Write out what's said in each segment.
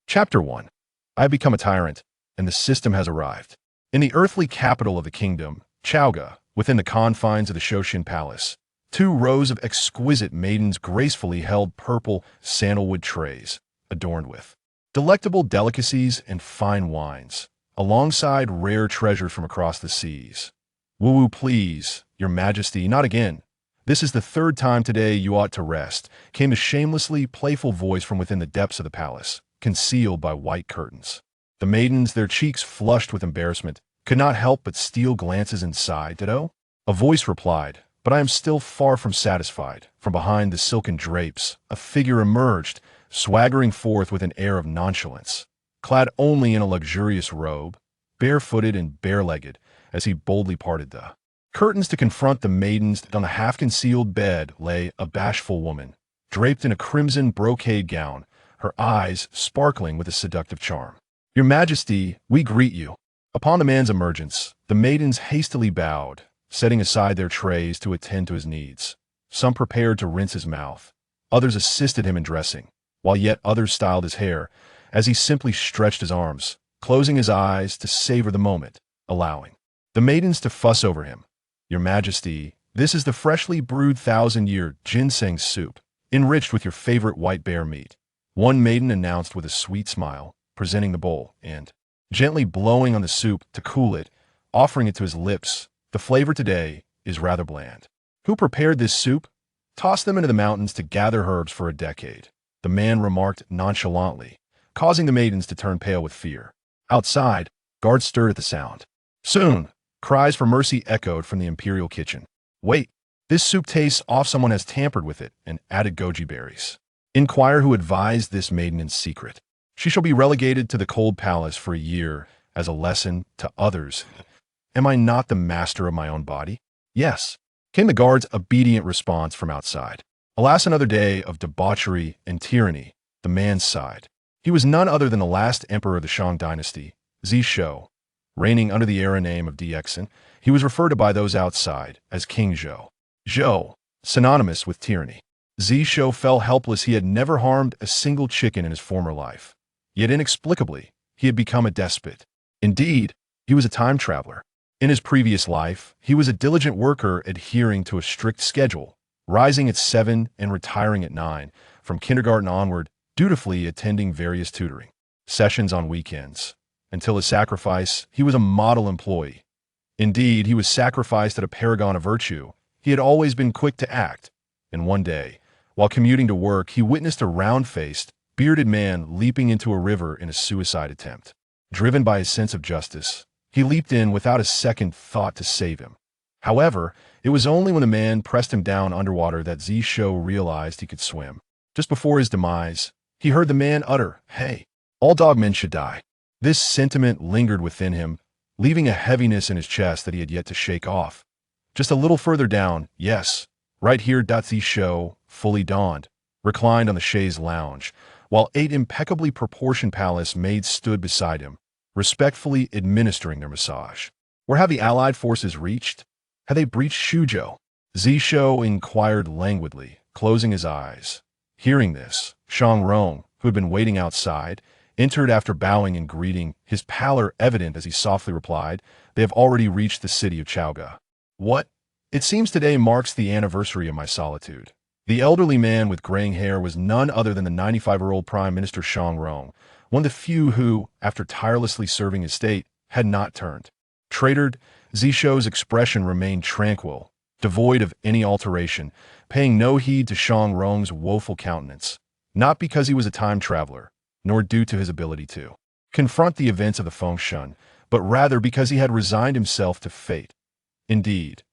Chapter 1. I have become a tyrant, and the system has arrived. In the earthly capital of the kingdom, Chaoga, within the confines of the Shoshin Palace, two rows of exquisite maidens gracefully held purple sandalwood trays, adorned with delectable delicacies and fine wines, alongside rare treasures from across the seas. Woo-woo, please, your majesty, not again. This is the third time today you ought to rest, came the shamelessly playful voice from within the depths of the palace, concealed by white curtains. The maidens, their cheeks flushed with embarrassment, could not help but steal glances inside. Ditto? A voice replied, but I am still far from satisfied. From behind the silken drapes, a figure emerged, swaggering forth with an air of nonchalance, clad only in a luxurious robe, barefooted and bare-legged, as he boldly parted the curtains to confront the maidens. On the half-concealed bed lay a bashful woman, draped in a crimson brocade gown, her eyes sparkling with a seductive charm. Your Majesty, we greet you. Upon the man's emergence, the maidens hastily bowed, setting aside their trays to attend to his needs. Some prepared to rinse his mouth, others assisted him in dressing, while yet others styled his hair, as he simply stretched his arms, closing his eyes to savor the moment, allowing the maidens to fuss over him. Your Majesty, this is the freshly brewed 1,000-year ginseng soup, enriched with your favorite white bear meat. One maiden announced with a sweet smile, presenting the bowl, and gently blowing on the soup to cool it, offering it to his lips. The flavor today is rather bland. Who prepared this soup? Toss them into the mountains to gather herbs for a decade, the man remarked nonchalantly, causing the maidens to turn pale with fear. Outside, guards stirred at the sound. Soon, cries for mercy echoed from the imperial kitchen. Wait, this soup tastes off. Someone has tampered with it and added goji berries. Inquire who advised this maiden in secret. She shall be relegated to the cold palace for a year as a lesson to others. Am I not the master of my own body? Yes, came the guard's obedient response from outside. Alas, another day of debauchery and tyranny, the man sighed. He was none other than the last emperor of the Shang dynasty, Zishou. Reigning under the era name of Dexin, he was referred to by those outside as King Zhou. Zhou, synonymous with tyranny. Zishou fell helpless. He had never harmed a single chicken in his former life. Yet inexplicably, he had become a despot. Indeed, he was a time traveler. In his previous life, he was a diligent worker adhering to a strict schedule, rising at 7 and retiring at 9, from kindergarten onward, dutifully attending various tutoring sessions on weekends. Until his sacrifice, he was a model employee. Indeed, he was sacrificed at a paragon of virtue. He had always been quick to act. And one day, while commuting to work, he witnessed a round-faced, bearded man leaping into a river in a suicide attempt. Driven by his sense of justice, he leaped in without a second thought to save him. However, it was only when the man pressed him down underwater that Zishou realized he could swim. Just before his demise, he heard the man utter, "Hey, all dogmen should die." This sentiment lingered within him, leaving a heaviness in his chest that he had yet to shake off. Just a little further down, yes, right here, Zishou, fully dawned, reclined on the chaise lounge, while 8 impeccably proportioned palace maids stood beside him, respectfully administering their massage. Where have the allied forces reached? Had they breached Shuzhou? Zishou inquired languidly, closing his eyes. Hearing this, Shang Rong, who had been waiting outside, entered after bowing and greeting, his pallor evident as he softly replied, "They have already reached the city of Chaoga." What? It seems today marks the anniversary of my solitude. The elderly man with graying hair was none other than the 95-year-old Prime Minister Shang Rong, one of the few who, after tirelessly serving his state, had not turned traitor. Zishou's expression remained tranquil, devoid of any alteration, paying no heed to Shang Rong's woeful countenance, not because he was a time traveler, nor due to his ability to confront the events of the Fengshan, but rather because he had resigned himself to fate. Indeed,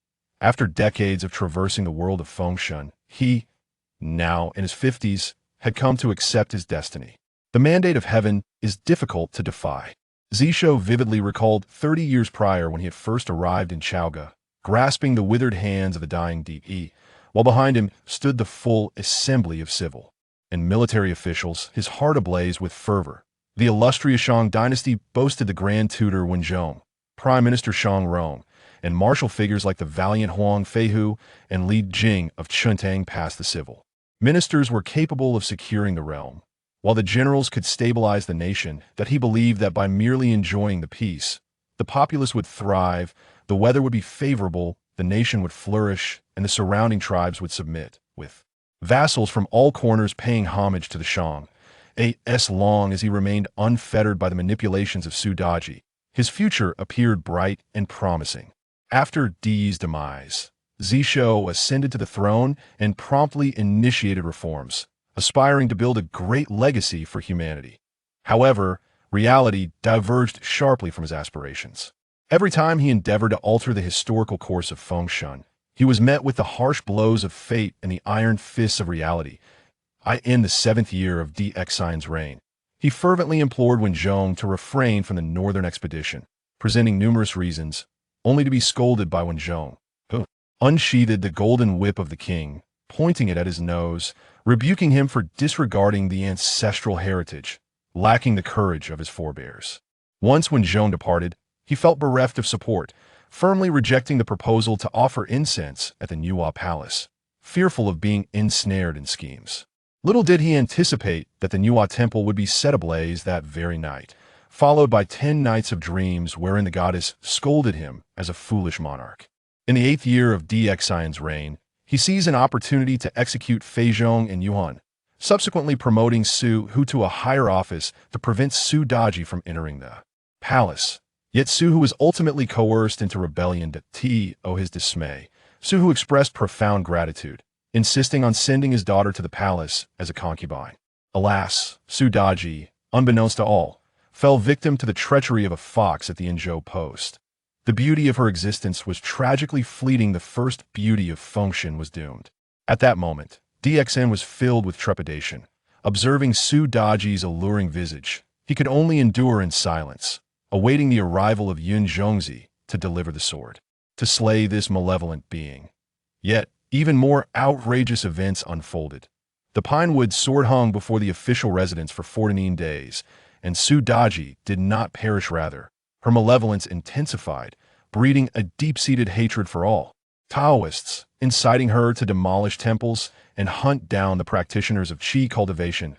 after decades of traversing the world of Fengshan, he, now in his 50s, had come to accept his destiny. The mandate of heaven is difficult to defy. Zishou vividly recalled 30 years prior when he had first arrived in Chaoga, grasping the withered hands of the dying DE, while behind him stood the full assembly of civil and military officials, his heart ablaze with fervor. The illustrious Shang dynasty boasted the Grand Tutor Wen Zhong, Prime Minister Shang Rong, and martial figures like the valiant Huang Feihu and Li Jing of Chuntang past the civil. Ministers were capable of securing the realm, while the generals could stabilize the nation, that he believed that by merely enjoying the peace, the populace would thrive, the weather would be favorable, the nation would flourish, and the surrounding tribes would submit, with vassals from all corners paying homage to the Shang. As long as he remained unfettered by the manipulations of Su Daji, his future appeared bright and promising. After Di's demise, Zishou ascended to the throne and promptly initiated reforms, aspiring to build a great legacy for humanity. However, reality diverged sharply from his aspirations. Every time he endeavored to alter the historical course of Fengshan, he was met with the harsh blows of fate and the iron fists of reality. In the 7th year of Xin's reign, he fervently implored Wen Zhong to refrain from the northern expedition, presenting numerous reasons, only to be scolded by Wen Zhong, who unsheathed the golden whip of the king, pointing it at his nose, rebuking him for disregarding the ancestral heritage, lacking the courage of his forebears. Once Wen Zhong departed, he felt bereft of support, firmly rejecting the proposal to offer incense at the Nuwa Palace, fearful of being ensnared in schemes. Little did he anticipate that the Nuwa temple would be set ablaze that very night, followed by 10 nights of dreams wherein the goddess scolded him as a foolish monarch. In the 8th year of Xin's reign, he sees an opportunity to execute Feizhong and Yuan, subsequently promoting Su Hu to a higher office to prevent Su Daji from entering the palace. Yet Su Hu was ultimately coerced into rebellion to his dismay. Su Hu expressed profound gratitude, insisting on sending his daughter to the palace as a concubine. Alas, Su Daji, unbeknownst to all, fell victim to the treachery of a fox at the Zhou post. The beauty of her existence was tragically fleeting. The first beauty of Fengshan was doomed. At that moment, Xin was filled with trepidation. Observing Su Daji's alluring visage, he could only endure in silence, awaiting the arrival of Zhongzi to deliver the sword, to slay this malevolent being. Yet, even more outrageous events unfolded. The pinewood sword hung before the official residence for 14 days, and Su Daji did not perish. Rather, her malevolence intensified, breeding a deep-seated hatred for all Taoists, inciting her to demolish temples and hunt down the practitioners of qi cultivation.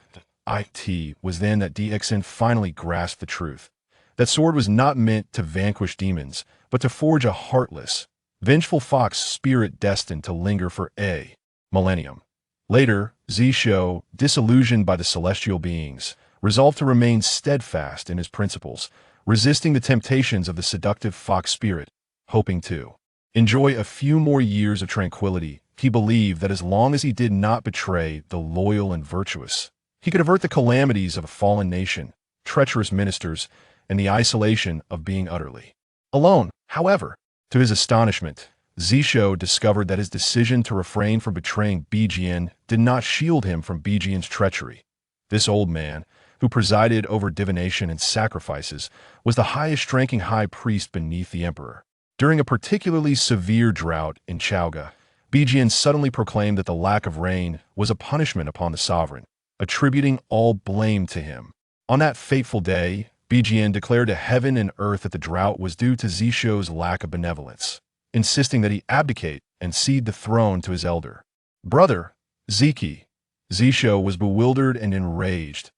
It was then that Xin finally grasped the truth. That sword was not meant to vanquish demons, but to forge a heartless, vengeful fox spirit destined to linger for a millennium. Later, Zishou, disillusioned by the celestial beings, resolved to remain steadfast in his principles, resisting the temptations of the seductive fox spirit, hoping to enjoy a few more years of tranquility. He believed that as long as he did not betray the loyal and virtuous, he could avert the calamities of a fallen nation, treacherous ministers, and the isolation of being utterly alone. However, to his astonishment, Zishou discovered that his decision to refrain from betraying Bijin did not shield him from Bijin's treachery. This old man, who presided over divination and sacrifices, was the highest-ranking high priest beneath the emperor. During a particularly severe drought in Chaoga, Bijin suddenly proclaimed that the lack of rain was a punishment upon the sovereign, attributing all blame to him. On that fateful day, Bijin declared to heaven and earth that the drought was due to Zishou's lack of benevolence, insisting that he abdicate and cede the throne to his elder brother, Ziki. Zishou was bewildered and enraged.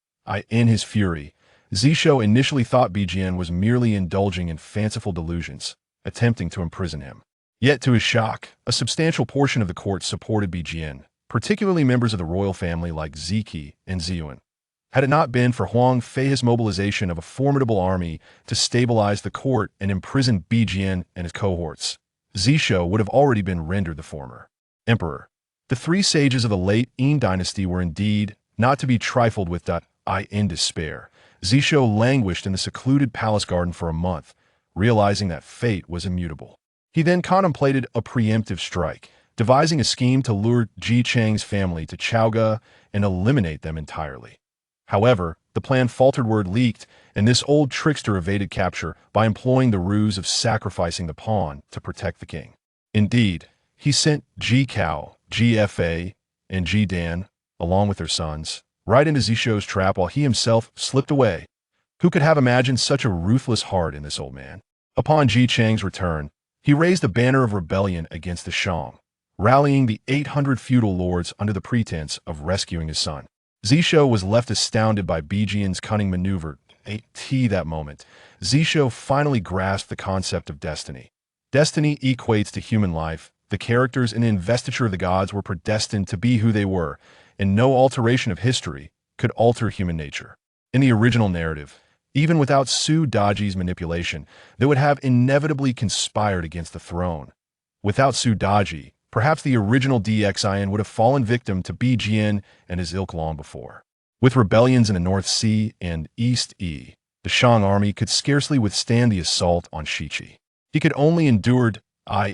In his fury, Zishou initially thought Bijin was merely indulging in fanciful delusions, attempting to imprison him. Yet to his shock, a substantial portion of the court supported Bijin, particularly members of the royal family like Ziki and Ziyuan. Had it not been for Huang Fei's mobilization of a formidable army to stabilize the court and imprison Bijin and his cohorts, Zishou would have already been rendered the former emperor. The 3 sages of the late Yin dynasty were indeed not to be trifled with. In despair, Zishou languished in the secluded palace garden for a month, realizing that fate was immutable. He then contemplated a preemptive strike, devising a scheme to lure Ji Chang's family to Chaoga and eliminate them entirely. However, the plan faltered. Word leaked, and this old trickster evaded capture by employing the ruse of sacrificing the pawn to protect the king. Indeed, he sent Ji Cao, GFA, and Ji Dan, along with their sons, right into Zishou's trap while he himself slipped away. Who could have imagined such a ruthless heart in this old man? Upon Ji Chang's return, he raised a banner of rebellion against the Shang, rallying the 800 feudal lords under the pretense of rescuing his son. Zishou was left astounded by Bijian's cunning maneuver. That moment, Zishou finally grasped the concept of destiny. Destiny equates to human life. The characters in the Investiture of the Gods were predestined to be who they were, and no alteration of history could alter human nature. In the original narrative, even without Su Daji's manipulation, they would have inevitably conspired against the throne. Without Su Daji, perhaps the original Xin would have fallen victim to Bijian and his ilk long before. With rebellions in the North Sea and East the Shang army could scarcely withstand the assault on Shiqi. He could only endure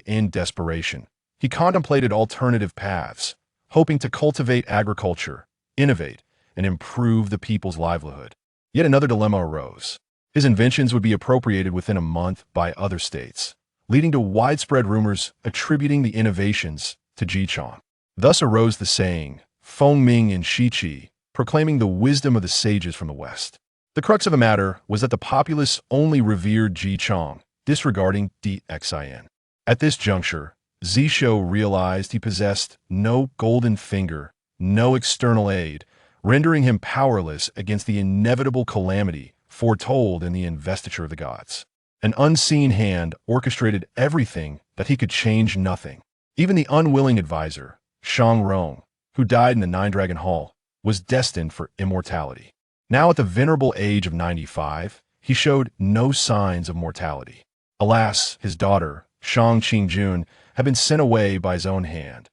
in desperation. He contemplated alternative paths, hoping to cultivate agriculture, innovate, and improve the people's livelihood. Yet another dilemma arose. His inventions would be appropriated within a month by other states, leading to widespread rumors attributing the innovations to Zhichong. Thus arose the saying, Feng Ming in Shiqi, proclaiming the wisdom of the sages from the West. The crux of the matter was that the populace only revered Zhichong, disregarding Xin. At this juncture, Zishou realized he possessed no golden finger, no external aid, rendering him powerless against the inevitable calamity foretold in the Investiture of the Gods. An unseen hand orchestrated everything that he could change nothing. Even the unwilling advisor, Shang Rong, who died in the Nine-Dragon Hall, was destined for immortality. Now at the venerable age of 95, he showed no signs of mortality. Alas, his daughter, Shang Qingjun, had been sent away by his own hand.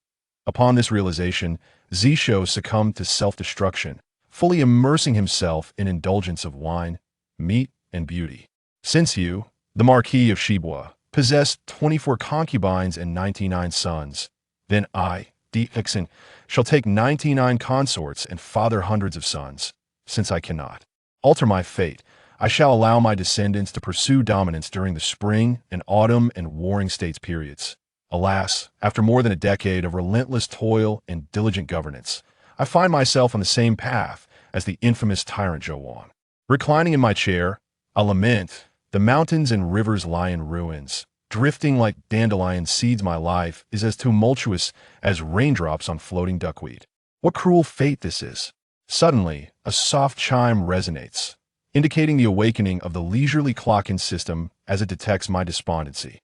Upon this realization, Zishou succumbed to self-destruction, fully immersing himself in indulgence of wine, meat, and beauty. Since you, the Marquis of Shibua, possessed 24 concubines and 99 sons, then I, Xin, shall take 99 consorts and father hundreds of sons. Since I cannot alter my fate, I shall allow my descendants to pursue dominance during the spring and autumn and warring states periods. Alas, after more than a decade of relentless toil and diligent governance, I find myself on the same path as the infamous tyrant Zhou. Reclining in my chair, I lament, the mountains and rivers lie in ruins. Drifting like dandelion seeds, my life is as tumultuous as raindrops on floating duckweed. What cruel fate this is! Suddenly, a soft chime resonates, indicating the awakening of the leisurely clock-in system as it detects my despondency.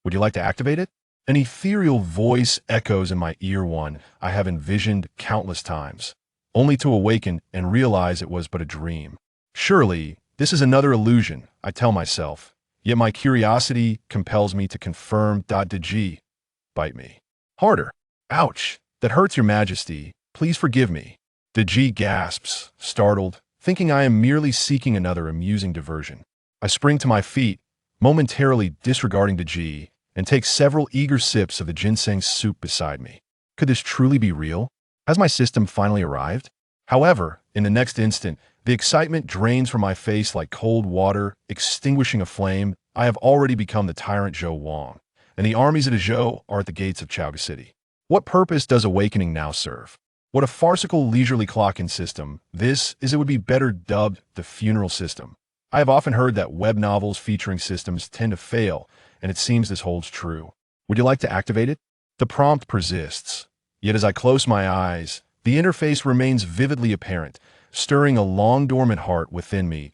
Would you like to activate it? An ethereal voice echoes in my ear, one I have envisioned countless times, only to awaken and realize it was but a dream. Surely, this is another illusion, I tell myself, yet my curiosity compels me to confirm. Daji, bite me. Harder. Ouch, that hurts, your majesty. Please forgive me. Daji gasps, startled, thinking I am merely seeking another amusing diversion. I spring to my feet, momentarily disregarding Daji, and take several eager sips of the ginseng soup beside me. Could this truly be real? Has my system finally arrived? However, in the next instant, the excitement drains from my face like cold water, extinguishing a flame. I have already become the tyrant Zhou, and the armies of the Zhou are at the gates of Chaoga City. What purpose does awakening now serve? What a farcical leisurely clock-in system this is. It would be better dubbed the funeral system. I have often heard that web novels featuring systems tend to fail, and it seems this holds true. Would you like to activate it? The prompt persists. Yet as I close my eyes, the interface remains vividly apparent, stirring a long-dormant heart within me.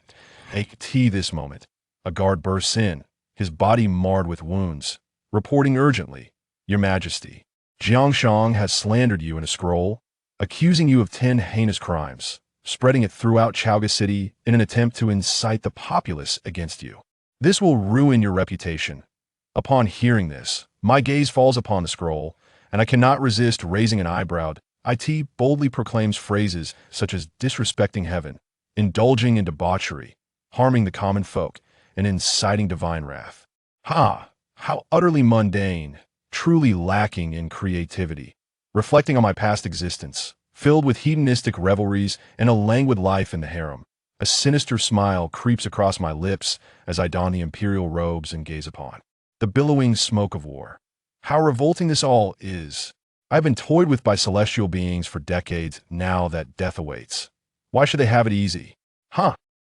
This moment, a guard bursts in, his body marred with wounds, reporting urgently, Your Majesty, Jiangshang has slandered you in a scroll, accusing you of 10 heinous crimes, spreading it throughout Chaoga City in an attempt to incite the populace against you. This will ruin your reputation. Upon hearing this, my gaze falls upon the scroll, and I cannot resist raising an eyebrow. It boldly proclaims phrases such as disrespecting heaven, indulging in debauchery, harming the common folk, and inciting divine wrath. Ha! How utterly mundane, truly lacking in creativity. Reflecting on my past existence, filled with hedonistic revelries and a languid life in the harem, a sinister smile creeps across my lips as I don the imperial robes and gaze upon the billowing smoke of war. How revolting this all is! I've been toyed with by celestial beings for decades now that death awaits. Why should they have it easy?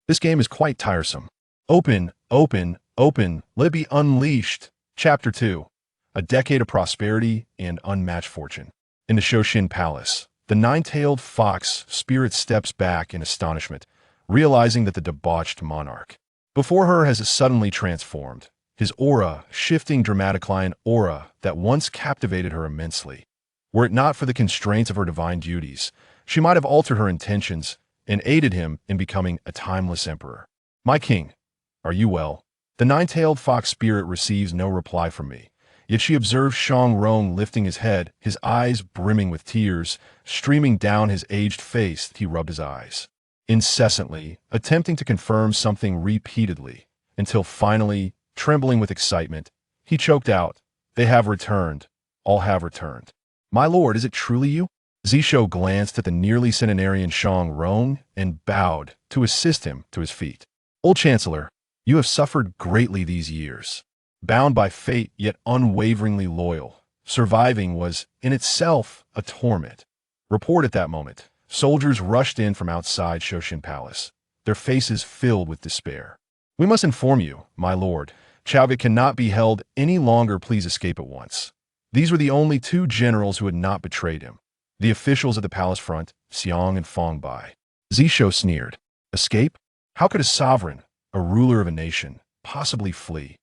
This game is quite tiresome. Open, open, open, let it be unleashed. Chapter 2. A decade of prosperity and unmatched fortune. In the Shoshin Palace, The nine-tailed fox spirit steps back in astonishment, realizing that the debauched monarch before her has suddenly transformed, his aura shifting dramatically, an aura that once captivated her immensely. Were it not for the constraints of her divine duties, she might have altered her intentions and aided him in becoming a timeless emperor. My king, are you well? The nine-tailed fox spirit receives no reply from me, yet she observes Shang Rong lifting his head, his eyes brimming with tears, streaming down his aged face. He rubbed his eyes incessantly, attempting to confirm something repeatedly, until finally, trembling with excitement, he choked out, "They have returned. All have returned." "My lord, is it truly you?" Zishou glanced at the nearly centenarian Shang Rong and bowed to assist him to his feet. "Old Chancellor, you have suffered greatly these years. Bound by fate, yet unwaveringly loyal, surviving was, in itself, a torment." Report at that moment. Soldiers rushed in from outside Shoshin Palace, their faces filled with despair. "We must inform you, my lord. Chaoga cannot be held any longer. Please escape at once." These were the only two generals who had not betrayed him. The officials at the palace front, Xiang and Feng Bai. Zishou sneered. Escape? How could a sovereign, a ruler of a nation, possibly flee?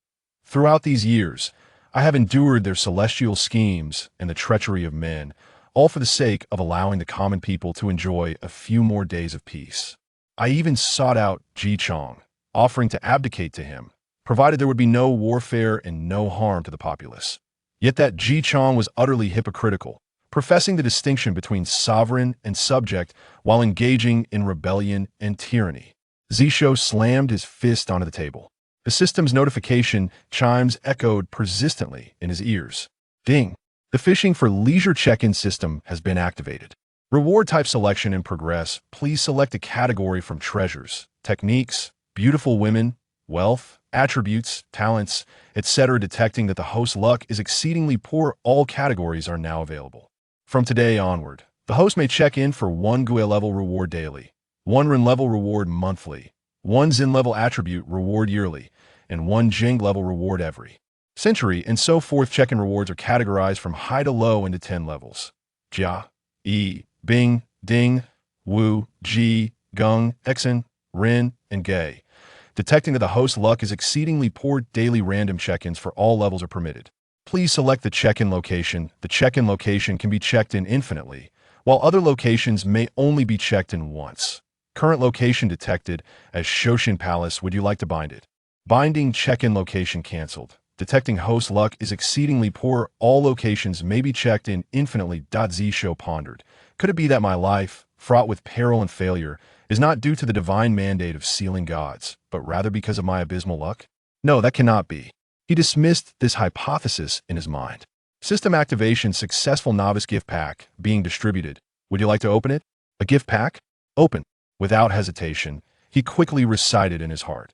Throughout these years, I have endured their celestial schemes and the treachery of men, all for the sake of allowing the common people to enjoy a few more days of peace. I even sought out Ji Chong, offering to abdicate to him, provided there would be no warfare and no harm to the populace. Yet that Ji Chong was utterly hypocritical, professing the distinction between sovereign and subject while engaging in rebellion and tyranny. Zishou slammed his fist onto the table. The system's notification chimes echoed persistently in his ears. Ding! The fishing for leisure check-in system has been activated. Reward type selection in progress. Please select a category from treasures, techniques, beautiful women, wealth, attributes, talents, etc. Detecting that the host's luck is exceedingly poor, all categories are now available. From today onward, the host may check in for 1 Gui level reward daily, 1 Ren level reward monthly, 1 Xin level attribute reward yearly, and 1 Jing level reward every century, and so forth. Check-in rewards are categorized from high to low into 10 levels. Jia, Yi, Bing, Ding, Wu, Ji, Geng, Exen, Ren, and Gay. Detecting that the host's luck is exceedingly poor, daily random check-ins for all levels are permitted. Please select the check-in location. The check-in location can be checked in infinitely, while other locations may only be checked in once. Current location detected as Shoshin Palace. Would you like to bind it? Binding check-in location cancelled. Detecting host luck is exceedingly poor. All locations may be checked in infinitely. Zishou pondered. Could it be that my life, fraught with peril and failure, is not due to the divine mandate of sealing gods, but rather because of my abysmal luck? No, that cannot be. He dismissed this hypothesis in his mind. System activation. Successful novice gift pack being distributed. Would you like to open it? A gift pack? Open. Without hesitation, he quickly recited in his heart.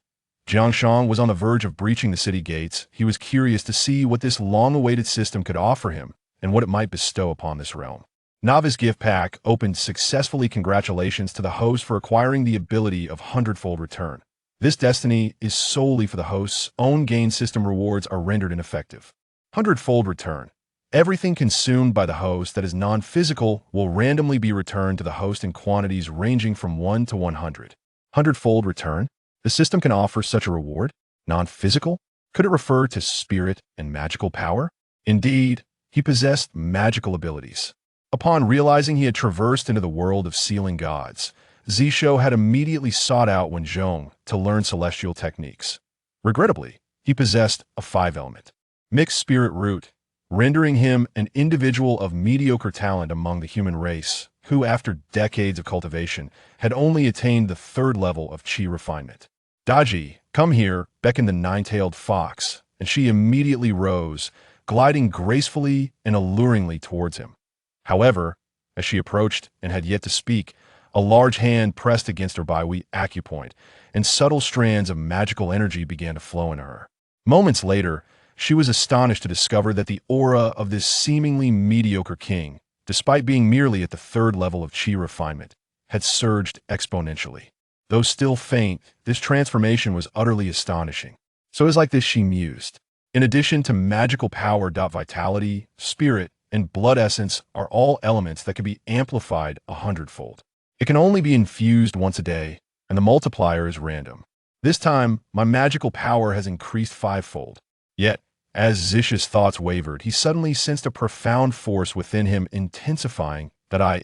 Jiangshang was on the verge of breaching the city gates. He was curious to see what this long-awaited system could offer him and what it might bestow upon this realm. Novice gift pack opened successfully. Congratulations to the host for acquiring the ability of 100-fold return. This destiny is solely for the host's own gain. System rewards are rendered ineffective. 100-fold return. Everything consumed by the host that is non-physical will randomly be returned to the host in quantities ranging from 1 to 100. 100-fold return? The system can offer such a reward? Non-physical? Could it refer to spirit and magical power? Indeed, he possessed magical abilities. Upon realizing he had traversed into the world of sealing gods, Zishou had immediately sought out Wen Zhong to learn celestial techniques. Regrettably, he possessed a 5-element mixed spirit root, rendering him an individual of mediocre talent among the human race, who, after decades of cultivation, had only attained the 3rd level of qi refinement. Daji, come here, beckoned the nine-tailed fox, and she immediately rose, gliding gracefully and alluringly towards him. However, as she approached and had yet to speak, a large hand pressed against her Baihui acupoint, and subtle strands of magical energy began to flow into her. Moments later, she was astonished to discover that the aura of this seemingly mediocre king, despite being merely at the 3rd level of qi refinement, had surged exponentially. Though still faint, this transformation was utterly astonishing. So it was like this, she mused. In addition to magical power, vitality, spirit, and blood essence are all elements that can be amplified 100-fold. It can only be infused once a day, and the multiplier is random. This time, my magical power has increased 5-fold. Yet, as Zishou's thoughts wavered, he suddenly sensed a profound force within him intensifying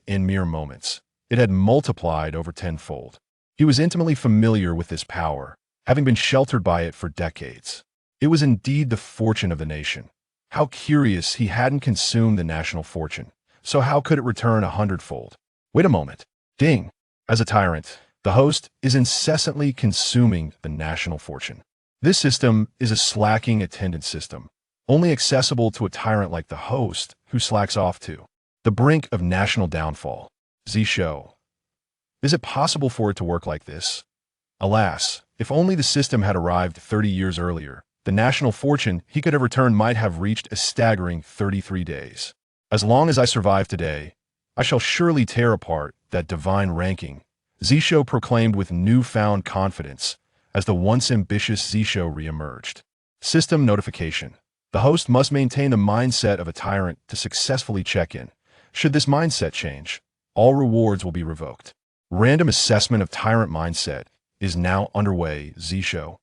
in mere moments. It had multiplied over 10-fold. He was intimately familiar with this power, having been sheltered by it for decades. It was indeed the fortune of the nation. How curious he hadn't consumed the national fortune. So how could it return 100-fold? Wait a moment. Ding! As a tyrant, the host is incessantly consuming the national fortune. This system is a slacking attendance system, only accessible to a tyrant like the host, who slacks off to the brink of national downfall. Zishou. Is it possible for it to work like this? Alas, if only the system had arrived 30 years earlier, the national fortune he could have returned might have reached a staggering 33 days. As long as I survive today, I shall surely tear apart that divine ranking, Zishou proclaimed with newfound confidence as the once ambitious Zishou re-emerged. System notification. The host must maintain the mindset of a tyrant to successfully check in. Should this mindset change, all rewards will be revoked. Random assessment of tyrant mindset is now underway. Zishou.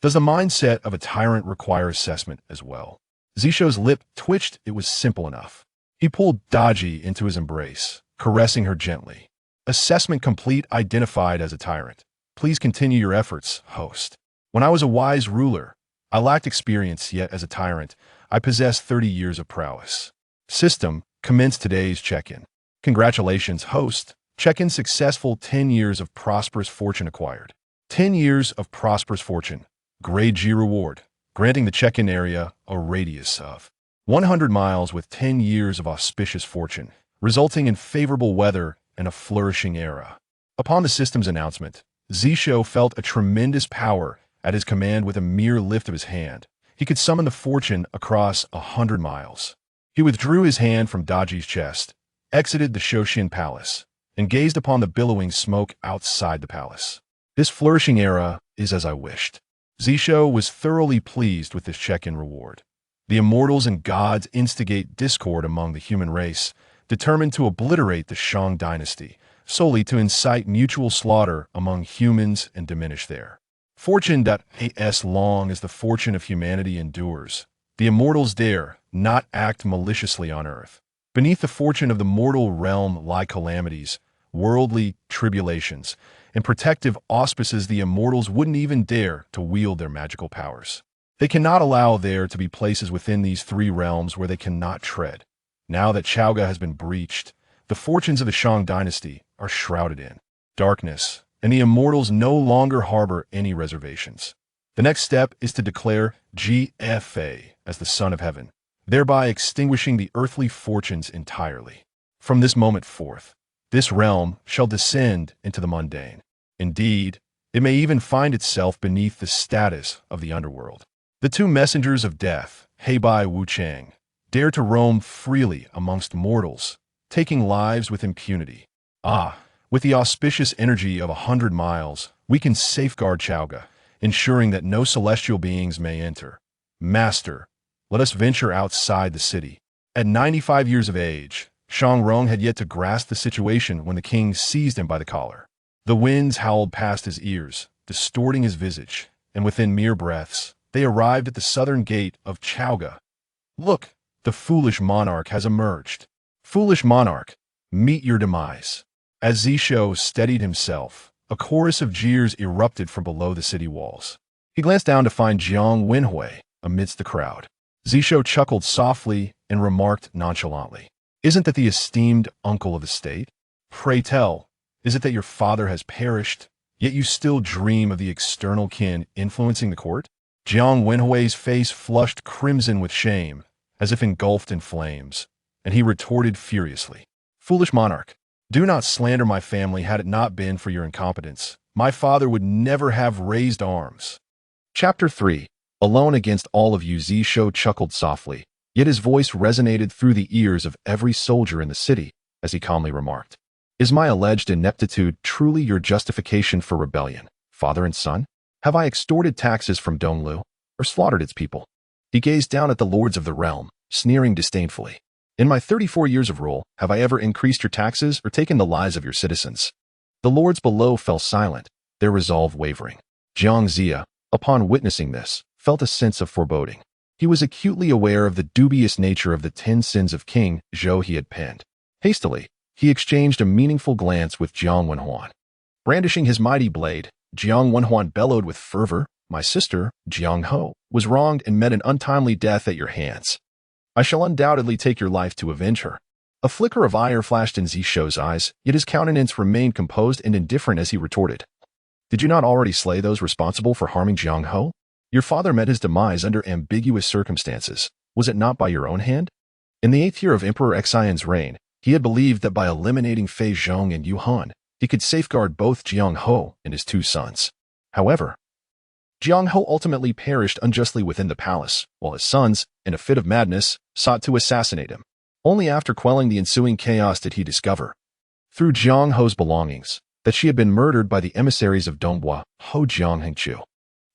Does the mindset of a tyrant require assessment as well? Zishou's lip twitched. It was simple enough. He pulled Daji into his embrace, caressing her gently. Assessment complete. Identified as a tyrant. Please continue your efforts, host. When I was a wise ruler, I lacked experience, yet as a tyrant, I possess 30 years of prowess. System, commence today's check-in. Congratulations, host. Check-in successful. 10 years of prosperous fortune acquired. 10 years of prosperous fortune. Grade G reward, granting the check-in area a radius of 100 miles with 10 years of auspicious fortune, resulting in favorable weather and a flourishing era. Upon the system's announcement, Zishou felt a tremendous power at his command. With a mere lift of his hand, he could summon the fortune across 100 miles. He withdrew his hand from Daji's chest, exited the Zhongzi Palace, and gazed upon the billowing smoke outside the palace. This flourishing era is as I wished. Zishou was thoroughly pleased with this check-in reward. The immortals and gods instigate discord among the human race, determined to obliterate the Shang dynasty, solely to incite mutual slaughter among humans and diminish their fortune. As long as the fortune of humanity endures, the immortals dare not act maliciously on earth. Beneath the fortune of the mortal realm lie calamities, worldly tribulations, and protective auspices. The immortals wouldn't even dare to wield their magical powers. They cannot allow there to be places within these three realms where they cannot tread. Now that Chaoga has been breached, the fortunes of the Shang dynasty are shrouded in darkness, and the immortals no longer harbor any reservations. The next step is to declare GFA as the Son of Heaven, thereby extinguishing the earthly fortunes entirely. From this moment forth, this realm shall descend into the mundane. Indeed, it may even find itself beneath the status of the underworld. The two messengers of death, Heibai Wuchang, dare to roam freely amongst mortals, taking lives with impunity. With the auspicious energy of 100 miles, we can safeguard Chaoga, ensuring that no celestial beings may enter. Master, let us venture outside the city. At 95 years of age, Shang Rong had yet to grasp the situation when the king seized him by the collar. The winds howled past his ears, distorting his visage, and within mere breaths, they arrived at the southern gate of Chaoga. Look, the foolish monarch has emerged. Foolish monarch, meet your demise. As Zishou steadied himself, a chorus of jeers erupted from below the city walls. He glanced down to find Jiang Wenhui amidst the crowd. Zishou chuckled softly and remarked nonchalantly, "Isn't that the esteemed uncle of the state? Pray tell, is it that your father has perished, yet you still dream of the external kin influencing the court?" Jiang Wenhui's face flushed crimson with shame, as if engulfed in flames, and he retorted furiously, "Foolish monarch, do not slander my family. Had it not been for your incompetence, my father would never have raised arms." Chapter 3. Alone against all of you. Zishou chuckled softly, yet his voice resonated through the ears of every soldier in the city as he calmly remarked, "Is my alleged ineptitude truly your justification for rebellion, father and son? Have I extorted taxes from Donglu, or slaughtered its people?" He gazed down at the lords of the realm, sneering disdainfully. In my 34 years of rule, have I ever increased your taxes or taken the lives of your citizens? The lords below fell silent, their resolve wavering. Zhongzi, upon witnessing this, felt a sense of foreboding. He was acutely aware of the dubious nature of the 10 sins of King Zhou he had penned. Hastily, he exchanged a meaningful glance with Jiang Wenhuan. Brandishing his mighty blade, Jiang Wenhuan bellowed with fervor, "My sister, Jiang Ho, was wronged and met an untimely death at your hands. I shall undoubtedly take your life to avenge her." A flicker of ire flashed in Zishou's eyes, yet his countenance remained composed and indifferent as he retorted, "Did you not already slay those responsible for harming Jiang Ho? Your father met his demise under ambiguous circumstances. Was it not by your own hand? In the 8th year of Emperor Xin's reign, he had believed that by eliminating Fei Zhong and Yu Han, he could safeguard both Jiang Ho and his 2 sons. However, Jiang Ho ultimately perished unjustly within the palace, while his sons, in a fit of madness, sought to assassinate him. Only after quelling the ensuing chaos did he discover, through Jiang Ho's belongings, that she had been murdered by the emissaries of Donghua, Ho Jianghengqiu,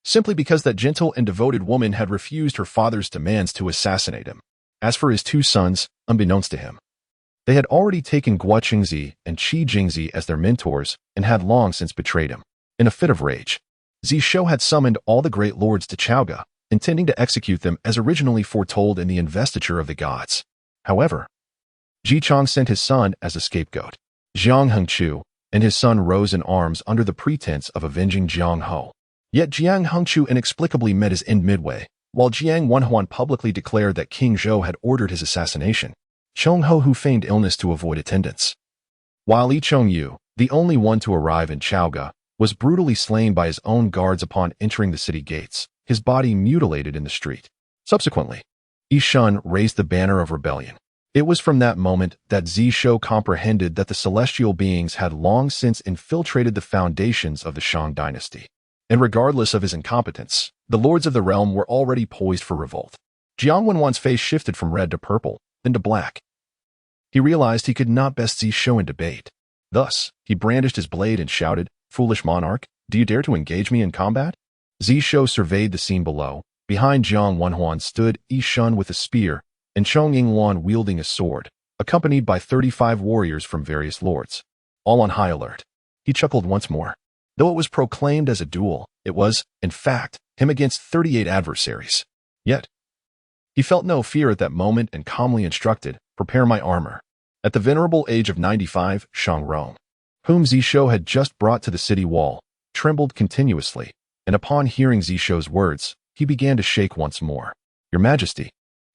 simply because that gentle and devoted woman had refused her father's demands to assassinate him. As for his 2 sons, unbeknownst to him, they had already taken Guo Qingzi and Qi Jingzi as their mentors and had long since betrayed him. In a fit of rage, Zishou had summoned all the great lords to Chaoga, intending to execute them as originally foretold in the Investiture of the Gods. However, Ji Chong sent his son as a scapegoat. Jiang Hengqiu and his son rose in arms under the pretense of avenging Jiang Ho. Yet Jiang Hengqiu inexplicably met his end midway, while Jiang Wenhuan publicly declared that King Zhou had ordered his assassination. Chong Ho who feigned illness to avoid attendance, while Li Chongyu, the only one to arrive in Chaoga, was brutally slain by his own guards upon entering the city gates, his body mutilated in the street. Subsequently, Yi Shun raised the banner of rebellion. It was from that moment that Zishou comprehended that the celestial beings had long since infiltrated the foundations of the Shang dynasty. And regardless of his incompetence, the lords of the realm were already poised for revolt. Jiang Wenhuan's face shifted from red to purple, then to black. He realized he could not best Zishou in debate. Thus, he brandished his blade and shouted, "Foolish monarch, do you dare to engage me in combat?" Zishou surveyed the scene below. Behind Jiang Wenhuan stood Yi Shun with a spear, and Chong Yingluan wielding a sword, accompanied by 35 warriors from various lords, all on high alert. He chuckled once more. Though it was proclaimed as a duel, it was, in fact, him against 38 adversaries. Yet, he felt no fear at that moment and calmly instructed, "Prepare my armor." At the venerable age of 95, Shang Rong, whom Zishou had just brought to the city wall, trembled continuously, and upon hearing Zishou's words, he began to shake once more. "Your Majesty,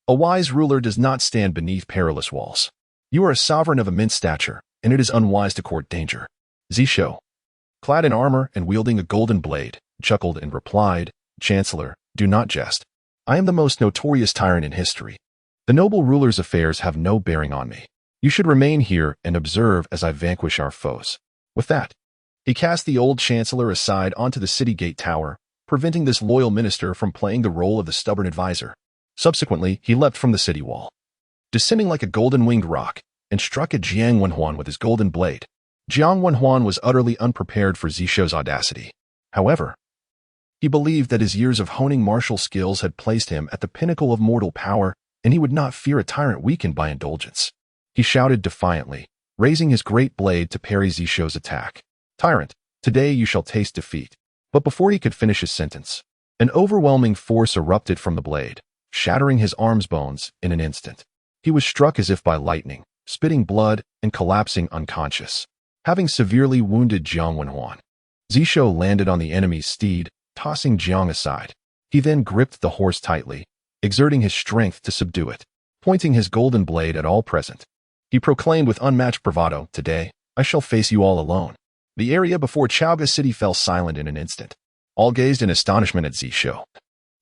a wise ruler does not stand beneath perilous walls. You are a sovereign of immense stature, and it is unwise to court danger." Zishou, clad in armor and wielding a golden blade, chuckled and replied, "Chancellor, do not jest. I am the most notorious tyrant in history. The noble ruler's affairs have no bearing on me. You should remain here and observe as I vanquish our foes." With that, he cast the old chancellor aside onto the city gate tower, preventing this loyal minister from playing the role of the stubborn advisor. Subsequently, he leapt from the city wall, descending like a golden-winged rock, and struck at Jiang Wenhuan with his golden blade. Jiang Wenhuan was utterly unprepared for Zishou's audacity. However, he believed that his years of honing martial skills had placed him at the pinnacle of mortal power, and he would not fear a tyrant weakened by indulgence. He shouted defiantly, raising his great blade to parry Zishou's attack. "Tyrant, today you shall taste defeat." But before he could finish his sentence, an overwhelming force erupted from the blade, shattering his arm's bones in an instant. He was struck as if by lightning, spitting blood and collapsing unconscious, having severely wounded Jiang Wenhuan. Zishou landed on the enemy's steed, tossing Jiang aside. He then gripped the horse tightly, exerting his strength to subdue it. Pointing his golden blade at all present, he proclaimed with unmatched bravado, "Today, I shall face you all alone." The area before Chaoga City fell silent in an instant. All gazed in astonishment at Zishou,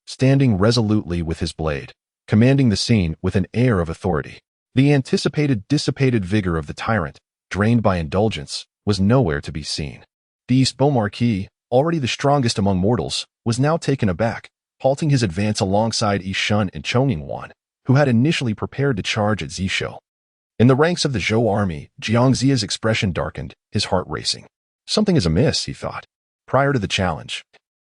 standing resolutely with his blade, commanding the scene with an air of authority. The anticipated dissipated vigor of the tyrant, drained by indulgence, was nowhere to be seen. The East Beaumarquis, already the strongest among mortals, was now taken aback, halting his advance alongside Yi Shun and Chong Yingluan, who had initially prepared to charge at Zishou. In the ranks of the Zhou army, Zhongzi's expression darkened, his heart racing. Something is amiss, he thought. Prior to the challenge,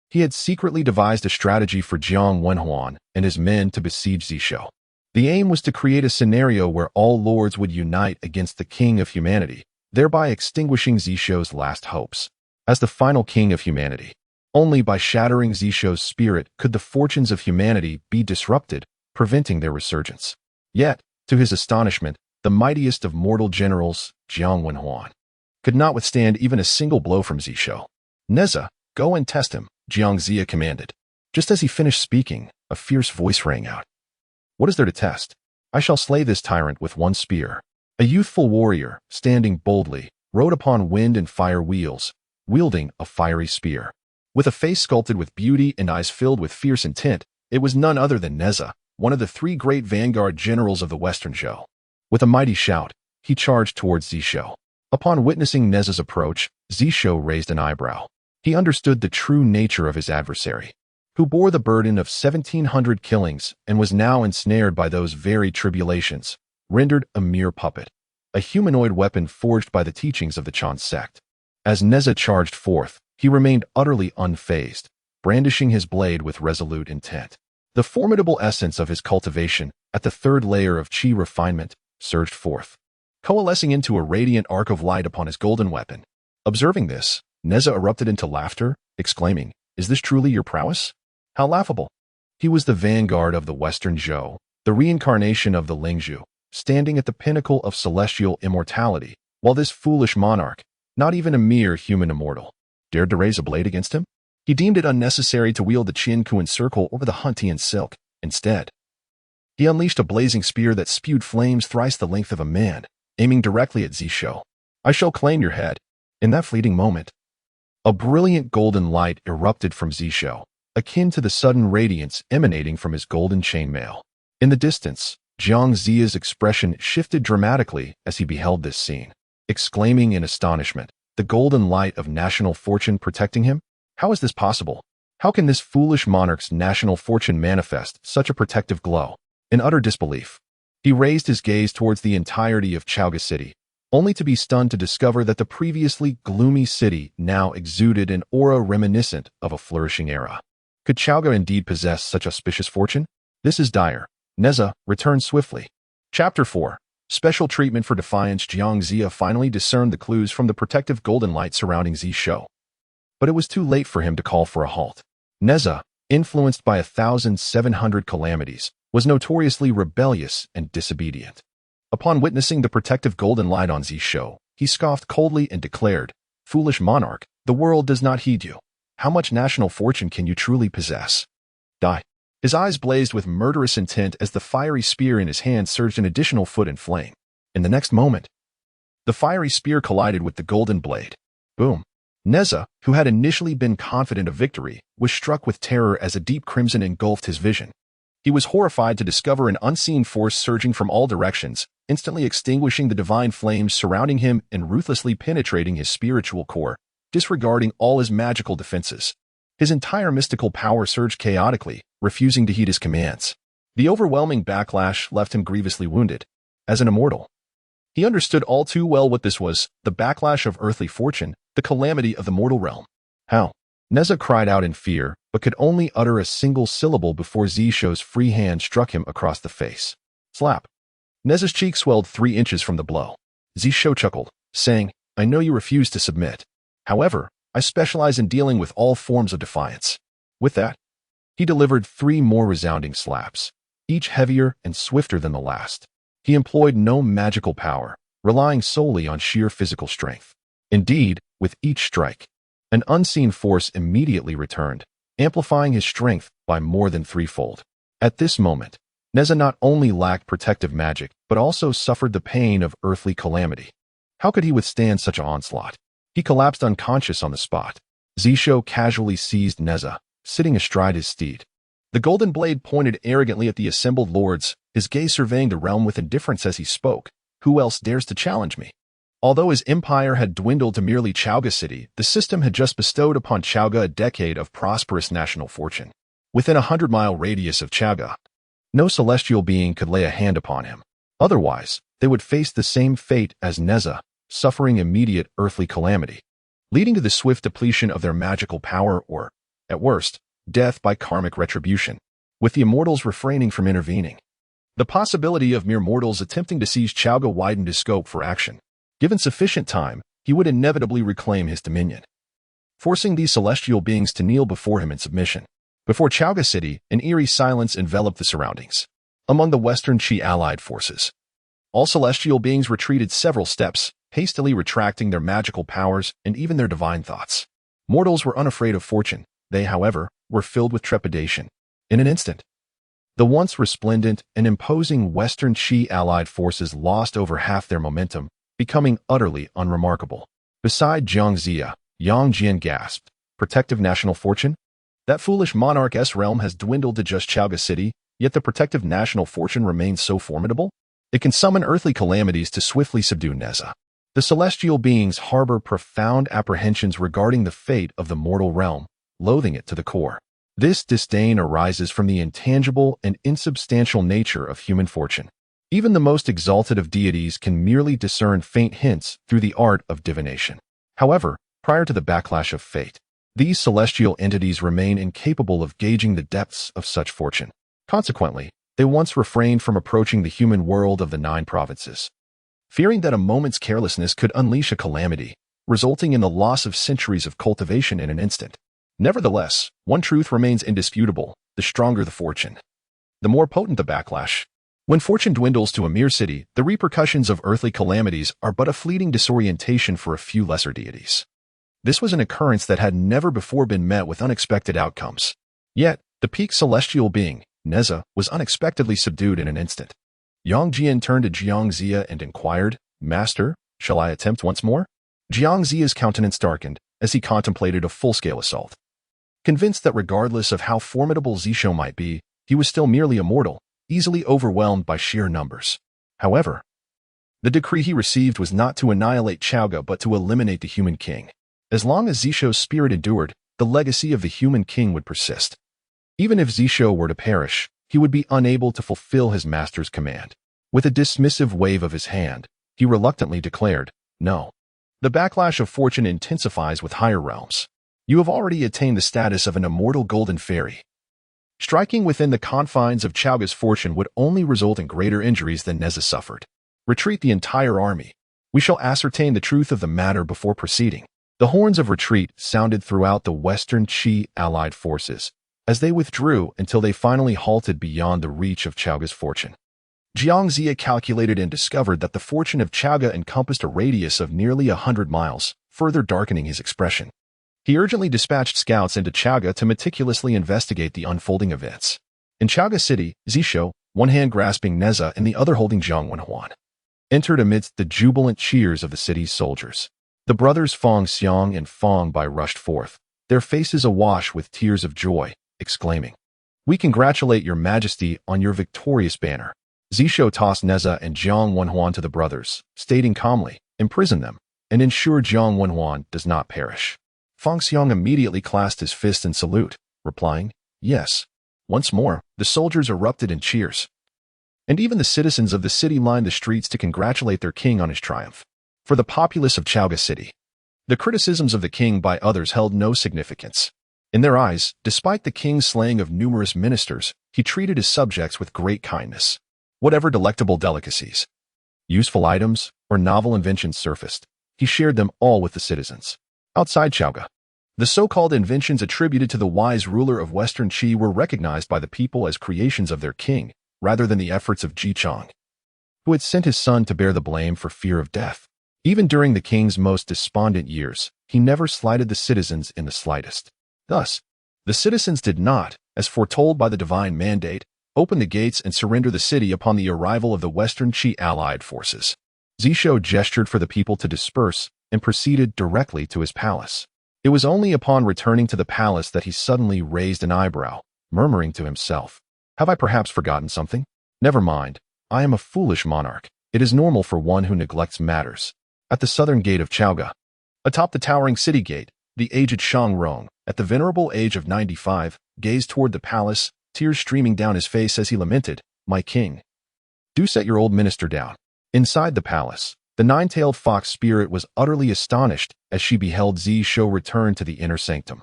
he had secretly devised a strategy for Jiang Wenhuan and his men to besiege Zishou. The aim was to create a scenario where all lords would unite against the king of humanity, thereby extinguishing Zishou's last hopes. As the final king of humanity, only by shattering Zishou's spirit could the fortunes of humanity be disrupted, preventing their resurgence. Yet, to his astonishment, the mightiest of mortal generals, Jiang Wenhuan, could not withstand even a single blow from Zishou. "Neza, go and test him," Zhongzi commanded. Just as he finished speaking, a fierce voice rang out. "What is there to test? I shall slay this tyrant with one spear." A youthful warrior, standing boldly, rode upon wind and fire wheels, wielding a fiery spear. With a face sculpted with beauty and eyes filled with fierce intent, it was none other than Neza, one of the three great vanguard generals of the Western Zhou. With a mighty shout, he charged towards Zishou. Upon witnessing Neza's approach, Zishou raised an eyebrow. He understood the true nature of his adversary, who bore the burden of 1,700 killings and was now ensnared by those very tribulations, rendered a mere puppet, a humanoid weapon forged by the teachings of the Chan sect. As Neza charged forth, he remained utterly unfazed, brandishing his blade with resolute intent. The formidable essence of his cultivation, at the third layer of chi refinement, surged forth, coalescing into a radiant arc of light upon his golden weapon. Observing this, Neza erupted into laughter, exclaiming, "Is this truly your prowess? How laughable!" He was the vanguard of the Western Zhou, the reincarnation of the Lingzhu, standing at the pinnacle of celestial immortality, while this foolish monarch, not even a mere human immortal, dared to raise a blade against him. He deemed it unnecessary to wield the Qin Kuan circle over the Huntian silk. Instead, he unleashed a blazing spear that spewed flames thrice the length of a man, aiming directly at Zishou. "I shall claim your head." In that fleeting moment, a brilliant golden light erupted from Zishou, akin to the sudden radiance emanating from his golden chainmail. In the distance, Zhongzi's expression shifted dramatically as he beheld this scene, exclaiming in astonishment, "The golden light of national fortune protecting him? How is this possible? How can this foolish monarch's national fortune manifest such a protective glow?" In utter disbelief, he raised his gaze towards the entirety of Chaoga City, only to be stunned to discover that the previously gloomy city now exuded an aura reminiscent of a flourishing era. Could Chaoga indeed possess such auspicious fortune? "This is dire. Neza, return swiftly." Chapter 4. Special treatment for defiance. Zhongzi finally discerned the clues from the protective golden light surrounding Zishou. But it was too late for him to call for a halt. Neza, influenced by 1,700 calamities, was notoriously rebellious and disobedient. Upon witnessing the protective golden light on Zishou, he scoffed coldly and declared, "Foolish monarch, the world does not heed you. How much national fortune can you truly possess? Die." His eyes blazed with murderous intent as the fiery spear in his hand surged an additional foot in flame. In the next moment, the fiery spear collided with the golden blade. Boom. Neza, who had initially been confident of victory, was struck with terror as a deep crimson engulfed his vision. He was horrified to discover an unseen force surging from all directions, instantly extinguishing the divine flames surrounding him and ruthlessly penetrating his spiritual core, disregarding all his magical defenses. His entire mystical power surged chaotically, refusing to heed his commands. The overwhelming backlash left him grievously wounded. As an immortal, he understood all too well what this was, the backlash of earthly fortune, the calamity of the mortal realm. "How?" Neza cried out in fear, but could only utter a single syllable before Zishou's free hand struck him across the face. Slap. Neza's cheek swelled 3 inches from the blow. Zishou chuckled, saying, "I know you refuse to submit. However, I specialize in dealing with all forms of defiance." With that, he delivered 3 more resounding slaps, each heavier and swifter than the last. He employed no magical power, relying solely on sheer physical strength. Indeed, with each strike, an unseen force immediately returned, amplifying his strength by more than 3-fold. At this moment, Neza not only lacked protective magic, but also suffered the pain of earthly calamity. How could he withstand such an onslaught? He collapsed unconscious on the spot. Zishou casually seized Neza, sitting astride his steed. The golden blade pointed arrogantly at the assembled lords, his gaze surveying the realm with indifference as he spoke. "Who else dares to challenge me?" Although his empire had dwindled to merely Chaoga City, the system had just bestowed upon Chaoga a decade of prosperous national fortune. Within a 100-mile radius of Chaoga, no celestial being could lay a hand upon him. Otherwise, they would face the same fate as Neza, suffering immediate earthly calamity, leading to the swift depletion of their magical power or, at worst, death by karmic retribution, with the immortals refraining from intervening. The possibility of mere mortals attempting to seize Chaoga widened his scope for action. Given sufficient time, he would inevitably reclaim his dominion, forcing these celestial beings to kneel before him in submission. Before Chaoga City, an eerie silence enveloped the surroundings. Among the Western Qi allied forces, all celestial beings retreated several steps, hastily retracting their magical powers and even their divine thoughts. Mortals were unafraid of fortune. They, however, were filled with trepidation. In an instant, the once resplendent and imposing Western Qi allied forces lost over half their momentum, becoming utterly unremarkable. Beside Zhongzi, Yang Jian gasped, "Protective national fortune? That foolish monarch's realm has dwindled to just Chaoga City, yet the protective national fortune remains so formidable? It can summon earthly calamities to swiftly subdue Neza." The celestial beings harbor profound apprehensions regarding the fate of the mortal realm, loathing it to the core. This disdain arises from the intangible and insubstantial nature of human fortune. Even the most exalted of deities can merely discern faint hints through the art of divination. However, prior to the backlash of fate, these celestial entities remain incapable of gauging the depths of such fortune. Consequently, they once refrained from approaching the human world of the 9 provinces, fearing that a moment's carelessness could unleash a calamity, resulting in the loss of centuries of cultivation in an instant. Nevertheless, one truth remains indisputable: the stronger the fortune, the more potent the backlash. When fortune dwindles to a mere city, the repercussions of earthly calamities are but a fleeting disorientation for a few lesser deities. This was an occurrence that had never before been met with unexpected outcomes. Yet, the peak celestial being, Neza, was unexpectedly subdued in an instant. Yang Jian turned to Zhongzi and inquired, "Master, shall I attempt once more?" Zhongzi's countenance darkened as he contemplated a full-scale assault. Convinced that regardless of how formidable Zishou might be, he was still merely a mortal, easily overwhelmed by sheer numbers. However, the decree he received was not to annihilate Chaoga but to eliminate the human king. As long as Zishou's spirit endured, the legacy of the human king would persist. Even if Zishou were to perish, he would be unable to fulfill his master's command. With a dismissive wave of his hand, he reluctantly declared, "No. The backlash of fortune intensifies with higher realms. You have already attained the status of an immortal golden fairy. Striking within the confines of Chaoga's fortune would only result in greater injuries than Neza suffered. Retreat the entire army. We shall ascertain the truth of the matter before proceeding." The horns of retreat sounded throughout the Western Qi allied forces, as they withdrew until they finally halted beyond the reach of Chaoga's fortune. Zhongzi calculated and discovered that the fortune of Chaoga encompassed a radius of nearly 100 miles, further darkening his expression. He urgently dispatched scouts into Chaoga to meticulously investigate the unfolding events. In Chaoga City, Zishou, one hand grasping Neza and the other holding Zhang Wenhuan, entered amidst the jubilant cheers of the city's soldiers. The brothers Fong Xiang and Fong Bai rushed forth, their faces awash with tears of joy, exclaiming, "We congratulate your majesty on your victorious banner." Zishou tossed Neza and Zhang Wenhuan to the brothers, stating calmly, "Imprison them, and ensure Zhang Wenhuan does not perish." Fong Xiang immediately clasped his fist in salute, replying, "Yes." Once more, the soldiers erupted in cheers, and even the citizens of the city lined the streets to congratulate their king on his triumph. For the populace of Chaoga City, the criticisms of the king by others held no significance. In their eyes, despite the king's slaying of numerous ministers, he treated his subjects with great kindness. Whatever delectable delicacies, useful items, or novel inventions surfaced, he shared them all with the citizens. Outside Chaoga, the so-called inventions attributed to the wise ruler of Western Qi were recognized by the people as creations of their king, rather than the efforts of Zhichang, who had sent his son to bear the blame for fear of death. Even during the king's most despondent years, he never slighted the citizens in the slightest. Thus, the citizens did not, as foretold by the divine mandate, open the gates and surrender the city upon the arrival of the Western Qi allied forces. Zishou gestured for the people to disperse and proceeded directly to his palace. It was only upon returning to the palace that he suddenly raised an eyebrow, murmuring to himself, "Have I perhaps forgotten something? Never mind. I am a foolish monarch. It is normal for one who neglects matters." At the southern gate of Chaoga, atop the towering city gate, the aged Shang Rong, at the venerable age of 95, gazed toward the palace, tears streaming down his face as he lamented, "My king, do set your old minister down." Inside the palace, the nine-tailed fox spirit was utterly astonished as she beheld Zishou return to the inner sanctum.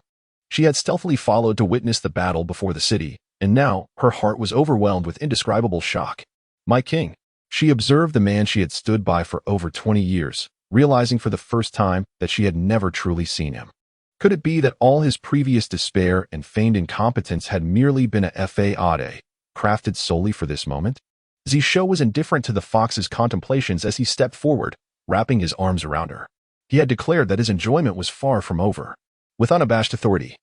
She had stealthily followed to witness the battle before the city, and now her heart was overwhelmed with indescribable shock. My king. She observed the man she had stood by for over 20 years, realizing for the first time that she had never truly seen him. Could it be that all his previous despair and feigned incompetence had merely been a fade, crafted solely for this moment? Zishou was indifferent to the fox's contemplations as he stepped forward, wrapping his arms around her. He had declared that his enjoyment was far from over. With unabashed authority,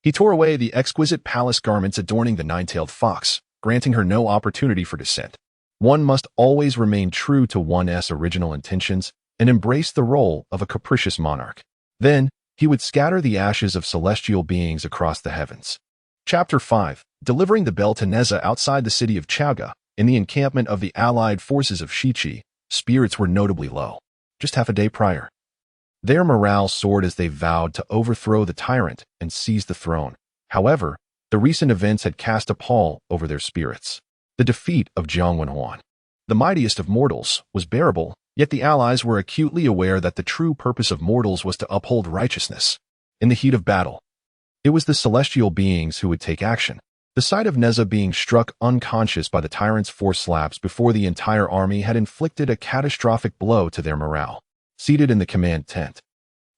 he tore away the exquisite palace garments adorning the nine-tailed fox, granting her no opportunity for dissent. One must always remain true to one's original intentions and embrace the role of a capricious monarch. Then, he would scatter the ashes of celestial beings across the heavens. Chapter 5. Delivering the bell to Neza outside the city of Chaoga, in the encampment of the allied forces of Shiqi, spirits were notably low. Just half a day prior, their morale soared as they vowed to overthrow the tyrant and seize the throne. However, the recent events had cast a pall over their spirits. The defeat of Jiang Wenhuan, the mightiest of mortals, was bearable, yet the allies were acutely aware that the true purpose of mortals was to uphold righteousness. In the heat of battle, it was the celestial beings who would take action. The sight of Neza being struck unconscious by the tyrant's 4 slaps before the entire army had inflicted a catastrophic blow to their morale. Seated in the command tent,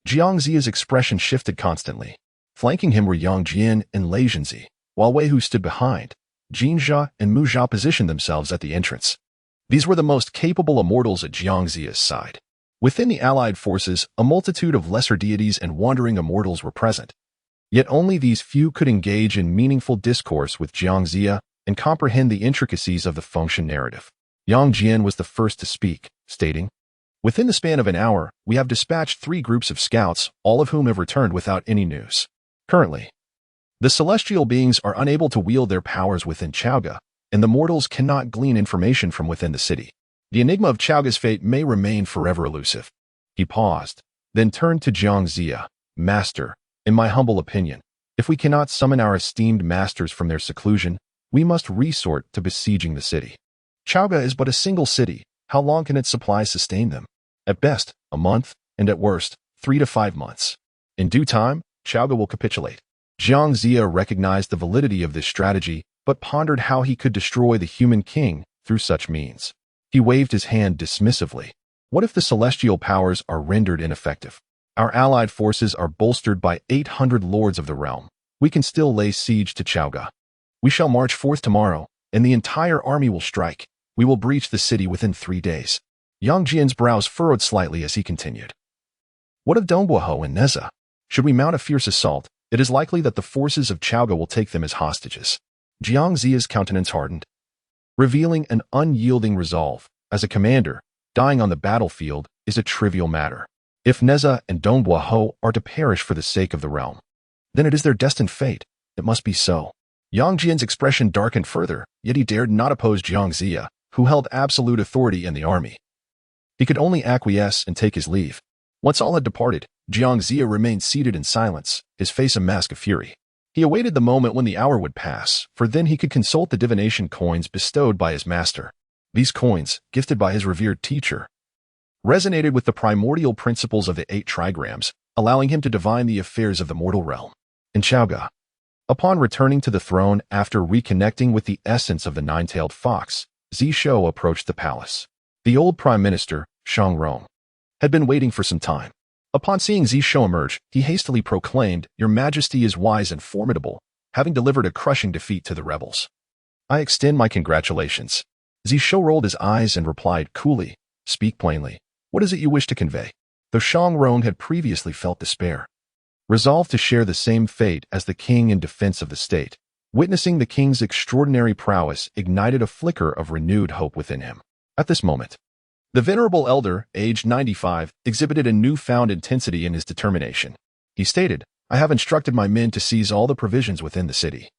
Zhongzi's expression shifted constantly. Flanking him were Yang Jian and Lei Zhongzi, while Wei Hu stood behind. Jinjia and Muzha positioned themselves at the entrance. These were the most capable immortals at Zhongzi's side. Within the allied forces, a multitude of lesser deities and wandering immortals were present. Yet only these few could engage in meaningful discourse with Zhongzi and comprehend the intricacies of the Fengshen narrative. Yang Jian was the first to speak, stating, "Within the span of an hour, we have dispatched 3 groups of scouts, all of whom have returned without any news. Currently, the celestial beings are unable to wield their powers within Chaoga, and the mortals cannot glean information from within the city. The enigma of Chaoga's fate may remain forever elusive." He paused, then turned to Zhongzi. "Master, in my humble opinion, if we cannot summon our esteemed masters from their seclusion, we must resort to besieging the city. Chaoga is but a single city. How long can its supplies sustain them? At best, a month, and at worst, 3 to 5 months. In due time, Chaoga will capitulate." Zhongzi recognized the validity of this strategy, but pondered how he could destroy the human king through such means. He waved his hand dismissively. What if the celestial powers are rendered ineffective? Our allied forces are bolstered by 800 lords of the realm. We can still lay siege to Chaoga. We shall march forth tomorrow, and the entire army will strike. We will breach the city within 3 days. Yang Jian's brows furrowed slightly as he continued. What of Dongguoho and Neza? Should we mount a fierce assault, it is likely that the forces of Chaoga will take them as hostages. Zhongzi's countenance hardened, revealing an unyielding resolve. As a commander, dying on the battlefield is a trivial matter. If Neza and Dongguoho are to perish for the sake of the realm, then it is their destined fate. It must be so. Yang Jian's expression darkened further, yet he dared not oppose Zhongzi, who held absolute authority in the army. He could only acquiesce and take his leave. Once all had departed, Zhongzi remained seated in silence, his face a mask of fury. He awaited the moment when the hour would pass, for then he could consult the divination coins bestowed by his master. These coins, gifted by his revered teacher, resonated with the primordial principles of the 8 trigrams, allowing him to divine the affairs of the mortal realm. In Chaoga, upon returning to the throne after reconnecting with the essence of the nine-tailed fox, Zishou approached the palace. The old prime minister, Shang Rong, had been waiting for some time. Upon seeing Zishou emerge, he hastily proclaimed, "Your Majesty is wise and formidable, having delivered a crushing defeat to the rebels. I extend my congratulations." Zishou rolled his eyes and replied coolly, "Speak plainly. What is it you wish to convey?" Though Shang Rong had previously felt despair, resolved to share the same fate as the king in defense of the state, witnessing the king's extraordinary prowess ignited a flicker of renewed hope within him. At this moment, the venerable elder, aged 95, exhibited a newfound intensity in his determination. He stated, "I have instructed my men to seize all the provisions within the city,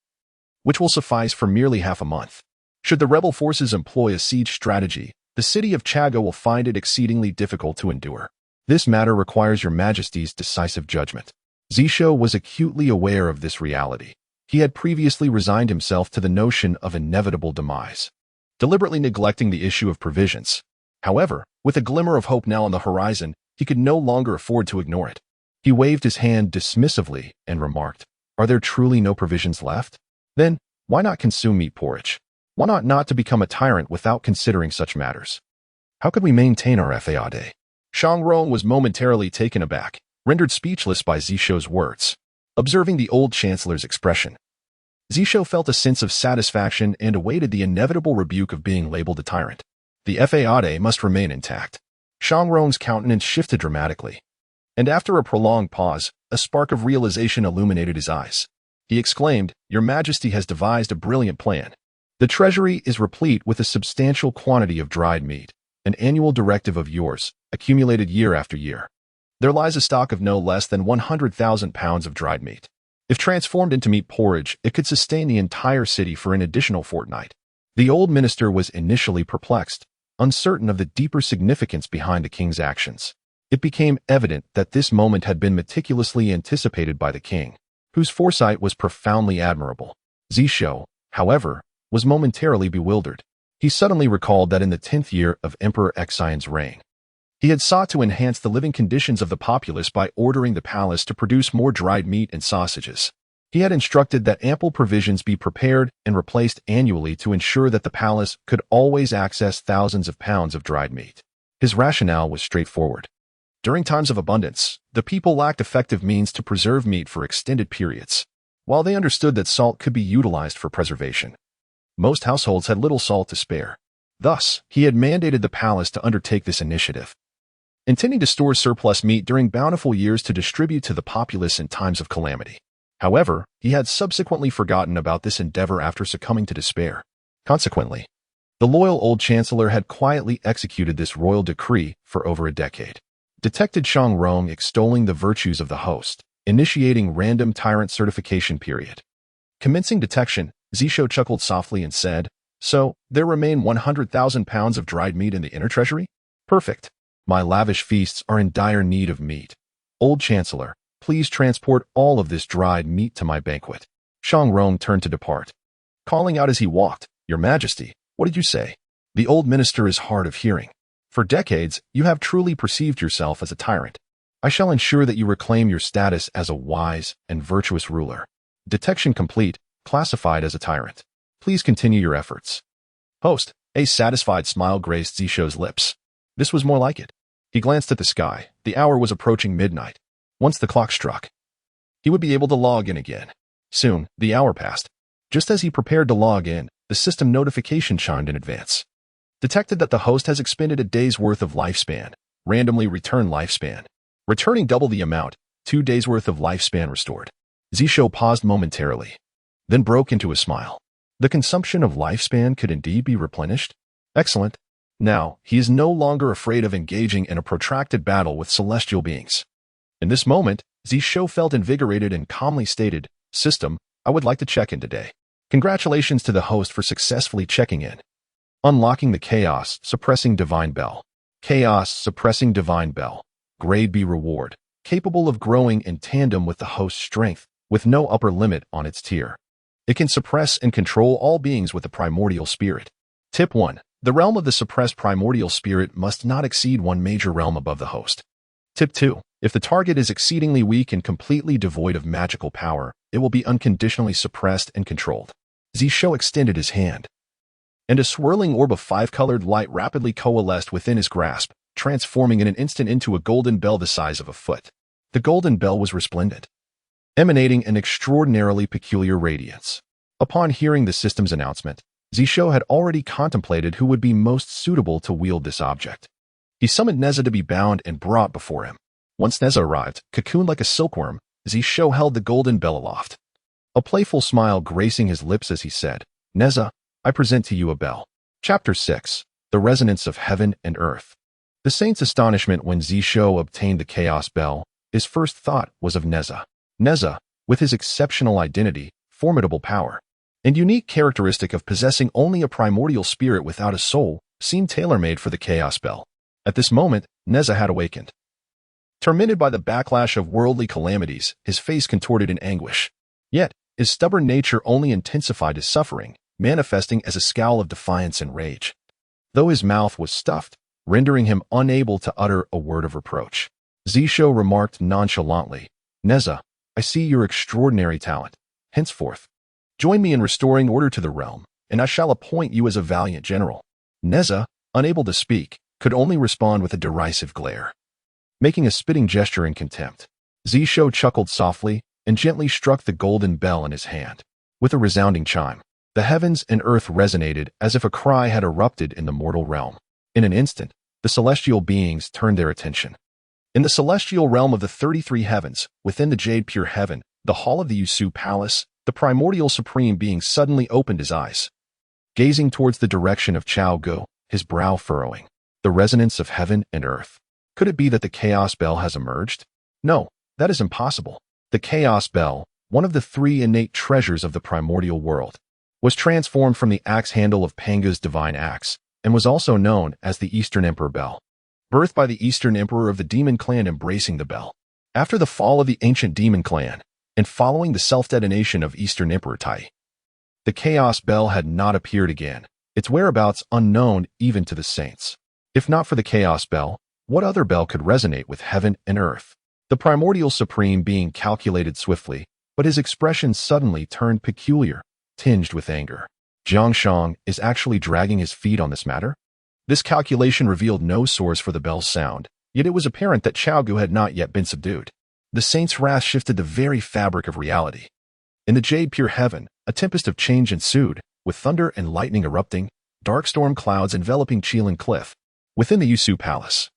which will suffice for merely half a month. Should the rebel forces employ a siege strategy, the city of Chaoga will find it exceedingly difficult to endure. This matter requires your Majesty's decisive judgment." Zishou was acutely aware of this reality. He had previously resigned himself to the notion of inevitable demise, deliberately neglecting the issue of provisions. However, with a glimmer of hope now on the horizon, he could no longer afford to ignore it. He waved his hand dismissively and remarked, "Are there truly no provisions left? Then, why not consume meat porridge? Why not to become a tyrant without considering such matters? How could we maintain our faade? Rong was momentarily taken aback, rendered speechless by Zishou's words. Observing the old chancellor's expression, Zishou felt a sense of satisfaction and awaited the inevitable rebuke of being labeled a tyrant. The faade must remain intact. Rong's countenance shifted dramatically, and after a prolonged pause, a spark of realization illuminated his eyes. He exclaimed, "Your Majesty has devised a brilliant plan. The treasury is replete with a substantial quantity of dried meat, an annual directive of yours, accumulated year after year. There lies a stock of no less than 100,000 pounds of dried meat. If transformed into meat porridge, it could sustain the entire city for an additional fortnight." The old minister was initially perplexed, uncertain of the deeper significance behind the king's actions. It became evident that this moment had been meticulously anticipated by the king, whose foresight was profoundly admirable. Zishou, however, was momentarily bewildered. He suddenly recalled that in the 10th year of Emperor Xin's reign, he had sought to enhance the living conditions of the populace by ordering the palace to produce more dried meat and sausages. He had instructed that ample provisions be prepared and replaced annually to ensure that the palace could always access thousands of pounds of dried meat. His rationale was straightforward. During times of abundance, the people lacked effective means to preserve meat for extended periods. While they understood that salt could be utilized for preservation, most households had little salt to spare. Thus, he had mandated the palace to undertake this initiative, intending to store surplus meat during bountiful years to distribute to the populace in times of calamity. However, he had subsequently forgotten about this endeavor after succumbing to despair. Consequently, the loyal old chancellor had quietly executed this royal decree for over a decade. Detected Rong extolling the virtues of the host, initiating random tyrant certification period. Commencing detection, Zishou chuckled softly and said, "So, there remain 100,000 pounds of dried meat in the inner treasury? Perfect. My lavish feasts are in dire need of meat. Old Chancellor, please transport all of this dried meat to my banquet." Rong turned to depart, calling out as he walked, "Your Majesty, what did you say?" The old minister is hard of hearing. "For decades, you have truly perceived yourself as a tyrant. I shall ensure that you reclaim your status as a wise and virtuous ruler. Detection complete, classified as a tyrant. Please continue your efforts." Host, a satisfied smile graced Zishou's lips. This was more like it. He glanced at the sky. The hour was approaching midnight. Once the clock struck, he would be able to log in again. Soon, the hour passed. Just as he prepared to log in, the system notification chimed in advance. Detected that the host has expended a day's worth of lifespan. Randomly return lifespan. Returning double the amount, 2 days worth of lifespan restored. Zishou paused momentarily, then broke into a smile. The consumption of lifespan could indeed be replenished? Excellent. Now, he is no longer afraid of engaging in a protracted battle with celestial beings. In this moment, Zishou felt invigorated and calmly stated, "System, I would like to check in today. Congratulations to the host for successfully checking in. Unlocking the Chaos Suppressing Divine Bell. Chaos Suppressing Divine Bell. Grade B reward. Capable of growing in tandem with the host's strength, with no upper limit on its tier. It can suppress and control all beings with a primordial spirit. Tip 1. The realm of the suppressed primordial spirit must not exceed one major realm above the host. Tip 2. If the target is exceedingly weak and completely devoid of magical power, it will be unconditionally suppressed and controlled." Zishou extended his hand, and a swirling orb of 5-colored light rapidly coalesced within his grasp, transforming in an instant into a golden bell the size of a foot. The golden bell was resplendent, emanating an extraordinarily peculiar radiance. Upon hearing the system's announcement, Zishou had already contemplated who would be most suitable to wield this object. He summoned Neza to be bound and brought before him. Once Neza arrived, cocooned like a silkworm, Zishou held the golden bell aloft, a playful smile gracing his lips as he said, "Neza, I present to you a bell." Chapter 6. The Resonance of Heaven and Earth. The saint's astonishment when Zishou obtained the Chaos Bell, his first thought was of Neza. Neza, with his exceptional identity, formidable power, and unique characteristic of possessing only a primordial spirit without a soul, seemed tailor-made for the Chaos Bell. At this moment, Neza had awakened. Tormented by the backlash of worldly calamities, his face contorted in anguish. Yet, his stubborn nature only intensified his suffering, manifesting as a scowl of defiance and rage, though his mouth was stuffed, rendering him unable to utter a word of reproach. Zishou remarked nonchalantly, "Neza, I see your extraordinary talent. Henceforth, join me in restoring order to the realm, and I shall appoint you as a valiant general." Neza, unable to speak, could only respond with a derisive glare, making a spitting gesture in contempt. Zishou chuckled softly and gently struck the golden bell in his hand. With a resounding chime, the heavens and earth resonated as if a cry had erupted in the mortal realm. In an instant, the celestial beings turned their attention. In the celestial realm of the 33 heavens, within the jade pure heaven, the hall of the Su Palace, the primordial supreme being suddenly opened his eyes, gazing towards the direction of Chao Guo, his brow furrowing. The resonance of heaven and earth. Could it be that the chaos bell has emerged? No, that is impossible. The chaos bell, one of the 3 innate treasures of the primordial world, was transformed from the axe handle of Panga's divine axe, and was also known as the Eastern Emperor Bell, birthed by the Eastern Emperor of the Demon Clan embracing the bell. After the fall of the ancient Demon Clan, and following the self-detonation of Eastern Emperor Tai, the Chaos Bell had not appeared again, its whereabouts unknown even to the saints. If not for the Chaos Bell, what other bell could resonate with heaven and earth? The primordial supreme being calculated swiftly, but his expression suddenly turned peculiar, tinged with anger. Zhongzi is actually dragging his feet on this matter? This calculation revealed no source for the bell's sound, yet it was apparent that Chao Guo had not yet been subdued. The saint's wrath shifted the very fabric of reality. In the jade pure heaven, a tempest of change ensued, with thunder and lightning erupting, dark storm clouds enveloping Qilin Cliff. Within the Su Palace,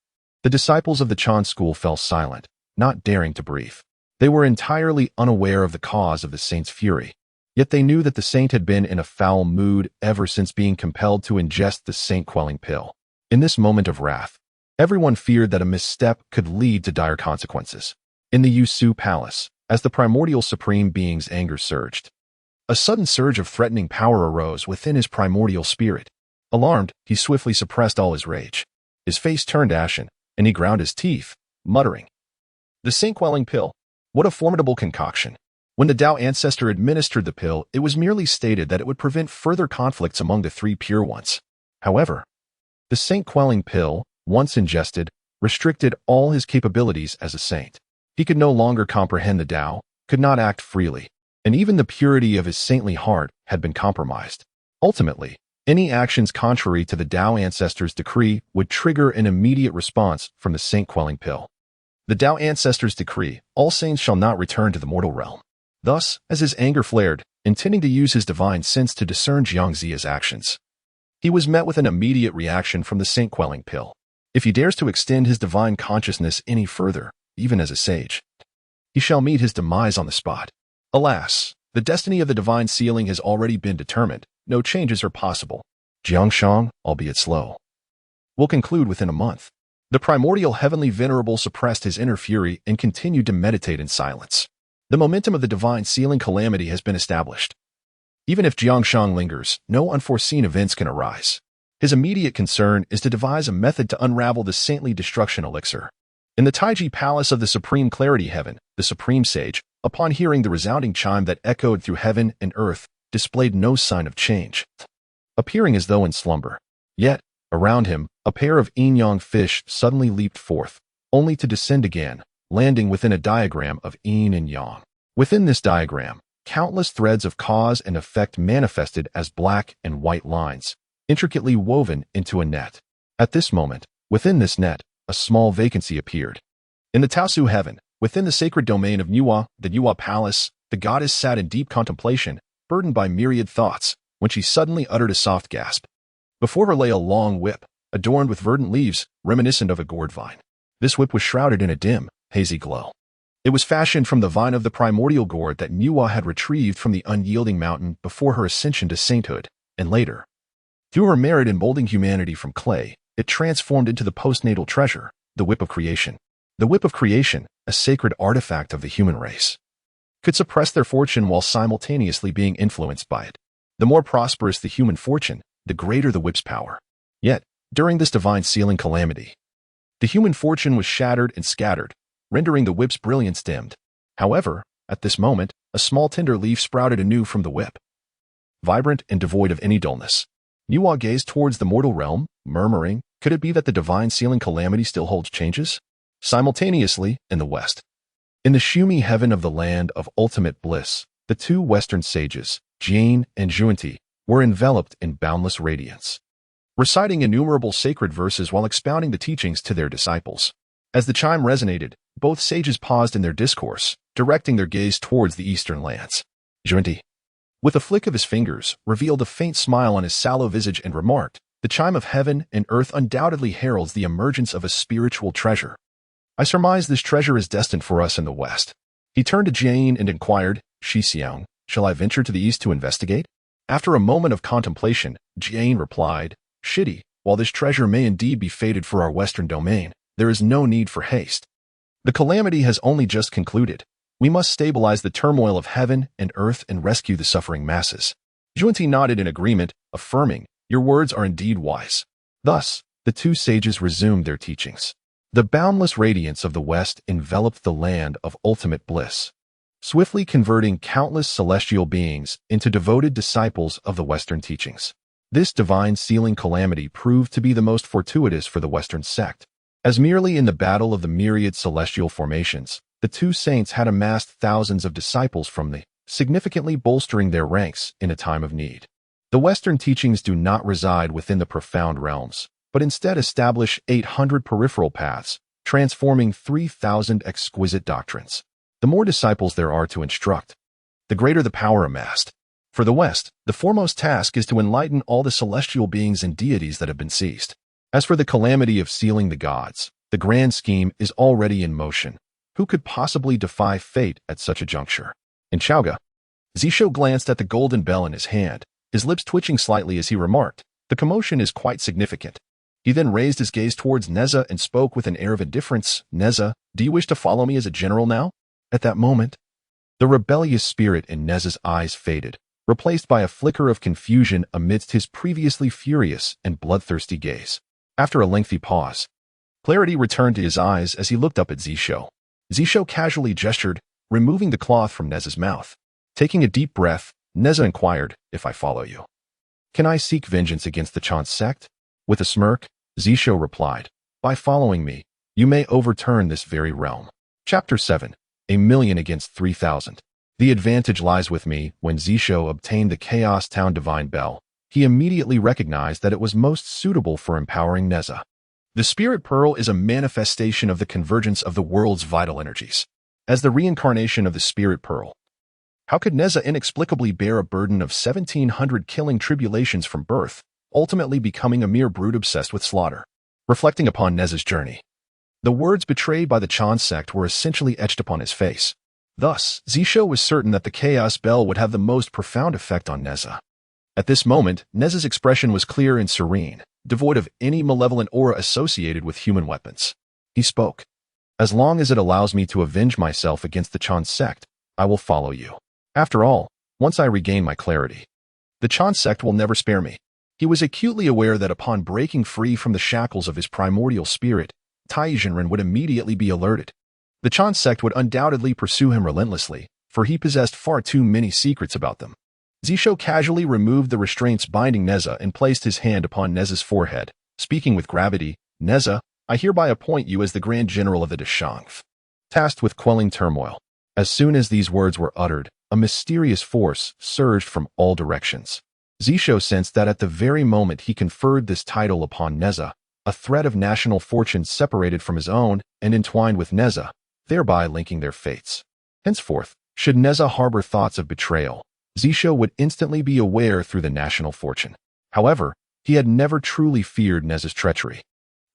the disciples of the Chan school fell silent, not daring to breathe. They were entirely unaware of the cause of the saint's fury, yet they knew that the saint had been in a foul mood ever since being compelled to ingest the saint-quelling pill. In this moment of wrath, everyone feared that a misstep could lead to dire consequences. In the Su Palace, as the primordial supreme being's anger surged, a sudden surge of threatening power arose within his primordial spirit. Alarmed, he swiftly suppressed all his rage. His face turned ashen, and he ground his teeth, muttering, "The saint-quelling pill. What a formidable concoction." When the Tao ancestor administered the pill, it was merely stated that it would prevent further conflicts among the 3 pure ones. However, the saint-quelling pill, once ingested, restricted all his capabilities as a saint. He could no longer comprehend the Tao, could not act freely, and even the purity of his saintly heart had been compromised. Ultimately, any actions contrary to the Tao ancestor's decree would trigger an immediate response from the saint-quelling pill. The Tao ancestor's decree, all saints shall not return to the mortal realm. Thus, as his anger flared, intending to use his divine sense to discern Zhongzi's actions, he was met with an immediate reaction from the saint-quelling pill. If he dares to extend his divine consciousness any further, even as a sage, he shall meet his demise on the spot. Alas, the destiny of the divine sealing has already been determined. No changes are possible. Zhongzi, albeit slow, will conclude within a month. The primordial heavenly venerable suppressed his inner fury and continued to meditate in silence. The momentum of the divine sealing calamity has been established. Even if Zhongzi lingers, no unforeseen events can arise. His immediate concern is to devise a method to unravel the saintly destruction elixir. In the Taiji Palace of the Supreme Clarity Heaven, the Supreme Sage, upon hearing the resounding chime that echoed through heaven and earth, displayed no sign of change, appearing as though in slumber. Yet, around him, a pair of yin-yang fish suddenly leaped forth, only to descend again, landing within a diagram of yin and yang. Within this diagram, countless threads of cause and effect manifested as black and white lines, intricately woven into a net. At this moment, within this net, a small vacancy appeared. In the Taosu heaven, within the sacred domain of Nuwa, the Nuwa Palace, the goddess sat in deep contemplation, burdened by myriad thoughts, when she suddenly uttered a soft gasp. Before her lay a long whip, adorned with verdant leaves, reminiscent of a gourd vine. This whip was shrouded in a dim, hazy glow. It was fashioned from the vine of the primordial gourd that Nuwa had retrieved from the unyielding mountain before her ascension to sainthood, and later, through her merit in molding humanity from clay, it transformed into the postnatal treasure, the whip of creation. The whip of creation, a sacred artifact of the human race, could suppress their fortune while simultaneously being influenced by it. The more prosperous the human fortune, the greater the whip's power. Yet, during this divine sealing calamity, the human fortune was shattered and scattered, rendering the whip's brilliance dimmed. However, at this moment, a small tender leaf sprouted anew from the whip. Vibrant and devoid of any dullness, Nuwa gazed towards the mortal realm, murmuring, could it be that the divine sealing calamity still holds changes? Simultaneously, in the west, in the Shumi heaven of the land of ultimate bliss, the 2 western sages, Jane and Zhuanti, were enveloped in boundless radiance, reciting innumerable sacred verses while expounding the teachings to their disciples. As the chime resonated, both sages paused in their discourse, directing their gaze towards the eastern lands. Zhongzi, with a flick of his fingers, revealed a faint smile on his sallow visage and remarked, "The chime of heaven and earth undoubtedly heralds the emergence of a spiritual treasure. I surmise this treasure is destined for us in the West." He turned to Jane and inquired, "Xixiang, shall I venture to the east to investigate?" After a moment of contemplation, Jane replied, "Shitty, while this treasure may indeed be fated for our western domain, there is no need for haste. The calamity has only just concluded. We must stabilize the turmoil of heaven and earth and rescue the suffering masses." Zhongzi nodded in agreement, affirming, "Your words are indeed wise." Thus, the two sages resumed their teachings. The boundless radiance of the West enveloped the land of ultimate bliss, swiftly converting countless celestial beings into devoted disciples of the Western teachings. This divine sealing calamity proved to be the most fortuitous for the Western sect, as merely in the battle of the myriad celestial formations, the two saints had amassed thousands of disciples from the, significantly bolstering their ranks in a time of need. The Western teachings do not reside within the profound realms, but instead establish 800 peripheral paths, transforming 3,000 exquisite doctrines. The more disciples there are to instruct, the greater the power amassed. For the West, the foremost task is to enlighten all the celestial beings and deities that have been seized. As for the calamity of sealing the gods, the grand scheme is already in motion. Who could possibly defy fate at such a juncture? In Chauga, Zishou glanced at the golden bell in his hand, his lips twitching slightly as he remarked, "The commotion is quite significant." He then raised his gaze towards Neza and spoke with an air of indifference, "Neza, do you wish to follow me as a general now?" At that moment, the rebellious spirit in Neza's eyes faded, replaced by a flicker of confusion amidst his previously furious and bloodthirsty gaze. After a lengthy pause, clarity returned to his eyes as he looked up at Zishou. Zishou casually gestured, removing the cloth from Neza's mouth. Taking a deep breath, Neza inquired, "If I follow you, can I seek vengeance against the Chan sect?" With a smirk, Zishou replied, "By following me, you may overturn this very realm." Chapter 7. 1,000,000 against 3,000. The advantage lies with me. When Zishou obtained the Chaos Town Divine Bell, he immediately recognized that it was most suitable for empowering Neza. The Spirit Pearl is a manifestation of the convergence of the world's vital energies. As the reincarnation of the Spirit Pearl, how could Neza inexplicably bear a burden of 1,700 killing tribulations from birth, ultimately becoming a mere brute obsessed with slaughter? Reflecting upon Neza's journey, the words betrayed by the Chan sect were essentially etched upon his face. Thus, Zishou was certain that the Chaos Bell would have the most profound effect on Neza. At this moment, Neza's expression was clear and serene, devoid of any malevolent aura associated with human weapons. He spoke, "As long as it allows me to avenge myself against the Chan sect, I will follow you. After all, once I regain my clarity, the Chan sect will never spare me." He was acutely aware that upon breaking free from the shackles of his primordial spirit, Taizhenren would immediately be alerted. The Chan sect would undoubtedly pursue him relentlessly, for he possessed far too many secrets about them. Zishou casually removed the restraints binding Neza and placed his hand upon Neza's forehead, speaking with gravity, "Neza, I hereby appoint you as the Grand General of the Deshangf, tasked with quelling turmoil." As soon as these words were uttered, a mysterious force surged from all directions. Zishou sensed that at the very moment he conferred this title upon Neza, a thread of national fortune separated from his own and entwined with Neza, thereby linking their fates. Henceforth, should Neza harbor thoughts of betrayal, Zishou would instantly be aware through the national fortune. However, he had never truly feared Neza's treachery.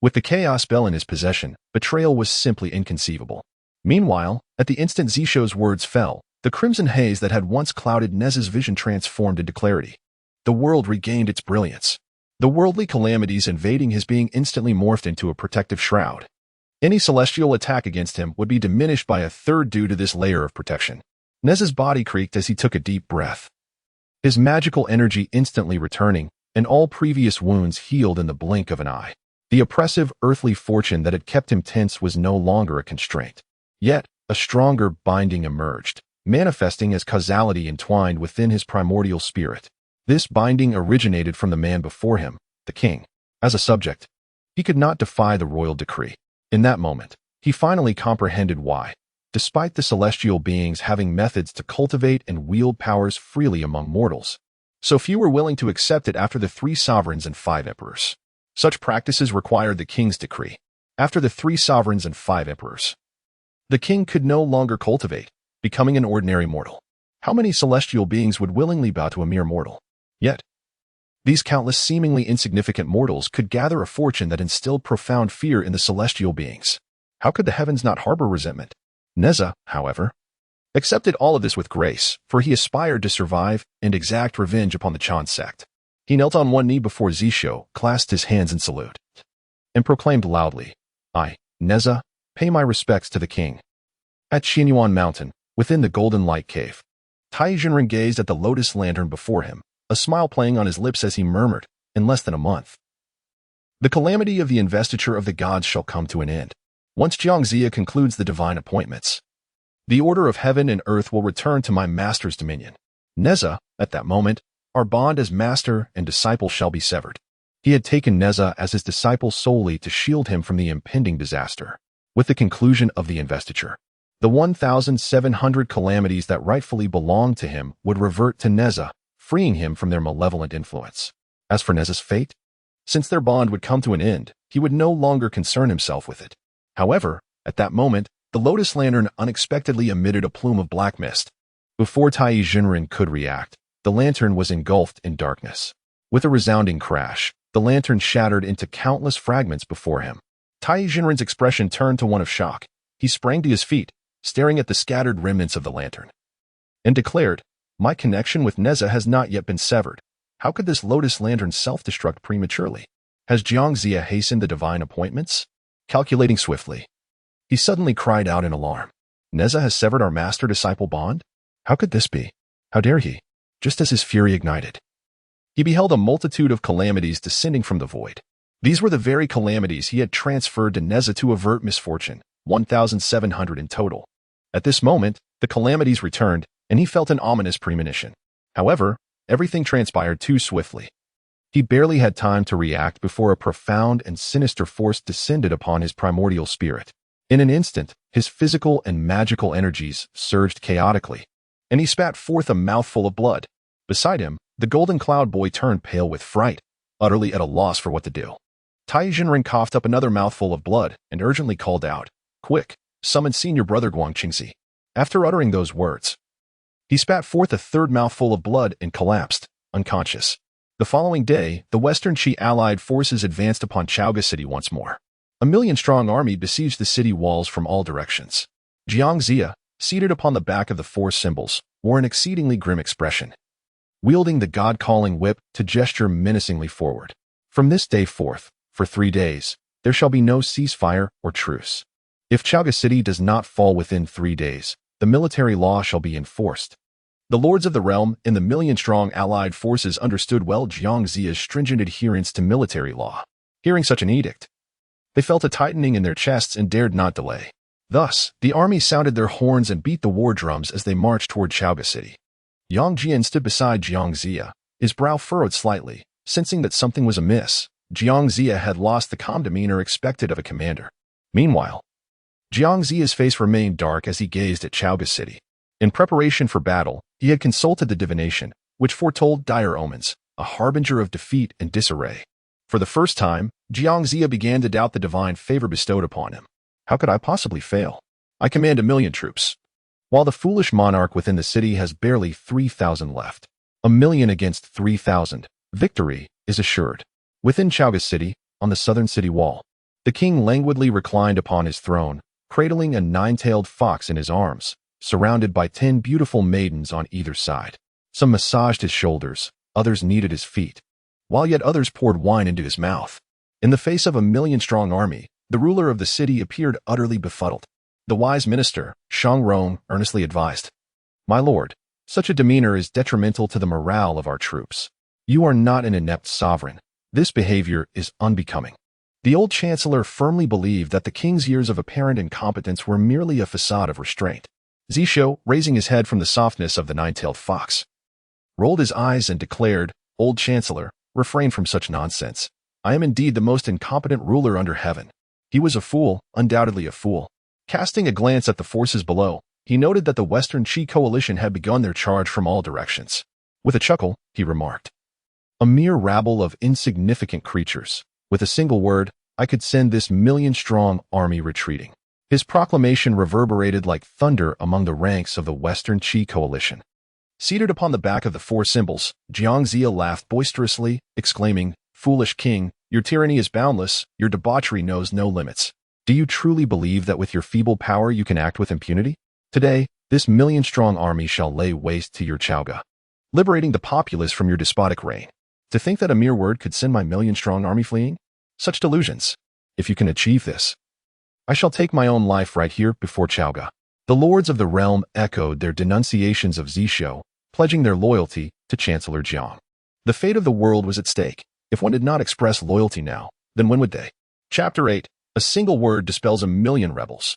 With the Chaos Bell in his possession, betrayal was simply inconceivable. Meanwhile, at the instant Zishou's words fell, the crimson haze that had once clouded Neza's vision transformed into clarity. The world regained its brilliance. The worldly calamities invading his being instantly morphed into a protective shroud. Any celestial attack against him would be diminished by a third due to this layer of protection. Neza's body creaked as he took a deep breath, his magical energy instantly returning, and all previous wounds healed in the blink of an eye. The oppressive earthly fortune that had kept him tense was no longer a constraint. Yet, a stronger binding emerged, manifesting as causality entwined within his primordial spirit. This binding originated from the man before him, the king. As a subject, he could not defy the royal decree. In that moment, he finally comprehended why, despite the celestial beings having methods to cultivate and wield powers freely among mortals, so few were willing to accept it after the 3 sovereigns and 5 emperors. Such practices required the king's decree. After the 3 sovereigns and 5 emperors, the king could no longer cultivate, becoming an ordinary mortal. How many celestial beings would willingly bow to a mere mortal? Yet, these countless seemingly insignificant mortals could gather a fortune that instilled profound fear in the celestial beings. How could the heavens not harbor resentment? Neza, however, accepted all of this with grace, for he aspired to survive and exact revenge upon the Chan sect. He knelt on one knee before Zishou, clasped his hands in salute, and proclaimed loudly, "I, Neza, pay my respects to the king." At Xinyuan Mountain, within the Golden Light Cave, Tai Jinren gazed at the lotus lantern before him, a smile playing on his lips as he murmured, "In less than a month, the calamity of the investiture of the gods shall come to an end. Once Zhongzi concludes the divine appointments, the order of heaven and earth will return to my master's dominion. Neza, at that moment, our bond as master and disciple shall be severed." He had taken Neza as his disciple solely to shield him from the impending disaster. With the conclusion of the investiture, the 1,700 calamities that rightfully belonged to him would revert to Neza, freeing him from their malevolent influence. As for Neza's fate, since their bond would come to an end, he would no longer concern himself with it. However, at that moment, the lotus lantern unexpectedly emitted a plume of black mist. Before Tai Jinren could react, the lantern was engulfed in darkness. With a resounding crash, the lantern shattered into countless fragments before him. Tai Jinren's expression turned to one of shock. He sprang to his feet, staring at the scattered remnants of the lantern, and declared, "My connection with Neza has not yet been severed. How could this lotus lantern self-destruct prematurely? Has Zhongzi hastened the divine appointments?" Calculating swiftly, he suddenly cried out in alarm. "Neza has severed our master-disciple bond? How could this be? How dare he?" Just as his fury ignited, he beheld a multitude of calamities descending from the void. These were the very calamities he had transferred to Neza to avert misfortune, 1,700 in total. At this moment, the calamities returned, and he felt an ominous premonition. However, everything transpired too swiftly. He barely had time to react before a profound and sinister force descended upon his primordial spirit. In an instant, his physical and magical energies surged chaotically, and he spat forth a mouthful of blood. Beside him, the golden cloud boy turned pale with fright, utterly at a loss for what to do. Tai Jinren coughed up another mouthful of blood and urgently called out, "Quick, summon senior brother Guangqingzi." After uttering those words, he spat forth a third mouthful of blood and collapsed, unconscious. The following day, the Western Qi allied forces advanced upon Chaoga City once more. A 1,000,000-strong army besieged the city walls from all directions. Zhongzi, seated upon the back of the 4 symbols, wore an exceedingly grim expression, wielding the god-calling whip to gesture menacingly forward. From this day forth, for 3 days, there shall be no ceasefire or truce. If Chaoga City does not fall within 3 days, the military law shall be enforced. The lords of the realm and the 1,000,000-strong allied forces understood well Zhongzi's stringent adherence to military law. Hearing such an edict, they felt a tightening in their chests and dared not delay. Thus, the army sounded their horns and beat the war drums as they marched toward Chaoga City. Yang Jian stood beside Zhongzi, his brow furrowed slightly, sensing that something was amiss. Zhongzi had lost the calm demeanor expected of a commander. Meanwhile, Zhongzi's face remained dark as he gazed at Chaoga City. In preparation for battle, he had consulted the divination, which foretold dire omens, a harbinger of defeat and disarray. For the first time, Zhongzi began to doubt the divine favor bestowed upon him. How could I possibly fail? I command 1,000,000 troops, while the foolish monarch within the city has barely 3,000 left. 1,000,000 against 3,000. Victory is assured. Within Chaoga City, on the southern city wall, the king languidly reclined upon his throne, cradling a 9-tailed fox in his arms, surrounded by 10 beautiful maidens on either side. Some massaged his shoulders, others kneaded his feet, while yet others poured wine into his mouth. In the face of a 1,000,000-strong army, the ruler of the city appeared utterly befuddled. The wise minister, Shang Rong, earnestly advised, "My lord, such a demeanor is detrimental to the morale of our troops. You are not an inept sovereign. This behavior is unbecoming." The old chancellor firmly believed that the king's years of apparent incompetence were merely a facade of restraint. Zishou, raising his head from the softness of the 9-tailed fox, rolled his eyes and declared, "Old chancellor, refrain from such nonsense. I am indeed the most incompetent ruler under heaven." He was a fool, undoubtedly a fool. Casting a glance at the forces below, he noted that the Western Qi coalition had begun their charge from all directions. With a chuckle, he remarked, "A mere rabble of insignificant creatures. With a single word, I could send this million-strong army retreating." His proclamation reverberated like thunder among the ranks of the Western Qi coalition. Seated upon the back of the four symbols, Zhongzi laughed boisterously, exclaiming, "Foolish king, your tyranny is boundless, your debauchery knows no limits. Do you truly believe that with your feeble power you can act with impunity? Today, this million-strong army shall lay waste to your Chaoga, liberating the populace from your despotic reign. To think that a mere word could send my million-strong army fleeing? Such delusions. If you can achieve this, I shall take my own life right here before Chaoga." The lords of the realm echoed their denunciations of Zishou, pledging their loyalty to Chancellor Jiang. The fate of the world was at stake. If one did not express loyalty now, then when would they? Chapter 8. A single word dispels a million rebels.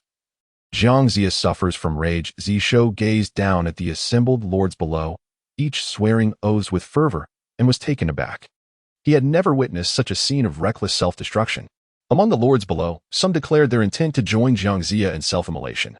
Zhongzi suffers from rage. Zishou gazed down at the assembled lords below, each swearing oaths with fervor, and was taken aback. He had never witnessed such a scene of reckless self-destruction. Among the lords below, some declared their intent to join Zhongzi in self-immolation.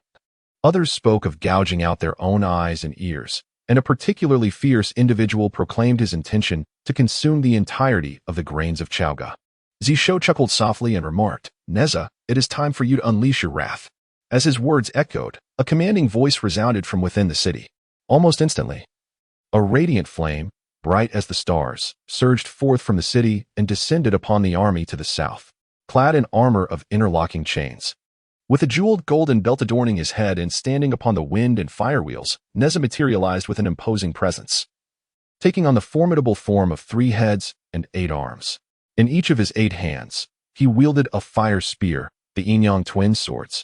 Others spoke of gouging out their own eyes and ears, and a particularly fierce individual proclaimed his intention to consume the entirety of the grains of Chaoga. Zishou chuckled softly and remarked, "Neza, it is time for you to unleash your wrath." As his words echoed, a commanding voice resounded from within the city. Almost instantly, a radiant flame, bright as the stars, surged forth from the city and descended upon the army to the south, clad in armor of interlocking chains. With a jeweled golden belt adorning his head and standing upon the wind and fire wheels, Neza materialized with an imposing presence, taking on the formidable form of 3 heads and 8 arms. In each of his 8 hands, he wielded a fire spear, the Yin-Yang twin swords,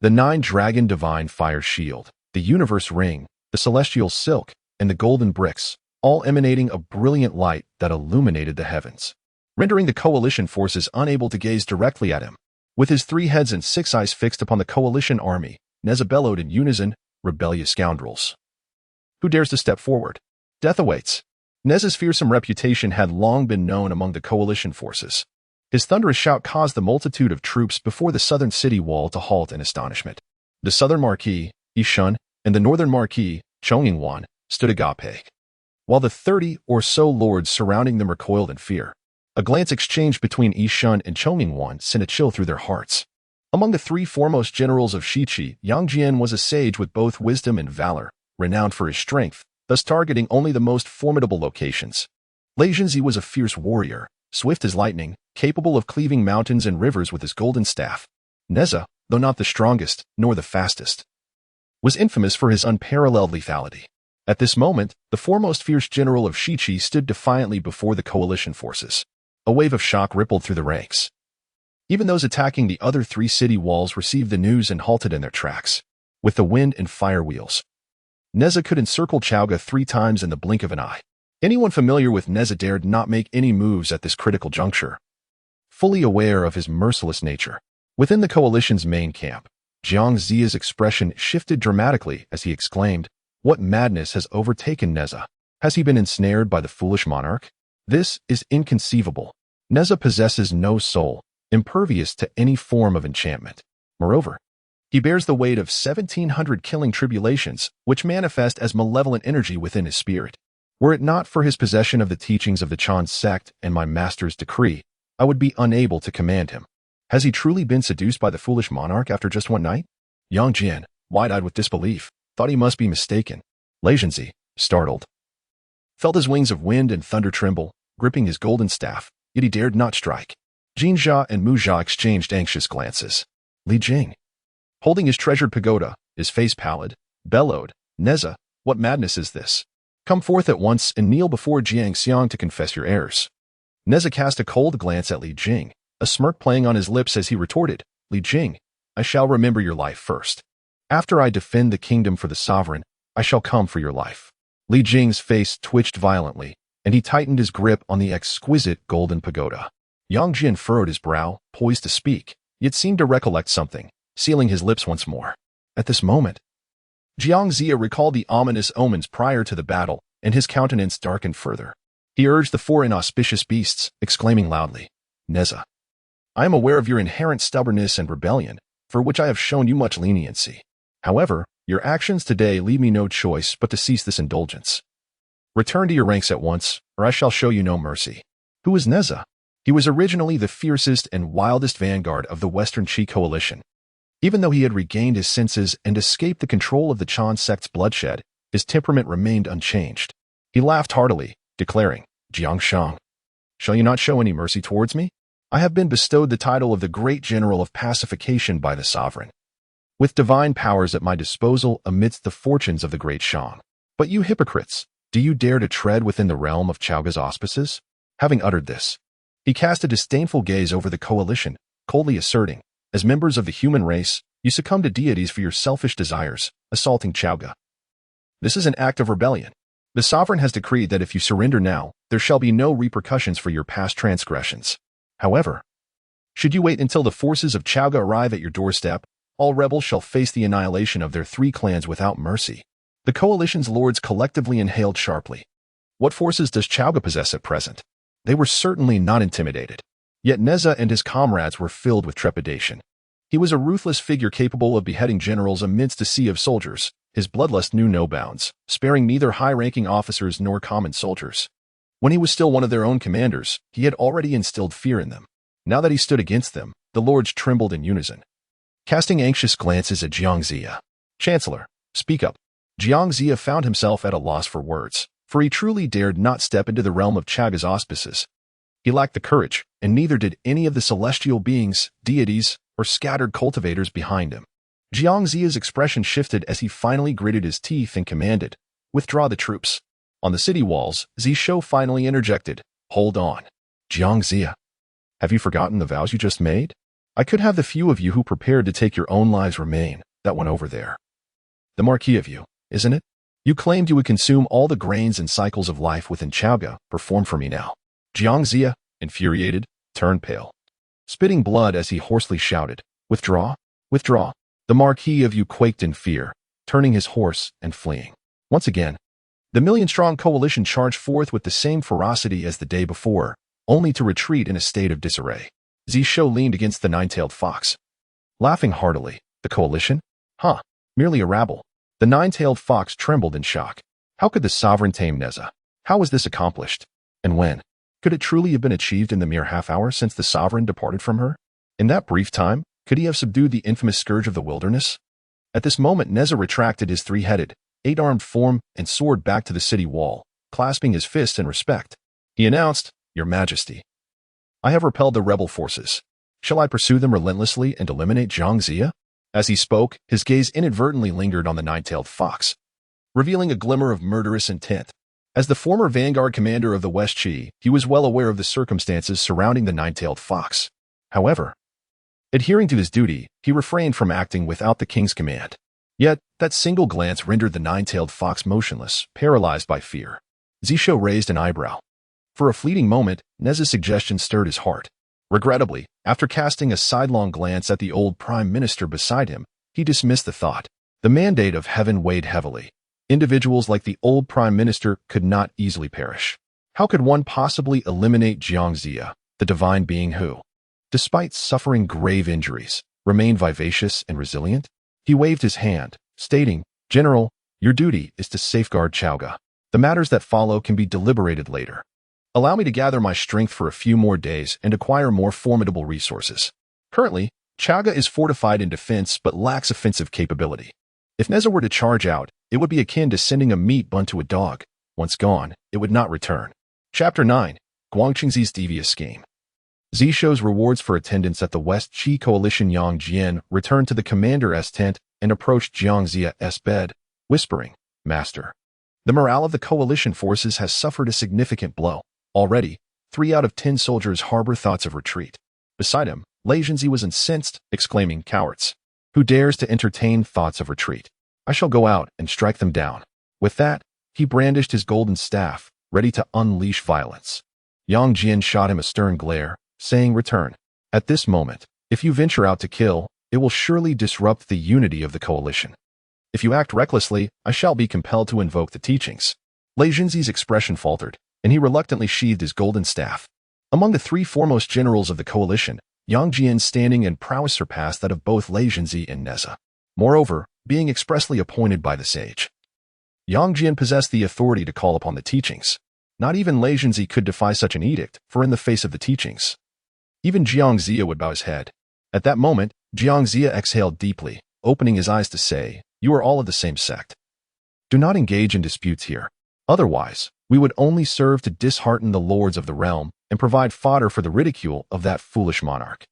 the 9-dragon divine fire shield, the universe ring, the celestial silk, and the golden bricks, all emanating a brilliant light that illuminated the heavens, rendering the coalition forces unable to gaze directly at him. With his 3 heads and 6 eyes fixed upon the coalition army, Neza bellowed in unison, "Rebellious scoundrels! Who dares to step forward? Death awaits." Neza's fearsome reputation had long been known among the coalition forces. His thunderous shout caused the multitude of troops before the southern city wall to halt in astonishment. The southern marquis, Yishun, and the northern marquis, Chongyingwan, stood agape, while the 30 or so lords surrounding them recoiled in fear. A glance exchanged between Yishun and Chongyingwan sent a chill through their hearts. Among the 3 foremost generals of Shiqi, Yang Jian was a sage with both wisdom and valor, renowned for his strength, thus targeting only the most formidable locations. Lei Zhongzi was a fierce warrior, swift as lightning, capable of cleaving mountains and rivers with his golden staff. Neza, though not the strongest, nor the fastest, was infamous for his unparalleled lethality. At this moment, the foremost fierce general of Shiqi stood defiantly before the coalition forces. A wave of shock rippled through the ranks. Even those attacking the other 3 city walls received the news and halted in their tracks. With the wind and fire wheels, Neza could encircle Chaoga 3 times in the blink of an eye. Anyone familiar with Neza dared not make any moves at this critical juncture, fully aware of his merciless nature. Within the coalition's main camp, Zhongzi's expression shifted dramatically as he exclaimed, "What madness has overtaken Neza? Has he been ensnared by the foolish monarch? This is inconceivable. Neza possesses no soul, impervious to any form of enchantment. Moreover, he bears the weight of 1,700 killing tribulations, which manifest as malevolent energy within his spirit. Were it not for his possession of the teachings of the Chan sect and my master's decree, I would be unable to command him. Has he truly been seduced by the foolish monarch after just one night?" Yang Jian, wide-eyed with disbelief, thought he must be mistaken. Lei Zhongzi, startled, felt his wings of wind and thunder tremble, gripping his golden staff, yet he dared not strike. Jin Jia and Mu Jia exchanged anxious glances. Li Jing, holding his treasured pagoda, his face pallid, bellowed, "Neza, what madness is this? Come forth at once and kneel before Jiang Xiang to confess your errors." Neza cast a cold glance at Li Jing, a smirk playing on his lips as he retorted, "Li Jing, I shall remember your life first. After I defend the kingdom for the sovereign, I shall come for your life." Li Jing's face twitched violently, and he tightened his grip on the exquisite golden pagoda. Yang Jian furrowed his brow, poised to speak, yet seemed to recollect something, sealing his lips once more. At this moment, Zhongzi recalled the ominous omens prior to the battle, and his countenance darkened further. He urged the 4 inauspicious beasts, exclaiming loudly, "Neza, I am aware of your inherent stubbornness and rebellion, for which I have shown you much leniency. However, your actions today leave me no choice but to cease this indulgence. Return to your ranks at once, or I shall show you no mercy. Who was Neza? He was originally the fiercest and wildest vanguard of the Western Qi coalition. Even though he had regained his senses and escaped the control of the Chan sect's bloodshed, his temperament remained unchanged. He laughed heartily, declaring, Jiangshang, shall you not show any mercy towards me? I have been bestowed the title of the Great General of Pacification by the Sovereign, with divine powers at my disposal amidst the fortunes of the Great Shang. But you hypocrites, do you dare to tread within the realm of Chaoga's auspices? Having uttered this, he cast a disdainful gaze over the coalition, coldly asserting, as members of the human race, you succumb to deities for your selfish desires, assaulting Chaoga. This is an act of rebellion. The sovereign has decreed that if you surrender now, there shall be no repercussions for your past transgressions. However, should you wait until the forces of Chaoga arrive at your doorstep, all rebels shall face the annihilation of their 3 clans without mercy. The coalition's lords collectively inhaled sharply. What forces does Chaoga possess at present? They were certainly not intimidated. Yet Neza and his comrades were filled with trepidation. He was a ruthless figure capable of beheading generals amidst a sea of soldiers. His bloodlust knew no bounds, sparing neither high-ranking officers nor common soldiers. When he was still one of their own commanders, he had already instilled fear in them. Now that he stood against them, the lords trembled in unison. Casting anxious glances at Zhongzi, Chancellor, speak up. Zhongzi found himself at a loss for words, for he truly dared not step into the realm of Chaoga's auspices. He lacked the courage, and neither did any of the celestial beings, deities, or scattered cultivators behind him. Zhongzi's expression shifted as he finally gritted his teeth and commanded, withdraw the troops. On the city walls, Zishou finally interjected, hold on. Zhongzi, have you forgotten the vows you just made? I could have the few of you who prepared to take your own lives remain, that one over there. The marquis of you, isn't it? You claimed you would consume all the grains and cycles of life within Chaoga. Perform for me now. Zhongzi, infuriated, turned pale, spitting blood as he hoarsely shouted, withdraw, withdraw. The marquis of you quaked in fear, turning his horse and fleeing. Once again, the million-strong coalition charged forth with the same ferocity as the day before, only to retreat in a state of disarray. Zishou leaned against the 9-tailed fox, laughing heartily. The coalition? Huh, merely a rabble. The 9-tailed fox trembled in shock. How could the sovereign tame Neza? How was this accomplished? And when? Could it truly have been achieved in the mere half-hour since the sovereign departed from her? In that brief time, could he have subdued the infamous scourge of the wilderness? At this moment, Neza retracted his 3-headed, 8-armed form and soared back to the city wall, clasping his fists in respect. He announced, Your Majesty, I have repelled the rebel forces. Shall I pursue them relentlessly and eliminate Zhongzi? As he spoke, his gaze inadvertently lingered on the 9-tailed fox, revealing a glimmer of murderous intent. As the former vanguard commander of the West Qi, he was well aware of the circumstances surrounding the 9-tailed fox. However, adhering to his duty, he refrained from acting without the king's command. Yet, that single glance rendered the 9-tailed fox motionless, paralyzed by fear. Zishou raised an eyebrow. For a fleeting moment, Neza's suggestion stirred his heart. Regrettably, after casting a sidelong glance at the old prime minister beside him, he dismissed the thought. The mandate of heaven weighed heavily. Individuals like the old prime minister could not easily perish. How could one possibly eliminate Zhongzi, the divine being who, despite suffering grave injuries, remained vivacious and resilient? He waved his hand, stating, General, your duty is to safeguard Chaoga. The matters that follow can be deliberated later. Allow me to gather my strength for a few more days and acquire more formidable resources. Currently, Chaoga is fortified in defense but lacks offensive capability. If Neza were to charge out, it would be akin to sending a meat bun to a dog. Once gone, it would not return. Chapter 9. Guangqingzi's Devious Scheme. Zishou's rewards for attendance at the West Qi Coalition. Yang Jian returned to the commander's tent and approached Zhongzi's bed, whispering, Master, the morale of the coalition forces has suffered a significant blow. Already, 3 out of 10 soldiers harbor thoughts of retreat. Beside him, Zhongzi was incensed, exclaiming, Cowards! Who dares to entertain thoughts of retreat? I shall go out and strike them down. With that, he brandished his golden staff, ready to unleash violence. Yang Jian shot him a stern glare, saying, Return. At this moment, if you venture out to kill, it will surely disrupt the unity of the coalition. If you act recklessly, I shall be compelled to invoke the teachings. Zhongzi's expression faltered, and he reluctantly sheathed his golden staff. Among the 3 foremost generals of the coalition, Yang Jian's standing and prowess surpassed that of both Zhongzi and Neza. Moreover, being expressly appointed by the sage, Yang Jian possessed the authority to call upon the teachings. Not even Zhongzi could defy such an edict, for in the face of the teachings, even Zhongzi would bow his head. At that moment, Zhongzi exhaled deeply, opening his eyes to say, "You are all of the same sect. Do not engage in disputes here. Otherwise, we would only serve to dishearten the lords of the realm and provide fodder for the ridicule of that foolish monarch."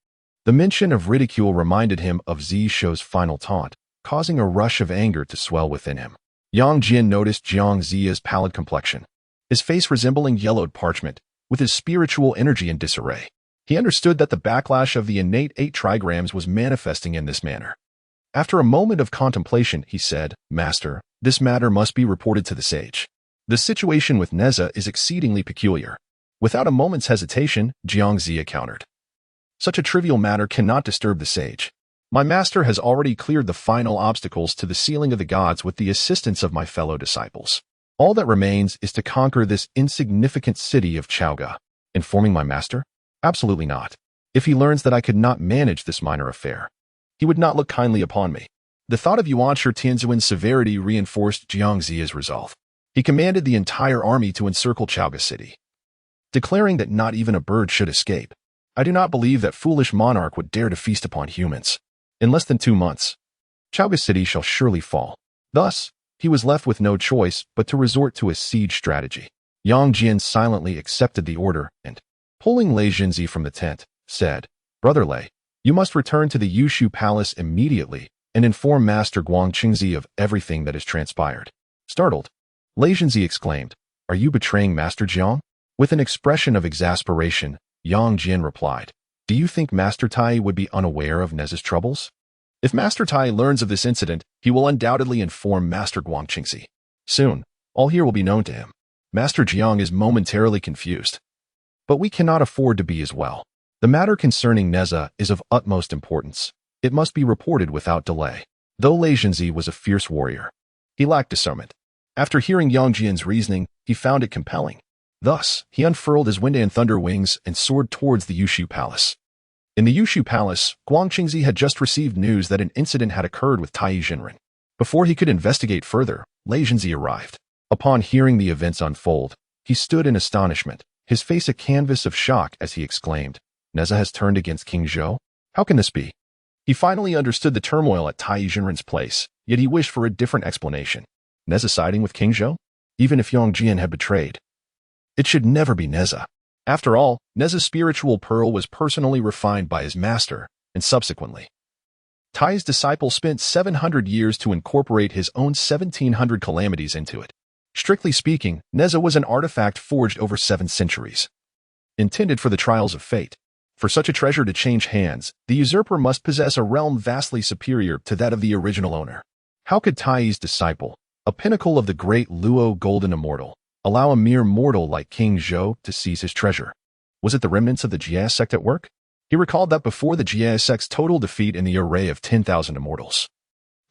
The mention of ridicule reminded him of Zishou's final taunt, causing a rush of anger to swell within him. Yang Jian noticed Zhongzi's pallid complexion, his face resembling yellowed parchment, with his spiritual energy in disarray. He understood that the backlash of the innate 8 trigrams was manifesting in this manner. After a moment of contemplation, he said, "Master, this matter must be reported to the sage. The situation with Neza is exceedingly peculiar." Without a moment's hesitation, Zhongzi countered. "Such a trivial matter cannot disturb the sage. My master has already cleared the final obstacles to the sealing of the gods with the assistance of my fellow disciples. All that remains is to conquer this insignificant city of Chaoga." Informing my master? Absolutely not. If he learns that I could not manage this minor affair, he would not look kindly upon me. The thought of Yuan Tianzuan's severity reinforced Zhongzi's resolve. He commanded the entire army to encircle Chaoga City, declaring that not even a bird should escape. I do not believe that foolish monarch would dare to feast upon humans. In less than 2 months, Chaoga City shall surely fall. Thus, he was left with no choice but to resort to a siege strategy. Yang Jian silently accepted the order and, pulling Zhongzi from the tent, said, "Brother Lei, you must return to the Zishou Palace immediately and inform Master Guangqingzi of everything that has transpired." Startled, Zhongzi exclaimed, "Are you betraying Master Jiang?" With an expression of exasperation, Yang Jian replied, "Do you think Master Tai would be unaware of Neza's troubles? If Master Tai learns of this incident, he will undoubtedly inform Master Guangqingzi. Soon, all here will be known to him. Master Jiang is momentarily confused. But we cannot afford to be as well. The matter concerning Neza is of utmost importance. It must be reported without delay." Though Zhongzi was a fierce warrior, he lacked discernment. After hearing Yang Jian's reasoning, he found it compelling. Thus, he unfurled his wind and thunder wings and soared towards the Zishou Palace. In the Zishou Palace, Guangqingzi had just received news that an incident had occurred with Tai Jinren. Before he could investigate further, Zhongzi arrived. Upon hearing the events unfold, he stood in astonishment, his face a canvas of shock as he exclaimed, "Neza has turned against King Zhou? How can this be?" He finally understood the turmoil at Tai Jinren's place, yet he wished for a different explanation. Neza siding with King Zhou? Even if Yang Jian had betrayed, it should never be Neza. After all, Neza's spiritual pearl was personally refined by his master, and subsequently, Tai's disciple spent 700 years to incorporate his own 1700 calamities into it. Strictly speaking, Neza was an artifact forged over 7 centuries, intended for the trials of fate. For such a treasure to change hands, the usurper must possess a realm vastly superior to that of the original owner. How could Tai's disciple, a pinnacle of the great Luo Golden Immortal, allow a mere mortal like King Zhou to seize his treasure? Was it the remnants of the Jia sect at work? He recalled that before the Jia sect's total defeat in the array of 10,000 immortals,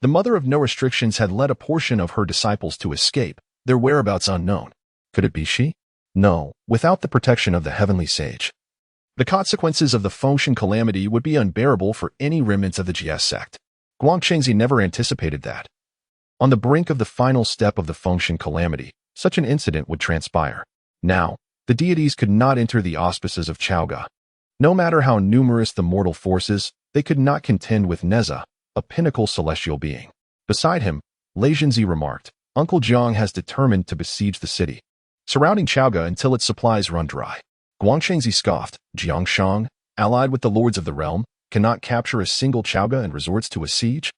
the Mother of No Restrictions had led a portion of her disciples to escape, their whereabouts unknown. Could it be she? No, without the protection of the heavenly sage, the consequences of the Fengshen calamity would be unbearable for any remnants of the Jia sect. Guangqingzi never anticipated that. On the brink of the final step of the Fengshen calamity, such an incident would transpire. Now, the deities could not enter the auspices of Chaoga. No matter how numerous the mortal forces, they could not contend with Neza, a pinnacle celestial being. Beside him, Zhongzi remarked, "Uncle Jiang has determined to besiege the city, surrounding Chaoga until its supplies run dry." Guangqingzi scoffed, "Jiang Shang, allied with the lords of the realm, cannot capture a single Chaoga and resorts to a siege?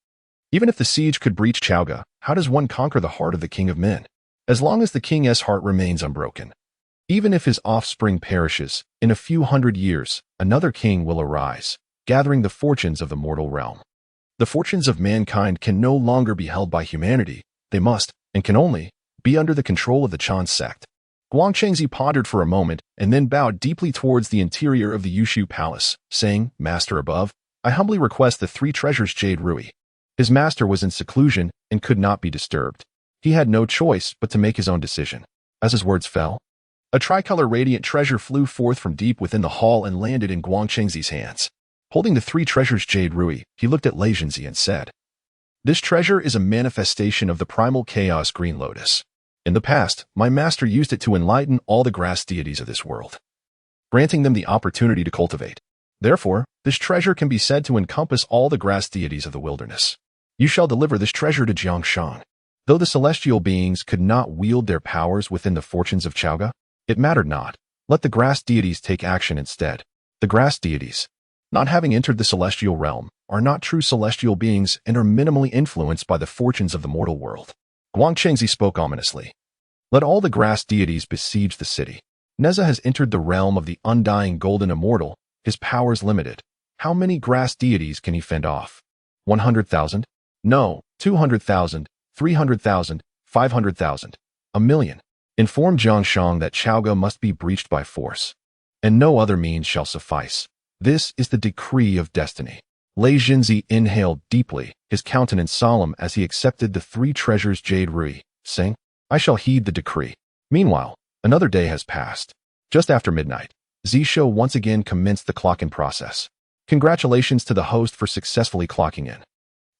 Even if the siege could breach Chaoga, how does one conquer the heart of the king of men? As long as the king's heart remains unbroken, even if his offspring perishes, in a few hundred years, another king will arise, gathering the fortunes of the mortal realm. The fortunes of mankind can no longer be held by humanity. They must, and can only, be under the control of the Chan sect." Guangqingzi pondered for a moment and then bowed deeply towards the interior of the Zishou Palace, saying, "Master above, I humbly request the 3 treasures jade ruby." His master was in seclusion and could not be disturbed. He had no choice but to make his own decision. As his words fell, a tricolor radiant treasure flew forth from deep within the hall and landed in Guangqingzi's hands. Holding the 3 treasures jade ruby, he looked at Zhongzi and said, This treasure is a manifestation of the primal chaos green lotus. In the past, my master used it to enlighten all the grass deities of this world, granting them the opportunity to cultivate. Therefore, this treasure can be said to encompass all the grass deities of the wilderness. You shall deliver this treasure to Zhongzi. Though the celestial beings could not wield their powers within the fortunes of Chauga, it mattered not. Let the grass deities take action instead. The grass deities, not having entered the celestial realm, are not true celestial beings and are minimally influenced by the fortunes of the mortal world. Zhongzi spoke ominously. Let all the grass deities besiege the city. Neza has entered the realm of the undying golden immortal, his powers limited. How many grass deities can he fend off? 100,000? No, 200,000, 300,000, 500,000, a million. Inform Zhongzi that Chauga must be breached by force, and no other means shall suffice. This is the decree of destiny. Zhongzi inhaled deeply, his countenance solemn as he accepted the 3 treasures jade rui, saying, I shall heed the decree. Meanwhile, another day has passed. Just after midnight, Zishou once again commenced the clock-in process. Congratulations to the host for successfully clocking in.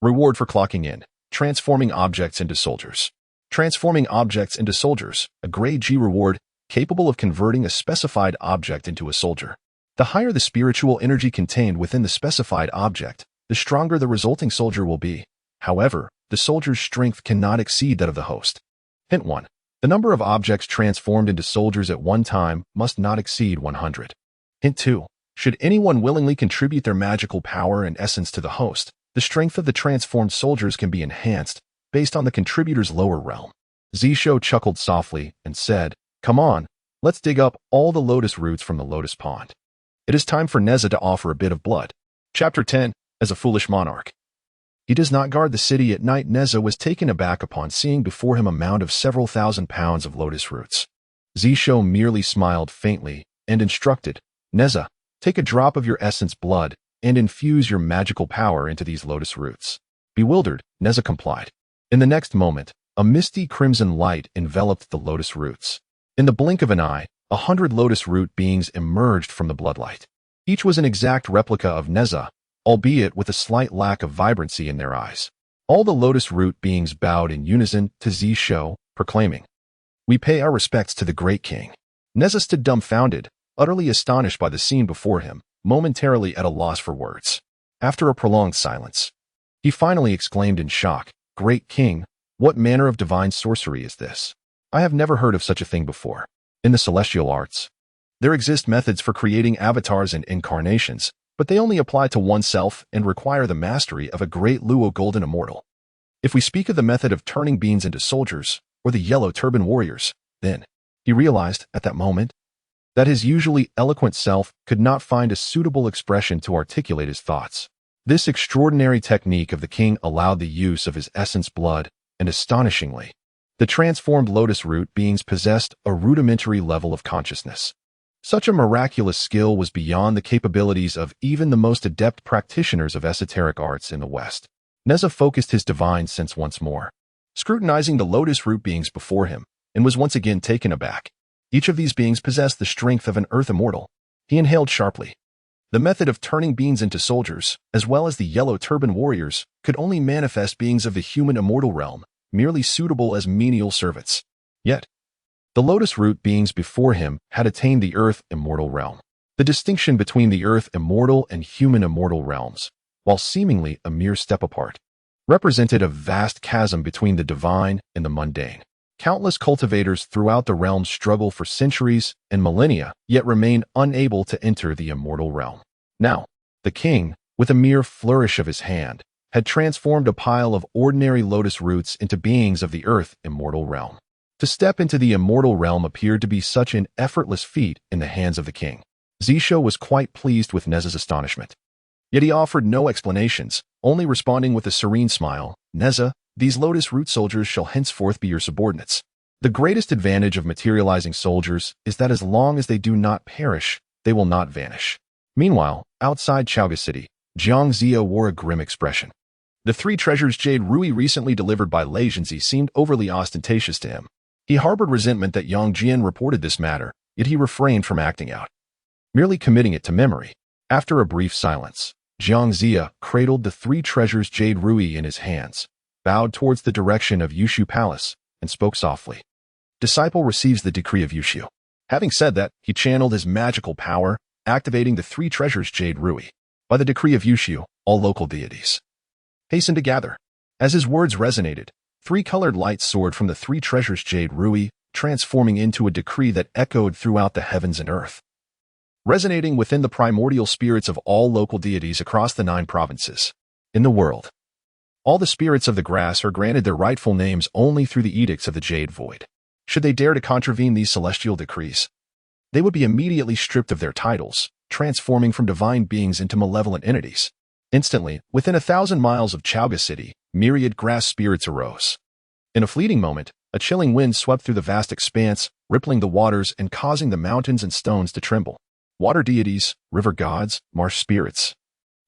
Reward for clocking in: transforming objects into soldiers. Transforming objects into soldiers, a grade G reward capable of converting a specified object into a soldier. The higher the spiritual energy contained within the specified object, the stronger the resulting soldier will be. However, the soldier's strength cannot exceed that of the host. Hint 1. The number of objects transformed into soldiers at one time must not exceed 100. Hint 2. Should anyone willingly contribute their magical power and essence to the host, the strength of the transformed soldiers can be enhanced based on the contributor's lower realm. Zishou chuckled softly and said, Come on, let's dig up all the lotus roots from the lotus pond. It is time for Neza to offer a bit of blood. Chapter 10. As a foolish monarch. He does not guard the city at night. Neza was taken aback upon seeing before him a mound of several thousand pounds of lotus roots. Zishou merely smiled faintly and instructed, Neza, take a drop of your essence blood and infuse your magical power into these lotus roots. Bewildered, Neza complied. In the next moment, a misty crimson light enveloped the lotus roots. In the blink of an eye, 100 lotus root beings emerged from the bloodlight. Each was an exact replica of Neza, albeit with a slight lack of vibrancy in their eyes. All the lotus root beings bowed in unison to Zishou, proclaiming, We pay our respects to the great king. Neza stood dumbfounded, utterly astonished by the scene before him, momentarily at a loss for words. After a prolonged silence, he finally exclaimed in shock, Great king, what manner of divine sorcery is this? I have never heard of such a thing before. In the celestial arts, there exist methods for creating avatars and incarnations, but they only apply to oneself and require the mastery of a great Luo golden immortal. If we speak of the method of turning beings into soldiers, or the yellow turban warriors, then, he realized at that moment, that his usually eloquent self could not find a suitable expression to articulate his thoughts. This extraordinary technique of the king allowed the use of his essence blood, and astonishingly, the transformed lotus root beings possessed a rudimentary level of consciousness. Such a miraculous skill was beyond the capabilities of even the most adept practitioners of esoteric arts in the West. Neza focused his divine sense once more, scrutinizing the lotus root beings before him, and was once again taken aback. Each of these beings possessed the strength of an earth immortal. He inhaled sharply. The method of turning beings into soldiers, as well as the yellow turban warriors, could only manifest beings of the human immortal realm, merely suitable as menial servants. Yet, the lotus root beings before him had attained the earth immortal realm. The distinction between the earth immortal and human immortal realms, while seemingly a mere step apart, represented a vast chasm between the divine and the mundane. Countless cultivators throughout the realm struggle for centuries and millennia, yet remain unable to enter the immortal realm. Now, the king, with a mere flourish of his hand, had transformed a pile of ordinary lotus roots into beings of the earth immortal realm. To step into the immortal realm appeared to be such an effortless feat in the hands of the king. Zishou was quite pleased with Neza's astonishment. Yet he offered no explanations, only responding with a serene smile, Neza, these lotus root soldiers shall henceforth be your subordinates. The greatest advantage of materializing soldiers is that as long as they do not perish, they will not vanish. Meanwhile, outside Chauga City, Zhongzi wore a grim expression. The 3 treasures jade rui recently delivered by Zhongzi seemed overly ostentatious to him. He harbored resentment that Yang Jian reported this matter, yet he refrained from acting out, merely committing it to memory. After a brief silence, Zhongzi cradled the 3 treasures jade rui in his hands, bowed towards the direction of Zishou Palace, and spoke softly. Disciple receives the decree of Zishou. Having said that, he channeled his magical power, activating the three treasures Jade Rui. By the decree of Zishou, all local deities hastened to gather. As his words resonated, three colored lights soared from the three treasures Jade Rui, transforming into a decree that echoed throughout the heavens and earth, resonating within the primordial spirits of all local deities across the 9 provinces in the world. All the spirits of the grass are granted their rightful names only through the edicts of the Jade Void. Should they dare to contravene these celestial decrees, they would be immediately stripped of their titles, transforming from divine beings into malevolent entities. Instantly, within 1,000 miles of Chaoga City, myriad grass spirits arose. In a fleeting moment, a chilling wind swept through the vast expanse, rippling the waters and causing the mountains and stones to tremble. Water deities, river gods, marsh spirits,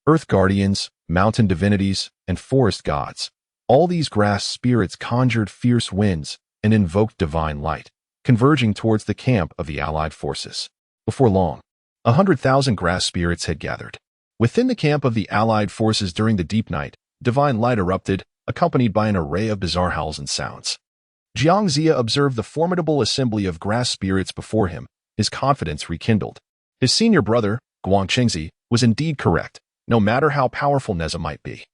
earth guardians, mountain divinities, and forest gods. All these grass spirits conjured fierce winds and invoked divine light, converging towards the camp of the allied forces. Before long, 100,000 grass spirits had gathered. Within the camp of the allied forces during the deep night, divine light erupted, accompanied by an array of bizarre howls and sounds. Zhongzi observed the formidable assembly of grass spirits before him, his confidence rekindled. His senior brother, Guangchengzi, was indeed correct, no matter how powerful Neza might be.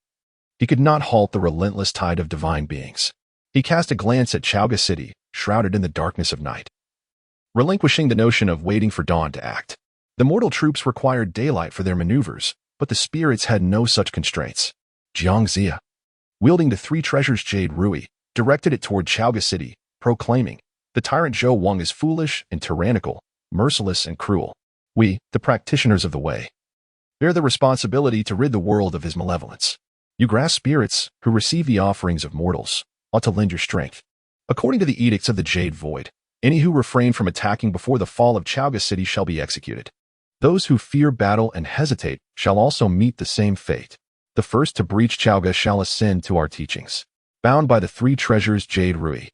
He could not halt the relentless tide of divine beings. He cast a glance at Chaoga City, shrouded in the darkness of night, relinquishing the notion of waiting for dawn to act. The mortal troops required daylight for their maneuvers, but the spirits had no such constraints. Zhongzi, wielding the three treasures Jade Rui, directed it toward Chaoga City, proclaiming, "The tyrant Zhou Wang is foolish and tyrannical, merciless and cruel. We, the practitioners of the way, bear the responsibility to rid the world of his malevolence. You grass spirits, who receive the offerings of mortals, ought to lend your strength. According to the edicts of the Jade Void, any who refrain from attacking before the fall of Chaoga City shall be executed. Those who fear battle and hesitate shall also meet the same fate. The first to breach Chaoga shall ascend to our teachings." Bound by the three treasures Jade Rui,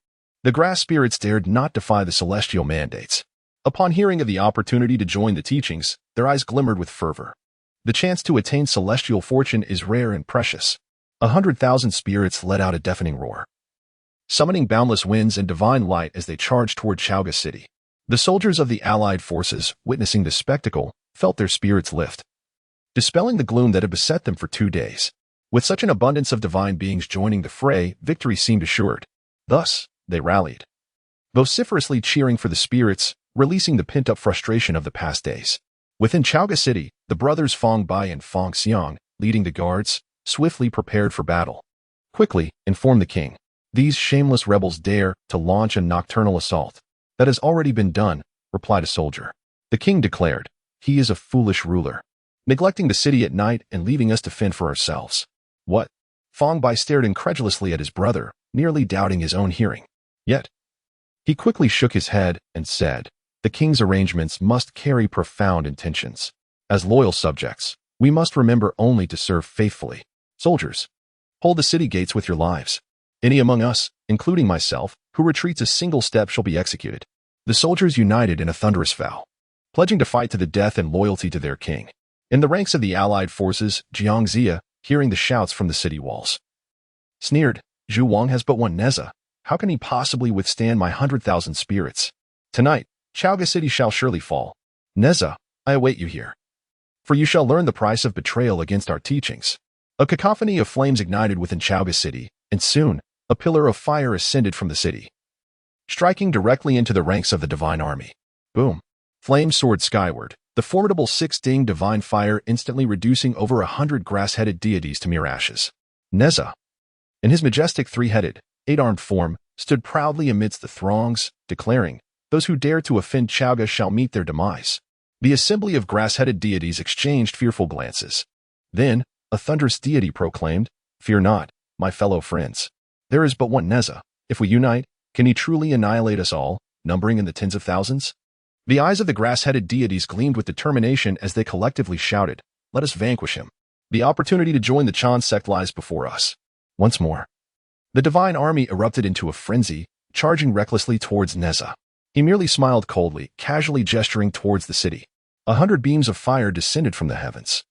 the grass spirits dared not defy the celestial mandates. Upon hearing of the opportunity to join the teachings, their eyes glimmered with fervor. The chance to attain celestial fortune is rare and precious. 100,000 spirits let out a deafening roar, summoning boundless winds and divine light as they charged toward Chaoga City. The soldiers of the allied forces, witnessing the spectacle, felt their spirits lift, dispelling the gloom that had beset them for 2 days. With such an abundance of divine beings joining the fray, victory seemed assured. Thus, they rallied, vociferously cheering for the spirits, releasing the pent-up frustration of the past days. Within Chaoga City, the brothers Fong Bai and Fong Xiang, leading the guards, swiftly prepared for battle. "Quickly, inform the king. These shameless rebels dare to launch a nocturnal assault." "That has already been done," replied a soldier. The king declared, "He is a foolish ruler, neglecting the city at night and leaving us to fend for ourselves." "What?" Fong Bai stared incredulously at his brother, nearly doubting his own hearing. Yet, he quickly shook his head and said, "The king's arrangements must carry profound intentions. As loyal subjects, we must remember only to serve faithfully. Soldiers, hold the city gates with your lives. Any among us, including myself, who retreats a single step shall be executed." The soldiers united in a thunderous vow, pledging to fight to the death and loyalty to their king. In the ranks of the allied forces, Zhongzi, hearing the shouts from the city walls, sneered, "Zhou Wang has but one Neza. How can he possibly withstand my 100,000 spirits? Tonight, Chaoga City shall surely fall. Neza, I await you here, for you shall learn the price of betrayal against our teachings." A cacophony of flames ignited within Chaoga City, and soon, a pillar of fire ascended from the city, striking directly into the ranks of the divine army. Boom! Flames soared skyward, the formidable six-ding divine fire instantly reducing over 100 grass-headed deities to mere ashes. Neza, in his majestic three-headed, eight-armed form, stood proudly amidst the throngs, declaring, "Those who dare to offend Chaoga shall meet their demise." The assembly of grass-headed deities exchanged fearful glances. Then, a thunderous deity proclaimed, "Fear not, my fellow friends. There is but one Neza. If we unite, can he truly annihilate us all, numbering in the tens of thousands?" The eyes of the grass-headed deities gleamed with determination as they collectively shouted, "Let us vanquish him. The opportunity to join the Chan sect lies before us." Once more, the divine army erupted into a frenzy, charging recklessly towards Neza. He merely smiled coldly, casually gesturing towards the city. 100 beams of fire descended from the heavens,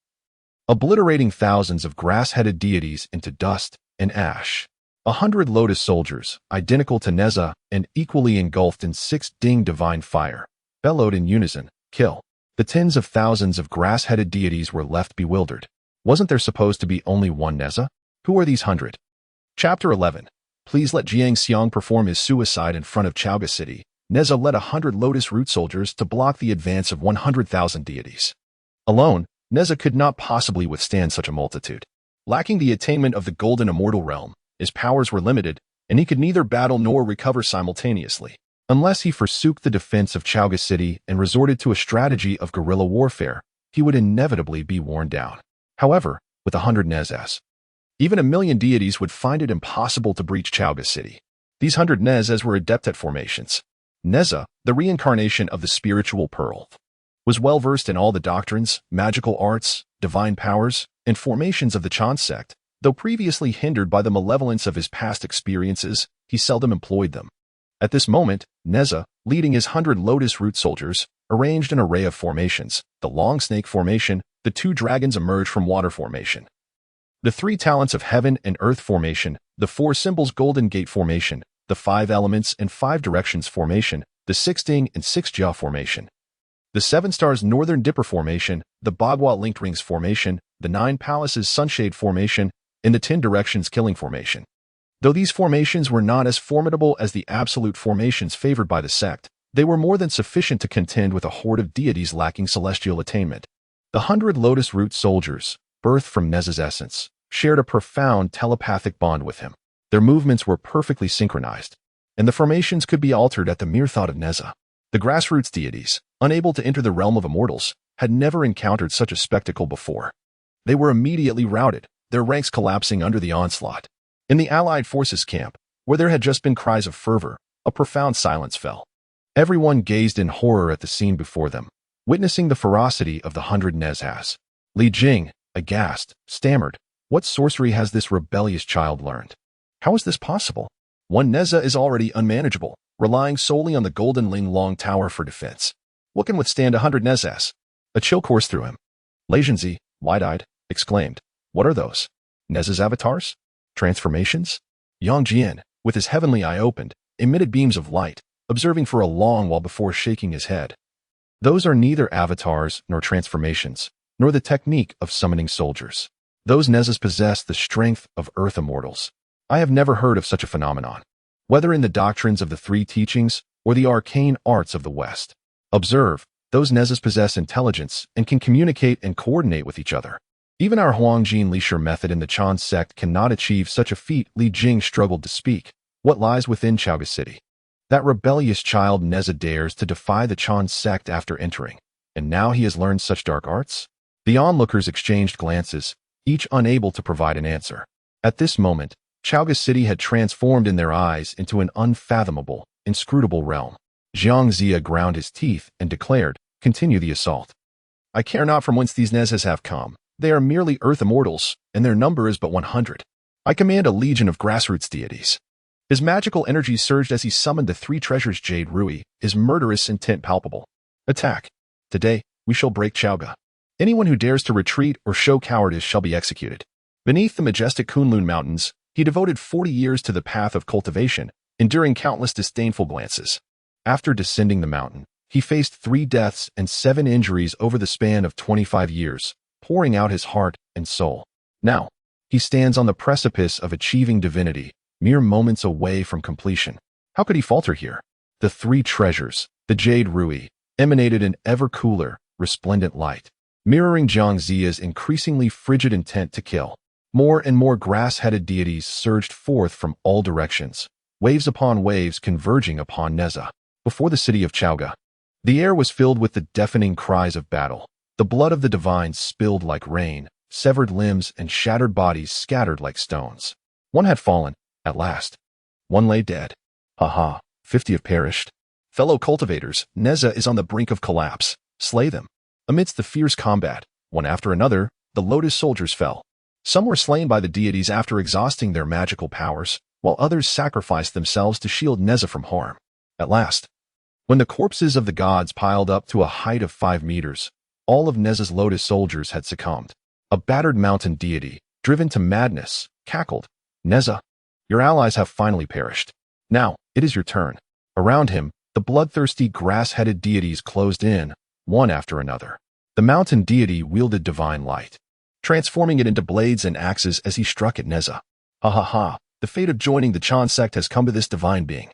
obliterating thousands of grass-headed deities into dust and ash. 100 lotus soldiers, identical to Neza and equally engulfed in 6 Ding divine fire, bellowed in unison, "Kill." The tens of thousands of grass-headed deities were left bewildered. Wasn't there supposed to be only one Neza? Who are these 100? Chapter 11. Please let Jiang Xiang perform his suicide in front of Chaoga City. Neza led 100 lotus root soldiers to block the advance of 100,000 deities. Alone, Neza could not possibly withstand such a multitude. Lacking the attainment of the golden immortal realm, his powers were limited, and he could neither battle nor recover simultaneously. Unless he forsook the defense of Chaoga City and resorted to a strategy of guerrilla warfare, he would inevitably be worn down. However, with 100 Nezas, even 1,000,000 deities would find it impossible to breach Chaoga City. These 100 Nezas were adept at formations. Neza, the reincarnation of the spiritual pearl, was well versed in all the doctrines, magical arts, divine powers, and formations of the Chan sect. Though previously hindered by the malevolence of his past experiences, he seldom employed them. At this moment, Neza, leading his 100 lotus root soldiers, arranged an array of formations. The long snake formation, the 2 dragons emerge from water formation, the 3 talents of heaven and earth formation, the 4 symbols golden gate formation, the 5 elements and 5 directions formation, the 6 Ding and 6 Jia formation, the 7 stars northern dipper formation, the Bagua linked rings formation, the 9 palaces sunshade formation, and the 10 directions killing formation. Though these formations were not as formidable as the absolute formations favored by the sect, they were more than sufficient to contend with a horde of deities lacking celestial attainment. The 100 lotus root soldiers, birthed from Neza's essence, shared a profound telepathic bond with him. Their movements were perfectly synchronized, and the formations could be altered at the mere thought of Neza. The grassroots deities, unable to enter the realm of immortals, had never encountered such a spectacle before. They were immediately routed, their ranks collapsing under the onslaught. In the Allied forces camp, where there had just been cries of fervor, a profound silence fell. Everyone gazed in horror at the scene before them, witnessing the ferocity of the 100 Nezhas. Li Jing, aghast, stammered, "What sorcery has this rebellious child learned? How is this possible? One Neza is already unmanageable, relying solely on the Golden Ling Long Tower for defense. What can withstand 100 Nezhas?" A chill coursed through him. Lei Zhongzi, wide-eyed, exclaimed, "What are those? Neza's avatars? Transformations?" Yang Jian, with his heavenly eye opened, emitted beams of light, observing for a long while before shaking his head. "Those are neither avatars nor transformations, nor the technique of summoning soldiers. Those Nezas possess the strength of earth immortals. I have never heard of such a phenomenon, whether in the doctrines of the 3 teachings or the arcane arts of the West. Observe, those Nezas possess intelligence and can communicate and coordinate with each other. Even our Huangjin Lishur method in the Chan sect cannot achieve such a feat." Li Jing struggled to speak. "What lies within Chaoga City? That rebellious child Neza dares to defy the Chan sect after entering, and now he has learned such dark arts?" The onlookers exchanged glances, each unable to provide an answer. At this moment, Chaoga City had transformed in their eyes into an unfathomable, inscrutable realm. Zhongzi ground his teeth and declared, "Continue the assault. I care not from whence these Nezas have come. They are merely earth immortals, and their number is but 100. I command a legion of grassroots deities." His magical energy surged as he summoned the 3 treasures Jade Rui, his murderous intent palpable. "Attack. Today, we shall break Chaoga. Anyone who dares to retreat or show cowardice shall be executed." Beneath the majestic Kunlun Mountains, he devoted 40 years to the path of cultivation, enduring countless disdainful glances. After descending the mountain, he faced 3 deaths and 7 injuries over the span of 25 years, pouring out his heart and soul. Now, he stands on the precipice of achieving divinity, mere moments away from completion. How could he falter here? The 3 treasures, the Jade Rui, emanated an ever cooler, resplendent light, mirroring Zhongzi's increasingly frigid intent to kill. More and more grass-headed deities surged forth from all directions, waves upon waves converging upon Neza. Before the city of Chaoga, the air was filled with the deafening cries of battle. The blood of the divine spilled like rain, severed limbs and shattered bodies scattered like stones. One had fallen, at last. One lay dead. Ha! 50 have perished. Fellow cultivators, Neza is on the brink of collapse. Slay them. Amidst the fierce combat, one after another, the lotus soldiers fell. Some were slain by the deities after exhausting their magical powers, while others sacrificed themselves to shield Neza from harm. At last, when the corpses of the gods piled up to a height of 5 meters, all of Neza's lotus soldiers had succumbed. A battered mountain deity, driven to madness, cackled, "Neza, Your allies have finally perished. Now, it is your turn. Around him, the bloodthirsty grass-headed deities closed in, one after another. The mountain deity wielded divine light, transforming it into blades and axes as he struck at Neza. Ha ha ha, the fate of joining the Chan sect has come to this divine being.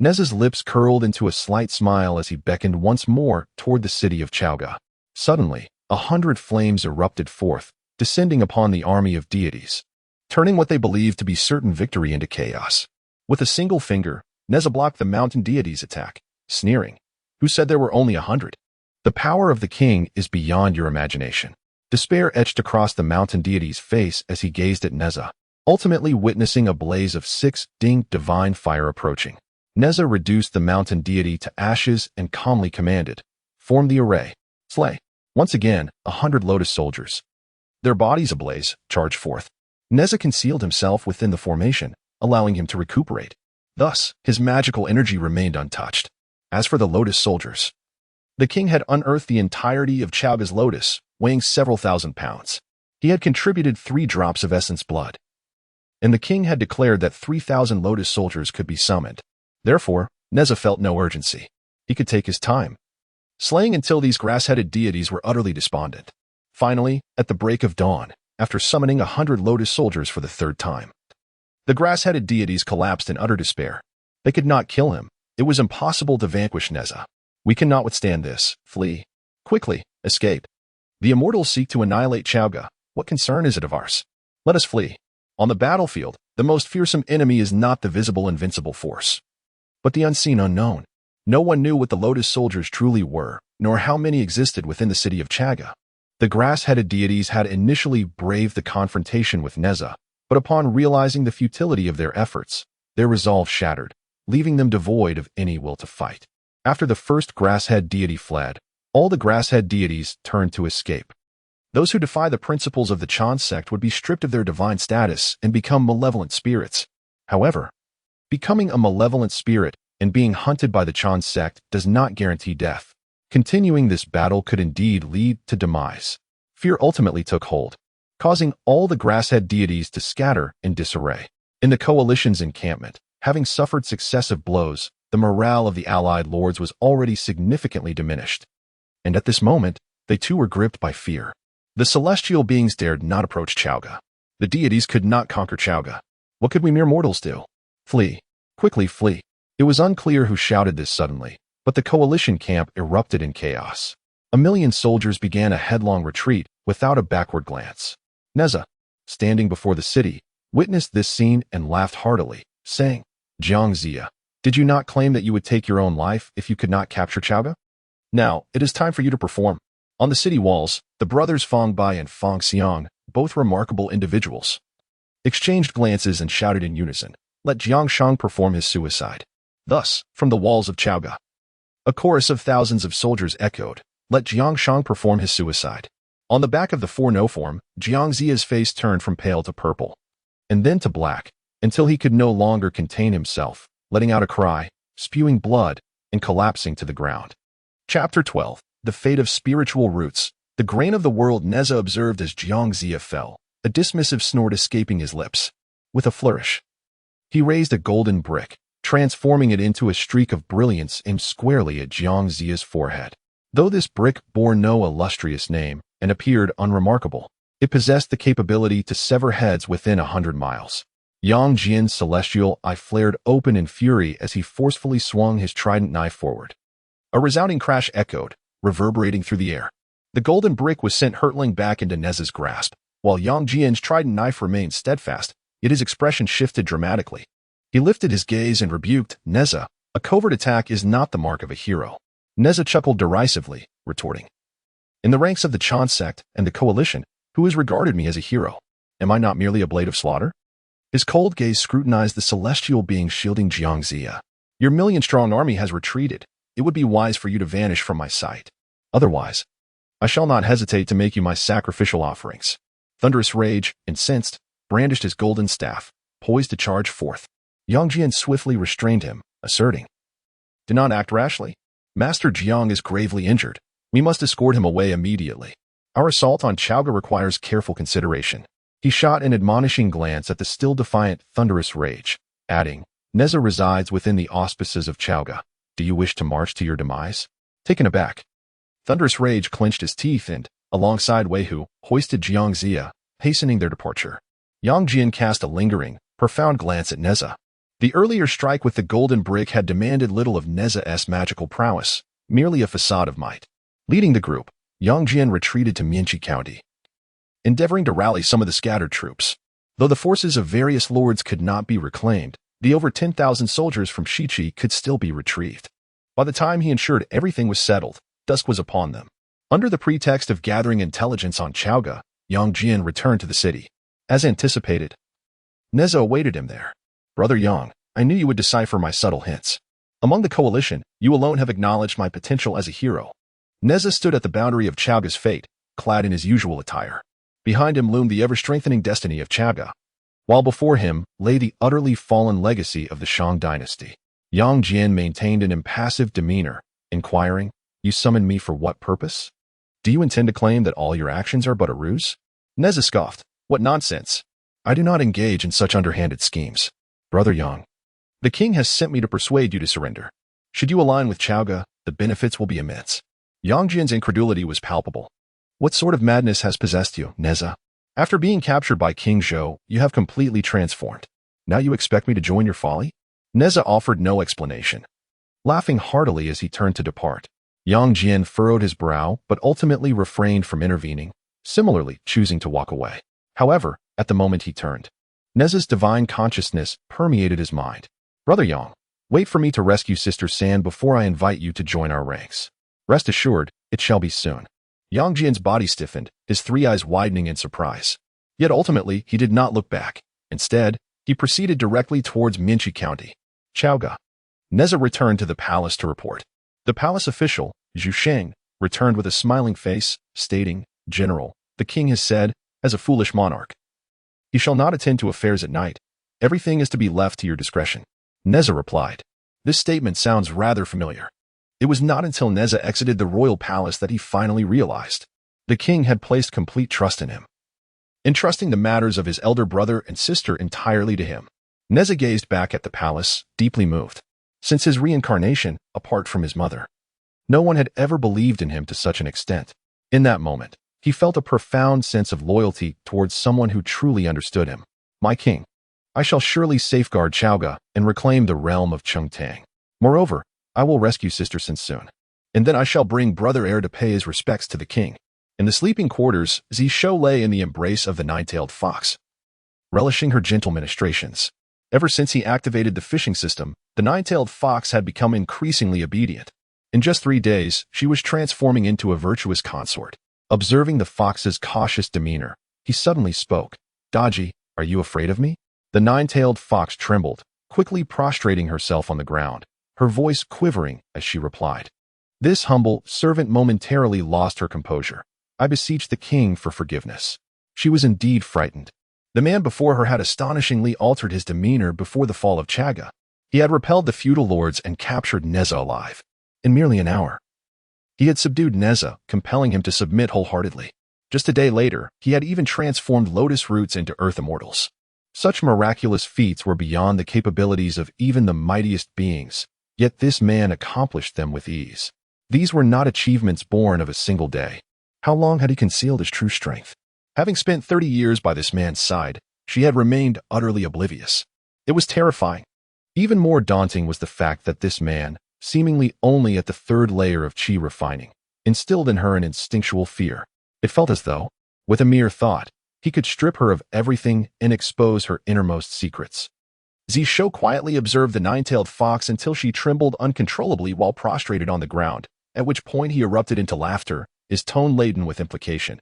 Neza's lips curled into a slight smile as he beckoned once more toward the city of Chaoga. Suddenly, 100 flames erupted forth, descending upon the army of deities, turning what they believed to be certain victory into chaos. With a single finger, Neza blocked the mountain deity's attack, sneering. Who said there were only 100? The power of the king is beyond your imagination. Despair etched across the mountain deity's face as he gazed at Neza, ultimately witnessing a blaze of 6 distinct divine fire approaching. Neza reduced the mountain deity to ashes and calmly commanded, "Form the array. Slay." Once again, 100 lotus soldiers, their bodies ablaze, charged forth. Neza concealed himself within the formation, allowing him to recuperate. Thus, his magical energy remained untouched. As for the lotus soldiers, the king had unearthed the entirety of Chaoga's lotus, weighing several thousand pounds. He had contributed 3 drops of essence blood, and the king had declared that 3,000 lotus soldiers could be summoned. Therefore, Neza felt no urgency. He could take his time, slaying until these grass-headed deities were utterly despondent. Finally, at the break of dawn, after summoning 100 lotus soldiers for the 3rd time, the grass-headed deities collapsed in utter despair. They could not kill him. It was impossible to vanquish Neza. We cannot withstand this. Flee. Quickly, escape. The immortals seek to annihilate Chaoga. What concern is it of ours? Let us flee. On the battlefield, the most fearsome enemy is not the visible invincible force, but the unseen unknown. No one knew what the lotus soldiers truly were, nor how many existed within the city of Chaoga. The grass-headed deities had initially braved the confrontation with Neza, but upon realizing the futility of their efforts, their resolve shattered, leaving them devoid of any will to fight. After the first grass-head deity fled, all the grass-head deities turned to escape. Those who defy the principles of the Chan sect would be stripped of their divine status and become malevolent spirits. However, becoming a malevolent spirit and being hunted by the Chan sect does not guarantee death. Continuing this battle could indeed lead to demise. Fear ultimately took hold, causing all the grass-head deities to scatter in disarray. In the coalition's encampment, having suffered successive blows, the morale of the allied lords was already significantly diminished. And at this moment, they too were gripped by fear. The celestial beings dared not approach Chaoga. The deities could not conquer Chaoga. What could we mere mortals do? Flee. Quickly flee. It was unclear who shouted this suddenly, but the coalition camp erupted in chaos. 1,000,000 soldiers began a headlong retreat without a backward glance. Neza, standing before the city, witnessed this scene and laughed heartily, saying, "Zhongzi, did you not claim that you would take your own life if you could not capture Chaoga? Now, it is time for you to perform." On the city walls, the brothers Fang Bai and Fang Xiang, both remarkable individuals, exchanged glances and shouted in unison, "Let Jiangshang perform his suicide." Thus, from the walls of Chaoga, a chorus of thousands of soldiers echoed, "Let Jiangshang perform his suicide." On the back of the 4-no form, Zhongzi's face turned from pale to purple, and then to black, until he could no longer contain himself, letting out a cry, spewing blood, and collapsing to the ground. Chapter 12. The Fate of Spiritual Roots. The grain of the world Neza observed as Zhongzi fell, a dismissive snort escaping his lips. With a flourish, he raised a golden brick, transforming it into a streak of brilliance aimed squarely at Zhongzi's forehead. Though this brick bore no illustrious name and appeared unremarkable, it possessed the capability to sever heads within 100 miles. Yang Jian's celestial eye flared open in fury as he forcefully swung his trident knife forward. A resounding crash echoed, reverberating through the air. The golden brick was sent hurtling back into Neza's grasp, while Yang Jian's trident knife remained steadfast, yet his expression shifted dramatically. He lifted his gaze and rebuked, "Neza, a covert attack is not the mark of a hero." Neza chuckled derisively, retorting, "In the ranks of the Chan sect and the coalition, who has regarded me as a hero? Am I not merely a blade of slaughter?" His cold gaze scrutinized the celestial being shielding Zhongzi. "Your 1,000,000-strong army has retreated. It would be wise for you to vanish from my sight. Otherwise, I shall not hesitate to make you my sacrificial offerings." Thunderous rage, incensed, brandished his golden staff, poised to charge forth. Yang Jian swiftly restrained him, asserting, "Do not act rashly. Master Jiang is gravely injured. We must escort him away immediately. Our assault on Chaoga requires careful consideration." He shot an admonishing glance at the still defiant, thunderous rage, adding, Neza resides within the auspices of Chaoga. Do you wish to march to your demise? Taken aback, thunderous rage clenched his teeth and, alongside Weihu, hoisted Zhongzi, hastening their departure. Yang Jian cast a lingering, profound glance at Neza. The earlier strike with the golden brick had demanded little of Neza's magical prowess, merely a facade of might. Leading the group, Yang Jian retreated to Mianqi County, endeavoring to rally some of the scattered troops. Though the forces of various lords could not be reclaimed, the over 10,000 soldiers from Shiqi could still be retrieved. By the time he ensured everything was settled, dusk was upon them. Under the pretext of gathering intelligence on Chaoga, Yang Jian returned to the city. As anticipated, Neza awaited him there. Brother Yang, I knew you would decipher my subtle hints. Among the coalition, you alone have acknowledged my potential as a hero. Neza stood at the boundary of Chaoga's fate, clad in his usual attire. Behind him loomed the ever-strengthening destiny of Chaoga, while before him lay the utterly fallen legacy of the Shang dynasty. Yang Jian maintained an impassive demeanor, inquiring, You summoned me for what purpose? Do you intend to claim that all your actions are but a ruse? Neza scoffed, What nonsense! I do not engage in such underhanded schemes. Brother Yang, the king has sent me to persuade you to surrender. Should you align with Chaoga, the benefits will be immense. Yang Jian's incredulity was palpable. What sort of madness has possessed you, Neza? After being captured by King Zhou, you have completely transformed. Now you expect me to join your folly? Neza offered no explanation, laughing heartily as he turned to depart. Yang Jian furrowed his brow but ultimately refrained from intervening, similarly choosing to walk away. However, at the moment he turned, Neza's divine consciousness permeated his mind. Brother Yang, wait for me to rescue Sister San before I invite you to join our ranks. Rest assured, it shall be soon. Yang Jian's body stiffened, his three eyes widening in surprise. Yet ultimately, he did not look back. Instead, he proceeded directly towards Mianqi County. Chaoga. Neza returned to the palace to report. The palace official, Zhu Sheng, returned with a smiling face, stating, General, the king has said, as a foolish monarch, he shall not attend to affairs at night. Everything is to be left to your discretion. Neza replied. This statement sounds rather familiar. It was not until Neza exited the royal palace that he finally realized the king had placed complete trust in him, entrusting the matters of his elder brother and sister entirely to him. Neza gazed back at the palace, deeply moved. Since his reincarnation, apart from his mother, no one had ever believed in him to such an extent. In that moment, he felt a profound sense of loyalty towards someone who truly understood him. My king, I shall surely safeguard Chaoga and reclaim the realm of Chengtang. Moreover, I will rescue Sister Sin soon, and then I shall bring Brother Heir to pay his respects to the king. In the sleeping quarters, Zishou lay in the embrace of the nine-tailed fox, relishing her gentle ministrations. Ever since he activated the fishing system, the nine-tailed fox had become increasingly obedient. In just 3 days, she was transforming into a virtuous consort. Observing the fox's cautious demeanor, he suddenly spoke. Daji, are you afraid of me? The nine-tailed fox trembled, quickly prostrating herself on the ground, her voice quivering as she replied. This humble servant momentarily lost her composure. I beseech the king for forgiveness. She was indeed frightened. The man before her had astonishingly altered his demeanor before the fall of Chaoga. He had repelled the feudal lords and captured Neza alive. In merely an hour, he had subdued Neza, compelling him to submit wholeheartedly. Just a day later, he had even transformed lotus roots into earth immortals. Such miraculous feats were beyond the capabilities of even the mightiest beings, yet this man accomplished them with ease. These were not achievements born of a single day. How long had he concealed his true strength? Having spent 30 years by this man's side, she had remained utterly oblivious. It was terrifying. Even more daunting was the fact that this man, seemingly only at the 3rd layer of chi refining, instilled in her an instinctual fear. It felt as though, with a mere thought, he could strip her of everything and expose her innermost secrets. Zishou quietly observed the nine-tailed fox until she trembled uncontrollably while prostrated on the ground, at which point he erupted into laughter, his tone laden with implication.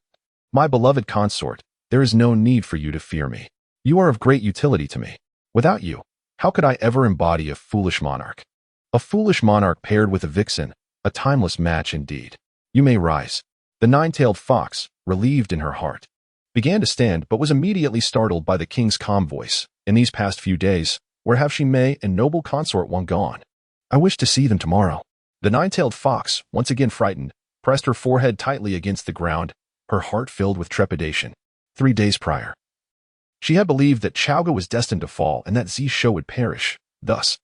My beloved consort, there is no need for you to fear me. You are of great utility to me. Without you, how could I ever embody a foolish monarch? A foolish monarch paired with a vixen, a timeless match indeed. You may rise. The nine-tailed fox, relieved in her heart, began to stand but was immediately startled by the king's calm voice. In these past few days, where have she Mei and noble consort one gone? I wish to see them tomorrow. The nine-tailed fox, once again frightened, pressed her forehead tightly against the ground, her heart filled with trepidation. 3 days prior, She had believed that Chaoga was destined to fall and that Zishou would perish. Thus,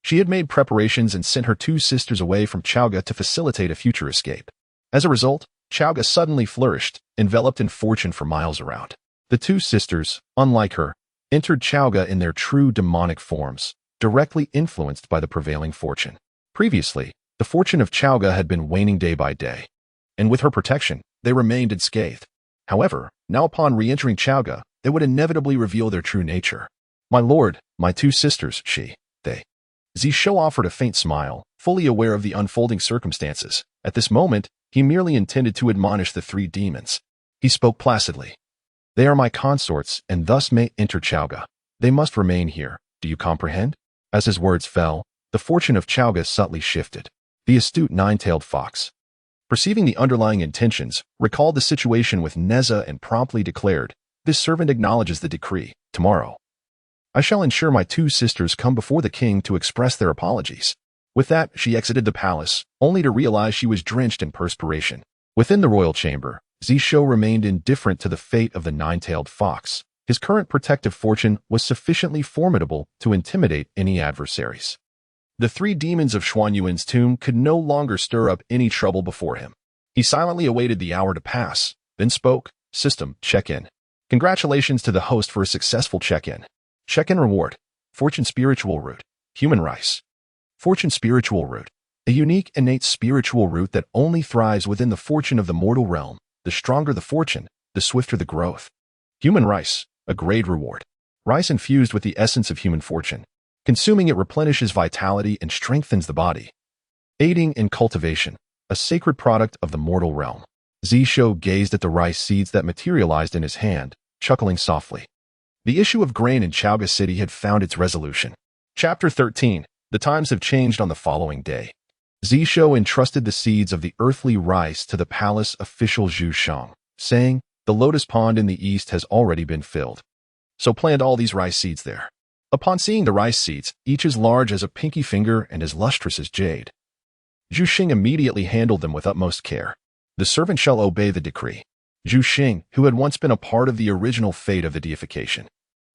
she had made preparations and sent her two sisters away from Chaoga to facilitate a future escape. As a result, Chaoga suddenly flourished, enveloped in fortune for miles around. The two sisters, unlike her, entered Chaoga in their true demonic forms, directly influenced by the prevailing fortune. Previously, the fortune of Chaoga had been waning day by day, and with her protection, they remained unscathed. However, now upon re-entering Chaoga, they would inevitably reveal their true nature. "My lord, my two sisters," they. Zishou offered a faint smile, fully aware of the unfolding circumstances. At this moment, he merely intended to admonish the three demons. He spoke placidly. "They are my consorts and thus may enter Chaoga. They must remain here. Do you comprehend?" As his words fell, the fortune of Chaoga subtly shifted. The astute nine-tailed fox, perceiving the underlying intentions, recalled the situation with Neza and promptly declared, "This servant acknowledges the decree. Tomorrow, I shall ensure my two sisters come before the king to express their apologies." With that, she exited the palace, only to realize she was drenched in perspiration. Within the royal chamber, Zishou remained indifferent to the fate of the nine-tailed fox. His current protective fortune was sufficiently formidable to intimidate any adversaries. The three demons of Xuanyuan's tomb could no longer stir up any trouble before him. He silently awaited the hour to pass, then spoke, "System, check-in. Congratulations to the host for a successful check-in. Check-in reward. Fortune spiritual root. Human rice. Fortune spiritual root. A unique innate spiritual root that only thrives within the fortune of the mortal realm. The stronger the fortune, the swifter the growth. Human rice. A grade reward. Rice infused with the essence of human fortune. Consuming it replenishes vitality and strengthens the body. Aiding in cultivation. A sacred product of the mortal realm." Zishou gazed at the rice seeds that materialized in his hand, chuckling softly. The issue of grain in Chaoga City had found its resolution. Chapter 13. The times have changed on the following day. Zishou entrusted the seeds of the earthly rice to the palace official Zhu Shang, saying, "The lotus pond in the east has already been filled. So plant all these rice seeds there." Upon seeing the rice seeds, each as large as a pinky finger and as lustrous as jade, Zhu Xing immediately handled them with utmost care. The servant shall obey the decree. Zhu Xing, who had once been a part of the original fate of the deification,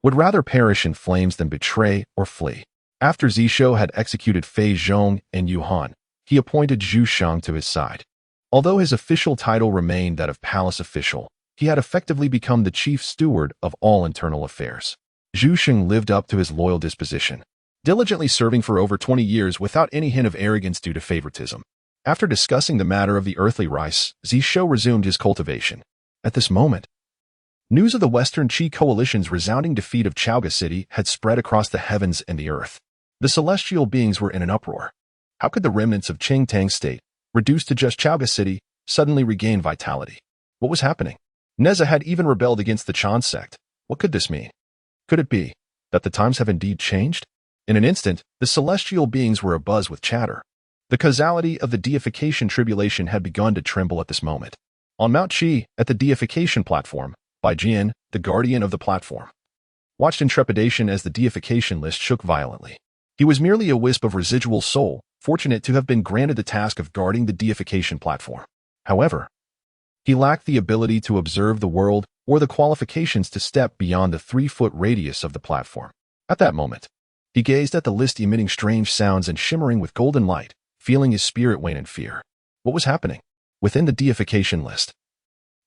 would rather perish in flames than betray or flee. After Zishou had executed Fei Zhong and Yu Han, he appointed Zhu Shang to his side. Although his official title remained that of palace official, he had effectively become the chief steward of all internal affairs. Zhu Sheng lived up to his loyal disposition, diligently serving for over 20 years without any hint of arrogance due to favoritism. After discussing the matter of the earthly rice, Zishou resumed his cultivation. At this moment, news of the Western Qi Coalition's resounding defeat of Chaoga City had spread across the heavens and the earth. The celestial beings were in an uproar. How could the remnants of Qingtang's state, reduced to just Chaoga City, suddenly regain vitality? What was happening? Neza had even rebelled against the Chan sect. What could this mean? Could it be that the times have indeed changed? In an instant, the celestial beings were abuzz with chatter. The causality of the deification tribulation had begun to tremble at this moment. On Mount Qi, at the deification platform, Bai Jian, the guardian of the platform, watched in trepidation as the deification list shook violently. He was merely a wisp of residual soul, fortunate to have been granted the task of guarding the deification platform. However, he lacked the ability to observe the world or the qualifications to step beyond the 3-foot radius of the platform. At that moment, he gazed at the list emitting strange sounds and shimmering with golden light, feeling his spirit wane in fear. What was happening? Within the deification list,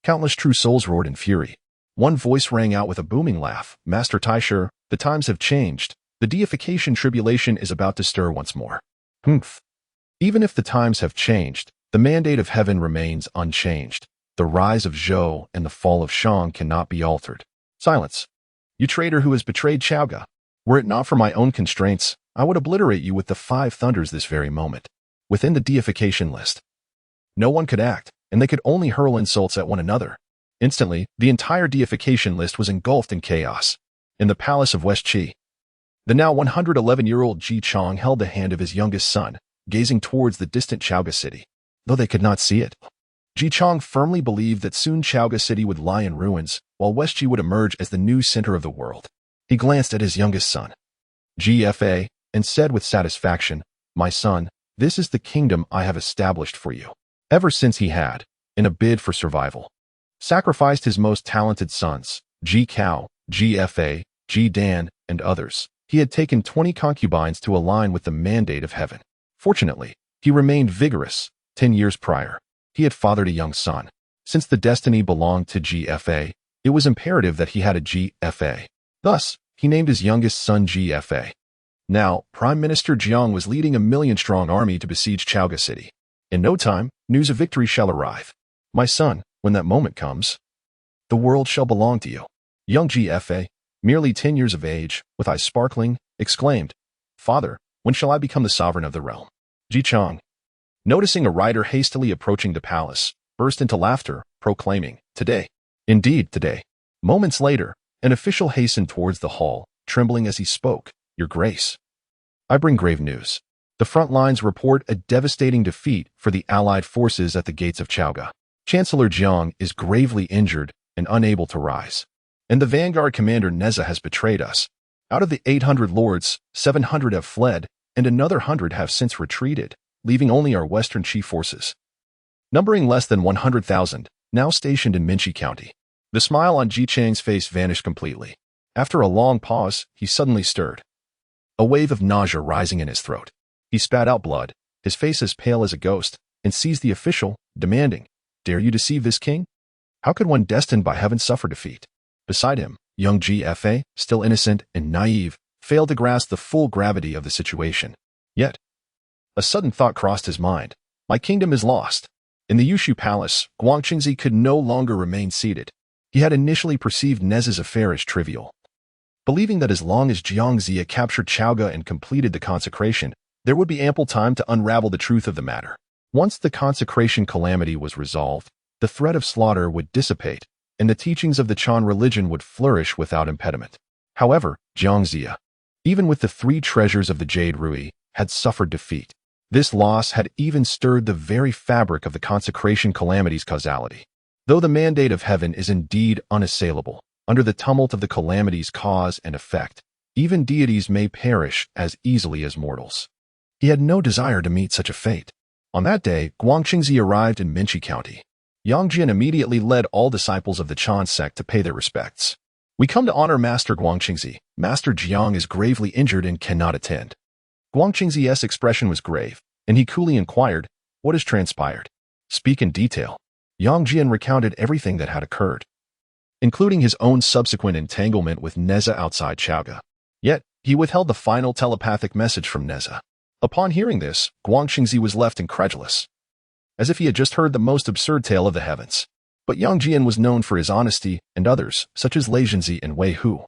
countless true souls roared in fury. One voice rang out with a booming laugh. "Master Taisher, the times have changed. The deification tribulation is about to stir once more." Humph. Even if the times have changed, the mandate of heaven remains unchanged. The rise of Zhou and the fall of Shang cannot be altered. Silence. You traitor who has betrayed Chaoga. Were it not for my own constraints, I would obliterate you with the 5 thunders this very moment. Within the deification list, no one could act, and they could only hurl insults at one another. Instantly, the entire deification list was engulfed in chaos. In the palace of West Qi, the now 111-year-old Ji Chong held the hand of his youngest son, gazing towards the distant Chaoga City. Though they could not see it, Ji Chong firmly believed that soon Chaoga City would lie in ruins, while West Qi would emerge as the new center of the world. He glanced at his youngest son, GFA, and said with satisfaction, "My son, this is the kingdom I have established for you." Ever since he had, in a bid for survival, sacrificed his most talented sons, Ji Cao, GFA, Ji Dan, and others. He had taken 20 concubines to align with the mandate of heaven. Fortunately, he remained vigorous. 10 years prior, he had fathered a young son. Since the destiny belonged to GFA, it was imperative that he had a GFA. Thus, he named his youngest son GFA. Now, Prime Minister Jiang was leading a million-strong army to besiege Chaoga City. In no time, news of victory shall arrive. My son, when that moment comes, the world shall belong to you. Young GFA, merely 10 years of age, with eyes sparkling, exclaimed, Father, when shall I become the sovereign of the realm? Ji Chang, noticing a rider hastily approaching the palace, burst into laughter, proclaiming, Today. Indeed, today. Moments later, an official hastened towards the hall, trembling as he spoke, Your Grace. I bring grave news. The front lines report a devastating defeat for the Allied forces at the gates of Chaoga. Chancellor Jiang is gravely injured and unable to rise. And the vanguard commander Neza has betrayed us. Out of the 800 lords, 700 have fled, and another 100 have since retreated, leaving only our western chief forces, numbering less than 100,000, now stationed in Minchi County. The smile on Ji Chang's face vanished completely. After a long pause, he suddenly stirred, a wave of nausea rising in his throat. He spat out blood, his face as pale as a ghost, and seized the official, demanding, Dare you deceive this king? How could one destined by heaven suffer defeat? Beside him, young GFA, still innocent and naive, failed to grasp the full gravity of the situation. Yet, a sudden thought crossed his mind. My kingdom is lost. In the Yushu Palace, Guangqingzi could no longer remain seated. He had initially perceived Nez's affair as trivial, believing that as long as Zhongzi captured Chaoga and completed the consecration, there would be ample time to unravel the truth of the matter. Once the consecration calamity was resolved, the threat of slaughter would dissipate, and the teachings of the Chan religion would flourish without impediment. However, Zhongzi, even with the 3 treasures of the Jade Rui, had suffered defeat. This loss had even stirred the very fabric of the consecration calamity's causality. Though the mandate of heaven is indeed unassailable, under the tumult of the calamity's cause and effect, even deities may perish as easily as mortals. He had no desire to meet such a fate. On that day, Guangqingzi arrived in Minchi County. Yang Jian immediately led all disciples of the Chan sect to pay their respects. We come to honor Master Guangqingzi. Master Jiang is gravely injured and cannot attend. Guangqingzi's expression was grave, and he coolly inquired, What has transpired? Speak in detail. Yang Jian recounted everything that had occurred, including his own subsequent entanglement with Neza outside Chaoga. Yet, he withheld the final telepathic message from Neza. Upon hearing this, Guangqingzi was left incredulous, as if he had just heard the most absurd tale of the heavens. But Yang Jian was known for his honesty, and others, such as Lei Zhenzi and Wei Hu,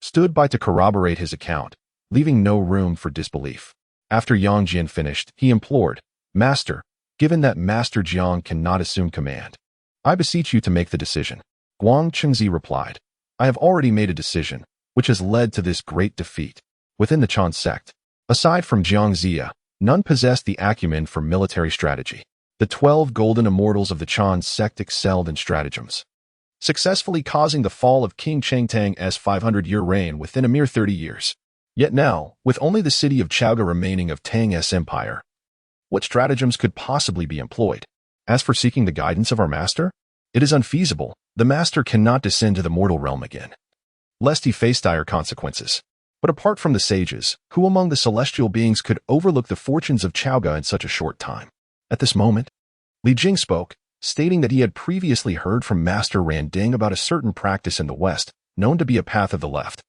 stood by to corroborate his account, leaving no room for disbelief. After Yang Jian finished, he implored, Master, given that Master Jiang cannot assume command, I beseech you to make the decision. Guangqingzi replied, I have already made a decision, which has led to this great defeat. Within the Chan sect, aside from Zhongzi, none possessed the acumen for military strategy. The 12 golden immortals of the Chan sect excelled in stratagems, successfully causing the fall of King Chengtang's 500-year reign within a mere 30 years. Yet now, with only the city of Chaoga remaining of Tang's empire, what stratagems could possibly be employed? As for seeking the guidance of our master, it is unfeasible. The master cannot descend to the mortal realm again, lest he face dire consequences. But apart from the sages, who among the celestial beings could overlook the fortunes of Chaoga in such a short time? At this moment, Li Jing spoke, stating that he had previously heard from Master Randing about a certain practice in the West, known to be a path of the left,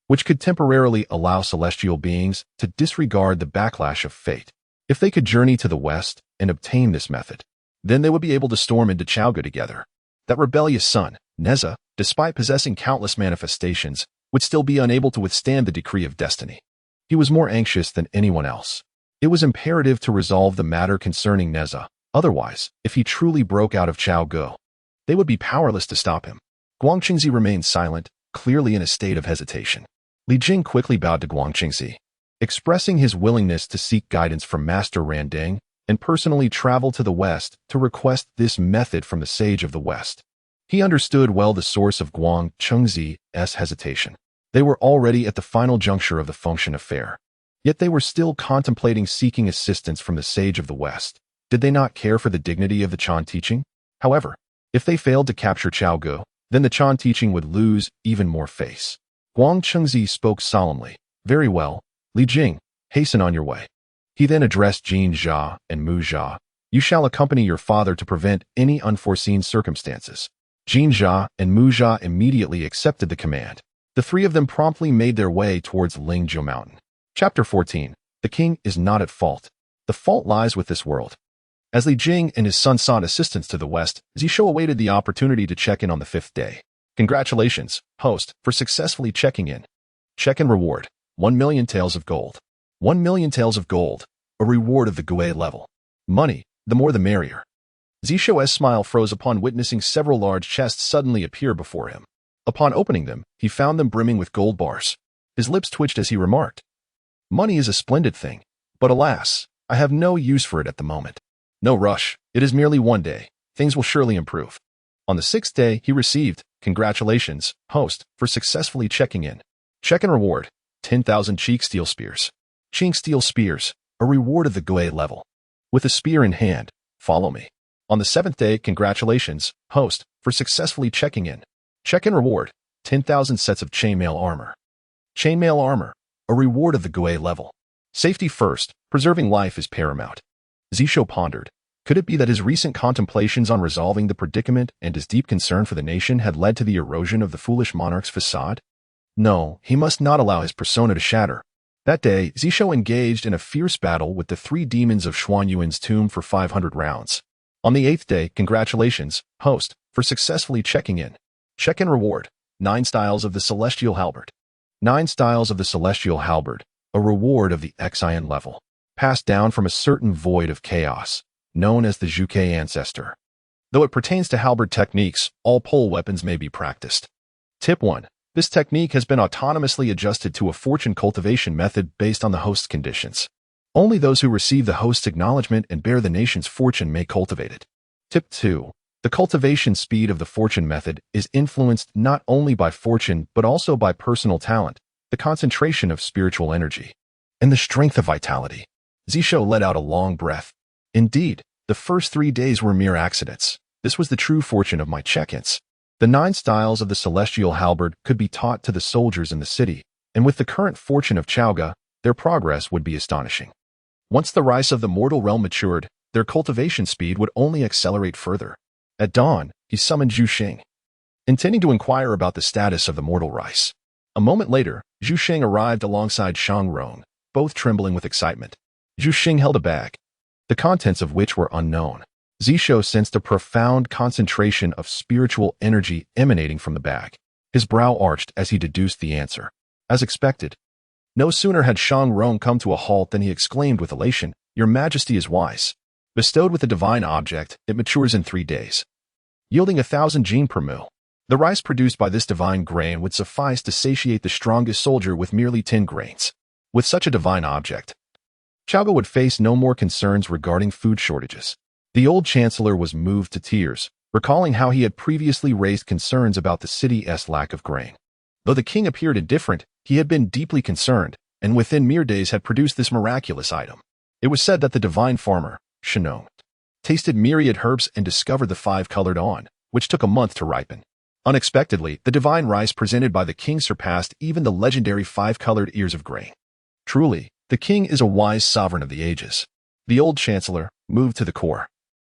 which could temporarily allow celestial beings to disregard the backlash of fate. If they could journey to the West and obtain this method, then they would be able to storm into Chaoga together. That rebellious son, Neza, despite possessing countless manifestations, would still be unable to withstand the decree of destiny. He was more anxious than anyone else. It was imperative to resolve the matter concerning Neza. Otherwise, if he truly broke out of Chaoga, they would be powerless to stop him. Guangqingzi remained silent, clearly in a state of hesitation. Li Jing quickly bowed to Guangqingzi, expressing his willingness to seek guidance from Master Randing and personally travel to the West to request this method from the sage of the West. He understood well the source of Guangqingzi's hesitation. They were already at the final juncture of the Fengtian affair. Yet they were still contemplating seeking assistance from the sage of the West. Did they not care for the dignity of the Chan teaching? However, if they failed to capture Chaoga, then the Chan teaching would lose even more face. Zhongzi spoke solemnly. Very well, Li Jing, hasten on your way. He then addressed Jin Jia and Mu Jia. You shall accompany your father to prevent any unforeseen circumstances. Jin Jia and Mu Jia immediately accepted the command. The three of them promptly made their way towards Lingzhou Mountain. Chapter 14. The king is not at fault. The fault lies with this world. As Li Jing and his son sought assistance to the west, Zishou awaited the opportunity to check in on the 5th day. Congratulations, host, for successfully checking in. Check-in reward, 1 million taels of gold. 1 million taels of gold, a reward of the Gui level. Money, the more the merrier. Zishou's smile froze upon witnessing several large chests suddenly appear before him. Upon opening them, he found them brimming with gold bars. His lips twitched as he remarked, "Money is a splendid thing, but alas, I have no use for it at the moment. No rush, it is merely 1 day. Things will surely improve." On the 6th day, he received, "Congratulations, host, for successfully checking in. Check-in reward, 10,000 cheek steel spears. Cheek steel spears, a reward of the Gui level. With a spear in hand, follow me." On the 7th day, "Congratulations, host, for successfully checking in. Check-in reward, 10,000 sets of chainmail armor. Chainmail armor, a reward of the Gui level. Safety first, preserving life is paramount." Zishou pondered. Could it be that his recent contemplations on resolving the predicament and his deep concern for the nation had led to the erosion of the foolish monarch's facade? No, he must not allow his persona to shatter. That day, Zishou engaged in a fierce battle with the 3 demons of Xuanyuan's tomb for 500 rounds. On the 8th day, "Congratulations, host, for successfully checking in. Check-in reward, 9 styles of the celestial halberd. 9 styles of the celestial halberd, a reward of the Xian level. Passed down from a certain void of chaos, known as the Zhuke ancestor. Though it pertains to halberd techniques, all pole weapons may be practiced. Tip 1. This technique has been autonomously adjusted to a fortune cultivation method based on the host's conditions. Only those who receive the host's acknowledgement and bear the nation's fortune may cultivate it. Tip 2. The cultivation speed of the fortune method is influenced not only by fortune but also by personal talent, the concentration of spiritual energy, and the strength of vitality. Zishou let out a long breath. Indeed, the first 3 days were mere accidents. This was the true fortune of my check-ins. The 9 styles of the celestial halberd could be taught to the soldiers in the city, and with the current fortune of Chaoga, their progress would be astonishing. Once the rice of the mortal realm matured, their cultivation speed would only accelerate further. At dawn, he summoned Zhu Xing, intending to inquire about the status of the mortal rice. A moment later, Zhu Xing arrived alongside Shang Rong, both trembling with excitement. Zhu Xing held a bag, the contents of which were unknown. Zishou sensed a profound concentration of spiritual energy emanating from the bag. His brow arched as he deduced the answer. As expected. No sooner had Shang Rong come to a halt than he exclaimed with elation, "Your Majesty is wise. Bestowed with a divine object, it matures in 3 days, yielding 1,000 jin per mu. The rice produced by this divine grain would suffice to satiate the strongest soldier with merely 10 grains. With such a divine object, Chaoga would face no more concerns regarding food shortages." The old chancellor was moved to tears, recalling how he had previously raised concerns about the city's lack of grain. Though the king appeared indifferent, he had been deeply concerned, and within mere days had produced this miraculous item. It was said that the divine farmer, Shenong, tasted myriad herbs and discovered the 5-colored on, which took a month to ripen. Unexpectedly, the divine rice presented by the king surpassed even the legendary 5-colored ears of grain. Truly, the king is a wise sovereign of the ages. The old chancellor, moved to the core,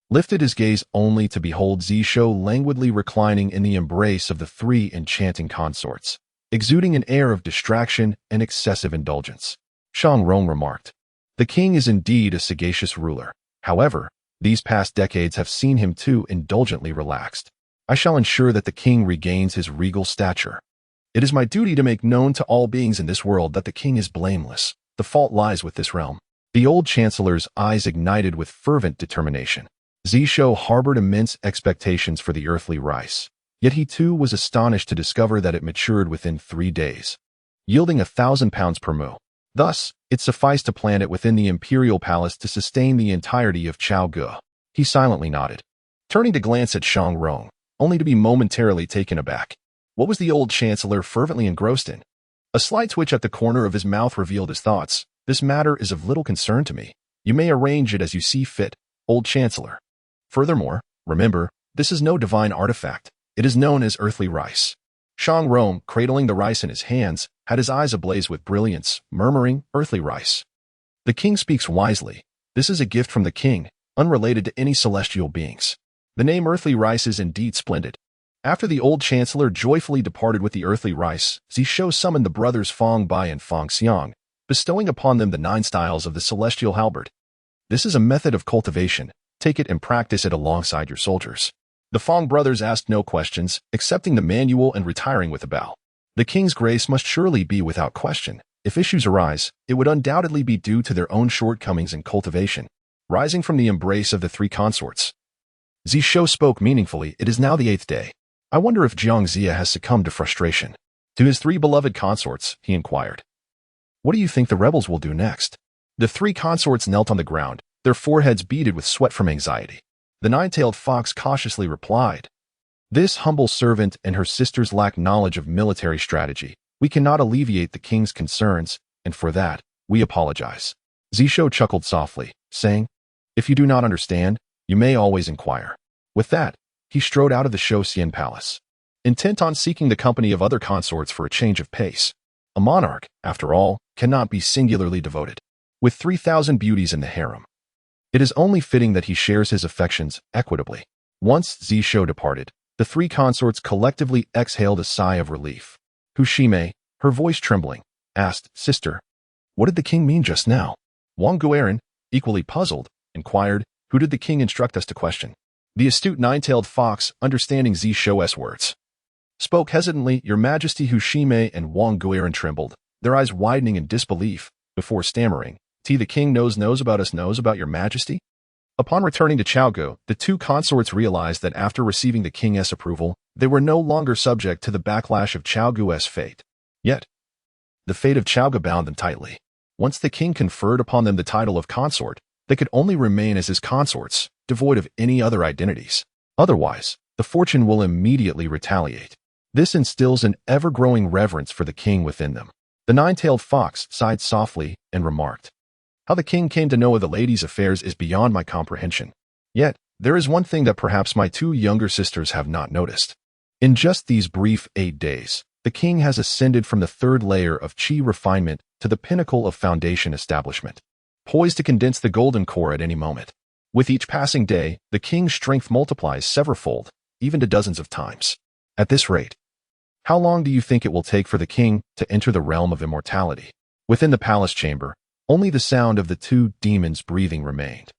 lifted his gaze only to behold Zishou languidly reclining in the embrace of the 3 enchanting consorts, exuding an air of distraction and excessive indulgence. Shang Rong remarked, "The king is indeed a sagacious ruler. However, these past decades have seen him too indulgently relaxed. I shall ensure that the king regains his regal stature. It is my duty to make known to all beings in this world that the king is blameless. The fault lies with this realm." The old chancellor's eyes ignited with fervent determination. Zishou harbored immense expectations for the earthly rice, yet he too was astonished to discover that it matured within 3 days, yielding 1,000 pounds per mu. Thus, it sufficed to plant it within the imperial palace to sustain the entirety of Chaoga. He silently nodded, turning to glance at Shang Rong, only to be momentarily taken aback. What was the old chancellor fervently engrossed in? A slight twitch at the corner of his mouth revealed his thoughts. "This matter is of little concern to me. You may arrange it as you see fit, old chancellor. Furthermore, remember, this is no divine artifact. It is known as earthly rice. Shang Rong, cradling the rice in his hands, had his eyes ablaze with brilliance, murmuring, "Earthly rice." The king speaks wisely. This is a gift from the king, unrelated to any celestial beings. The name earthly rice is indeed splendid. After the old chancellor joyfully departed with the earthly rice, Zishou summoned the brothers Fang Bai and Fang Xiang, bestowing upon them the 9 styles of the celestial halberd. This is a method of cultivation. Take it and practice it alongside your soldiers. The Fang brothers asked no questions, accepting the manual and retiring with a bow. The king's grace must surely be without question. If issues arise, it would undoubtedly be due to their own shortcomings in cultivation. Rising from the embrace of the 3 consorts, Zishou spoke meaningfully. It is now the 8th day. I wonder if Zhongzi has succumbed to frustration. To his 3 beloved consorts, he inquired, "What do you think the rebels will do next?" The 3 consorts knelt on the ground, their foreheads beaded with sweat from anxiety. The 9-tailed fox cautiously replied, "This humble servant and her sisters lack knowledge of military strategy. We cannot alleviate the king's concerns, and for that, we apologize." Zishou chuckled softly, saying, "If you do not understand, you may always inquire." With that, he strode out of the Wen Palace, intent on seeking the company of other consorts for a change of pace. A monarch, after all, cannot be singularly devoted. With 3,000 beauties in the harem, it is only fitting that he shares his affections equitably. Once Zishou departed, the 3 consorts collectively exhaled a sigh of relief. Hushime, her voice trembling, asked, "Sister, what did the king mean just now?" Wang Guoran, equally puzzled, inquired, "Who did the king instruct us to question?" The astute 9-tailed fox, understanding Zishou's words, spoke hesitantly. "Your Majesty." Hushime and Wang Guoran trembled, their eyes widening in disbelief, before stammering, "The king knows about us, knows about your Majesty?" Upon returning to Chaogu, the 2 consorts realized that after receiving the king's approval, they were no longer subject to the backlash of Chaogu's fate. Yet, the fate of Chaogu bound them tightly. Once the king conferred upon them the title of consort, they could only remain as his consorts, devoid of any other identities. Otherwise, the fortune will immediately retaliate. This instills an ever-growing reverence for the king within them. The 9-tailed fox sighed softly and remarked, "How the king came to know of the lady's affairs is beyond my comprehension. Yet, there is one thing that perhaps my 2 younger sisters have not noticed. In just these brief 8 days, the king has ascended from the 3rd layer of qi refinement to the pinnacle of foundation establishment, poised to condense the golden core at any moment. With each passing day, the king's strength multiplies severalfold, even to dozens of times. At this rate, how long do you think it will take for the king to enter the realm of immortality?" Within the palace chamber, only the sound of the 2 demons breathing remained.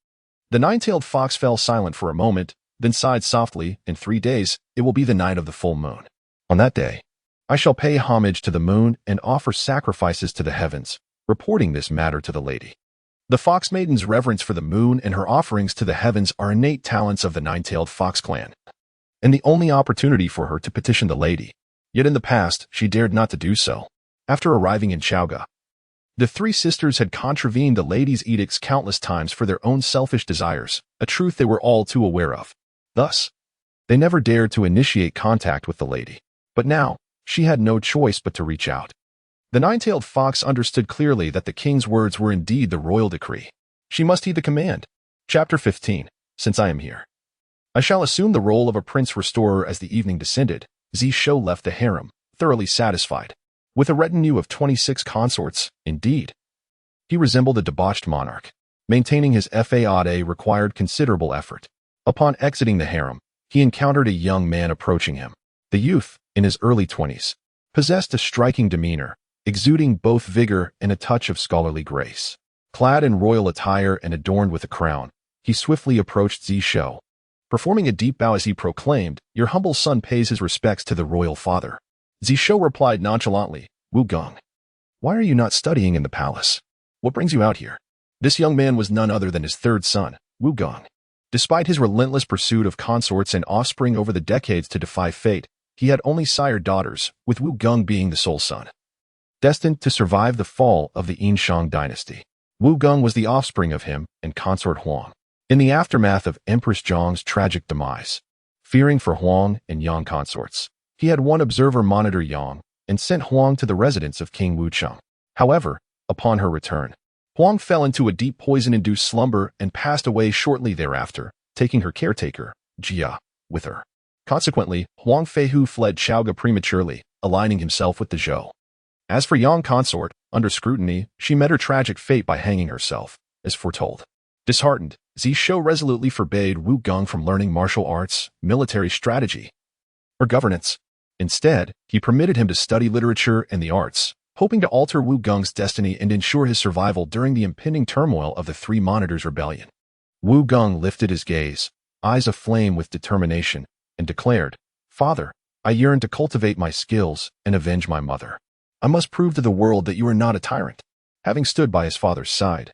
The 9-tailed fox fell silent for a moment, then sighed softly, "In 3 days, it will be the night of the full moon. On that day, I shall pay homage to the moon and offer sacrifices to the heavens, reporting this matter to the lady." The fox maiden's reverence for the moon and her offerings to the heavens are innate talents of the 9-tailed fox clan, and the only opportunity for her to petition the lady. Yet in the past, she dared not to do so. After arriving in Chaogu, the 3 sisters had contravened the lady's edicts countless times for their own selfish desires, a truth they were all too aware of. Thus, they never dared to initiate contact with the lady. But now, she had no choice but to reach out. The 9-tailed fox understood clearly that the king's words were indeed the royal decree. She must heed the command. Chapter 15. Since I am here, I shall assume the role of a prince restorer. As the evening descended, Zishou left the harem, thoroughly satisfied. With a retinue of 26 consorts, indeed, he resembled a debauched monarch. Maintaining his faade required considerable effort. Upon exiting the harem, he encountered a young man approaching him. The youth, in his early 20s, possessed a striking demeanor, exuding both vigor and a touch of scholarly grace. Clad in royal attire and adorned with a crown, he swiftly approached Zishou, performing a deep bow as he proclaimed, "Your humble son pays his respects to the royal father." Zishou replied nonchalantly, "Wu Gong, why are you not studying in the palace? What brings you out here?" This young man was none other than his 3rd son, Wu Gong. Despite his relentless pursuit of consorts and offspring over the decades to defy fate, he had only sired daughters, with Wu Gong being the sole son, destined to survive the fall of the Yinshang dynasty. Wu Gong was the offspring of him and consort Huang. In the aftermath of Empress Zhong's tragic demise, fearing for Huang and Yang consorts, he had one observer monitor Yang and sent Huang to the residence of King Wucheng. However, upon her return, Huang fell into a deep poison-induced slumber and passed away shortly thereafter, taking her caretaker, Jia, with her. Consequently, Huang Feihu fled Chaoga prematurely, aligning himself with the Zhou. As for Yang Consort, under scrutiny, she met her tragic fate by hanging herself, as foretold. Disheartened, Zishou resolutely forbade Wu Gong from learning martial arts, military strategy, or governance. Instead, he permitted him to study literature and the arts, hoping to alter Wu Gong's destiny and ensure his survival during the impending turmoil of the Three Monitors' rebellion. Wu Gong lifted his gaze, eyes aflame with determination, and declared, "Father, I yearn to cultivate my skills and avenge my mother. I must prove to the world that you are not a tyrant." Having stood by his father's side,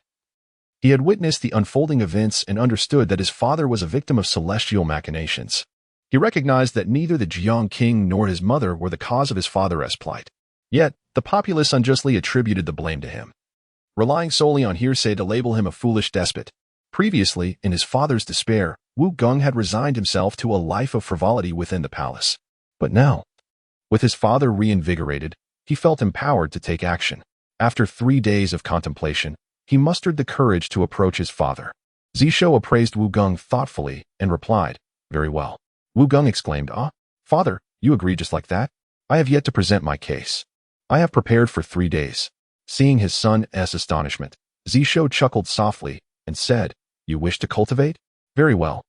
he had witnessed the unfolding events and understood that his father was a victim of celestial machinations. He recognized that neither the Jiang king nor his mother were the cause of his father's plight. Yet, the populace unjustly attributed the blame to him, relying solely on hearsay to label him a foolish despot. Previously, in his father's despair, Wu Gong had resigned himself to a life of frivolity within the palace. But now, with his father reinvigorated, he felt empowered to take action. After 3 days of contemplation, he mustered the courage to approach his father. Zishou appraised Wu Gong thoughtfully and replied, "Very well." Wu Gong exclaimed, "Ah, father, you agree just like that? I have yet to present my case. I have prepared for 3 days." Seeing his son's astonishment, Zishou chuckled softly and said, "You wish to cultivate? Very well.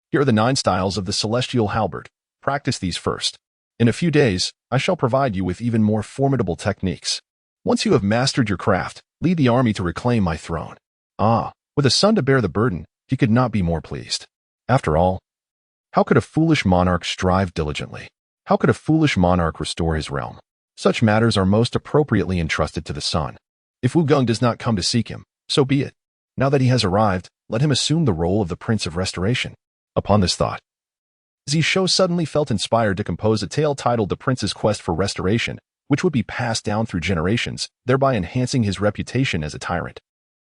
Here are the 9 styles of the celestial halberd. Practice these first. In a few days, I shall provide you with even more formidable techniques. Once you have mastered your craft, lead the army to reclaim my throne." With a son to bear the burden, he could not be more pleased. After all, how could a foolish monarch strive diligently? How could a foolish monarch restore his realm? Such matters are most appropriately entrusted to the son. If Wu Gong does not come to seek him, so be it. Now that he has arrived, let him assume the role of the Prince of Restoration. Upon this thought, Zishou suddenly felt inspired to compose a tale titled The Prince's Quest for Restoration, which would be passed down through generations, thereby enhancing his reputation as a tyrant.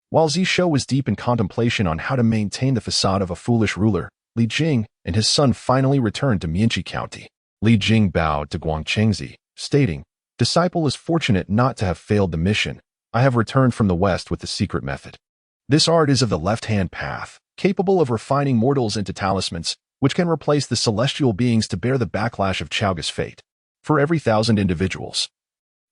While Zishou was deep in contemplation on how to maintain the facade of a foolish ruler, Li Jing and his son finally returned to Mianqi County. Li Jing bowed to Zhongzi, stating, "Disciple is fortunate not to have failed the mission. I have returned from the West with the secret method. This art is of the left-hand path, capable of refining mortals into talismans, which can replace the celestial beings to bear the backlash of Chaoga's fate. For every 1,000 individuals,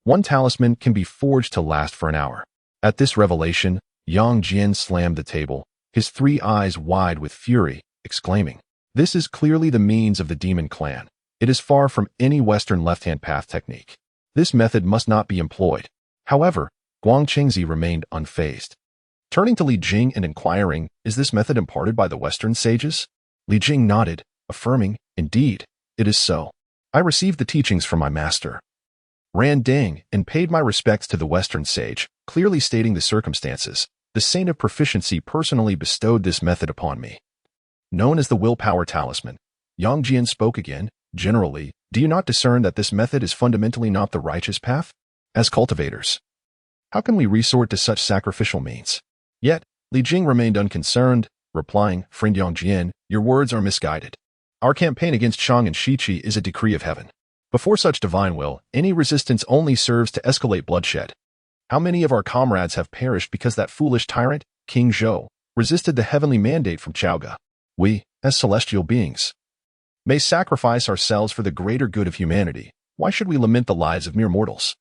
1 talisman can be forged to last for an hour." At this revelation, Yang Jian slammed the table, his 3 eyes wide with fury, exclaiming, "This is clearly the means of the demon clan. It is far from any Western left-hand path technique. This method must not be employed." However, Zhongzi remained unfazed. Turning to Li Jing and inquiring, "Is this method imparted by the Western sages?" Li Jing nodded, affirming, "Indeed, it is so. I received the teachings from my master, Ran Ding, and paid my respects to the Western sage, clearly stating the circumstances. The saint of proficiency personally bestowed this method upon me." Known as the willpower talisman, Yang Jian spoke again. "Generally, do you not discern that this method is fundamentally not the righteous path? As cultivators, how can we resort to such sacrificial means?" Yet, Li Jing remained unconcerned, replying, "Friend Yang Jian, your words are misguided. Our campaign against Shang and Shiqi is a decree of heaven. Before such divine will, any resistance only serves to escalate bloodshed. How many of our comrades have perished because that foolish tyrant, King Zhou, resisted the heavenly mandate from Chaoga? We, as celestial beings, may sacrifice ourselves for the greater good of humanity. Why should we lament the lives of mere mortals?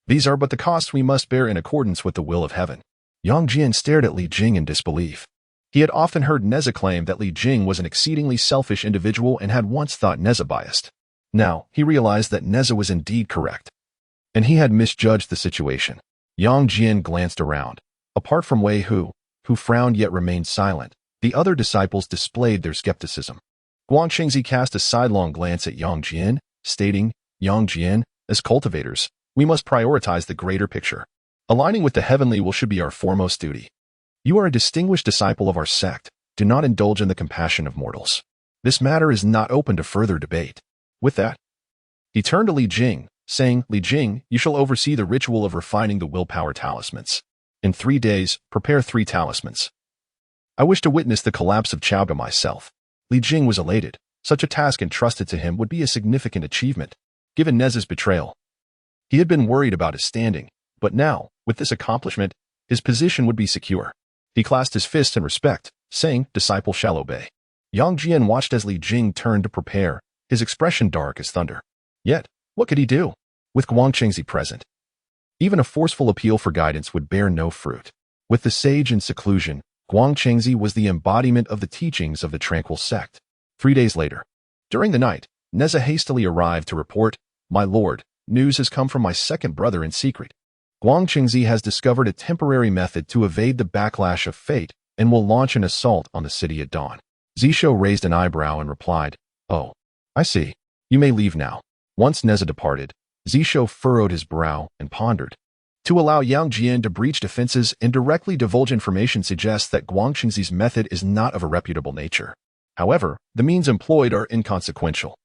These are but the costs we must bear in accordance with the will of heaven." Yang Jian stared at Li Jing in disbelief. He had often heard Neza claim that Li Jing was an exceedingly selfish individual and had once thought Neza biased. Now, he realized that Neza was indeed correct, and he had misjudged the situation. Yang Jian glanced around. Apart from Wei Hu, who frowned yet remained silent, the other disciples displayed their skepticism. Zhongzi cast a sidelong glance at Yang Jian, stating, "Yang Jian, as cultivators, we must prioritize the greater picture. Aligning with the heavenly will should be our foremost duty. You are a distinguished disciple of our sect. Do not indulge in the compassion of mortals. This matter is not open to further debate." With that, he turned to Li Jing, saying, "Li Jing, you shall oversee the ritual of refining the willpower talismans. In 3 days, prepare 3 talismans. I wish to witness the collapse of Chaoga myself." Li Jing was elated. Such a task entrusted to him would be a significant achievement, given Neza's betrayal. He had been worried about his standing, but now, with this accomplishment, his position would be secure. He clasped his fists in respect, saying, "Disciple shall obey." Yang Jian watched as Li Jing turned to prepare, his expression dark as thunder. Yet, what could he do? With Zhongzi present, even a forceful appeal for guidance would bear no fruit. With the sage in seclusion, Zhongzi was the embodiment of the teachings of the tranquil sect. 3 days later, during the night, Neza hastily arrived to report, "My lord, news has come from my second brother in secret. Zhongzi has discovered a temporary method to evade the backlash of fate and will launch an assault on the city at dawn." Zishou raised an eyebrow and replied, "Oh, I see. You may leave now." Once Neza departed, Zishou furrowed his brow and pondered. To allow Yang Jian to breach defenses and directly divulge information suggests that Zhongzi's method is not of a reputable nature. However, the means employed are inconsequential.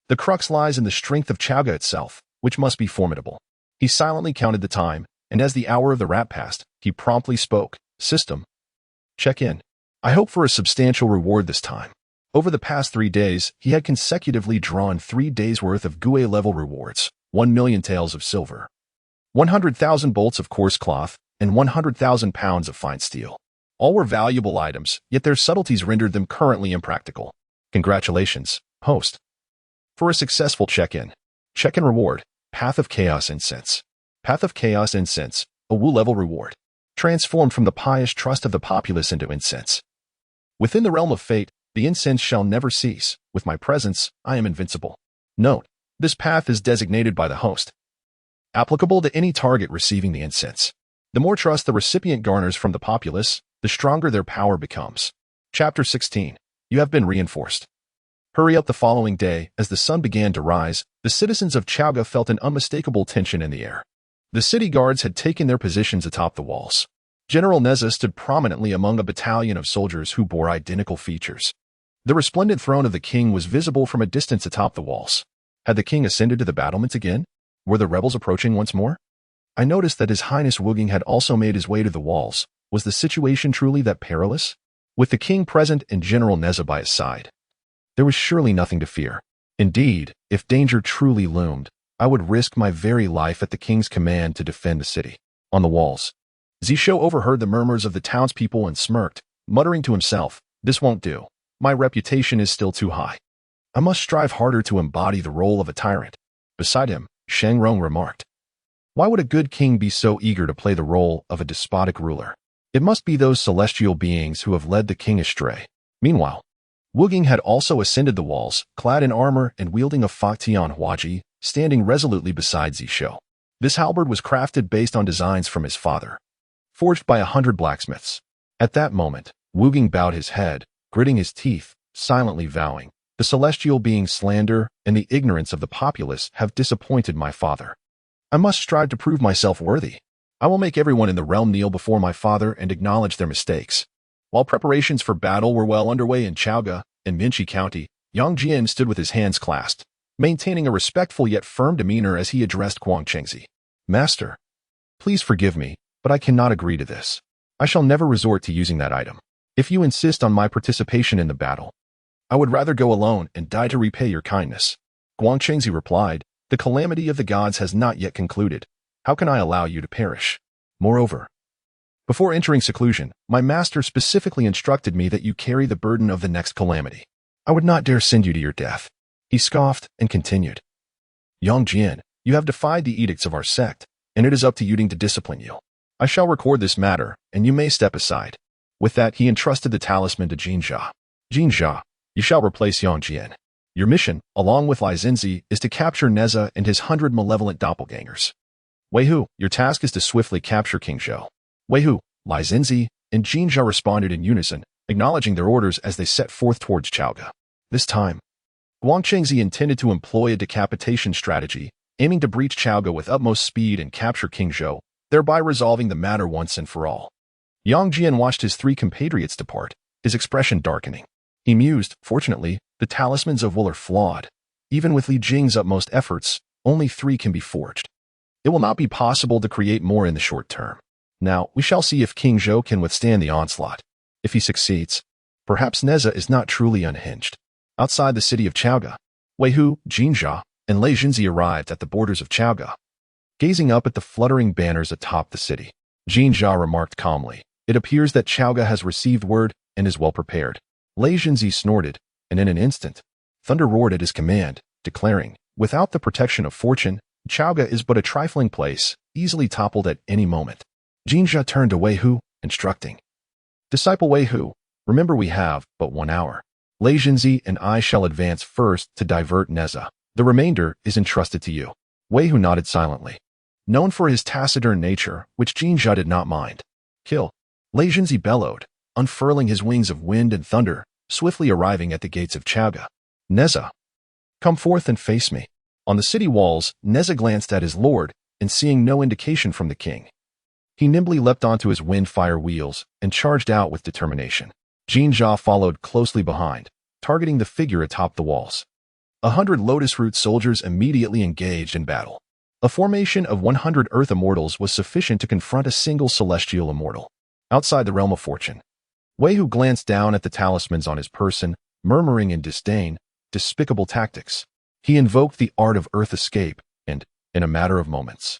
The crux lies in the strength of Chaoga itself, which must be formidable. He silently counted the time, and as the hour of the rat passed, he promptly spoke, "System. Check in. I hope for a substantial reward this time." Over the past 3 days, he had consecutively drawn 3 days' worth of GUE-level rewards, 1 million taels of silver, 100,000 bolts of coarse cloth, and 100,000 pounds of fine steel. All were valuable items, yet their subtleties rendered them currently impractical. Congratulations, host, for a successful check-in. Check-in reward, Path of Chaos Incense. Path of Chaos Incense, a Wu-level reward, transformed from the pious trust of the populace into incense. Within the realm of fate, the incense shall never cease. With my presence, I am invincible. Note, this path is designated by the host, applicable to any target receiving the incense. The more trust the recipient garners from the populace, the stronger their power becomes. Chapter 16. You have been reinforced. Hurry up. The following day, as the sun began to rise, the citizens of Chaoga felt an unmistakable tension in the air. The city guards had taken their positions atop the walls. General Neza stood prominently among a battalion of soldiers who bore identical features. The resplendent throne of the king was visible from a distance atop the walls. Had the king ascended to the battlements again? Were the rebels approaching once more? I noticed that His Highness Wuging had also made his way to the walls. Was the situation truly that perilous? With the king present and General Neza by his side, there was surely nothing to fear. Indeed, if danger truly loomed, I would risk my very life at the king's command to defend the city. On the walls, Zishou overheard the murmurs of the townspeople and smirked, muttering to himself, "This won't do. My reputation is still too high. I must strive harder to embody the role of a tyrant." Beside him, Shangrong remarked, "Why would a good king be so eager to play the role of a despotic ruler? It must be those celestial beings who have led the king astray." Meanwhile, Wuging had also ascended the walls, clad in armor and wielding a Faktian Huaji, standing resolutely beside Zishou. This halberd was crafted based on designs from his father, forged by 100 blacksmiths. At that moment, Wuging bowed his head, gritting his teeth, silently vowing, "The celestial beings' slander and the ignorance of the populace have disappointed my father. I must strive to prove myself worthy. I will make everyone in the realm kneel before my father and acknowledge their mistakes." While preparations for battle were well underway in Chaoga and Minchi County, Yang Jian stood with his hands clasped, maintaining a respectful yet firm demeanor as he addressed Zhongzi. "Master, please forgive me, but I cannot agree to this. I shall never resort to using that item. If you insist on my participation in the battle, I would rather go alone and die to repay your kindness." Zhongzi replied, "The calamity of the gods has not yet concluded. How can I allow you to perish? Moreover, before entering seclusion, my master specifically instructed me that you carry the burden of the next calamity. I would not dare send you to your death." He scoffed and continued, "Yang Jian, you have defied the edicts of our sect, and it is up to Yuding to discipline you. I shall record this matter, and you may step aside." With that, he entrusted the talisman to Jinjia. "Jinjia, you shall replace Yang Jian. Your mission, along with Zhongzi, is to capture Neza and his 100 malevolent doppelgangers. Weihu, your task is to swiftly capture King Zhou." Weihu, Zhongzi, and Jinjia responded in unison, acknowledging their orders as they set forth towards Chaoga. This time, Zhongzi intended to employ a decapitation strategy, aiming to breach Chaoga with utmost speed and capture King Zhou, thereby resolving the matter once and for all. Yang Jian watched his 3 compatriots depart, his expression darkening. He mused, "Fortunately, the talismans of Wu are flawed. Even with Li Jing's utmost efforts, only 3 can be forged. It will not be possible to create more in the short term. Now, we shall see if King Zhou can withstand the onslaught. If he succeeds, perhaps Neza is not truly unhinged." Outside the city of Chaoga, Weihu, Jinjia, and Lei Zhongzi arrived at the borders of Chaoga. Gazing up at the fluttering banners atop the city, Jinjia remarked calmly, "It appears that Chaoga has received word and is well prepared." Lei Zhongzi snorted, and in an instant, Thunder roared at his command, declaring, "Without the protection of fortune, Chaoga is but a trifling place, easily toppled at any moment." Jinja turned to Wei Hu, instructing, "Disciple Wei Hu, remember we have but 1 hour. Lei Zhongzi and I shall advance first to divert Neza. The remainder is entrusted to you." Wei Hu nodded silently. Known for his taciturn nature, which Jinja did not mind. "Kill!" Lei Zhongzi bellowed, unfurling his wings of wind and thunder, swiftly arriving at the gates of Chaoga. "Neza, come forth and face me." On the city walls, Neza glanced at his lord, and seeing no indication from the king, he nimbly leapt onto his wind-fire wheels and charged out with determination. Jinja followed closely behind, targeting the figure atop the walls. 100 lotus-root soldiers immediately engaged in battle. A formation of 100 earth immortals was sufficient to confront a single celestial immortal. Outside the realm of fortune, Wei Hu glanced down at the talismans on his person, murmuring in disdain, "Despicable tactics." He invoked the art of earth escape and, in a matter of moments,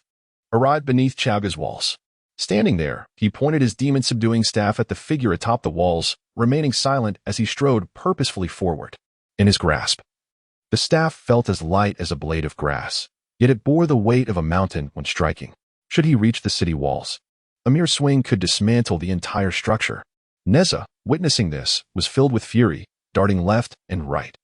arrived beneath Chaoga's walls. Standing there, he pointed his demon-subduing staff at the figure atop the walls, remaining silent as he strode purposefully forward. In his grasp, the staff felt as light as a blade of grass, yet it bore the weight of a mountain when striking. Should he reach the city walls, a mere swing could dismantle the entire structure. Neza, witnessing this, was filled with fury, darting left and right,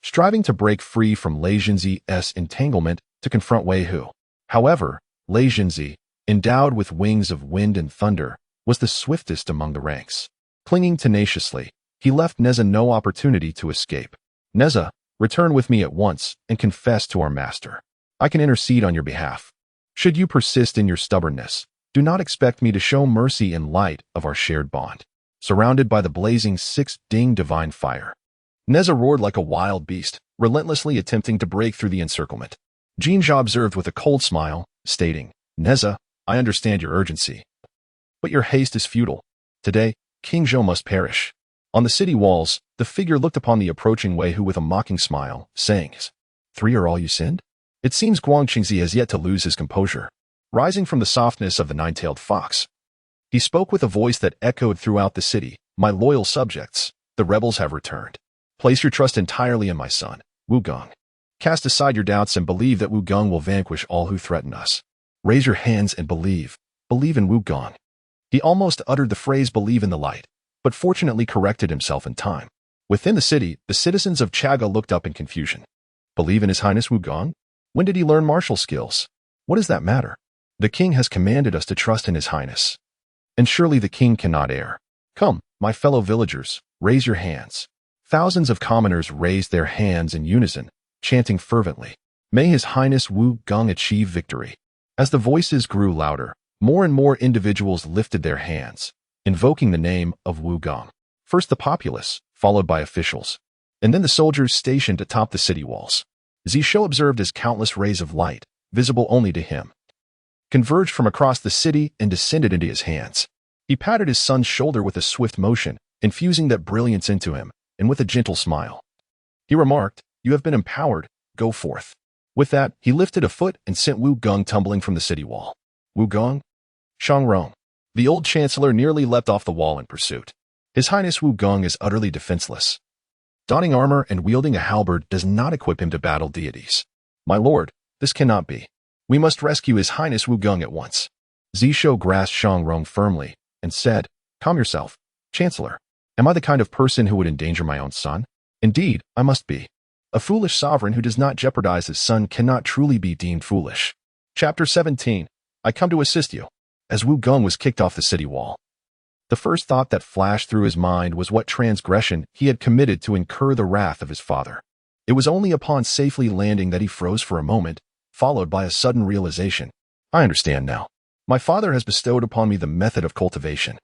striving to break free from Lei Zhongzi's entanglement to confront Wei Hu. However, Lei Zhongzi, endowed with wings of wind and thunder, was the swiftest among the ranks. Clinging tenaciously, he left Neza no opportunity to escape. "Neza, return with me at once and confess to our master. I can intercede on your behalf. Should you persist in your stubbornness, do not expect me to show mercy in light of our shared bond." Surrounded by the blazing six-ding divine fire, Neza roared like a wild beast, relentlessly attempting to break through the encirclement. Jinja observed with a cold smile, stating, "Neza, I understand your urgency, but your haste is futile. Today, King Zhou must perish." On the city walls, the figure looked upon the approaching Wei Hu with a mocking smile, saying, "3 are all you sinned?" It seems Guangqingzi has yet to lose his composure. Rising from the softness of the nine-tailed fox, he spoke with a voice that echoed throughout the city, "My loyal subjects, the rebels have returned. Place your trust entirely in my son, Wu Gong. Cast aside your doubts and believe that Wu Gong will vanquish all who threaten us. Raise your hands and believe in Wu Gong." He almost uttered the phrase "believe in the light," but fortunately corrected himself in time. Within the city, the citizens of Chaga looked up in confusion. Believe in His Highness Wu Gong? When did he learn martial skills? What does that matter? The king has commanded us to trust in His Highness, and surely the king cannot err. Come, my fellow villagers, raise your hands. Thousands of commoners raised their hands in unison, chanting fervently, "May His Highness Wu Gong achieve victory." As the voices grew louder, more and more individuals lifted their hands, invoking the name of Wu Gong. First the populace, followed by officials, and then the soldiers stationed atop the city walls. Zishou observed as countless rays of light, visible only to him, converged from across the city and descended into his hands. He patted his son's shoulder with a swift motion, infusing that brilliance into him, and with a gentle smile, he remarked, "You have been empowered, go forth." With that, he lifted a foot and sent Wu Gong tumbling from the city wall. "Wu Gong? Shangrong." The old chancellor nearly leapt off the wall in pursuit. His Highness Wu Gong is utterly defenseless. Donning armor and wielding a halberd does not equip him to battle deities. "My lord, this cannot be. We must rescue His Highness Wu Gong at once." Zishou grasped Shangrong firmly and said, "Calm yourself, Chancellor. Am I the kind of person who would endanger my own son? Indeed, I must be. A foolish sovereign who does not jeopardize his son cannot truly be deemed foolish." Chapter 17. I come to assist you. As Wu Gong was kicked off the city wall, the first thought that flashed through his mind was what transgression he had committed to incur the wrath of his father. It was only upon safely landing that he froze for a moment, followed by a sudden realization. "I understand now. My father has bestowed upon me the method of cultivation.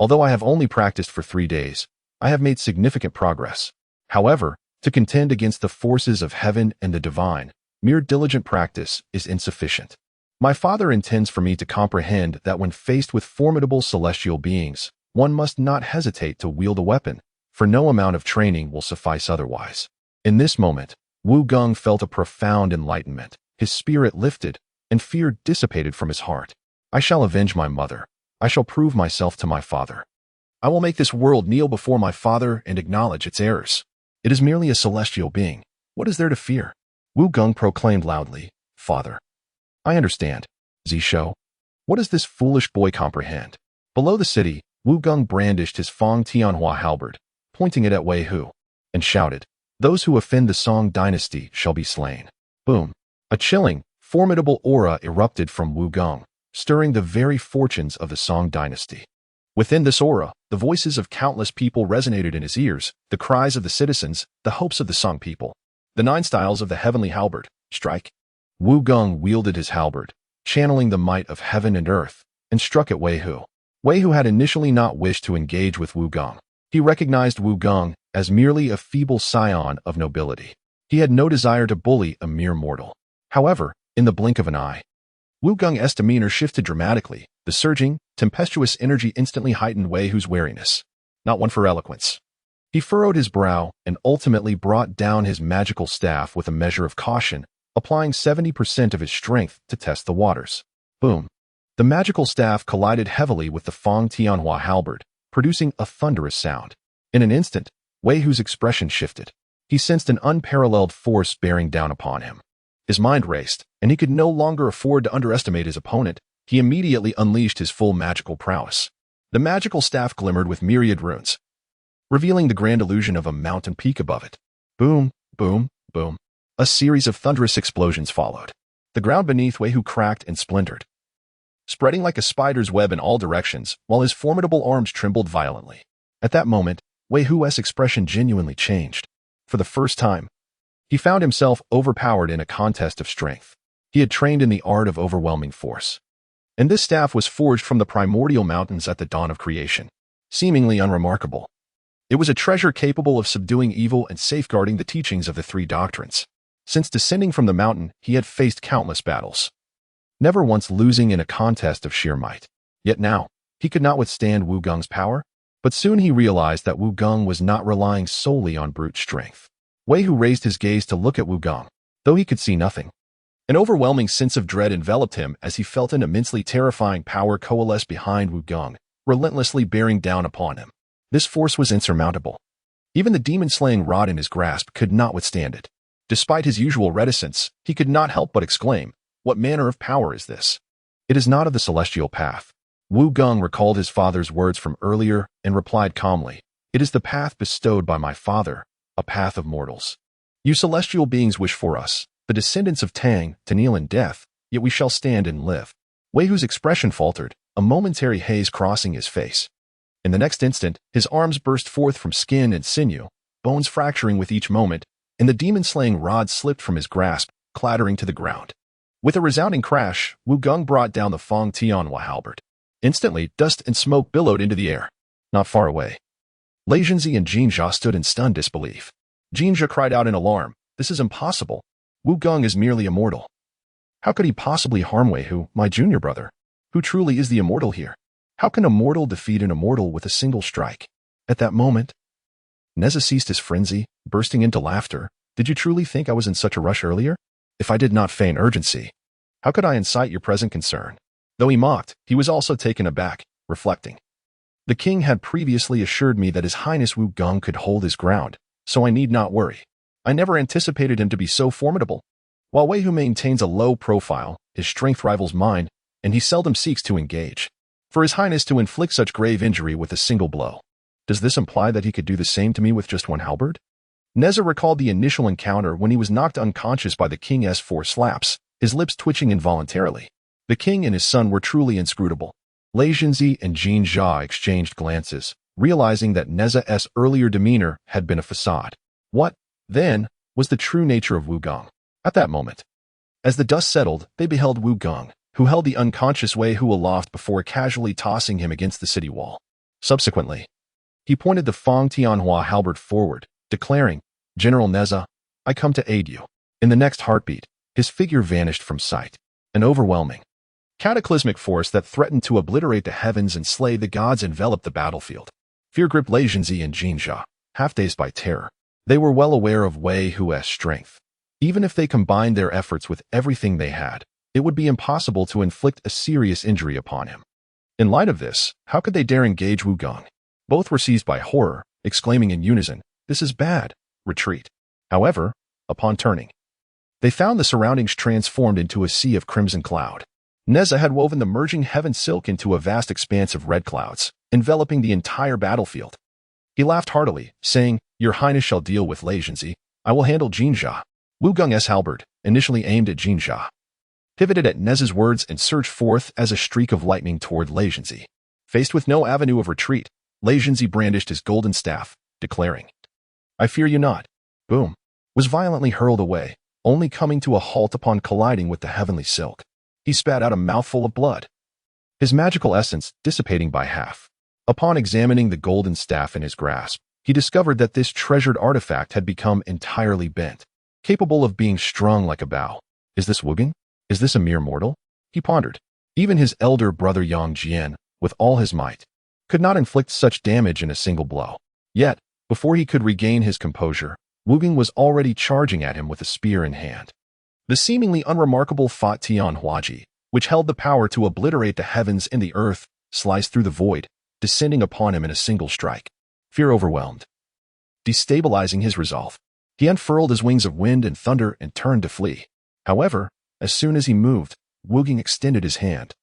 Although I have only practiced for 3 days, I have made significant progress. However, to contend against the forces of heaven and the divine, mere diligent practice is insufficient. My father intends for me to comprehend that when faced with formidable celestial beings, one must not hesitate to wield a weapon, for no amount of training will suffice otherwise." In this moment, Wu Gong felt a profound enlightenment. His spirit lifted, and fear dissipated from his heart. "I shall avenge my mother. I shall prove myself to my father. I will make this world kneel before my father and acknowledge its errors." It is merely a celestial being. What is there to fear? Wu Gong proclaimed loudly, Father. I understand. Zishou. What does this foolish boy comprehend? Below the city, Wu Gong brandished his Fong Tianhua halberd, pointing it at Wei Hu, and shouted, Those who offend the Song dynasty shall be slain. Boom. A chilling, formidable aura erupted from Wu Gong, stirring the very fortunes of the Song dynasty. Within this aura, the voices of countless people resonated in his ears, the cries of the citizens, the hopes of the Song people. The 9 styles of the heavenly halberd, strike. Wu Gong wielded his halberd, channeling the might of heaven and earth, and struck at Wei Hu. Wei Hu had initially not wished to engage with Wu Gong. He recognized Wu Gong as merely a feeble scion of nobility. He had no desire to bully a mere mortal. However, in the blink of an eye, Wu Gong's demeanor shifted dramatically. The surging, tempestuous energy instantly heightened Wei Hu's wariness. Not one for eloquence. He furrowed his brow and ultimately brought down his magical staff with a measure of caution, applying 70% of his strength to test the waters. Boom. The magical staff collided heavily with the Fong Tianhua halberd, producing a thunderous sound. In an instant, Wei Hu's expression shifted. He sensed an unparalleled force bearing down upon him. His mind raced, and he could no longer afford to underestimate his opponent. He immediately unleashed his full magical prowess. The magical staff glimmered with myriad runes, revealing the grand illusion of a mountain peak above it. Boom, boom, boom. A series of thunderous explosions followed. The ground beneath Wei Hu cracked and splintered, spreading like a spider's web in all directions, while his formidable arms trembled violently. At that moment, Wei Hu's expression genuinely changed. For the first time, he found himself overpowered in a contest of strength. He had trained in the art of overwhelming force. And this staff was forged from the primordial mountains at the dawn of creation. Seemingly unremarkable, it was a treasure capable of subduing evil and safeguarding the teachings of the 3 doctrines. Since descending from the mountain, he had faced countless battles, never once losing in a contest of sheer might. Yet now, he could not withstand Wu Gong's power. But soon he realized that Wu Gong was not relying solely on brute strength. Wei Hu raised his gaze to look at Wu Gong, though he could see nothing. An overwhelming sense of dread enveloped him as he felt an immensely terrifying power coalesce behind Wu Gong, relentlessly bearing down upon him. This force was insurmountable. Even the demon-slaying rod in his grasp could not withstand it. Despite his usual reticence, he could not help but exclaim, What manner of power is this? It is not of the celestial path. Wu Gong recalled his father's words from earlier and replied calmly, It is the path bestowed by my father, a path of mortals. You celestial beings wish for us, the descendants of Tang, to kneel in death, yet we shall stand and live. Wei Hu's expression faltered, a momentary haze crossing his face. In the next instant, his arms burst forth from skin and sinew, bones fracturing with each moment, and the demon-slaying rod slipped from his grasp, clattering to the ground. With a resounding crash, Wu Gong brought down the Fong Tianhua halberd. Instantly, dust and smoke billowed into the air. Not far away, Zhongzi and Jinjia stood in stunned disbelief. Jinjia cried out in alarm, This is impossible. Wu Gong is merely a mortal. How could he possibly harm Wei Hu, my junior brother? Who truly is the immortal here? How can a mortal defeat an immortal with a single strike? At that moment, Neza ceased his frenzy, bursting into laughter. Did you truly think I was in such a rush earlier? If I did not feign urgency, how could I incite your present concern? Though he mocked, he was also taken aback, reflecting. The king had previously assured me that His Highness Wu Gong could hold his ground, so I need not worry. I never anticipated him to be so formidable. While Wei Hu maintains a low profile, his strength rivals mine, and he seldom seeks to engage. For His Highness to inflict such grave injury with a single blow. Does this imply that he could do the same to me with just one halberd? Neza recalled the initial encounter when he was knocked unconscious by the king's 4 slaps, his lips twitching involuntarily. The king and his son were truly inscrutable. Zhongzi and Jinjia exchanged glances, realizing that Neza's earlier demeanor had been a facade. What, then, was the true nature of Wu Gong? At that moment, as the dust settled, they beheld Wu Gong, who held the unconscious Wei Hu aloft before casually tossing him against the city wall. Subsequently, he pointed the Fong Tianhua halberd forward, declaring, General Neza, I come to aid you. In the next heartbeat, his figure vanished from sight. An overwhelming, cataclysmic force that threatened to obliterate the heavens and slay the gods enveloped the battlefield. Fear gripped Zhongzi and Jinjia, half-dazed by terror. They were well aware of Wei Hu's strength. Even if they combined their efforts with everything they had, it would be impossible to inflict a serious injury upon him. In light of this, how could they dare engage Wu Gong? Both were seized by horror, exclaiming in unison, This is bad. retreat. However, upon turning, they found the surroundings transformed into a sea of crimson cloud. Neza had woven the merging heaven silk into a vast expanse of red clouds, enveloping the entire battlefield. He laughed heartily, saying, "Your Highness shall deal with Zhongzi. I will handle Jinjia." Wu Geng's halberd, initially aimed at Jinjia, pivoted at Neza's words and surged forth as a streak of lightning toward Zhongzi. Faced with no avenue of retreat, Zhongzi brandished his golden staff, declaring, "I fear you not." Boom! Was violently hurled away, only coming to a halt upon colliding with the heavenly silk. He spat out a mouthful of blood, his magical essence dissipating by half. Upon examining the golden staff in his grasp, he discovered that this treasured artifact had become entirely bent, capable of being strung like a bow. Is this Wu Geng? Is this a mere mortal? He pondered. Even his elder brother Yang Jian, with all his might, could not inflict such damage in a single blow. Yet, before he could regain his composure, Wu Geng was already charging at him with a spear in hand. The seemingly unremarkable Fa Tian Huaji, which held the power to obliterate the heavens and the earth, sliced through the void, descending upon him in a single strike. Fear overwhelmed, destabilizing his resolve. He unfurled his wings of wind and thunder and turned to flee. However, as soon as he moved, Wu Geng extended his hand,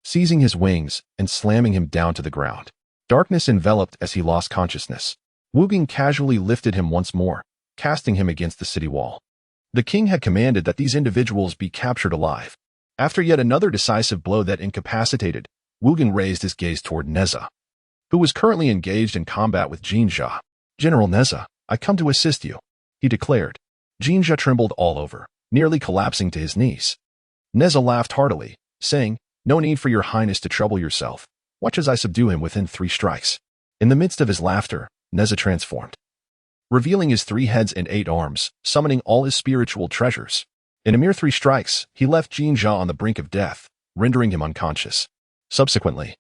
seizing his wings and slamming him down to the ground. Darkness enveloped as he lost consciousness. Wu Geng casually lifted him once more, casting him against the city wall. The king had commanded that these individuals be captured alive. After yet another decisive blow that incapacitated, Wu Geng raised his gaze toward Neza, who was currently engaged in combat with Jinjia. "General Neza, I come to assist you," he declared. Jinjia trembled all over, nearly collapsing to his knees. Neza laughed heartily, saying, "No need for your highness to trouble yourself. Watch as I subdue him within 3 strikes." In the midst of his laughter, Neza transformed, revealing his 3 heads and 8 arms, summoning all his spiritual treasures. In a mere 3 strikes, he left Jinjia on the brink of death, rendering him unconscious. Subsequently,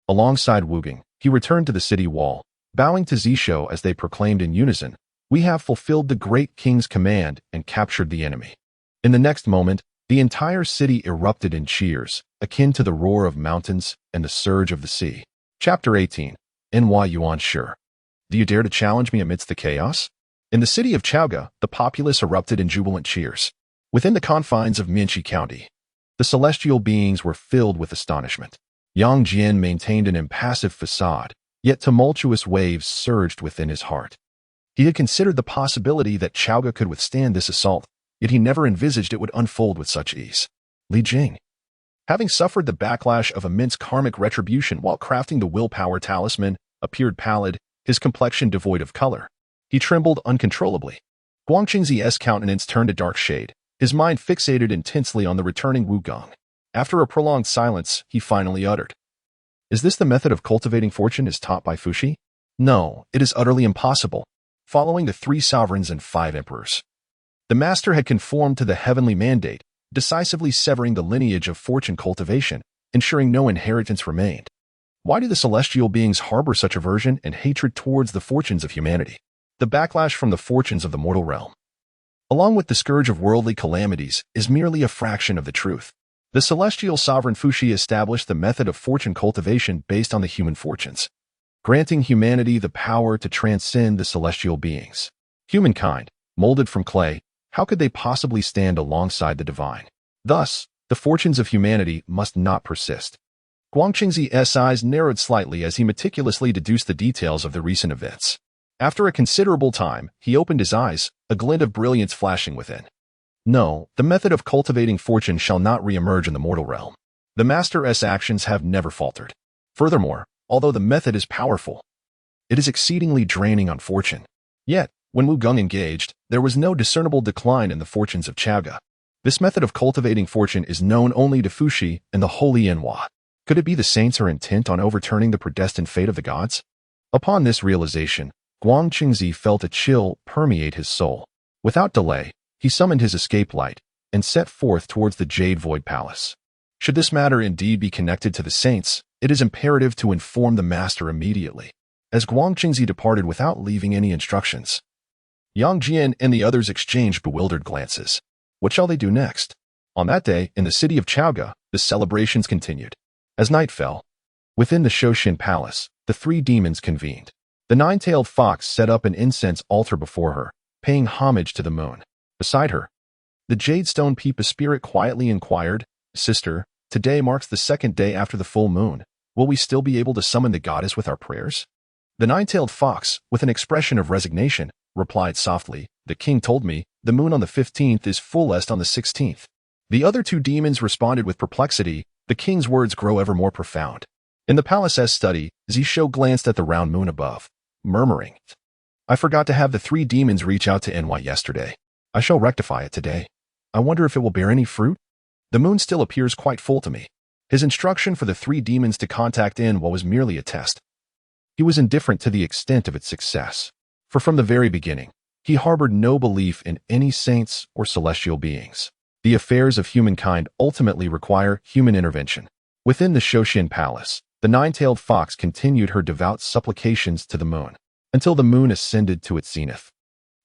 alongside Wu Geng, he returned to the city wall, bowing to Zishou as they proclaimed in unison, "We have fulfilled the great king's command and captured the enemy." In the next moment, the entire city erupted in cheers, akin to the roar of mountains and the surge of the sea. Chapter 18. Nwa Yuan Shi. Do you dare to challenge me amidst the chaos? In the city of Chaoga, the populace erupted in jubilant cheers. Within the confines of Minchi County, the celestial beings were filled with astonishment. Yang Jian maintained an impassive facade, yet tumultuous waves surged within his heart. He had considered the possibility that Chaoga could withstand this assault, yet he never envisaged it would unfold with such ease. Li Jing, having suffered the backlash of immense karmic retribution while crafting the willpower talisman, appeared pallid, his complexion devoid of color. He trembled uncontrollably. Guangqingzi's countenance turned a dark shade, his mind fixated intensely on the returning Wu Geng. After a prolonged silence, he finally uttered, "Is this the method of cultivating fortune as taught by Fuxi?" "No, it is utterly impossible." Following the 3 sovereigns and 5 emperors, the master had conformed to the heavenly mandate, decisively severing the lineage of fortune cultivation, ensuring no inheritance remained. Why do the celestial beings harbor such aversion and hatred towards the fortunes of humanity? The backlash from the fortunes of the mortal realm, along with the scourge of worldly calamities, is merely a fraction of the truth. The celestial sovereign Fuxi established the method of fortune cultivation based on the human fortunes, granting humanity the power to transcend the celestial beings. Humankind, molded from clay, how could they possibly stand alongside the divine? Thus, the fortunes of humanity must not persist. Guangqingzi's eyes narrowed slightly as he meticulously deduced the details of the recent events. After a considerable time, he opened his eyes, a glint of brilliance flashing within. No, the method of cultivating fortune shall not re-emerge in the mortal realm. The master's actions have never faltered. Furthermore, although the method is powerful, it is exceedingly draining on fortune. Yet, when Wu Geng engaged, there was no discernible decline in the fortunes of Chaoga. This method of cultivating fortune is known only to Fuxi and the holy Nwa. Could it be the saints are intent on overturning the predestined fate of the gods? Upon this realization, Guangqingzi felt a chill permeate his soul. Without delay, he summoned his escape light and set forth towards the Jade Void Palace. Should this matter indeed be connected to the saints, it is imperative to inform the master immediately. As Guangqingzi departed without leaving any instructions, Yang Jian and the others exchanged bewildered glances. What shall they do next? On that day, in the city of Chaoga, the celebrations continued. As night fell, within the Shoshin Palace, the 3 demons convened. The 9-tailed fox set up an incense altar before her, paying homage to the moon. Beside her, the jade stone Peepa spirit quietly inquired, "Sister, today marks the second day after the full moon. Will we still be able to summon the goddess with our prayers?" The nine-tailed fox, with an expression of resignation, replied softly, "The king told me the moon on the 15th is fullest on the 16th. The other two demons responded with perplexity. The king's words grow ever more profound. In the palace's study, Zishou glanced at the round moon above, murmuring, "I forgot to have the three demons reach out to NY yesterday. I shall rectify it today. I wonder if it will bear any fruit? The moon still appears quite full to me." His instruction for the three demons to contact NY was merely a test. He was indifferent to the extent of its success, for from the very beginning, he harbored no belief in any saints or celestial beings. The affairs of humankind ultimately require human intervention. Within the Zhongzi Palace, the nine-tailed fox continued her devout supplications to the moon, until the moon ascended to its zenith.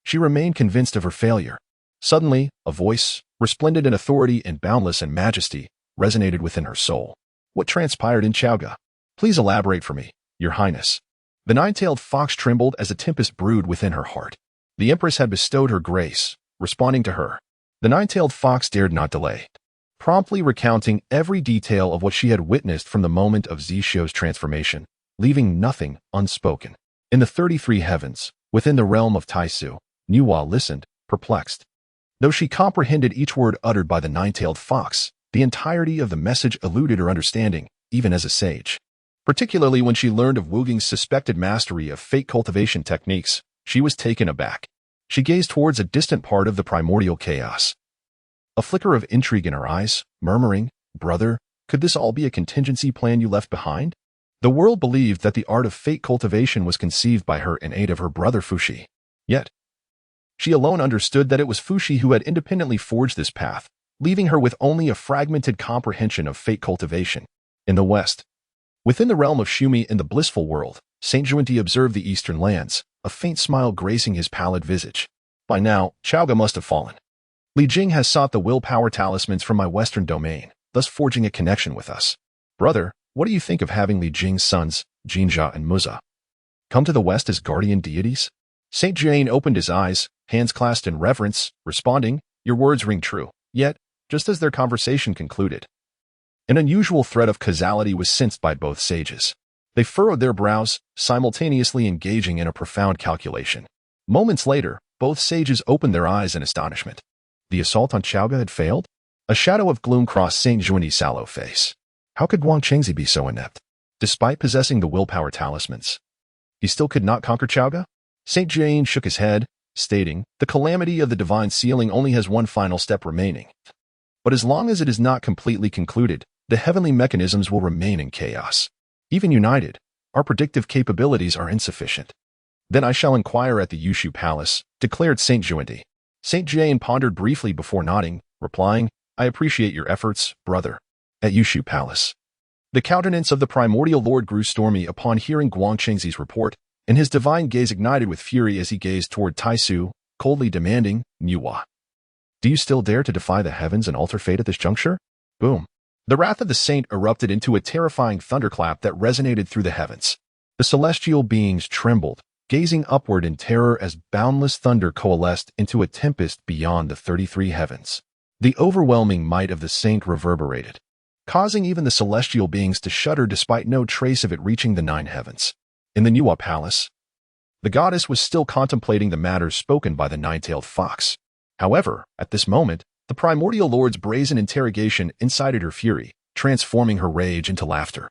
She remained convinced of her failure. Suddenly, a voice, resplendent in authority and boundless in majesty, resonated within her soul. "What transpired in Chaoga? Please elaborate for me, Your Highness." The nine-tailed fox trembled as a tempest brewed within her heart. The Empress had bestowed her grace, responding to her. The nine-tailed fox dared not delay, promptly recounting every detail of what she had witnessed from the moment of Zishou's transformation, leaving nothing unspoken. In the 33 heavens, within the realm of Taisu, Nuwa listened, perplexed. Though she comprehended each word uttered by the nine-tailed fox, the entirety of the message eluded her understanding, even as a sage. Particularly when she learned of Wu Ging's suspected mastery of fate cultivation techniques, she was taken aback. She gazed towards a distant part of the primordial chaos. A flicker of intrigue in her eyes, murmuring, "Brother, could this all be a contingency plan you left behind?" The world believed that the art of fate cultivation was conceived by her in aid of her brother Fuxi. Yet, she alone understood that it was Fuxi who had independently forged this path, leaving her with only a fragmented comprehension of fate cultivation. In the west, within the realm of Shumi in the blissful world, Saint Zhongzi observed the eastern lands, a faint smile gracing his pallid visage. "By now, Chaoga must have fallen. Li Jing has sought the willpower talismans from my western domain, thus forging a connection with us. Brother, what do you think of having Li Jing's sons, Jinjia and Muza, come to the west as guardian deities?" Saint Jane opened his eyes, hands clasped in reverence, responding, "Your words ring true." Yet, just as their conversation concluded, an unusual thread of causality was sensed by both sages. They furrowed their brows, simultaneously engaging in a profound calculation. Moments later, both sages opened their eyes in astonishment. The assault on Chaoga had failed? A shadow of gloom crossed Saint Zhongzi's sallow face. How could Zhongzi be so inept? Despite possessing the willpower talismans, he still could not conquer Chaoga? Saint Jane shook his head, stating, "The calamity of the divine sealing only has one final step remaining. But as long as it is not completely concluded, the heavenly mechanisms will remain in chaos. Even united, our predictive capabilities are insufficient." "Then I shall inquire at the Zishou Palace," declared Saint Zhongzi. Saint Jane pondered briefly before nodding, replying, "I appreciate your efforts, brother." At Zishou Palace, the countenance of the primordial lord grew stormy upon hearing Guangchengzi's report, and his divine gaze ignited with fury as he gazed toward Taisu, coldly demanding, "Nuwa, do you still dare to defy the heavens and alter fate at this juncture?" Boom. The wrath of the saint erupted into a terrifying thunderclap that resonated through the heavens. The celestial beings trembled, gazing upward in terror as boundless thunder coalesced into a tempest beyond the 33 heavens. The overwhelming might of the saint reverberated, causing even the celestial beings to shudder despite no trace of it reaching the 9 heavens. In the Nuwa Palace, the goddess was still contemplating the matters spoken by the nine-tailed fox. However, at this moment, the primordial lord's brazen interrogation incited her fury, transforming her rage into laughter.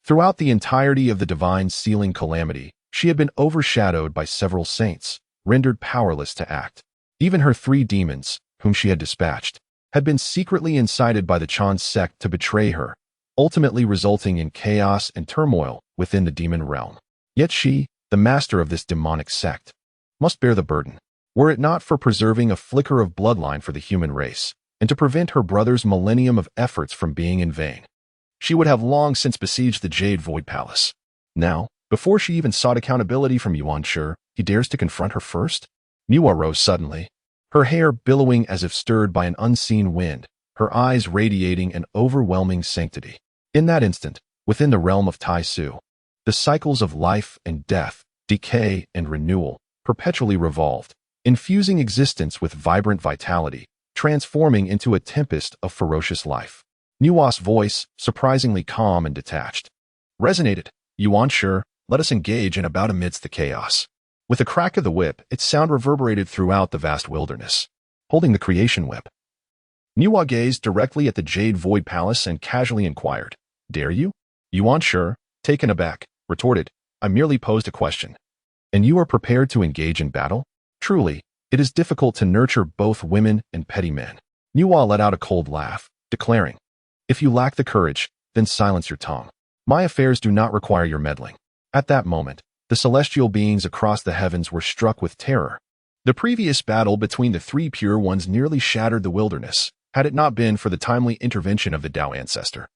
Throughout the entirety of the divine sealing calamity, she had been overshadowed by several saints, rendered powerless to act. Even her 3 demons, whom she had dispatched, had been secretly incited by the Chan sect to betray her, ultimately resulting in chaos and turmoil within the demon realm. Yet she, the master of this demonic sect, must bear the burden, were it not for preserving a flicker of bloodline for the human race, and to prevent her brother's millennium of efforts from being in vain. She would have long since besieged the Jade Void Palace. Now, before she even sought accountability from Yuan Shi, he dares to confront her first? Nuwa rose suddenly, her hair billowing as if stirred by an unseen wind, her eyes radiating an overwhelming sanctity. In that instant, within the realm of Taisu, the cycles of life and death, decay and renewal, perpetually revolved, infusing existence with vibrant vitality, transforming into a tempest of ferocious life. Nuwa's voice, surprisingly calm and detached, resonated. Yuan sure, let us engage in a bout amidst the chaos. With a crack of the whip, its sound reverberated throughout the vast wilderness. Holding the creation whip, Nuwa gazed directly at the Jade Void Palace and casually inquired, "Dare you?" Yuan sure, taken aback, retorted, "I merely posed a question. And you are prepared to engage in battle? Truly, it is difficult to nurture both women and petty men." Nuwa let out a cold laugh, declaring, "If you lack the courage, then silence your tongue. My affairs do not require your meddling." At that moment, the celestial beings across the heavens were struck with terror. The previous battle between the three pure ones nearly shattered the wilderness, had it not been for the timely intervention of the Tao ancestor.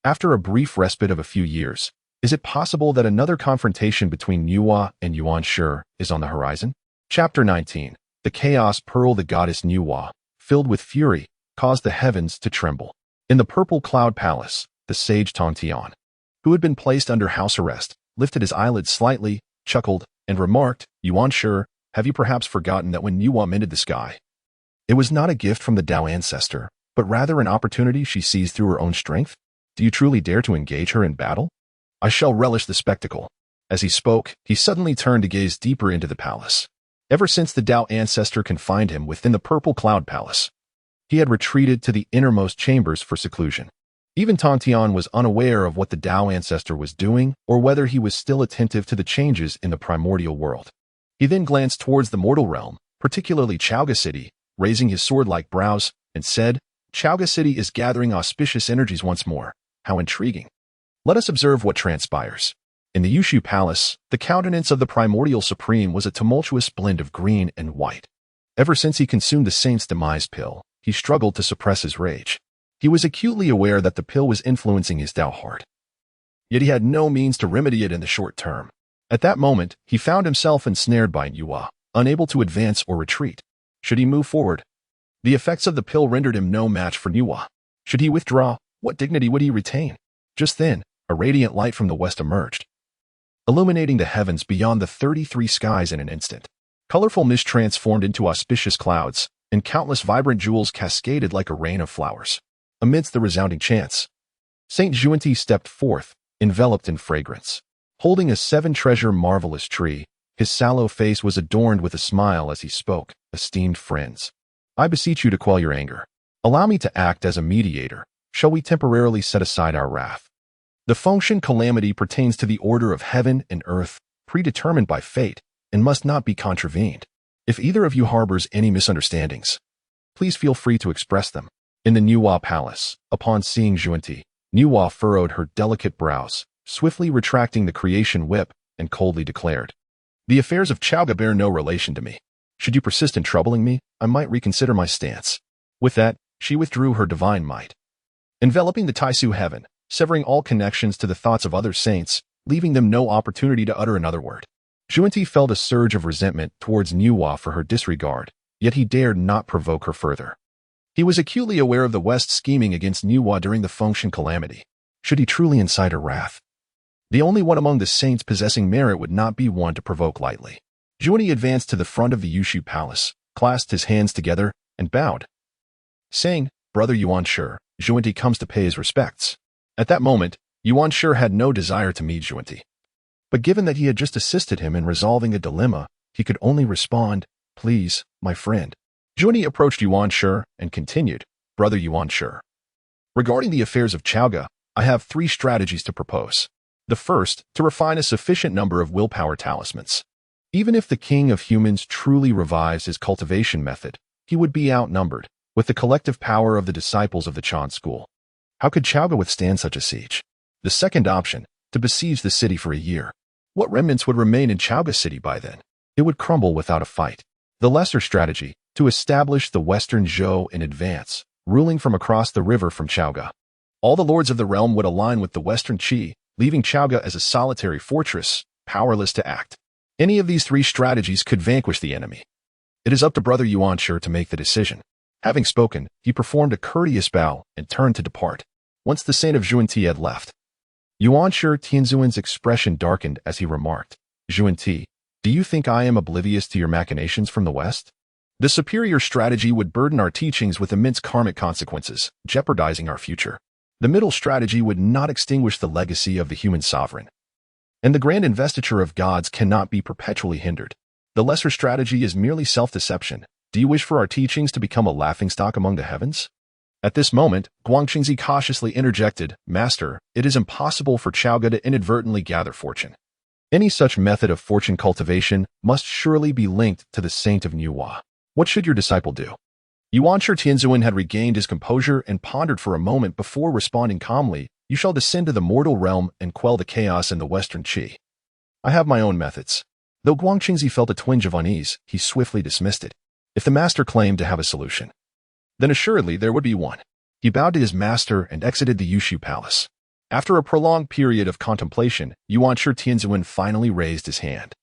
After a brief respite of a few years, is it possible that another confrontation between Nuwa and Yuan Shi is on the horizon? Chapter 19. The chaos pearl. The goddess Nuwa, filled with fury, caused the heavens to tremble. In the purple cloud palace, the sage Tongtian, who had been placed under house arrest, lifted his eyelids slightly, chuckled, and remarked, "Yuan Shi, have you perhaps forgotten that when Nuwa mended the sky, it was not a gift from the Tao ancestor, but rather an opportunity she seized through her own strength? Do you truly dare to engage her in battle? I shall relish the spectacle." As he spoke, he suddenly turned to gaze deeper into the palace. Ever since the Tao ancestor confined him within the purple cloud palace, he had retreated to the innermost chambers for seclusion. Even Tongtian was unaware of what the Tao ancestor was doing or whether he was still attentive to the changes in the primordial world. He then glanced towards the mortal realm, particularly Chaoga City, raising his sword-like brows, and said, "Chaoga City is gathering auspicious energies once more. How intriguing. Let us observe what transpires." In the Zishou Palace, the countenance of the primordial supreme was a tumultuous blend of green and white. Ever since he consumed the saint's demise pill, he struggled to suppress his rage. He was acutely aware that the pill was influencing his Tao heart. Yet he had no means to remedy it in the short term. At that moment, he found himself ensnared by Nuwa, unable to advance or retreat. Should he move forward? The effects of the pill rendered him no match for Nuwa. Should he withdraw? What dignity would he retain? Just then, a radiant light from the west emerged, illuminating the heavens beyond the 33 skies in an instant. Colorful mist transformed into auspicious clouds, and countless vibrant jewels cascaded like a rain of flowers. Amidst the resounding chants, Saint Zhongzi stepped forth, enveloped in fragrance. Holding a seven-treasure marvelous tree, his sallow face was adorned with a smile as he spoke, "Esteemed friends, I beseech you to quell your anger. Allow me to act as a mediator. Shall we temporarily set aside our wrath? The function calamity pertains to the order of heaven and earth, predetermined by fate, and must not be contravened. If either of you harbors any misunderstandings, please feel free to express them." In the Nuwa Palace, upon seeing Zhongzi, Nuwa furrowed her delicate brows, swiftly retracting the creation whip, and coldly declared, "The affairs of Chaoga bear no relation to me. Should you persist in troubling me, I might reconsider my stance." With that, she withdrew her divine might, enveloping the Taisu heaven, severing all connections to the thoughts of other saints, leaving them no opportunity to utter another word. Zhongzi felt a surge of resentment towards Nuwa for her disregard, yet he dared not provoke her further. He was acutely aware of the West scheming against Nuwa during the function calamity. Should he truly incite her wrath, the only one among the saints possessing merit would not be one to provoke lightly. Zhongzi advanced to the front of the Zishou Palace, clasped his hands together, and bowed, saying, "Brother Yuan Shi, Zhongzi comes to pay his respects." At that moment, Yuan Shi had no desire to meet Zhongzi. But given that he had just assisted him in resolving a dilemma, he could only respond, "Please, my friend." Zhongzi approached Yuan Shi and continued, "Brother Yuan Shi, regarding the affairs of Chaoga, I have 3 strategies to propose. The first, to refine a sufficient number of willpower talismans. Even if the king of humans truly revives his cultivation method, he would be outnumbered, with the collective power of the disciples of the Chan school. How could Chaoga withstand such a siege? The second option, to besiege the city for a year. What remnants would remain in Chaoga City by then? It would crumble without a fight. The lesser strategy, to establish the Western Zhou in advance, ruling from across the river from Chaoga. All the lords of the realm would align with the Western Qi, leaving Chaoga as a solitary fortress, powerless to act. Any of these 3 strategies could vanquish the enemy. It is up to Brother Yuan Shi to make the decision. Having spoken, he performed a courteous bow and turned to depart. Once the saint of Zhongzi had left, Yuan Shi Tianzuan's expression darkened as he remarked, "Zhongzi, do you think I am oblivious to your machinations from the West? The superior strategy would burden our teachings with immense karmic consequences, jeopardizing our future. The middle strategy would not extinguish the legacy of the human sovereign. And the grand investiture of gods cannot be perpetually hindered. The lesser strategy is merely self-deception. Do you wish for our teachings to become a laughingstock among the heavens? At this moment, Guangxingzi cautiously interjected, Master, it is impossible for Chaoga to inadvertently gather fortune. Any such method of fortune cultivation must surely be linked to the saint of Nuwa. What should your disciple do? Yuan Shi Tianzuan had regained his composure and pondered for a moment before responding calmly, You shall descend to the mortal realm and quell the chaos in the western Qi. I have my own methods. Though Guangxingzi felt a twinge of unease, he swiftly dismissed it. If the master claimed to have a solution, then assuredly there would be one. He bowed to his master and exited the Nuwa Palace. After a prolonged period of contemplation, Yuan Shi Tianzuan finally raised his hand.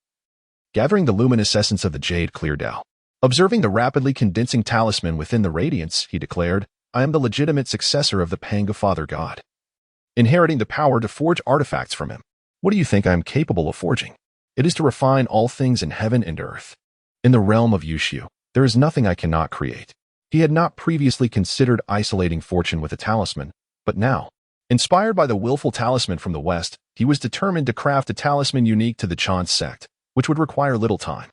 Gathering the luminous essence of the jade clear Dao. Observing the rapidly condensing talisman within the radiance, he declared, I am the legitimate successor of the Panga Father God, inheriting the power to forge artifacts from him. What do you think I am capable of forging? It is to refine all things in heaven and earth. In the realm of Zishou, there is nothing I cannot create. He had not previously considered isolating fortune with a talisman, but now, inspired by the willful talisman from the West, he was determined to craft a talisman unique to the Chan sect, which would require little time.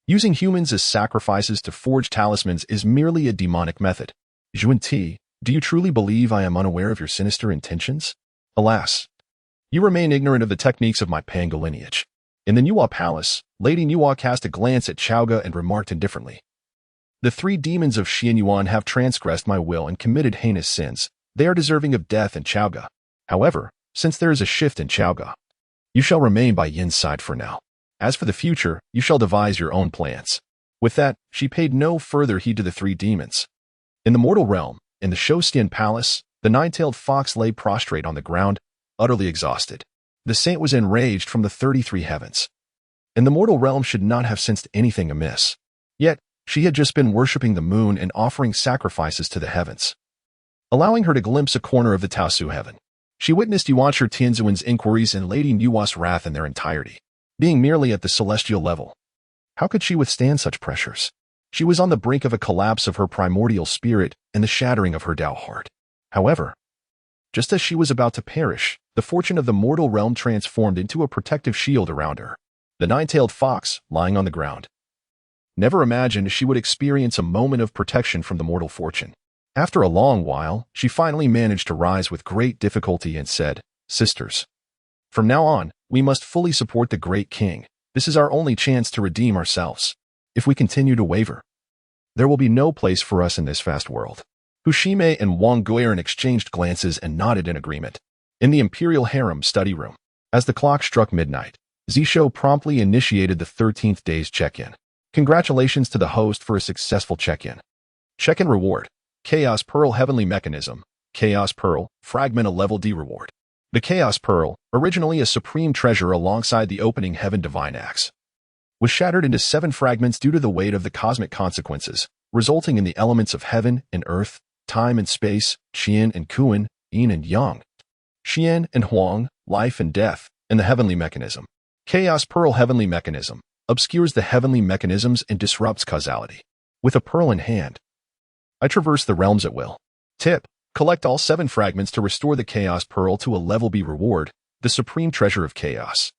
Using humans as sacrifices to forge talismans is merely a demonic method. Zhongzi, do you truly believe I am unaware of your sinister intentions? Alas, you remain ignorant of the techniques of my Panga lineage. In the Nuwa Palace, Lady Nuwa cast a glance at Chaoga and remarked indifferently, The three demons of Xianyuan have transgressed my will and committed heinous sins. They are deserving of death in Chaoga. However, since there is a shift in Chaoga, you shall remain by Yin's side for now. As for the future, you shall devise your own plans. With that, she paid no further heed to the three demons. In the mortal realm, in the Shoustian Palace, the nine-tailed fox lay prostrate on the ground, utterly exhausted. The saint was enraged from the 33 heavens. In the mortal realm should not have sensed anything amiss. Yet, she had just been worshipping the moon and offering sacrifices to the heavens, allowing her to glimpse a corner of the Taosu heaven. She witnessed Yuan Shi Tianzuan's inquiries and Lady Nuwa's wrath in their entirety. Being merely at the celestial level, how could she withstand such pressures? She was on the brink of a collapse of her primordial spirit and the shattering of her Dao heart. However, just as she was about to perish, the fortune of the mortal realm transformed into a protective shield around her. The nine-tailed fox, lying on the ground, never imagined she would experience a moment of protection from the mortal fortune. After a long while, she finally managed to rise with great difficulty and said, Sisters, from now on, we must fully support the great king. This is our only chance to redeem ourselves. If we continue to waver, there will be no place for us in this vast world. Hushime and Wang Guiran exchanged glances and nodded in agreement. In the imperial harem study room, as the clock struck midnight, Zishou promptly initiated the 13th day's check-in. Congratulations to the host for a successful check-in. Check-in reward: Chaos Pearl Heavenly Mechanism, Chaos Pearl, Fragment a Level D reward. The Chaos Pearl, originally a supreme treasure alongside the opening Heaven Divine Axe, was shattered into 7 fragments due to the weight of the cosmic consequences, resulting in the elements of heaven and earth, time and space, Qian and Kuan, Yin and Yang, Xian and Huang, life and death, and the heavenly mechanism. Chaos Pearl Heavenly Mechanism obscures the heavenly mechanisms and disrupts causality. With a pearl in hand, I traverse the realms at will. Tip: collect all 7 fragments to restore the Chaos Pearl to a level B reward, the supreme treasure of chaos.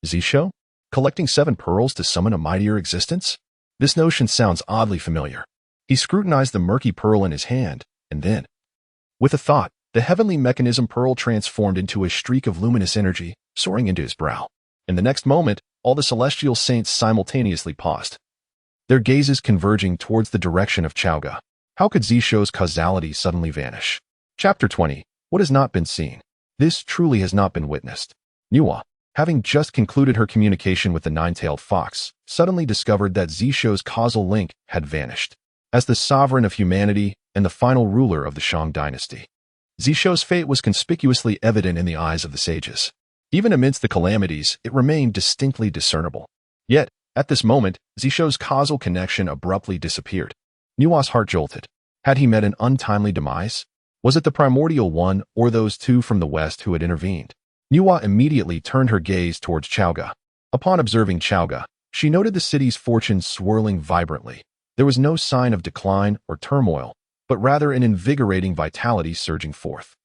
Zishou? Collecting 7 pearls to summon a mightier existence? This notion sounds oddly familiar. He scrutinized the murky pearl in his hand, and then, with a thought, the heavenly mechanism pearl transformed into a streak of luminous energy, soaring into his brow. In the next moment, all the celestial saints simultaneously paused, their gazes converging towards the direction of Chaoga. How could Zishou's causality suddenly vanish? Chapter 20. What has not been seen? This truly has not been witnessed. Nuwa, having just concluded her communication with the nine-tailed fox, suddenly discovered that Zishou's causal link had vanished. As the sovereign of humanity and the final ruler of the Shang dynasty, Zishou's fate was conspicuously evident in the eyes of the sages. Even amidst the calamities, it remained distinctly discernible. Yet, at this moment, Zishou's causal connection abruptly disappeared. Nuwa's heart jolted. Had he met an untimely demise? Was it the primordial one or those 2 from the west who had intervened? Nuwa immediately turned her gaze towards Chaoga. Upon observing Chaoga, she noted the city's fortunes swirling vibrantly. There was no sign of decline or turmoil, but rather an invigorating vitality surging forth.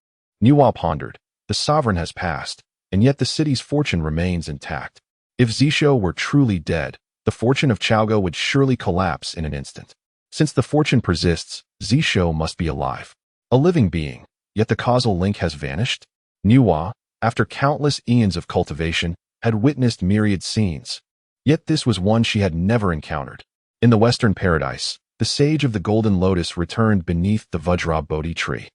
Nuwa pondered, the sovereign has passed, and yet the city's fortune remains intact. If Zishou were truly dead, the fortune of Chaoga would surely collapse in an instant. Since the fortune persists, Zishou must be alive. A living being, yet the causal link has vanished? Nuwa, after countless eons of cultivation, had witnessed myriad scenes. Yet this was one she had never encountered. In the western paradise, the sage of the golden lotus returned beneath the Vajra Bodhi tree,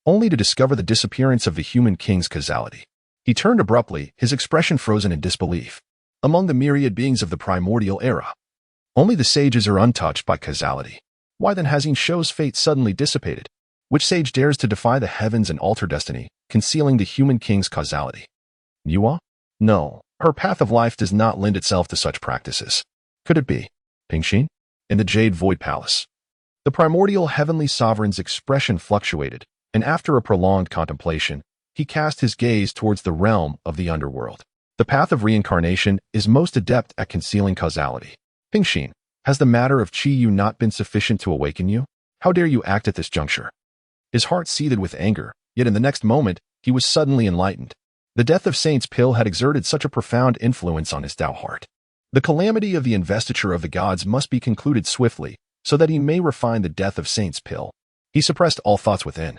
only to discover the disappearance of the human king's causality. He turned abruptly, his expression frozen in disbelief. Among the myriad beings of the primordial era, only the sages are untouched by causality. Why then has Zishou's fate suddenly dissipated? Which sage dares to defy the heavens and alter destiny, concealing the human king's causality? Nuwa? No, her path of life does not lend itself to such practices. Could it be Xin? In the Jade Void Palace. The primordial heavenly sovereign's expression fluctuated, and after a prolonged contemplation, he cast his gaze towards the realm of the underworld. The path of reincarnation is most adept at concealing causality. Xin, has the matter of Qi Yu not been sufficient to awaken you? How dare you act at this juncture? His heart seethed with anger, yet in the next moment, he was suddenly enlightened. The death of Saint's Pill had exerted such a profound influence on his Tao heart. The calamity of the investiture of the gods must be concluded swiftly, so that he may refine the death of Saint's Pill. He suppressed all thoughts within,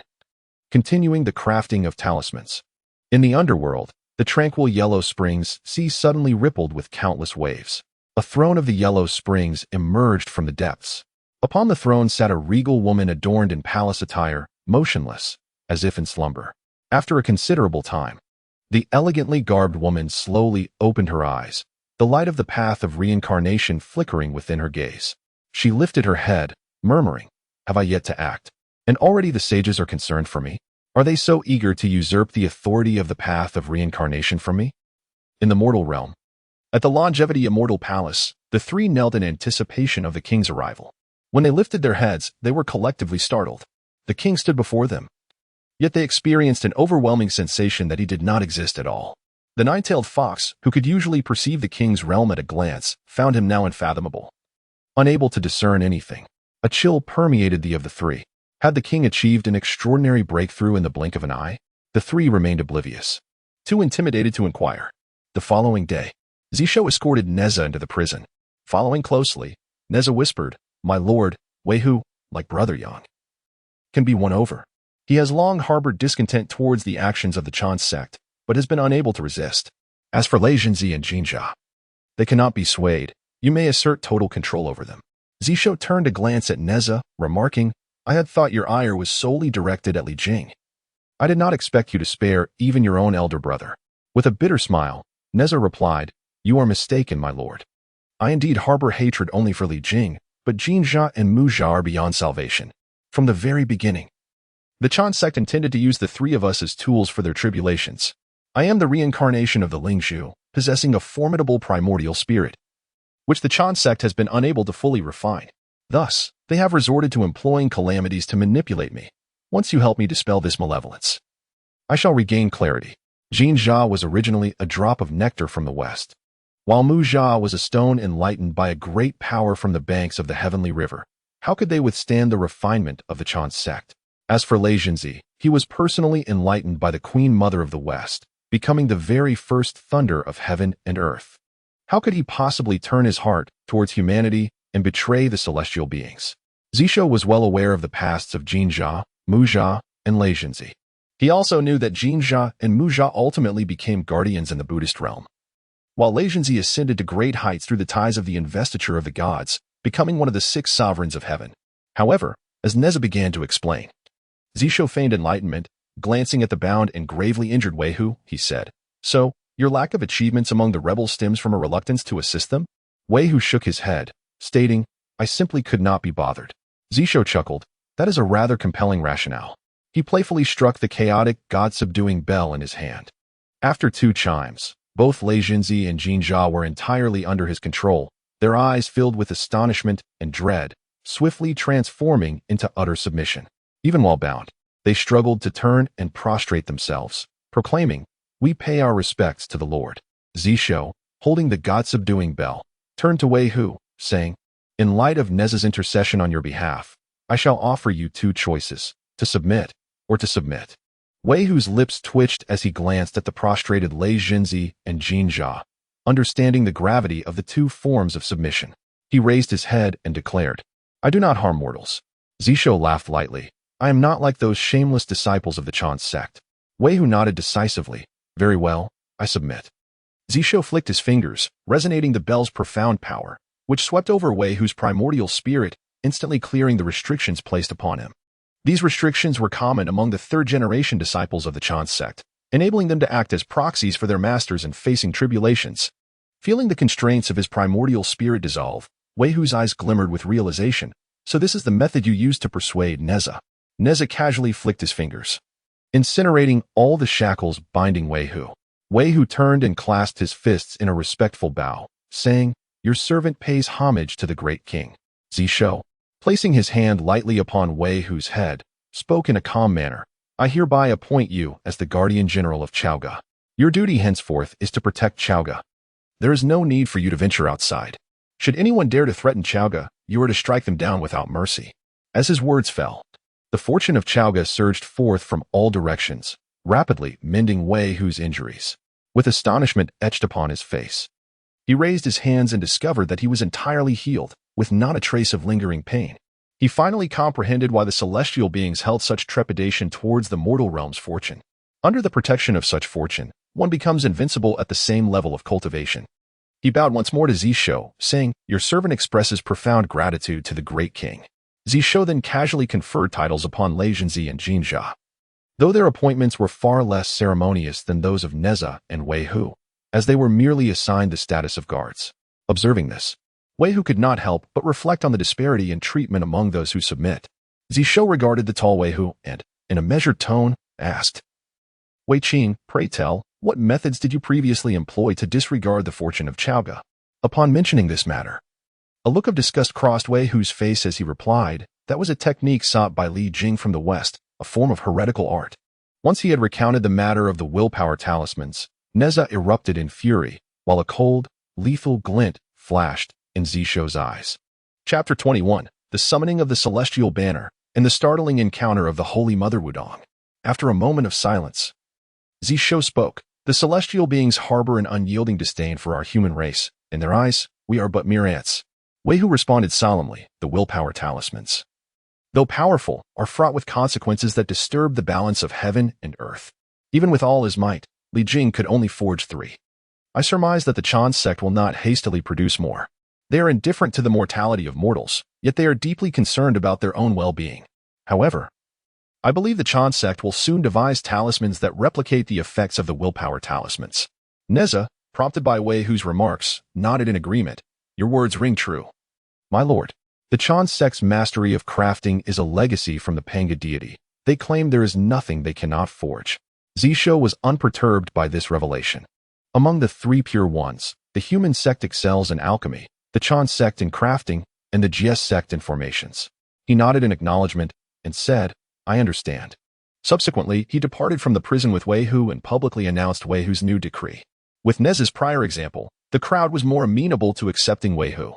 continuing the crafting of talismans. In the underworld, the tranquil yellow springs sea suddenly rippled with countless waves. A throne of the yellow springs emerged from the depths. Upon the throne sat a regal woman adorned in palace attire, motionless, as if in slumber. After a considerable time, the elegantly garbed woman slowly opened her eyes, the light of the path of reincarnation flickering within her gaze. She lifted her head, murmuring, "Have I yet to act? And already the sages are concerned for me? Are they so eager to usurp the authority of the path of reincarnation from me?" In the mortal realm, at the Longevity Immortal Palace, the three knelt in anticipation of the king's arrival. When they lifted their heads, they were collectively startled. The king stood before them. Yet they experienced an overwhelming sensation that he did not exist at all. The nine-tailed fox, who could usually perceive the king's realm at a glance, found him now unfathomable. Unable to discern anything, a chill permeated the of the three. Had the king achieved an extraordinary breakthrough in the blink of an eye? The three remained oblivious, too intimidated to inquire. The following day, Zishou escorted Neza into the prison. Following closely, Neza whispered, "My lord, Weihu, like Brother Yang, can be won over. He has long harbored discontent towards the actions of the Chan sect, but has been unable to resist. As for Lei Zhongzi and Jinjia, they cannot be swayed. You may assert total control over them." Zishou turned to glance at Neza, remarking, "I had thought your ire was solely directed at Li Jing. I did not expect you to spare even your own elder brother." With a bitter smile, Neza replied, "You are mistaken, my lord. I indeed harbor hatred only for Li Jing, but Jinjia and Mujia are beyond salvation. From the very beginning, the Chan sect intended to use the three of us as tools for their tribulations. I am the reincarnation of the Lingzhu, possessing a formidable primordial spirit, which the Chan sect has been unable to fully refine. Thus, they have resorted to employing calamities to manipulate me. Once you help me dispel this malevolence, I shall regain clarity." Jinjia was originally a drop of nectar from the west, while Mujia was a stone enlightened by a great power from the banks of the heavenly river. How could they withstand the refinement of the Chan sect? As for Lei Zhongzi, he was personally enlightened by the Queen Mother of the West, becoming the very first thunder of heaven and earth. How could he possibly turn his heart towards humanity and betray the celestial beings? Zishou was well aware of the pasts of Jinjia, Mujia, and Lei Zhongzi. He also knew that Jinjia and Mujia ultimately became guardians in the Buddhist realm, while Lei Zhongzi ascended to great heights through the ties of the investiture of the gods, becoming one of the 6 sovereigns of heaven. However, as Neza began to explain, Zishou feigned enlightenment. Glancing at the bound and gravely injured Weihu, he said, "So, your lack of achievements among the rebels stems from a reluctance to assist them?" Weihu shook his head, stating, "I simply could not be bothered." Zishou chuckled, "That is a rather compelling rationale." He playfully struck the chaotic, God-subduing bell in his hand. After 2 chimes, both Lei Zhongzi and Jinjia were entirely under his control, their eyes filled with astonishment and dread, swiftly transforming into utter submission. Even while bound, they struggled to turn and prostrate themselves, proclaiming, "We pay our respects to the Lord." Zishou, holding the God-subduing bell, turned to Weihu, saying, In light of Neza's intercession on your behalf, I shall offer you two choices, to submit or to submit. Wei Hu's lips twitched as he glanced at the prostrated Lei Zhongzi and Jinjia, understanding the gravity of the two forms of submission. He raised his head and declared, I do not harm mortals. Zishou laughed lightly. I am not like those shameless disciples of the Chan sect. Wei Hu nodded decisively. Very well, I submit. Zishou flicked his fingers, resonating the bell's profound power, which swept over Wei Hu's primordial spirit, instantly clearing the restrictions placed upon him. These restrictions were common among the third-generation disciples of the Chan sect, enabling them to act as proxies for their masters in facing tribulations. Feeling the constraints of his primordial spirit dissolve, Wei Hu's eyes glimmered with realization. So this is the method you used to persuade Neza. Neza casually flicked his fingers, incinerating all the shackles binding Wei Hu. Wei Hu turned and clasped his fists in a respectful bow, saying, Your servant pays homage to the great king. Zishou, placing his hand lightly upon Wei Hu's head, spoke in a calm manner. I hereby appoint you as the guardian general of Chaoga. Your duty henceforth is to protect Chaoga. There is no need for you to venture outside. Should anyone dare to threaten Chaoga, you are to strike them down without mercy. As his words fell, the fortune of Chaoga surged forth from all directions, rapidly mending Wei Hu's injuries. With astonishment etched upon his face, he raised his hands and discovered that he was entirely healed, with not a trace of lingering pain. He finally comprehended why the celestial beings held such trepidation towards the mortal realm's fortune. Under the protection of such fortune, one becomes invincible at the same level of cultivation. He bowed once more to Zishou, saying, Your servant expresses profound gratitude to the great king. Zishou then casually conferred titles upon Lei Zhongzi and Jinjia, though their appointments were far less ceremonious than those of Neza and Wei Hu, as they were merely assigned the status of guards. Observing this, Wei Hu could not help but reflect on the disparity in treatment among those who submit. Zishou regarded the tall Wei Hu and, in a measured tone, asked, Wei Qing, pray tell, what methods did you previously employ to disregard the fortune of Chaoga? Upon mentioning this matter, a look of disgust crossed Wei Hu's face as he replied, That was a technique sought by Li Jing from the West, a form of heretical art. Once he had recounted the matter of the willpower talismans, Neza erupted in fury, while a cold, lethal glint flashed in Zishou's eyes. Chapter 21, The Summoning of the Celestial Banner, and the Startling Encounter of the Holy Mother Wudong. After a moment of silence, Zishou spoke. The celestial beings harbor an unyielding disdain for our human race. In their eyes, we are but mere ants. Wei Hu responded solemnly, The willpower talismans, though powerful, are fraught with consequences that disturb the balance of heaven and earth. Even with all his might, Li Jing could only forge 3. I surmise that the Chan sect will not hastily produce more. They are indifferent to the mortality of mortals, yet they are deeply concerned about their own well-being. However, I believe the Chan sect will soon devise talismans that replicate the effects of the willpower talismans. Neza, prompted by Wei Hu's remarks, nodded in agreement. Your words ring true. My lord, the Chan sect's mastery of crafting is a legacy from the Panga deity. They claim there is nothing they cannot forge. Zishou was unperturbed by this revelation. Among the 3 pure ones, the human sect excels in alchemy, the Chan sect in crafting, and the Jie sect in formations. He nodded in acknowledgement and said, I understand. Subsequently, he departed from the prison with Wei Hu and publicly announced Wei Hu's new decree. With Neza's prior example, the crowd was more amenable to accepting Wei Hu.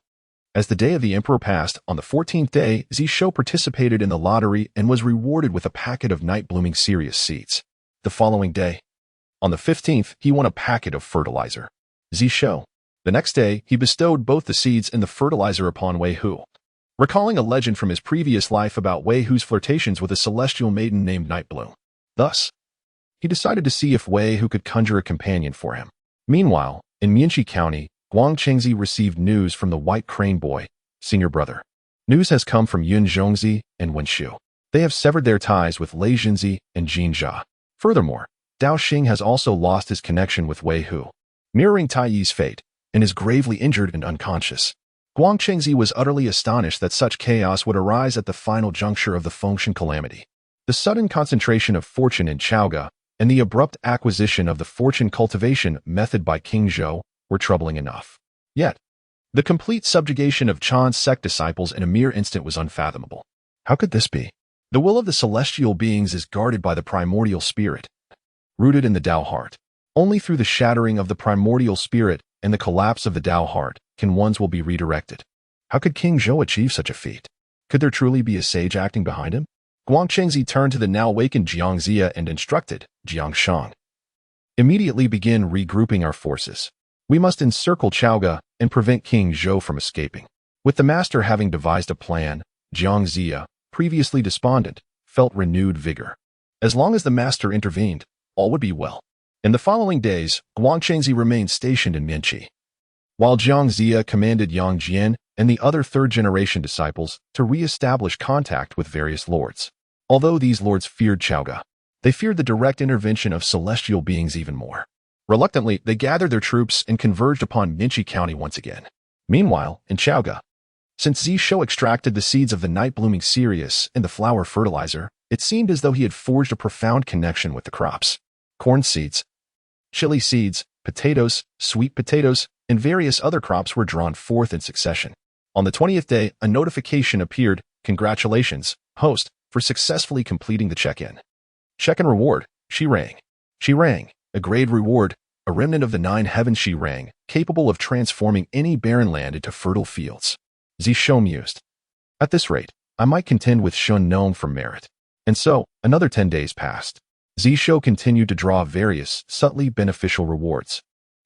As the day of the emperor passed, on the 14th day, Zishou participated in the lottery and was rewarded with a packet of night-blooming Sirius seeds. The following day, on the 15th, he won a packet of fertilizer. Zishou. The next day, he bestowed both the seeds and the fertilizer upon Wei Hu, recalling a legend from his previous life about Wei Hu's flirtations with a celestial maiden named Nightbloom. Thus, he decided to see if Wei Hu could conjure a companion for him. Meanwhile, in Mianxi County, Zhongzi received news from the White Crane Boy, senior brother. News has come from Zhongzi and Wen Zhong. They have severed their ties with Lei Zhongzi and Jinjia. Furthermore, Dao Xing has also lost his connection with Wei Hu, mirroring Tai Yi's fate, and is gravely injured and unconscious. Zhongzi was utterly astonished that such chaos would arise at the final juncture of the Fengshan calamity. The sudden concentration of fortune in Chaoga and the abrupt acquisition of the fortune cultivation method by King Zhou were troubling enough. Yet, the complete subjugation of Chan sect disciples in a mere instant was unfathomable. How could this be? The will of the celestial beings is guarded by the primordial spirit, rooted in the Tao heart. Only through the shattering of the primordial spirit and the collapse of the Tao heart can one's will be redirected. How could King Zhou achieve such a feat? Could there truly be a sage acting behind him? Zhongzi turned to the now awakened Zhongzi and instructed, Zhongshang, immediately begin regrouping our forces. We must encircle Chaoga and prevent King Zhou from escaping. With the master having devised a plan, Zhongzi, previously despondent, felt renewed vigor. As long as the master intervened, all would be well. In the following days, Zhongzi remained stationed in Minqi, while Zhongzi commanded Yang Jian and the other third-generation disciples to re-establish contact with various lords. Although these lords feared Chaoga, they feared the direct intervention of celestial beings even more. Reluctantly, they gathered their troops and converged upon Minqi County once again. Meanwhile, in Chaoga, since Zishou extracted the seeds of the night-blooming cereus and the flower fertilizer, it seemed as though he had forged a profound connection with the crops. Corn seeds, chili seeds, potatoes, sweet potatoes, and various other crops were drawn forth in succession. On the 20th day, a notification appeared, "Congratulations, host, for successfully completing the check-in. Check-in reward, Shirang. Shirang, a grade reward, a remnant of the 9 heavens Shirang, capable of transforming any barren land into fertile fields." Zishou mused. At this rate, I might contend with Shun Nong for merit. And so, another 10 days passed. Zishou continued to draw various, subtly beneficial rewards,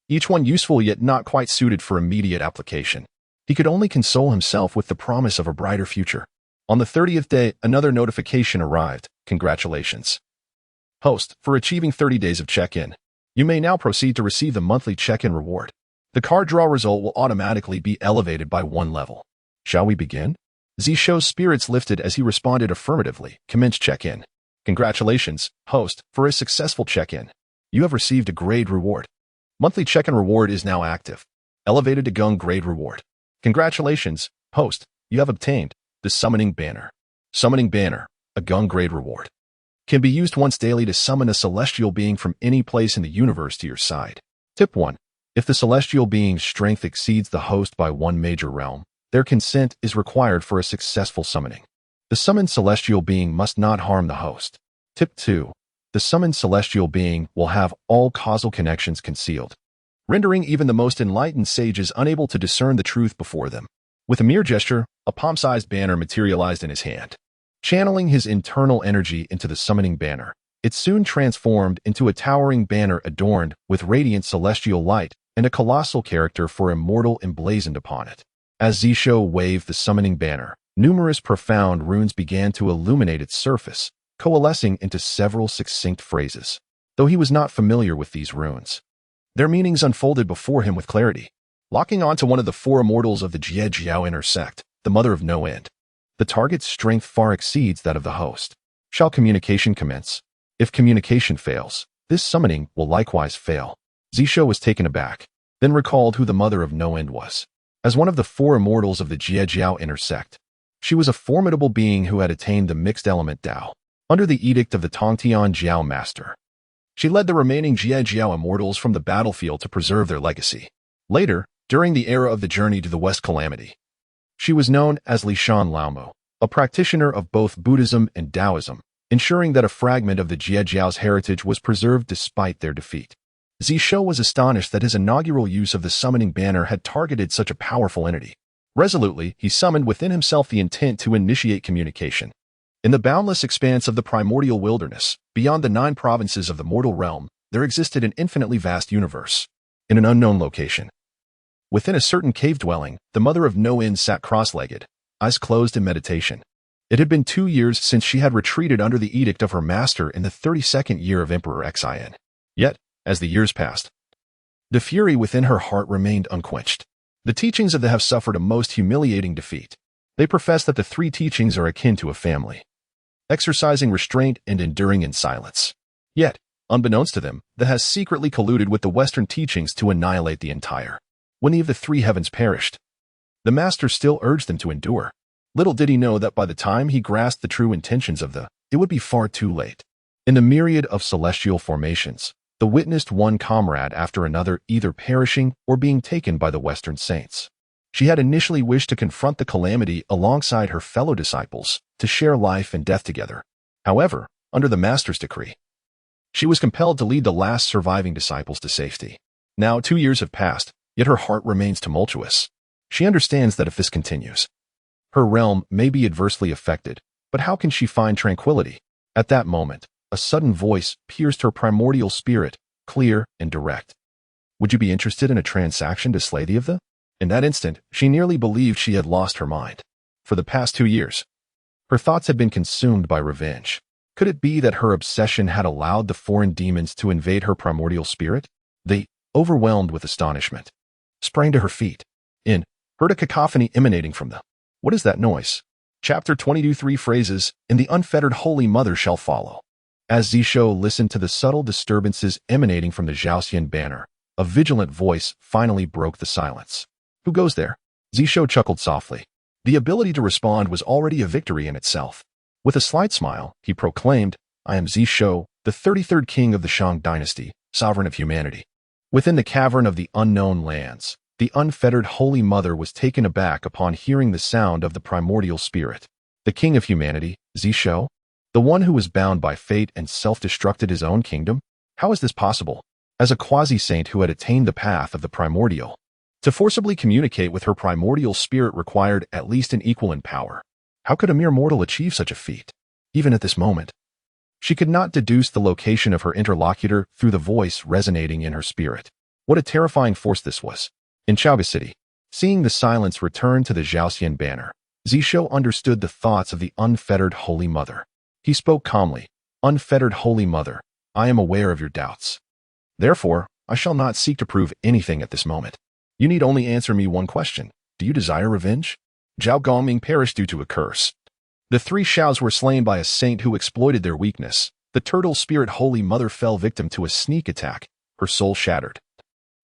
each one useful yet not quite suited for immediate application. He could only console himself with the promise of a brighter future. On the 30th day, another notification arrived. "Congratulations, host, for achieving 30 days of check-in. You may now proceed to receive the monthly check-in reward. The card draw result will automatically be elevated by 1 level. Shall we begin?" Zishou's spirits lifted as he responded affirmatively. "Commence check-in. Congratulations, host, for a successful check-in. You have received a grade reward. Monthly check-in reward is now active. Elevated to Gung grade reward. Congratulations, host, you have obtained the Summoning Banner. Summoning Banner, a Gung grade reward. Can be used once daily to summon a celestial being from any place in the universe to your side. Tip 1. If the celestial being's strength exceeds the host by 1 major realm, their consent is required for a successful summoning. The summoned celestial being must not harm the host. Tip 2. The summoned celestial being will have all causal connections concealed, rendering even the most enlightened sages unable to discern the truth before them. With a mere gesture, a palm-sized banner materialized in his hand. Channeling his internal energy into the summoning banner, it soon transformed into a towering banner adorned with radiant celestial light and a colossal character for immortal emblazoned upon it. As Zishou waved the summoning banner, numerous profound runes began to illuminate its surface, coalescing into several succinct phrases. Though he was not familiar with these runes, their meanings unfolded before him with clarity. Locking onto one of the 4 immortals of the Jiejiao inner sect, the Mother of No End, the target's strength far exceeds that of the host. Shall communication commence? If communication fails, this summoning will likewise fail. Zishou was taken aback, then recalled who the Mother of No End was. As one of the 4 immortals of the Jiejiao inner sect, she was a formidable being who had attained the mixed element Dao, under the edict of the Tongtian Jiao Master. She led the remaining Jiejiao immortals from the battlefield to preserve their legacy. Later, during the era of the journey to the West Calamity, she was known as Li Shan Laomo, a practitioner of both Buddhism and Taoism, ensuring that a fragment of the Jiejiao's heritage was preserved despite their defeat. Zishou was astonished that his inaugural use of the summoning banner had targeted such a powerful entity. Resolutely, he summoned within himself the intent to initiate communication. In the boundless expanse of the primordial wilderness, beyond the 9 provinces of the mortal realm, there existed an infinitely vast universe. In an unknown location, within a certain cave dwelling, the Mother of No End sat cross-legged, eyes closed in meditation. It had been 2 years since she had retreated under the edict of her master in the 32nd year of Emperor Xin. Yet, as the years passed, the fury within her heart remained unquenched. The teachings of the have suffered a most humiliating defeat. They profess that the 3 teachings are akin to a family, exercising restraint and enduring in silence. Yet, unbeknownst to them, the has secretly colluded with the Western teachings to annihilate the entire. When any of the 3 heavens perished, the master still urged them to endure. Little did he know that by the time he grasped the true intentions of it would be far too late. In the myriad of celestial formations, the witnessed one comrade after another either perishing or being taken by the Western saints. She had initially wished to confront the calamity alongside her fellow disciples, to share life and death together. However, under the master's decree, she was compelled to lead the last surviving disciples to safety. Now 2 years have passed, yet her heart remains tumultuous. She understands that if this continues, her realm may be adversely affected, but how can she find tranquility? At that moment, a sudden voice pierced her primordial spirit, clear and direct. Would you be interested in a transaction to slay the of the? In that instant, she nearly believed she had lost her mind. For the past 2 years, her thoughts had been consumed by revenge. Could it be that her obsession had allowed the foreign demons to invade her primordial spirit? They, overwhelmed with astonishment, sprang to her feet, and heard a cacophony emanating from them. What is that noise? Chapter 22. 3 phrases, and the unfettered Holy Mother shall follow. As Zishou listened to the subtle disturbances emanating from the Zhongzi banner, a vigilant voice finally broke the silence. Who goes there? Zishou chuckled softly. The ability to respond was already a victory in itself. With a slight smile, he proclaimed, I am Zishou, the 33rd king of the Shang dynasty, sovereign of humanity. Within the cavern of the unknown lands, the unfettered Holy Mother was taken aback upon hearing the sound of the primordial spirit. The king of humanity, Zishou? The one who was bound by fate and self-destructed his own kingdom? How is this possible? As a quasi-saint who had attained the path of the primordial, to forcibly communicate with her primordial spirit required at least an equal in power. How could a mere mortal achieve such a feat? Even at this moment, she could not deduce the location of her interlocutor through the voice resonating in her spirit. What a terrifying force this was. In Chaoga City, seeing the silence return to the Zhongzi banner, Zishou understood the thoughts of the unfettered Holy Mother. He spoke calmly, Unfettered Holy Mother, I am aware of your doubts. Therefore, I shall not seek to prove anything at this moment. You need only answer me one question. Do you desire revenge? Zhao Gongming perished due to a curse. The 3 Shaos were slain by a saint who exploited their weakness. The turtle spirit Holy Mother fell victim to a sneak attack, her soul shattered.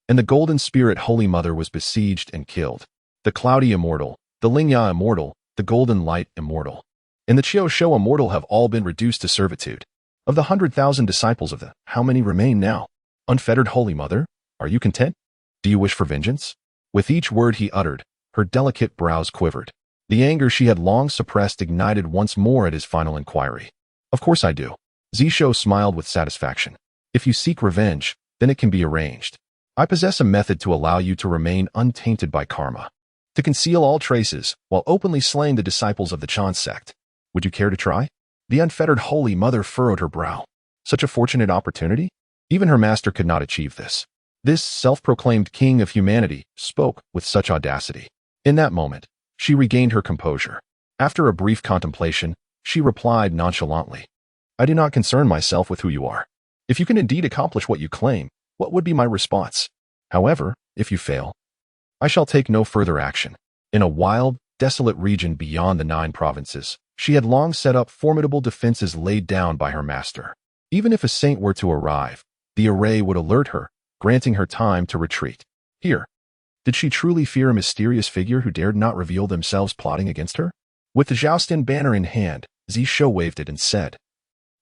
And the golden spirit Holy Mother was besieged and killed. The cloudy immortal, the Lingya immortal, the golden light immortal, and the Qiao Shou immortal have all been reduced to servitude. Of the 100,000 disciples of the, how many remain now? Unfettered Holy Mother, are you content? Do you wish for vengeance? With each word he uttered, her delicate brows quivered. The anger she had long suppressed ignited once more at his final inquiry. Of course I do. Zishou smiled with satisfaction. If you seek revenge, then it can be arranged. I possess a method to allow you to remain untainted by karma, to conceal all traces while openly slaying the disciples of the Chan sect. Would you care to try? The unfettered Holy Mother furrowed her brow. Such a fortunate opportunity? Even her master could not achieve this. This self-proclaimed king of humanity spoke with such audacity. In that moment, she regained her composure. After a brief contemplation, she replied nonchalantly, I do not concern myself with who you are. If you can indeed accomplish what you claim, what would be my response? However, if you fail, I shall take no further action. In a wild, desolate region beyond the 9 provinces, she had long set up formidable defenses laid down by her master. Even if a saint were to arrive, the array would alert her, granting her time to retreat. Here, did she truly fear a mysterious figure who dared not reveal themselves plotting against her? With the Zhongzi banner in hand, Zishou waved it and said,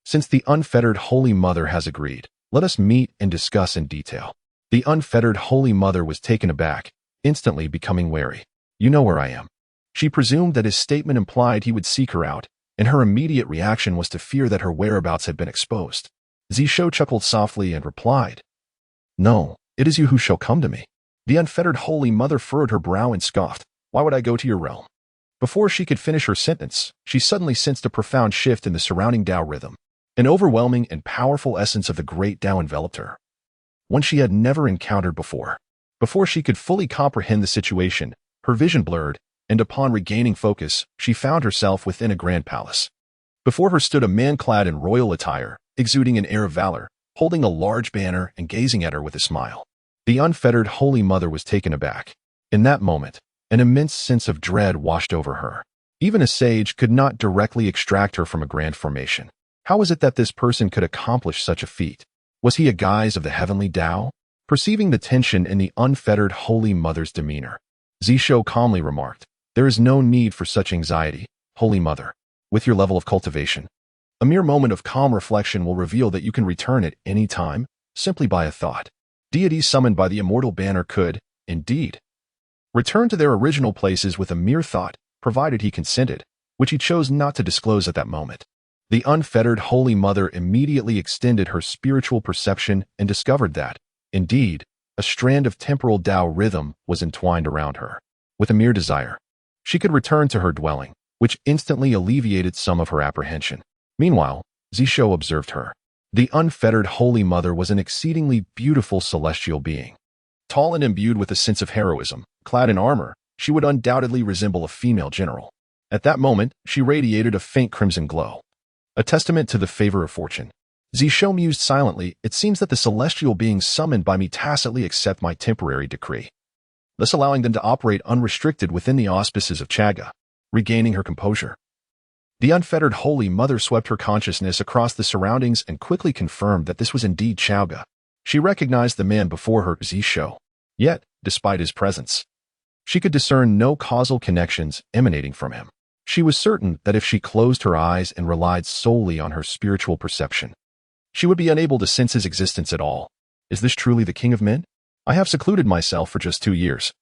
Since the unfettered Holy Mother has agreed, let us meet and discuss in detail. The unfettered Holy Mother was taken aback, instantly becoming wary. You know where I am. She presumed that his statement implied he would seek her out, and her immediate reaction was to fear that her whereabouts had been exposed. Zishou chuckled softly and replied, No, it is you who shall come to me. The unfettered Holy Mother furrowed her brow and scoffed. Why would I go to your realm? Before she could finish her sentence, she suddenly sensed a profound shift in the surrounding Tao rhythm. An overwhelming and powerful essence of the great Tao enveloped her, one she had never encountered before. Before she could fully comprehend the situation, her vision blurred, and upon regaining focus, she found herself within a grand palace. Before her stood a man clad in royal attire, exuding an air of valor, holding a large banner and gazing at her with a smile. The unfettered Holy Mother was taken aback. In that moment, an immense sense of dread washed over her. Even a sage could not directly extract her from a grand formation. How was it that this person could accomplish such a feat? Was he a guise of the heavenly Tao? Perceiving the tension in the unfettered Holy Mother's demeanor, Zishou calmly remarked, There is no need for such anxiety, Holy Mother. With your level of cultivation, a mere moment of calm reflection will reveal that you can return at any time, simply by a thought. Deities summoned by the immortal banner could, indeed, return to their original places with a mere thought, provided he consented, which he chose not to disclose at that moment. The unfettered Holy Mother immediately extended her spiritual perception and discovered that, indeed, a strand of temporal Tao rhythm was entwined around her. with a mere desire. She could return to her dwelling, which instantly alleviated some of her apprehension. Meanwhile, Zishou observed her. The unfettered Holy Mother was an exceedingly beautiful celestial being. Tall and imbued with a sense of heroism, clad in armor, she would undoubtedly resemble a female general. At that moment, she radiated a faint crimson glow, a testament to the favor of fortune. Zishou mused silently. It seems that the celestial beings summoned by me tacitly accept my temporary decree, thus allowing them to operate unrestricted within the auspices of Chaga. Regaining her composure, the unfettered Holy Mother swept her consciousness across the surroundings and quickly confirmed that this was indeed Chaga. She recognized the man before her, Zishou. Yet, despite his presence, she could discern no causal connections emanating from him. She was certain that if she closed her eyes and relied solely on her spiritual perception, she would be unable to sense his existence at all. Is this truly the King of Men? I have secluded myself for just 2 years,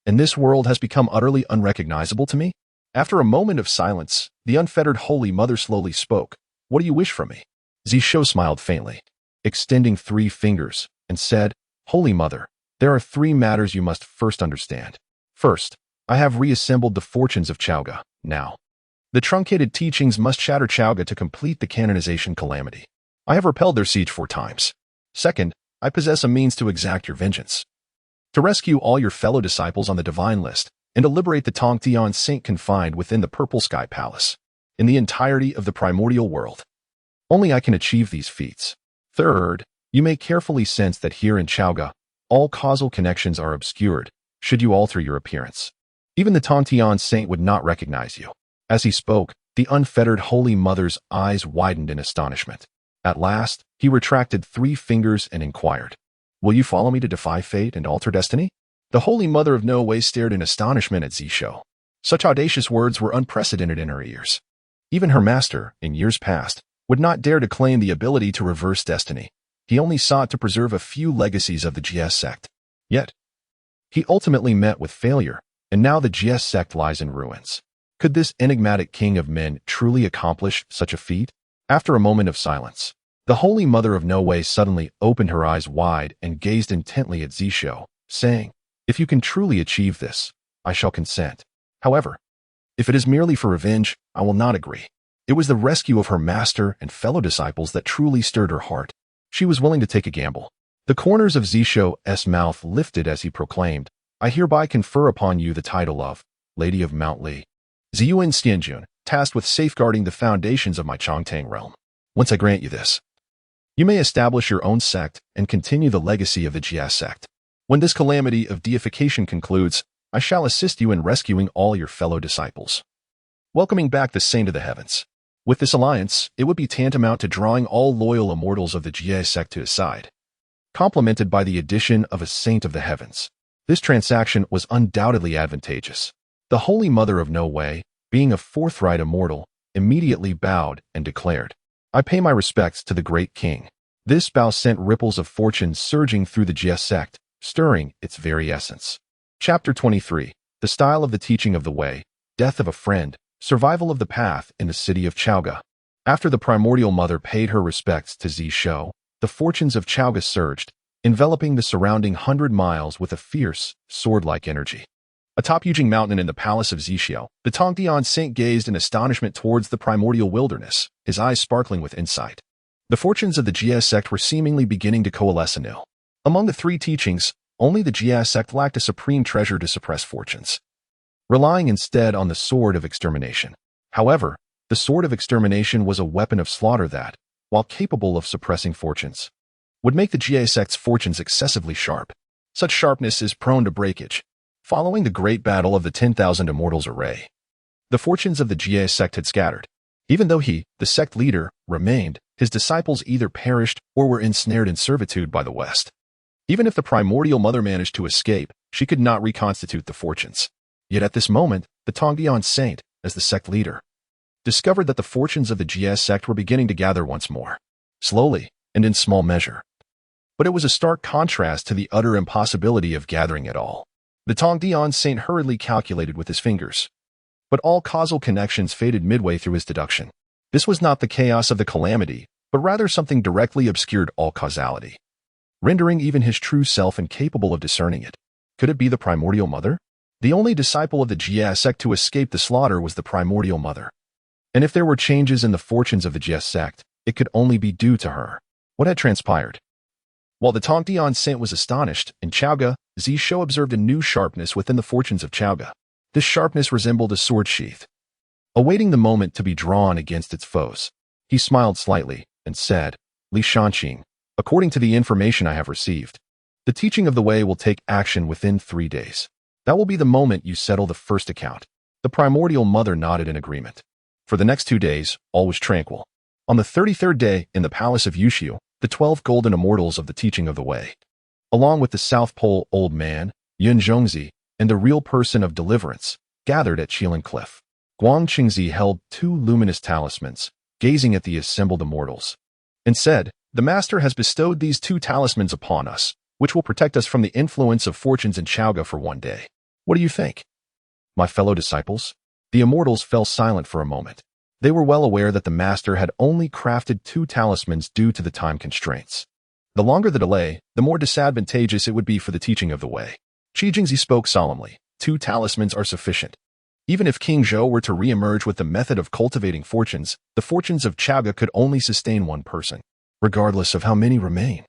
and this world has become utterly unrecognizable to me? After a moment of silence, the unfettered Holy Mother slowly spoke. What do you wish from me? Zishou smiled faintly, extending 3 fingers, and said, Holy Mother, there are 3 matters you must first understand. First, I have reassembled the fortunes of Chaga. Now, the truncated teachings must shatter Chaga to complete the canonization calamity. I have repelled their siege 4 times. Second, I possess a means to exact your vengeance, to rescue all your fellow disciples on the divine list, and to liberate the Zhongzi saint confined within the Purple Sky Palace, in the entirety of the primordial world. Only I can achieve these feats. Third, you may carefully sense that here in Chaga, all causal connections are obscured, should you alter your appearance. Even the Zhongzi saint would not recognize you. As he spoke, the unfettered Holy Mother's eyes widened in astonishment. At last, he retracted 3 fingers and inquired, Will you follow me to defy fate and alter destiny? The Holy Mother of Nuwa stared in astonishment at Zishou. Such audacious words were unprecedented in her ears. Even her master, in years past, would not dare to claim the ability to reverse destiny. He only sought to preserve a few legacies of the GS sect. Yet, he ultimately met with failure, and now the GS sect lies in ruins. Could this enigmatic King of Men truly accomplish such a feat? After a moment of silence, the Holy Mother of Nuwa suddenly opened her eyes wide and gazed intently at Zishou, saying, If you can truly achieve this, I shall consent. However, if it is merely for revenge, I will not agree. It was the rescue of her master and fellow disciples that truly stirred her heart. She was willing to take a gamble. The corners of Zishou's mouth lifted as he proclaimed, I hereby confer upon you the title of Lady of Mount Li, Ziyuan Xianjun, tasked with safeguarding the foundations of my Chongtang realm. Once I grant you this, you may establish your own sect and continue the legacy of the Jia sect. When this calamity of deification concludes, I shall assist you in rescuing all your fellow disciples, welcoming back the Saint of the Heavens. With this alliance, it would be tantamount to drawing all loyal immortals of the Jia sect to his side, complemented by the addition of a Saint of the Heavens. This transaction was undoubtedly advantageous. The Holy Mother of Nuwa, being a forthright immortal, immediately bowed and declared, I pay my respects to the great king. This bow sent ripples of fortune surging through the Jia sect, stirring its very essence. Chapter 23. The Style of the Teaching of the Way, Death of a Friend, Survival of the Path in the City of Chaga. After the primordial mother paid her respects to Zishou, the fortunes of Chaga surged, enveloping the surrounding 100 miles with a fierce, sword-like energy. Atop Yujing Mountain in the palace of Zishou, the Zhongzi saint gazed in astonishment towards the primordial wilderness, his eyes sparkling with insight. The fortunes of the Jia sect were seemingly beginning to coalesce anew. Among the 3 teachings, only the Jia sect lacked a supreme treasure to suppress fortunes, relying instead on the sword of extermination. However, the sword of extermination was a weapon of slaughter that, while capable of suppressing fortunes, would make the Jia sect's fortunes excessively sharp. Such sharpness is prone to breakage. Following the great battle of the 10,000 Immortals array, the fortunes of the Jia sect had scattered. Even though he, the sect leader, remained, his disciples either perished or were ensnared in servitude by the West. Even if the primordial mother managed to escape, she could not reconstitute the fortunes. Yet at this moment, the Zhongzi saint, as the sect leader, discovered that the fortunes of the Jia sect were beginning to gather once more, slowly and in small measure. But it was a stark contrast to the utter impossibility of gathering at all. The Zhongzi saint hurriedly calculated with his fingers, but all causal connections faded midway through his deduction. This was not the chaos of the calamity, but rather something directly obscured all causality, rendering even his true self incapable of discerning it. Could it be the primordial mother? The only disciple of the Jie sect to escape the slaughter was the primordial mother. And if there were changes in the fortunes of the Jie sect, it could only be due to her. What had transpired? While the Tongdian saint was astonished, in Chaoga, Zishou observed a new sharpness within the fortunes of Chaoga. This sharpness resembled a sword sheath, awaiting the moment to be drawn against its foes. He smiled slightly and said, Li Shanqing, according to the information I have received, the teaching of the way will take action within 3 days. That will be the moment you settle the first account. The primordial mother nodded in agreement. For the next 2 days, all was tranquil. On the 33rd day, in the palace of Yushu, the 12 golden immortals of the teaching of the way, along with the South Pole old man, Zhongzi, and the real person of deliverance, gathered at Qilin Cliff. Zhongzi held 2 luminous talismans, gazing at the assembled immortals, and said, The Master has bestowed these 2 talismans upon us, which will protect us from the influence of fortunes in Chaoga for 1 day. What do you think? My fellow disciples? The immortals fell silent for a moment. They were well aware that the Master had only crafted 2 talismans due to the time constraints. The longer the delay, the more disadvantageous it would be for the teaching of the way. Zhongzi spoke solemnly. 2 talismans are sufficient. Even if King Zhou were to re-emerge with the method of cultivating fortunes, the fortunes of Chaoga could only sustain 1 person, regardless of how many remain.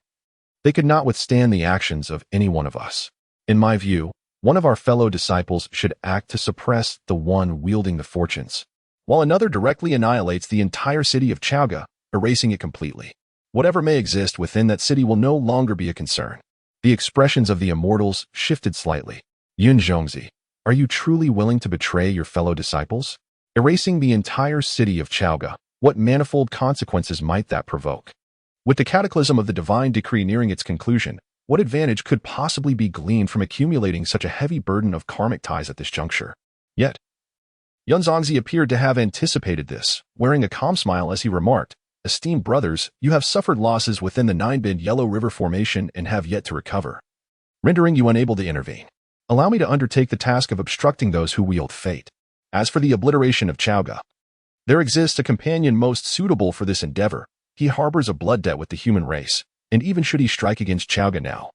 They could not withstand the actions of any one of us. In my view, one of our fellow disciples should act to suppress the one wielding the fortunes, while another directly annihilates the entire city of Chaoga, erasing it completely. Whatever may exist within that city will no longer be a concern. The expressions of the immortals shifted slightly. Zhongzi, are you truly willing to betray your fellow disciples? Erasing the entire city of Chaoga, what manifold consequences might that provoke? With the cataclysm of the divine decree nearing its conclusion, what advantage could possibly be gleaned from accumulating such a heavy burden of karmic ties at this juncture? Yet, Zhongzi appeared to have anticipated this, wearing a calm smile as he remarked, Esteemed brothers, you have suffered losses within the 9-bend Yellow River Formation and have yet to recover, rendering you unable to intervene. Allow me to undertake the task of obstructing those who wield fate. As for the obliteration of Chaoga, there exists a companion most suitable for this endeavor. He harbors a blood debt with the human race, and even should he strike against Chaoga now,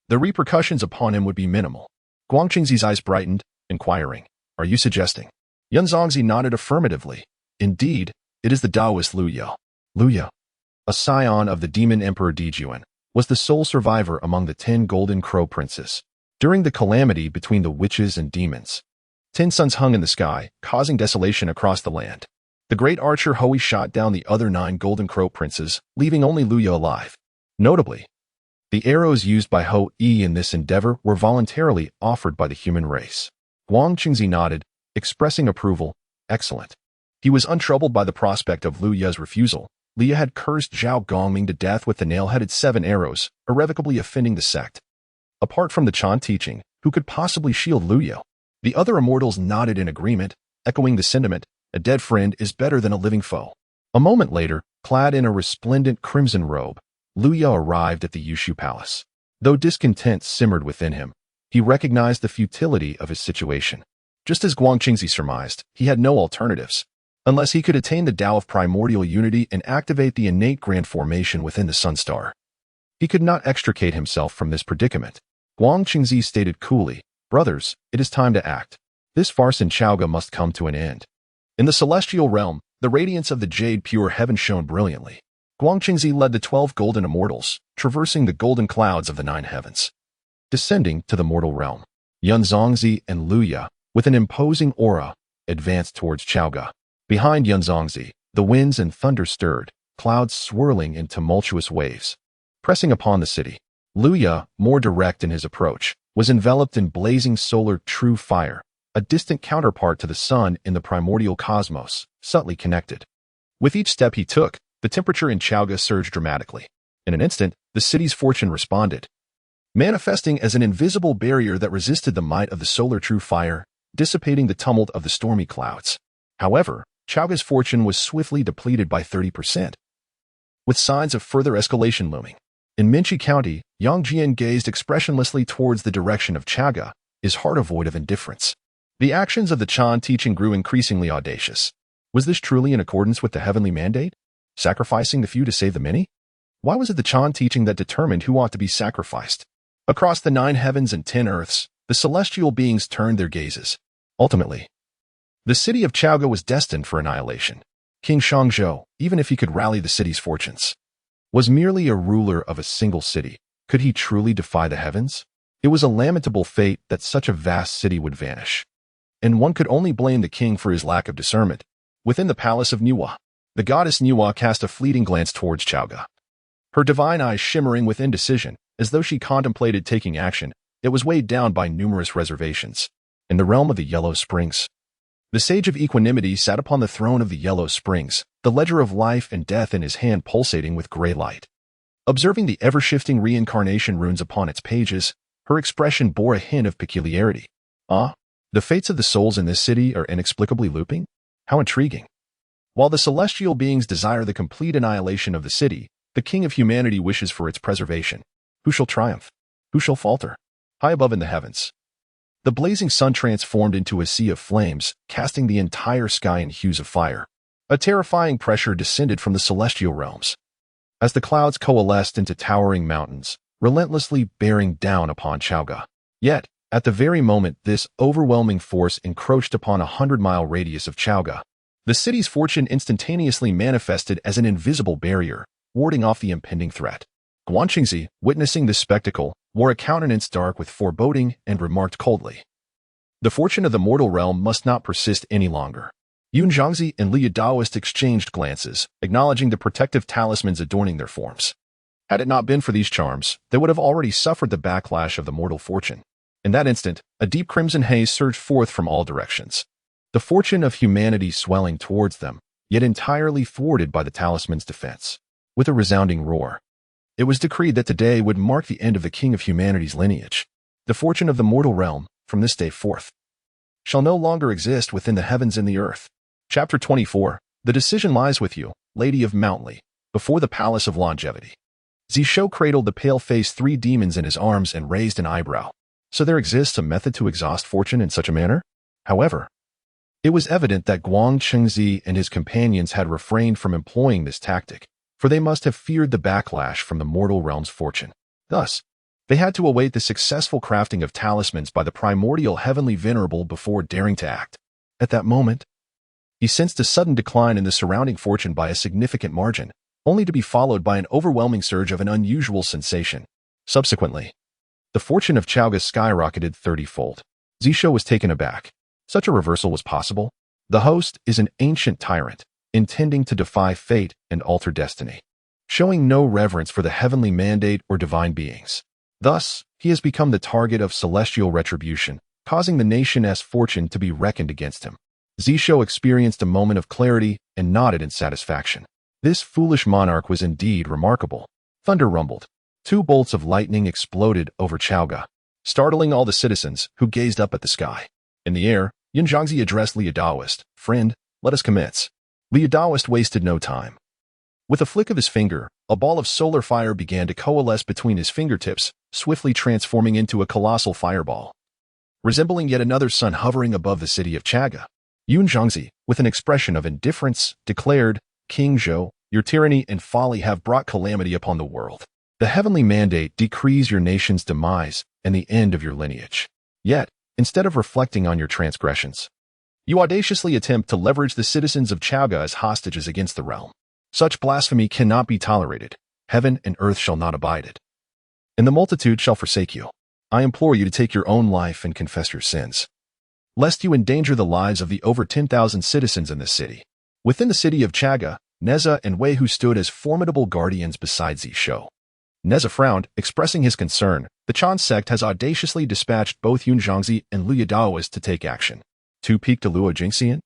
the repercussions upon him would be minimal. Guangqingzi's eyes brightened, inquiring, Are you suggesting? Zhongzi nodded affirmatively. Indeed, it is the Taoist Luya. Luya, a scion of the demon Emperor Dijuan, was the sole survivor among the 10 golden crow princes. During the calamity between the witches and demons, 10 suns hung in the sky, causing desolation across the land. The great archer Hui shot down the other 9 golden crow princes, leaving only Luya alive. Notably, the arrows used by Hui in this endeavor were voluntarily offered by the human race. Guangqingzi nodded, expressing approval. Excellent. He was untroubled by the prospect of Luya's refusal. Luya had cursed Zhao Gongming to death with the nail-headed 7 arrows, irrevocably offending the sect. Apart from the Chan teaching, who could possibly shield Luya? The other immortals nodded in agreement, echoing the sentiment, a dead friend is better than a living foe. A moment later, clad in a resplendent crimson robe, Luya arrived at the Yushu Palace. Though discontent simmered within him, he recognized the futility of his situation. Just as Guangqingzi surmised, he had no alternatives, unless he could attain the Tao of primordial unity and activate the innate grand formation within the Sun Star. He could not extricate himself from this predicament. Guangqingzi stated coolly, Brothers, it is time to act. This farce in Chaoga must come to an end. In the celestial realm, the radiance of the jade pure heaven shone brilliantly. Guangqingzi led the 12 golden immortals, traversing the golden clouds of the 9 heavens. Descending to the mortal realm, Zhongzi and Luya, with an imposing aura, advanced towards Chaoga. Behind Zhongzi, the winds and thunder stirred, clouds swirling in tumultuous waves, pressing upon the city. Luya, more direct in his approach, was enveloped in blazing solar true fire, a distant counterpart to the sun in the primordial cosmos, subtly connected. With each step he took, the temperature in Chaoga surged dramatically. In an instant, the city's fortune responded, manifesting as an invisible barrier that resisted the might of the solar true fire, dissipating the tumult of the stormy clouds. However, Chaoga's fortune was swiftly depleted by 30%, with signs of further escalation looming. In Minchi County, Yang Jian gazed expressionlessly towards the direction of Chaoga, his heart a void of indifference. The actions of the Chan teaching grew increasingly audacious. Was this truly in accordance with the heavenly mandate? Sacrificing the few to save the many? Why was it the Chan teaching that determined who ought to be sacrificed? Across the 9 heavens and 10 earths, the celestial beings turned their gazes. Ultimately, the city of Chaoga was destined for annihilation. King Shangzhou, even if he could rally the city's fortunes, was merely a ruler of a single city. Could he truly defy the heavens? It was a lamentable fate that such a vast city would vanish. And one could only blame the king for his lack of discernment. Within the palace of Nuwa, the goddess Nuwa cast a fleeting glance towards Chaoga, her divine eyes shimmering with indecision, as though she contemplated taking action. It was weighed down by numerous reservations. In the realm of the Yellow Springs, the Sage of Equanimity sat upon the throne of the Yellow Springs, the ledger of life and death in his hand pulsating with gray light. Observing the ever-shifting reincarnation runes upon its pages, her expression bore a hint of peculiarity. The fates of the souls in this city are inexplicably looping? How intriguing. While the celestial beings desire the complete annihilation of the city, the King of Humanity wishes for its preservation. Who shall triumph? Who shall falter? High above in the heavens, the blazing sun transformed into a sea of flames, casting the entire sky in hues of fire. A terrifying pressure descended from the celestial realms, as the clouds coalesced into towering mountains, relentlessly bearing down upon Chaoga. Yet, at the very moment this overwhelming force encroached upon a 100-mile radius of Chaoga, the city's fortune instantaneously manifested as an invisible barrier, warding off the impending threat. Zhongzi, witnessing this spectacle, wore a countenance dark with foreboding and remarked coldly, "The fortune of the mortal realm must not persist any longer." Zhongzi and Liu Daoist exchanged glances, acknowledging the protective talismans adorning their forms. Had it not been for these charms, they would have already suffered the backlash of the mortal fortune. In that instant, a deep crimson haze surged forth from all directions, the fortune of humanity swelling towards them, yet entirely thwarted by the talisman's defense. With a resounding roar, it was decreed that today would mark the end of the King of Humanity's lineage. The fortune of the mortal realm, from this day forth, shall no longer exist within the heavens and the earth. Chapter 24. The decision lies with you, Lady of Mountly, before the Palace of Longevity. Zishou cradled the pale-faced three demons in his arms and raised an eyebrow. So there exists a method to exhaust fortune in such a manner? However, it was evident that Zhongzi and his companions had refrained from employing this tactic, for they must have feared the backlash from the mortal realm's fortune. Thus, they had to await the successful crafting of talismans by the primordial heavenly venerable before daring to act. At that moment, he sensed a sudden decline in the surrounding fortune by a significant margin, only to be followed by an overwhelming surge of an unusual sensation. Subsequently, the fortune of Chaoga skyrocketed 30-fold. Zishou was taken aback. Such a reversal was possible? The host is an ancient tyrant, intending to defy fate and alter destiny, showing no reverence for the heavenly mandate or divine beings. Thus, he has become the target of celestial retribution, causing the nation's fortune to be reckoned against him. Zishou experienced a moment of clarity and nodded in satisfaction. This foolish monarch was indeed remarkable. Thunder rumbled. 2 bolts of lightning exploded over Chaoga, startling all the citizens who gazed up at the sky. In the air, Zhongzi addressed Liu Daoist, "Friend, let us commence." Liu Daoist wasted no time. With a flick of his finger, a ball of solar fire began to coalesce between his fingertips, swiftly transforming into a colossal fireball, resembling yet another sun hovering above the city of Chaoga. Zhongzi, with an expression of indifference, declared, "King Zhou, your tyranny and folly have brought calamity upon the world. The heavenly mandate decrees your nation's demise and the end of your lineage. Yet, instead of reflecting on your transgressions, you audaciously attempt to leverage the citizens of Chaoga as hostages against the realm. Such blasphemy cannot be tolerated. Heaven and earth shall not abide it, and the multitude shall forsake you. I implore you to take your own life and confess your sins, lest you endanger the lives of the over 10,000 citizens in this city." Within the city of Chaoga, Neza and Wei Hu stood as formidable guardians beside Zishou. Neza frowned, expressing his concern. The Chan sect has audaciously dispatched both Zhongzi and Liu Daoist to take action. To peak to Luo Jingxian?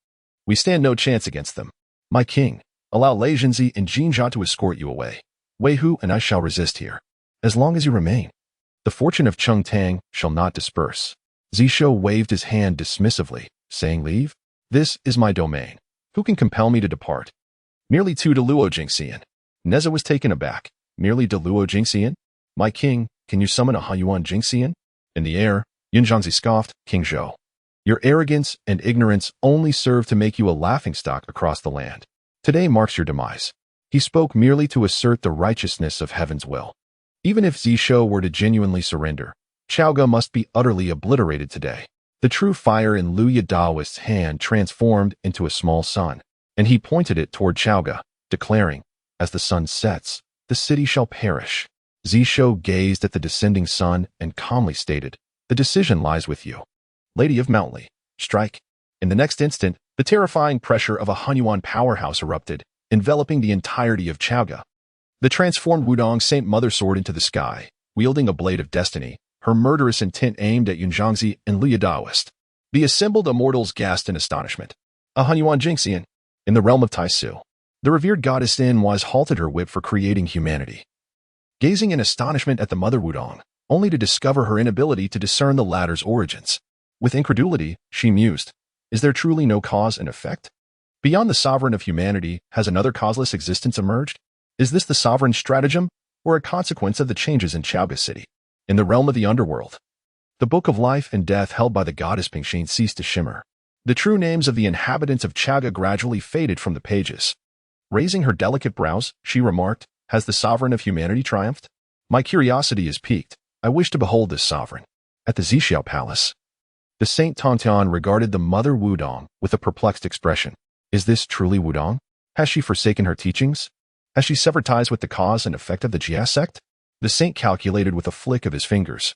We stand no chance against them. My king, allow Lei Zhenzi and Jin Jia to escort you away. Wei Hu and I shall resist here, as long as you remain. The fortune of Cheng Tang shall not disperse. Zishou waved his hand dismissively, saying, "Leave? This is my domain. Who can compel me to depart?" "Merely to Luo Jingxian." Neza was taken aback. "Merely to Luo Jingxian? My king, can you summon a Huayuan Jingxian?" In the air, Zhongzi scoffed, "King Zhou, your arrogance and ignorance only serve to make you a laughingstock across the land. Today marks your demise." He spoke merely to assert the righteousness of heaven's will. Even if Zishou were to genuinely surrender, Chaoga must be utterly obliterated today. The true fire in Liu Daoist's hand transformed into a small sun, and he pointed it toward Chaoga, declaring, "As the sun sets, the city shall perish." Zishou gazed at the descending sun and calmly stated, "The decision lies with you. Lady of Mount Li, strike." In the next instant, the terrifying pressure of a Hunyuan powerhouse erupted, enveloping the entirety of Chaoga. The transformed Wudong Saint Mother soared into the sky, wielding a blade of destiny, her murderous intent aimed at Zhongzi and Liu Daoist. The assembled immortals gasped in astonishment. A Hunyuan Jingxian, in the realm of Taisu. The revered goddess Yin was halted her whip for creating humanity. Gazing in astonishment at the Mother Wudong, only to discover her inability to discern the latter's origins. With incredulity, she mused, "Is there truly no cause and effect? Beyond the sovereign of humanity, has another causeless existence emerged? Is this the sovereign's stratagem, or a consequence of the changes in Chaoga City? In the realm of the underworld, the book of life and death held by the goddess Pingxin ceased to shimmer. The true names of the inhabitants of Chaoga gradually faded from the pages. Raising her delicate brows, she remarked, "Has the sovereign of humanity triumphed? My curiosity is piqued. I wish to behold this sovereign." At the Zishou Palace, the Saint Tontian regarded the Mother Wudong with a perplexed expression. Is this truly Wudong? Has she forsaken her teachings? Has she severed ties with the cause and effect of the Jia sect? The saint calculated with a flick of his fingers.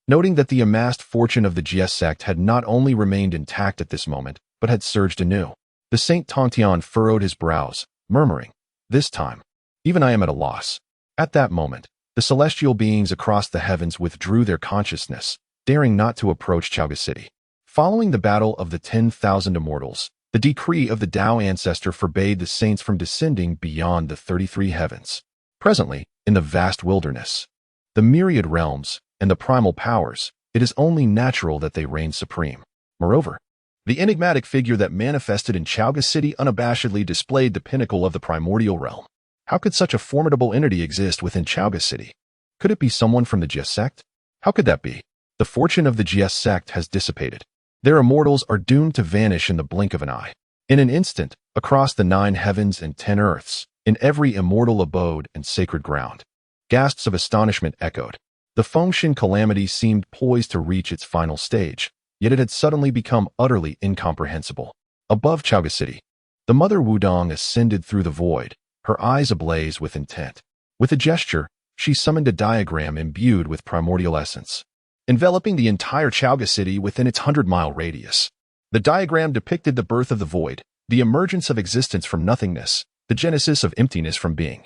Noting that the amassed fortune of the Jia sect had not only remained intact at this moment, but had surged anew, the Saint Tontian furrowed his brows, murmuring, "This time, even I am at a loss." At that moment, the celestial beings across the heavens withdrew their consciousness, daring not to approach Chaoga City. Following the battle of the 10,000 immortals, the decree of the Tao ancestor forbade the saints from descending beyond the 33 heavens. Presently, in the vast wilderness, the myriad realms, and the primal powers, it is only natural that they reign supreme. Moreover, the enigmatic figure that manifested in Chaoga City unabashedly displayed the pinnacle of the primordial realm. How could such a formidable entity exist within Chaoga City? Could it be someone from the Jia sect? How could that be? The fortune of the Jia sect has dissipated. Their immortals are doomed to vanish in the blink of an eye. In an instant, across the 9 heavens and 10 earths, in every immortal abode and sacred ground, gasps of astonishment echoed. The Fengshen calamity seemed poised to reach its final stage, yet it had suddenly become utterly incomprehensible. Above Chaoga City, the Mother Wudong ascended through the void, her eyes ablaze with intent. With a gesture, she summoned a diagram imbued with primordial essence, enveloping the entire Chaoga City within its 100-mile radius. The diagram depicted the birth of the void, the emergence of existence from nothingness, the genesis of emptiness from being.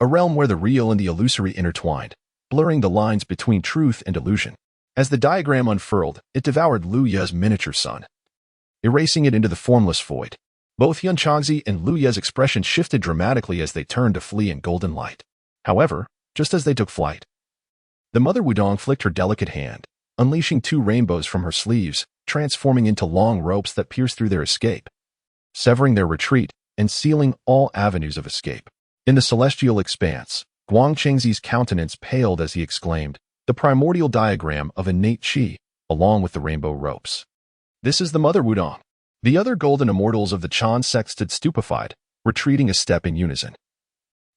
A realm where the real and the illusory intertwined, blurring the lines between truth and illusion. As the diagram unfurled, it devoured Liu Ye's miniature sun, erasing it into the formless void. Both Zhongzi and Liu Ye's expression shifted dramatically as they turned to flee in golden light. However, just as they took flight, the Mother Wudong flicked her delicate hand, unleashing 2 rainbows from her sleeves, transforming into long ropes that pierced through their escape, severing their retreat and sealing all avenues of escape. In the celestial expanse, Guangchengzi's countenance paled as he exclaimed, "The primordial diagram of innate qi, along with the rainbow ropes. This is the Mother Wudong." The other golden immortals of the Chan sect stood stupefied, retreating a step in unison,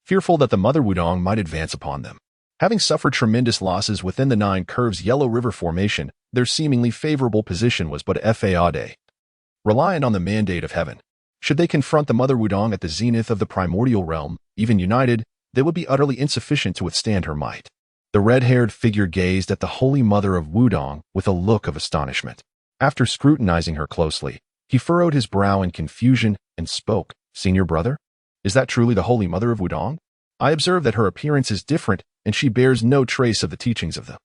fearful that the Mother Wudong might advance upon them. Having suffered tremendous losses within the 9 Curves Yellow River Formation, their seemingly favorable position was but fade. Reliant on the mandate of heaven, should they confront the Mother Wudong at the zenith of the primordial realm, even united, they would be utterly insufficient to withstand her might. The red-haired figure gazed at the Holy Mother of Wudong with a look of astonishment. After scrutinizing her closely, he furrowed his brow in confusion and spoke, "Senior brother? Is that truly the Holy Mother of Wudong? I observe that her appearance is different and she bears no trace of the teachings of them.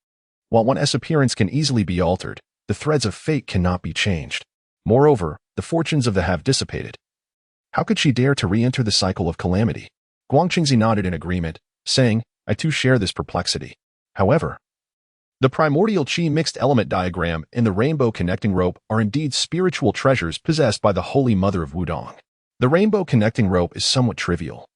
While one's appearance can easily be altered, the threads of fate cannot be changed. Moreover, the fortunes of the have dissipated. How could she dare to re-enter the cycle of calamity?" Guangchengzi nodded in agreement, saying, "I too share this perplexity. However, the primordial qi mixed element diagram and the rainbow connecting rope are indeed spiritual treasures possessed by the Holy Mother of Wudong. The rainbow connecting rope is somewhat trivial,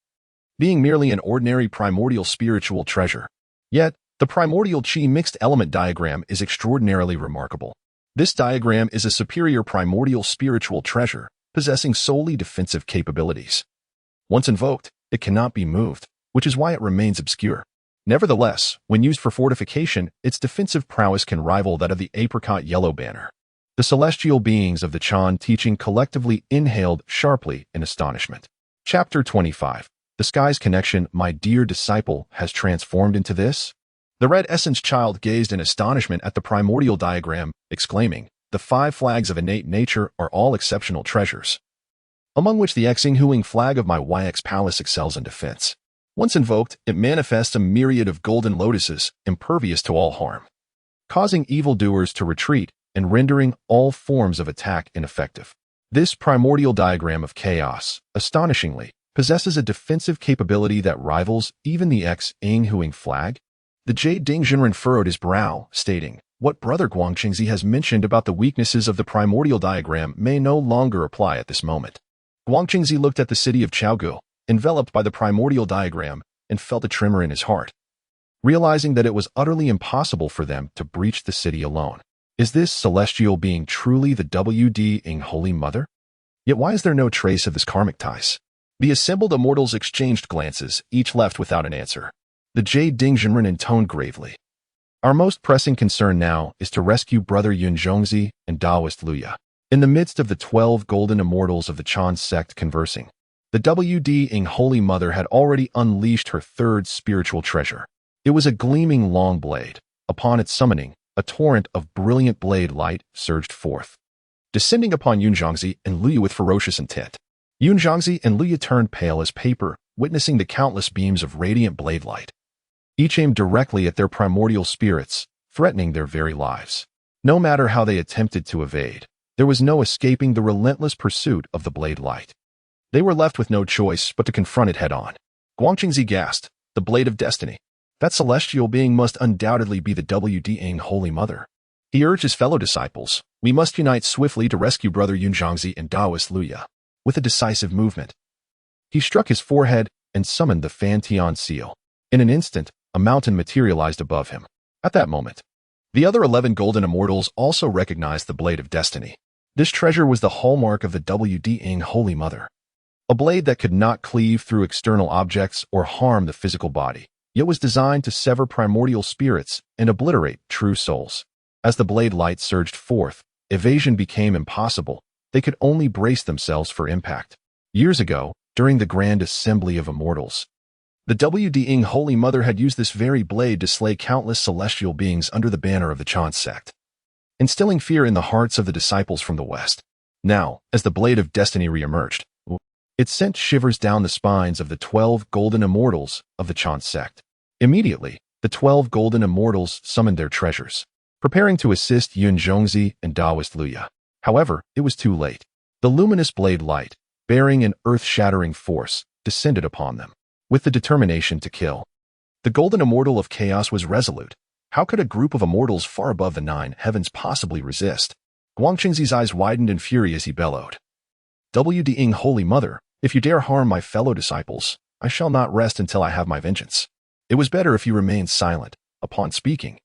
being merely an ordinary primordial spiritual treasure. Yet, the primordial qi mixed element diagram is extraordinarily remarkable. This diagram is a superior primordial spiritual treasure, possessing solely defensive capabilities. Once invoked, it cannot be moved, which is why it remains obscure. Nevertheless, when used for fortification, its defensive prowess can rival that of the apricot yellow banner. The celestial beings of the Chan teaching collectively inhaled sharply in astonishment. Chapter 25. The sky's connection, my dear disciple, has transformed into this? The red essence child gazed in astonishment at the primordial diagram, exclaiming, the 5 flags of innate nature are all exceptional treasures, among which the Xinghuing flag of my YX palace excels in defense. Once invoked, it manifests a myriad of golden lotuses, impervious to all harm, causing evildoers to retreat and rendering all forms of attack ineffective. This primordial diagram of chaos, astonishingly, possesses a defensive capability that rivals even the Xinghuing flag. The Jade Dingjinren furrowed his brow, stating, what Brother Guangqingzi has mentioned about the weaknesses of the primordial diagram may no longer apply at this moment. Guangqingzi looked at the city of Chaogu, enveloped by the primordial diagram, and felt a tremor in his heart, realizing that it was utterly impossible for them to breach the city alone. Is this celestial being truly the WD Holy Mother? Yet why is there no trace of this karmic ties? The assembled immortals exchanged glances, each left without an answer. The Jade Dingjinren intoned gravely. Our most pressing concern now is to rescue Brother Yun Zhongzi and Taoist Luya. In the midst of the 12 golden immortals of the Chan sect conversing, the WD Holy Mother had already unleashed her 3rd spiritual treasure. It was a gleaming long blade. Upon its summoning, a torrent of brilliant blade light surged forth, descending upon Yun Zhongzi and Luya with ferocious intent. Yun Zhongzi and Luya turned pale as paper, witnessing the countless beams of radiant blade light, each aimed directly at their primordial spirits, threatening their very lives. No matter how they attempted to evade, there was no escaping the relentless pursuit of the blade light. They were left with no choice but to confront it head-on. Guangqingzi gasped, the blade of destiny. That celestial being must undoubtedly be the WD Holy Mother. He urged his fellow disciples, we must unite swiftly to rescue Brother Yun Zhongzi and Taoist Luya. With a decisive movement, he struck his forehead and summoned the Fantian seal. In an instant, a mountain materialized above him. At that moment, the other 11 golden immortals also recognized the blade of destiny. This treasure was the hallmark of the WD Holy Mother. A blade that could not cleave through external objects or harm the physical body, yet was designed to sever primordial spirits and obliterate true souls. As the blade light surged forth, evasion became impossible. They could only brace themselves for impact. Years ago, during the Grand Assembly of Immortals, the WD Holy Mother had used this very blade to slay countless celestial beings under the banner of the Chan sect, instilling fear in the hearts of the disciples from the West. Now, as the blade of destiny reemerged, it sent shivers down the spines of the 12 golden immortals of the Chan sect. Immediately, the 12 golden immortals summoned their treasures, preparing to assist Yun Zhongzi and Taoist Luya. However, it was too late. The luminous blade light, bearing an earth-shattering force, descended upon them, with the determination to kill. The golden immortal of chaos was resolute. How could a group of immortals far above the 9 heavens possibly resist? Guangqingzi's eyes widened in fury as he bellowed, WD Holy Mother, if you dare harm my fellow disciples, I shall not rest until I have my vengeance. It was better if you remained silent. Upon speaking,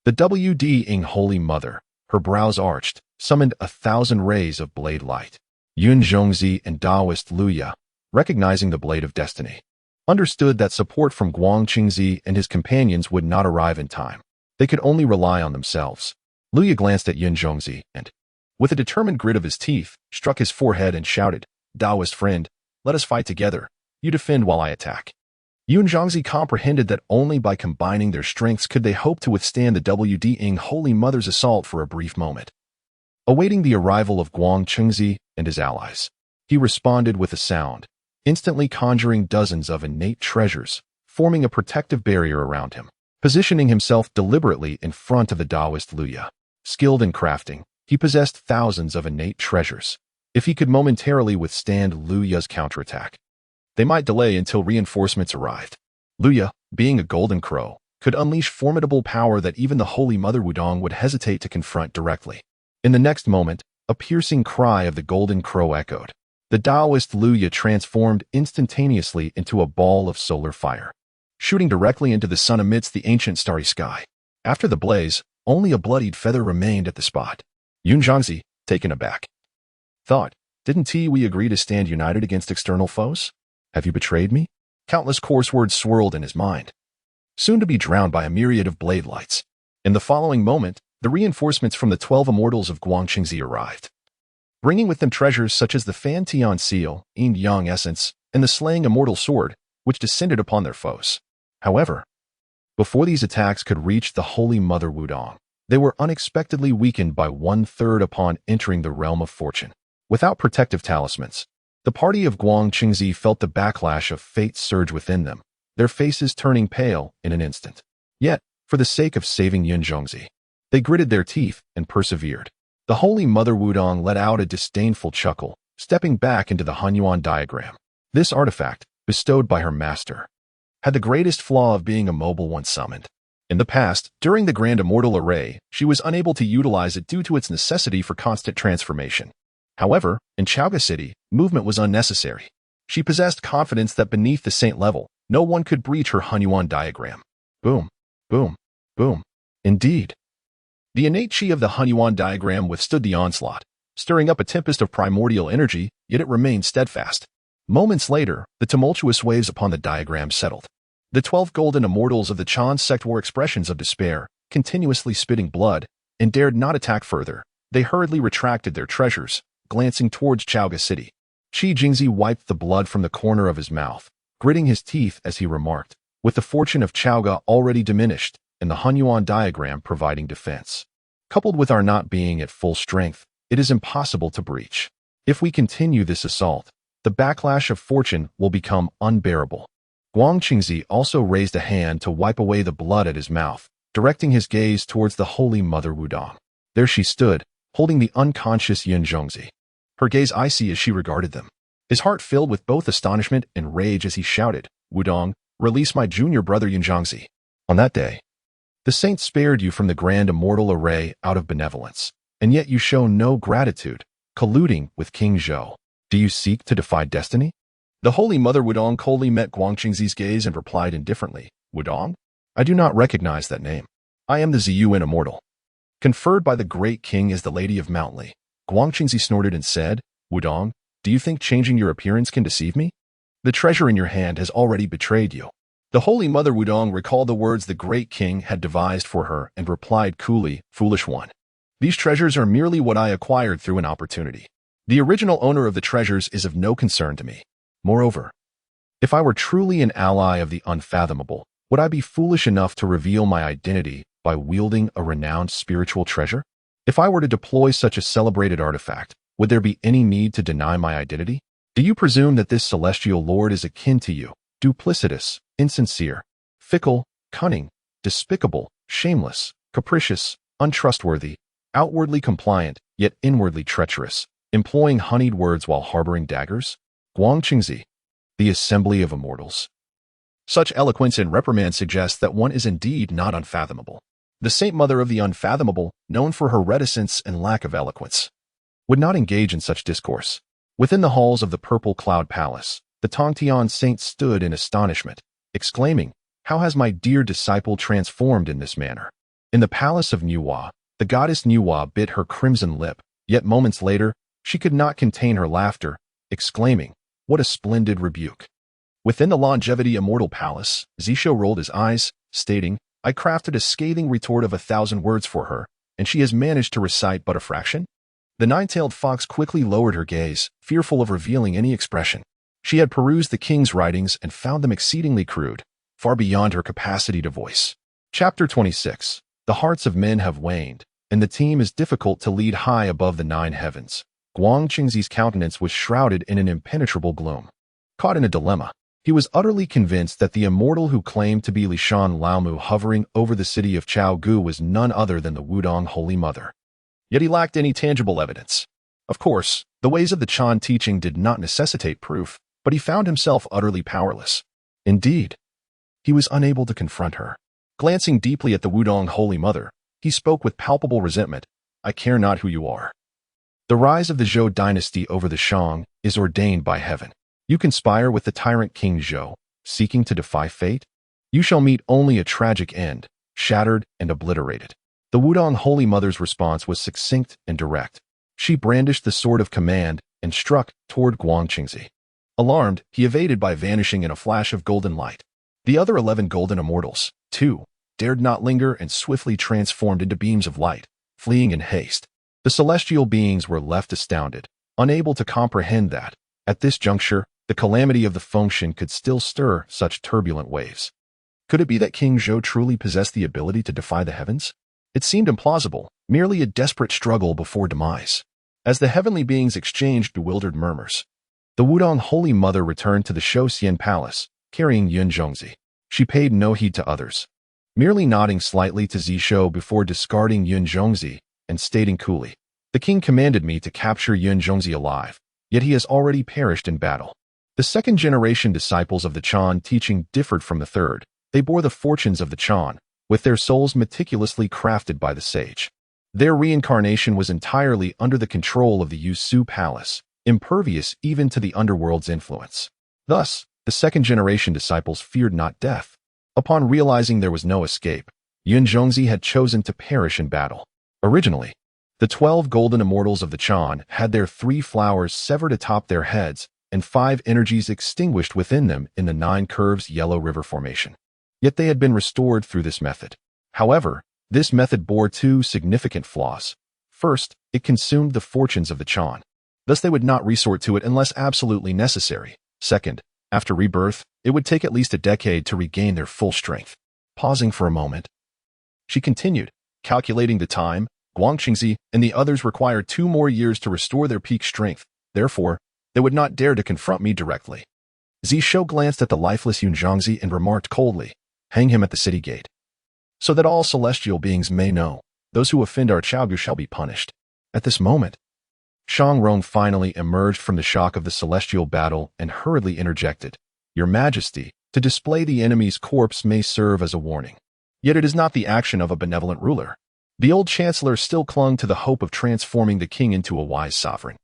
the WD Holy Mother, her brows arched, summoned 1,000 rays of blade light. Yun Zhongzi and Taoist Luya, recognizing the blade of destiny, understood that support from Guangqingzi and his companions would not arrive in time. They could only rely on themselves. Luya glanced at Yun Zhongzi and, with a determined grit of his teeth, struck his forehead and shouted, Taoist friend, let us fight together. You defend while I attack. Yun Zhongzi comprehended that only by combining their strengths could they hope to withstand the WD Holy Mother's assault for a brief moment. Awaiting the arrival of Guangqingzi and his allies, he responded with a sound, instantly conjuring dozens of innate treasures, forming a protective barrier around him. Positioning himself deliberately in front of the Taoist Luya. Skilled in crafting, he possessed thousands of innate treasures. If he could momentarily withstand Luya's counterattack, they might delay until reinforcements arrived. Luya, being a golden crow, could unleash formidable power that even the Holy Mother Wudong would hesitate to confront directly. In the next moment, a piercing cry of the golden crow echoed. The Taoist Luya transformed instantaneously into a ball of solar fire, shooting directly into the sun amidst the ancient starry sky. After the blaze, only a bloodied feather remained at the spot. Yun Zhongzi, taken aback, thought, didn't we agree to stand united against external foes? Have you betrayed me? Countless coarse words swirled in his mind. soon to be drowned by a myriad of blade lights. In the following moment, the reinforcements from the 12 immortals of Zhongzi arrived, bringing with them treasures such as the Fan Tian seal, Yin Yang essence, and the slaying immortal sword, which descended upon their foes. However, before these attacks could reach the Holy Mother Wudong, they were unexpectedly weakened by 1/3 upon entering the realm of fortune. Without protective talismans, the party of Zhongzi felt the backlash of fate surge within them, their faces turning pale in an instant. Yet, for the sake of saving Zhongzi, they gritted their teeth and persevered. The Holy Mother Wudong let out a disdainful chuckle, stepping back into the Hunyuan diagram. This artifact, bestowed by her master, had the greatest flaw of being immobile once summoned. In the past, during the Grand Immortal Array, she was unable to utilize it due to its necessity for constant transformation. However, in Chaoga City, movement was unnecessary. She possessed confidence that beneath the saint level, no one could breach her Hunyuan diagram. Boom, boom, boom. Indeed. The innate chi of the Hunyuan diagram withstood the onslaught, stirring up a tempest of primordial energy, yet it remained steadfast. Moments later, the tumultuous waves upon the diagram settled. The 12 golden immortals of the Chan sect wore expressions of despair, continuously spitting blood, and dared not attack further. They hurriedly retracted their treasures, glancing towards Chaoga City. Shi Jingzi wiped the blood from the corner of his mouth, gritting his teeth as he remarked, with the fortune of Chaoga already diminished, and the Hunyuan diagram providing defense, coupled with our not being at full strength, it is impossible to breach. If we continue this assault, the backlash of fortune will become unbearable. Zhongzi also raised a hand to wipe away the blood at his mouth, directing his gaze towards the Holy Mother Wudong. There she stood, holding the unconscious Zhongzi, her gaze icy as she regarded them. His heart filled with both astonishment and rage as he shouted, "Wudong, release my junior brother Zhongzi." On that day, the saints spared you from the Grand Immortal Array out of benevolence, and yet you show no gratitude, colluding with King Zhou. Do you seek to defy destiny? The Holy Mother Wudong coldly met Zhongzi's gaze and replied indifferently, "Wudong? I do not recognize that name. I am the Ziyuan Immortal, conferred by the great king as the Lady of Mount Li." Zhongzi snorted and said, "Wudong, do you think changing your appearance can deceive me? The treasure in your hand has already betrayed you." The Holy Mother Wudong recalled the words the great king had devised for her and replied coolly, "Foolish one. These treasures are merely what I acquired through an opportunity. The original owner of the treasures is of no concern to me. Moreover, if I were truly an ally of the unfathomable, would I be foolish enough to reveal my identity by wielding a renowned spiritual treasure? If I were to deploy such a celebrated artifact, would there be any need to deny my identity? Do you presume that this celestial lord is akin to you, duplicitous, insincere, fickle, cunning, despicable, shameless, capricious, untrustworthy, outwardly compliant, yet inwardly treacherous, employing honeyed words while harboring daggers? Zhongzi, the assembly of immortals. Such eloquence and reprimand suggests that one is indeed not unfathomable. The Saint Mother of the Unfathomable, known for her reticence and lack of eloquence, would not engage in such discourse. Within the halls of the Purple Cloud Palace, the Tongtian saint stood in astonishment, exclaiming, "How has my dear disciple transformed in this manner?" In the palace of Nuwa, the goddess Nuwa bit her crimson lip, yet moments later, she could not contain her laughter, exclaiming, "What a splendid rebuke." Within the Longevity Immortal Palace, Zishou rolled his eyes, stating, "I crafted a scathing retort of 1,000 words for her, and she has managed to recite but a fraction?" The nine-tailed fox quickly lowered her gaze, fearful of revealing any expression. She had perused the king's writings and found them exceedingly crude, far beyond her capacity to voice. Chapter 26. The hearts of men have waned, and the team is difficult to lead high above the 9 heavens. Zhongzi's countenance was shrouded in an impenetrable gloom. Caught in a dilemma, he was utterly convinced that the immortal who claimed to be Lishan Laomu hovering over the city of Chaogu was none other than the Wudong Holy Mother. Yet he lacked any tangible evidence. Of course, the ways of the Chan teaching did not necessitate proof, but he found himself utterly powerless. Indeed, he was unable to confront her. Glancing deeply at the Wudong Holy Mother, he spoke with palpable resentment, "I care not who you are. The rise of the Zhou dynasty over the Shang is ordained by heaven. You conspire with the tyrant King Zhou, seeking to defy fate? You shall meet only a tragic end, shattered and obliterated." The Wudong Holy Mother's response was succinct and direct. She brandished the sword of command and struck toward Zhongzi. Alarmed, he evaded by vanishing in a flash of golden light. The other 11 golden immortals, too, dared not linger and swiftly transformed into beams of light, fleeing in haste. The celestial beings were left astounded, unable to comprehend that, at this juncture, the calamity of the function could still stir such turbulent waves. Could it be that King Zhou truly possessed the ability to defy the heavens? It seemed implausible, merely a desperate struggle before demise. As the heavenly beings exchanged bewildered murmurs, the Wudong Holy Mother returned to the Wen Palace, carrying Zhongzi. She paid no heed to others, merely nodding slightly to Zishou before discarding Zhongzi and stating coolly, "The king commanded me to capture Zhongzi alive, yet he has already perished in battle." The second-generation disciples of the Chan teaching differed from the third. They bore the fortunes of the Chan, with their souls meticulously crafted by the sage. Their reincarnation was entirely under the control of the Su Palace, impervious even to the underworld's influence. Thus, the second-generation disciples feared not death. Upon realizing there was no escape, Zhongzi had chosen to perish in battle. Originally, the 12 golden immortals of the Chan had their 3 flowers severed atop their heads and 5 energies extinguished within them in the 9 curves Yellow River formation. Yet they had been restored through this method. However, this method bore 2 significant flaws. First, it consumed the fortunes of the Chan. Thus they would not resort to it unless absolutely necessary. Second, after rebirth, it would take at least a decade to regain their full strength. Pausing for a moment, she continued, calculating the time, Zhongzi and the others required 2 more years to restore their peak strength. Therefore, they would not dare to confront me directly. Zishou glanced at the lifeless Zhongzi and remarked coldly, "Hang him at the city gate, so that all celestial beings may know, those who offend our Chaogu shall be punished." At this moment, Shangrong finally emerged from the shock of the celestial battle and hurriedly interjected, "Your Majesty, to display the enemy's corpse may serve as a warning. Yet it is not the action of a benevolent ruler." The old chancellor still clung to the hope of transforming the king into a wise sovereign.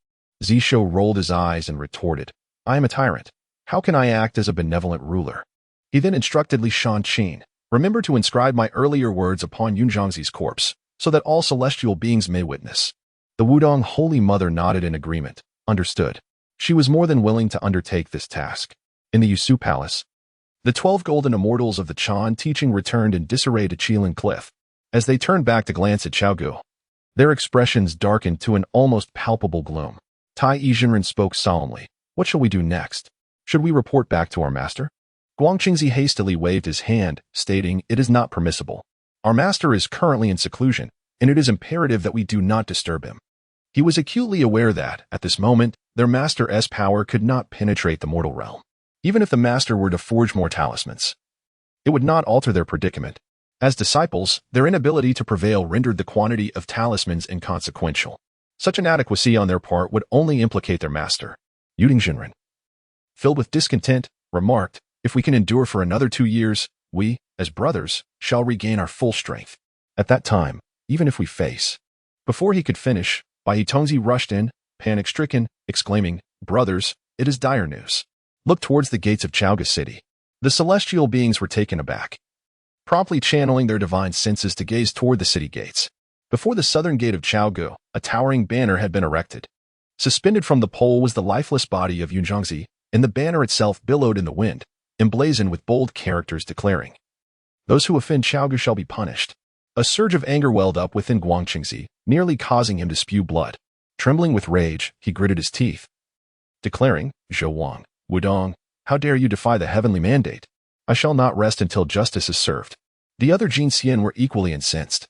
Zishou rolled his eyes and retorted, "I am a tyrant. How can I act as a benevolent ruler?" He then instructed Li Shanqin, "Remember to inscribe my earlier words upon Zhongzi's corpse, so that all celestial beings may witness." The Wudong Holy Mother nodded in agreement. Understood. She was more than willing to undertake this task. In the Su Palace, the 12 golden immortals of the Chan teaching returned in disarray to Qilin Cliff. As they turned back to glance at Chaogu, their expressions darkened to an almost palpable gloom. Tai Yizhenren spoke solemnly, "What shall we do next? Should we report back to our master?" Guangqingzi hastily waved his hand, stating, "It is not permissible. Our master is currently in seclusion, and it is imperative that we do not disturb him." He was acutely aware that, at this moment, their master's power could not penetrate the mortal realm. Even if the master were to forge more talismans, it would not alter their predicament. As disciples, their inability to prevail rendered the quantity of talismans inconsequential. Such inadequacy on their part would only implicate their master. Yizhenren, filled with discontent, remarked, "If we can endure for another 2 years, we, as brothers, shall regain our full strength. At that time, even if we face..." Before he could finish, Tongzi rushed in, panic-stricken, exclaiming, "Brothers, it is dire news. Look towards the gates of Chaoga City." The celestial beings were taken aback, promptly channeling their divine senses to gaze toward the city gates. Before the southern gate of Chaogu, a towering banner had been erected. Suspended from the pole was the lifeless body of Zhongzi, and the banner itself billowed in the wind, emblazoned with bold characters declaring, "Those who offend Chaogu shall be punished." A surge of anger welled up within Guangqingzi, nearly causing him to spew blood. Trembling with rage, he gritted his teeth, declaring, "Zhou Wang, Wudong, how dare you defy the heavenly mandate? I shall not rest until justice is served." The other Jin Xian were equally incensed,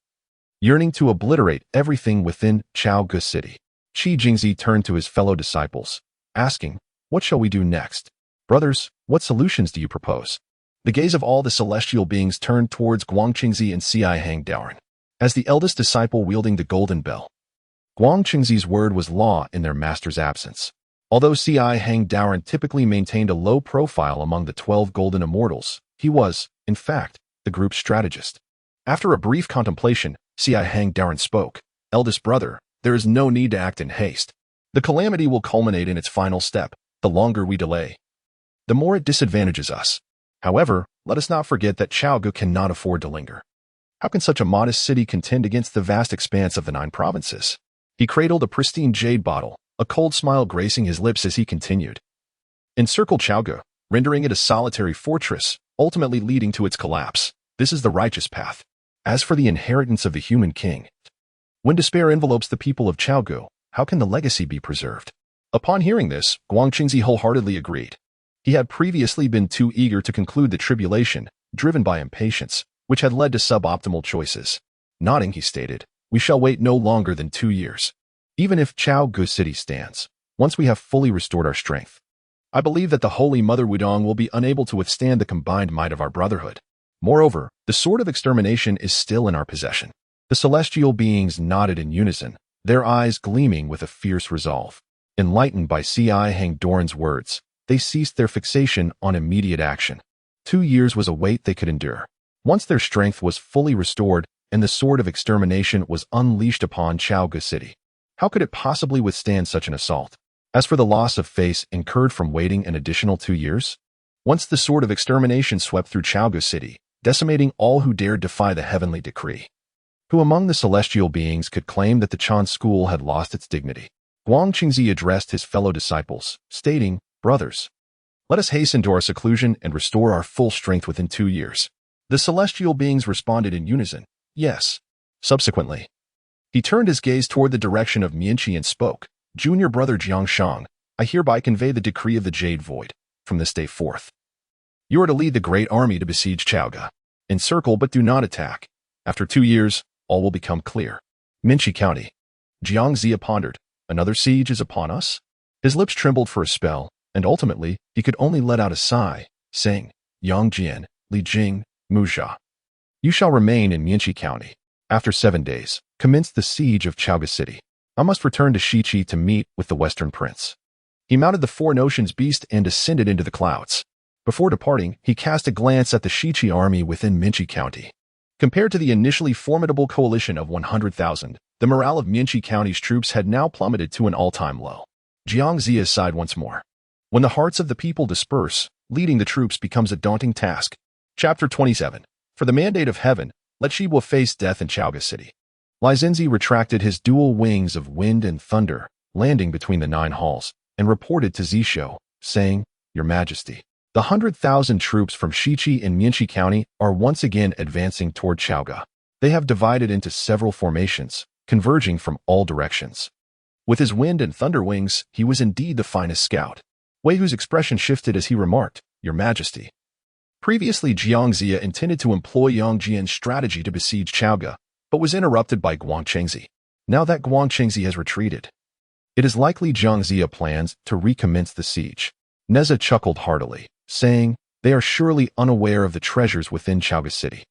yearning to obliterate everything within Chaogu City. Qi Jingzi turned to his fellow disciples, asking, "What shall we do next? Brothers, what solutions do you propose?" The gaze of all the celestial beings turned towards Guangqingzi and Ci Hang Daoren. As the eldest disciple wielding the golden bell, Guangqingzi's word was law in their master's absence. Although Ci Hang Daoren typically maintained a low profile among the 12 golden immortals, he was, in fact, the group's strategist. After a brief contemplation, Ci Hang Daoren spoke, "Eldest brother, there is no need to act in haste. The calamity will culminate in its final step. The longer we delay, the more it disadvantages us. However, let us not forget that Chaogu cannot afford to linger. How can such a modest city contend against the vast expanse of the 9 provinces?" He cradled a pristine jade bottle, a cold smile gracing his lips as he continued, "Encircle Chaogu, rendering it a solitary fortress, ultimately leading to its collapse. This is the righteous path. As for the inheritance of the human king, when despair envelopes the people of Chaogu, how can the legacy be preserved? Upon hearing this, Zhongzi wholeheartedly agreed. He had previously been too eager to conclude the tribulation, driven by impatience, which had led to suboptimal choices. Nodding, he stated, "We shall wait no longer than 2 years. Even if Chaogu City stands, once we have fully restored our strength, I believe that the Holy Mother Wudong will be unable to withstand the combined might of our brotherhood. Moreover, the sword of extermination is still in our possession." The celestial beings nodded in unison, their eyes gleaming with a fierce resolve. Enlightened by Si Hangdoran's words, they ceased their fixation on immediate action. 2 years was a wait they could endure. Once their strength was fully restored and the sword of extermination was unleashed upon Chaogu City, how could it possibly withstand such an assault? As for the loss of face incurred from waiting an additional 2 years, once the sword of extermination swept through Chaogu City, decimating all who dared defy the heavenly decree. Who among the celestial beings could claim that the Chan school had lost its dignity? Zhongzi addressed his fellow disciples, stating, "Brothers, let us hasten to our seclusion and restore our full strength within 2 years." The celestial beings responded in unison, "Yes." Subsequently, he turned his gaze toward the direction of Mianqi and spoke, "Junior brother Jiangshang, I hereby convey the decree of the Jade Void. From this day forth, you are to lead the great army to besiege Chaoga. Encircle but do not attack. After 2 years, all will become clear." Minchi County. Zhongzi pondered, "Another siege is upon us?" His lips trembled for a spell, and ultimately, he could only let out a sigh, saying, "Yangjian, Li Jing, Muzha. You shall remain in Minchi County. After 7 days, commence the siege of Chaoga City. I must return to Shiqi to meet with the Western Prince." He mounted the Four Notions beast and ascended into the clouds. Before departing, he cast a glance at the Shiqi army within Minchi County. Compared to the initially formidable coalition of 100,000, the morale of Minchi County's troops had now plummeted to an all-time low. Zhongzi sighed once more. When the hearts of the people disperse, leading the troops becomes a daunting task. Chapter 27. For the mandate of heaven, let Shibwa face death in Chaoga City. Li Zinzi retracted his dual wings of wind and thunder, landing between the 9 halls, and reported to Zishou, saying, "Your Majesty, the 100,000 troops from Shiqi and Minchi County are once again advancing toward Chaoga. They have divided into several formations, converging from all directions." With his wind and thunder wings, he was indeed the finest scout. Wei Hu's expression shifted as he remarked, "Your Majesty." Previously, Zhongzi intended to employ Yangjian's strategy to besiege Chaoga, but was interrupted by Zhongzi. Now that Zhongzi has retreated, it is likely Zhongzi plans to recommence the siege. Neza chuckled heartily, saying, "They are surely unaware of the treasures within Chaoga City.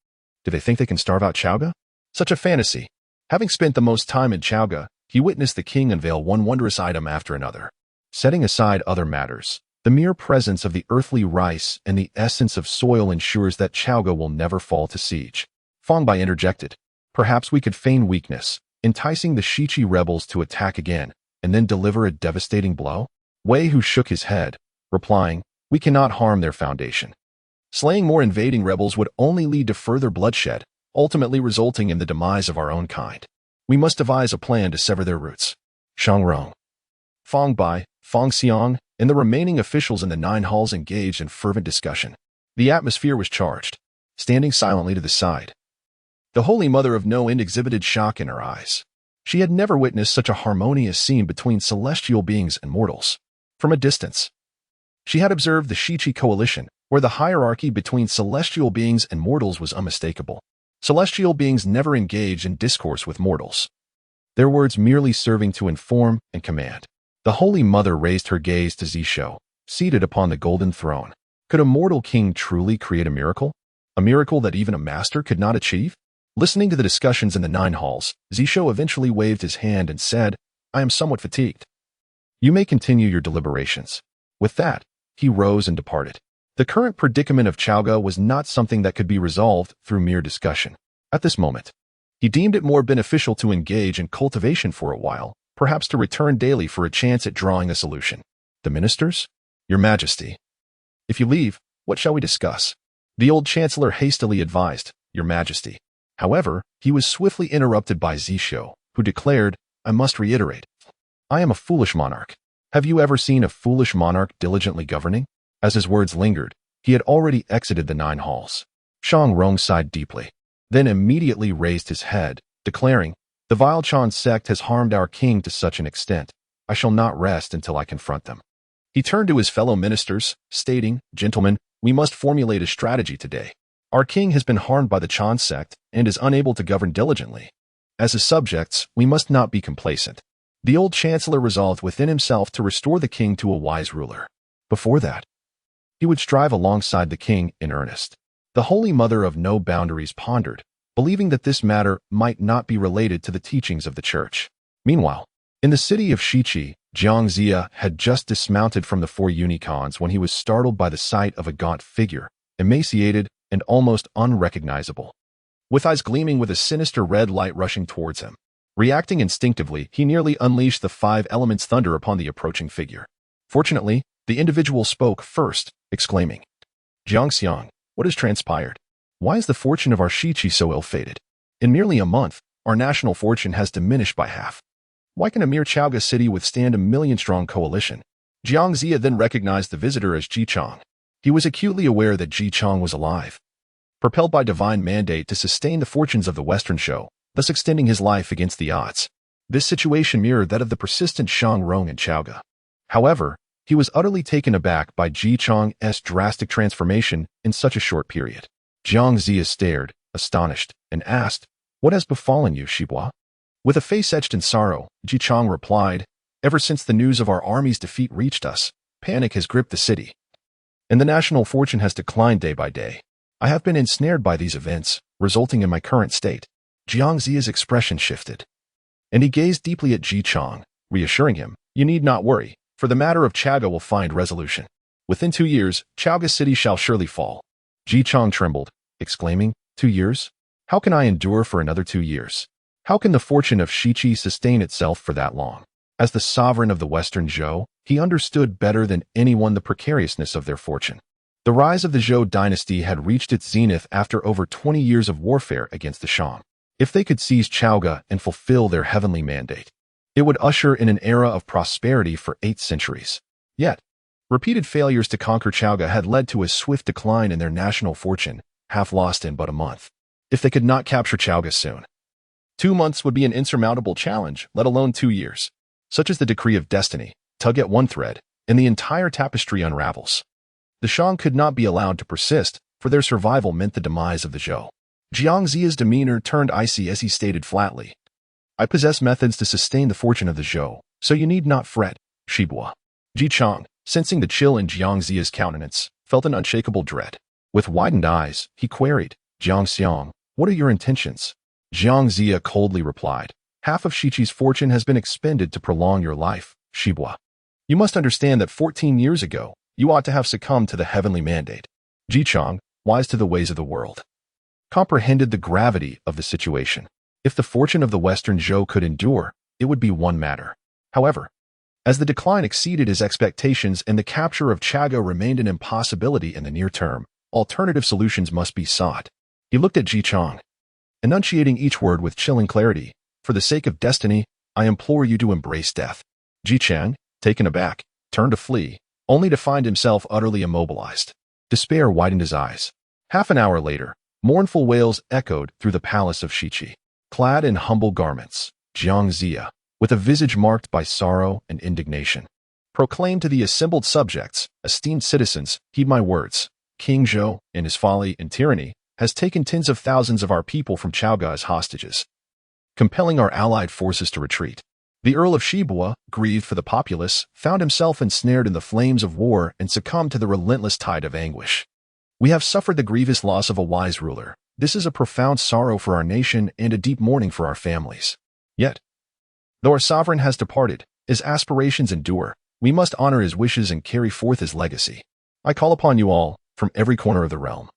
Do they think they can starve out Chaoga? Such a fantasy." Having spent the most time in Chaoga, he witnessed the king unveil one wondrous item after another. Setting aside other matters, the mere presence of the earthly rice and the essence of soil ensures that Chaoga will never fall to siege. Fang Bai interjected, "Perhaps we could feign weakness, enticing the Shiqi rebels to attack again, and then deliver a devastating blow?" Wei Hu shook his head, replying, "We cannot harm their foundation. Slaying more invading rebels would only lead to further bloodshed, ultimately resulting in the demise of our own kind. We must devise a plan to sever their roots." Shang Rong, Fang Bai, Fang Xiang, and the remaining officials in the 9 halls engaged in fervent discussion. The atmosphere was charged. Standing silently to the side, the Holy Mother of No End exhibited shock in her eyes. She had never witnessed such a harmonious scene between celestial beings and mortals. From a distance, she had observed the Shiqi coalition, where the hierarchy between celestial beings and mortals was unmistakable. Celestial beings never engaged in discourse with mortals, their words merely serving to inform and command. The Holy Mother raised her gaze to Zishou, seated upon the golden throne. Could a mortal king truly create a miracle? A miracle that even a master could not achieve? Listening to the discussions in the 9 halls, Zishou eventually waved his hand and said, "I am somewhat fatigued. You may continue your deliberations." With that, he rose and departed. The current predicament of Chaoga was not something that could be resolved through mere discussion. At this moment, he deemed it more beneficial to engage in cultivation for a while, perhaps to return daily for a chance at drawing a solution. "The ministers? Your Majesty. If you leave, what shall we discuss?" The old chancellor hastily advised, "Your Majesty." However, he was swiftly interrupted by Zishou, who declared, "I must reiterate, I am a foolish monarch. Have you ever seen a foolish monarch diligently governing?" As his words lingered, He had already exited the 9 halls. Zhang Rong sighed deeply, then immediately raised his head, declaring, "The vile Chan sect has harmed our king to such an extent. I shall not rest until I confront them." He turned to his fellow ministers, stating, "Gentlemen, we must formulate a strategy today. Our king has been harmed by the Chan sect and is unable to govern diligently. As his subjects, we must not be complacent." The old chancellor resolved within himself to restore the king to a wise ruler. Before that, he would strive alongside the king in earnest. The Holy Mother of No Boundaries pondered, believing that this matter might not be related to the teachings of the church. Meanwhile, in the city of Shiqi, Zhongzi had just dismounted from the 4 unicorns when he was startled by the sight of a gaunt figure, emaciated and almost unrecognizable, with eyes gleaming with a sinister red light rushing towards him. Reacting instinctively, he nearly unleashed the 5 elements thunder upon the approaching figure. Fortunately, the individual spoke first, exclaiming, "Jiangxiang, what has transpired? Why is the fortune of our Shiqi so ill-fated? In merely a month, our national fortune has diminished by half. Why can a mere Chaoga city withstand a 1,000,000-strong coalition?" Zhongzi then recognized the visitor as Ji Chong. He was acutely aware that Ji Chong was alive, propelled by divine mandate to sustain the fortunes of the Western Zhou, thus extending his life against the odds. This situation mirrored that of the persistent Shang Rong and Chaoga. However, he was utterly taken aback by Ji Chong's drastic transformation in such a short period. Zhongzi stared, astonished, and asked, "What has befallen you, Shibua?" With a face etched in sorrow, Ji Chong replied, "Ever since the news of our army's defeat reached us, panic has gripped the city, and the national fortune has declined day by day. I have been ensnared by these events, resulting in my current state." Zhongzi's expression shifted, and he gazed deeply at Ji Chong, reassuring him, "You need not worry, for the matter of Chaga will find resolution. Within 2 years, Chaoga city shall surely fall." Ji Chong trembled, exclaiming, "2 years? How can I endure for another 2 years? How can the fortune of Shiqi sustain itself for that long?" As the sovereign of the Western Zhou, he understood better than anyone the precariousness of their fortune. The rise of the Zhou dynasty had reached its zenith after over 20 years of warfare against the Shang. If they could seize Chaoga and fulfill their heavenly mandate, it would usher in an era of prosperity for 8 centuries. Yet, repeated failures to conquer Chaoga had led to a swift decline in their national fortune, half lost in but a month. If they could not capture Chaoga soon, 2 months would be an insurmountable challenge, let alone 2 years. Such is the decree of destiny. Tug at one thread, and the entire tapestry unravels. The Shang could not be allowed to persist, for their survival meant the demise of the Zhou. Jiangzi's demeanor turned icy as he stated flatly, "I possess methods to sustain the fortune of the Zhou, so you need not fret, Shibua." Ji Chong, sensing the chill in Jiangzi's countenance, felt an unshakable dread. With widened eyes, he queried, "Jiangxiang, what are your intentions?" Zhongzi coldly replied, "Half of Shiqi's fortune has been expended to prolong your life, Shibua. You must understand that 14 years ago, you ought to have succumbed to the heavenly mandate." Ji Chong, wise to the ways of the world, comprehended the gravity of the situation. If the fortune of the Western Zhou could endure, it would be one matter. However, as the decline exceeded his expectations and the capture of Chaga remained an impossibility in the near term, alternative solutions must be sought. He looked at Ji Chong, enunciating each word with chilling clarity. "For the sake of destiny, I implore you to embrace death." Ji Chang, taken aback, turned to flee, only to find himself utterly immobilized. Despair widened his eyes. Half an hour later, mournful wails echoed through the palace of Shiqi. Clad in humble garments, Zhongzi, with a visage marked by sorrow and indignation, proclaimed to the assembled subjects, "Esteemed citizens, heed my words. King Zhou, in his folly and tyranny, has taken tens of thousands of our people from Chaoga as hostages, compelling our allied forces to retreat. The Earl of Shibua, grieved for the populace, found himself ensnared in the flames of war and succumbed to the relentless tide of anguish. We have suffered the grievous loss of a wise ruler. This is a profound sorrow for our nation and a deep mourning for our families. Yet, though our sovereign has departed, his aspirations endure. We must honor his wishes and carry forth his legacy. I call upon you all, from every corner of the realm,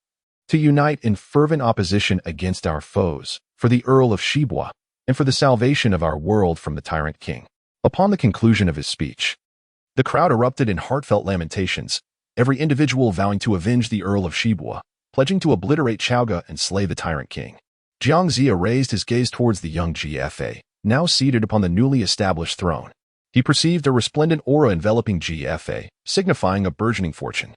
to unite in fervent opposition against our foes, for the Earl of Shibua, and for the salvation of our world from the tyrant king." Upon the conclusion of his speech, the crowd erupted in heartfelt lamentations, every individual vowing to avenge the Earl of Shibua, pledging to obliterate Chaoga and slay the tyrant king. Zhongzi raised his gaze towards the young GFA, now seated upon the newly established throne. He perceived a resplendent aura enveloping GFA, signifying a burgeoning fortune.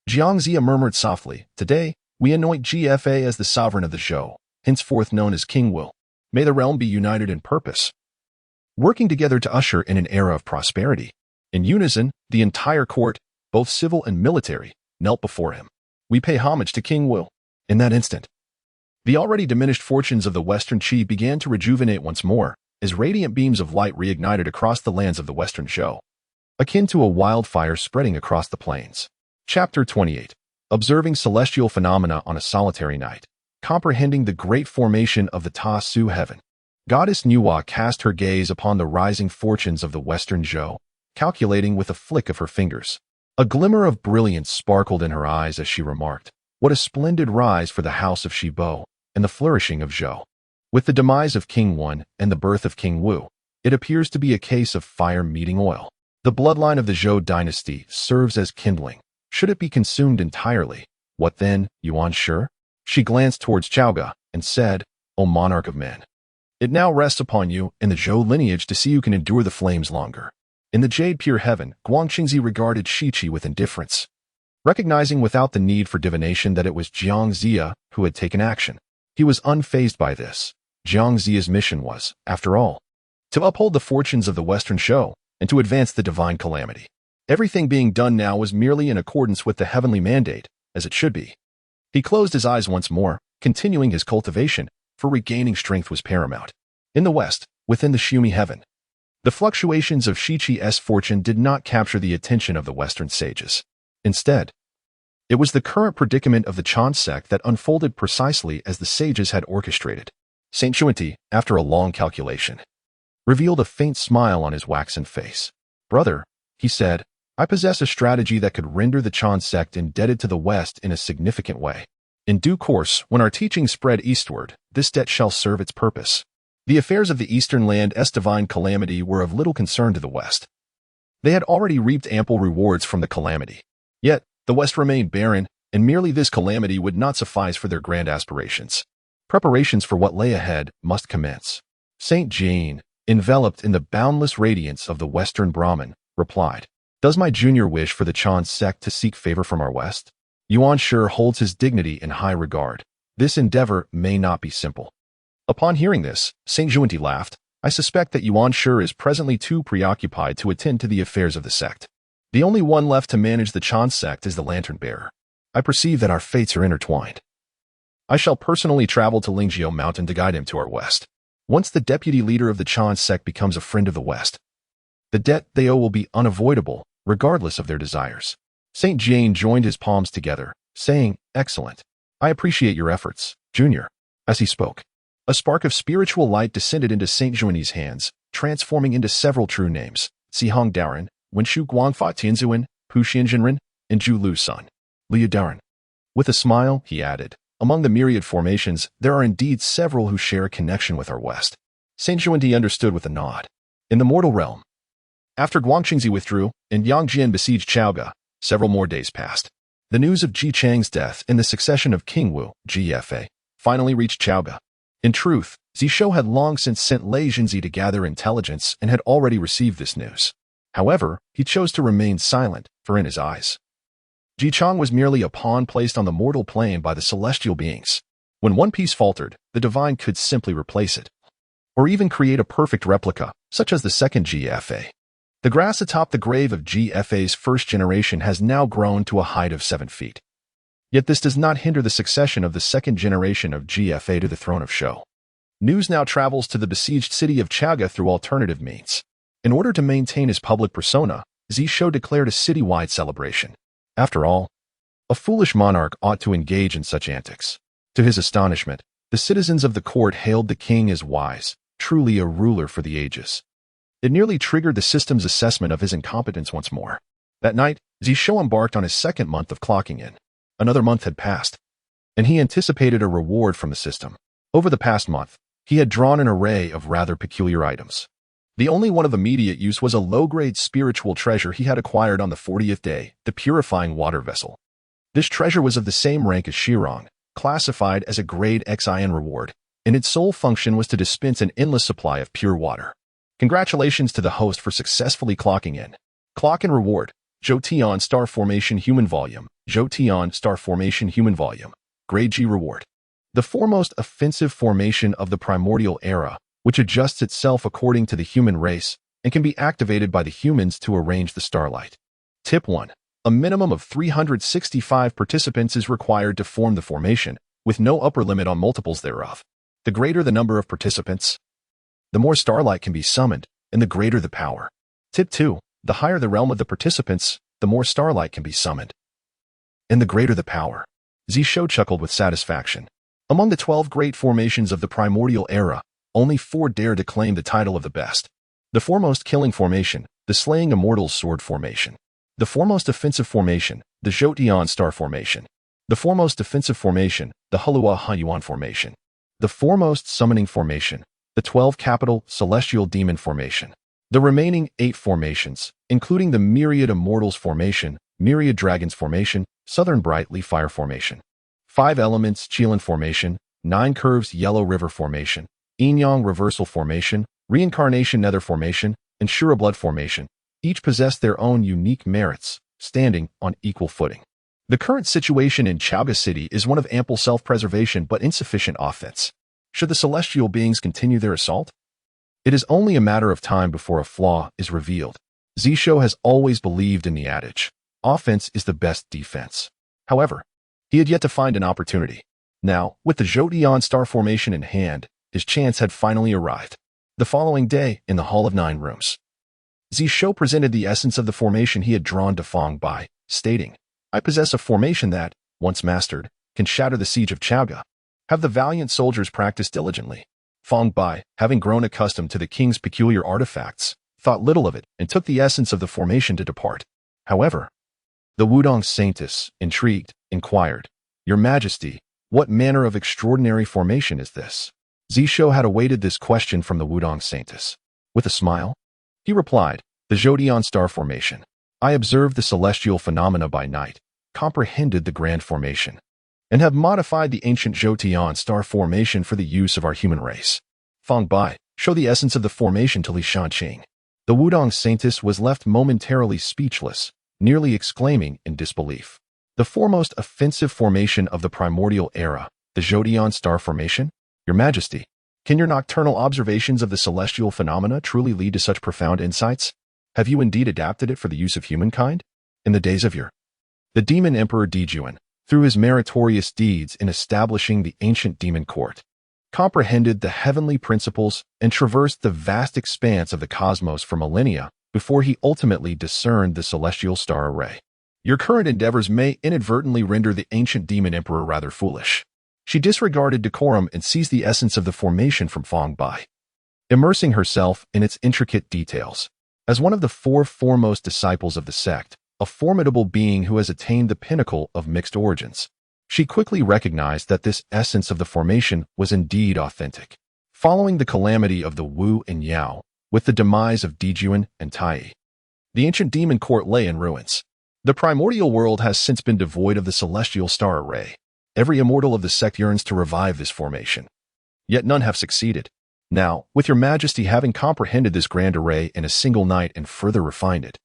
Zhongzi murmured softly, "Today, we anoint GFA as the sovereign of the Zhou, henceforth known as King Wu. May the realm be united in purpose, working together to usher in an era of prosperity." In unison, the entire court, both civil and military, knelt before him. "We pay homage to King Wu." In that instant, the already diminished fortunes of the Western Qi began to rejuvenate once more, as radiant beams of light reignited across the lands of the Western Zhou, akin to a wildfire spreading across the plains. Chapter 28. Observing celestial phenomena on a solitary night. Comprehending the great formation of the Ta Su heaven. Goddess Nuwa cast her gaze upon the rising fortunes of the Western Zhou, calculating with a flick of her fingers. A glimmer of brilliance sparkled in her eyes as she remarked, "What a splendid rise for the house of Shibo and the flourishing of Zhou. With the demise of King Wen and the birth of King Wu, it appears to be a case of fire meeting oil. The bloodline of the Zhou dynasty serves as kindling. Should it be consumed entirely, what then, Yuan Shi?" She glanced towards Chaoga and said, "O monarch of men, it now rests upon you and the Zhou lineage to see who can endure the flames longer." In the jade-pure heaven, Guangqingzi regarded Shiqi with indifference, recognizing without the need for divination that it was Zhongzi who had taken action. He was unfazed by this. Zhongzi's mission was, after all, to uphold the fortunes of the Western Zhou and to advance the divine calamity. Everything being done now was merely in accordance with the heavenly mandate, as it should be. He closed his eyes once more, continuing his cultivation, for regaining strength was paramount. In the west, within the Shumi heaven, the fluctuations of Shiqi's fortune did not capture the attention of the Western sages. Instead, it was the current predicament of the Chan sect that unfolded precisely as the sages had orchestrated. Saint Xuanti, after a long calculation, revealed a faint smile on his waxen face. "Brother," he said, "I possess a strategy that could render the Chan sect indebted to the West in a significant way. In due course, when our teachings spread eastward, this debt shall serve its purpose." The affairs of the eastern land's divine calamity were of little concern to the West. They had already reaped ample rewards from the calamity. Yet, the West remained barren, and merely this calamity would not suffice for their grand aspirations. Preparations for what lay ahead must commence. Saint Jean, enveloped in the boundless radiance of the Western Brahmin, replied, "Does my junior wish for the Chan sect to seek favor from our West? Yuan Shi holds his dignity in high regard. This endeavor may not be simple." Upon hearing this, Saint Xuanti laughed. "I suspect that Yuan Shi is presently too preoccupied to attend to the affairs of the sect. The only one left to manage the Chan sect is the lantern bearer. I perceive that our fates are intertwined. I shall personally travel to Lingjiao Mountain to guide him to our West. Once the deputy leader of the Chan sect becomes a friend of the West, the debt they owe will be unavoidable, regardless of their desires." Saint Jane joined his palms together, saying, "Excellent. I appreciate your efforts, Junior." As he spoke, a spark of spiritual light descended into Saint Xuanti's hands, transforming into several true names: Sihong Daoren, Wenshu Guangfa Tianzuan, Pu Xianzhenren, and Zhu Lu Sun. Liu Daoren. With a smile, he added, "Among the myriad formations, there are indeed several who share a connection with our West." Saint Xuanti understood with a nod. In the mortal realm, after Guangqingzi withdrew and Yang Jian besieged Chaoga, several more days passed. The news of Ji Chang's death and the succession of King Wu, GFA, finally reached Chaoga. In truth, Zishou had long since sent Lei Zhongzi to gather intelligence and had already received this news. However, he chose to remain silent, for in his eyes, Ji Chang was merely a pawn placed on the mortal plane by the celestial beings. When one piece faltered, the divine could simply replace it, or even create a perfect replica, such as the second GFA. The grass atop the grave of GFA's first generation has now grown to a height of 7 feet. Yet this does not hinder the succession of the second generation of GFA to the throne of Zhou. News now travels to the besieged city of Chaoga through alternative means. In order to maintain his public persona, Zishou declared a citywide celebration. After all, a foolish monarch ought to engage in such antics. To his astonishment, the citizens of the court hailed the king as wise, truly a ruler for the ages. It nearly triggered the system's assessment of his incompetence once more. That night, Zishou embarked on his second month of clocking in. Another month had passed, and he anticipated a reward from the system. Over the past month, he had drawn an array of rather peculiar items. The only one of immediate use was a low-grade spiritual treasure he had acquired on the 40th day, the purifying water vessel. This treasure was of the same rank as Shirong, classified as a grade XIN reward, and its sole function was to dispense an endless supply of pure water. Congratulations to the host for successfully clocking in. Clock and reward, Zhou Tian Star Formation Human Volume, Zhou Star Formation Human Volume. Grade G Reward. The foremost offensive formation of the primordial era, which adjusts itself according to the human race and can be activated by the humans to arrange the starlight. Tip 1. A minimum of 365 participants is required to form the formation, with no upper limit on multiples thereof. The greater the number of participants, the more starlight can be summoned, and the greater the power. Tip 2. The higher the realm of the participants, the more starlight can be summoned, and the greater the power. Zishou chuckled with satisfaction. Among the 12 great formations of the primordial era, only 4 dare to claim the title of the best. The foremost killing formation, the slaying immortals sword formation. The foremost offensive formation, the Zhou Star formation. The foremost defensive formation, the Hulua Hunyuan formation. The foremost summoning formation, the 12 capital celestial demon formation. The remaining 8 formations, including the myriad immortals formation, myriad dragons formation, southern brightly fire formation. 5 elements Qilin formation, 9 curves yellow river formation, yin-yang reversal formation, reincarnation nether formation, and Shura blood formation, each possess their own unique merits, standing on equal footing. The current situation in Chaoga City is one of ample self-preservation but insufficient offense. Should the celestial beings continue their assault? It is only a matter of time before a flaw is revealed. Zishou has always believed in the adage, offense is the best defense. However, he had yet to find an opportunity. Now, with the Zhou Star formation in hand, his chance had finally arrived. The following day, in the Hall of 9 Rooms, Zishou presented the essence of the formation he had drawn to Feng Bai, stating, I possess a formation that, once mastered, can shatter the siege of Chaoga. Have the valiant soldiers practiced diligently. Feng Bai, having grown accustomed to the king's peculiar artifacts, thought little of it and took the essence of the formation to depart. However, the Wudong Saintess, intrigued, inquired, Your Majesty, what manner of extraordinary formation is this? Zishou had awaited this question from the Wudong Saintess. With a smile, he replied, The Zhou Star formation. I observed the celestial phenomena by night, comprehended the grand formation, and have modified the ancient Zhou Star formation for the use of our human race. Feng Bai, show the essence of the formation to Li Shanqing. The Wudong Saintess was left momentarily speechless, nearly exclaiming in disbelief. The foremost offensive formation of the primordial era, the Zhou Star formation? Your Majesty, can your nocturnal observations of the celestial phenomena truly lead to such profound insights? Have you indeed adapted it for the use of humankind? In the days of the demon Emperor Dijuan, through his meritorious deeds in establishing the ancient demon court, comprehended the heavenly principles and traversed the vast expanse of the cosmos for millennia before he ultimately discerned the celestial star array. Your current endeavors may inadvertently render the ancient demon emperor rather foolish. She disregarded decorum and seized the essence of the formation from Feng Bai, immersing herself in its intricate details. As one of the 4 foremost disciples of the sect, a formidable being who has attained the pinnacle of mixed origins, she quickly recognized that this essence of the formation was indeed authentic. Following the calamity of the Wu and Yao, with the demise of Dijuan and Tai, the ancient demon court lay in ruins. The primordial world has since been devoid of the celestial star array. Every immortal of the sect yearns to revive this formation, yet none have succeeded. Now, with your Majesty having comprehended this grand array in a single night and further refined it,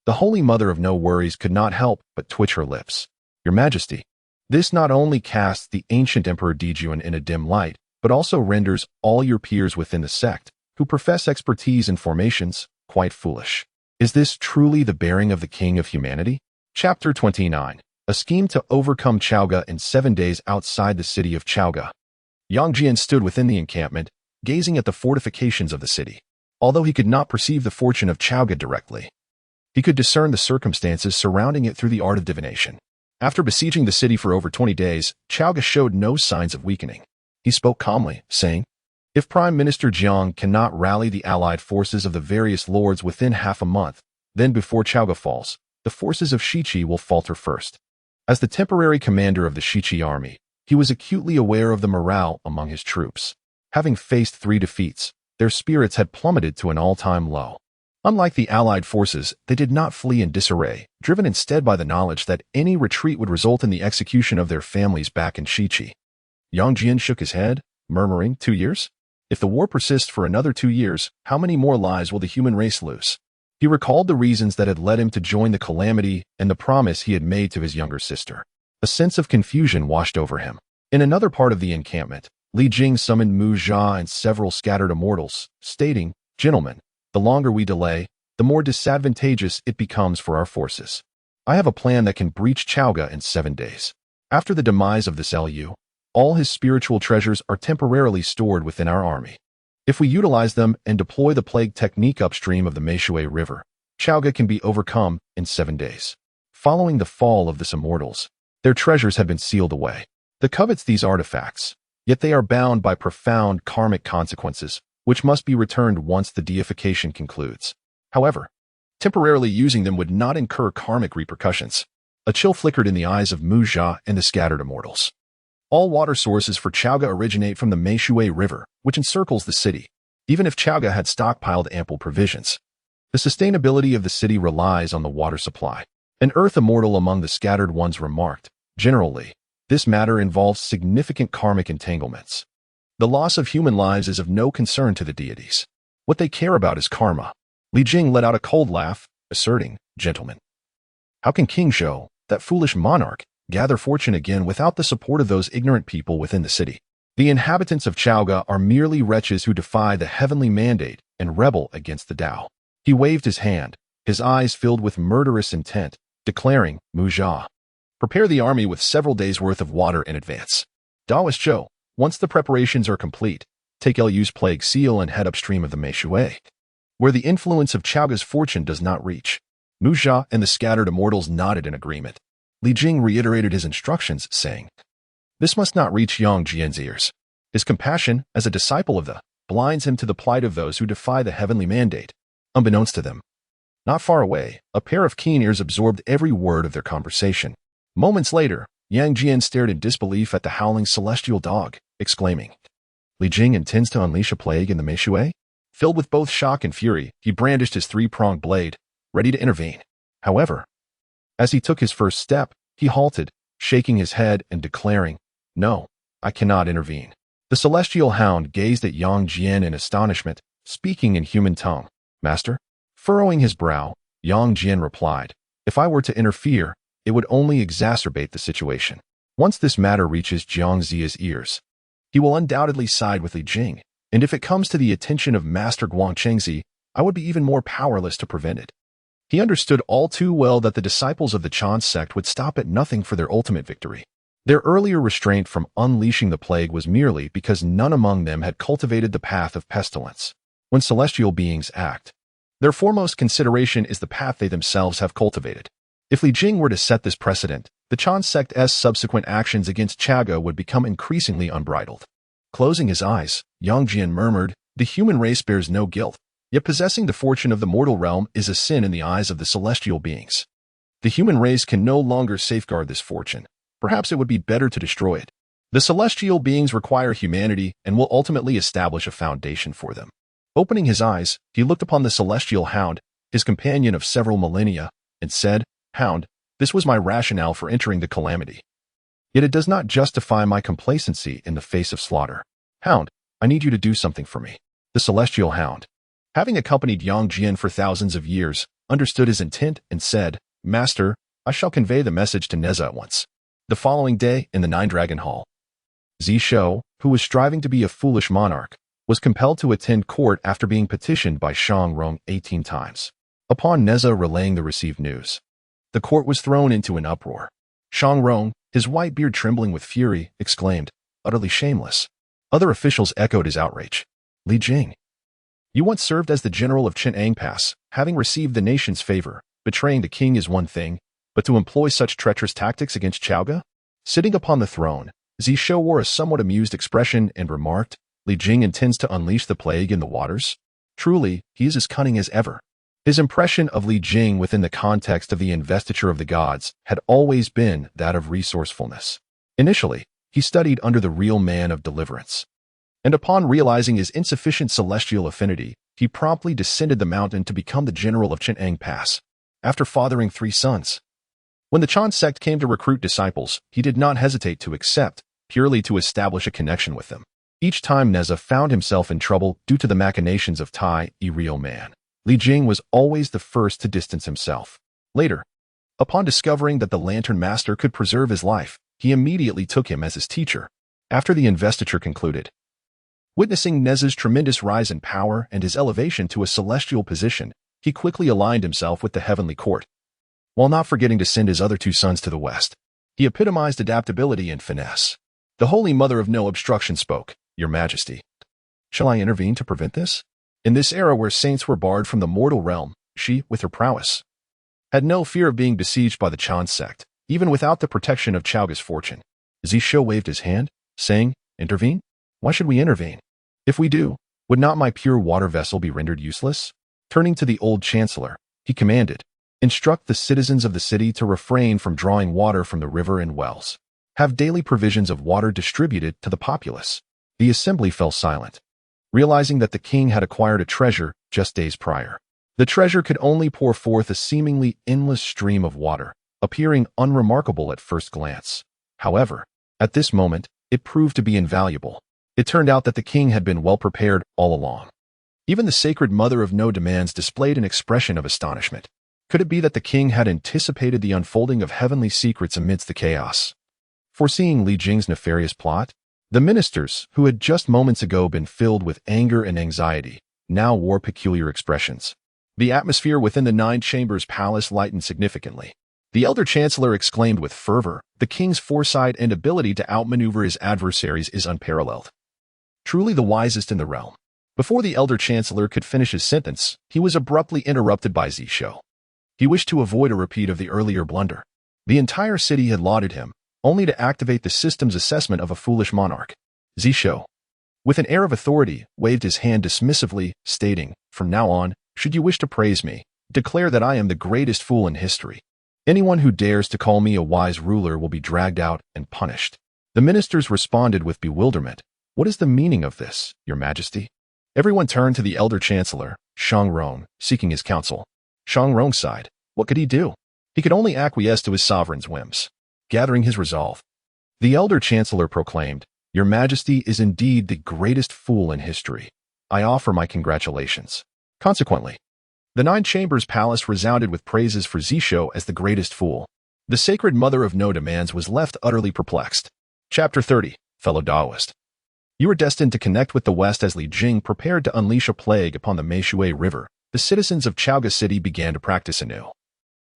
the Holy Mother of No Worries could not help but twitch her lips. Your Majesty, this not only casts the ancient Emperor Dijuan in a dim light, but also renders all your peers within the sect, who profess expertise in formations, quite foolish. Is this truly the bearing of the King of Humanity? Chapter 29. A scheme to overcome Chaoga in 7 days outside the city of Chaoga. Yang Jian stood within the encampment, gazing at the fortifications of the city. Although he could not perceive the fortune of Chaoga directly, he could discern the circumstances surrounding it through the art of divination. After besieging the city for over 20 days, Chaoga showed no signs of weakening. He spoke calmly, saying, If Prime Minister Jiang cannot rally the allied forces of the various lords within half a month, then before Chaoga falls, the forces of Shiqi will falter first. As the temporary commander of the Shiqi army, he was acutely aware of the morale among his troops. Having faced 3 defeats, their spirits had plummeted to an all-time low. Unlike the allied forces, they did not flee in disarray, driven instead by the knowledge that any retreat would result in the execution of their families back in Shiqi. Yang Jian shook his head, murmuring, 2 years? If the war persists for another 2 years, how many more lives will the human race lose? He recalled the reasons that had led him to join the calamity and the promise he had made to his younger sister. A sense of confusion washed over him. In another part of the encampment, Li Jing summoned Mu Jia and several scattered immortals, stating, "Gentlemen, the longer we delay, the more disadvantageous it becomes for our forces. I have a plan that can breach Chaoga in 7 days. After the demise of this Lu, all his spiritual treasures are temporarily stored within our army. If we utilize them and deploy the plague technique upstream of the Meishui River, Chaoga can be overcome in 7 days." Following the fall of this immortals, their treasures had been sealed away. The covets these artifacts, yet they are bound by profound karmic consequences, which must be returned once the deification concludes. However, temporarily using them would not incur karmic repercussions. A chill flickered in the eyes of Mu Jia and the scattered immortals. All water sources for Chaoga originate from the Meishui River, which encircles the city. Even if Chaoga had stockpiled ample provisions, the sustainability of the city relies on the water supply. An earth immortal among the scattered ones remarked, "Generally, this matter involves significant karmic entanglements. The loss of human lives is of no concern to the deities. What they care about is karma." Li Jing let out a cold laugh, asserting, "Gentlemen, how can King Zhou, that foolish monarch, gather fortune again without the support of those ignorant people within the city? The inhabitants of Chaoga are merely wretches who defy the heavenly mandate and rebel against the Tao." He waved his hand, his eyes filled with murderous intent, declaring, "Mu Jia, prepare the army with several days' worth of water in advance. Daoist Zhou, once the preparations are complete, take Lu's plague seal and head upstream of the Meishui, where the influence of Chaoga's fortune does not reach." Mu Jia and the scattered immortals nodded in agreement. Li Jing reiterated his instructions, saying, "This must not reach Yang Jian's ears. His compassion, as a disciple of the, blinds him to the plight of those who defy the heavenly mandate." Unbeknownst to them, not far away, a pair of keen ears absorbed every word of their conversation. Moments later, Yang Jian stared in disbelief at the howling celestial dog, exclaiming, "Li Jing intends to unleash a plague in the Meishui?" Filled with both shock and fury, he brandished his three-pronged blade, ready to intervene. However, as he took his first step, he halted, shaking his head and declaring, "No, I cannot intervene." The celestial hound gazed at Yang Jian in astonishment, speaking in human tongue. "Master?" Furrowing his brow, Yang Jian replied, "If I were to interfere, it would only exacerbate the situation. Once this matter reaches Zhongzi's ears, he will undoubtedly side with Li Jing, and if it comes to the attention of Master Guangchengzi, I would be even more powerless to prevent it." He understood all too well that the disciples of the Chan sect would stop at nothing for their ultimate victory. Their earlier restraint from unleashing the plague was merely because none among them had cultivated the path of pestilence. When celestial beings act, their foremost consideration is the path they themselves have cultivated. If Li Jing were to set this precedent, the Chan sect's subsequent actions against Chaoga would become increasingly unbridled. Closing his eyes, Yang Jian murmured, "The human race bears no guilt, yet possessing the fortune of the mortal realm is a sin in the eyes of the celestial beings. The human race can no longer safeguard this fortune. Perhaps it would be better to destroy it. The celestial beings require humanity and will ultimately establish a foundation for them." Opening his eyes, he looked upon the celestial hound, his companion of several millennia, and said, "Hound, this was my rationale for entering the calamity. Yet it does not justify my complacency in the face of slaughter. Hound, I need you to do something for me." The celestial hound, having accompanied Yang Jian for thousands of years, understood his intent and said, "Master, I shall convey the message to Neza at once." The following day, in the Nine-Dragon Hall, Zishou, who was striving to be a foolish monarch, was compelled to attend court after being petitioned by Shang Rong 18 times. Upon Neza relaying the received news, the court was thrown into an uproar. Shang Rong, his white beard trembling with fury, exclaimed, "Utterly shameless." Other officials echoed his outrage. "Li Jing, you once served as the general of Cheng'an Pass, having received the nation's favor. Betraying the king is one thing, but to employ such treacherous tactics against Chaoga?" Sitting upon the throne, Zishou wore a somewhat amused expression and remarked, "Li Jing intends to unleash the plague in the waters? Truly, he is as cunning as ever." His impression of Li Jing within the context of the investiture of the gods had always been that of resourcefulness. Initially, he studied under the real man of deliverance, and upon realizing his insufficient celestial affinity, he promptly descended the mountain to become the general of Cheng'an Pass, after fathering 3 sons. When the Chan sect came to recruit disciples, he did not hesitate to accept, purely to establish a connection with them. Each time Neza found himself in trouble due to the machinations of Tai, a real man, Li Jing was always the first to distance himself. Later, upon discovering that the Lantern Master could preserve his life, he immediately took him as his teacher. After the investiture concluded, witnessing Nez's tremendous rise in power and his elevation to a celestial position, he quickly aligned himself with the heavenly court, while not forgetting to send his other two sons to the west. He epitomized adaptability and finesse. The Holy Mother of No Obstruction spoke, "Your Majesty, shall I intervene to prevent this?" In this era where saints were barred from the mortal realm, she, with her prowess, had no fear of being besieged by the Chan sect, even without the protection of Chaoga's fortune. Zishou waved his hand, saying, "Intervene? Why should we intervene? If we do, would not my pure water vessel be rendered useless?" Turning to the old chancellor, he commanded, "Instruct the citizens of the city to refrain from drawing water from the river and wells. Have daily provisions of water distributed to the populace." The assembly fell silent, realizing that the king had acquired a treasure just days prior. The treasure could only pour forth a seemingly endless stream of water, appearing unremarkable at first glance. However, at this moment, it proved to be invaluable. It turned out that the king had been well prepared all along. Even the sacred Mother of No Demands displayed an expression of astonishment. Could it be that the king had anticipated the unfolding of heavenly secrets amidst the chaos? Foreseeing Li Jing's nefarious plot, the ministers, who had just moments ago been filled with anger and anxiety, now wore peculiar expressions. The atmosphere within the Nine Chambers Palace lightened significantly. The elder chancellor exclaimed with fervor, "The king's foresight and ability to outmaneuver his adversaries is unparalleled. Truly the wisest in the realm." Before the elder chancellor could finish his sentence, he was abruptly interrupted by Zishou. He wished to avoid a repeat of the earlier blunder. The entire city had lauded him, only to activate the system's assessment of a foolish monarch. Zishou, with an air of authority, waved his hand dismissively, stating, "From now on, should you wish to praise me, declare that I am the greatest fool in history. Anyone who dares to call me a wise ruler will be dragged out and punished." The ministers responded with bewilderment. "What is the meaning of this, Your Majesty?" Everyone turned to the elder chancellor, Shang Rong, seeking his counsel. Shang Rong sighed. What could he do? He could only acquiesce to his sovereign's whims. Gathering his resolve, the elder chancellor proclaimed, "Your Majesty is indeed the greatest fool in history. I offer my congratulations." Consequently, the Nine Chambers Palace resounded with praises for Zishou as the greatest fool. The sacred Mother of No Demands was left utterly perplexed. Chapter 30, Fellow Taoist. You are destined to connect with the West. As Li Jing prepared to unleash a plague upon the Meishui River, the citizens of Chaoga City began to practice anew,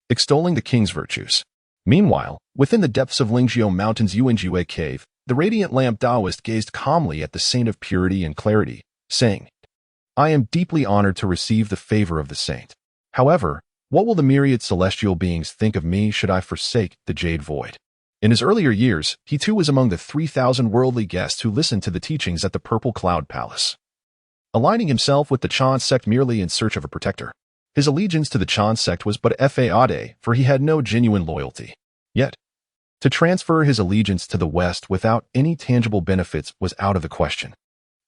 extolling the king's virtues. Meanwhile, within the depths of Lingjiu Mountain's Yuanjue Cave, the radiant lamp Taoist gazed calmly at the saint of purity and clarity, saying, "I am deeply honored to receive the favor of the saint. However, what will the myriad celestial beings think of me should I forsake the Jade Void?" In his earlier years, he too was among the 3,000 worldly guests who listened to the teachings at the Purple Cloud Palace, aligning himself with the Chan sect merely in search of a protector. His allegiance to the Chan sect was but fade, for he had no genuine loyalty. Yet, to transfer his allegiance to the West without any tangible benefits was out of the question.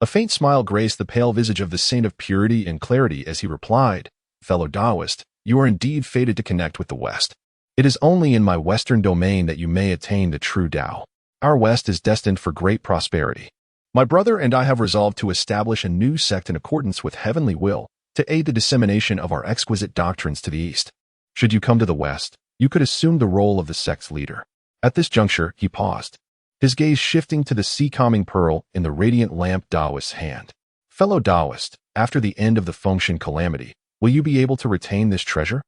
A faint smile graced the pale visage of the saint of purity and clarity as he replied, "Fellow Taoist, you are indeed fated to connect with the West. It is only in my Western domain that you may attain the true Tao. Our West is destined for great prosperity. My brother and I have resolved to establish a new sect in accordance with heavenly will, to aid the dissemination of our exquisite doctrines to the East. Should you come to the West, you could assume the role of the sect's leader." At this juncture, he paused, his gaze shifting to the sea-calming pearl in the radiant lamp Taoist's hand. "Fellow Taoist, after the end of the Fengshan calamity, will you be able to retain this treasure?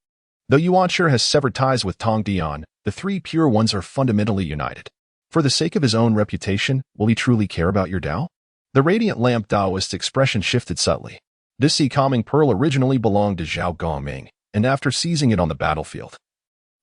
Though Yuanshi has severed ties with Tong Dian, the three pure ones are fundamentally united. For the sake of his own reputation, will he truly care about your Tao?" The radiant lamp Taoist's expression shifted subtly. This sea-calming pearl originally belonged to Zhao Gongming, and after seizing it on the battlefield,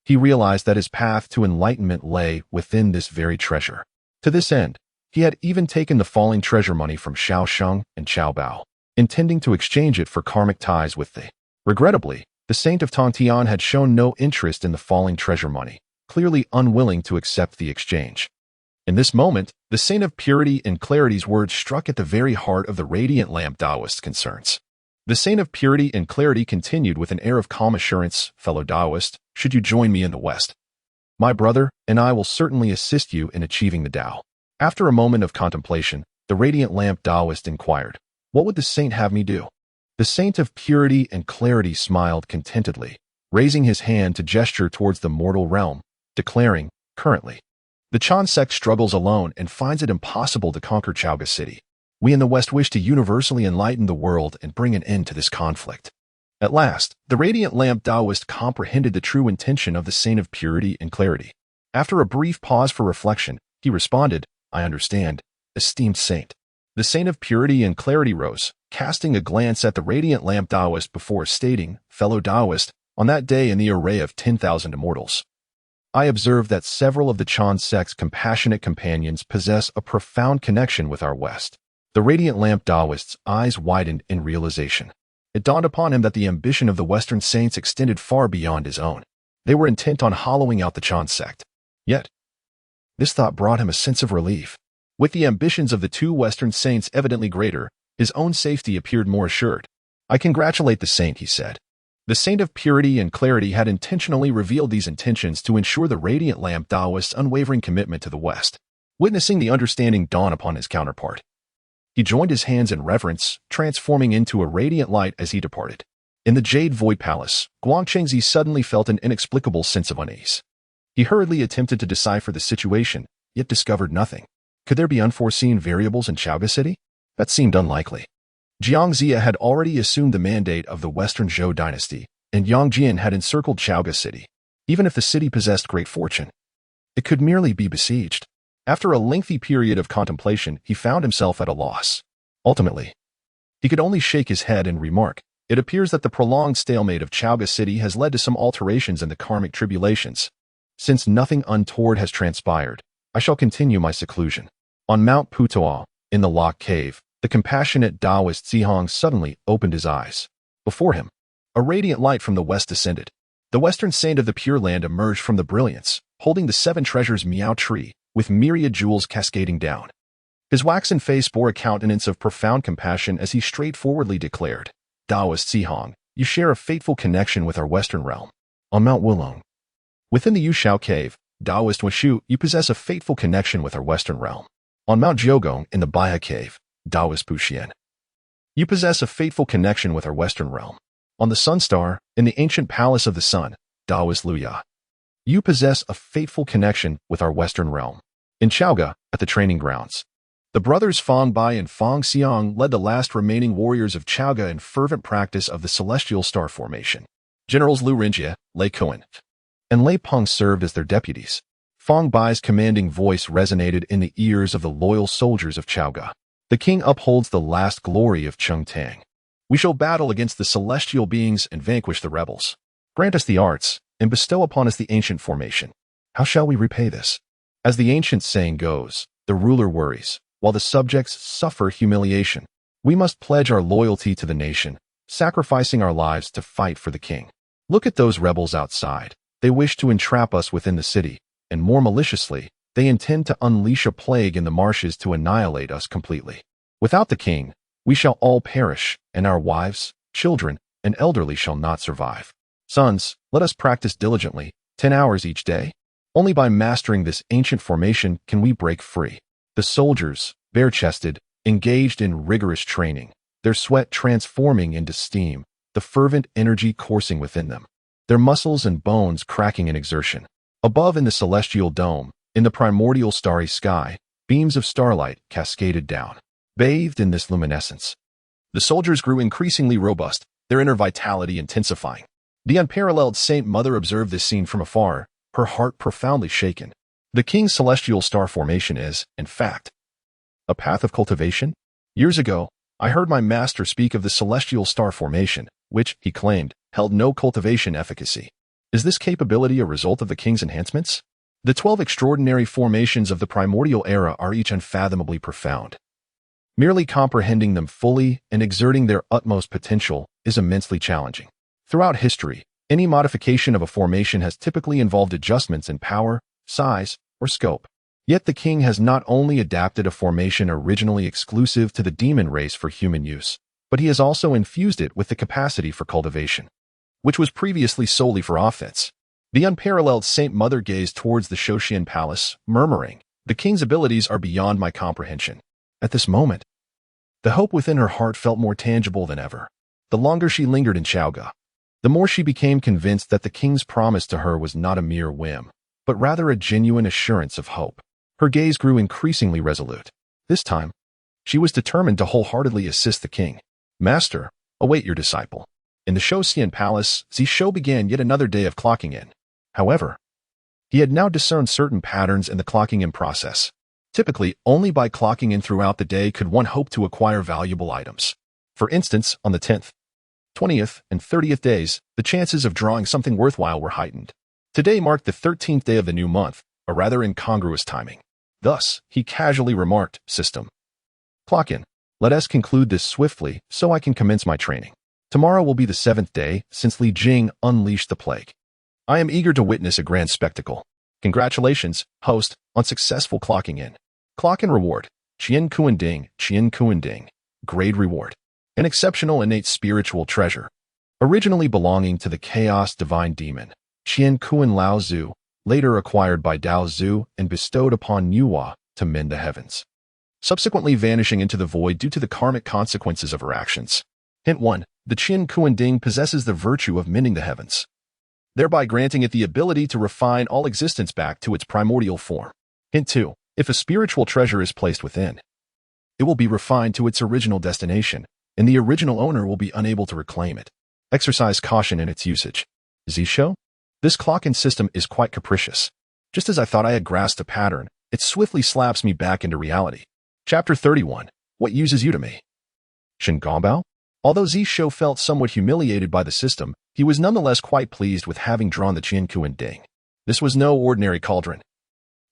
he realized that his path to enlightenment lay within this very treasure. To this end, he had even taken the falling treasure money from Xiao Sheng and Qiao Bao, intending to exchange it for karmic ties with the. Regrettably, the saint of Tongtian had shown no interest in the falling treasure money, clearly unwilling to accept the exchange. In this moment, the saint of purity and clarity's words struck at the very heart of the radiant lamp Taoist's concerns. The saint of purity and clarity continued with an air of calm assurance, "Fellow Taoist, should you join me in the West, my brother and I will certainly assist you in achieving the Tao." After a moment of contemplation, the radiant lamp Taoist inquired, "What would the saint have me do?" The saint of purity and clarity smiled contentedly, raising his hand to gesture towards the mortal realm, declaring, currently, the Chan sect struggles alone and finds it impossible to conquer Chaoga City. We in the West wish to universally enlighten the world and bring an end to this conflict. At last, the radiant lamp Taoist comprehended the true intention of the saint of purity and clarity. After a brief pause for reflection, he responded, I understand, esteemed saint. The saint of purity and clarity rose, casting a glance at the radiant lamp Taoist before stating, fellow Taoist, on that day in the array of 10,000 immortals, I observed that several of the Chan sect's compassionate companions possess a profound connection with our West. The radiant lamp Taoist's eyes widened in realization. It dawned upon him that the ambition of the Western saints extended far beyond his own. They were intent on hollowing out the Chan sect. Yet, this thought brought him a sense of relief. With the ambitions of the two Western saints evidently greater, his own safety appeared more assured. I congratulate the saint, he said. The saint of purity and clarity had intentionally revealed these intentions to ensure the radiant lamp Taoist's unwavering commitment to the West. Witnessing the understanding dawn upon his counterpart, he joined his hands in reverence, transforming into a radiant light as he departed. In the Jade Void Palace, Zhongzi suddenly felt an inexplicable sense of unease. He hurriedly attempted to decipher the situation, yet discovered nothing. Could there be unforeseen variables in Chaoga City? That seemed unlikely. Zhongzi had already assumed the mandate of the Western Zhou dynasty, and Yang Jian had encircled Chaoga City. Even if the city possessed great fortune, it could merely be besieged. After a lengthy period of contemplation, he found himself at a loss. Ultimately, he could only shake his head and remark, it appears that the prolonged stalemate of Chaoga City has led to some alterations in the karmic tribulations. Since nothing untoward has transpired, I shall continue my seclusion. On Mount Putuo, in the Lock Cave, the compassionate Taoist Zihong suddenly opened his eyes. Before him, a radiant light from the west descended. The Western saint of the Pure Land emerged from the brilliance, holding the 7 treasures Miao tree, with myriad jewels cascading down. His waxen face bore a countenance of profound compassion as he straightforwardly declared, Taoist Zihong, you share a fateful connection with our Western realm. On Mount Wulong, within the Yushao Cave, Taoist Wushu, you possess a fateful connection with our Western realm. On Mount Jiogong, in the Baihe Cave, Taoist Puxian, you possess a fateful connection with our Western realm. On the Sun Star, in the ancient Palace of the Sun, Taoist Luya, you possess a fateful connection with our Western realm. In Chaoga, at the training grounds, the brothers Fang Bai and Fang Xiang led the last remaining warriors of Chaoga in fervent practice of the celestial star formation. Generals Lu Rinjie, Lei Koan, and Lei Peng served as their deputies. Fang Bai's commanding voice resonated in the ears of the loyal soldiers of Chaoga. The king upholds the last glory of Chengtang. We shall battle against the celestial beings and vanquish the rebels. Grant us the arts, and bestow upon us the ancient formation. How shall we repay this? As the ancient saying goes, the ruler worries, while the subjects suffer humiliation. We must pledge our loyalty to the nation, sacrificing our lives to fight for the king. Look at those rebels outside. They wish to entrap us within the city, and more maliciously, they intend to unleash a plague in the marshes to annihilate us completely. Without the king, we shall all perish, and our wives, children, and elderly shall not survive. Sons, let us practice diligently, 10 hours each day. Only by mastering this ancient formation can we break free. The soldiers, bare-chested, engaged in rigorous training, their sweat transforming into steam, the fervent energy coursing within them, their muscles and bones cracking in exertion. Above in the celestial dome, in the primordial starry sky, beams of starlight cascaded down. Bathed in this luminescence, the soldiers grew increasingly robust, their inner vitality intensifying. The unparalleled Saint Mother observed this scene from afar, her heart profoundly shaken. The king's celestial star formation is, in fact, a path of cultivation. Years ago, I heard my master speak of the celestial star formation, which, he claimed, held no cultivation efficacy. Is this capability a result of the king's enhancements? The 12 extraordinary formations of the primordial era are each unfathomably profound. Merely comprehending them fully and exerting their utmost potential is immensely challenging. Throughout history, any modification of a formation has typically involved adjustments in power, size, or scope. Yet the king has not only adapted a formation originally exclusive to the demon race for human use, but he has also infused it with the capacity for cultivation, which was previously solely for offense. The unparalleled Saint Mother gazed towards the Shoshian Palace, murmuring, "The king's abilities are beyond my comprehension." At this moment, the hope within her heart felt more tangible than ever. The longer she lingered in Chaoga, the more she became convinced that the king's promise to her was not a mere whim, but rather a genuine assurance of hope. Her gaze grew increasingly resolute. This time, she was determined to wholeheartedly assist the king. Master, await your disciple. In the Xian Palace, Zishou began yet another day of clocking in. However, he had now discerned certain patterns in the clocking in process. Typically, only by clocking in throughout the day could one hope to acquire valuable items. For instance, on the 10th, 20th, and 30th days, the chances of drawing something worthwhile were heightened. Today marked the 13th day of the new month, a rather incongruous timing. Thus, he casually remarked, "System. Clock in. Let us conclude this swiftly so I can commence my training. Tomorrow will be the 7th day since Li Jing unleashed the plague. I am eager to witness a grand spectacle. Congratulations, host, on successful clocking in. Clock in reward. Qian Kuan Ding. Grade reward. An exceptional innate spiritual treasure. Originally belonging to the chaos divine demon, Qian Kuan Lao Zhu, later acquired by Dao Zhu and bestowed upon Nuwa to mend the heavens. Subsequently vanishing into the void due to the karmic consequences of her actions. Hint 1. The Qian Kuan Ding possesses the virtue of mending the heavens, thereby granting it the ability to refine all existence back to its primordial form. Hint 2. If a spiritual treasure is placed within, it will be refined to its original destination, and the original owner will be unable to reclaim it. Exercise caution in its usage. Zishou? This clock-in system is quite capricious. Just as I thought I had grasped a pattern, it swiftly slaps me back into reality. Chapter 31. What uses you to me? Shen Gongbao? Although Zishou felt somewhat humiliated by the system, he was nonetheless quite pleased with having drawn the Qian Kuan Ding. This was no ordinary cauldron.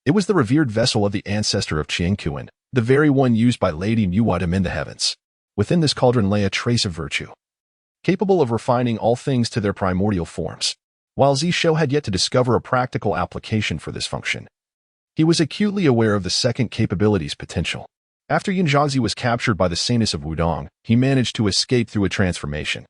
It was the revered vessel of the ancestor of Qian Kuan, the very one used by Lady Nuwa to mend the heavens. Within this cauldron lay a trace of virtue, capable of refining all things to their primordial forms. While Zishou had yet to discover a practical application for this function, he was acutely aware of the second capability's potential. After Zhongzi was captured by the Saints of Wudong, he managed to escape through a transformation.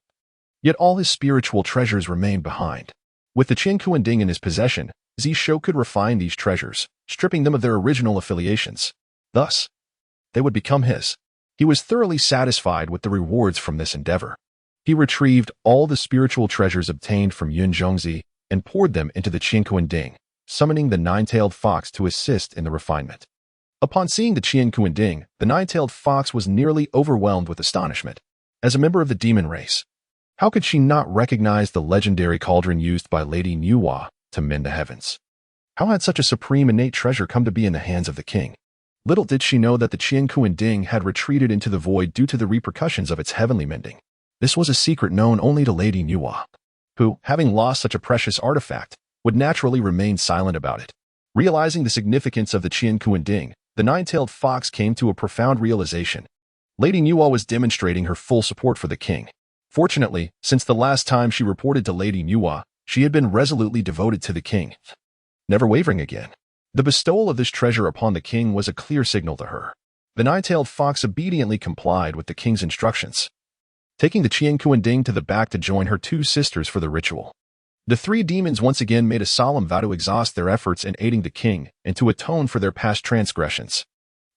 Yet all his spiritual treasures remained behind. With the Qian Kuan Ding in his possession, Zishou could refine these treasures, stripping them of their original affiliations. Thus, they would become his. He was thoroughly satisfied with the rewards from this endeavor. He retrieved all the spiritual treasures obtained from Zhongzi and poured them into the Qian Kuan Ding, summoning the nine-tailed fox to assist in the refinement. Upon seeing the Qian Kuan Ding, the nine-tailed fox was nearly overwhelmed with astonishment. As a member of the demon race, how could she not recognize the legendary cauldron used by Lady Nuwa to mend the heavens? How had such a supreme innate treasure come to be in the hands of the king? Little did she know that the Qian Kuan Ding had retreated into the void due to the repercussions of its heavenly mending. This was a secret known only to Lady Nuwa, who, having lost such a precious artifact, would naturally remain silent about it. Realizing the significance of the Qian Kuan Ding, the nine-tailed fox came to a profound realization. Lady Nuwa was demonstrating her full support for the king. Fortunately, since the last time she reported to Lady Nuwa, she had been resolutely devoted to the king, never wavering again. The bestowal of this treasure upon the king was a clear signal to her. The nine-tailed fox obediently complied with the king's instructions, taking the Qian Kuan Ding to the back to join her two sisters for the ritual. The three demons once again made a solemn vow to exhaust their efforts in aiding the king and to atone for their past transgressions.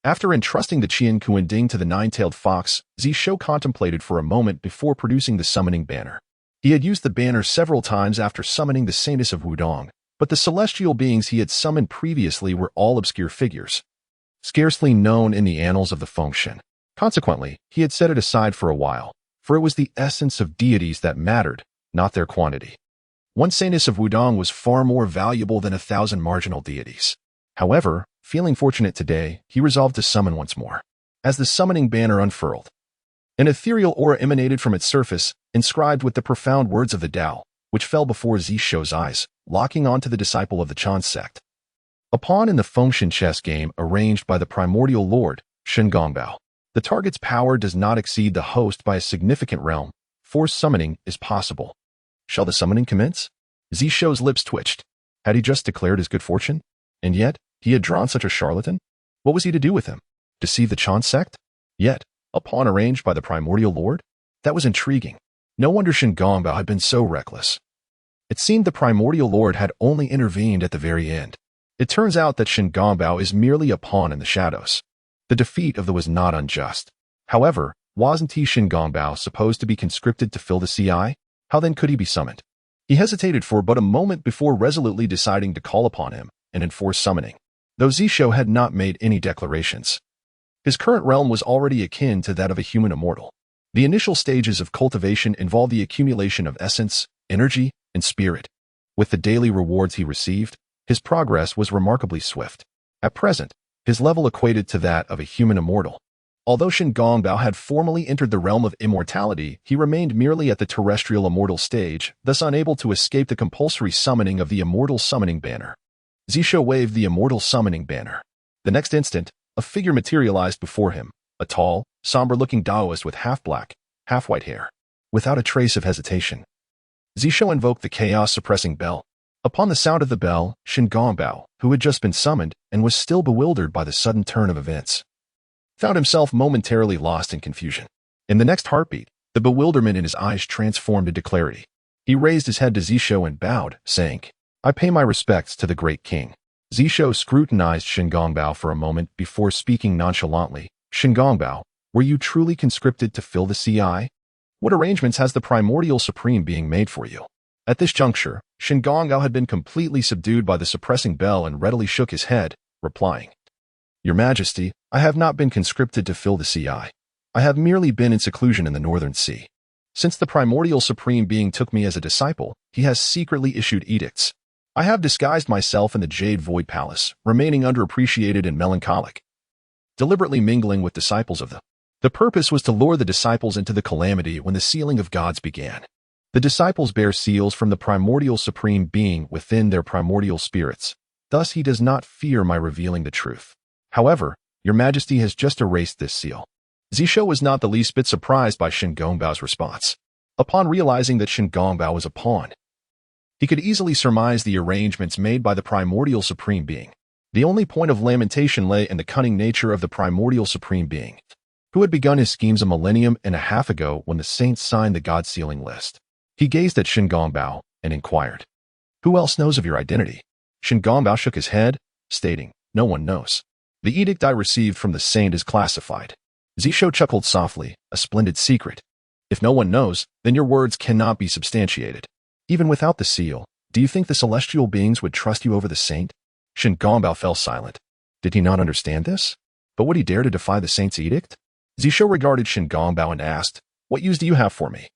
After entrusting the Qian Kuan Ding to the nine-tailed fox, Zishou contemplated for a moment before producing the summoning banner. He had used the banner several times after summoning the Saints of Wudong, but the celestial beings he had summoned previously were all obscure figures, scarcely known in the annals of the function. Consequently, he had set it aside for a while, for it was the essence of deities that mattered, not their quantity. One Saintess of Wudong was far more valuable than 1,000 marginal deities. However, feeling fortunate today, he resolved to summon once more. As the summoning banner unfurled, an ethereal aura emanated from its surface, inscribed with the profound words of the Tao, which fell before Zishou's eyes, locking onto the disciple of the Chan sect. A pawn in the function chess game arranged by the primordial lord, Shen Gongbao. The target's power does not exceed the host by a significant realm. Forced summoning is possible. Shall the summoning commence? Zishou's lips twitched. Had he just declared his good fortune? And yet, he had drawn such a charlatan? What was he to do with him? Deceive the Chan sect? Yet, a pawn arranged by the primordial lord? That was intriguing. No wonder Shen Gongbao had been so reckless. It seemed the primordial lord had only intervened at the very end. It turns out that Shen Gongbao is merely a pawn in the shadows. The defeat of the was not unjust. However, Wasn't he Shingongbao supposed to be conscripted to fill the CI? How then could he be summoned? He hesitated for but a moment before resolutely deciding to call upon him and enforce summoning, though Zishou had not made any declarations. His current realm was already akin to that of a human immortal. The initial stages of cultivation involved the accumulation of essence, energy, and spirit. With the daily rewards he received, his progress was remarkably swift. At present, his level equated to that of a human immortal. Although Shingongbao had formally entered the realm of immortality, he remained merely at the terrestrial immortal stage, thus unable to escape the compulsory summoning of the immortal summoning banner. Zishou waved the immortal summoning banner. The next instant, a figure materialized before him, a tall, somber-looking Taoist with half-black, half-white hair. Without a trace of hesitation, Zishou invoked the chaos-suppressing bell. Upon the sound of the bell, Shingongbao, who had just been summoned and was still bewildered by the sudden turn of events, found himself momentarily lost in confusion. In the next heartbeat, the bewilderment in his eyes transformed into clarity. He raised his head to Zishou and bowed, saying, "I pay my respects to the great king." Zishou scrutinized Shingongbao for a moment before speaking nonchalantly. "Shingongbao, were you truly conscripted to fill the CI? What arrangements has the primordial supreme being made for you?" At this juncture, Shingongbao had been completely subdued by the suppressing bell and readily shook his head, replying, "Your Majesty, I have not been conscripted to fill the CI. I have merely been in seclusion in the Northern Sea. Since the primordial supreme being took me as a disciple, he has secretly issued edicts. I have disguised myself in the Jade Void Palace, remaining underappreciated and melancholic, deliberately mingling with disciples of the purpose was to lure the disciples into the calamity when the sealing of gods began. The disciples bear seals from the primordial supreme being within their primordial spirits. Thus he does not fear my revealing the truth. However, your Majesty has just erased this seal." Zishou was not the least bit surprised by Shingongbao's response. Upon realizing that Shingongbao was a pawn, he could easily surmise the arrangements made by the primordial supreme being. The only point of lamentation lay in the cunning nature of the primordial supreme being, who had begun his schemes a millennium and a half ago when the saints signed the god-sealing list. He gazed at Shingongbao and inquired, "Who else knows of your identity?" Shingongbao shook his head, stating, "No one knows. The edict I received from the saint is classified." Zishou chuckled softly, "A splendid secret. If no one knows, then your words cannot be substantiated. Even without the seal, do you think the celestial beings would trust you over the saint?" Shingongbao fell silent. Did he not understand this? But would he dare to defy the saint's edict? Zishou regarded Shingongbao and asked, "What use do you have for me?"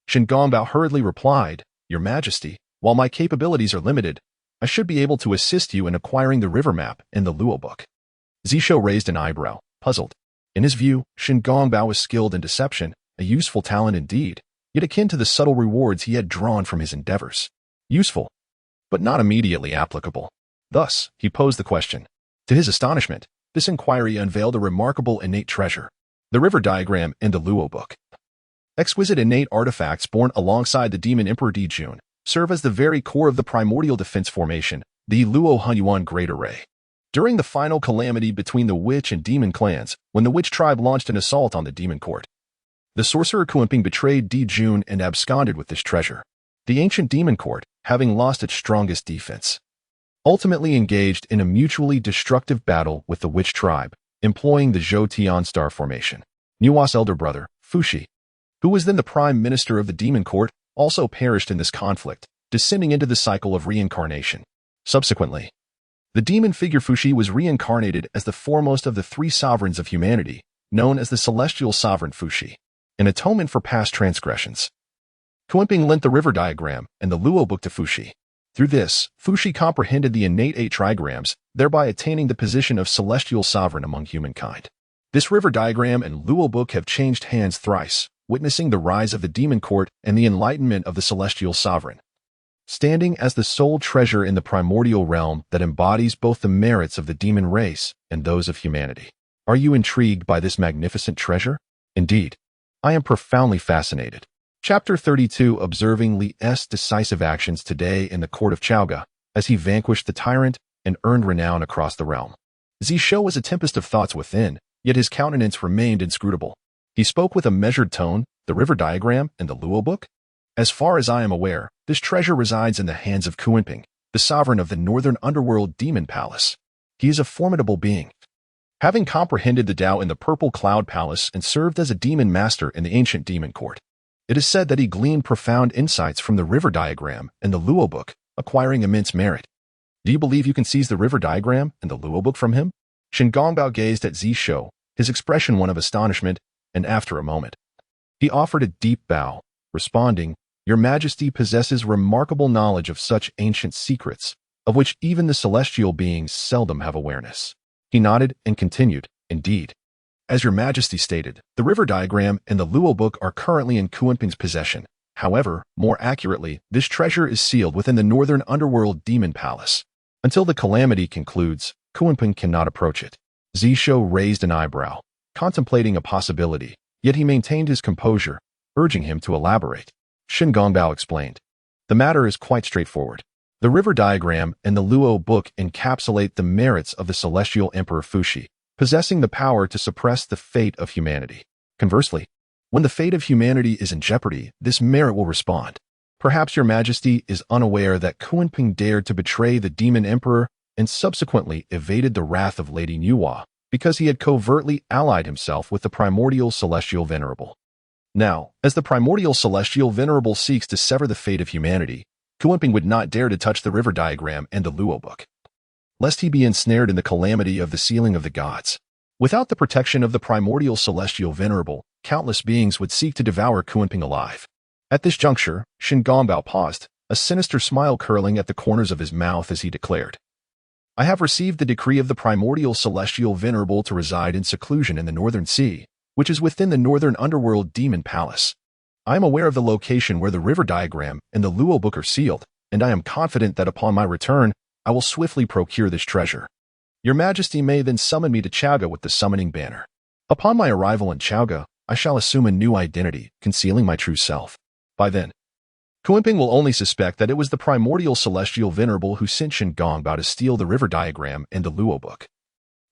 Shingongbao hurriedly replied, "Your Majesty, while my capabilities are limited, I should be able to assist you in acquiring the river map and the Luo book." Zishou raised an eyebrow, puzzled. In his view, Shingongbao was skilled in deception, a useful talent indeed, yet akin to the subtle rewards he had drawn from his endeavors. Useful, but not immediately applicable. Thus, he posed the question. To his astonishment, this inquiry unveiled a remarkable innate treasure, the river diagram and the Luo book. Exquisite innate artifacts born alongside the demon Emperor Jun serve as the very core of the primordial defense formation, the Luo Hunyuan Great Array. During the final calamity between the witch and demon clans, when the witch tribe launched an assault on the demon court, the sorcerer Kuenping betrayed Jun and absconded with this treasure. The ancient demon court, having lost its strongest defense, ultimately engaged in a mutually destructive battle with the witch tribe, employing the Zhou Tian star formation. Nuwa's elder brother, Fushi, who was then the prime minister of the demon court, also perished in this conflict, descending into the cycle of reincarnation. Subsequently, the demon figure Fushi was reincarnated as the foremost of the three sovereigns of humanity, known as the celestial sovereign Fushi, an atonement for past transgressions. Kuenping lent the river diagram and the Luo book to Fushi. Through this, Fushi comprehended the innate 8 trigrams, thereby attaining the position of celestial sovereign among humankind. This river diagram and Luo book have changed hands thrice, witnessing the rise of the demon court and the enlightenment of the celestial sovereign, standing as the sole treasure in the primordial realm that embodies both the merits of the demon race and those of humanity. Are you intrigued by this magnificent treasure? Indeed, I am profoundly fascinated. Chapter 32, observing Li's decisive actions today in the court of Chaoga, as he vanquished the tyrant and earned renown across the realm. Zishou was a tempest of thoughts within, yet his countenance remained inscrutable. He spoke with a measured tone, the river diagram and the Luo book. As far as I am aware, this treasure resides in the hands of Kuenping, the sovereign of the northern underworld demon palace. He is a formidable being, Having comprehended the Tao in the Purple Cloud Palace and served as a demon master in the ancient demon court, it is said that he gleaned profound insights from the river diagram and the Luo book, acquiring immense merit. Do you believe you can seize the river diagram and the Luo book from him? Shen Gongbao gazed at Zishou, his expression one of astonishment, and after a moment, he offered a deep bow, responding, "Your Majesty possesses remarkable knowledge of such ancient secrets, of which even the celestial beings seldom have awareness." He nodded and continued, "Indeed. As Your Majesty stated, the river diagram and the Luo book are currently in Kunping's possession. However, more accurately, this treasure is sealed within the northern underworld demon palace. Until the calamity concludes, Kunping cannot approach it." Zishou raised an eyebrow, contemplating a possibility, yet he maintained his composure, urging him to elaborate. Shen Gongbao explained, "The matter is quite straightforward. The river diagram and the Luo book encapsulate the merits of the celestial Emperor Fuxi, possessing the power to suppress the fate of humanity. Conversely, when the fate of humanity is in jeopardy, this merit will respond. Perhaps Your Majesty is unaware that Kunping dared to betray the demon emperor and subsequently evaded the wrath of Lady Nuwa because he had covertly allied himself with the primordial celestial venerable. Now, as the primordial celestial venerable seeks to sever the fate of humanity, Kunping would not dare to touch the river diagram and the Luo book, lest he be ensnared in the calamity of the sealing of the gods. Without the protection of the primordial celestial venerable, countless beings would seek to devour Kunping alive." At this juncture, Shen Gongbao paused, a sinister smile curling at the corners of his mouth as he declared, "I have received the decree of the primordial celestial venerable to reside in seclusion in the northern sea, which is within the northern underworld demon palace. I am aware of the location where the river diagram and the Luo book are sealed, and I am confident that upon my return, I will swiftly procure this treasure. Your Majesty may then summon me to Chaoga with the summoning banner. Upon my arrival in Chaoga, I shall assume a new identity, concealing my true self. By then, Kunping will only suspect that it was the primordial celestial venerable who sent Shen Gongbao to steal the river diagram and the Luo book,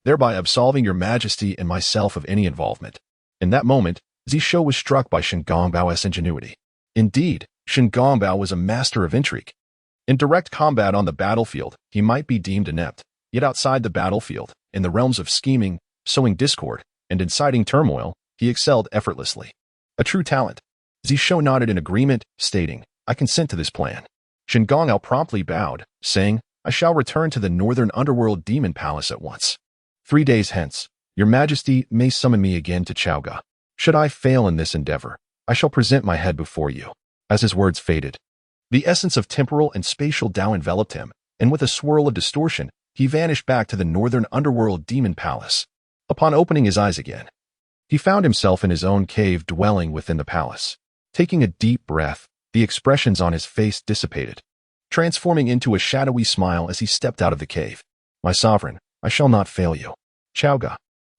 thereby absolving Your Majesty and myself of any involvement." In that moment, Zishou was struck by Shen Gongbao's ingenuity. Indeed, Shen Gongbao was a master of intrigue. In direct combat on the battlefield, he might be deemed inept, yet outside the battlefield, in the realms of scheming, sowing discord, and inciting turmoil, he excelled effortlessly. A true talent. Zishou nodded in agreement, stating, "I consent to this plan." Shen Gongbao promptly bowed, saying, "I shall return to the northern underworld demon palace at once. 3 days hence, Your Majesty may summon me again to Chaoga. Should I fail in this endeavor, I shall present my head before you." As his words faded, the essence of temporal and spatial Tao enveloped him, and with a swirl of distortion, he vanished back to the northern underworld demon palace. Upon opening his eyes again, he found himself in his own cave dwelling within the palace. Taking a deep breath, the expressions on his face dissipated, transforming into a shadowy smile as he stepped out of the cave. "My sovereign, I shall not fail you. Chaoga."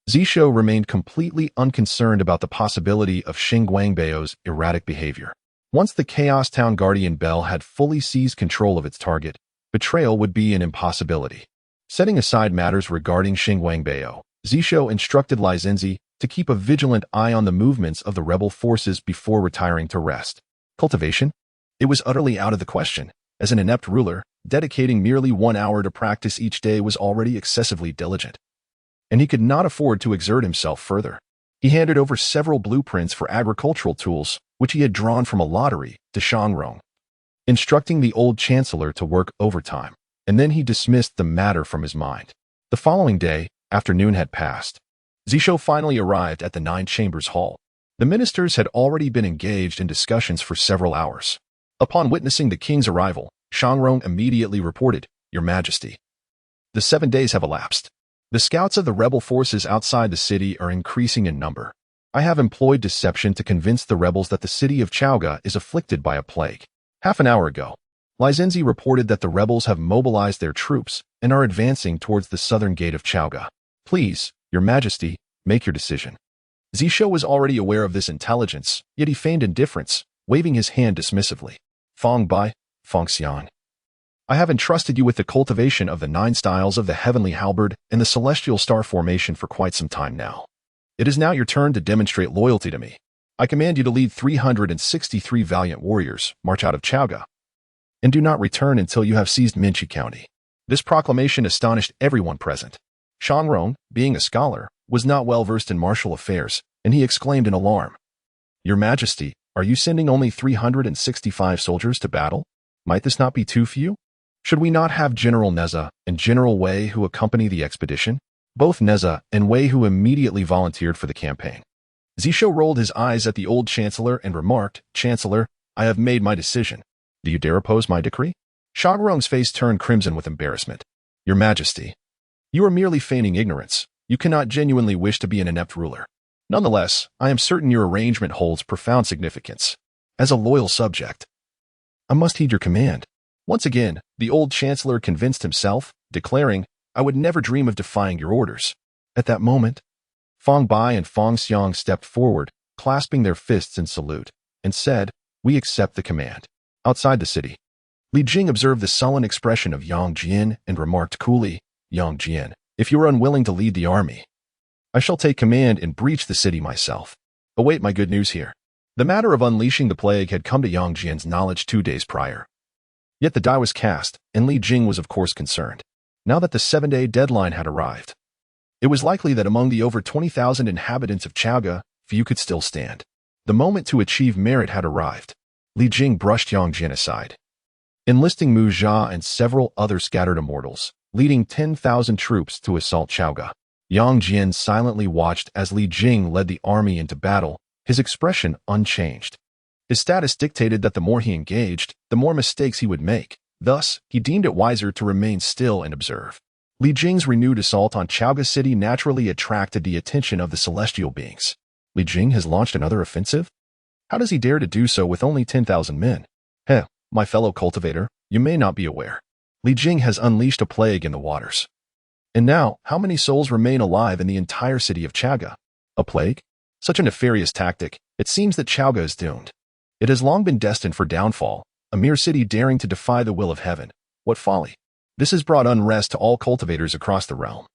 Zishou remained completely unconcerned about the possibility of Shen Gongbao's erratic behavior. Once the Chaos Town Guardian Bell had fully seized control of its target, betrayal would be an impossibility. Setting aside matters regarding Shen Gongbao, Zishou instructed Zhongzi to keep a vigilant eye on the movements of the rebel forces before retiring to rest. Cultivation? It was utterly out of the question. As an inept ruler, dedicating merely 1 hour to practice each day was already excessively diligent, and he could not afford to exert himself further. He handed over several blueprints for agricultural tools, which he had drawn from a lottery, to Shangrong, instructing the old chancellor to work overtime, and then he dismissed the matter from his mind. The following day, after noon had passed, Zishou finally arrived at the Nine Chambers Hall. The ministers had already been engaged in discussions for several hours. Upon witnessing the king's arrival, Shangrong immediately reported, "Your Majesty, the 7 days have elapsed. The scouts of the rebel forces outside the city are increasing in number. I have employed deception to convince the rebels that the city of Chaoga is afflicted by a plague. Half an hour ago, Zhongzi reported that the rebels have mobilized their troops and are advancing towards the southern gate of Chaoga. Please, Your Majesty, make your decision." Zishou was already aware of this intelligence, yet he feigned indifference, waving his hand dismissively. "Feng Bai, Feng Xian. I have entrusted you with the cultivation of the 9 styles of the heavenly halberd and the celestial star formation for quite some time now. It is now your turn to demonstrate loyalty to me. I command you to lead 363 valiant warriors, march out of Chaoga, and do not return until you have seized Minchi County." This proclamation astonished everyone present. Rong, being a scholar, was not well versed in martial affairs, and he exclaimed in alarm, "Your Majesty, are you sending only 365 soldiers to battle? Might this not be too few? Should we not have General Neza and General Wei who accompany the expedition?" Both Neza and Wei who immediately volunteered for the campaign. Zishou rolled his eyes at the old chancellor and remarked, "Chancellor, I have made my decision. Do you dare oppose my decree?" Rong's face turned crimson with embarrassment. "Your Majesty, you are merely feigning ignorance. You cannot genuinely wish to be an inept ruler. Nonetheless, I am certain your arrangement holds profound significance. As a loyal subject, I must heed your command." Once again, the old chancellor convinced himself, declaring, "I would never dream of defying your orders." At that moment, Fong Bai and Fong Xiang stepped forward, clasping their fists in salute, and said, "We accept the command." Outside the city, Li Jing observed the sullen expression of Yang Jian and remarked coolly, "Yang Jian, if you are unwilling to lead the army, I shall take command and breach the city myself. Await my good news here." The matter of unleashing the plague had come to Yang Jian's knowledge 2 days prior. Yet the die was cast, and Li Jing was of course concerned. Now that the 7-day deadline had arrived, it was likely that among the over 20,000 inhabitants of Chaoga, few could still stand. The moment to achieve merit had arrived. Li Jing brushed Yang Jian aside, enlisting Mu Jia and several other scattered immortals, leading 10,000 troops to assault Chaoga. Yang Jian silently watched as Li Jing led the army into battle, his expression unchanged. His status dictated that the more he engaged, the more mistakes he would make. Thus, he deemed it wiser to remain still and observe. Li Jing's renewed assault on Chaoga City naturally attracted the attention of the celestial beings. Li Jing has launched another offensive? How does he dare to do so with only 10,000 men? My fellow cultivator, you may not be aware. Li Jing has unleashed a plague in the waters. And now, how many souls remain alive in the entire city of Chaoga? A plague? Such a nefarious tactic, it seems that Chaoga is doomed. It has long been destined for downfall, a mere city daring to defy the will of heaven. What folly! This has brought unrest to all cultivators across the realm.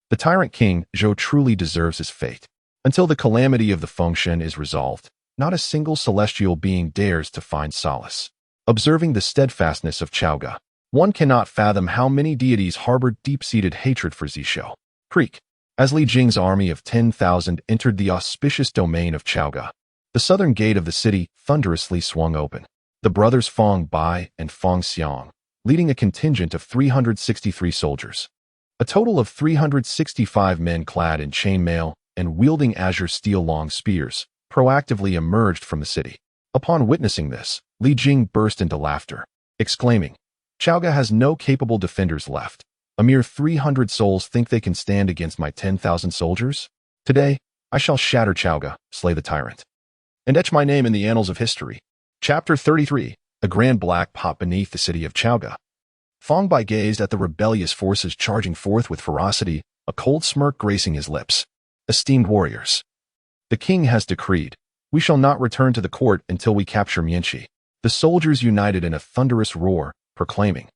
The tyrant king, Zhou, truly deserves his fate. Until the calamity of the Fengshen is resolved, not a single celestial being dares to find solace. Observing the steadfastness of Chaoga, one cannot fathom how many deities harbored deep-seated hatred for Zishou. Creek. As Li Jing's army of 10,000 entered the auspicious domain of Chaoga, the southern gate of the city thunderously swung open. The brothers Fong Bai and Fong Xiang, leading a contingent of 363 soldiers, a total of 365 men clad in chainmail and wielding azure steel long spears, proactively emerged from the city. Upon witnessing this, Li Jing burst into laughter, exclaiming, "Chaoga has no capable defenders left. A mere 300 souls think they can stand against my 10,000 soldiers? Today, I shall shatter Chaoga, slay the tyrant, and etch my name in the annals of history." Chapter 33. A grand black pot beneath the city of Chaoga. Fong Bai gazed at the rebellious forces charging forth with ferocity, a cold smirk gracing his lips. "Esteemed warriors, the king has decreed, we shall not return to the court until we capture Mianxi." The soldiers united in a thunderous roar, proclaiming,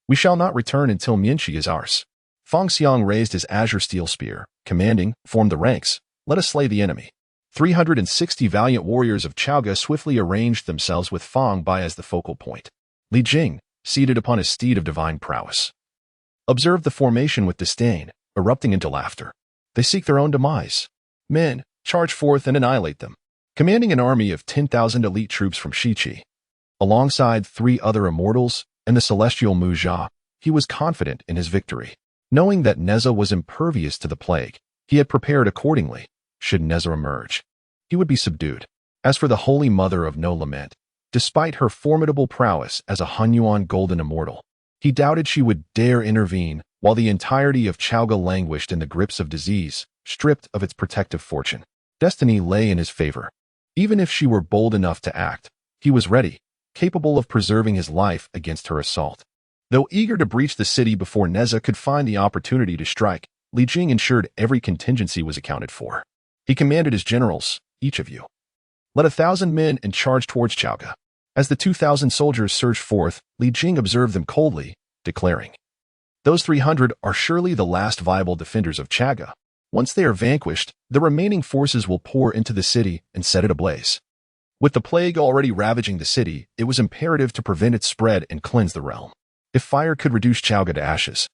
"We shall not return until Mianxi is ours." Fong Xiang raised his azure steel spear, commanding, "Form the ranks, let us slay the enemy." 360 valiant warriors of Chaoga swiftly arranged themselves with Fong Bai as the focal point. Li Jing, seated upon his steed of divine prowess, observed the formation with disdain, erupting into laughter. "They seek their own demise. Men, charge forth and annihilate them." Commanding an army of 10,000 elite troops from Shiqi, alongside 3 other immortals and the celestial Mu Jia, he was confident in his victory. Knowing that Neza was impervious to the plague, he had prepared accordingly. Should Neza emerge, he would be subdued. As for the Holy Mother of No Lament, despite her formidable prowess as a Hunyuan golden immortal, he doubted she would dare intervene while the entirety of Chaoga languished in the grips of disease, stripped of its protective fortune. Destiny lay in his favor. Even if she were bold enough to act, he was ready, capable of preserving his life against her assault. Though eager to breach the city before Neza could find the opportunity to strike, Li Jing ensured every contingency was accounted for. He commanded his generals, "Each of you, led 1,000 men and charged towards Chaoga." As the 2,000 soldiers surged forth, Li Jing observed them coldly, declaring, "Those 300 are surely the last viable defenders of Chaoga. Once they are vanquished, the remaining forces will pour into the city and set it ablaze." With the plague already ravaging the city, it was imperative to prevent its spread and cleanse the realm. If fire could reduce Chaoga to ashes,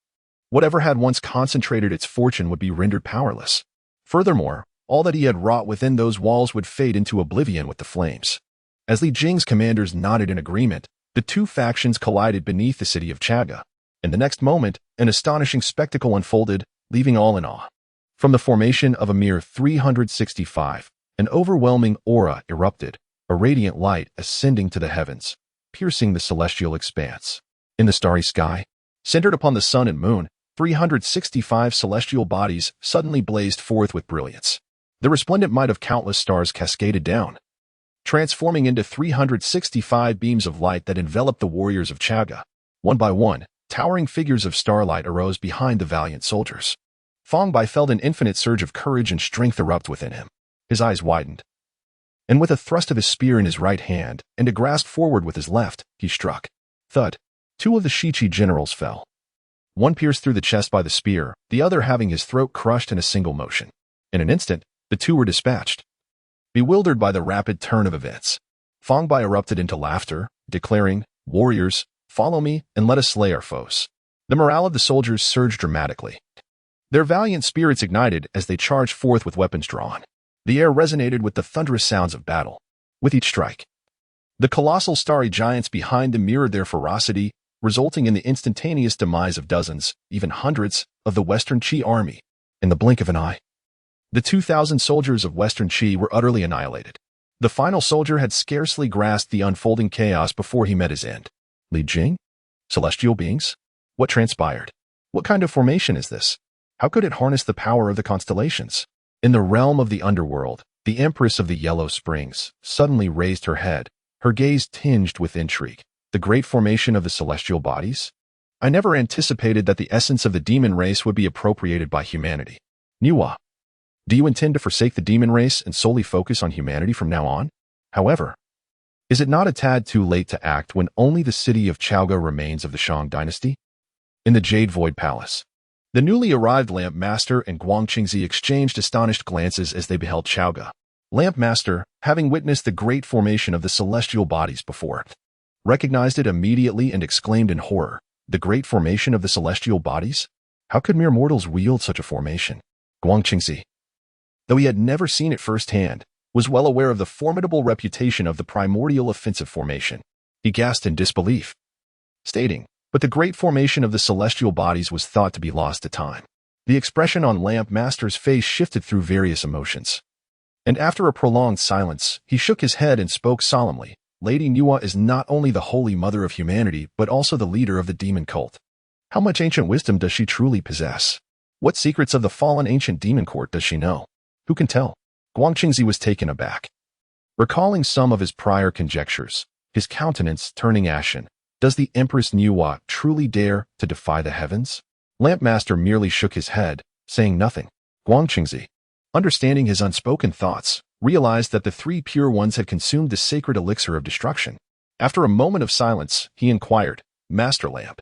Whatever had once concentrated its fortune would be rendered powerless. Furthermore, all that he had wrought within those walls would fade into oblivion with the flames. As Li Jing's commanders nodded in agreement, the two factions collided beneath the city of Chaga. In the next moment, an astonishing spectacle unfolded, leaving all in awe. From the formation of a mere 365, an overwhelming aura erupted, a radiant light ascending to the heavens, piercing the celestial expanse. In the starry sky, centered upon the sun and moon, 365 celestial bodies suddenly blazed forth with brilliance. The resplendent might of countless stars cascaded down, transforming into 365 beams of light that enveloped the warriors of Chaga. One by one, towering figures of starlight arose behind the valiant soldiers. Fang Bai felt an infinite surge of courage and strength erupt within him. His eyes widened, and with a thrust of his spear in his right hand and a grasp forward with his left, he struck. Thud! Two of the Shiqi generals fell. One pierced through the chest by the spear, the other having his throat crushed in a single motion. In an instant, the two were dispatched. Bewildered by the rapid turn of events, Fang Bai erupted into laughter, declaring, "Warriors, follow me and let us slay our foes." The morale of the soldiers surged dramatically. Their valiant spirits ignited as they charged forth with weapons drawn. The air resonated with the thunderous sounds of battle. With each strike, the colossal starry giants behind them mirrored their ferocity, resulting in the instantaneous demise of dozens, even hundreds, of the Western Qi army. In the blink of an eye, the 2,000 soldiers of Western Qi were utterly annihilated. The final soldier had scarcely grasped the unfolding chaos before he met his end. Li Jing? Celestial beings? What transpired? What kind of formation is this? How could it harness the power of the constellations? In the realm of the underworld, the Empress of the Yellow Springs suddenly raised her head, her gaze tinged with intrigue. The great formation of the celestial bodies? I never anticipated that the essence of the demon race would be appropriated by humanity. Nuwa, do you intend to forsake the demon race and solely focus on humanity from now on? However, is it not a tad too late to act when only the city of Chaoga remains of the Shang dynasty? In the Jade Void Palace, the newly arrived Lamp Master and Zhongzi exchanged astonished glances as they beheld Chaoga. Lamp Master, having witnessed the great formation of the celestial bodies before, recognized it immediately and exclaimed in horror, "The great formation of the celestial bodies? How could mere mortals wield such a formation?" Zhongzi, though he had never seen it firsthand, was well aware of the formidable reputation of the primordial offensive formation. He gasped in disbelief, stating, "But the great formation of the celestial bodies was thought to be lost to time." The expression on Lamp Master's face shifted through various emotions. And after a prolonged silence, he shook his head and spoke solemnly, "Lady Nuwa is not only the holy mother of humanity, but also the leader of the demon cult. How much ancient wisdom does she truly possess? What secrets of the fallen ancient demon court does she know? Who can tell?" Zhongzi was taken aback. Recalling some of his prior conjectures, his countenance turning ashen, "Does the Empress Nuwa truly dare to defy the heavens?" Lamp Master merely shook his head, saying nothing. Zhongzi, understanding his unspoken thoughts, realized that the three pure ones had consumed the sacred elixir of destruction. After a moment of silence, he inquired, "Master Lamp,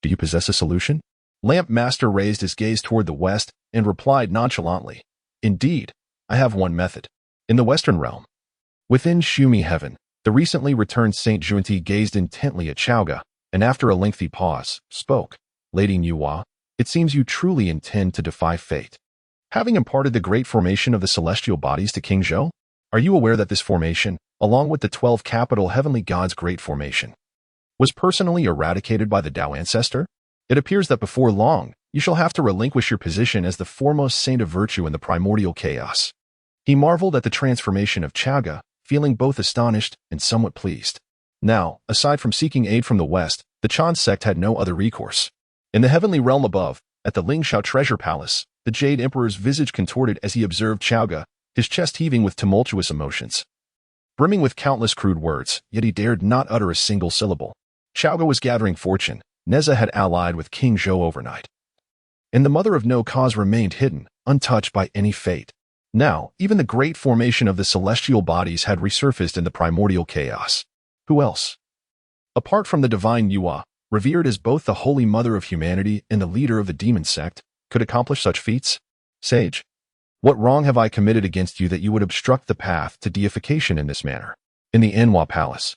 do you possess a solution?" Lamp Master raised his gaze toward the west and replied nonchalantly, "Indeed, I have one method. In the Western realm, within Shumi Heaven, the recently returned Saint Zhongzi gazed intently at Chaoga, and after a lengthy pause, spoke, "Lady Nuwa, it seems you truly intend to defy fate. Having imparted the great formation of the celestial bodies to King Zhou, are you aware that this formation, along with the 12 capital heavenly gods' great formation, was personally eradicated by the Tao ancestor? It appears that before long, you shall have to relinquish your position as the foremost saint of virtue in the primordial chaos." He marveled at the transformation of Chaoga, feeling both astonished and somewhat pleased. Now, aside from seeking aid from the west, the Chan sect had no other recourse. In the heavenly realm above, at the Lingshao treasure palace, the Jade Emperor's visage contorted as he observed Chaoga, his chest heaving with tumultuous emotions. Brimming with countless crude words, yet he dared not utter a single syllable. Chaoga was gathering fortune. Neza had allied with King Zhou overnight, and the Mother of No Cause remained hidden, untouched by any fate. Now, even the great formation of the celestial bodies had resurfaced in the primordial chaos. Who else? Apart from the divine Nuwa, revered as both the holy mother of humanity and the leader of the demon sect, could accomplish such feats? Sage, what wrong have I committed against you that you would obstruct the path to deification in this manner? In the Nuwa Palace,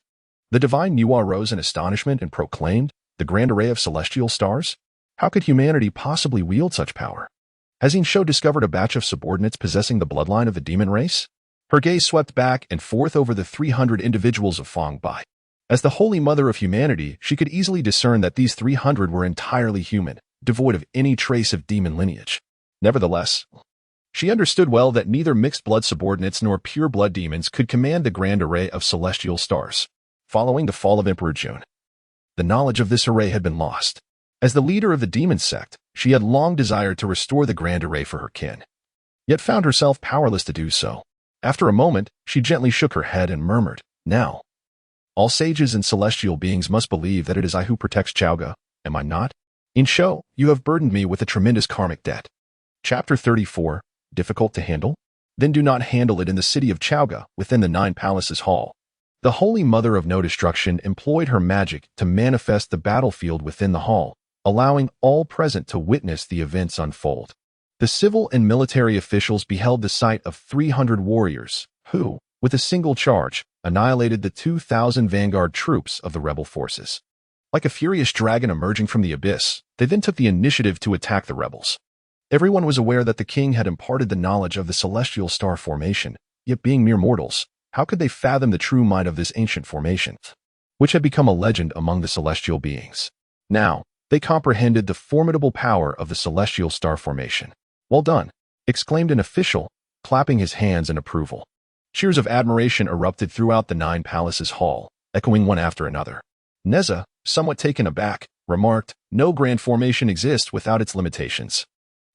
the divine Nuwa rose in astonishment and proclaimed, "The grand array of celestial stars? How could humanity possibly wield such power? Has Zishou discovered a batch of subordinates possessing the bloodline of the demon race? Her gaze swept back and forth over the 300 individuals of Fong Bai. As the Holy Mother of Humanity, she could easily discern that these 300 were entirely human, devoid of any trace of demon lineage. Nevertheless, she understood well that neither mixed-blood subordinates nor pure-blood demons could command the grand array of celestial stars. Following the fall of Emperor Xin, the knowledge of this array had been lost. As the leader of the demon sect, she had long desired to restore the grand array for her kin, yet found herself powerless to do so. After a moment, she gently shook her head and murmured, "Now, all sages and celestial beings must believe that it is I who protects Chaoga, am I not? Zishou, you have burdened me with a tremendous karmic debt." Chapter 34. Difficult to handle? Then do not handle it in the city of Chaoga, within the 9 Palaces Hall. The Holy Mother of No Destruction employed her magic to manifest the battlefield within the hall, allowing all present to witness the events unfold. The civil and military officials beheld the sight of 300 warriors, who, with a single charge, annihilated the 2,000 vanguard troops of the rebel forces. Like a furious dragon emerging from the abyss, they then took the initiative to attack the rebels. Everyone was aware that the king had imparted the knowledge of the celestial star formation, yet being mere mortals, how could they fathom the true might of this ancient formation, which had become a legend among the celestial beings? Now, they comprehended the formidable power of the celestial star formation. "Well done," exclaimed an official, clapping his hands in approval. Cheers of admiration erupted throughout the 9 Palaces Hall, echoing one after another. Neza, somewhat taken aback, remarked, "No grand formation exists without its limitations.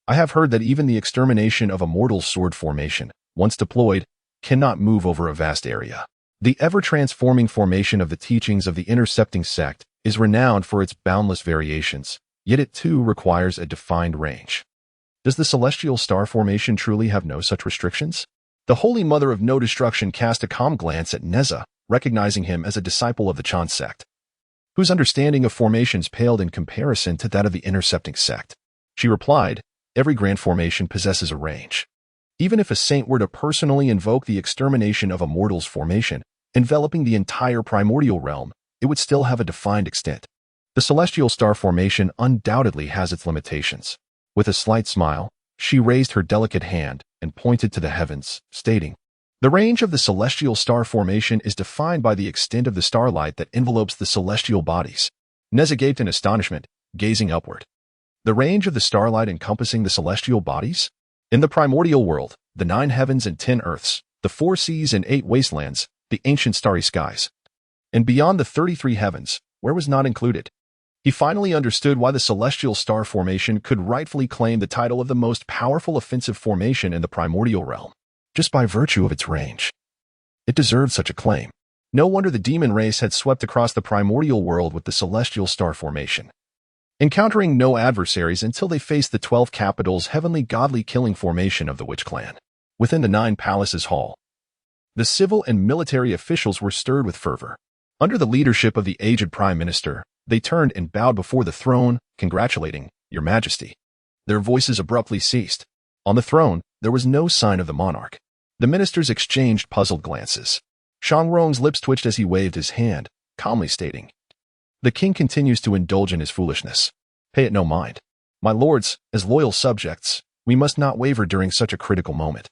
I have heard that even the extermination of a mortal sword formation, once deployed, cannot move over a vast area. The ever-transforming formation of the teachings of the intercepting sect is renowned for its boundless variations, yet it too requires a defined range. Does the celestial star formation truly have no such restrictions?" The Holy Mother of No Destruction cast a calm glance at Neza, recognizing him as a disciple of the Chan sect, whose understanding of formations paled in comparison to that of the intercepting sect. She replied, "Every grand formation possesses a range. Even if a saint were to personally invoke the extermination of a mortal's formation, enveloping the entire primordial realm, it would still have a defined extent. The celestial star formation undoubtedly has its limitations." With a slight smile, she raised her delicate hand and pointed to the heavens, stating, "The range of the celestial star formation is defined by the extent of the starlight that envelopes the celestial bodies." Neza gaped in astonishment, gazing upward. The range of the starlight encompassing the celestial bodies? In the primordial world, the 9 heavens and 10 earths, the 4 seas and 8 wastelands, the ancient starry skies. And beyond the 33 heavens, where was not included? He finally understood why the celestial star formation could rightfully claim the title of the most powerful offensive formation in the primordial realm, just by virtue of its range. It deserved such a claim. No wonder the demon race had swept across the primordial world with the celestial star formation, encountering no adversaries until they faced the 12 capitals' heavenly godly killing formation of the Witch Clan. Within the 9 Palaces Hall, the civil and military officials were stirred with fervor. Under the leadership of the aged Prime Minister, they turned and bowed before the throne, congratulating, "Your Majesty." Their voices abruptly ceased. On the throne, there was no sign of the monarch. The ministers exchanged puzzled glances. Shang Rong's lips twitched as he waved his hand, calmly stating, "The king continues to indulge in his foolishness. Pay it no mind. My lords, as loyal subjects, we must not waver during such a critical moment.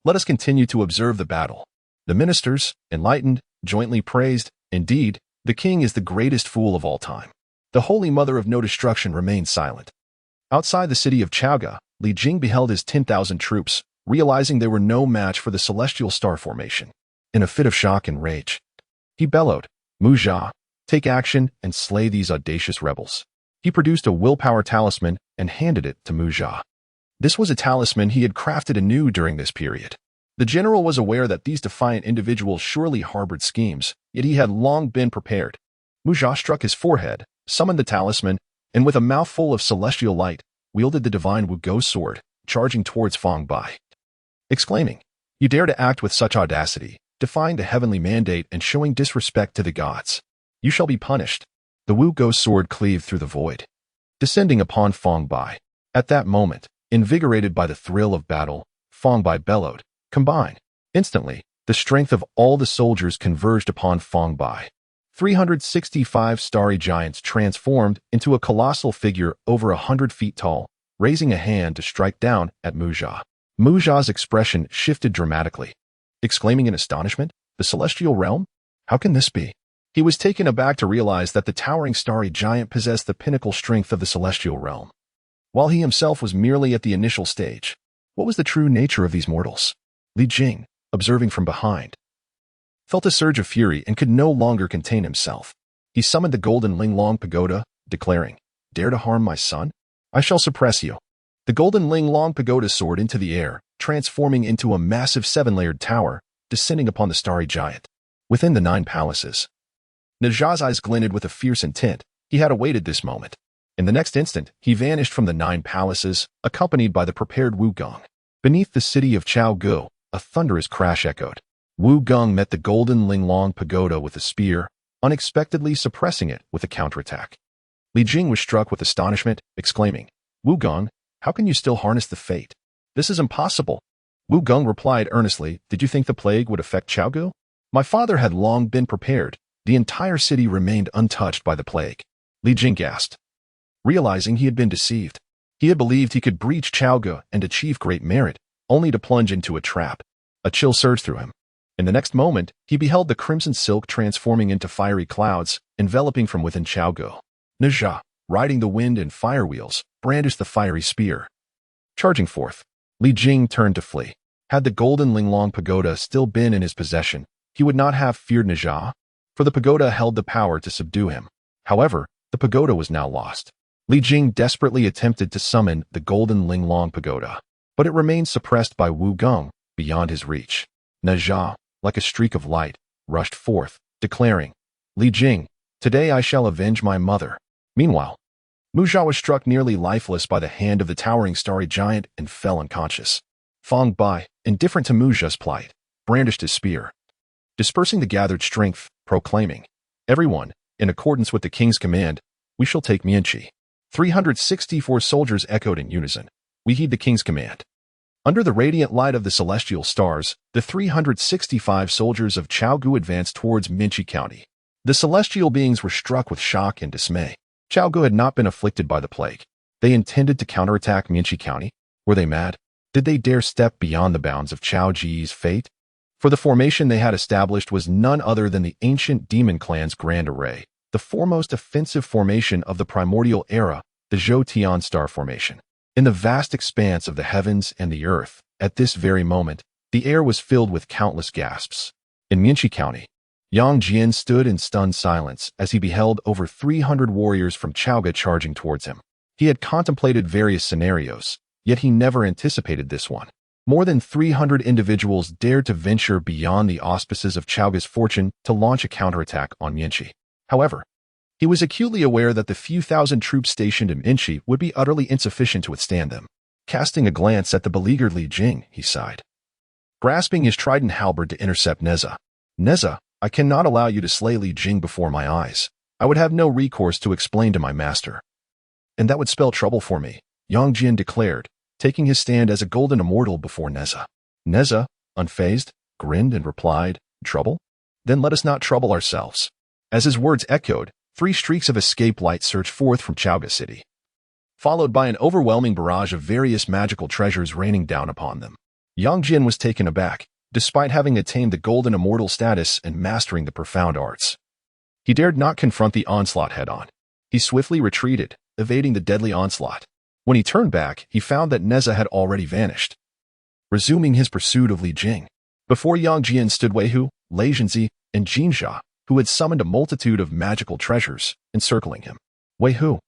Let us continue to observe the battle." The ministers, enlightened, jointly praised, "Indeed, the king is the greatest fool of all time." The Holy Mother of No Destruction remained silent. Outside the city of Chaoga, Li Jing beheld his 10,000 troops, realizing they were no match for the celestial star formation. In a fit of shock and rage, he bellowed, "Mu Jia, take action and slay these audacious rebels." He produced a willpower talisman and handed it to Mu Jia. This was a talisman he had crafted anew during this period. The general was aware that these defiant individuals surely harbored schemes, yet he had long been prepared. Mu Jia struck his forehead, summoned the talisman, and with a mouthful of celestial light, wielded the divine Wugo sword, charging towards Fong Bai, exclaiming, "You dare to act with such audacity, defying the heavenly mandate and showing disrespect to the gods. You shall be punished." The Wugo sword cleaved through the void, descending upon Fong Bai. At that moment, invigorated by the thrill of battle, Fong Bai bellowed, "Combine." Instantly, the strength of all the soldiers converged upon Fong Bai. 365 starry giants transformed into a colossal figure over 100 feet tall, raising a hand to strike down at Mu Jia. Mu Jia's expression shifted dramatically, exclaiming in astonishment, "The celestial realm? How can this be?" He was taken aback to realize that the towering starry giant possessed the pinnacle strength of the celestial realm, while he himself was merely at the initial stage. What was the true nature of these mortals? Li Jing, observing from behind, felt a surge of fury and could no longer contain himself. He summoned the golden Linglong pagoda, declaring, "Dare to harm my son? I shall suppress you." The golden Linglong pagoda soared into the air, transforming into a massive 7-layered tower, descending upon the starry giant. Within the 9 palaces, Ne Zha's eyes glinted with a fierce intent. He had awaited this moment. In the next instant, he vanished from the 9 palaces, accompanied by the prepared Wu Gong. Beneath the city of Chaogu, a thunderous crash echoed. Wu Gong met the golden Linglong pagoda with a spear, unexpectedly suppressing it with a counterattack. Li Jing was struck with astonishment, exclaiming, "Wu Gong, how can you still harness the fate? This is impossible." Wu Gong replied earnestly, "Did you think the plague would affect Chaogu? My father had long been prepared. The entire city remained untouched by the plague." Li Jing gasped, realizing he had been deceived. He had believed he could breach Chaogu and achieve great merit, only to plunge into a trap. A chill surged through him. In the next moment, he beheld the crimson silk transforming into fiery clouds, enveloping from within Chaogu. Ne Zha, riding the wind and fire wheels, brandished the fiery spear. Charging forth, Li Jing turned to flee. Had the golden Linglong pagoda still been in his possession, he would not have feared Ne Zha, for the pagoda held the power to subdue him. However, the pagoda was now lost. Li Jing desperately attempted to summon the golden Linglong pagoda, but it remained suppressed by Wu Gong, beyond his reach. Ne Zha, like a streak of light, rushed forth, declaring, "Li Jing, today I shall avenge my mother." Meanwhile, Mu Jia was struck nearly lifeless by the hand of the towering starry giant and fell unconscious. Fang Bai, indifferent to Mu Jia's plight, brandished his spear, dispersing the gathered strength, proclaiming, "Everyone, in accordance with the king's command, we shall take Mianqi." 364 soldiers echoed in unison, "We heed the king's command." Under the radiant light of the celestial stars, the 365 soldiers of Chaogu advanced towards Minchi County. The celestial beings were struck with shock and dismay. Chaogu had not been afflicted by the plague. They intended to counterattack Minchi County. Were they mad? Did they dare step beyond the bounds of Chao Ji's fate? For the formation they had established was none other than the ancient demon clan's grand array, the foremost offensive formation of the primordial era, the Zhou Tian Star Formation. In the vast expanse of the heavens and the earth, at this very moment, the air was filled with countless gasps. In Minchi County, Yang Jian stood in stunned silence as he beheld over 300 warriors from Chaoga charging towards him. He had contemplated various scenarios, yet he never anticipated this one. More than 300 individuals dared to venture beyond the auspices of Chaoga's fortune to launch a counterattack on Minchi. However, he was acutely aware that the few thousand troops stationed in Minchi would be utterly insufficient to withstand them. Casting a glance at the beleaguered Li Jing, he sighed. Grasping his trident halberd to intercept Neza, "Neza, I cannot allow you to slay Li Jing before my eyes. I would have no recourse to explain to my master. And that would spell trouble for me," Yang Jian declared, taking his stand as a golden immortal before Neza. Neza, unfazed, grinned and replied, "Trouble? Then let us not trouble ourselves." As his words echoed, 3 streaks of escape light surged forth from Chaoga City, followed by an overwhelming barrage of various magical treasures raining down upon them. Yang Jian was taken aback, despite having attained the golden immortal status and mastering the profound arts. He dared not confront the onslaught head-on. He swiftly retreated, evading the deadly onslaught. When he turned back, he found that Neza had already vanished, resuming his pursuit of Li Jing. Before Yang Jian stood Wei Hu, Lei Zhongzi, and Jin Xia, who had summoned a multitude of magical treasures, encircling him. Wei Hu,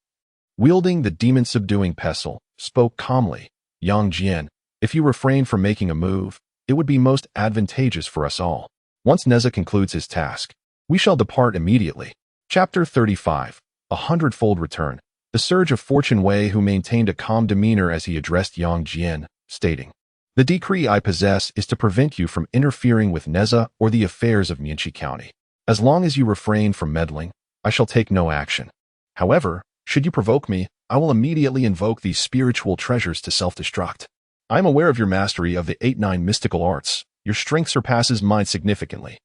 wielding the demon-subduing pestle, spoke calmly, "Yang Jian, if you refrain from making a move, it would be most advantageous for us all. Once Neza concludes his task, we shall depart immediately." Chapter 35, A Hundredfold Return. The surge of fortune Wei Hu maintained a calm demeanor as he addressed Yang Jian, stating, "The decree I possess is to prevent you from interfering with Neza or the affairs of Minchi County. As long as you refrain from meddling, I shall take no action. However, should you provoke me, I will immediately invoke these spiritual treasures to self-destruct. I am aware of your mastery of the 8-9 mystical arts. Your strength surpasses mine significantly.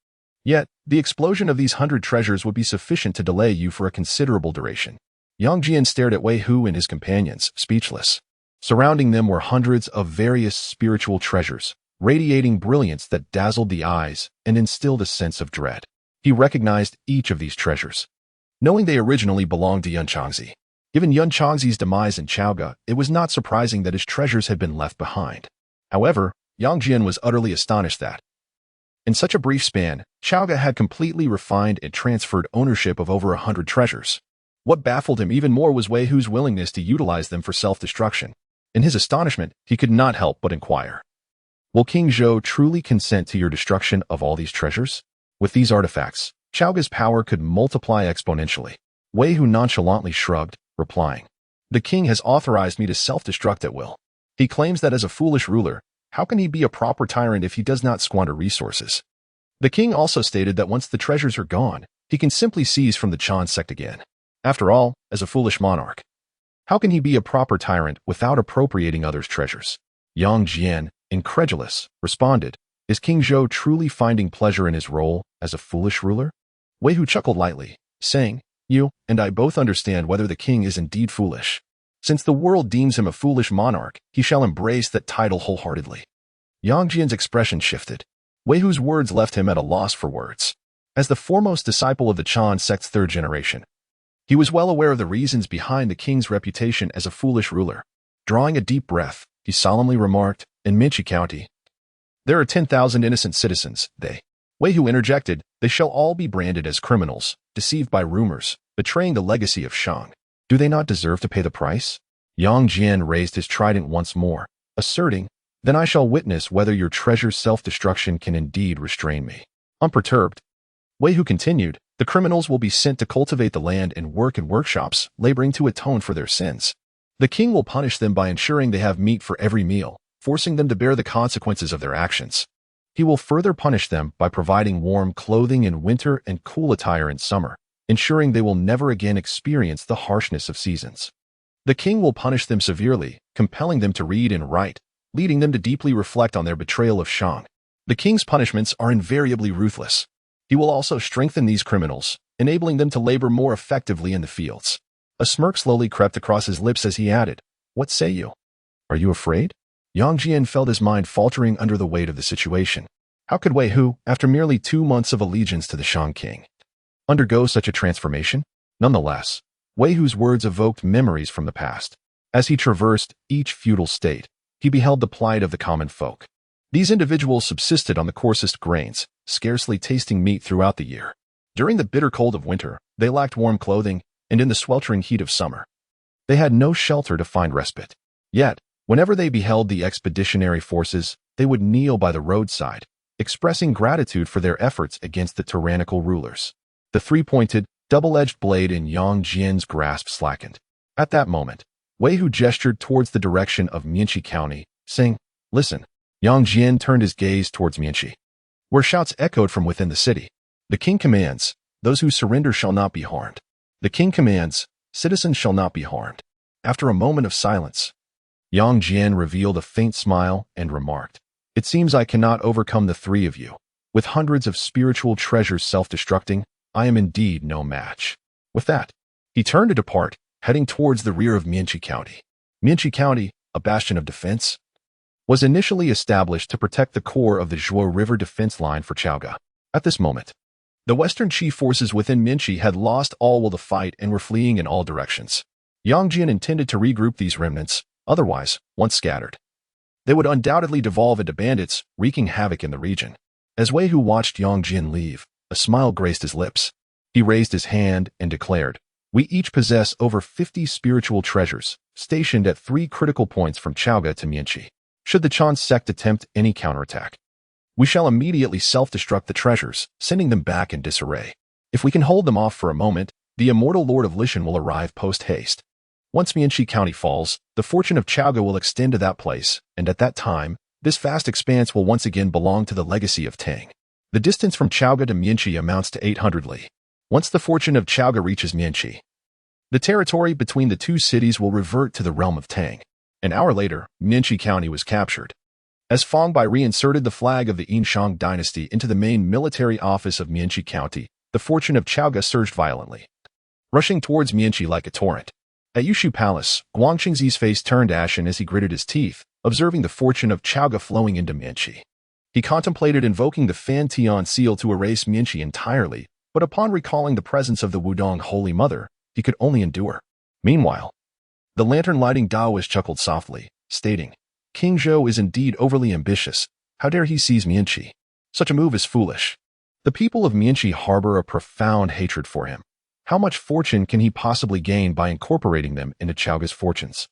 Yet, the explosion of these 100 treasures would be sufficient to delay you for a considerable duration. Yang Jian stared at Wei Hu and his companions, speechless. Surrounding them were hundreds of various spiritual treasures, radiating brilliance that dazzled the eyes and instilled a sense of dread. He recognized each of these treasures, knowing they originally belonged to Zhongzi. Given Zhongzi's demise in Chaoga, it was not surprising that his treasures had been left behind. However, Yang Jian was utterly astonished that, in such a brief span, Chaoga had completely refined and transferred ownership of over 100 treasures. What baffled him even more was Wei Hu's willingness to utilize them for self-destruction. In his astonishment, he could not help but inquire, "Will King Zhou truly consent to your destruction of all these treasures?" With these artifacts, Chaoga's power could multiply exponentially. Wei Hu nonchalantly shrugged, replying, "The king has authorized me to self-destruct at will. He claims that as a foolish ruler, how can he be a proper tyrant if he does not squander resources? The king also stated that once the treasures are gone, he can simply seize from the Chan sect again. After all, as a foolish monarch, how can he be a proper tyrant without appropriating others' treasures?" Yang Jian, incredulous, responded, "Is King Zhou truly finding pleasure in his role as a foolish ruler?" Wei Hu chuckled lightly, saying, "You and I both understand whether the king is indeed foolish. Since the world deems him a foolish monarch, he shall embrace that title wholeheartedly." Yang Jian's expression shifted. Wei Hu's words left him at a loss for words. As the foremost disciple of the Chan sect's third generation, he was well aware of the reasons behind the king's reputation as a foolish ruler. Drawing a deep breath, he solemnly remarked, "In Minchi County, there are 10,000 innocent citizens. Wei Hu interjected, "They shall all be branded as criminals, deceived by rumors, betraying the legacy of Shang. Do they not deserve to pay the price?" Yang Jian raised his trident once more, asserting, "Then I shall witness whether your treasure's self-destruction can indeed restrain me." Unperturbed, Wei Hu continued, "The criminals will be sent to cultivate the land and work in workshops, laboring to atone for their sins. The king will punish them by ensuring they have meat for every meal, forcing them to bear the consequences of their actions. He will further punish them by providing warm clothing in winter and cool attire in summer, ensuring they will never again experience the harshness of seasons. The king will punish them severely, compelling them to read and write, leading them to deeply reflect on their betrayal of Shang. The king's punishments are invariably ruthless. He will also strengthen these criminals, enabling them to labor more effectively in the fields." A smirk slowly crept across his lips as he added, "What say you? Are you afraid?" Yang Jian felt his mind faltering under the weight of the situation. How could Wei Hu, after merely 2 months of allegiance to the Shang king, undergo such a transformation? Nonetheless, Wei Hu's words evoked memories from the past. As he traversed each feudal state, he beheld the plight of the common folk. These individuals subsisted on the coarsest grains, scarcely tasting meat throughout the year. During the bitter cold of winter, they lacked warm clothing, and in the sweltering heat of summer, they had no shelter to find respite. Yet, whenever they beheld the expeditionary forces, they would kneel by the roadside, expressing gratitude for their efforts against the tyrannical rulers. The three-pointed, double-edged blade in Yang Jian's grasp slackened. At that moment, Wei Hu gestured towards the direction of Minchi County, saying, "Listen." Yang Jian turned his gaze towards Minchi, where shouts echoed from within the city. "The king commands, those who surrender shall not be harmed. The king commands, citizens shall not be harmed." After a moment of silence, Yang Jian revealed a faint smile and remarked, "It seems I cannot overcome the three of you. With hundreds of spiritual treasures self-destructing, I am indeed no match." With that, he turned to depart, heading towards the rear of Minchi County. Minchi County, a bastion of defense, was initially established to protect the core of the Zhuo River defense line for Chaoga. At this moment, the Western chief forces within Minchi had lost all will to fight and were fleeing in all directions. Yang Jian intended to regroup these remnants, otherwise, once scattered, they would undoubtedly devolve into bandits, wreaking havoc in the region. As Wei Hu watched Yang Jian leave, a smile graced his lips. He raised his hand and declared, "We each possess over 50 spiritual treasures, stationed at 3 critical points from Chaoga to Minchi. Should the Chan sect attempt any counterattack, we shall immediately self-destruct the treasures, sending them back in disarray. If we can hold them off for a moment, the immortal Lord of Lishan will arrive post-haste. Once Minchi County falls, the fortune of Chaoga will extend to that place, and at that time, this vast expanse will once again belong to the legacy of Tang. The distance from Chaoga to Minchi amounts to 800 li. Once the fortune of Chaoga reaches Minchi, the territory between the two cities will revert to the realm of Tang. An hour later, Minchi County was captured. As Fang Bai reinserted the flag of the Yinshang dynasty into the main military office of Mianqi County, the fortune of Chaoga surged violently, rushing towards Mianqi like a torrent. At Yushu Palace, Guangxingzi's face turned ashen as he gritted his teeth, observing the fortune of Chaoga flowing into Mianqi. He contemplated invoking the Fan Tian seal to erase Mianqi entirely, but upon recalling the presence of the Wudong Holy Mother, he could only endure. Meanwhile, the lantern-lighting Daoist chuckled softly, stating, King Zhou is indeed overly ambitious. How dare he seize Mianqi? Such a move is foolish. The people of Mianqi harbor a profound hatred for him. How much fortune can he possibly gain by incorporating them into Chaoga's fortunes?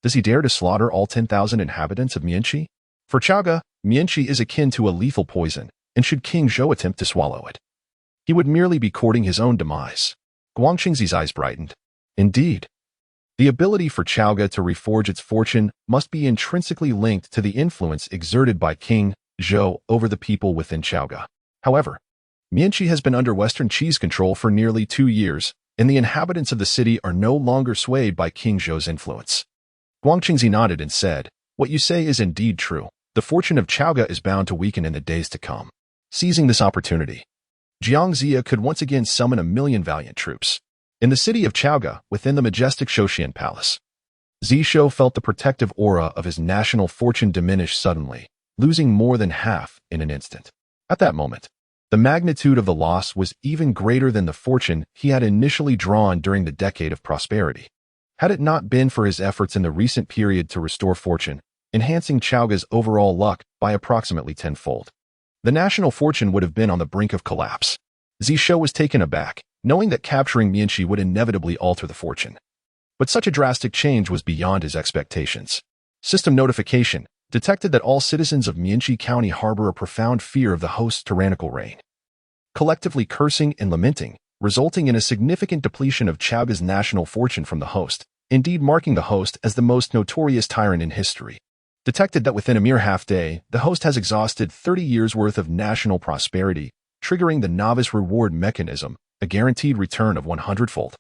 Does he dare to slaughter all 10,000 inhabitants of Mianqi? For Chaoga, Mianqi is akin to a lethal poison, and should King Zhou attempt to swallow it, he would merely be courting his own demise. Guangxingzi's eyes brightened. Indeed, the ability for Chaoga to reforge its fortune must be intrinsically linked to the influence exerted by King Zhou over the people within Chaoga. However, Mianqi has been under Western Qi's control for nearly 2 years, and the inhabitants of the city are no longer swayed by King Zhou's influence. Guangxingzi nodded and said, What you say is indeed true. The fortune of Chaoga is bound to weaken in the days to come. Seizing this opportunity, Zhongzi could once again summon 1,000,000 valiant troops. In the city of Chaoga, within the majestic Shoshian Palace, Zishou felt the protective aura of his national fortune diminish suddenly, losing more than half in an instant. At that moment, the magnitude of the loss was even greater than the fortune he had initially drawn during the decade of prosperity. Had it not been for his efforts in the recent period to restore fortune, enhancing Chaoga's overall luck by approximately tenfold, the national fortune would have been on the brink of collapse. Zishou was taken aback, knowing that capturing Mianqi would inevitably alter the fortune. But such a drastic change was beyond his expectations. System notification detected that all citizens of Mianqi County harbor a profound fear of the host's tyrannical reign, collectively cursing and lamenting, resulting in a significant depletion of Chaoga's national fortune from the host, indeed marking the host as the most notorious tyrant in history. Detected that within a mere half-day, the host has exhausted 30 years' worth of national prosperity, triggering the novice reward mechanism, a guaranteed return of 100-fold.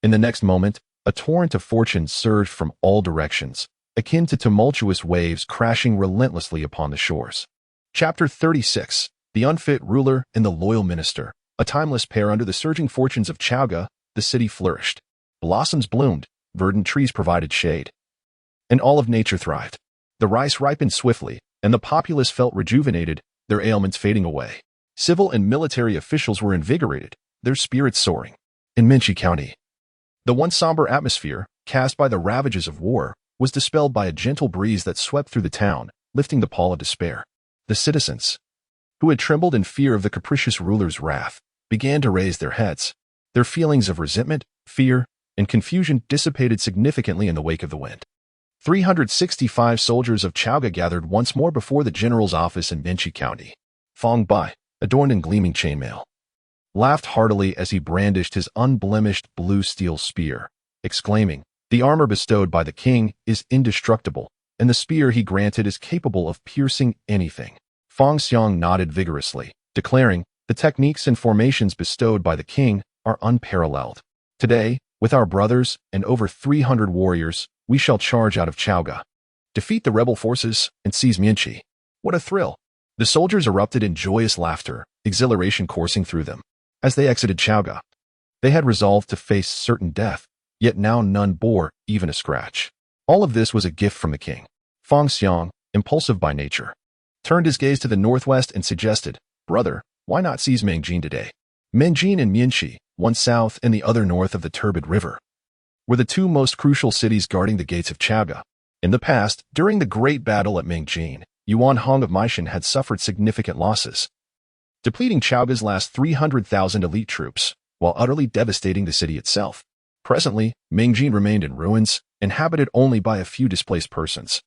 In the next moment, a torrent of fortune surged from all directions, akin to tumultuous waves crashing relentlessly upon the shores. Chapter 36, The Unfit Ruler and the Loyal Minister. A timeless pair under the surging fortunes of Chaoga, the city flourished. Blossoms bloomed, verdant trees provided shade, and all of nature thrived. The rice ripened swiftly, and the populace felt rejuvenated, their ailments fading away. Civil and military officials were invigorated, their spirits soaring. In Mianqi County, the once somber atmosphere, cast by the ravages of war, was dispelled by a gentle breeze that swept through the town, lifting the pall of despair. The citizens, who had trembled in fear of the capricious ruler's wrath, began to raise their heads. Their feelings of resentment, fear, and confusion dissipated significantly in the wake of the wind. 365 soldiers of Chaoga gathered once more before the general's office in Mianqi County. Fang Bai, adorned in gleaming chainmail, laughed heartily as he brandished his unblemished blue steel spear, exclaiming, The armor bestowed by the king is indestructible, and the spear he granted is capable of piercing anything. Fang Xiang nodded vigorously, declaring, The techniques and formations bestowed by the king are unparalleled. Today, with our brothers and over 300 warriors, we shall charge out of Chaoga, defeat the rebel forces, and seize Mianqi. What a thrill! The soldiers erupted in joyous laughter, exhilaration coursing through them. As they exited Chaoga, they had resolved to face certain death, yet now none bore even a scratch. All of this was a gift from the king. Fang Xiang, impulsive by nature, turned his gaze to the northwest and suggested, Brother, why not seize Mengjin today? Mengjin and Mianqi, one south and the other north of the turbid river, were the two most crucial cities guarding the gates of Chaoga. In the past, during the great battle at Mengjin, Yuan Hong of Meishan had suffered significant losses, depleting Chaoga's last 300,000 elite troops, while utterly devastating the city itself. Presently, Mengjin remained in ruins, inhabited only by a few displaced persons,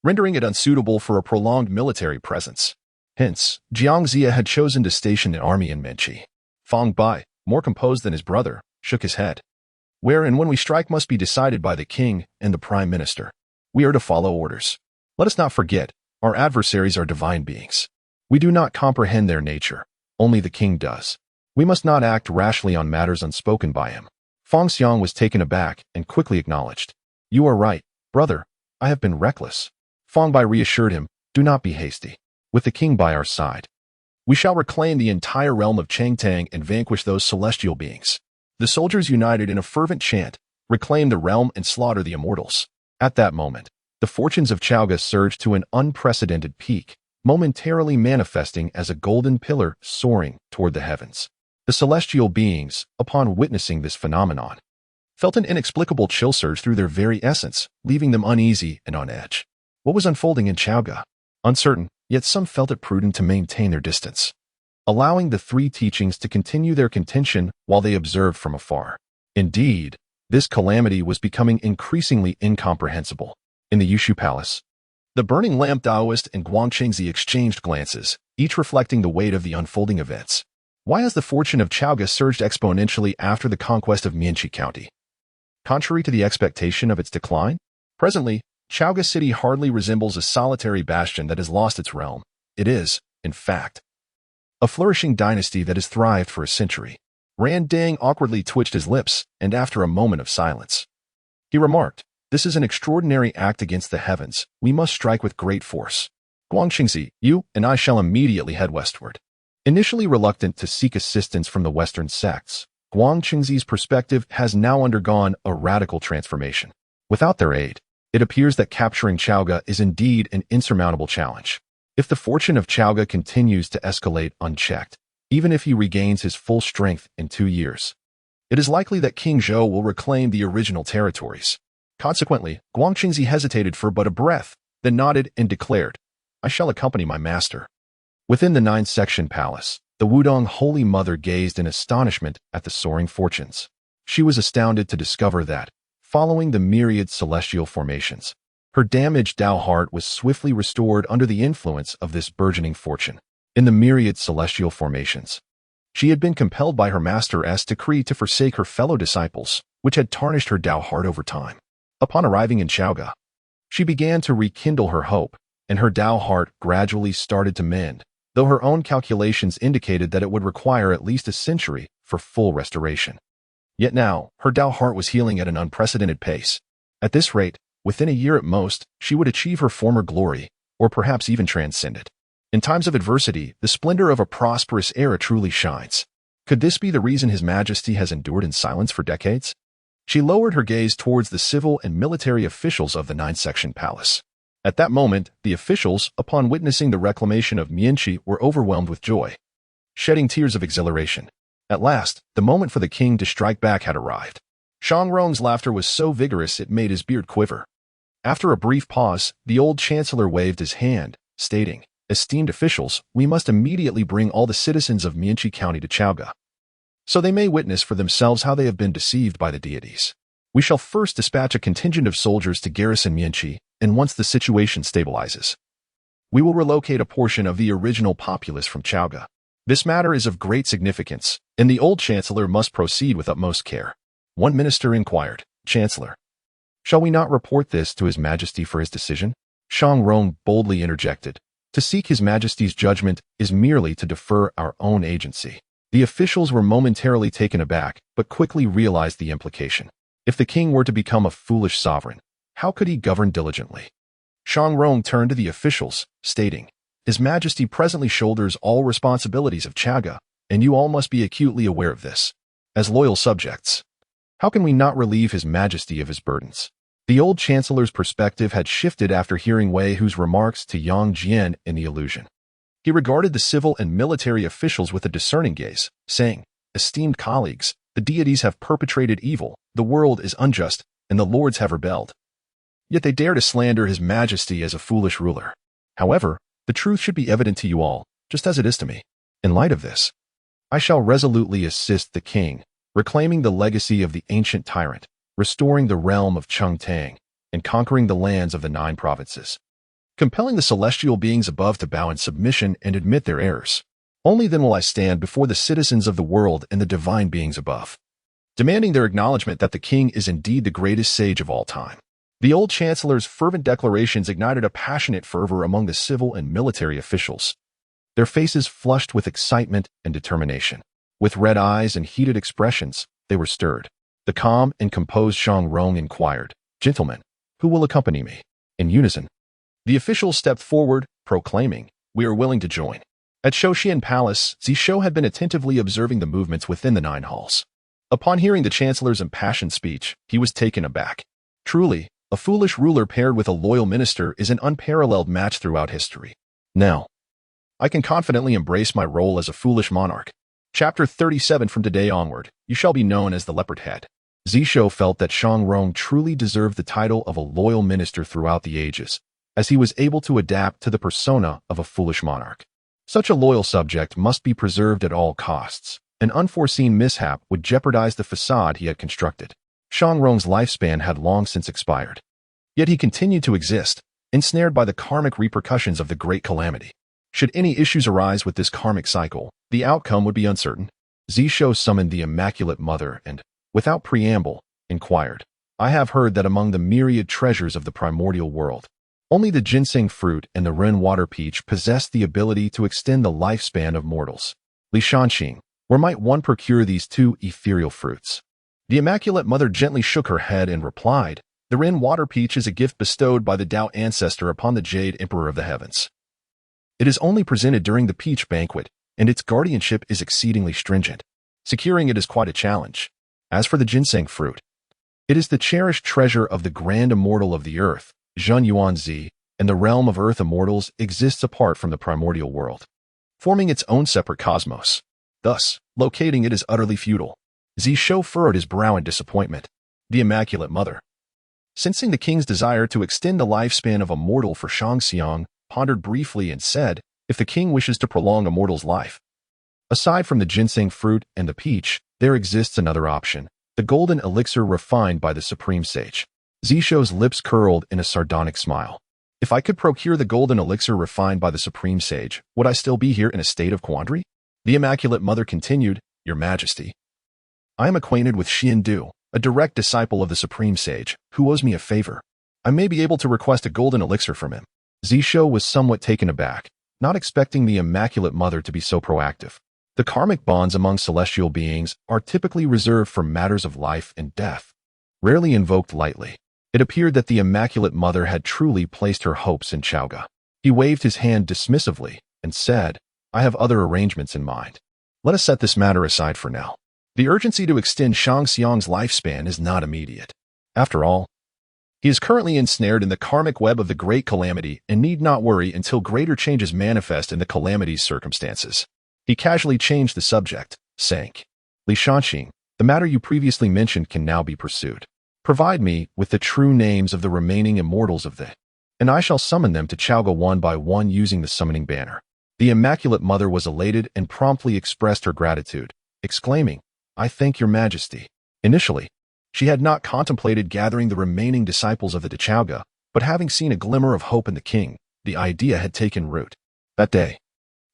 rendering it unsuitable for a prolonged military presence. Hence, Zhongzi had chosen to station an army in Mianqi. Fang Bai, more composed than his brother, shook his head. Where and when we strike must be decided by the king and the prime minister. We are to follow orders. Let us not forget, our adversaries are divine beings. We do not comprehend their nature. Only the king does. We must not act rashly on matters unspoken by him. Fang Xiang was taken aback and quickly acknowledged. You are right, brother. I have been reckless. Fang Bai reassured him, Do not be hasty. With the king by our side, we shall reclaim the entire realm of Changtang and vanquish those celestial beings. The soldiers united in a fervent chant, reclaim the realm and slaughter the immortals. At that moment, the fortunes of Chaoga surged to an unprecedented peak, momentarily manifesting as a golden pillar soaring toward the heavens. The celestial beings, upon witnessing this phenomenon, felt an inexplicable chill surge through their very essence, leaving them uneasy and on edge. What was unfolding in Chaoga? Uncertain, yet some felt it prudent to maintain their distance, allowing the three teachings to continue their contention while they observed from afar. Indeed, this calamity was becoming increasingly incomprehensible. In the Zishou Palace, the burning lamp Taoist and Zhongzi exchanged glances, each reflecting the weight of the unfolding events. Why has the fortune of Chaoga surged exponentially after the conquest of Mianqi County? Contrary to the expectation of its decline, presently, Chaoga City hardly resembles a solitary bastion that has lost its realm. It is, in fact, a flourishing dynasty that has thrived for a century. Ran Dang awkwardly twitched his lips, and after a moment of silence, he remarked, "This is an extraordinary act against the heavens. We must strike with great force. Zhongzi, you and I shall immediately head westward." Initially reluctant to seek assistance from the Western sects, Zhongzi's perspective has now undergone a radical transformation. Without their aid, it appears that capturing Chaoga is indeed an insurmountable challenge. If the fortune of Chaoga continues to escalate unchecked, even if he regains his full strength in 2 years, it is likely that King Zhou will reclaim the original territories. Consequently, Zhongzi hesitated for but a breath, then nodded and declared, "I shall accompany my master." Within the 9-section palace, the Wudong Holy Mother gazed in astonishment at the soaring fortunes. She was astounded to discover that, following the myriad celestial formations, her damaged Dao heart was swiftly restored under the influence of this burgeoning fortune. In the myriad celestial formations, she had been compelled by her master's decree to forsake her fellow disciples, which had tarnished her Dao heart over time. Upon arriving in Chaoga, she began to rekindle her hope, and her Dao heart gradually started to mend, though her own calculations indicated that it would require at least a century for full restoration. Yet now, her Dao heart was healing at an unprecedented pace. At this rate, within a year at most, she would achieve her former glory, or perhaps even transcend it. In times of adversity, the splendor of a prosperous era truly shines. Could this be the reason His Majesty has endured in silence for decades? She lowered her gaze towards the civil and military officials of the 9-section palace. At that moment, the officials, upon witnessing the reclamation of Mianqi, were overwhelmed with joy, shedding tears of exhilaration. At last, the moment for the king to strike back had arrived. Shangrong's laughter was so vigorous it made his beard quiver. After a brief pause, the old chancellor waved his hand, stating, "Esteemed officials, we must immediately bring all the citizens of Mianqi County to Chaoga, so they may witness for themselves how they have been deceived by the deities. We shall first dispatch a contingent of soldiers to garrison Mianqi, and once the situation stabilizes, we will relocate a portion of the original populace from Chaoga. This matter is of great significance, and the old chancellor must proceed with utmost care." One minister inquired, "Chancellor, shall we not report this to His Majesty for his decision?" Shangrong boldly interjected, "To seek His Majesty's judgment is merely to defer our own agency." The officials were momentarily taken aback, but quickly realized the implication. If the king were to become a foolish sovereign, how could he govern diligently? Shangrong turned to the officials, stating, "His Majesty presently shoulders all responsibilities of Chaoga, and you all must be acutely aware of this. As loyal subjects, how can we not relieve His Majesty of his burdens?" The old chancellor's perspective had shifted after hearing Wei Hu's remarks to Yang Jian in the illusion. He regarded the civil and military officials with a discerning gaze, saying, "Esteemed colleagues, the deities have perpetrated evil, the world is unjust, and the lords have rebelled. Yet they dare to slander His Majesty as a foolish ruler. However, the truth should be evident to you all, just as it is to me. In light of this, I shall resolutely assist the king, reclaiming the legacy of the ancient tyrant, restoring the realm of Changtang, and conquering the lands of the 9 provinces, compelling the celestial beings above to bow in submission and admit their errors. Only then will I stand before the citizens of the world and the divine beings above, demanding their acknowledgement that the king is indeed the greatest sage of all time." The old chancellor's fervent declarations ignited a passionate fervor among the civil and military officials, their faces flushed with excitement and determination. With red eyes and heated expressions, they were stirred. The calm and composed Shangrong inquired, "Gentlemen, who will accompany me?" In unison, the officials stepped forward, proclaiming, "We are willing to join." At Shoshian Palace, Zishou had been attentively observing the movements within the 9 halls. Upon hearing the Chancellor's impassioned speech, he was taken aback. Truly, a foolish ruler paired with a loyal minister is an unparalleled match throughout history. Now, I can confidently embrace my role as a foolish monarch. Chapter 37. From today onward, you shall be known as the Leopard Head. Zishou felt that Shang Rong truly deserved the title of a loyal minister throughout the ages, as he was able to adapt to the persona of a foolish monarch. Such a loyal subject must be preserved at all costs. An unforeseen mishap would jeopardize the facade he had constructed. Shang Rong's lifespan had long since expired. Yet he continued to exist, ensnared by the karmic repercussions of the Great Calamity. Should any issues arise with this karmic cycle, the outcome would be uncertain. Zishou summoned the Immaculate Mother and, without preamble, inquired, "I have heard that among the myriad treasures of the primordial world, only the ginseng fruit and the Ren water peach possess the ability to extend the lifespan of mortals. Li Shanxing, where might one procure these 2 ethereal fruits?" The Immaculate Mother gently shook her head and replied, "The Ren water peach is a gift bestowed by the Tao ancestor upon the Jade Emperor of the Heavens. It is only presented during the peach banquet, and its guardianship is exceedingly stringent. Securing it is quite a challenge. As for the ginseng fruit, it is the cherished treasure of the grand immortal of the earth, Zhongzi, and the realm of earth immortals exists apart from the primordial world, forming its own separate cosmos. Thus, locating it is utterly futile." Zishou furrowed his brow in disappointment. The Immaculate Mother, sensing the king's desire to extend the lifespan of a mortal for Shangxiang, pondered briefly and said, "If the king wishes to prolong a mortal's life, aside from the ginseng fruit and the peach, there exists another option, the golden elixir refined by the supreme sage." Zishou's lips curled in a sardonic smile. "If I could procure the golden elixir refined by the supreme sage, would I still be here in a state of quandary?" The Immaculate Mother continued, "Your Majesty, I am acquainted with Xian Du, a direct disciple of the supreme sage, who owes me a favor. I may be able to request a golden elixir from him." Zishou was somewhat taken aback, not expecting the Immaculate Mother to be so proactive. The karmic bonds among celestial beings are typically reserved for matters of life and death, rarely invoked lightly. It appeared that the Immaculate Mother had truly placed her hopes in Chaoga. He waved his hand dismissively and said, "I have other arrangements in mind. Let us set this matter aside for now. The urgency to extend Shangxiang's lifespan is not immediate. After all, he is currently ensnared in the karmic web of the Great Calamity and need not worry until greater changes manifest in the calamity's circumstances." He casually changed the subject, saying, "Li Shanxing, the matter you previously mentioned can now be pursued. Provide me with the true names of the remaining immortals of the, and I shall summon them to Chaoga one by one using the summoning banner." The Immaculate Mother was elated and promptly expressed her gratitude, exclaiming, "I thank your Majesty." Initially, she had not contemplated gathering the remaining disciples of the Chaoga, but having seen a glimmer of hope in the king, the idea had taken root. That day,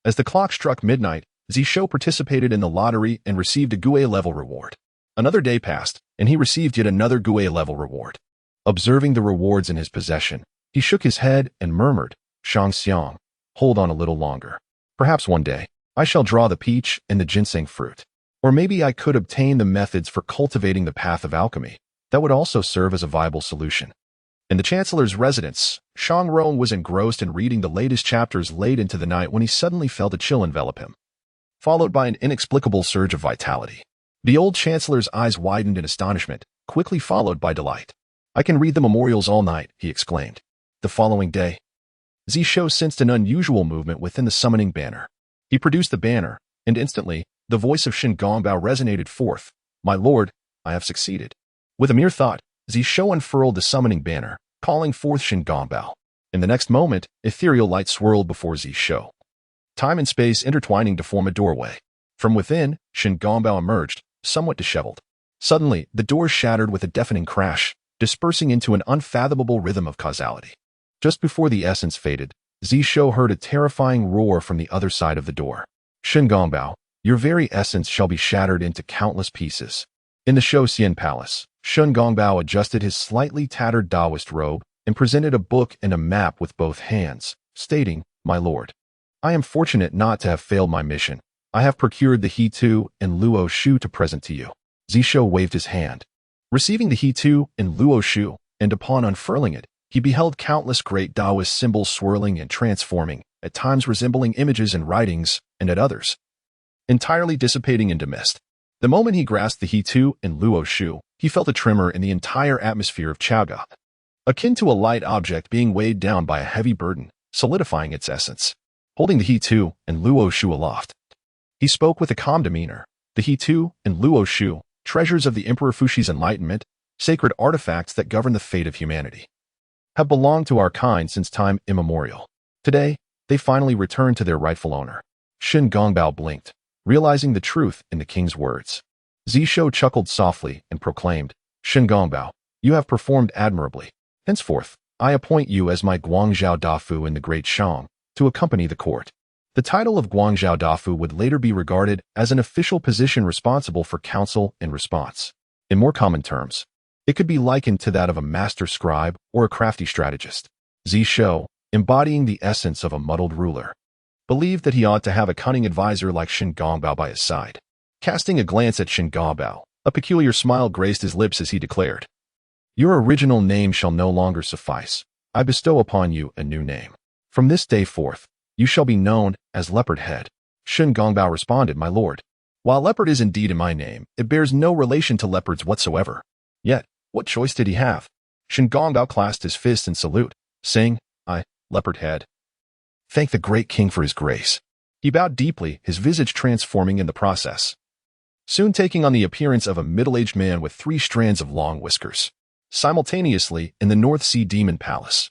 as the clock struck midnight, Zishou participated in the lottery and received a Gue-level reward. Another day passed, and he received yet another Gue-level reward. Observing the rewards in his possession, he shook his head and murmured, "Shangxiang, hold on a little longer. Perhaps one day, I shall draw the peach and the ginseng fruit. Or maybe I could obtain the methods for cultivating the path of alchemy. That would also serve as a viable solution." In the Chancellor's residence, Shang Rong was engrossed in reading the latest chapters late into the night when he suddenly felt a chill envelop him, followed by an inexplicable surge of vitality. The old Chancellor's eyes widened in astonishment, quickly followed by delight. "I can read the memorials all night," he exclaimed. The following day, Zishou sensed an unusual movement within the summoning banner. He produced the banner, and instantly, the voice of Shen Gongbao resonated forth, "My lord, I have succeeded." With a mere thought, Zishou unfurled the summoning banner, calling forth Shen Gongbao. In the next moment, ethereal light swirled before Zishou, time and space intertwining to form a doorway. From within, Shen Gongbao emerged, somewhat disheveled. Suddenly, the door shattered with a deafening crash, dispersing into an unfathomable rhythm of causality. Just before the essence faded, Zishou heard a terrifying roar from the other side of the door. "Shen Gongbao, your very essence shall be shattered into countless pieces." In the Shoshian Palace, Shen Gongbao adjusted his slightly tattered Taoist robe and presented a book and a map with both hands, stating, "My lord, I am fortunate not to have failed my mission. I have procured the He-Tu and Luo Shu to present to you." Zishou waved his hand. Receiving the He-Tu and Luo Shu, and upon unfurling it, He beheld countless great Taoist symbols swirling and transforming, at times resembling images and writings, and at others, entirely dissipating into mist. The moment he grasped the He2 and Luo Shu, he felt a tremor in the entire atmosphere of Chaoga, akin to a light object being weighed down by a heavy burden, solidifying its essence. Holding the He2 and Luo Shu aloft, he spoke with a calm demeanor. The He2 and Luo Shu, treasures of the Emperor Fuxi's enlightenment, sacred artifacts that govern the fate of humanity, have belonged to our kind since time immemorial. Today, they finally returned to their rightful owner. Shen Gongbao blinked, realizing the truth in the king's words. Zishou chuckled softly and proclaimed, Shen Gongbao, you have performed admirably. Henceforth, I appoint you as my Guangzhou Dafu in the Great Shang, to accompany the court. The title of Guangzhou Dafu would later be regarded as an official position responsible for counsel and response. In more common terms, it could be likened to that of a master scribe or a crafty strategist. Zishou, embodying the essence of a muddled ruler, believed that he ought to have a cunning advisor like Shen Gongbao by his side. Casting a glance at Shen Gongbao, a peculiar smile graced his lips as he declared, Your original name shall no longer suffice. I bestow upon you a new name. From this day forth, you shall be known as Leopard Head. Shen Gongbao responded, My lord, while leopard is indeed in my name, it bears no relation to leopards whatsoever. Yet, what choice did he have? Shen Gongbao clasped his fist in salute, saying, I, Leopard Head, thank the great king for his grace. He bowed deeply, his visage transforming in the process, soon taking on the appearance of a middle-aged man with 3 strands of long whiskers. Simultaneously, in the North Sea Demon Palace,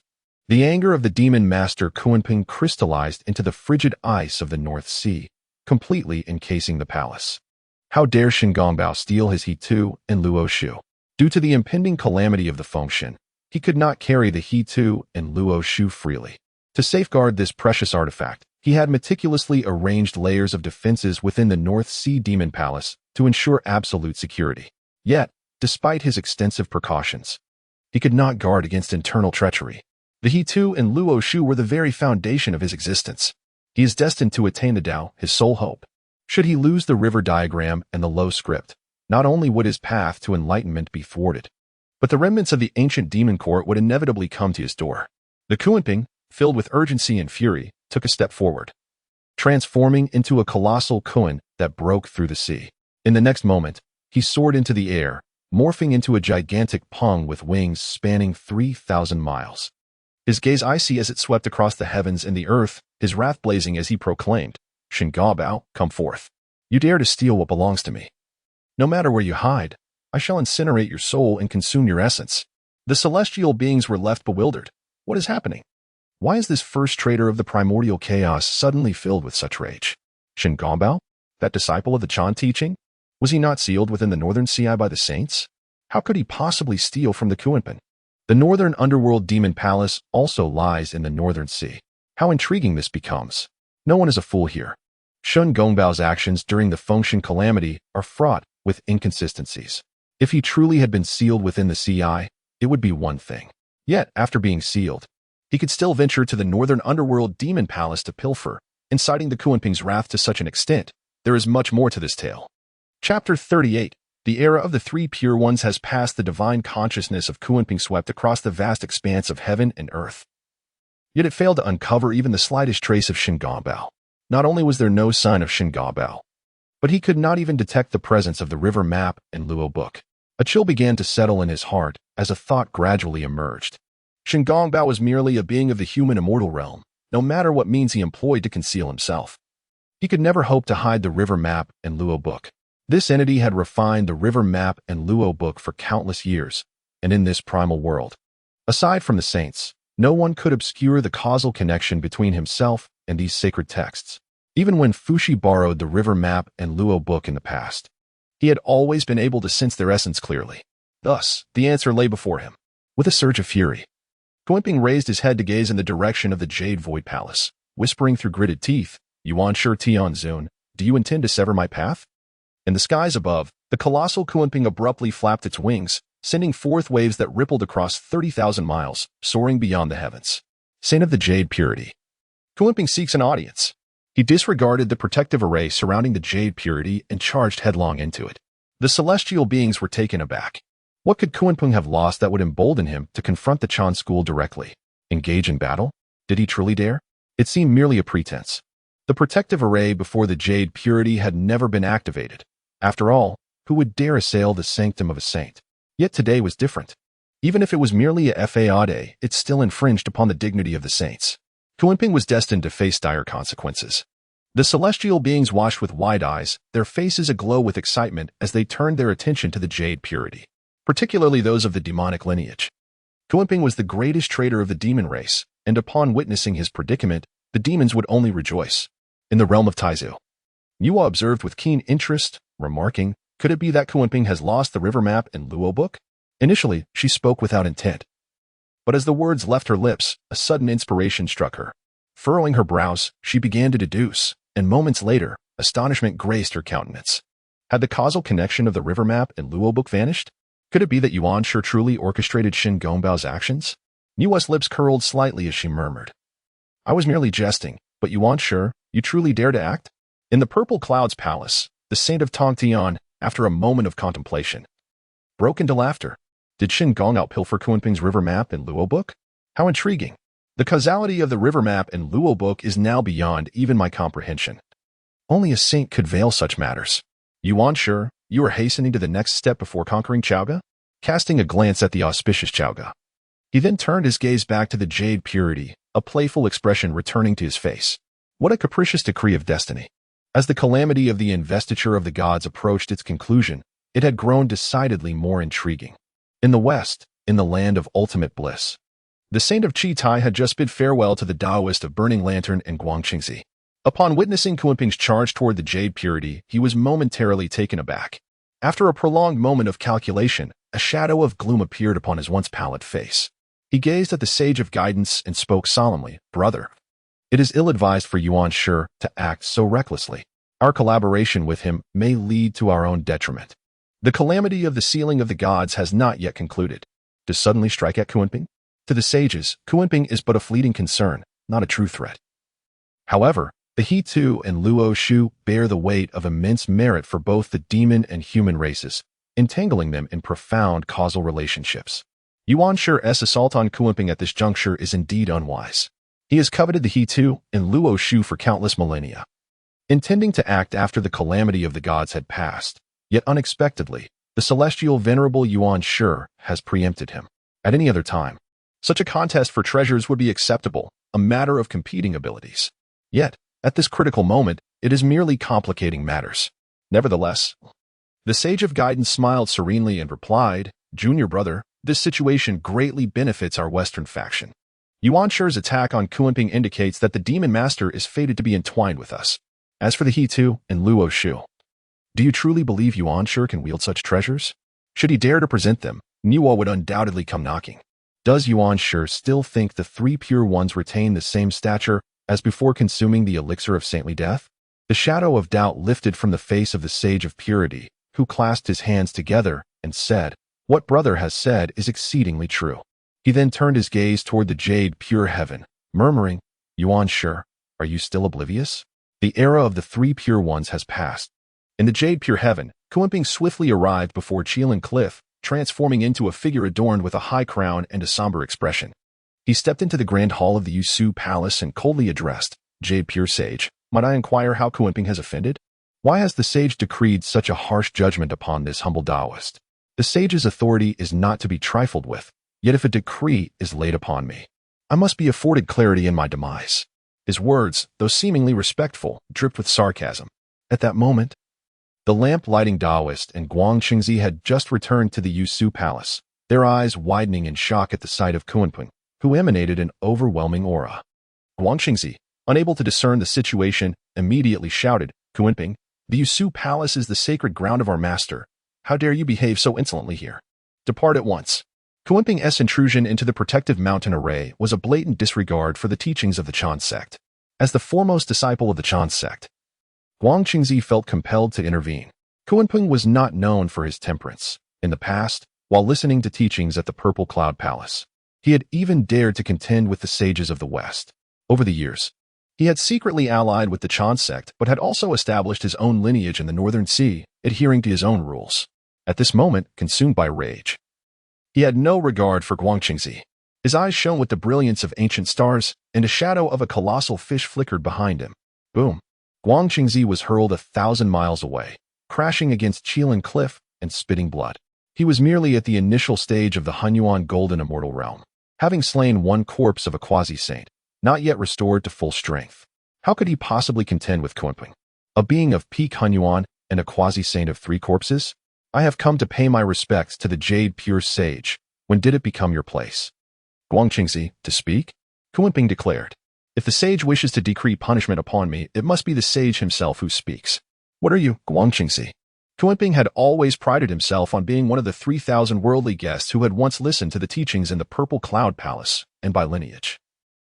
the anger of the demon master Kuanping crystallized into the frigid ice of the North Sea, completely encasing the palace. How dare Shen Gongbao steal his He2 and Luo Shu? Due to the impending calamity of the Fengshen, he could not carry the He2 and Luo Shu freely. To safeguard this precious artifact, he had meticulously arranged layers of defenses within the North Sea Demon Palace to ensure absolute security. Yet, despite his extensive precautions, he could not guard against internal treachery. The He2 and Luo Shu were the very foundation of his existence. He is destined to attain the Tao, his sole hope. Should he lose the river diagram and the low script, not only would his path to enlightenment be thwarted, but the remnants of the ancient demon court would inevitably come to his door. The Kuanping, filled with urgency and fury, took a step forward, transforming into a colossal Kuan that broke through the sea. In the next moment, he soared into the air, morphing into a gigantic Peng with wings spanning 3,000 miles. His gaze icy as it swept across the heavens and the earth, his wrath blazing as he proclaimed, Shen Gongbao, come forth. You dare to steal what belongs to me. No matter where you hide, I shall incinerate your soul and consume your essence. The celestial beings were left bewildered. What is happening? Why is this first traitor of the primordial chaos suddenly filled with such rage? Shen Gongbao, that disciple of the Chan teaching? Was he not sealed within the northern sea by the saints? How could he possibly steal from the Kuanping? The northern underworld demon palace also lies in the northern sea. How intriguing this becomes. No one is a fool here. Shen Gongbao's actions during the Fengshen calamity are fraught with inconsistencies. If he truly had been sealed within the CI, it would be one thing. Yet, after being sealed, he could still venture to the northern underworld demon palace to pilfer, inciting the Kuanping's wrath to such an extent. There is much more to this tale. Chapter 38. The era of the 3 pure ones has passed. The divine consciousness of Kuanping swept across the vast expanse of heaven and earth. Yet it failed to uncover even the slightest trace of Shen Gongbao. Not only was there no sign of Shen Gongbao, but he could not even detect the presence of the river map and Luo book. A chill began to settle in his heart as a thought gradually emerged. Shen Gongbao was merely a being of the human immortal realm, no matter what means he employed to conceal himself. He could never hope to hide the river map and Luo book. This entity had refined the river map and Luo book for countless years, and in this primal world, aside from the saints, no one could obscure the causal connection between himself and these sacred texts. Even when Fuxi borrowed the river map and Luo book in the past, he had always been able to sense their essence clearly. Thus, the answer lay before him. With a surge of fury, Kuanping raised his head to gaze in the direction of the Jade Void Palace, whispering through gritted teeth, Yuan Shi Tian Zun, do you intend to sever my path? In the skies above, the colossal Kuanping abruptly flapped its wings, sending forth waves that rippled across 30,000 miles, soaring beyond the heavens. Saint of the Jade Purity. Kuanping seeks an audience. He disregarded the protective array surrounding the Jade Purity and charged headlong into it. The celestial beings were taken aback. What could Kunpeng have lost that would embolden him to confront the Chan school directly? Engage in battle? Did he truly dare? It seemed merely a pretense. The protective array before the jade purity had never been activated. After all, who would dare assail the sanctum of a saint? Yet today was different. Even if it was merely a fade, it still infringed upon the dignity of the saints. Kunpeng was destined to face dire consequences. The celestial beings watched with wide eyes, their faces aglow with excitement as they turned their attention to the jade purity, particularly those of the demonic lineage. Kunpeng was the greatest traitor of the demon race, and upon witnessing his predicament, the demons would only rejoice. In the realm of Taizu, Nuwa observed with keen interest, remarking, "Could it be that Kunpeng has lost the river map and Luo book?" Initially, she spoke without intent. But as the words left her lips, a sudden inspiration struck her. Furrowing her brows, she began to deduce, and moments later, astonishment graced her countenance. Had the causal connection of the river map and Luo book vanished? Could it be that Yuan Shi truly orchestrated Xin Gongbao's actions? Nuwa's lips curled slightly as she murmured, "I was merely jesting, but Yuan Shi, you truly dare to act?" In the Purple Cloud's palace, the saint of Tongtian, after a moment of contemplation, broke into laughter. Did Xin Gong outpilfer Kunpeng's river map and Luo book? How intriguing. The causality of the river map and Luo book is now beyond even my comprehension. Only a saint could veil such matters. Yuan Shi, you are hastening to the next step before conquering Chaoga? Casting a glance at the auspicious Chaoga, he then turned his gaze back to the jade purity, a playful expression returning to his face. What a capricious decree of destiny. As the calamity of the investiture of the gods approached its conclusion, it had grown decidedly more intriguing. In the west, in the land of ultimate bliss, the saint of Chi-Tai had just bid farewell to the Taoist of Burning Lantern and Guangqingzi. Upon witnessing Kunpeng's charge toward the jade purity, he was momentarily taken aback. After a prolonged moment of calculation, a shadow of gloom appeared upon his once pallid face. He gazed at the sage of guidance and spoke solemnly, "Brother, it is ill-advised for Yuan Shi to act so recklessly. Our collaboration with him may lead to our own detriment. The calamity of the sealing of the gods has not yet concluded. To suddenly strike at Kunpeng? To the sages, Kunpeng is but a fleeting concern, not a true threat. However, the He Tu and Luo Shu bear the weight of immense merit for both the demon and human races, entangling them in profound causal relationships. Yuan Shi's assault on Kunpeng at this juncture is indeed unwise. He has coveted the He Tu and Luo Shu for countless millennia, intending to act after the calamity of the gods had passed. Yet unexpectedly, the celestial venerable Yuan Shi has preempted him. At any other time, such a contest for treasures would be acceptable, a matter of competing abilities. Yet, at this critical moment, it is merely complicating matters. Nevertheless, the sage of guidance smiled serenely and replied, "Junior brother, this situation greatly benefits our Western faction. Yuan Shi's attack on Kunpeng indicates that the demon master is fated to be entwined with us. As for the He Tu and Luo Shu, do you truly believe Yuan Shi can wield such treasures? Should he dare to present them, Nuwa would undoubtedly come knocking. Does Yuan Shi still think the three pure ones retain the same stature as before consuming the elixir of saintly death?" The shadow of doubt lifted from the face of the sage of purity, who clasped his hands together and said, "What brother has said is exceedingly true." He then turned his gaze toward the jade pure heaven, murmuring, "Yuan Shi, are you still oblivious? The era of the three pure ones has passed." In the jade pure heaven, Kunpeng swiftly arrived before Qilin Cliff, transforming into a figure adorned with a high crown and a somber expression. He stepped into the grand hall of the Su Palace and coldly addressed, "Jade pure sage, might I inquire how Kunpeng has offended? Why has the sage decreed such a harsh judgment upon this humble Taoist? The sage's authority is not to be trifled with, yet if a decree is laid upon me, I must be afforded clarity in my demise." His words, though seemingly respectful, dripped with sarcasm. At that moment, the lamp-lighting Taoist and Guangqingzi had just returned to the Su Palace, their eyes widening in shock at the sight of Kunpeng, who emanated an overwhelming aura. Guangqingzi, unable to discern the situation, immediately shouted, "Kunpeng, the Su Palace is the sacred ground of our master. How dare you behave so insolently here? Depart at once." Kunpeng's intrusion into the protective mountain array was a blatant disregard for the teachings of the Chan sect. As the foremost disciple of the Chan sect, Guangqingzi felt compelled to intervene. Kunpeng was not known for his temperance. In the past, while listening to teachings at the Purple Cloud Palace, he had even dared to contend with the sages of the West. Over the years, he had secretly allied with the Chan sect but had also established his own lineage in the Northern Sea, adhering to his own rules. At this moment, consumed by rage, He had no regard for Zhongzi. His eyes shone with the brilliance of ancient stars, and a shadow of a colossal fish flickered behind him. Boom! Zhongzi was hurled 1,000 miles away, crashing against Qilin Cliff and spitting blood. He was merely at the initial stage of the Hunyuan Golden Immortal Realm, having slain one corpse of a quasi-saint, not yet restored to full strength. How could he possibly contend with Kunping, a being of peak Hunyuan and a quasi-saint of 3 corpses? I have come to pay my respects to the Jade Pure Sage. When did it become your place? Zhongzi, to speak? Kunping declared. If the sage wishes to decree punishment upon me, it must be the sage himself who speaks. What are you, Zhongzi? Kunping had always prided himself on being one of the 3,000 worldly guests who had once listened to the teachings in the Purple Cloud Palace, and by lineage.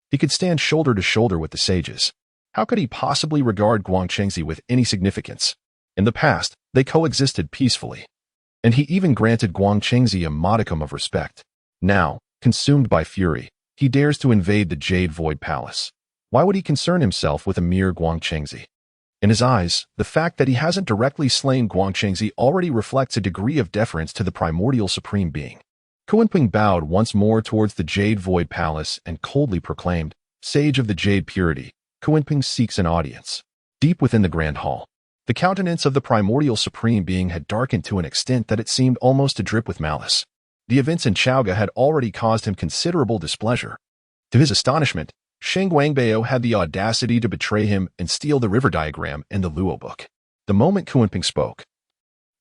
He could stand shoulder to shoulder with the sages. How could he possibly regard Zhongzi with any significance? In the past, they coexisted peacefully, and he even granted Zhongzi a modicum of respect. Now, consumed by fury, he dares to invade the Jade Void Palace. Why would he concern himself with a mere Zhongzi? In his eyes, the fact that he hasn't directly slain Zhongzi already reflects a degree of deference to the primordial supreme being. Kunping bowed once more towards the Jade Void Palace and coldly proclaimed, Sage of the Jade Purity, Kunping seeks an audience. Deep within the Grand Hall, the countenance of the primordial supreme being had darkened to an extent that it seemed almost to drip with malice. The events in Chaoga had already caused him considerable displeasure. To his astonishment, Sheng Wangbao had the audacity to betray him and steal the river diagram and the Luo book. The moment Kunping spoke,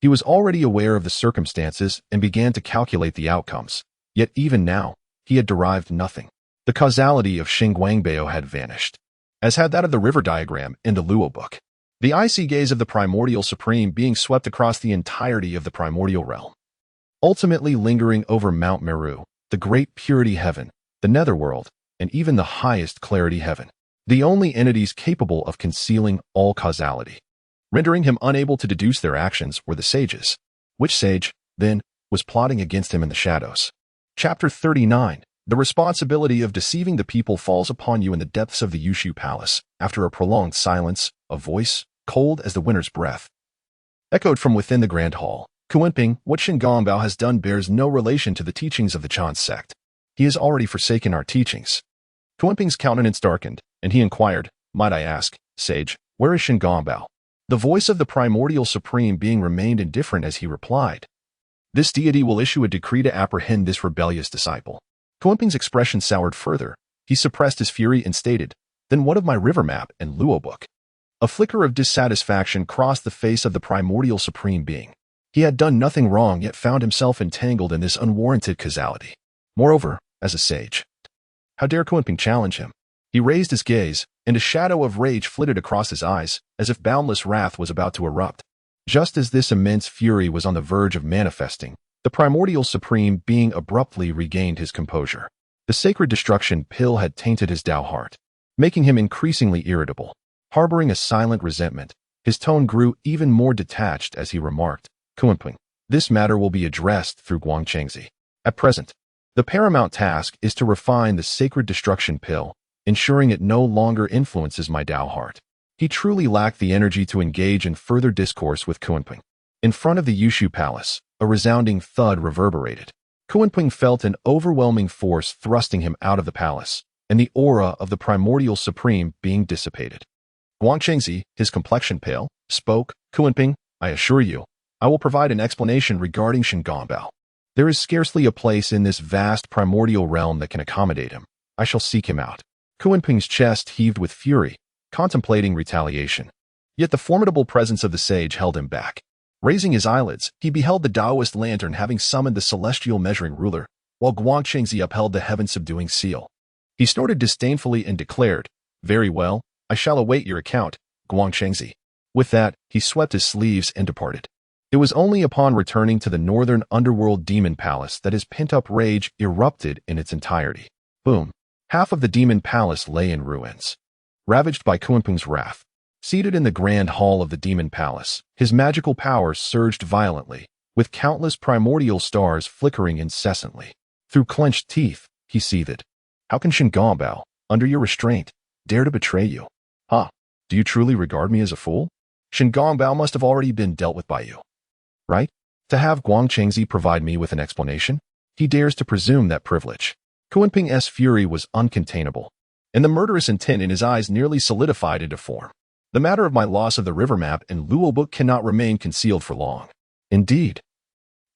he was already aware of the circumstances and began to calculate the outcomes. Yet even now, he had derived nothing. The causality of Sheng Wangbao had vanished, as had that of the river diagram and the Luo book. The icy gaze of the primordial supreme being swept across the entirety of the primordial realm, ultimately lingering over Mount Meru, the great purity heaven, the netherworld, and even the highest clarity heaven, the only entities capable of concealing all causality. Rendering him unable to deduce their actions were the sages. Which sage, then, was plotting against him in the shadows? Chapter 39. The responsibility of deceiving the people falls upon you in the depths of the Zishou Palace. After a prolonged silence, a voice, cold as the winter's breath, echoed from within the Grand Hall. Kunping, what Shingongbao has done bears no relation to the teachings of the Chan sect. He has already forsaken our teachings. Kunping's countenance darkened, and he inquired, Might I ask, sage, where is Shingongbao? The voice of the primordial supreme being remained indifferent as he replied, This deity will issue a decree to apprehend this rebellious disciple. Kunping's expression soured further. He suppressed his fury and stated, Then what of my river map and Luo book? A flicker of dissatisfaction crossed the face of the primordial supreme being. He had done nothing wrong yet found himself entangled in this unwarranted causality. Moreover, as a sage, how dare Kunping challenge him? He raised his gaze, and a shadow of rage flitted across his eyes, as if boundless wrath was about to erupt. Just as this immense fury was on the verge of manifesting, the primordial supreme being abruptly regained his composure. The sacred destruction pill had tainted his Tao heart, making him increasingly irritable. Harboring a silent resentment, his tone grew even more detached as he remarked, Kunping, this matter will be addressed through Zhongzi. At present, the paramount task is to refine the sacred destruction pill, ensuring it no longer influences my Tao heart. He truly lacked the energy to engage in further discourse with Kunping. In front of the Zishou Palace, a resounding thud reverberated. Kunping felt an overwhelming force thrusting him out of the palace, and the aura of the primordial supreme being dissipated. Zhongzi, his complexion pale, spoke, Kunping, I assure you, I will provide an explanation regarding Shingongbao. There is scarcely a place in this vast primordial realm that can accommodate him. I shall seek him out. Kunping's chest heaved with fury, contemplating retaliation. Yet the formidable presence of the sage held him back. Raising his eyelids, he beheld the Taoist lantern having summoned the celestial measuring ruler, while Zhongzi upheld the heaven-subduing seal. He snorted disdainfully and declared, Very well, I shall await your account, Zhongzi. With that, he swept his sleeves and departed. It was only upon returning to the northern underworld demon palace that his pent-up rage erupted in its entirety. Boom. Half of the demon palace lay in ruins, ravaged by Kunping's wrath. Seated in the grand hall of the demon palace, his magical powers surged violently, with countless primordial stars flickering incessantly. Through clenched teeth, he seethed. How can Shingongbao, under your restraint, dare to betray you? Do you truly regard me as a fool? Shingongbao must have already been dealt with by you, right? To have Zhongzi provide me with an explanation? He dares to presume that privilege. Kunping's fury was uncontainable, and the murderous intent in his eyes nearly solidified into form. The matter of my loss of the river map and Luo book cannot remain concealed for long. Indeed,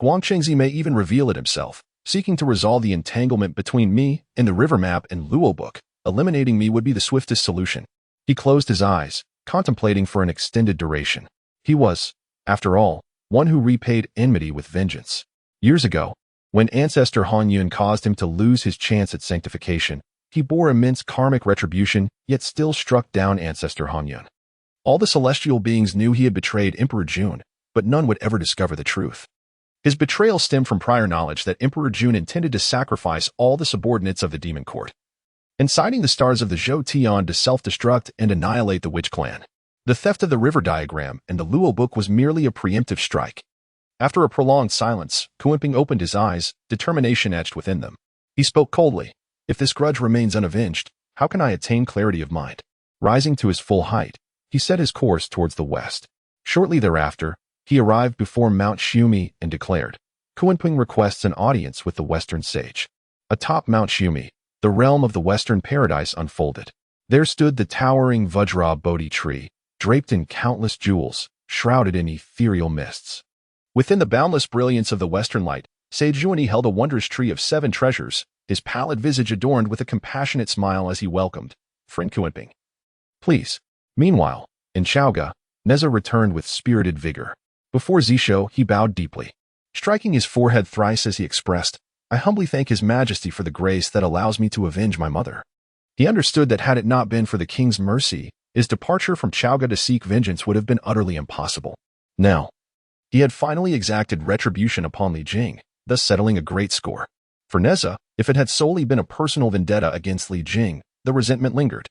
Zhongzi may even reveal it himself, seeking to resolve the entanglement between me and the river map and Luo book. Eliminating me would be the swiftest solution. He closed his eyes, contemplating for an extended duration. He was, after all, one who repaid enmity with vengeance. Years ago, when ancestor Han Yun caused him to lose his chance at sanctification, he bore immense karmic retribution, yet still struck down ancestor Han Yun. All the celestial beings knew he had betrayed Emperor Jun, but none would ever discover the truth. His betrayal stemmed from prior knowledge that Emperor Jun intended to sacrifice all the subordinates of the demon court, inciting the stars of the Zhou Tian to self-destruct and annihilate the witch clan. The theft of the river diagram and the Luo book was merely a preemptive strike. After a prolonged silence, Kunping opened his eyes, determination etched within them. He spoke coldly. If this grudge remains unavenged, how can I attain clarity of mind? Rising to his full height, he set his course towards the west. Shortly thereafter, he arrived before Mount Xiumi and declared, Kunping requests an audience with the Western Sage. Atop Mount Xiumi, the realm of the Western Paradise unfolded. There stood the towering Vajra Bodhi tree, draped in countless jewels, shrouded in ethereal mists. Within the boundless brilliance of the Western light, Sage Yuani held a wondrous tree of 7 treasures, his pallid visage adorned with a compassionate smile as he welcomed, Friend Kunping. Please. Meanwhile, in Chaoga, Neza returned with spirited vigor. Before Zishou, he bowed deeply, striking his forehead thrice as he expressed, I humbly thank His Majesty for the grace that allows me to avenge my mother. He understood that had it not been for the king's mercy, his departure from Chaoga to seek vengeance would have been utterly impossible. Now, he had finally exacted retribution upon Li Jing, thus settling a great score. For Neza, if it had solely been a personal vendetta against Li Jing, the resentment lingered.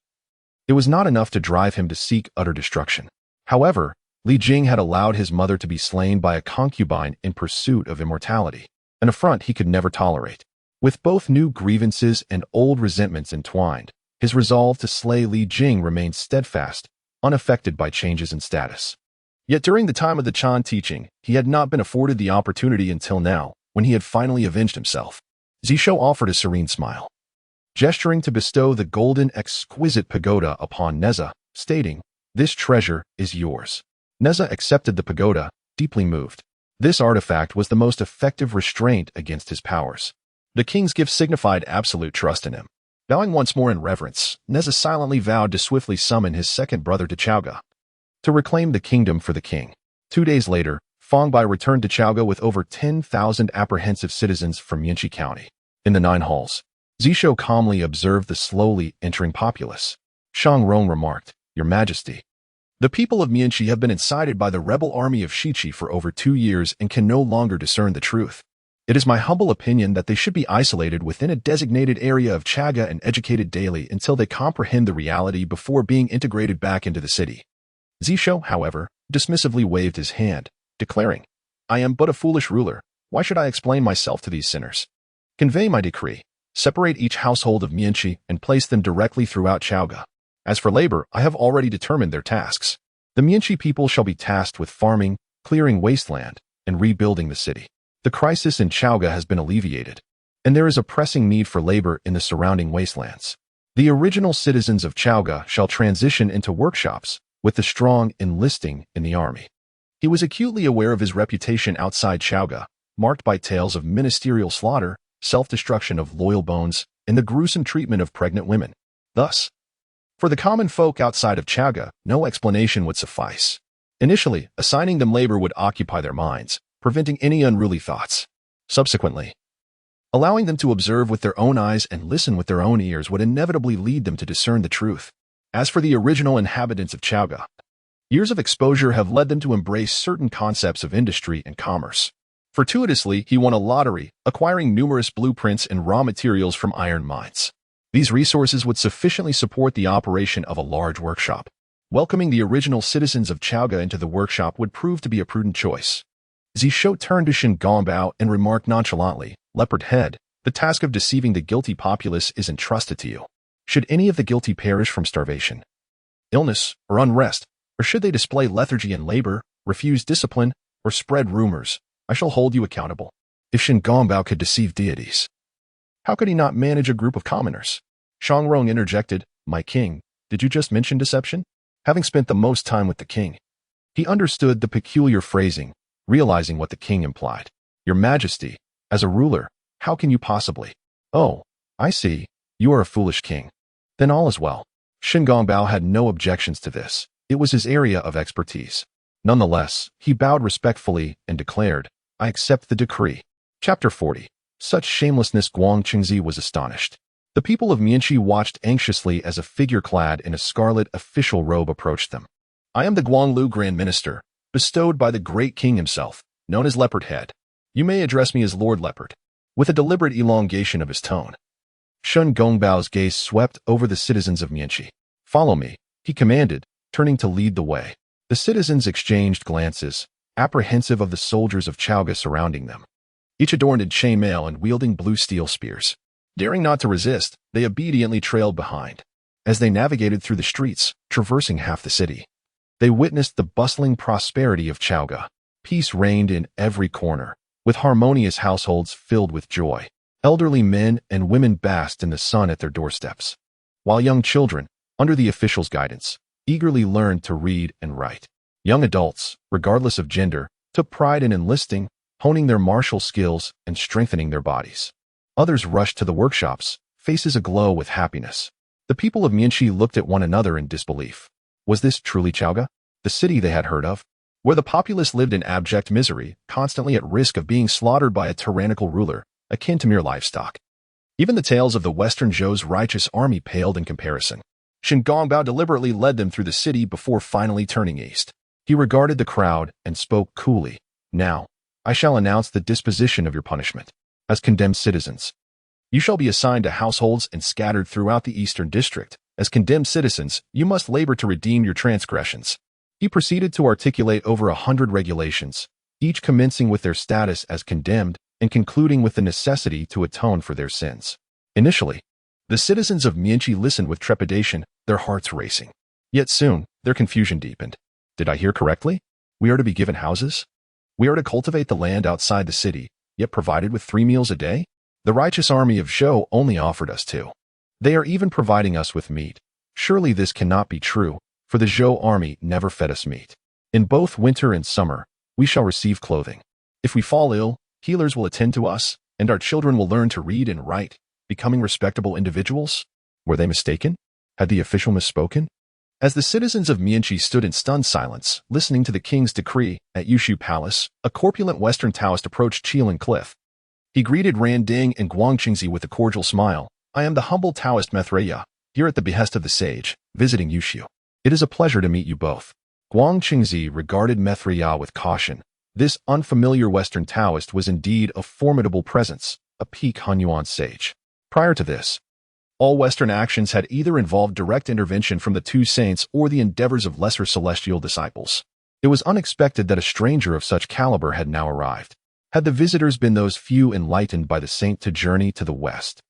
It was not enough to drive him to seek utter destruction. However, Li Jing had allowed his mother to be slain by a concubine in pursuit of immortality, an affront he could never tolerate. With both new grievances and old resentments entwined, his resolve to slay Li Jing remained steadfast, unaffected by changes in status. Yet during the time of the Chan teaching, he had not been afforded the opportunity until now, when he had finally avenged himself. Zishou offered a serene smile, gesturing to bestow the golden exquisite pagoda upon Neza, stating, This treasure is yours. Neza accepted the pagoda, deeply moved. This artifact was the most effective restraint against his powers. The king's gift signified absolute trust in him. Bowing once more in reverence, Neza silently vowed to swiftly summon his second brother to Chaoga, to reclaim the kingdom for the king. 2 days later, Fong Bai returned to Chaoga with over 10,000 apprehensive citizens from Yinchi County. In the 9 halls, Zishou calmly observed the slowly entering populace. Shang Rong remarked, Your Majesty, the people of Mianxi have been incited by the rebel army of Shiqi for over 2 years and can no longer discern the truth. It is my humble opinion that they should be isolated within a designated area of Chaga and educated daily until they comprehend the reality before being integrated back into the city. Zishou, however, dismissively waved his hand, declaring, I am but a foolish ruler. Why should I explain myself to these sinners? Convey my decree. Separate each household of Mianxi and place them directly throughout Chaoga. As for labor, I have already determined their tasks. The Mianxi people shall be tasked with farming, clearing wasteland, and rebuilding the city. The crisis in Chaoga has been alleviated, and there is a pressing need for labor in the surrounding wastelands. The original citizens of Chaoga shall transition into workshops, with the strong enlisting in the army. He was acutely aware of his reputation outside Chaoga, marked by tales of ministerial slaughter, self-destruction of loyal bones, and the gruesome treatment of pregnant women. Thus, for the common folk outside of Chaoga, no explanation would suffice. Initially, assigning them labor would occupy their minds, preventing any unruly thoughts. Subsequently, allowing them to observe with their own eyes and listen with their own ears would inevitably lead them to discern the truth. As for the original inhabitants of Chaoga, years of exposure have led them to embrace certain concepts of industry and commerce. Fortuitously, he won a lottery, acquiring numerous blueprints and raw materials from iron mines. These resources would sufficiently support the operation of a large workshop. Welcoming the original citizens of Chaoga into the workshop would prove to be a prudent choice. Zishou turned to Shen Gongbao and remarked nonchalantly, Leopard Head, the task of deceiving the guilty populace is entrusted to you. Should any of the guilty perish from starvation, illness, or unrest, or should they display lethargy and labor, refuse discipline, or spread rumors, I shall hold you accountable. If Xin Gongbao could deceive deities, how could he not manage a group of commoners? Shangrong interjected, "My king, did you just mention deception?" Having spent the most time with the king, he understood the peculiar phrasing, realizing what the king implied. "Your Majesty, as a ruler, how can you possibly?" "Oh, I see. You are a foolish king. Then all is well." Xin Gongbao had no objections to this. It was his area of expertise. Nonetheless, he bowed respectfully and declared, "I accept the decree." Chapter 40. Such shamelessness. Zhongzi was astonished. The people of Mianxi watched anxiously as a figure clad in a scarlet official robe approached them. "I am the Guanglu Grand Minister, bestowed by the great king himself, known as Leopard Head. You may address me as Lord Leopard." With a deliberate elongation of his tone, Xin Gongbao's gaze swept over the citizens of Mianxi. "Follow me," he commanded, turning to lead the way. The citizens exchanged glances, apprehensive of the soldiers of Chaoga surrounding them, each adorned in chainmail and wielding blue steel spears. Daring not to resist, they obediently trailed behind. As they navigated through the streets, traversing half the city, they witnessed the bustling prosperity of Chaoga. Peace reigned in every corner, with harmonious households filled with joy. Elderly men and women basked in the sun at their doorsteps, while young children, under the official's guidance, eagerly learned to read and write. Young adults, regardless of gender, took pride in enlisting, honing their martial skills and strengthening their bodies. Others rushed to the workshops, faces aglow with happiness. The people of Mianxi looked at one another in disbelief. Was this truly Chaoga, the city they had heard of, where the populace lived in abject misery, constantly at risk of being slaughtered by a tyrannical ruler, akin to mere livestock? Even the tales of the Western Zhou's righteous army paled in comparison. Xin Gongbao deliberately led them through the city before finally turning east. He regarded the crowd and spoke coolly. "Now, I shall announce the disposition of your punishment. As condemned citizens, you shall be assigned to households and scattered throughout the eastern district. As condemned citizens, you must labor to redeem your transgressions." He proceeded to articulate over 100 regulations, each commencing with their status as condemned and concluding with the necessity to atone for their sins. Initially, the citizens of Mianxi listened with trepidation, their hearts racing. Yet soon, their confusion deepened. "Did I hear correctly? We are to be given houses? We are to cultivate the land outside the city, yet provided with 3 meals a day? The righteous army of Zhou only offered us 2. They are even providing us with meat. Surely this cannot be true, for the Zhou army never fed us meat. In both winter and summer, we shall receive clothing. If we fall ill, healers will attend to us, and our children will learn to read and write, becoming respectable individuals." Were they mistaken? Had the official misspoken? As the citizens of Mianxi stood in stunned silence, listening to the king's decree, at Zishou Palace, a corpulent Western Taoist approached Qilin Cliff. He greeted Ran Ding and Guangqingzi with a cordial smile. "I am the humble Taoist Methreya, here at the behest of the sage, visiting Zishou. It is a pleasure to meet you both." Guangqingzi regarded Methreya with caution. This unfamiliar Western Taoist was indeed a formidable presence, a peak Hunyuan sage. Prior to this, all Western actions had either involved direct intervention from the 2 saints or the endeavors of lesser celestial disciples. It was unexpected that a stranger of such caliber had now arrived. Had the visitors been those few enlightened by the saint to journey to the west,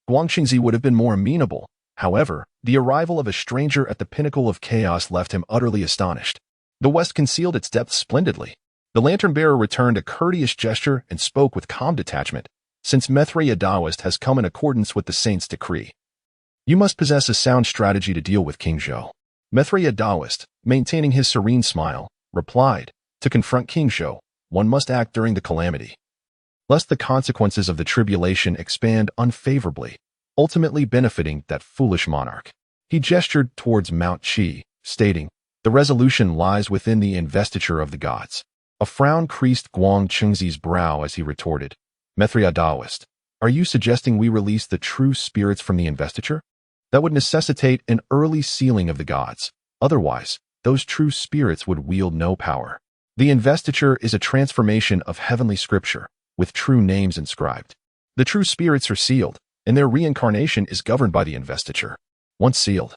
Guangqingzi would have been more amenable. However, the arrival of a stranger at the pinnacle of chaos left him utterly astonished. The west concealed its depths splendidly. The lantern-bearer returned a courteous gesture and spoke with calm detachment. "Since Methreya Taoist has come in accordance with the saint's decree, you must possess a sound strategy to deal with King Zhou." Methreya Taoist, maintaining his serene smile, replied, "To confront King Zhou, one must act during the calamity, lest the consequences of the tribulation expand unfavorably, ultimately benefiting that foolish monarch." He gestured towards Mount Qi, stating, "The resolution lies within the investiture of the gods." A frown creased Guangqingzi's brow as he retorted, "Methreya Taoist, are you suggesting we release the true spirits from the investiture? That would necessitate an early sealing of the gods. Otherwise, those true spirits would wield no power. The investiture is a transformation of heavenly scripture, with true names inscribed. The true spirits are sealed, and their reincarnation is governed by the investiture. Once sealed,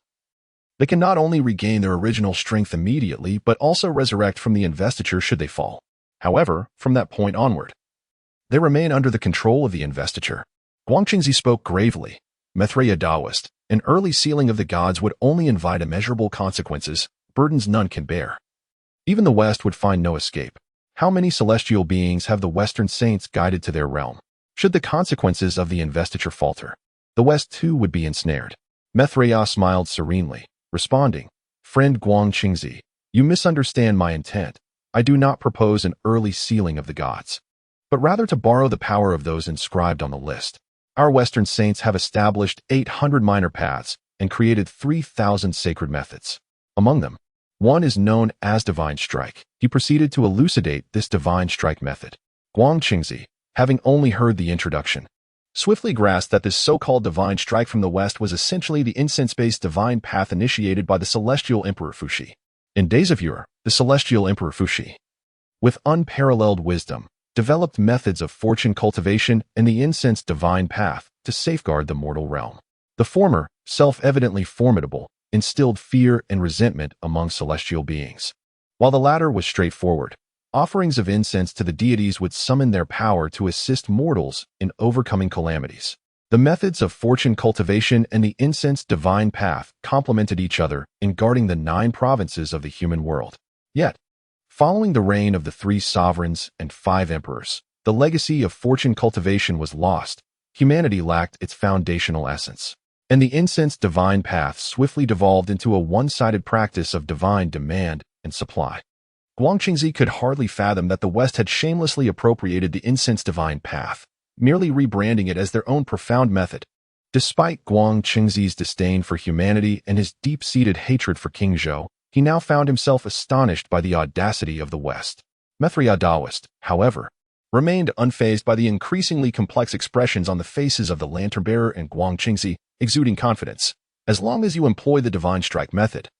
they can not only regain their original strength immediately, but also resurrect from the investiture should they fall. However, from that point onward, they remain under the control of the investiture." Guangqingzi spoke gravely. "Methreya Taoist, an early sealing of the gods would only invite immeasurable consequences, burdens none can bear. Even the West would find no escape. How many celestial beings have the Western saints guided to their realm? Should the consequences of the investiture falter, the West too would be ensnared. Mithra smiled serenely, responding, "Friend Zhongzi, you misunderstand my intent. I do not propose an early sealing of the gods, but rather to borrow the power of those inscribed on the list. Our Western saints have established 800 minor paths and created 3,000 sacred methods. Among them, one is known as Divine Strike." He proceeded to elucidate this Divine Strike method. Zhongzi, having only heard the introduction, swiftly grasped that this so-called Divine Strike from the West was essentially the incense-based divine path initiated by the celestial Emperor Fuxi. In days of yore, the celestial Emperor Fuxi, with unparalleled wisdom, developed methods of fortune cultivation and the incense divine path to safeguard the mortal realm. The former, self-evidently formidable, instilled fear and resentment among celestial beings, while the latter was straightforward. Offerings of incense to the deities would summon their power to assist mortals in overcoming calamities. The methods of fortune cultivation and the incense divine path complemented each other in guarding the 9 provinces of the human world. Yet, following the reign of the 3 sovereigns and 5 emperors, the legacy of fortune cultivation was lost. Humanity lacked its foundational essence, and the incense divine path swiftly devolved into a one-sided practice of divine demand and supply. Zhongzi could hardly fathom that the West had shamelessly appropriated the incense divine path, merely rebranding it as their own profound method. Despite Zhongzi's disdain for humanity and his deep-seated hatred for King Zhou, he now found himself astonished by the audacity of the West. Mithra Daoist, however, remained unfazed by the increasingly complex expressions on the faces of the lantern-bearer and Zhongzi, exuding confidence. As long as you employ the Divine Strike method,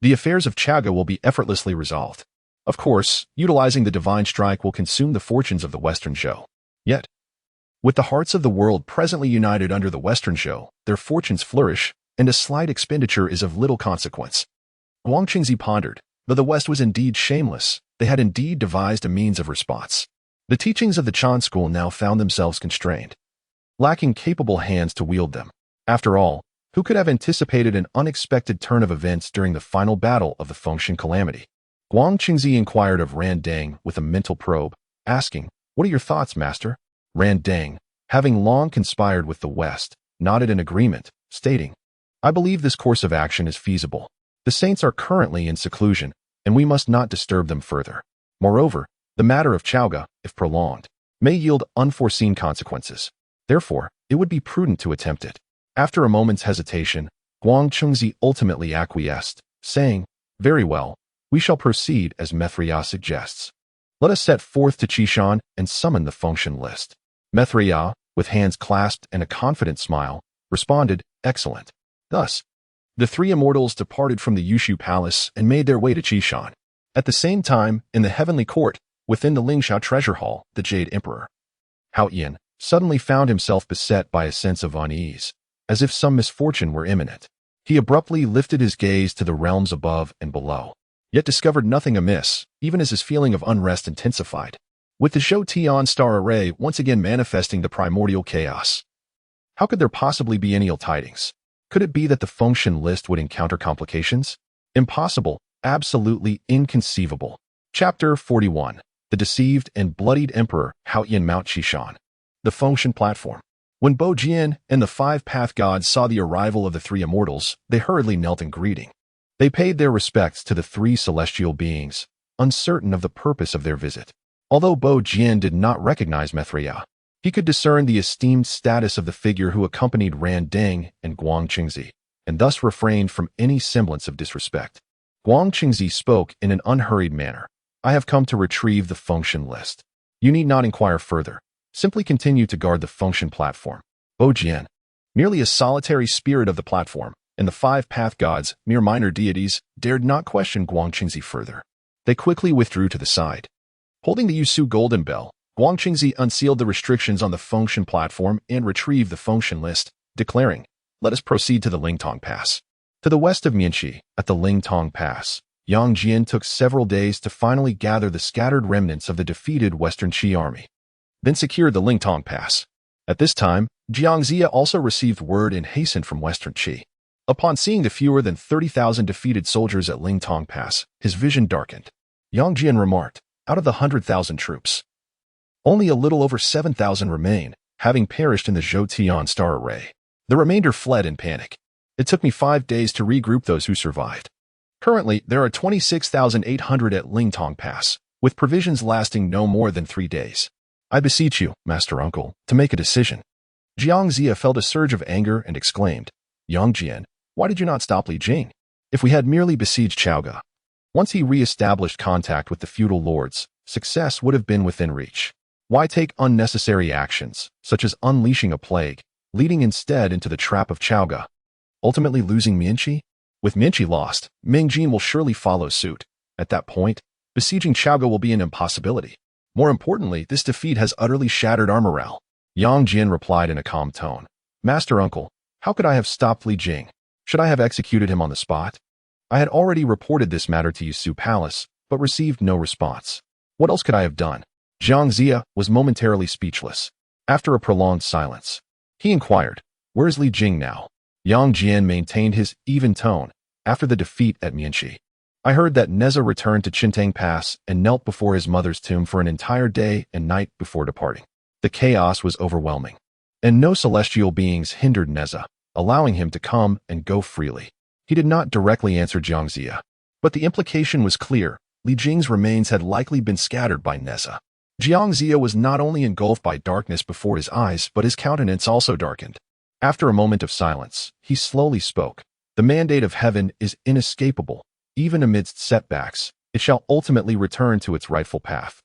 the affairs of Chaga will be effortlessly resolved. Of course, utilizing the Divine Strike will consume the fortunes of the Western Zhou. Yet, with the hearts of the world presently united under the Western Zhou, their fortunes flourish, and a slight expenditure is of little consequence. Zhongzi pondered. Though the West was indeed shameless, they had indeed devised a means of response. The teachings of the Chan school now found themselves constrained, lacking capable hands to wield them. After all, who could have anticipated an unexpected turn of events during the final battle of the Fengshan calamity? Zhongzi inquired of Ran Dang with a mental probe, asking, "What are your thoughts, master?" Ran Dang, having long conspired with the West, nodded in agreement, stating, "I believe this course of action is feasible. The saints are currently in seclusion, and we must not disturb them further. Moreover, the matter of Chaga, if prolonged, may yield unforeseen consequences. Therefore, it would be prudent to attempt it." After a moment's hesitation, Zhongzi ultimately acquiesced, saying, "Very well, we shall proceed as Mithra suggests. Let us set forth to Qishan and summon the Fengshan list." Mithra, with hands clasped and a confident smile, responded, "Excellent." Thus, the 3 immortals departed from the Zishou Palace and made their way to Qishan. At the same time, in the heavenly court, within the Lingsha treasure hall, the Jade Emperor, Haoyan, suddenly found himself beset by a sense of unease, as if some misfortune were imminent. He abruptly lifted his gaze to the realms above and below, yet discovered nothing amiss, even as his feeling of unrest intensified, with the Zhou Tian star array once again manifesting the primordial chaos. How could there possibly be any ill tidings? Could it be that the Fengshan list would encounter complications? Impossible, absolutely inconceivable. Chapter 41. The Deceived and Bloodied Emperor Haoyan Mount Qishan. The Fengshan Platform. When Bo Jian and the 5 path gods saw the arrival of the 3 immortals, they hurriedly knelt in greeting. They paid their respects to the 3 celestial beings, uncertain of the purpose of their visit. Although Bo Jian did not recognize Mithra, he could discern the esteemed status of the figure who accompanied Ran Dang and Zhongzi, and thus refrained from any semblance of disrespect. Zhongzi spoke in an unhurried manner. "I have come to retrieve the Fengshan list. You need not inquire further. Simply continue to guard the Fengshan platform." Bo Jian, merely a solitary spirit of the platform, and the 5 path gods, mere minor deities, dared not question Zhongzi further. They quickly withdrew to the side. Holding the Yusu golden bell, Zhongzi unsealed the restrictions on the Fengshan platform and retrieved the Fengshan list, declaring, "Let us proceed to the Lingtong Pass." To the west of Mianxi, at the Lingtong Pass, Yang Jian took several days to finally gather the scattered remnants of the defeated Western Qi army, then secured the Lingtong Pass. At this time, Zhongzi also received word and hastened from Western Qi. Upon seeing the fewer than 30,000 defeated soldiers at Lingtong Pass, his vision darkened. Yang Jian remarked, out of the 100,000 troops. Only a little over 7,000 remain, having perished in the Zhou star array. The remainder fled in panic. It took me 5 days to regroup those who survived. Currently, there are 26,800 at Lingtong Pass, with provisions lasting no more than 3 days. I beseech you, Master Uncle, to make a decision. Zhongzi felt a surge of anger and exclaimed, Yang Jian, why did you not stop Li Jing? If we had merely besieged Chaoga, once he re-established contact with the feudal lords, success would have been within reach. Why take unnecessary actions, such as unleashing a plague, leading instead into the trap of Chaoga? Ultimately losing Mianqi? With Mianqi lost, Mingjin will surely follow suit. At that point, besieging Chaoga will be an impossibility. More importantly, this defeat has utterly shattered our morale. Yang Jian replied in a calm tone. Master Uncle, how could I have stopped Li Jing? Should I have executed him on the spot? I had already reported this matter to Su Palace, but received no response. What else could I have done? Zhongzi was momentarily speechless. After a prolonged silence, he inquired, where's Li Jing now? Yang Jian maintained his even tone after the defeat at Mianqi. I heard that Neza returned to Qintang Pass and knelt before his mother's tomb for an entire day and night before departing. The chaos was overwhelming, and no celestial beings hindered Neza, allowing him to come and go freely. He did not directly answer Zhongzi, but the implication was clear. Li Jing's remains had likely been scattered by Neza. Zhongzi was not only engulfed by darkness before his eyes, but his countenance also darkened. After a moment of silence, he slowly spoke. The mandate of heaven is inescapable. Even amidst setbacks, it shall ultimately return to its rightful path.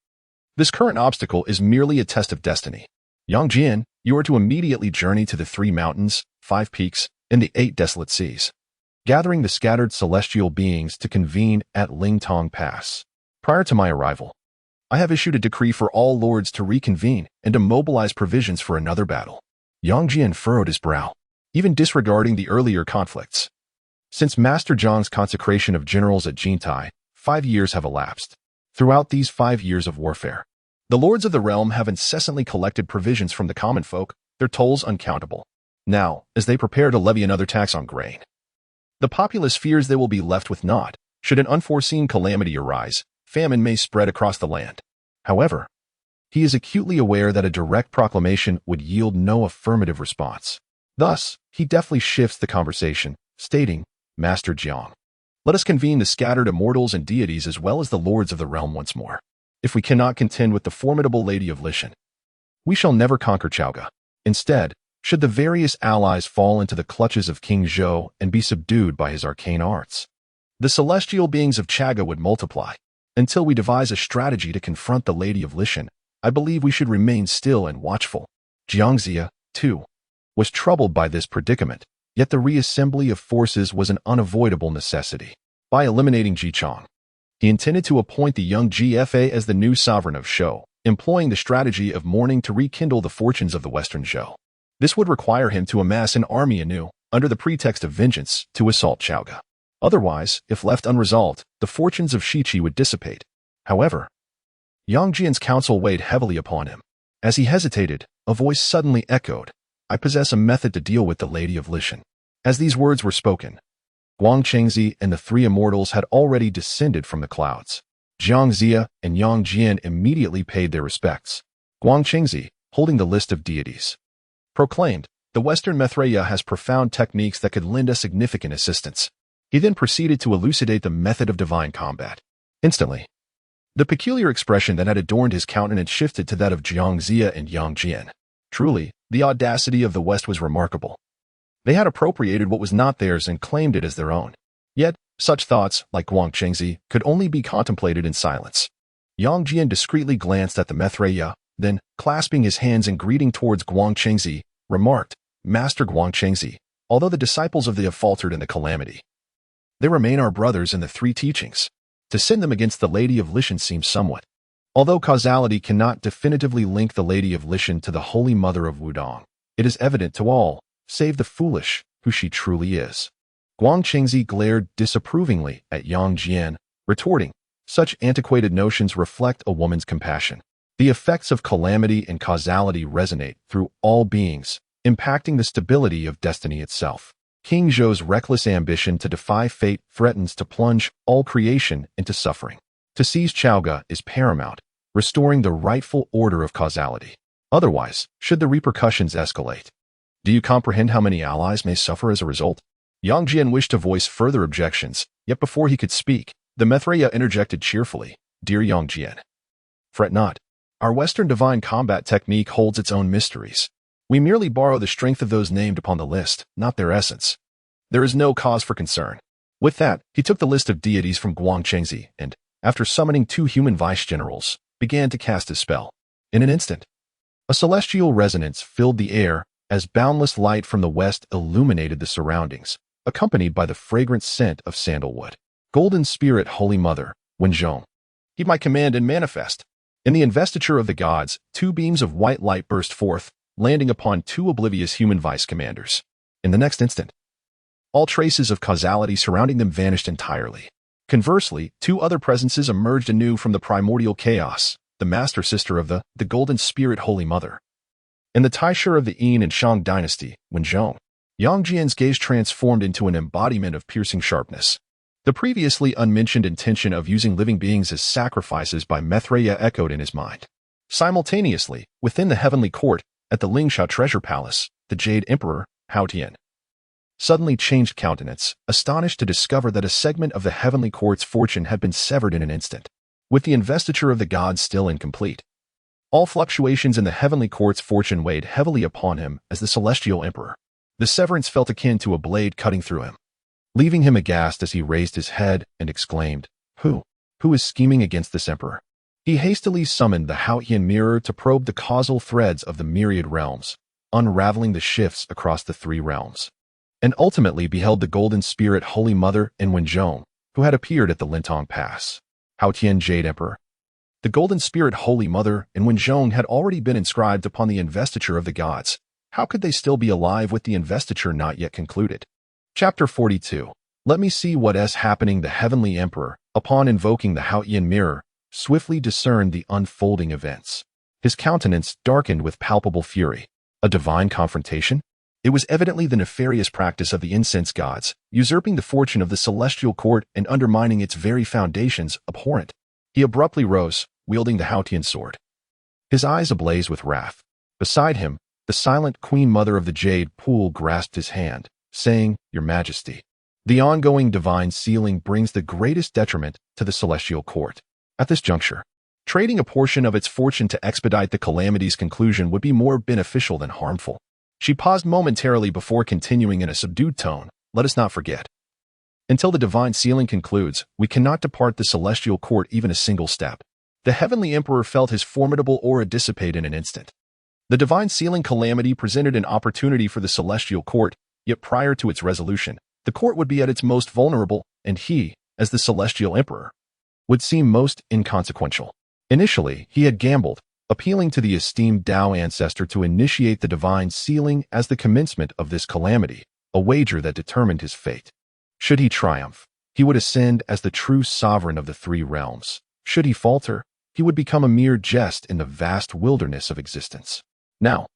This current obstacle is merely a test of destiny. Yang Jian, you are to immediately journey to the 3 mountains, 5 peaks, and the 8 desolate seas, gathering the scattered celestial beings to convene at Lingtong Pass. Prior to my arrival, I have issued a decree for all lords to reconvene and to mobilize provisions for another battle. Yang Jian furrowed his brow, even disregarding the earlier conflicts. Since Master Zhong's consecration of generals at Jintai, 5 years have elapsed. Throughout these 5 years of warfare, the lords of the realm have incessantly collected provisions from the common folk, their tolls uncountable. Now, as they prepare to levy another tax on grain, the populace fears they will be left with naught. Should an unforeseen calamity arise, famine may spread across the land. However, he is acutely aware that a direct proclamation would yield no affirmative response. Thus, he deftly shifts the conversation, stating, Master Jiang, let us convene the scattered immortals and deities as well as the lords of the realm once more. If we cannot contend with the formidable Lady of Lishan, we shall never conquer Chaoga. Instead, should the various allies fall into the clutches of King Zhou and be subdued by his arcane arts, the celestial beings of Chaoga would multiply. Until we devise a strategy to confront the Lady of Lishan, I believe we should remain still and watchful. Zhongzi, too, was troubled by this predicament, yet the reassembly of forces was an unavoidable necessity. By eliminating Jichong, he intended to appoint the young GFA as the new sovereign of Zhou, employing the strategy of mourning to rekindle the fortunes of the western Zhou. This would require him to amass an army anew, under the pretext of vengeance, to assault Chaoga. Otherwise, if left unresolved, the fortunes of Shiqi would dissipate. However, Yang Jian's counsel weighed heavily upon him. As he hesitated, a voice suddenly echoed, I possess a method to deal with the Lady of Lishan. As these words were spoken, Zhongzi and the 3 immortals had already descended from the clouds. Zhongzi and Yang Jian immediately paid their respects. Zhongzi, holding the list of deities, proclaimed, the Western Mithraea has profound techniques that could lend us significant assistance. He then proceeded to elucidate the method of divine combat. Instantly, the peculiar expression that had adorned his countenance shifted to that of Zhongzi and Yang Jian. Truly, the audacity of the West was remarkable. They had appropriated what was not theirs and claimed it as their own. Yet, such thoughts, like Zhongzi, could only be contemplated in silence. Yang Jian discreetly glanced at the Mithraea, then, clasping his hands and greeting towards Zhongzi, remarked, Master Zhongzi, although the disciples of thee have faltered in the calamity, they remain our brothers in the 3 teachings. To send them against the Lady of Lishan seems somewhat. Although causality cannot definitively link the Lady of Lishan to the Holy Mother of Wudong, it is evident to all, save the foolish, who she truly is. Zhongzi glared disapprovingly at Yang Jian, retorting, such antiquated notions reflect a woman's compassion. The effects of calamity and causality resonate through all beings, impacting the stability of destiny itself. King Zhou's reckless ambition to defy fate threatens to plunge all creation into suffering. To seize Chaoga is paramount, restoring the rightful order of causality. Otherwise, should the repercussions escalate? Do you comprehend how many allies may suffer as a result? Yang Jian wished to voice further objections, yet before he could speak, the Maitreya interjected cheerfully, "Dear Yang Jian, fret not. Our Western divine combat technique holds its own mysteries. We merely borrow the strength of those named upon the list, not their essence. There is no cause for concern." With that, he took the list of deities from Guangchengzi and, after summoning 2 human vice-generals, began to cast his spell. In an instant, a celestial resonance filled the air as boundless light from the west illuminated the surroundings, accompanied by the fragrant scent of sandalwood. Golden Spirit Holy Mother, Wen Zhong. Heed my command and manifest. In the investiture of the gods, 2 beams of white light burst forth, landing upon 2 oblivious human vice-commanders. In the next instant, all traces of causality surrounding them vanished entirely. Conversely, 2 other presences emerged anew from the primordial chaos, the master sister of the Golden Spirit Holy Mother. In the Taisher of the Yin and Shang dynasty, Wen Zhong, Yang Jian's gaze transformed into an embodiment of piercing sharpness. The previously unmentioned intention of using living beings as sacrifices by Maitreya echoed in his mind. Simultaneously, within the heavenly court, at the Lingsha treasure palace, the Jade Emperor, Haotian, suddenly changed countenance, astonished to discover that a segment of the heavenly court's fortune had been severed in an instant. With the investiture of the gods still incomplete, all fluctuations in the heavenly court's fortune weighed heavily upon him as the celestial emperor. The severance felt akin to a blade cutting through him, leaving him aghast as he raised his head and exclaimed, Who is scheming against this emperor?" He hastily summoned the Haotian mirror to probe the causal threads of the myriad realms, unraveling the shifts across the 3 realms, and ultimately beheld the Golden Spirit Holy Mother in Wen Zhong, who had appeared at the Lintong Pass. Haotian Jade Emperor. The Golden Spirit Holy Mother in Wen Zhong had already been inscribed upon the investiture of the gods. How could they still be alive with the investiture not yet concluded? Chapter 42. Let me see what is happening. The Heavenly Emperor, upon invoking the Haotian mirror, swiftly discerned the unfolding events. His countenance darkened with palpable fury. A divine confrontation? It was evidently the nefarious practice of the incense gods, usurping the fortune of the celestial court and undermining its very foundations, abhorrent. He abruptly rose, wielding the Haotian sword, his eyes ablaze with wrath. Beside him, the silent Queen Mother of the Jade Pool grasped his hand, saying, "Your Majesty, the ongoing divine sealing brings the greatest detriment to the celestial court. At this juncture, trading a portion of its fortune to expedite the calamity's conclusion would be more beneficial than harmful." She paused momentarily before continuing in a subdued tone, "Let us not forget. Until the divine sealing concludes, we cannot depart the celestial court even a single step." The Heavenly Emperor felt his formidable aura dissipate in an instant. The divine sealing calamity presented an opportunity for the celestial court, yet prior to its resolution, the court would be at its most vulnerable, and he, as the celestial emperor, would seem most inconsequential. Initially, he had gambled, appealing to the esteemed Tao ancestor to initiate the divine sealing as the commencement of this calamity, a wager that determined his fate. Should he triumph, he would ascend as the true sovereign of the 3 realms. Should he falter, he would become a mere jest in the vast wilderness of existence. Now,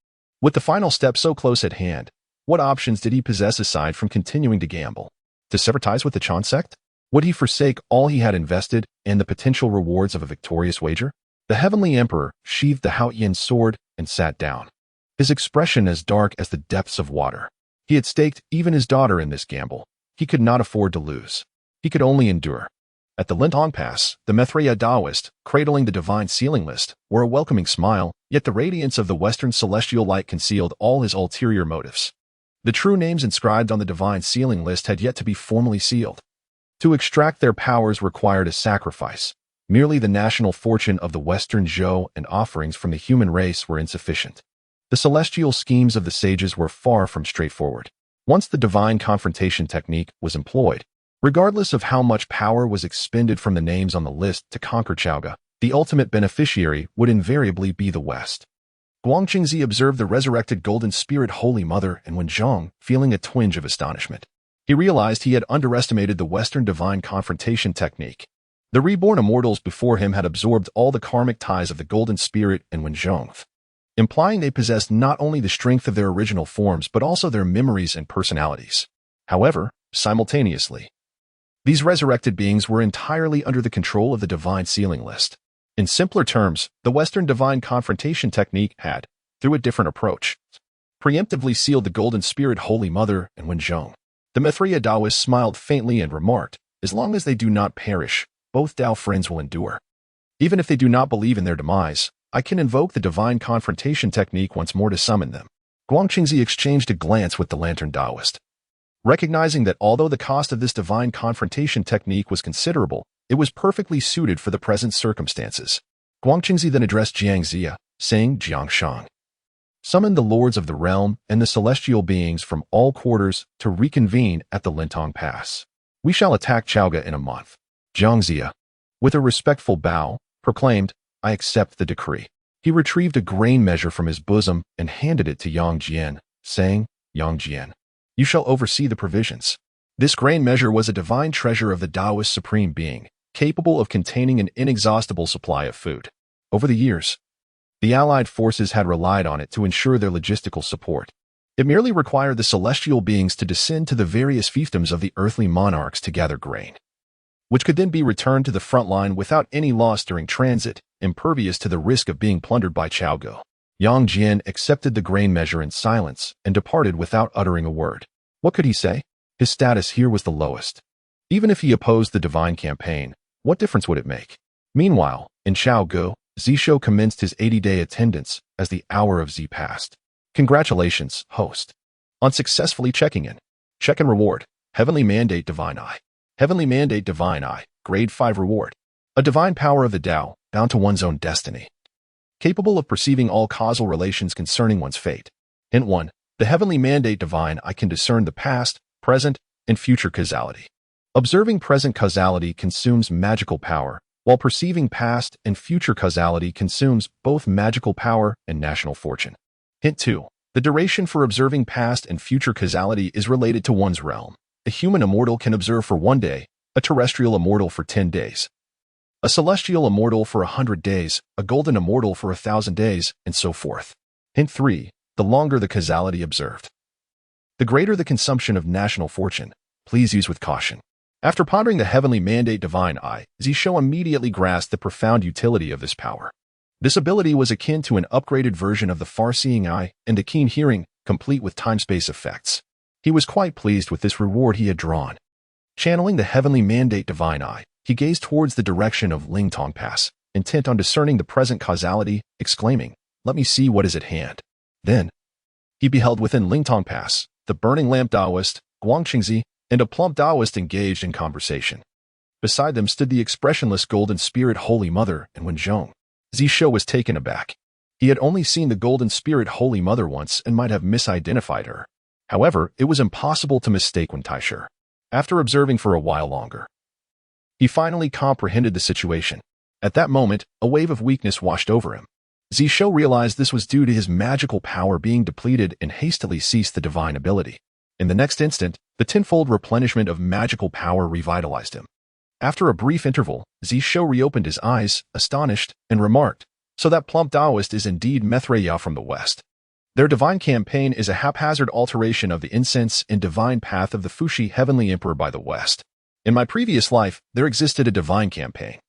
with the final step so close at hand, what options did he possess aside from continuing to gamble? To sever ties with the Chan sect? Would he forsake all he had invested and the potential rewards of a victorious wager? The Heavenly Emperor sheathed the Haotian sword and sat down, his expression as dark as the depths of water. He had staked even his daughter in this gamble. He could not afford to lose. He could only endure. At the Lintong Pass, the Maitreya Taoist, cradling the divine sealing list, wore a welcoming smile, yet the radiance of the Western celestial light concealed all his ulterior motives. The true names inscribed on the divine sealing list had yet to be formally sealed. To extract their powers required a sacrifice. Merely the national fortune of the Western Zhou and offerings from the human race were insufficient. The celestial schemes of the sages were far from straightforward. Once the divine confrontation technique was employed, regardless of how much power was expended from the names on the list to conquer Chaoga, the ultimate beneficiary would invariably be the West. Guangchengzi observed the resurrected Golden Spirit Holy Mother and Wen Zhong, feeling a twinge of astonishment. He realized he had underestimated the Western divine confrontation technique. The reborn immortals before him had absorbed all the karmic ties of the Golden Spirit and Wen Zhong, implying they possessed not only the strength of their original forms but also their memories and personalities. However, simultaneously, These resurrected beings were entirely under the control of the divine sealing list. In simpler terms, the Western divine confrontation technique had, through a different approach, preemptively sealed the Golden Spirit Holy Mother and Wen Zhong. The Mithria Taoist smiled faintly and remarked, "As long as they do not perish, both Tao friends will endure. Even if they do not believe in their demise, I can invoke the divine confrontation technique once more to summon them." Zhongzi exchanged a glance with the Lantern Taoist. Recognizing that although the cost of this divine confrontation technique was considerable, it was perfectly suited for the present circumstances. Zhongzi then addressed Zhongzi, saying, "Jiangshang, summon the lords of the realm and the celestial beings from all quarters to reconvene at the Lintong Pass. We shall attack Chaoga in a month." Zhongzi, with a respectful bow, proclaimed, "I accept the decree." He retrieved a grain measure from his bosom and handed it to Yang Jian, saying, "Yang Jian, you shall oversee the provisions." This grain measure was a divine treasure of the Taoist Supreme Being, capable of containing an inexhaustible supply of food. Over the years, the Allied forces had relied on it to ensure their logistical support. It merely required the celestial beings to descend to the various fiefdoms of the earthly monarchs to gather grain, which could then be returned to the front line without any loss during transit, impervious to the risk of being plundered by Chaoga. Yang Jian accepted the grain measure in silence and departed without uttering a word. What could he say? His status here was the lowest. Even if he opposed the divine campaign, what difference would it make? Meanwhile, in Chaoga, Zishou commenced his 80-day attendance as the hour of Z passed. Congratulations, host, on successfully checking in. Check-in reward, Heavenly Mandate Divine Eye. Heavenly Mandate Divine Eye, Grade 5 reward. A divine power of the Tao, bound to one's own destiny, capable of perceiving all causal relations concerning one's fate. Hint 1. The Heavenly Mandate Divine Eye can discern the past, present, and future causality. Observing present causality consumes magical power, while perceiving past and future causality consumes both magical power and national fortune. Hint 2. The duration for observing past and future causality is related to one's realm. A human immortal can observe for 1 day, a terrestrial immortal for 10 days, a celestial immortal for 100 days, a golden immortal for 1,000 days, and so forth. Hint 3. The longer the causality observed, the greater the consumption of national fortune. Please use with caution. After pondering the Heavenly Mandate Divine Eye, Zishou immediately grasped the profound utility of this power. This ability was akin to an upgraded version of the far-seeing eye and the keen hearing, complete with time-space effects. He was quite pleased with this reward he had drawn. Channeling the Heavenly Mandate Divine Eye, he gazed towards the direction of Lintong Pass, intent on discerning the present causality, exclaiming, "Let me see what is at hand." Then, he beheld within Lintong Pass, the burning lamp Taoist, Zhongzi, and a plump Taoist engaged in conversation. Beside them stood the expressionless Golden Spirit Holy Mother and Wen Zhong. Zishou was taken aback. He had only seen the Golden Spirit Holy Mother once and might have misidentified her. However, it was impossible to mistake Wen Taisher. After observing for a while longer, he finally comprehended the situation. At that moment, a wave of weakness washed over him. Zishou realized this was due to his magical power being depleted and hastily ceased the divine ability. In the next instant, the tenfold replenishment of magical power revitalized him. After a brief interval, Zishou reopened his eyes, astonished, and remarked, "So that plump Taoist is indeed Mithria from the West. Their divine campaign is a haphazard alteration of the incense and divine path of the Fuxi Heavenly Emperor by the West. In my previous life, there existed a divine campaign,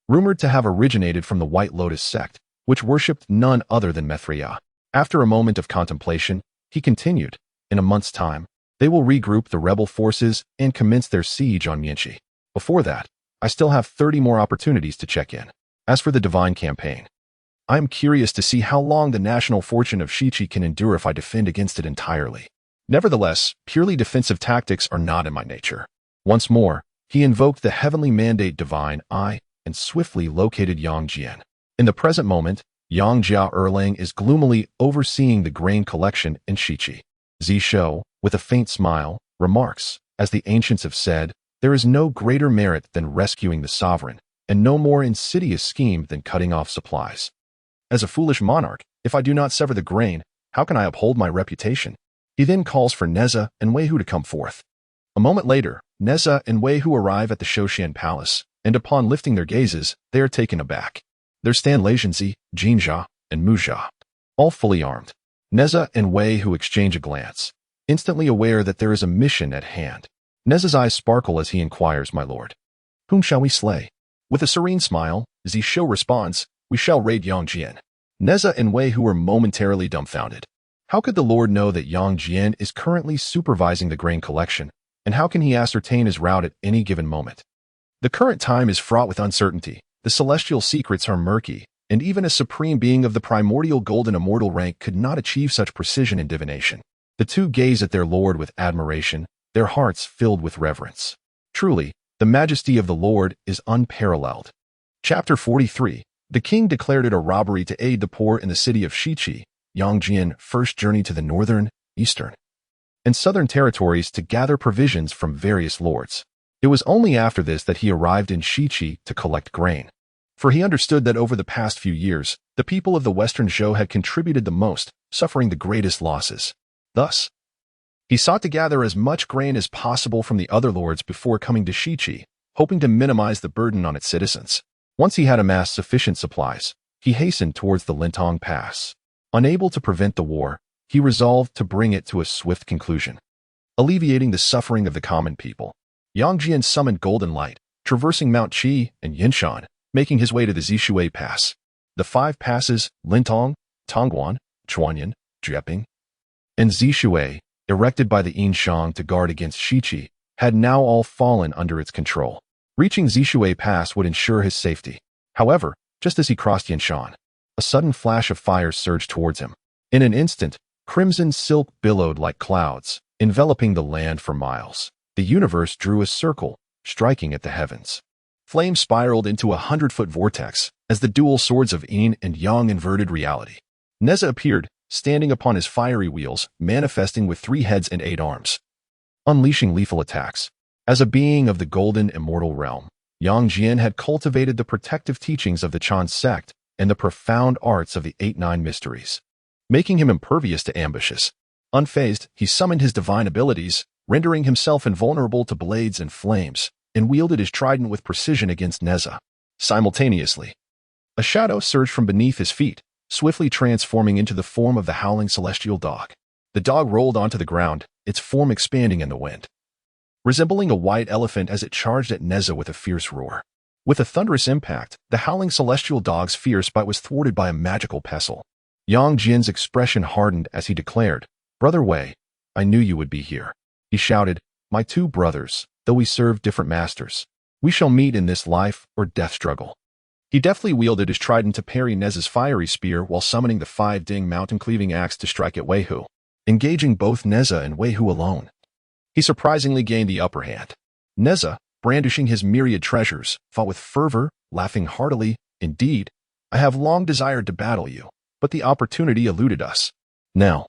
rumored to have originated from the White Lotus sect, which worshipped none other than Mithria." After a moment of contemplation, he continued, "In a month's time, they will regroup the rebel forces and commence their siege on Mianxi. Before that, I still have 30 more opportunities to check in. As for the divine campaign, I am curious to see how long the national fortune of Shichi can endure if I defend against it entirely. Nevertheless, purely defensive tactics are not in my nature." Once more, he invoked the Heavenly Mandate Divine Eye and swiftly located Yang Jian. In the present moment, Yang Jia Erlang is gloomily overseeing the grain collection in Shichi. Zishou, with a faint smile, remarks, "As the ancients have said, there is no greater merit than rescuing the sovereign, and no more insidious scheme than cutting off supplies. As a foolish monarch, if I do not sever the grain, how can I uphold my reputation?" He then calls for Neza and Weihu to come forth. A moment later, Neza and Weihu arrive at the Shoshan Palace, and upon lifting their gazes, they are taken aback. There stand Leizhenzi, Jinjia, and Mujia, all fully armed. Neza and Weihu exchange a glance, instantly aware that there is a mission at hand. Neza's eyes sparkle as he inquires, "My lord, whom shall we slay?" With a serene smile, Zishou responds, "We shall raid Yangjian." Neza and Wei Hu are momentarily dumbfounded. How could the lord know that Yangjian is currently supervising the grain collection, and how can he ascertain his route at any given moment? The current time is fraught with uncertainty, the celestial secrets are murky, and even a supreme being of the primordial golden immortal rank could not achieve such precision in divination. The two gaze at their lord with admiration, their hearts filled with reverence. Truly, the majesty of the Lord is unparalleled. Chapter 43. The king declared it a robbery to aid the poor in the city of Shiqi. Yangjian first journeyed to the northern, eastern, and southern territories to gather provisions from various lords. It was only after this that he arrived in Shiqi to collect grain. For he understood that over the past few years, the people of the western Zhou had contributed the most, suffering the greatest losses. Thus, he sought to gather as much grain as possible from the other lords before coming to Shiqi, hoping to minimize the burden on its citizens. Once he had amassed sufficient supplies, he hastened towards the Lintong Pass. Unable to prevent the war, he resolved to bring it to a swift conclusion. Alleviating the suffering of the common people, Yangjian summoned Golden Light, traversing Mount Qi and Yinshan, making his way to the Zishou Pass. The 5 passes, Lintong, Tongguan, Chuanyan, Jieping, and Zishou, erected by the Yinshan to guard against Shiqi, had now all fallen under its control. Reaching Zishou Pass would ensure his safety. However, just as he crossed Yinshan, a sudden flash of fire surged towards him. In an instant, crimson silk billowed like clouds, enveloping the land for miles. The universe drew a circle, striking at the heavens. Flames spiraled into a 100-foot vortex as the dual swords of Yin and Yang inverted reality. Neza appeared, standing upon his fiery wheels, manifesting with 3 heads and 8 arms, unleashing lethal attacks. As a being of the golden immortal realm, Yangjian had cultivated the protective teachings of the Chan sect and the profound arts of the 8-9 mysteries, making him impervious to ambushes. Unfazed, he summoned his divine abilities, rendering himself invulnerable to blades and flames, and wielded his trident with precision against Neza. Simultaneously, a shadow surged from beneath his feet, swiftly transforming into the form of the howling celestial dog. The dog rolled onto the ground, its form expanding in the wind, resembling a white elephant as it charged at Neza with a fierce roar. With a thunderous impact, the howling celestial dog's fierce bite was thwarted by a magical pestle. Yangjian's expression hardened as he declared, "Brother Wei, I knew you would be here." He shouted, "My 2 brothers, though we serve different masters, we shall meet in this life or death struggle." He deftly wielded his trident to parry Neza's fiery spear while summoning the 5-ding mountain-cleaving axe to strike at Wei Hu. Engaging both Neza and Wei Hu alone, he surprisingly gained the upper hand. Neza, brandishing his myriad treasures, fought with fervor, laughing heartily, "Indeed, I have long desired to battle you, but the opportunity eluded us. Now,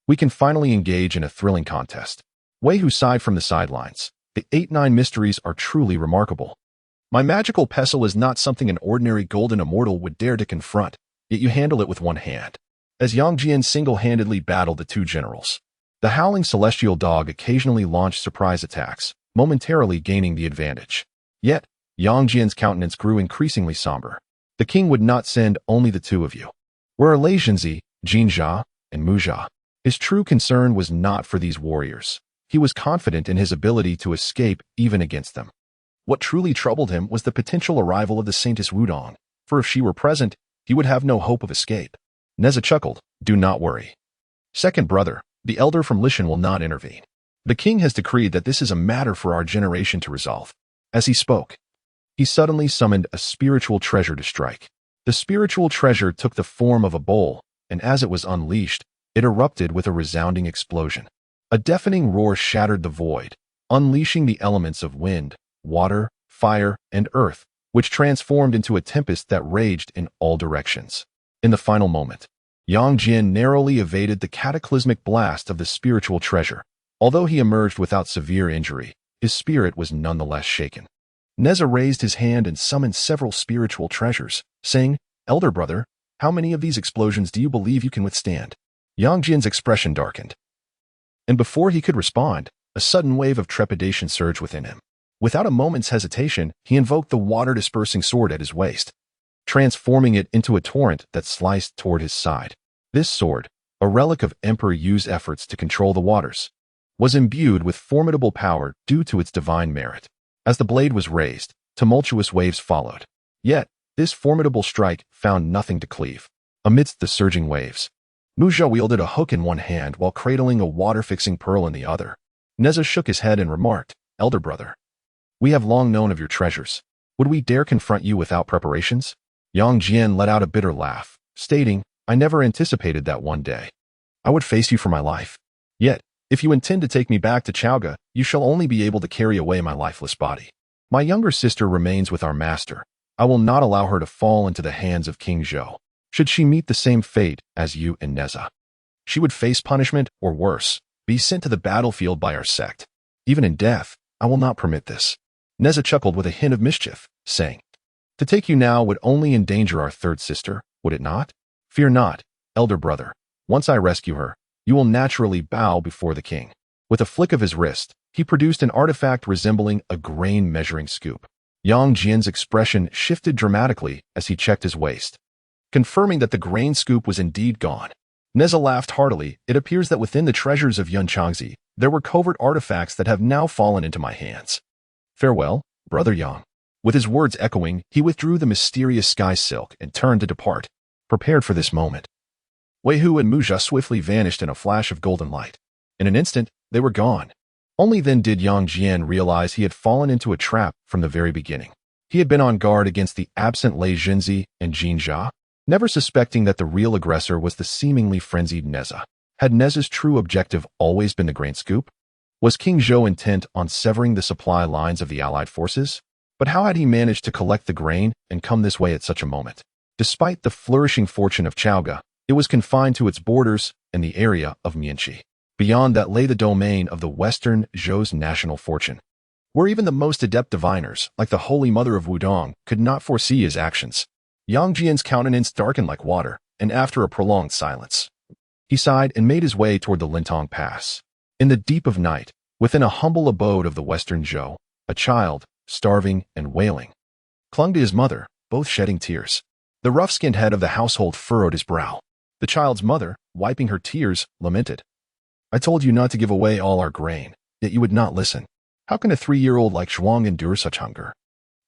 we can finally engage in a thrilling contest." Wei Hu sighed from the sidelines. "The 8-9 mysteries are truly remarkable. My magical pestle is not something an ordinary golden immortal would dare to confront, yet you handle it with one hand." As Yangjian single-handedly battled the 2 generals, the howling celestial dog occasionally launched surprise attacks, momentarily gaining the advantage. Yet, Yangjian's countenance grew increasingly somber. The king would not send only the 2 of you. Where are Lei Zhongzi, Jinjia, and Mujia? His true concern was not for these warriors. He was confident in his ability to escape even against them. What truly troubled him was the potential arrival of the Saintess Wudong, for if she were present, he would have no hope of escape. Neza chuckled, "Do not worry. Second brother, the elder from Lishan will not intervene. The king has decreed that this is a matter for our generation to resolve." As he spoke, he suddenly summoned a spiritual treasure to strike. The spiritual treasure took the form of a bowl, and as it was unleashed, it erupted with a resounding explosion. A deafening roar shattered the void, unleashing the elements of wind, water, fire, and earth, which transformed into a tempest that raged in all directions. In the final moment, Yangjian narrowly evaded the cataclysmic blast of the spiritual treasure. Although he emerged without severe injury, his spirit was nonetheless shaken. Neza raised his hand and summoned several spiritual treasures, saying, "Elder brother, how many of these explosions do you believe you can withstand?" Yangjian's expression darkened, and before he could respond, a sudden wave of trepidation surged within him. Without a moment's hesitation, he invoked the water-dispersing sword at his waist, transforming it into a torrent that sliced toward his side. This sword, a relic of Emperor Yu's efforts to control the waters, was imbued with formidable power due to its divine merit. As the blade was raised, tumultuous waves followed. Yet, this formidable strike found nothing to cleave. Amidst the surging waves, Muzha wielded a hook in one hand while cradling a water-fixing pearl in the other. Neza shook his head and remarked, "Elder brother, we have long known of your treasures. Would we dare confront you without preparations?" Yang Jian let out a bitter laugh, stating, "I never anticipated that one day I would face you for my life. Yet, if you intend to take me back to Chaoga, you shall only be able to carry away my lifeless body. My younger sister remains with our master. I will not allow her to fall into the hands of King Zhou. Should she meet the same fate as you and Neza, she would face punishment, or worse, be sent to the battlefield by our sect. Even in death, I will not permit this." Neza chuckled with a hint of mischief, saying, "To take you now would only endanger our third sister, would it not? Fear not, elder brother. Once I rescue her, you will naturally bow before the king." With a flick of his wrist, he produced an artifact resembling a grain measuring scoop. Yang Jian's expression shifted dramatically as he checked his waist, confirming that the grain scoop was indeed gone. Neza laughed heartily. "It appears that within the treasures of Zhongzi, there were covert artifacts that have now fallen into my hands. Farewell, brother Yang." With his words echoing, he withdrew the mysterious sky silk and turned to depart, prepared for this moment. Wei Hu and Muzha swiftly vanished in a flash of golden light. In an instant, they were gone. Only then did Yang Jian realize he had fallen into a trap from the very beginning. He had been on guard against the absent Lei Zhongzi and Jin Jia, never suspecting that the real aggressor was the seemingly frenzied Neza. Had Neza's true objective always been the grain scoop? Was King Zhou intent on severing the supply lines of the allied forces? But how had he managed to collect the grain and come this way at such a moment? Despite the flourishing fortune of Chaoga, it was confined to its borders and the area of Mianxi. Beyond that lay the domain of the Western Zhou's national fortune, where even the most adept diviners, like the Holy Mother of Wudong, could not foresee his actions. Yang Jian's countenance darkened like water, and after a prolonged silence, he sighed and made his way toward the Lintong Pass. In the deep of night, within a humble abode of the Western Zhou, a child, starving and wailing, clung to his mother, both shedding tears. The rough-skinned head of the household furrowed his brow. The child's mother, wiping her tears, lamented, "I told you not to give away all our grain, yet you would not listen. How can a 3-year-old like Zhuang endure such hunger?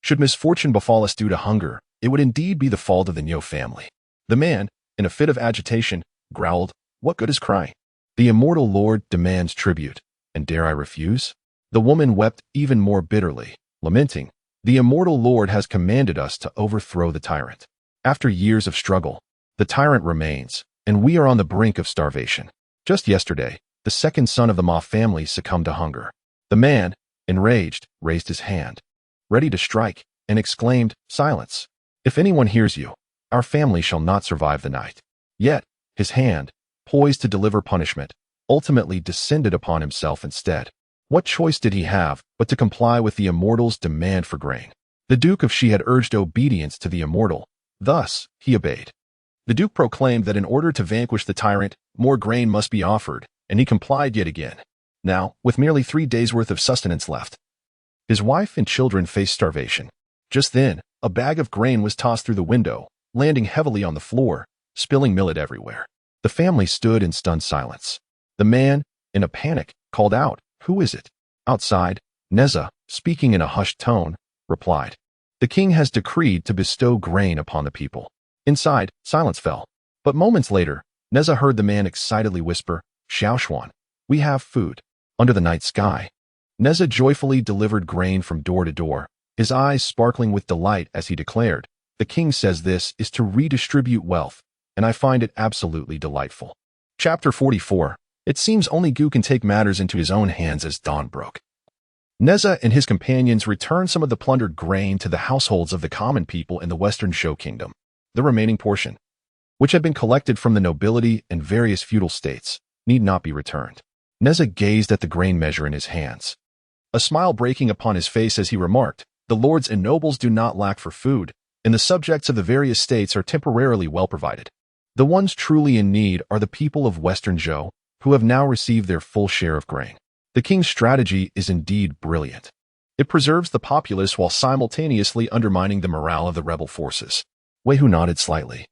Should misfortune befall us due to hunger, it would indeed be the fault of the Niu family." The man, in a fit of agitation, growled, "What good is crying? The immortal lord demands tribute, and dare I refuse?" The woman wept even more bitterly, lamenting, "The immortal lord has commanded us to overthrow the tyrant. After years of struggle, the tyrant remains, and we are on the brink of starvation. Just yesterday, the second son of the Ma family succumbed to hunger." The man, enraged, raised his hand, ready to strike, and exclaimed, "Silence! If anyone hears you, our family shall not survive the night." Yet, his hand, poised to deliver punishment, ultimately descended upon himself instead. What choice did he have but to comply with the immortal's demand for grain? The Duke of Xi had urged obedience to the immortal, thus he obeyed. The Duke proclaimed that in order to vanquish the tyrant, more grain must be offered, and he complied yet again. Now, with merely 3 days' worth of sustenance left, his wife and children faced starvation. Just then, a bag of grain was tossed through the window, landing heavily on the floor, spilling millet everywhere. The family stood in stunned silence. The man, in a panic, called out, "Who is it?" Outside, Neza, speaking in a hushed tone, replied, "The king has decreed to bestow grain upon the people." Inside, silence fell. But moments later, Neza heard the man excitedly whisper, "Xiaoshuan, we have food." Under the night sky, Neza joyfully delivered grain from door to door, his eyes sparkling with delight as he declared, "The king says this is to redistribute wealth, and I find it absolutely delightful." Chapter 44. It seems only Gu can take matters into his own hands as dawn broke. Neza and his companions returned some of the plundered grain to the households of the common people in the Western Zhou kingdom. The remaining portion, which had been collected from the nobility and various feudal states, need not be returned. Neza gazed at the grain measure in his hands, a smile breaking upon his face as he remarked, "The lords and nobles do not lack for food, and the subjects of the various states are temporarily well provided. The ones truly in need are the people of Western Zhou, who have now received their full share of grain. The king's strategy is indeed brilliant. It preserves the populace while simultaneously undermining the morale of the rebel forces." Wei Hu nodded slightly,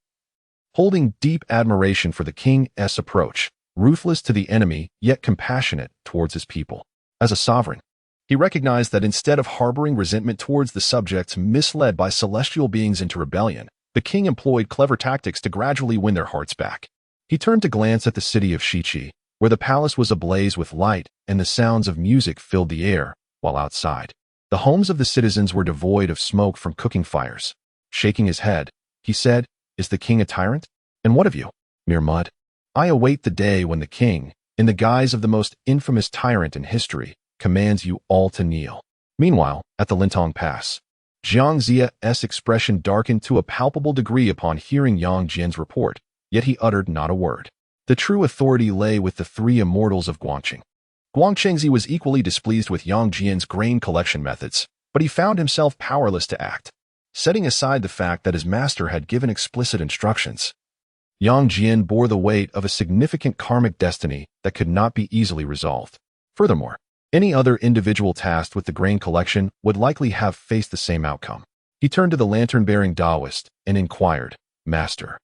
holding deep admiration for the king's approach. ruthless to the enemy, yet compassionate towards his people. As a sovereign, he recognized that instead of harboring resentment towards the subjects misled by celestial beings into rebellion, the king employed clever tactics to gradually win their hearts back. He turned to glance at the city of Shiqi, where the palace was ablaze with light and the sounds of music filled the air, while outside, the homes of the citizens were devoid of smoke from cooking fires. Shaking his head, he said, "Is the king a tyrant? And what of you? Mere mud? I await the day when the king, in the guise of the most infamous tyrant in history, commands you all to kneel." Meanwhile, at the Lintong Pass, Zhongzi's expression darkened to a palpable degree upon hearing Yang Jian's report, yet he uttered not a word. The true authority lay with the three immortals of Guangqing. Zhongzi was equally displeased with Yang Jian's grain collection methods, but he found himself powerless to act. Setting aside the fact that his master had given explicit instructions, Yang Jian bore the weight of a significant karmic destiny that could not be easily resolved. Furthermore, any other individual tasked with the grain collection would likely have faced the same outcome. He turned to the lantern-bearing Taoist and inquired, "Master,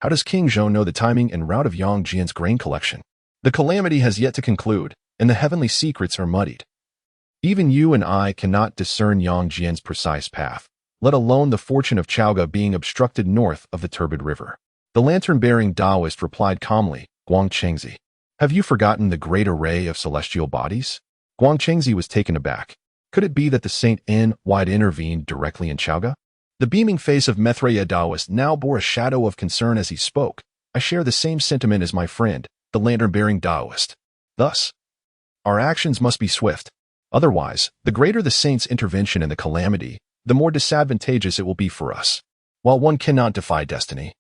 how does King Zhou know the timing and route of Yang Jian's grain collection? The calamity has yet to conclude, and the heavenly secrets are muddied. Even you and I cannot discern Yang Jian's precise path, let alone the fortune of Chaoga being obstructed north of the turbid river." The lantern-bearing Taoist replied calmly, "Zhongzi, have you forgotten the great array of celestial bodies?" Zhongzi was taken aback. Could it be that the Saint N-Wide intervened directly in Chaoga? The beaming face of Maitreya Taoist now bore a shadow of concern as he spoke. "I share the same sentiment as my friend, the lantern-bearing Taoist. Thus, our actions must be swift. Otherwise, the greater the Saint's intervention in the calamity, the more disadvantageous it will be for us. While one cannot defy destiny,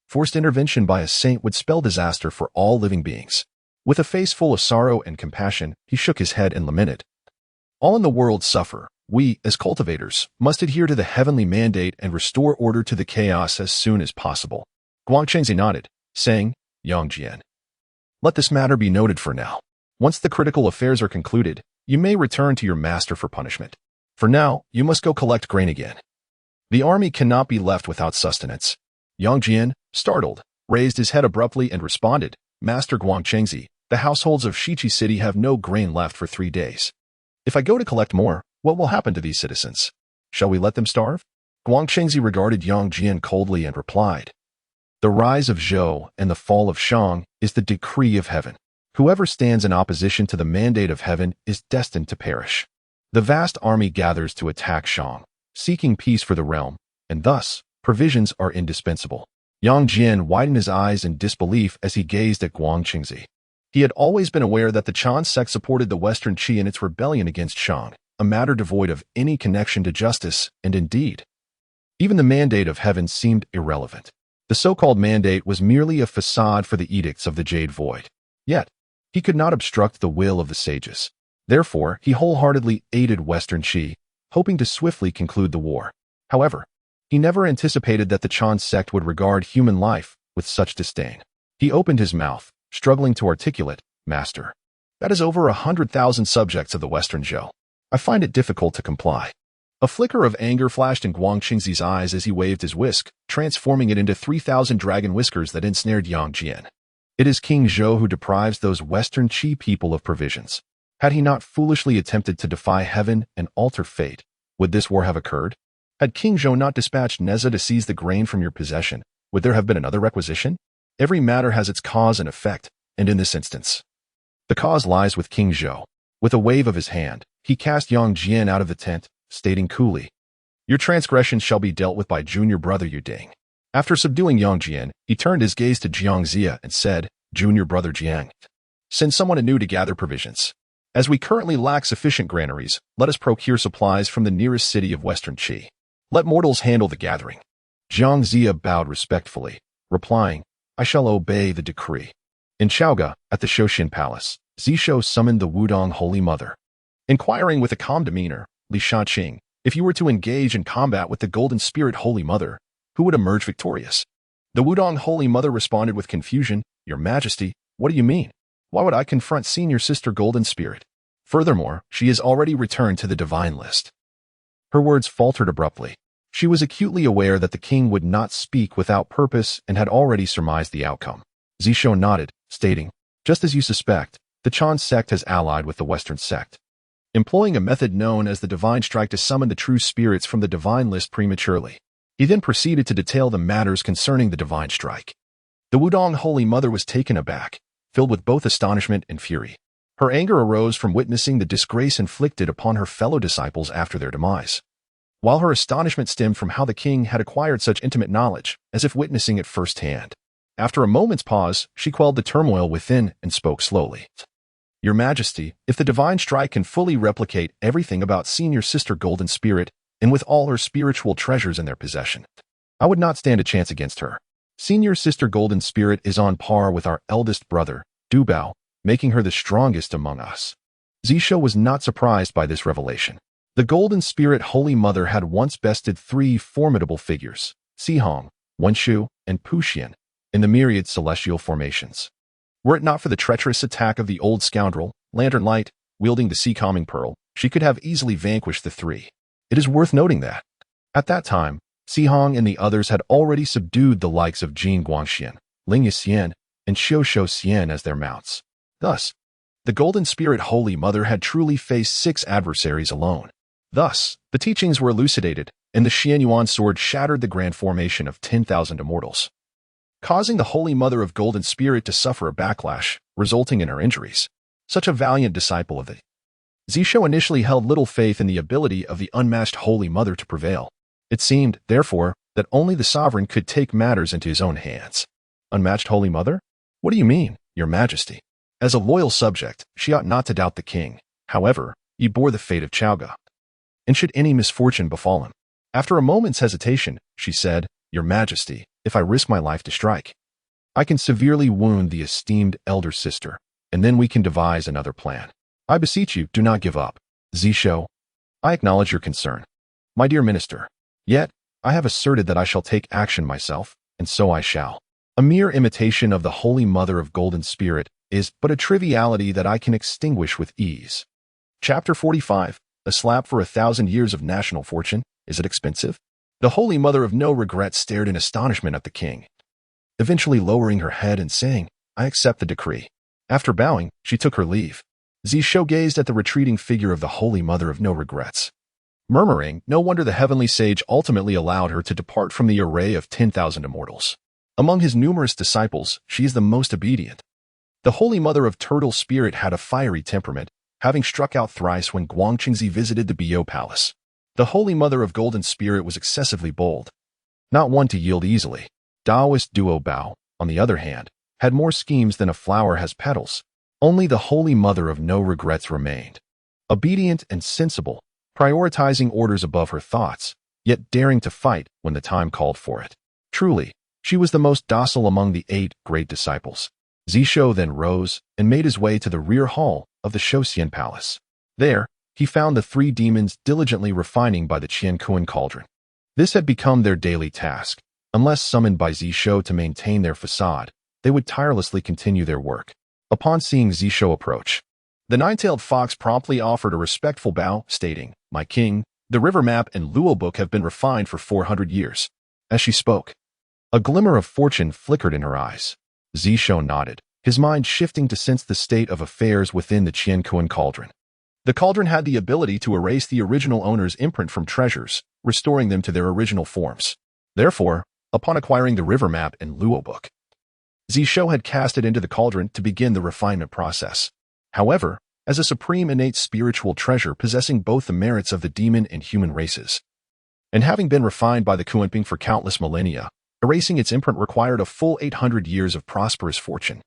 forced intervention by a saint would spell disaster for all living beings." With a face full of sorrow and compassion, he shook his head and lamented, "All in the world suffer. We, as cultivators, must adhere to the heavenly mandate and restore order to the chaos as soon as possible." Zhongzi nodded, saying, "Yang Jian, let this matter be noted for now. Once the critical affairs are concluded, you may return to your master for punishment. For now, you must go collect grain again. The army cannot be left without sustenance." Yang Jian, startled, raised his head abruptly and responded, "Master Zhongzi, the households of Shiqi City have no grain left for 3 days. If I go to collect more, what will happen to these citizens? Shall we let them starve?" Zhongzi regarded Yang Jian coldly and replied, "The rise of Zhou and the fall of Shang is the decree of heaven. Whoever stands in opposition to the mandate of heaven is destined to perish. The vast army gathers to attack Shang, seeking peace for the realm, and thus, provisions are indispensable." Yang Jian widened his eyes in disbelief as he gazed at Zhongzi. He had always been aware that the Chan sect supported the Western Qi in its rebellion against Shang, a matter devoid of any connection to justice, and indeed, even the mandate of heaven seemed irrelevant. The so-called mandate was merely a facade for the edicts of the Jade Void. Yet, he could not obstruct the will of the sages. Therefore, he wholeheartedly aided Western Qi, hoping to swiftly conclude the war. However, he never anticipated that the Chan sect would regard human life with such disdain. He opened his mouth, struggling to articulate, "Master, that is over 100,000 subjects of the Western Zhou. I find it difficult to comply." A flicker of anger flashed in Zhongzi's eyes as he waved his whisk, transforming it into 3,000 dragon whiskers that ensnared Yang Jian. "It is King Zhou who deprives those Western Qi people of provisions. Had he not foolishly attempted to defy heaven and alter fate, would this war have occurred? Had King Zhou not dispatched Neza to seize the grain from your possession, would there have been another requisition? Every matter has its cause and effect, and in this instance, the cause lies with King Zhou." With a wave of his hand, he cast Yang Jian out of the tent, stating coolly, "Your transgressions shall be dealt with by junior brother Yu Ding." After subduing Yang Jian, he turned his gaze to Zhongzi and said, "Junior brother Jiang, send someone anew to gather provisions. As we currently lack sufficient granaries, let us procure supplies from the nearest city of Western Qi. Let mortals handle the gathering." Zhongzi bowed respectfully, replying, "I shall obey the decree." In Chaoga, at the Shoshin Palace, Zishou summoned the Wudong Holy Mother. Inquiring with a calm demeanor, "Li Shaqing, if you were to engage in combat with the Golden Spirit Holy Mother, who would emerge victorious?" The Wudong Holy Mother responded with confusion, "Your Majesty, what do you mean? Why would I confront senior sister Golden Spirit? Furthermore, she has already returned to the divine list." Her words faltered abruptly. She was acutely aware that the king would not speak without purpose and had already surmised the outcome. Zishou nodded, stating, Just as you suspect, the Chan sect has allied with the Western sect, employing a method known as the Divine Strike to summon the true spirits from the divine list prematurely. He then proceeded to detail the matters concerning the Divine Strike. The Wudong Holy Mother was taken aback, filled with both astonishment and fury. Her anger arose from witnessing the disgrace inflicted upon her fellow disciples after their demise, while her astonishment stemmed from how the king had acquired such intimate knowledge, as if witnessing it firsthand. After a moment's pause, she quelled the turmoil within and spoke slowly. Your Majesty, if the Divine Strike can fully replicate everything about Senior Sister Golden Spirit, and with all her spiritual treasures in their possession, I would not stand a chance against her. Senior Sister Golden Spirit is on par with our eldest brother, Du Bao, making her the strongest among us. Zishou was not surprised by this revelation. The Golden Spirit Holy Mother had once bested 3 formidable figures, Sihong, Wenshu, and Puxian, in the myriad celestial formations. Were it not for the treacherous attack of the old scoundrel, Lantern Light, wielding the sea-calming pearl, she could have easily vanquished the 3. It is worth noting that, at that time, Sihong and the others had already subdued the likes of Jin Guangxian, Ling Yixian, and Xiu Xian as their mounts. Thus, the Golden Spirit Holy Mother had truly faced 6 adversaries alone. Thus, the teachings were elucidated, and the Xianyuan sword shattered the grand formation of 10,000 immortals, causing the Holy Mother of Golden Spirit to suffer a backlash, resulting in her injuries. Such a valiant disciple of the Zishou initially held little faith in the ability of the unmatched Holy Mother to prevail. It seemed, therefore, that only the sovereign could take matters into his own hands. Unmatched Holy Mother? What do you mean, Your Majesty? As a loyal subject, she ought not to doubt the king. However, he bore the fate of Chaoga, and should any misfortune befall him. After a moment's hesitation, she said, Your Majesty, if I risk my life to strike, I can severely wound the esteemed elder sister, and then we can devise another plan. I beseech you, do not give up. Zishou, I acknowledge your concern, my dear minister. Yet, I have asserted that I shall take action myself, and so I shall. A mere imitation of the Holy Mother of Golden Spirit is but a triviality that I can extinguish with ease. Chapter 45. A slap for 1,000 years of national fortune. Is it expensive? The Holy Mother of No Regret stared in astonishment at the king, eventually lowering her head and saying, I accept the decree. After bowing, she took her leave. Zishou gazed at the retreating figure of the Holy Mother of No Regrets, murmuring, no wonder the heavenly sage ultimately allowed her to depart from the array of 10,000 immortals. Among his numerous disciples, she is the most obedient. The Holy Mother of Turtle Spirit had a fiery temperament, having struck out thrice when Zhongzi visited the Nuwa Palace. The Holy Mother of Golden Spirit was excessively bold, not one to yield easily. Taoist Duo Bao, on the other hand, had more schemes than a flower has petals. Only the Holy Mother of No Regrets remained, obedient and sensible, prioritizing orders above her thoughts, yet daring to fight when the time called for it. Truly, she was the most docile among the 8 great disciples. Zishou then rose and made his way to the rear hall of the Shouxian Palace. There, he found the 3 demons diligently refining by the Qiankuan cauldron. This had become their daily task. Unless summoned by Zishou to maintain their facade, they would tirelessly continue their work. Upon seeing Zishou approach, the 9-tailed fox promptly offered a respectful bow, stating, My king, the river map and Luo book have been refined for 400 years. As she spoke, a glimmer of fortune flickered in her eyes. Zishou nodded, his mind shifting to sense the state of affairs within the Qiankuan cauldron. The cauldron had the ability to erase the original owner's imprint from treasures, restoring them to their original forms. Therefore, upon acquiring the river map and Luo book, Zishou had cast it into the cauldron to begin the refinement process. However, as a supreme innate spiritual treasure possessing both the merits of the demon and human races, and having been refined by the Kuanping for countless millennia, erasing its imprint required a full 800 years of prosperous fortune.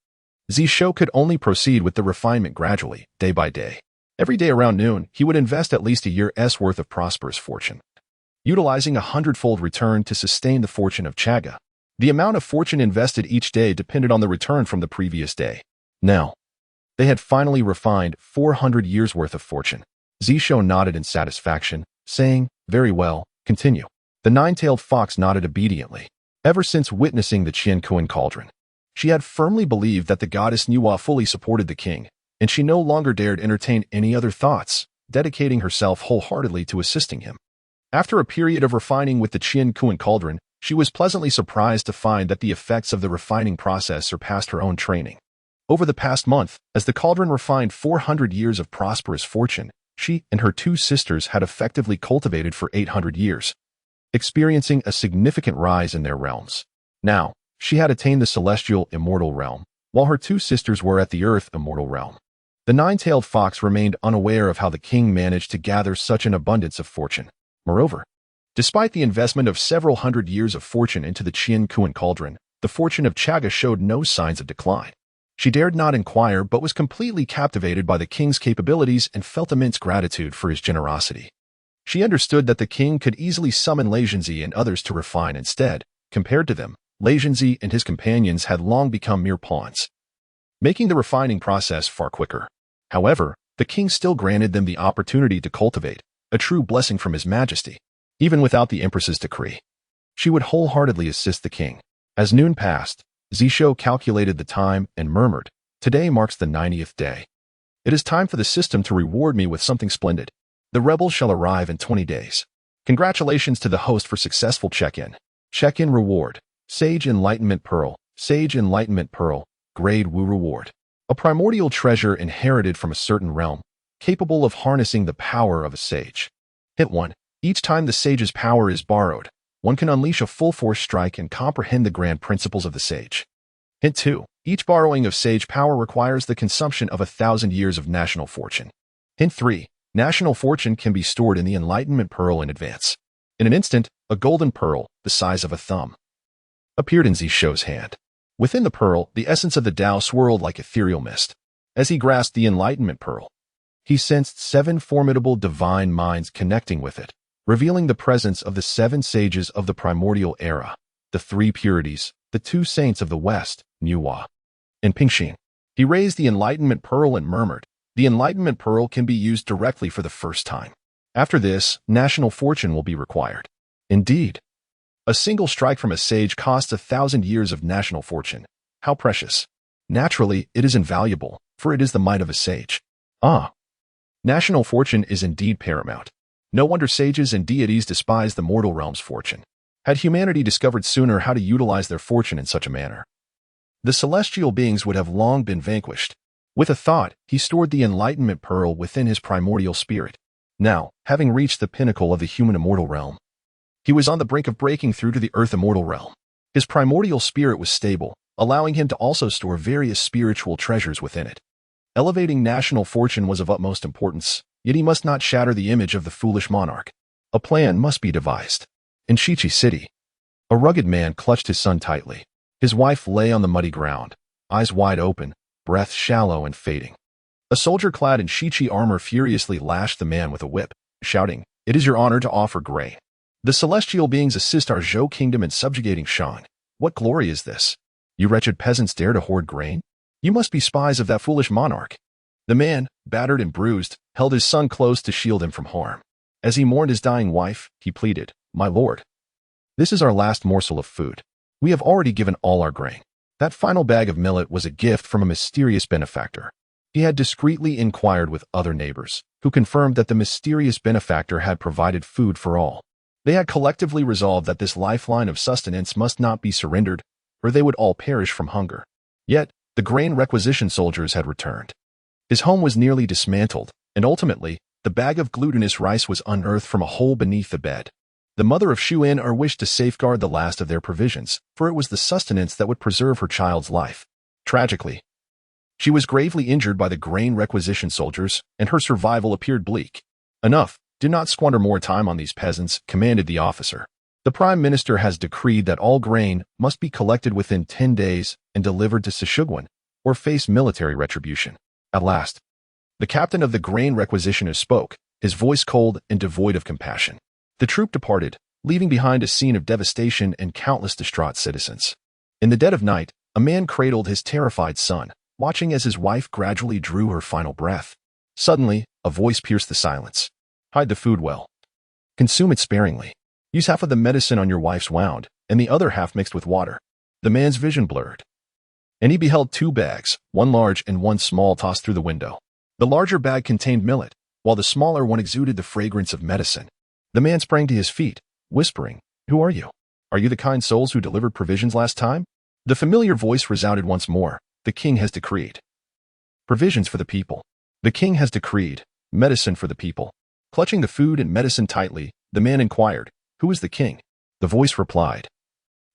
Zishou could only proceed with the refinement gradually, day by day. Every day around noon, he would invest at least a year's worth of prosperous fortune, utilizing a 100-fold return to sustain the fortune of Chaga. The amount of fortune invested each day depended on the return from the previous day. Now, they had finally refined 400 years' worth of fortune. Zishou nodded in satisfaction, saying, Very well, continue. The 9-tailed fox nodded obediently. Ever since witnessing the Qiankuan cauldron, she had firmly believed that the goddess Nuwa fully supported the king, and she no longer dared entertain any other thoughts, dedicating herself wholeheartedly to assisting him. After a period of refining with the Qiankuan cauldron, she was pleasantly surprised to find that the effects of the refining process surpassed her own training. Over the past month, as the cauldron refined 400 years of prosperous fortune, she and her two sisters had effectively cultivated for 800 years, experiencing a significant rise in their realms. Now, she had attained the celestial immortal realm, while her two sisters were at the earth immortal realm. The nine-tailed fox remained unaware of how the king managed to gather such an abundance of fortune. Moreover, despite the investment of several hundred years of fortune into the Qian Kuan cauldron, the fortune of Chaga showed no signs of decline. She dared not inquire but was completely captivated by the king's capabilities and felt immense gratitude for his generosity. She understood that the king could easily summon Zhongzi and others to refine instead. Compared to them, Zhongzi and his companions had long become mere pawns, making the refining process far quicker. However, the king still granted them the opportunity to cultivate, a true blessing from his majesty, even without the empress's decree. She would wholeheartedly assist the king. As noon passed, Zishou calculated the time and murmured, "Today marks the 90th day. It is time for the system to reward me with something splendid. The rebels shall arrive in 20 days. Congratulations to the host for successful check-in. Check-in reward. Sage Enlightenment Pearl. Sage Enlightenment Pearl. Grade Wu reward. A primordial treasure inherited from a certain realm, capable of harnessing the power of a sage. Hit 1. Each time the sage's power is borrowed, one can unleash a full-force strike and comprehend the grand principles of the sage. Hint 2. Each borrowing of sage power requires the consumption of 1,000 years of national fortune. Hint 3. National fortune can be stored in the Enlightenment Pearl in advance. In an instant, a golden pearl, the size of a thumb, appeared in Zishou's hand. Within the pearl, the essence of the Tao swirled like ethereal mist. As he grasped the Enlightenment Pearl, he sensed 7 formidable divine minds connecting with it, revealing the presence of the 7 sages of the primordial era, the 3 purities, the 2 saints of the West, Nuwa and Pingxin. He raised the Enlightenment Pearl and murmured, "The Enlightenment Pearl can be used directly for the first time. After this, national fortune will be required." Indeed, a single strike from a sage costs 1,000 years of national fortune. How precious! Naturally, it is invaluable, for it is the might of a sage. National fortune is indeed paramount. No wonder sages and deities despise the mortal realm's fortune. Had humanity discovered sooner how to utilize their fortune in such a manner, the celestial beings would have long been vanquished. With a thought, he stored the Enlightenment Pearl within his primordial spirit. Now, having reached the pinnacle of the human immortal realm, he was on the brink of breaking through to the earth immortal realm. His primordial spirit was stable, allowing him to also store various spiritual treasures within it. Elevating national fortune was of utmost importance, yet he must not shatter the image of the foolish monarch. A plan must be devised. In Shichi City, a rugged man clutched his son tightly. His wife lay on the muddy ground, eyes wide open, breath shallow and fading. A soldier clad in Shichi armor furiously lashed the man with a whip, shouting, "It is your honor to offer grain. The celestial beings assist our Zhou kingdom in subjugating Shan. What glory is this? You wretched peasants dare to hoard grain? You must be spies of that foolish monarch." The man, battered and bruised, held his son close to shield him from harm. As he mourned his dying wife, he pleaded, "My lord, this is our last morsel of food. We have already given all our grain." That final bag of millet was a gift from a mysterious benefactor. He had discreetly inquired with other neighbors, who confirmed that the mysterious benefactor had provided food for all. They had collectively resolved that this lifeline of sustenance must not be surrendered, or they would all perish from hunger. Yet, the grain requisition soldiers had returned. His home was nearly dismantled, and ultimately, the bag of glutinous rice was unearthed from a hole beneath the bed. The mother of Shuin wished to safeguard the last of their provisions, for it was the sustenance that would preserve her child's life. Tragically, she was gravely injured by the grain requisition soldiers, and her survival appeared bleak. "Enough, do not squander more time on these peasants," commanded the officer. "The Prime Minister has decreed that all grain must be collected within 10 days and delivered to Sishugwan, or face military retribution." At last, the captain of the grain requisitioners spoke, his voice cold and devoid of compassion. The troop departed, leaving behind a scene of devastation and countless distraught citizens. In the dead of night, a man cradled his terrified son, watching as his wife gradually drew her final breath. Suddenly, a voice pierced the silence. "Hide the food well. Consume it sparingly. Use half of the medicine on your wife's wound, and the other half mixed with water." The man's vision blurred, and he beheld 2 bags, one large and one small, tossed through the window. The larger bag contained millet, while the smaller one exuded the fragrance of medicine. The man sprang to his feet, whispering, "Who are you? Are you the kind souls who delivered provisions last time?" The familiar voice resounded once more, the king has decreed. Provisions for the people. The king has decreed medicine for the people. Clutching the food and medicine tightly, the man inquired, "Who is the king?" The voice replied,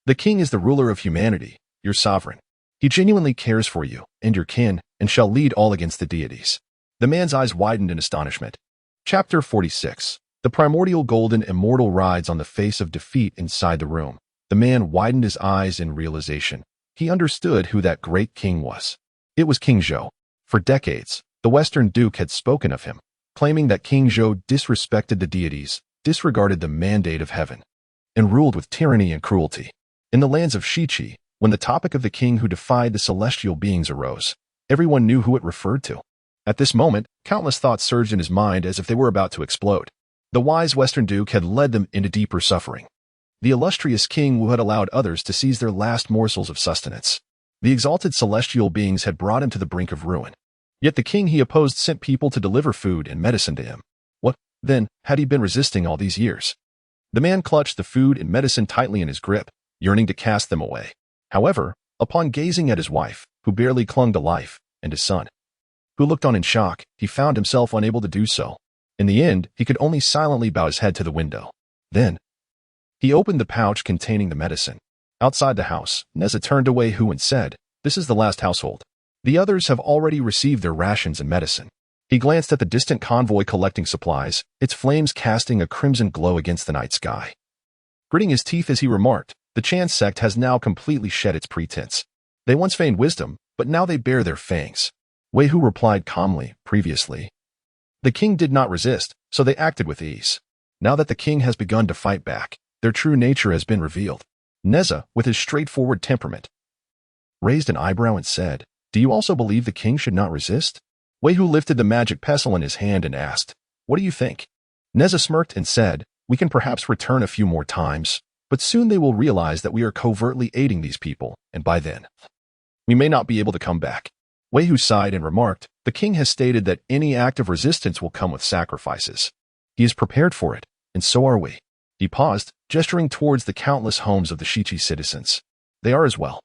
"The king is the ruler of humanity, your sovereign. He genuinely cares for you and your kin and shall lead all against the deities." The man's eyes widened in astonishment. Chapter 46. The primordial golden immortal rides on the face of defeat inside the room. The man widened his eyes in realization. He understood who that great king was. It was King Zhou. For decades, the Western Duke had spoken of him, claiming that King Zhou disrespected the deities, disregarded the mandate of heaven, and ruled with tyranny and cruelty. In the lands of Shiqi, when the topic of the king who defied the celestial beings arose, everyone knew who it referred to. At this moment, countless thoughts surged in his mind as if they were about to explode. The wise Western Duke had led them into deeper suffering. The illustrious king who had allowed others to seize their last morsels of sustenance. The exalted celestial beings had brought him to the brink of ruin. Yet the king he opposed sent people to deliver food and medicine to him. What, then, had he been resisting all these years? The man clutched the food and medicine tightly in his grip, yearning to cast them away. However, upon gazing at his wife, who barely clung to life, and his son, who looked on in shock, he found himself unable to do so. In the end, he could only silently bow his head to the window. Then, he opened the pouch containing the medicine. Outside the house, Neza turned away and said, "This is the last household. The others have already received their rations and medicine." He glanced at the distant convoy collecting supplies, its flames casting a crimson glow against the night sky. Gritting his teeth as he remarked, "The Chan sect has now completely shed its pretense. They once feigned wisdom, but now they bare their fangs." Wei Hu replied calmly, "Previously, the king did not resist, so they acted with ease. Now that the king has begun to fight back, their true nature has been revealed." Neza, with his straightforward temperament, raised an eyebrow and said, "Do you also believe the king should not resist?" Wei Hu lifted the magic pestle in his hand and asked, "What do you think?" Neza smirked and said, "We can perhaps return a few more times, but soon they will realize that we are covertly aiding these people, and by then, we may not be able to come back." Wei Hu sighed and remarked, "The king has stated that any act of resistance will come with sacrifices. He is prepared for it, and so are we." He paused, gesturing towards the countless homes of the Shiqi citizens. "They are as well.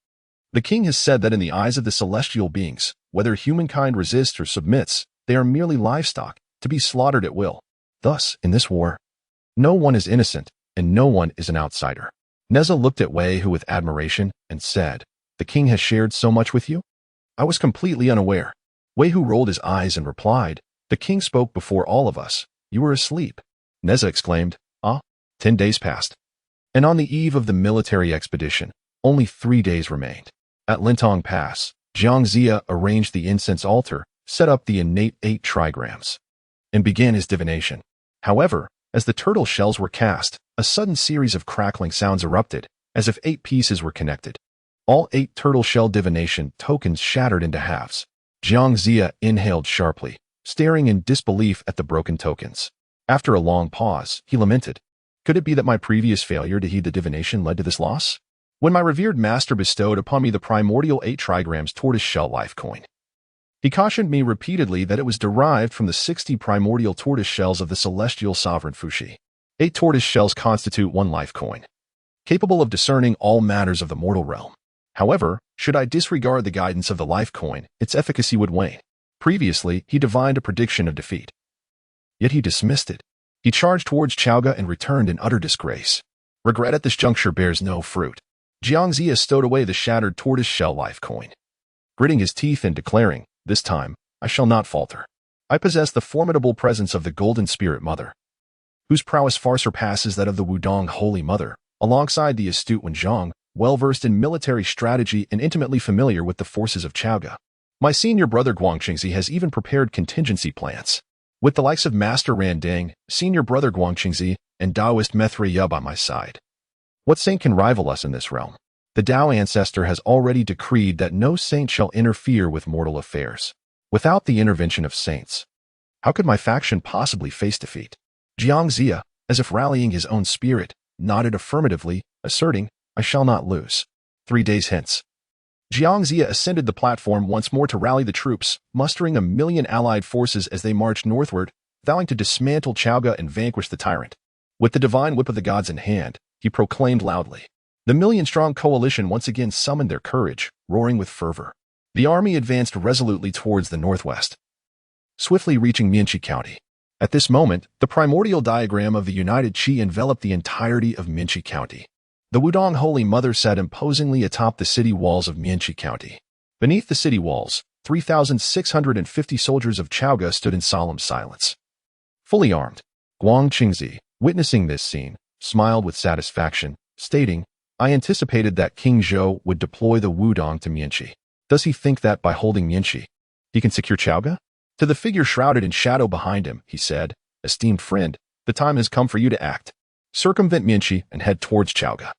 The king has said that in the eyes of the celestial beings, whether humankind resists or submits, they are merely livestock, to be slaughtered at will. Thus, in this war, no one is innocent, and no one is an outsider." Neza looked at Wei Hu with admiration and said, "The king has shared so much with you? I was completely unaware." Wei Hu rolled his eyes and replied, "The king spoke before all of us. You were asleep." Neza exclaimed, 10 days passed. And on the eve of the military expedition, only 3 days remained. At Lintong Pass, Zhongzi arranged the incense altar, set up the innate 8 trigrams, and began his divination. However, as the turtle shells were cast, a sudden series of crackling sounds erupted, as if 8 pieces were connected. All 8 turtle shell divination tokens shattered into halves. Zhongzi inhaled sharply, staring in disbelief at the broken tokens. After a long pause, he lamented, "Could it be that my previous failure to heed the divination led to this loss? When my revered master bestowed upon me the primordial 8 trigrams tortoise shell life coin, he cautioned me repeatedly that it was derived from the 60 primordial tortoise shells of the celestial sovereign Fuxi. 8 tortoise shells constitute 1 life coin, capable of discerning all matters of the mortal realm. However, should I disregard the guidance of the life coin, its efficacy would wane. Previously, he divined a prediction of defeat. Yet he dismissed it. He charged towards Chaoga and returned in utter disgrace. Regret at this juncture bears no fruit." Zhongzi stowed away the shattered tortoise shell life coin, gritting his teeth and declaring, "This time, I shall not falter. I possess the formidable presence of the Golden Spirit Mother, whose prowess far surpasses that of the Wudong Holy Mother, alongside the astute Wen Zhong, well-versed in military strategy and intimately familiar with the forces of Chaoga. My senior brother Guangqingzi has even prepared contingency plans. With the likes of Master Randang, senior brother Guangqingzi, and Taoist Methreya by my side. What saint can rival us in this realm? The Tao ancestor has already decreed that no saint shall interfere with mortal affairs. Without the intervention of saints, how could my faction possibly face defeat?" Zhongzi, as if rallying his own spirit, nodded affirmatively, asserting, "I shall not lose." 3 days hence, Zhongzi ascended the platform once more to rally the troops, mustering 1,000,000 allied forces as they marched northward, vowing to dismantle Chaoga and vanquish the tyrant. With the divine whip of the gods in hand, he proclaimed loudly. The 1,000,000-strong coalition once again summoned their courage, roaring with fervor. The army advanced resolutely towards the northwest, swiftly reaching Mianqi County. At this moment, the primordial diagram of the united Qi enveloped the entirety of Mianqi County. The Wudong Holy Mother sat imposingly atop the city walls of Mianqi County. Beneath the city walls, 3,650 soldiers of Chaoga stood in solemn silence. Fully armed, Zhongzi, witnessing this scene, smiled with satisfaction, stating, "I anticipated that King Zhou would deploy the Wudong to Mianqi. Does he think that by holding Mianqi, he can secure Chaoga?" To the figure shrouded in shadow behind him, he said, "Esteemed friend, the time has come for you to act. Circumvent Mianqi and head towards Chaoga.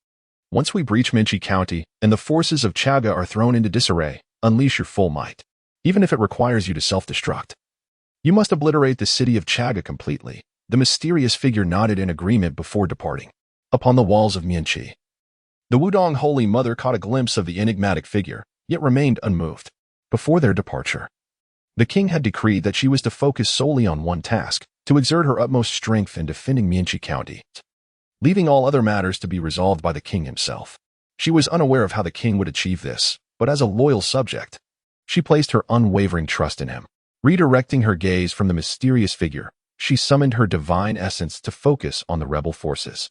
Once we breach Mianqi County and the forces of Chaoga are thrown into disarray, unleash your full might, even if it requires you to self-destruct. You must obliterate the city of Chaoga completely." The mysterious figure nodded in agreement before departing. Upon the walls of Mianqi, the Wudong Holy Mother caught a glimpse of the enigmatic figure, yet remained unmoved. Before their departure, the king had decreed that she was to focus solely on one task, to exert her utmost strength in defending Mianqi County, leaving all other matters to be resolved by the king himself. She was unaware of how the king would achieve this, but as a loyal subject, she placed her unwavering trust in him. Redirecting her gaze from the mysterious figure, she summoned her divine essence to focus on the rebel forces,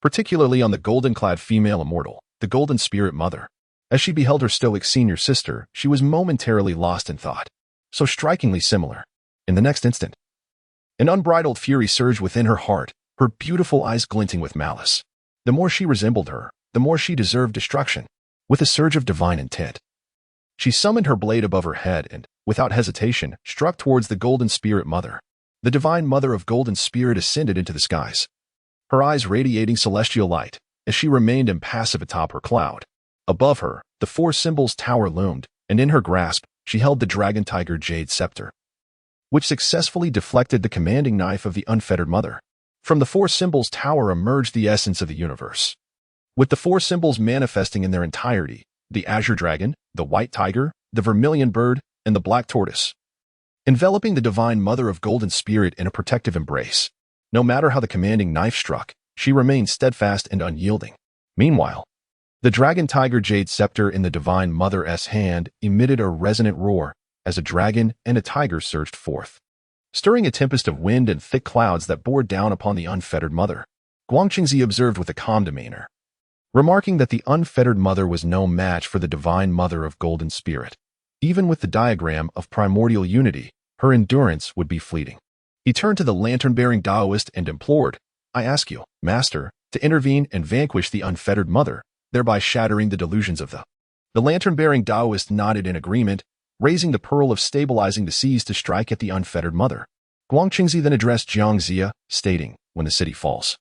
particularly on the golden-clad female immortal, the Golden Spirit Mother. As she beheld her stoic senior sister, she was momentarily lost in thought. So strikingly similar. In the next instant, an unbridled fury surged within her heart, her beautiful eyes glinting with malice. The more she resembled her, the more she deserved destruction. With a surge of divine intent, she summoned her blade above her head and, without hesitation, struck towards the Golden Spirit Mother. The divine mother of Golden Spirit ascended into the skies, her eyes radiating celestial light, as she remained impassive atop her cloud. Above her, the four symbols tower loomed, and in her grasp, she held the Dragon Tiger Jade Scepter, which successfully deflected the commanding knife of the unfettered mother. From the four symbols tower emerged the essence of the universe, with the four symbols manifesting in their entirety: the Azure Dragon, the White Tiger, the Vermilion Bird, and the Black Tortoise, enveloping the divine mother of Golden Spirit in a protective embrace. No matter how the commanding knife struck, she remained steadfast and unyielding. Meanwhile, the Dragon Tiger Jade Scepter in the Divine Mother's hand emitted a resonant roar as a dragon and a tiger surged forth, stirring a tempest of wind and thick clouds that bore down upon the unfettered mother. Zhongzi observed with a calm demeanor, remarking that the unfettered mother was no match for the Divine Mother of Golden Spirit. Even with the diagram of primordial unity, her endurance would be fleeting. He turned to the lantern-bearing Taoist and implored, "I ask you, Master, to intervene and vanquish the unfettered mother, thereby shattering the delusions of the..." The lantern-bearing Taoist nodded in agreement, raising the pearl of stabilizing the seas to strike at the unfettered mother. Zhongzi then addressed Zhongzi, stating, "When the city falls,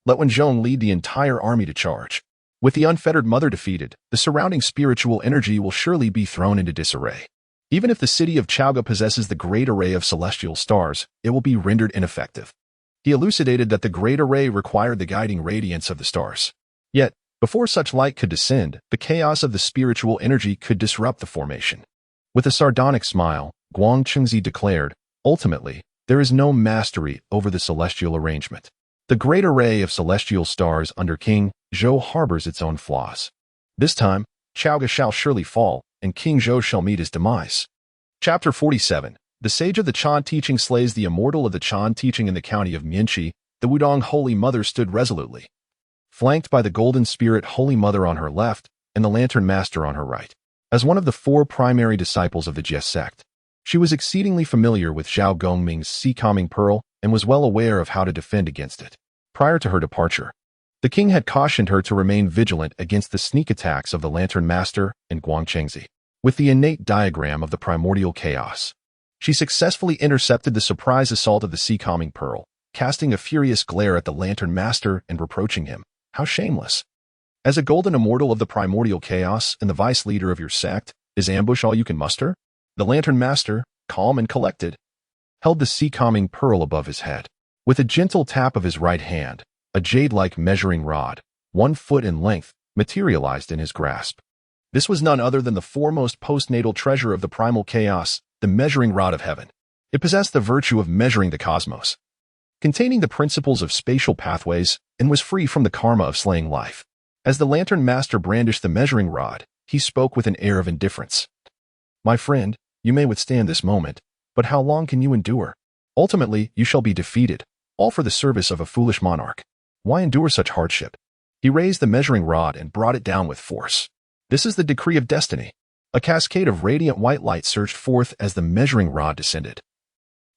let Wen Zhong lead the entire army to charge. With the unfettered mother defeated, the surrounding spiritual energy will surely be thrown into disarray. Even if the city of Chaoga possesses the great array of celestial stars, it will be rendered ineffective." He elucidated that the great array required the guiding radiance of the stars. Yet, before such light could descend, the chaos of the spiritual energy could disrupt the formation. With a sardonic smile, Zhongzi declared, "Ultimately, there is no mastery over the celestial arrangement. The great array of celestial stars under King Zhou harbors its own flaws. This time, Chaoga shall surely fall, and King Zhou shall meet his demise." Chapter 47. The Sage of the Chan Teaching slays the immortal of the Chan Teaching in the county of Mianqi. The Wudong Holy Mother stood resolutely, flanked by the Golden Spirit Holy Mother on her left and the Lantern Master on her right. As one of the four primary disciples of the Jie sect, she was exceedingly familiar with Zhao Gongming's sea-calming pearl and was well aware of how to defend against it. Prior to her departure, the king had cautioned her to remain vigilant against the sneak attacks of the Lantern Master and Zhongzi. With the innate diagram of the primordial chaos, she successfully intercepted the surprise assault of the sea-calming pearl, casting a furious glare at the Lantern Master and reproaching him. "How shameless! As a golden immortal of the primordial chaos and the vice leader of your sect, is ambush all you can muster?" The Lantern Master, calm and collected, held the sea-calming pearl above his head. With a gentle tap of his right hand, a jade-like measuring rod, 1 foot in length, materialized in his grasp. This was none other than the foremost postnatal treasure of the primal chaos, the measuring rod of heaven. It possessed the virtue of measuring the cosmos, containing the principles of spatial pathways, and was free from the karma of slaying life. As the Lantern Master brandished the measuring rod, he spoke with an air of indifference. My friend, you may withstand this moment, but how long can you endure? Ultimately, you shall be defeated, all for the service of a foolish monarch. Why endure such hardship? He raised the measuring rod and brought it down with force. This is the decree of destiny. A cascade of radiant white light surged forth as the measuring rod descended,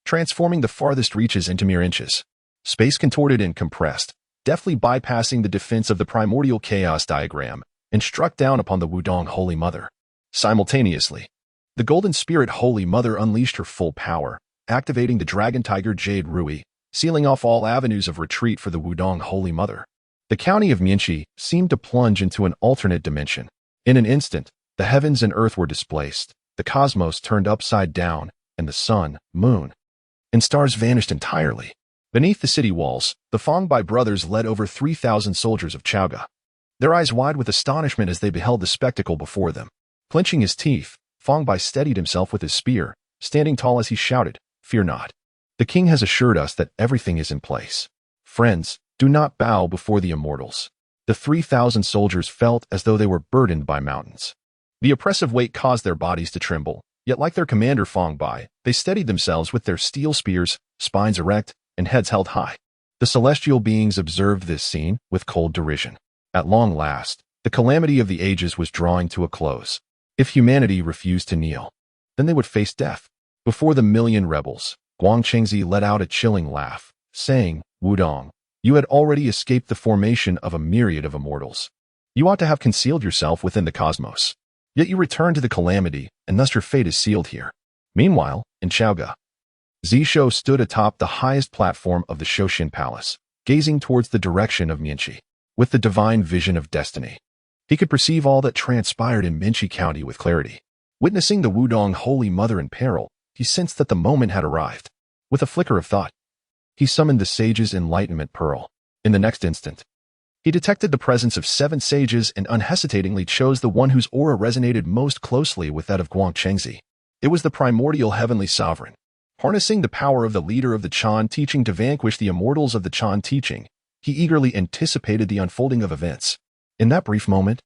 transforming the farthest reaches into mere inches. Space contorted and compressed, deftly bypassing the defense of the primordial chaos diagram, and struck down upon the Wudong Holy Mother. Simultaneously, the Golden Spirit Holy Mother unleashed her full power, activating the Dragon Tiger Jade Rui, sealing off all avenues of retreat for the Wudong Holy Mother. The county of Mianxi seemed to plunge into an alternate dimension. In an instant, the heavens and earth were displaced, the cosmos turned upside down, and the sun, moon, and stars vanished entirely. Beneath the city walls, the Fangbai brothers led over 3,000 soldiers of Chaoga, their eyes wide with astonishment as they beheld the spectacle before them. Clenching his teeth, Fangbai steadied himself with his spear, standing tall as he shouted, "Fear not. The king has assured us that everything is in place. Friends, do not bow before the immortals." The 3,000 soldiers felt as though they were burdened by mountains. The oppressive weight caused their bodies to tremble, yet like their commander Fangbai, they steadied themselves with their steel spears, spines erect, and heads held high. The celestial beings observed this scene with cold derision. At long last, the calamity of the ages was drawing to a close. If humanity refused to kneel, then they would face death. Before the million rebels, Zhongzi let out a chilling laugh, saying, "Wudong, you had already escaped the formation of a myriad of immortals. You ought to have concealed yourself within the cosmos. Yet you return to the calamity, and thus your fate is sealed here." Meanwhile, in Chaoga, Zishou stood atop the highest platform of the Shoshin Palace, gazing towards the direction of Mianxi. With the divine vision of destiny, he could perceive all that transpired in Mianxi County with clarity. Witnessing the Wudong Holy Mother in peril, he sensed that the moment had arrived. With a flicker of thought, he summoned the Sage's Enlightenment Pearl. In the next instant, he detected the presence of 7 sages and unhesitatingly chose the one whose aura resonated most closely with that of Zhongzi. It was the primordial heavenly sovereign. Harnessing the power of the leader of the Chan teaching to vanquish the immortals of the Chan teaching, he eagerly anticipated the unfolding of events. In that brief moment,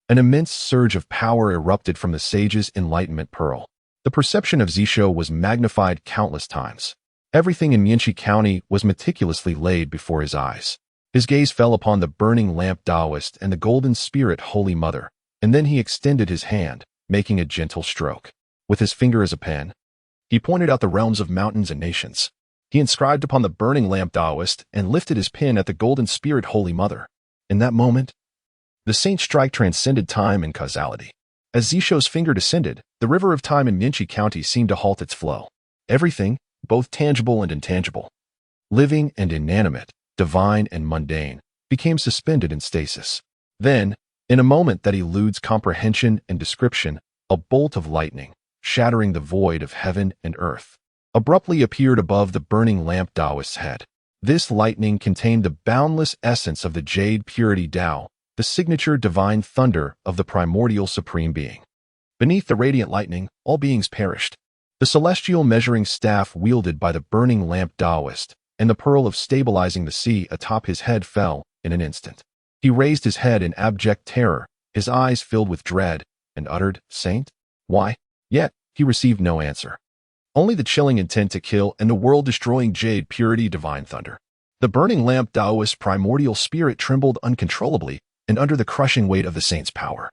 an immense surge of power erupted from the Sage's Enlightenment Pearl. The perception of Zishou was magnified countless times. Everything in Mianxi County was meticulously laid before his eyes. His gaze fell upon the burning lamp Taoist and the Golden Spirit Holy Mother, and then he extended his hand, making a gentle stroke. With his finger as a pen, he pointed out the realms of mountains and nations. He inscribed upon the burning lamp Taoist and lifted his pen at the Golden Spirit Holy Mother. In that moment, the saint's strike transcended time and causality. As Zishou's finger descended, the river of time in Mianxi County seemed to halt its flow. Everything, both tangible and intangible, living and inanimate, divine and mundane, became suspended in stasis. Then, in a moment that eludes comprehension and description, a bolt of lightning, shattering the void of heaven and earth, abruptly appeared above the burning lamp Taoist's head. This lightning contained the boundless essence of the Jade Purity Tao, the signature divine thunder of the primordial supreme being. Beneath the radiant lightning, all beings perished. The celestial measuring staff wielded by the burning lamp Taoist and the pearl of stabilizing the sea atop his head fell in an instant. He raised his head in abject terror, his eyes filled with dread, and uttered, "Saint? Why?" Yet, he received no answer. Only the chilling intent to kill and the world-destroying Jade Purity divine thunder. The burning lamp Taoist's primordial spirit trembled uncontrollably and under the crushing weight of the saint's power.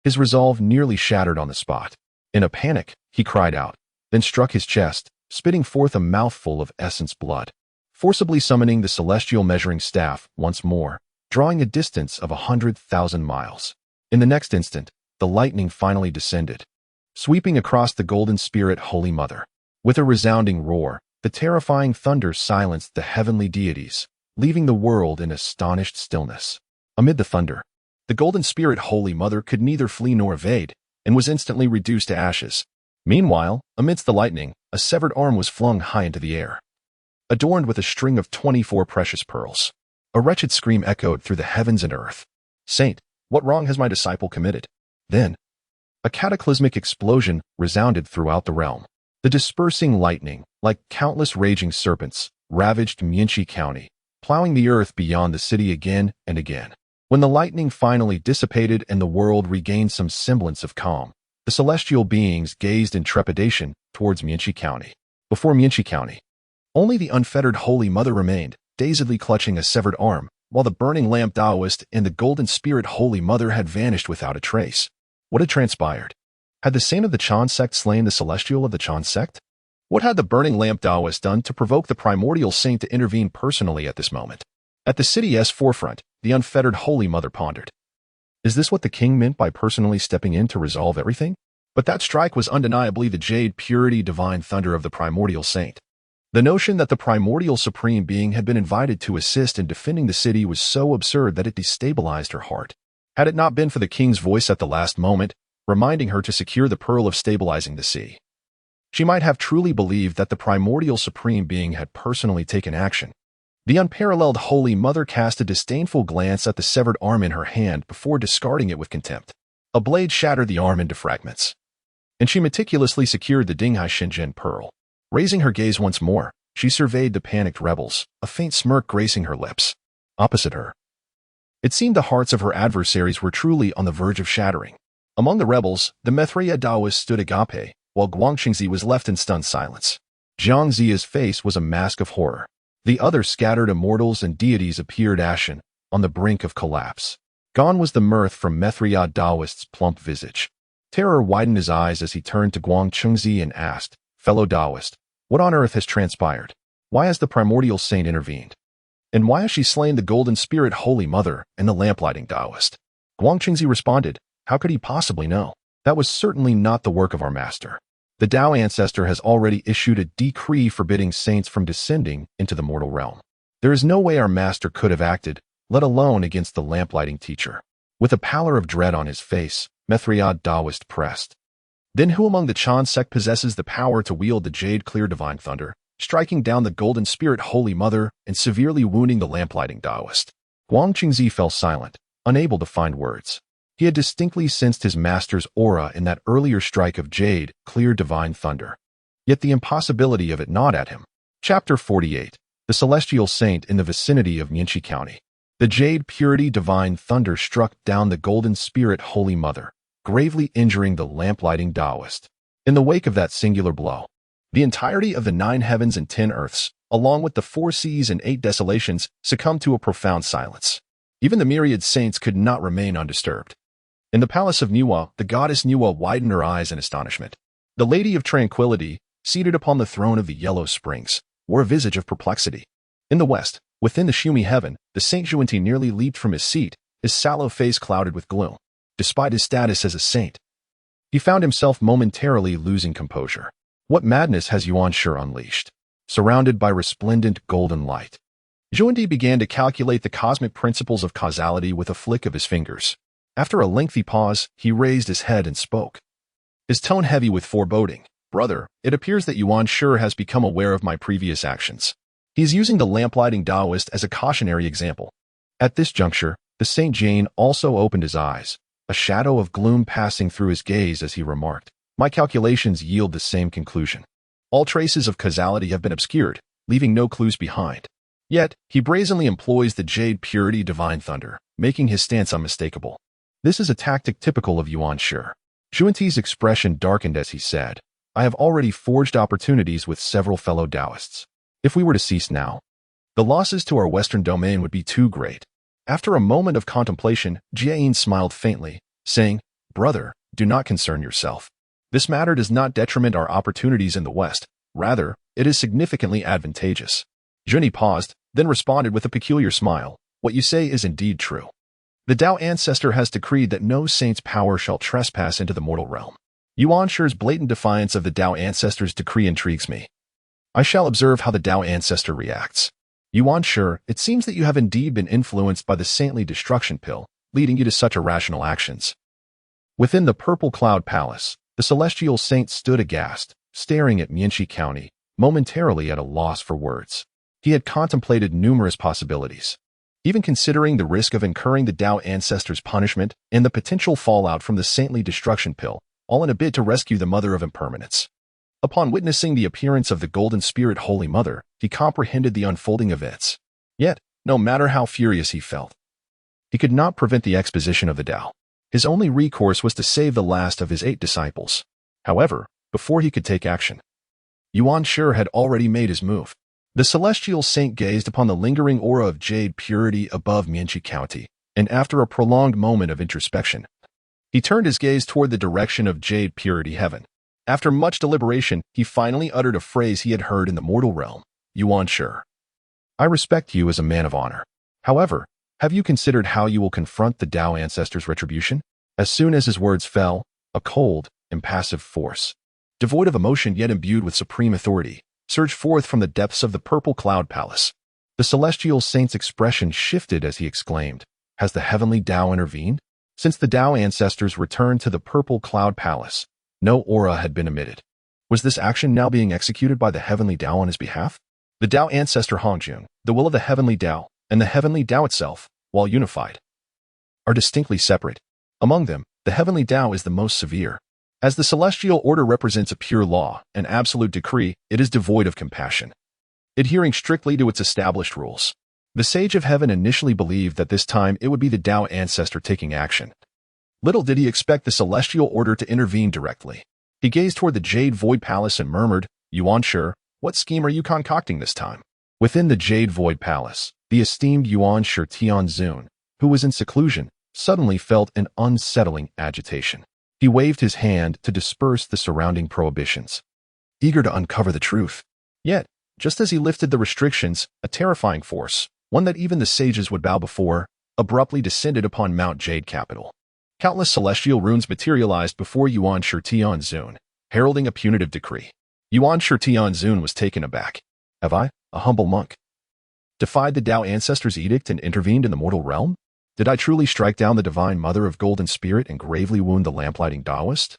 His resolve nearly shattered on the spot. In a panic, he cried out, then struck his chest, spitting forth a mouthful of essence blood, forcibly summoning the celestial measuring staff once more, drawing a distance of 100,000 miles. In the next instant, the lightning finally descended, sweeping across the Golden Spirit Holy Mother. With a resounding roar, the terrifying thunder silenced the heavenly deities, leaving the world in astonished stillness. Amid the thunder, the Golden Spirit Holy Mother could neither flee nor evade, and was instantly reduced to ashes. Meanwhile, amidst the lightning, a severed arm was flung high into the air, adorned with a string of 24 precious pearls. A wretched scream echoed through the heavens and earth. "Saint, what wrong has my disciple committed?" Then, a cataclysmic explosion resounded throughout the realm. The dispersing lightning, like countless raging serpents, ravaged Mianxi County, plowing the earth beyond the city again and again. When the lightning finally dissipated and the world regained some semblance of calm, The celestial beings gazed in trepidation towards Mianxi County. Before Mianxi County, only the unfettered Holy Mother remained, dazedly clutching a severed arm, while the burning lamp Taoist and the golden spirit Holy Mother had vanished without a trace. What had transpired? Had the saint of the Chan sect slain the celestial of the Chan sect? What had the burning lamp Taoist done to provoke the primordial saint to intervene personally at this moment? At the city's forefront, the unfettered Holy Mother pondered. Is this what the king meant by personally stepping in to resolve everything? But that strike was undeniably the jade purity divine thunder of the primordial saint. The notion that the primordial supreme being had been invited to assist in defending the city was so absurd that it destabilized her heart. Had it not been for the king's voice at the last moment, reminding her to secure the pearl of stabilizing the sea, she might have truly believed that the primordial supreme being had personally taken action. The unparalleled Holy Mother cast a disdainful glance at the severed arm in her hand before discarding it with contempt. A blade shattered the arm into fragments, and she meticulously secured the Dinghai Shenzhen pearl. Raising her gaze once more, she surveyed the panicked rebels, a faint smirk gracing her lips. Opposite her, it seemed the hearts of her adversaries were truly on the verge of shattering. Among the rebels, the Mithriya Taoist stood agape, while Guangxingzi was left in stunned silence. Zhongzi's face was a mask of horror. The other scattered immortals and deities appeared ashen, on the brink of collapse. Gone was the mirth from Mithriya Taoist's plump visage. Terror widened his eyes as he turned to Guangxingzi and asked, "Fellow Taoist, what on earth has transpired? Why has the primordial saint intervened? And why has she slain the golden spirit Holy Mother and the lamplighting Taoist?" Guangxingzi responded, "How could he possibly know? That was certainly not the work of our master. The Tao ancestor has already issued a decree forbidding saints from descending into the mortal realm. There is no way our master could have acted, let alone against the lamplighting teacher." With a pallor of dread on his face, Mithriya Taoist pressed. "Then who among the Chan sect possesses the power to wield the jade-clear divine thunder, striking down the golden spirit Holy Mother and severely wounding the lamplighting Taoist?" Guangxingzi fell silent, unable to find words. He had distinctly sensed his master's aura in that earlier strike of jade, clear divine thunder. Yet the impossibility of it gnawed at him. Chapter 48. The Celestial Saint in the vicinity of Mianxi County. The jade purity divine thunder struck down the golden spirit Holy Mother, gravely injuring the lamplighting Taoist. In the wake of that singular blow, the entirety of the 9 heavens and 10 earths, along with the 4 seas and 8 desolations, succumbed to a profound silence. Even the myriad saints could not remain undisturbed. In the palace of Nuwa, the goddess Nuwa widened her eyes in astonishment. The Lady of Tranquility, seated upon the throne of the Yellow Springs, wore a visage of perplexity. In the west, within the Shumi heaven, the Saint Zhuanti nearly leaped from his seat, his sallow face clouded with gloom. Despite his status as a saint, he found himself momentarily losing composure. What madness has Yuan Shi unleashed? Surrounded by resplendent golden light, Zhuanti began to calculate the cosmic principles of causality with a flick of his fingers. After a lengthy pause, he raised his head and spoke, his tone heavy with foreboding. "Brother, it appears that Yuan Shi has become aware of my previous actions. He is using the lamplighting Taoist as a cautionary example." At this juncture, the Saint Jane also opened his eyes, a shadow of gloom passing through his gaze as he remarked, "My calculations yield the same conclusion. All traces of causality have been obscured, leaving no clues behind. Yet, he brazenly employs the jade purity divine thunder, making his stance unmistakable. This is a tactic typical of Yuan Shi." Zhuanti's expression darkened as he said, "I have already forged opportunities with several fellow Taoists. If we were to cease now, the losses to our western domain would be too great." After a moment of contemplation, Jiayin smiled faintly, saying, "Brother, do not concern yourself. This matter does not detriment our opportunities in the west. Rather, it is significantly advantageous." Zhuanti paused, then responded with a peculiar smile, "What you say is indeed true. The Tao ancestor has decreed that no saint's power shall trespass into the mortal realm. Yuan Shi's blatant defiance of the Tao ancestor's decree intrigues me. I shall observe how the Tao ancestor reacts. Yuan Shi, it seems that you have indeed been influenced by the saintly destruction pill, leading you to such irrational actions." Within the Purple Cloud Palace, the celestial saint stood aghast, staring at Mianxi County, momentarily at a loss for words. He had contemplated numerous possibilities, even considering the risk of incurring the Tao ancestor's punishment and the potential fallout from the saintly destruction pill, all in a bid to rescue the Mother of Impermanence. Upon witnessing the appearance of the Golden Spirit Holy Mother, he comprehended the unfolding events. Yet, no matter how furious he felt, he could not prevent the exposition of the Tao. His only recourse was to save the last of his 8 disciples. However, before he could take action, Yuan Shi had already made his move. The celestial saint gazed upon the lingering aura of jade purity above Mianqi County, and after a prolonged moment of introspection, he turned his gaze toward the direction of jade purity heaven. After much deliberation, he finally uttered a phrase he had heard in the mortal realm. Yuan Shi, I respect you as a man of honor. However, have you considered how you will confront the Dao ancestors' retribution? As soon as his words fell, a cold, impassive force, devoid of emotion yet imbued with supreme authority, surged forth from the depths of the purple cloud palace. The celestial saint's expression shifted as he exclaimed, Has the heavenly Dao intervened? Since the Dao ancestors returned to the purple cloud palace, no aura had been emitted. Was this action now being executed by the heavenly Dao on his behalf? The Dao ancestor Hongjun, the will of the heavenly Dao, and the heavenly Dao itself, while unified, are distinctly separate. Among them, the heavenly Dao is the most severe. As the celestial order represents a pure law, an absolute decree, it is devoid of compassion, adhering strictly to its established rules. The sage of heaven initially believed that this time it would be the Dao ancestor taking action. Little did he expect the celestial order to intervene directly. He gazed toward the Jade Void Palace and murmured, Yuan Shi, what scheme are you concocting this time? Within the Jade Void Palace, the esteemed Yuan Shi Tianzun, who was in seclusion, suddenly felt an unsettling agitation. He waved his hand to disperse the surrounding prohibitions, eager to uncover the truth. Yet, just as he lifted the restrictions, a terrifying force, one that even the sages would bow before, abruptly descended upon Mount Jade Capital. Countless celestial runes materialized before Yuan Shi Tianzun, heralding a punitive decree. Yuan Shi Tianzun was taken aback. Have I, a humble monk, defied the Dao ancestors' edict and intervened in the mortal realm? Did I truly strike down the divine mother of golden spirit and gravely wound the lamplighting Taoist?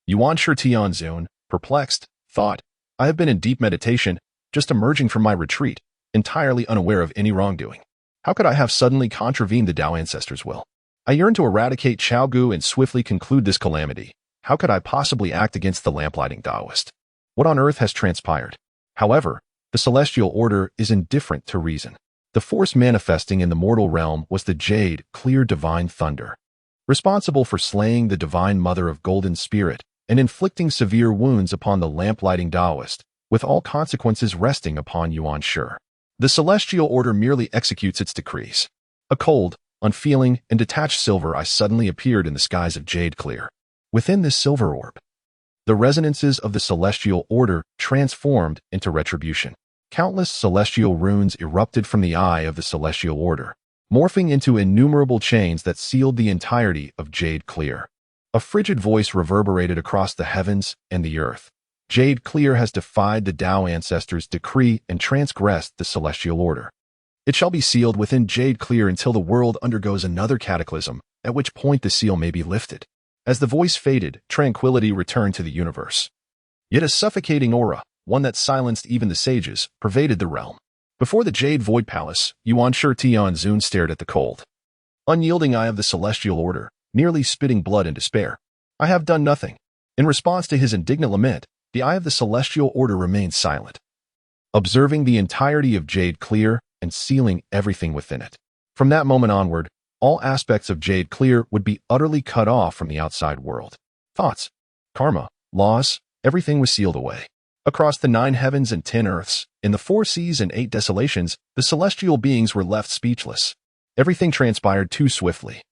Yuan Shi Tianzun, perplexed, thought, I have been in deep meditation, just emerging from my retreat, entirely unaware of any wrongdoing. How could I have suddenly contravened the Dao ancestors' will? I yearn to eradicate Chaogu and swiftly conclude this calamity. How could I possibly act against the lamplighting Taoist? What on earth has transpired? However, the celestial order is indifferent to reason. The force manifesting in the mortal realm was the jade, clear divine thunder, responsible for slaying the divine mother of golden spirit and inflicting severe wounds upon the lamplighting Taoist, with all consequences resting upon Yuan Shi. The celestial order merely executes its decrees. A cold, unfeeling, and detached silver eye suddenly appeared in the skies of jade clear. Within this silver orb, the resonances of the celestial order transformed into retribution. Countless celestial runes erupted from the eye of the celestial order, morphing into innumerable chains that sealed the entirety of Jade Clear. A frigid voice reverberated across the heavens and the earth. Jade Clear has defied the Dao ancestors' decree and transgressed the celestial order. It shall be sealed within Jade Clear until the world undergoes another cataclysm, at which point the seal may be lifted. As the voice faded, tranquility returned to the universe. Yet a suffocating aura, one that silenced even the sages, pervaded the realm. Before the Jade Void Palace, Yuan Shi Tianzun stared at the cold, unyielding eye of the celestial order, nearly spitting blood in despair. I have done nothing. In response to his indignant lament, the eye of the celestial order remained silent, observing the entirety of Jade Clear and sealing everything within it. From that moment onward, all aspects of Jade Clear would be utterly cut off from the outside world. Thoughts, karma, laws, everything was sealed away. Across the 9 heavens and 10 earths, in the 4 seas and 8 desolations, the celestial beings were left speechless. Everything transpired too swiftly.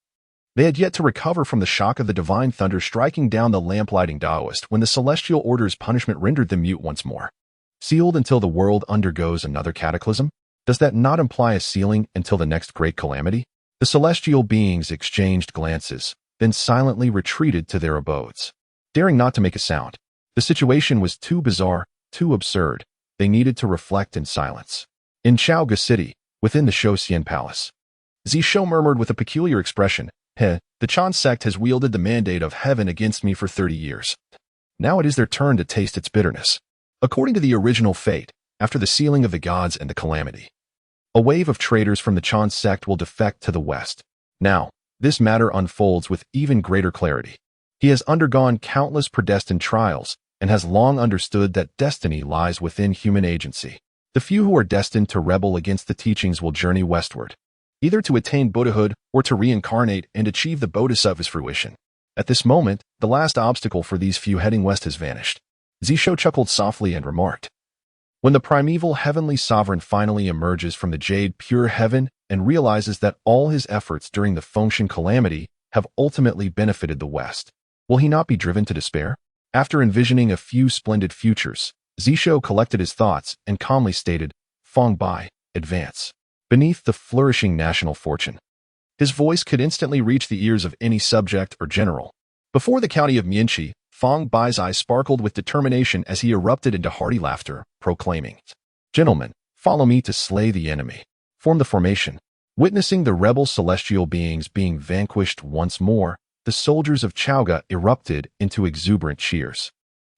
They had yet to recover from the shock of the divine thunder striking down the lamplighting Taoist when the celestial order's punishment rendered them mute once more. Sealed until the world undergoes another cataclysm? Does that not imply a sealing until the next great calamity? The celestial beings exchanged glances, then silently retreated to their abodes, daring not to make a sound. The situation was too bizarre, too absurd. They needed to reflect in silence. In Chaogu City, within the Xian Palace, Zishou murmured with a peculiar expression, the Chan sect has wielded the mandate of heaven against me for 30 years. Now it is their turn to taste its bitterness. According to the original fate, after the sealing of the gods and the calamity, a wave of traitors from the Chan sect will defect to the west. Now, this matter unfolds with even greater clarity. He has undergone countless predestined trials and has long understood that destiny lies within human agency. The few who are destined to rebel against the teachings will journey westward, either to attain Buddhahood or to reincarnate and achieve the Bodhisattva's fruition. At this moment, the last obstacle for these few heading west has vanished. Zishou chuckled softly and remarked, "When the primeval heavenly sovereign finally emerges from the jade pure heaven and realizes that all his efforts during the Fengshen calamity have ultimately benefited the West, will he not be driven to despair?" After envisioning a few splendid futures, Zishou collected his thoughts and calmly stated, "Feng Bai, advance." Beneath the flourishing national fortune, his voice could instantly reach the ears of any subject or general. Before the county of Mianqi, Feng Bai's eyes sparkled with determination as he erupted into hearty laughter, proclaiming, "Gentlemen, follow me to slay the enemy." Form the formation. Witnessing the rebel celestial beings being vanquished once more, the soldiers of Chaoga erupted into exuberant cheers.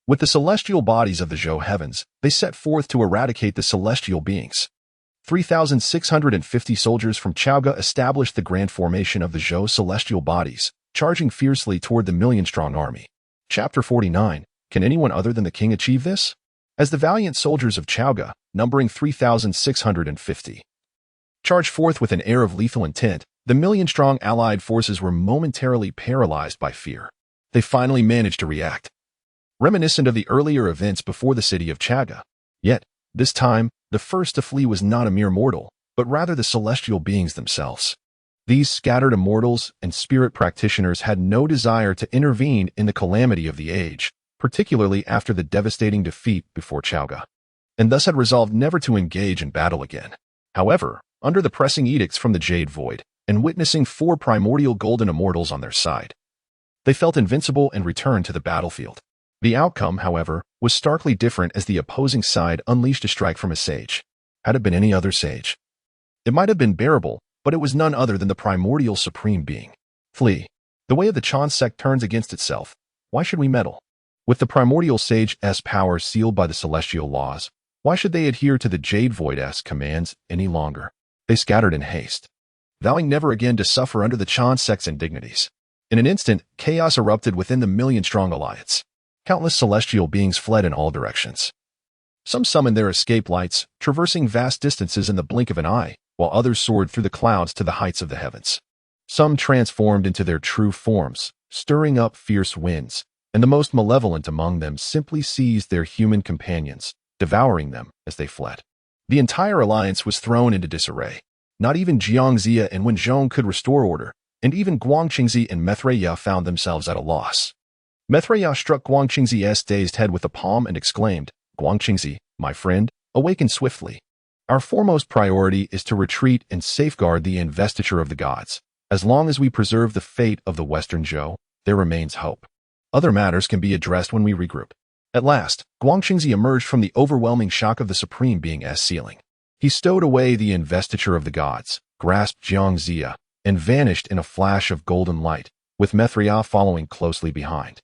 With the celestial bodies of the Zhou heavens, they set forth to eradicate the celestial beings. 3,650 soldiers from Chaoga established the grand formation of the Zhou celestial bodies, charging fiercely toward the million-strong army. Chapter 49. Can anyone other than the king achieve this? As the valiant soldiers of Chaoga, numbering 3,650, charged forth with an air of lethal intent, the million-strong allied forces were momentarily paralyzed by fear. They finally managed to react, reminiscent of the earlier events before the city of Chaoga. Yet, this time, the first to flee was not a mere mortal, but rather the celestial beings themselves. These scattered immortals and spirit practitioners had no desire to intervene in the calamity of the age, particularly after the devastating defeat before Chaoga, and thus had resolved never to engage in battle again. However, under the pressing edicts from the Jade Void, and witnessing 4 primordial golden immortals on their side, they felt invincible and returned to the battlefield. The outcome, however, was starkly different as the opposing side unleashed a strike from a sage. Had it been any other sage, it might have been bearable, but it was none other than the primordial supreme being. Flee. The way of the Chan sect turns against itself. Why should we meddle? With the primordial sage's power sealed by the celestial laws, why should they adhere to the Jade Void's commands any longer? They scattered in haste, vowing never again to suffer under the Chan sect's indignities. In an instant, chaos erupted within the million-strong alliance. Countless celestial beings fled in all directions. Some summoned their escape lights, traversing vast distances in the blink of an eye, while others soared through the clouds to the heights of the heavens. Some transformed into their true forms, stirring up fierce winds, and the most malevolent among them simply seized their human companions, devouring them as they fled. The entire alliance was thrown into disarray. Not even Zhongzi and Wen Zhong could restore order, and even Guangqingzi and Methreya found themselves at a loss. Methreya struck Guangqingzi's dazed head with the palm and exclaimed, "Guangqingzi, my friend, awaken swiftly. Our foremost priority is to retreat and safeguard the investiture of the gods. As long as we preserve the fate of the Western Zhou, there remains hope. Other matters can be addressed when we regroup." At last, Guangqingzi emerged from the overwhelming shock of the Supreme Being's sealing. He stowed away the investiture of the gods, grasped Zhongzi, and vanished in a flash of golden light, with Methreya following closely behind.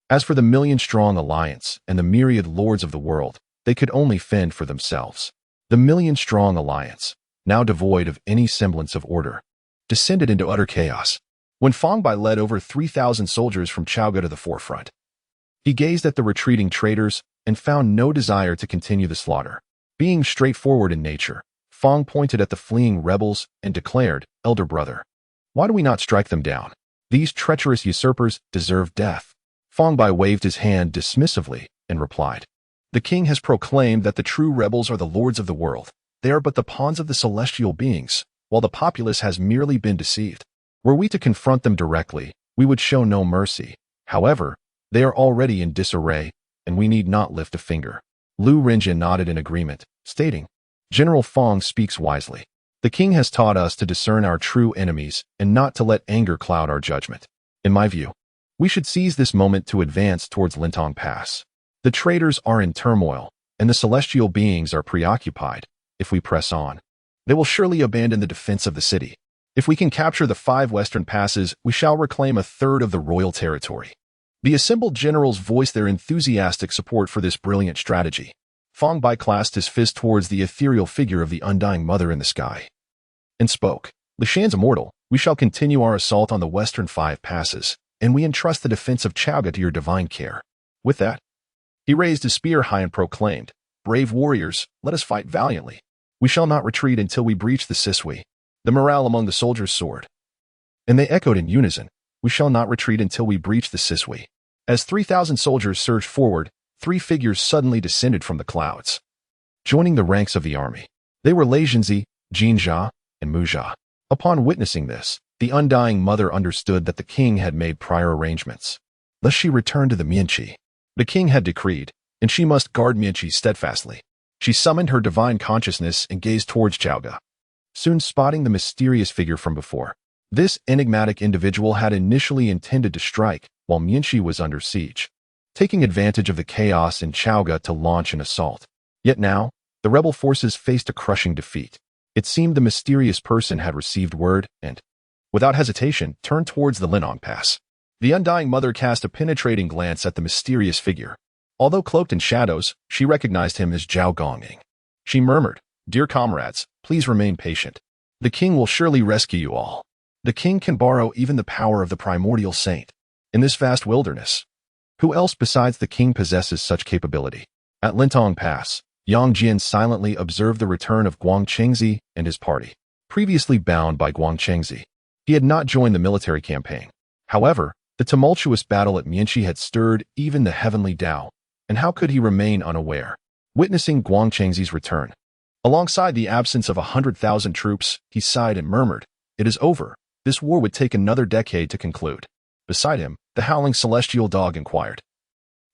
As for the million-strong alliance and the myriad lords of the world, they could only fend for themselves. The million-strong alliance, now devoid of any semblance of order, descended into utter chaos. When Feng Bai led over 3,000 soldiers from Chaoga to the forefront, he gazed at the retreating traitors and found no desire to continue the slaughter. Being straightforward in nature, Feng pointed at the fleeing rebels and declared, "Elder brother, why do we not strike them down? These treacherous usurpers deserve death." Feng Bai waved his hand dismissively and replied, "The king has proclaimed that the true rebels are the lords of the world. They are but the pawns of the celestial beings, while the populace has merely been deceived. Were we to confront them directly, we would show no mercy. However, they are already in disarray, and we need not lift a finger." Lu Renjin nodded in agreement, stating, "General Feng speaks wisely. The king has taught us to discern our true enemies and not to let anger cloud our judgment. In my view, we should seize this moment to advance towards Lintong Pass. The traitors are in turmoil, and the celestial beings are preoccupied. If we press on, they will surely abandon the defense of the city. If we can capture the 5 western passes, we shall reclaim a third of the royal territory." The assembled generals voiced their enthusiastic support for this brilliant strategy. Feng Bai clasped his fist towards the ethereal figure of the undying mother in the sky, and spoke, "Lishan's immortal, we shall continue our assault on the western 5 passes, and we entrust the defense of Chaoga to your divine care." With that, he raised his spear high and proclaimed, "Brave warriors, let us fight valiantly. We shall not retreat until we breach the Sisui." The morale among the soldiers soared, and they echoed in unison, "We shall not retreat until we breach the Sisui." As 3,000 soldiers surged forward, three figures suddenly descended from the clouds, joining the ranks of the army. They were Lei Zhongzi, Jin Jia, and Mu Jia. Upon witnessing this, the undying mother understood that the king had made prior arrangements, lest she return to the Mianqi. The king had decreed, and she must guard Mianqi steadfastly. She summoned her divine consciousness and gazed towards Chaoga, soon spotting the mysterious figure from before. This enigmatic individual had initially intended to strike while Mianqi was under siege, taking advantage of the chaos in Chaoga to launch an assault. Yet now, the rebel forces faced a crushing defeat. It seemed the mysterious person had received word and, without hesitation, turned towards the Linong Pass. The undying mother cast a penetrating glance at the mysterious figure. Although cloaked in shadows, she recognized him as Zhao Gongming. She murmured, "Dear comrades, please remain patient. The king will surely rescue you all. The king can borrow even the power of the primordial saint. In this vast wilderness, who else besides the king possesses such capability?" At Lintong Pass, Yang Jian silently observed the return of Zhongzi and his party. Previously bound by Zhongzi, he had not joined the military campaign. However, the tumultuous battle at Mianqi had stirred even the heavenly Tao, and how could he remain unaware? Witnessing Zhongzi's return, alongside the absence of 100,000 troops, he sighed and murmured, "It is over. This war would take another decade to conclude." Beside him, the howling celestial dog inquired,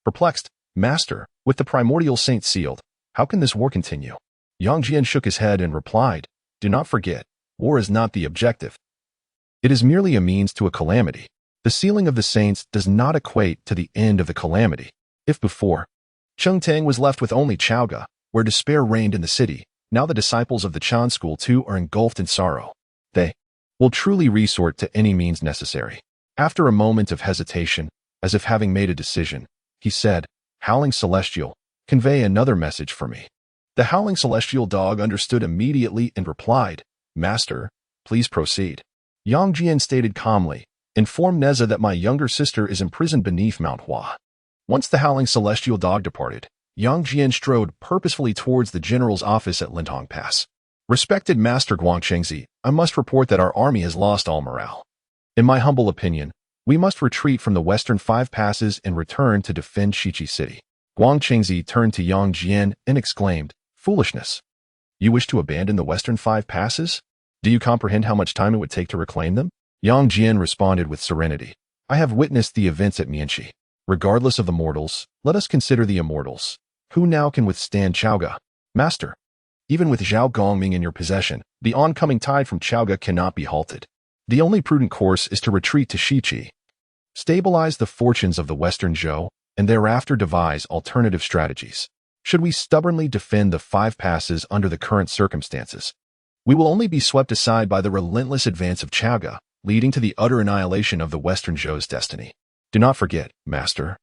perplexed, "Master, with the primordial saint sealed, how can this war continue?" Yang Jian shook his head and replied, "Do not forget, war is not the objective. It is merely a means to a calamity. The sealing of the saints does not equate to the end of the calamity. If before, Chengtang was left with only Chaoga, where despair reigned in the city, now the disciples of the Chan school too are engulfed in sorrow. They will truly resort to any means necessary." After a moment of hesitation, as if having made a decision, he said, "Howling Celestial, convey another message for me." The howling celestial dog understood immediately and replied, "Master, please proceed." Yang Jian stated calmly, "Inform Neza that my younger sister is imprisoned beneath Mount Hua." Once the howling celestial dog departed, Yang Jian strode purposefully towards the general's office at Lintong Pass. "Respected Master Zhongzi, I must report that our army has lost all morale. In my humble opinion, we must retreat from the western 5 passes and return to defend Shiqi City." Zhongzi turned to Yang Jian and exclaimed, "Foolishness! You wish to abandon the western 5 passes? Do you comprehend how much time it would take to reclaim them?" Yang Jian responded with serenity, "I have witnessed the events at Mianqi. Regardless of the mortals, let us consider the immortals. Who now can withstand Chaoga? Master, even with Zhao Gongming in your possession, the oncoming tide from Chaoga cannot be halted. The only prudent course is to retreat to Shiqi, stabilize the fortunes of the Western Zhou, and thereafter devise alternative strategies. Should we stubbornly defend the 5 passes under the current circumstances, we will only be swept aside by the relentless advance of Chaoga, leading to the utter annihilation of the Western Zhou's destiny. Do not forget, Master,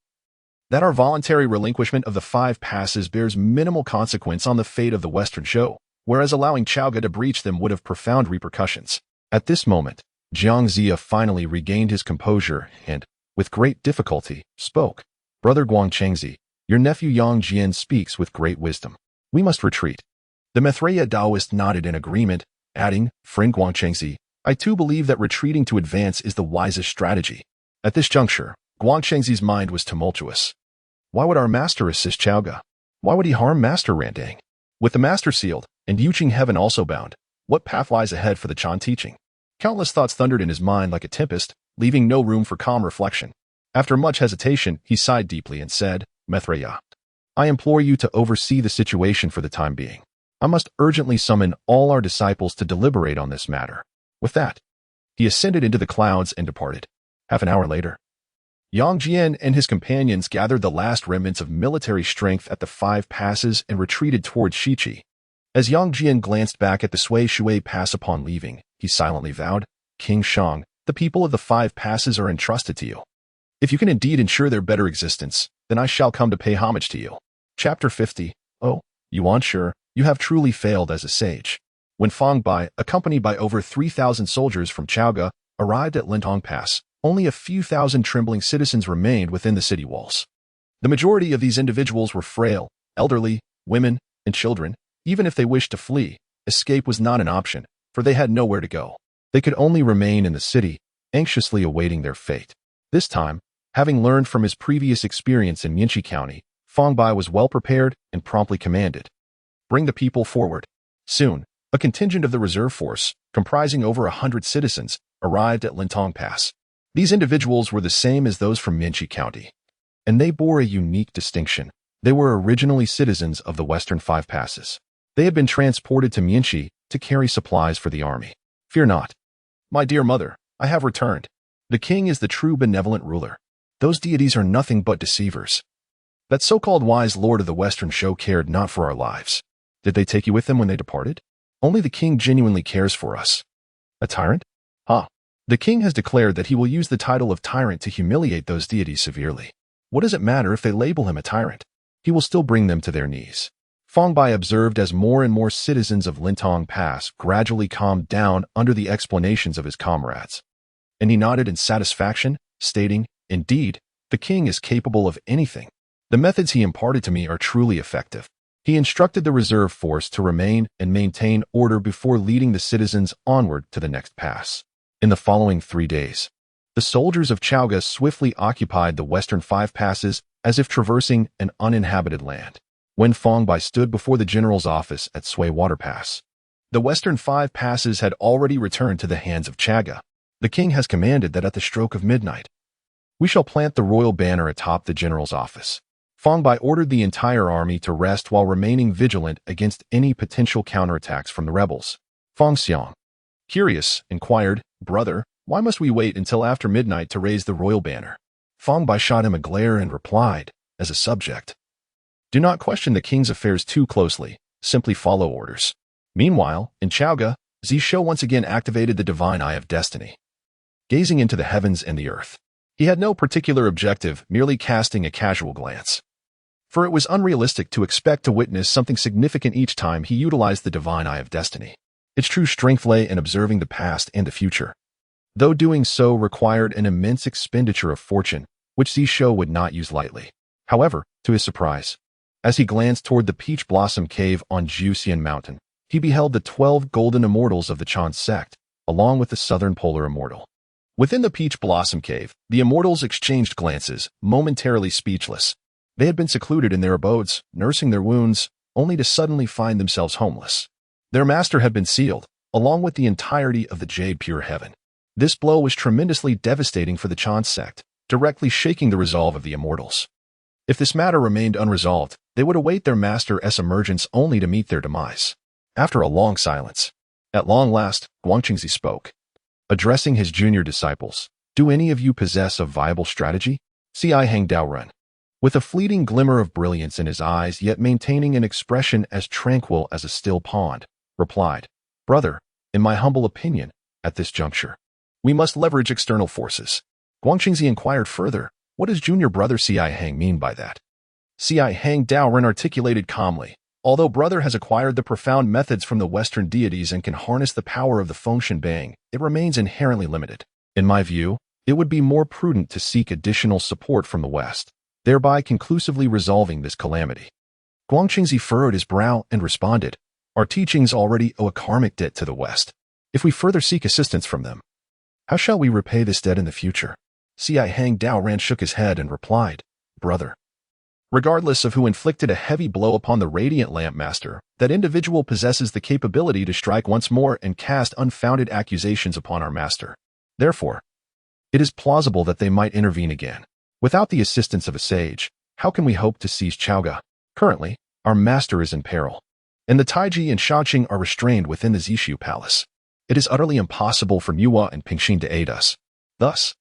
that our voluntary relinquishment of the 5 passes bears minimal consequence on the fate of the Western Zhou, whereas allowing Chaoga to breach them would have profound repercussions." At this moment, Zhongzi finally regained his composure and, with great difficulty, spoke. "Brother Zhongzi, your nephew Yang Jian speaks with great wisdom. We must retreat." The Maitreya Taoist nodded in agreement, adding, "Friend Zhongzi, I too believe that retreating to advance is the wisest strategy." At this juncture, Zhongzi's mind was tumultuous. Why would our master assist Chaoga? Why would he harm Master Randang? With the master sealed, and Yuqing Heaven also bound, what path lies ahead for the Chan teaching? Countless thoughts thundered in his mind like a tempest, leaving no room for calm reflection. After much hesitation, he sighed deeply and said, "Maitreya, I implore you to oversee the situation for the time being. I must urgently summon all our disciples to deliberate on this matter." With that, he ascended into the clouds and departed. Half an hour later, Yang Jian and his companions gathered the last remnants of military strength at the 5 passes and retreated towards Shiqi. As Yang Jian glanced back at the Sui Shui Pass upon leaving, he silently vowed, "King Shang, the people of the 5 passes are entrusted to you. If you can indeed ensure their better existence, then I shall come to pay homage to you." Chapter 50. Oh, Yuan Shi, you have truly failed as a sage. When Fang Bai, accompanied by over 3,000 soldiers from Chaoga, arrived at Lintong Pass, only a few thousand trembling citizens remained within the city walls. The majority of these individuals were frail, elderly, women, and children. Even if they wished to flee, escape was not an option, for they had nowhere to go. They could only remain in the city, anxiously awaiting their fate. This time, having learned from his previous experience in Yinchi County, Fong Bai was well prepared and promptly commanded, "Bring the people forward." Soon, a contingent of the reserve force, comprising over 100 citizens, arrived at Lintong Pass. These individuals were the same as those from Yinchi County, and they bore a unique distinction. They were originally citizens of the Western Five Passes. They had been transported to Mianxi to carry supplies for the army. "Fear not, my dear mother, I have returned. The king is the true benevolent ruler. Those deities are nothing but deceivers. That so-called wise lord of the Western show cared not for our lives. Did they take you with them when they departed? Only the king genuinely cares for us." "A tyrant? Ah, the king has declared that he will use the title of tyrant to humiliate those deities severely. What does it matter if they label him a tyrant? He will still bring them to their knees." Fong Bai observed as more and more citizens of Lintong Pass gradually calmed down under the explanations of his comrades. And he nodded in satisfaction, stating, "Indeed, the king is capable of anything. The methods he imparted to me are truly effective." He instructed the reserve force to remain and maintain order before leading the citizens onward to the next pass. In the following 3 days, the soldiers of Chaoga swiftly occupied the Western Five Passes as if traversing an uninhabited land. When Fong Bai stood before the general's office at Sui Water Pass, the Western Five Passes had already returned to the hands of Chaga. "The king has commanded that at the stroke of midnight, we shall plant the royal banner atop the general's office." Fong Bai ordered the entire army to rest while remaining vigilant against any potential counterattacks from the rebels. Fong Xiang, curious, inquired, "Brother, why must we wait until after midnight to raise the royal banner?" Fong Bai shot him a glare and replied, as a subject, "Do not question the king's affairs too closely, simply follow orders." Meanwhile, in Chaoga, Zishou once again activated the divine eye of destiny, gazing into the heavens and the earth. He had no particular objective, merely casting a casual glance. For it was unrealistic to expect to witness something significant each time he utilized the divine eye of destiny. Its true strength lay in observing the past and the future, though doing so required an immense expenditure of fortune, which Zishou would not use lightly. However, to his surprise, as he glanced toward the Peach Blossom Cave on Juxian Mountain, he beheld the 12 golden immortals of the Chan sect, along with the Southern Polar Immortal. Within the Peach Blossom Cave, the immortals exchanged glances, momentarily speechless. They had been secluded in their abodes, nursing their wounds, only to suddenly find themselves homeless. Their master had been sealed, along with the entirety of the Jade Pure Heaven. This blow was tremendously devastating for the Chan sect, directly shaking the resolve of the immortals. If this matter remained unresolved, they would await their master's emergence only to meet their demise. After a long silence, at long last, Zhongzi spoke, addressing his junior disciples. "Do any of you possess a viable strategy?" Ci Hang Daorun, with a fleeting glimmer of brilliance in his eyes yet maintaining an expression as tranquil as a still pond, replied, "Brother, in my humble opinion, at this juncture, we must leverage external forces." Zhongzi inquired further, "What does junior brother Ci Hang mean by that?" Ci Hang Daorun articulated calmly, "Although brother has acquired the profound methods from the Western deities and can harness the power of the Fengshen Bang, it remains inherently limited. In my view, it would be more prudent to seek additional support from the West, thereby conclusively resolving this calamity." Zhongzi furrowed his brow and responded, "Our teachings already owe a karmic debt to the West. If we further seek assistance from them, how shall we repay this debt in the future?" Ci Hang Daoran shook his head and replied, "Brother, regardless of who inflicted a heavy blow upon the Radiant Lamp Master, that individual possesses the capability to strike once more and cast unfounded accusations upon our master. Therefore, it is plausible that they might intervene again. Without the assistance of a sage, how can we hope to seize Chaoga? Currently, our master is in peril, and the Taiji and Shaoqing are restrained within the Zishou Palace. It is utterly impossible for Nuwa and Pingxin to aid us. Thus,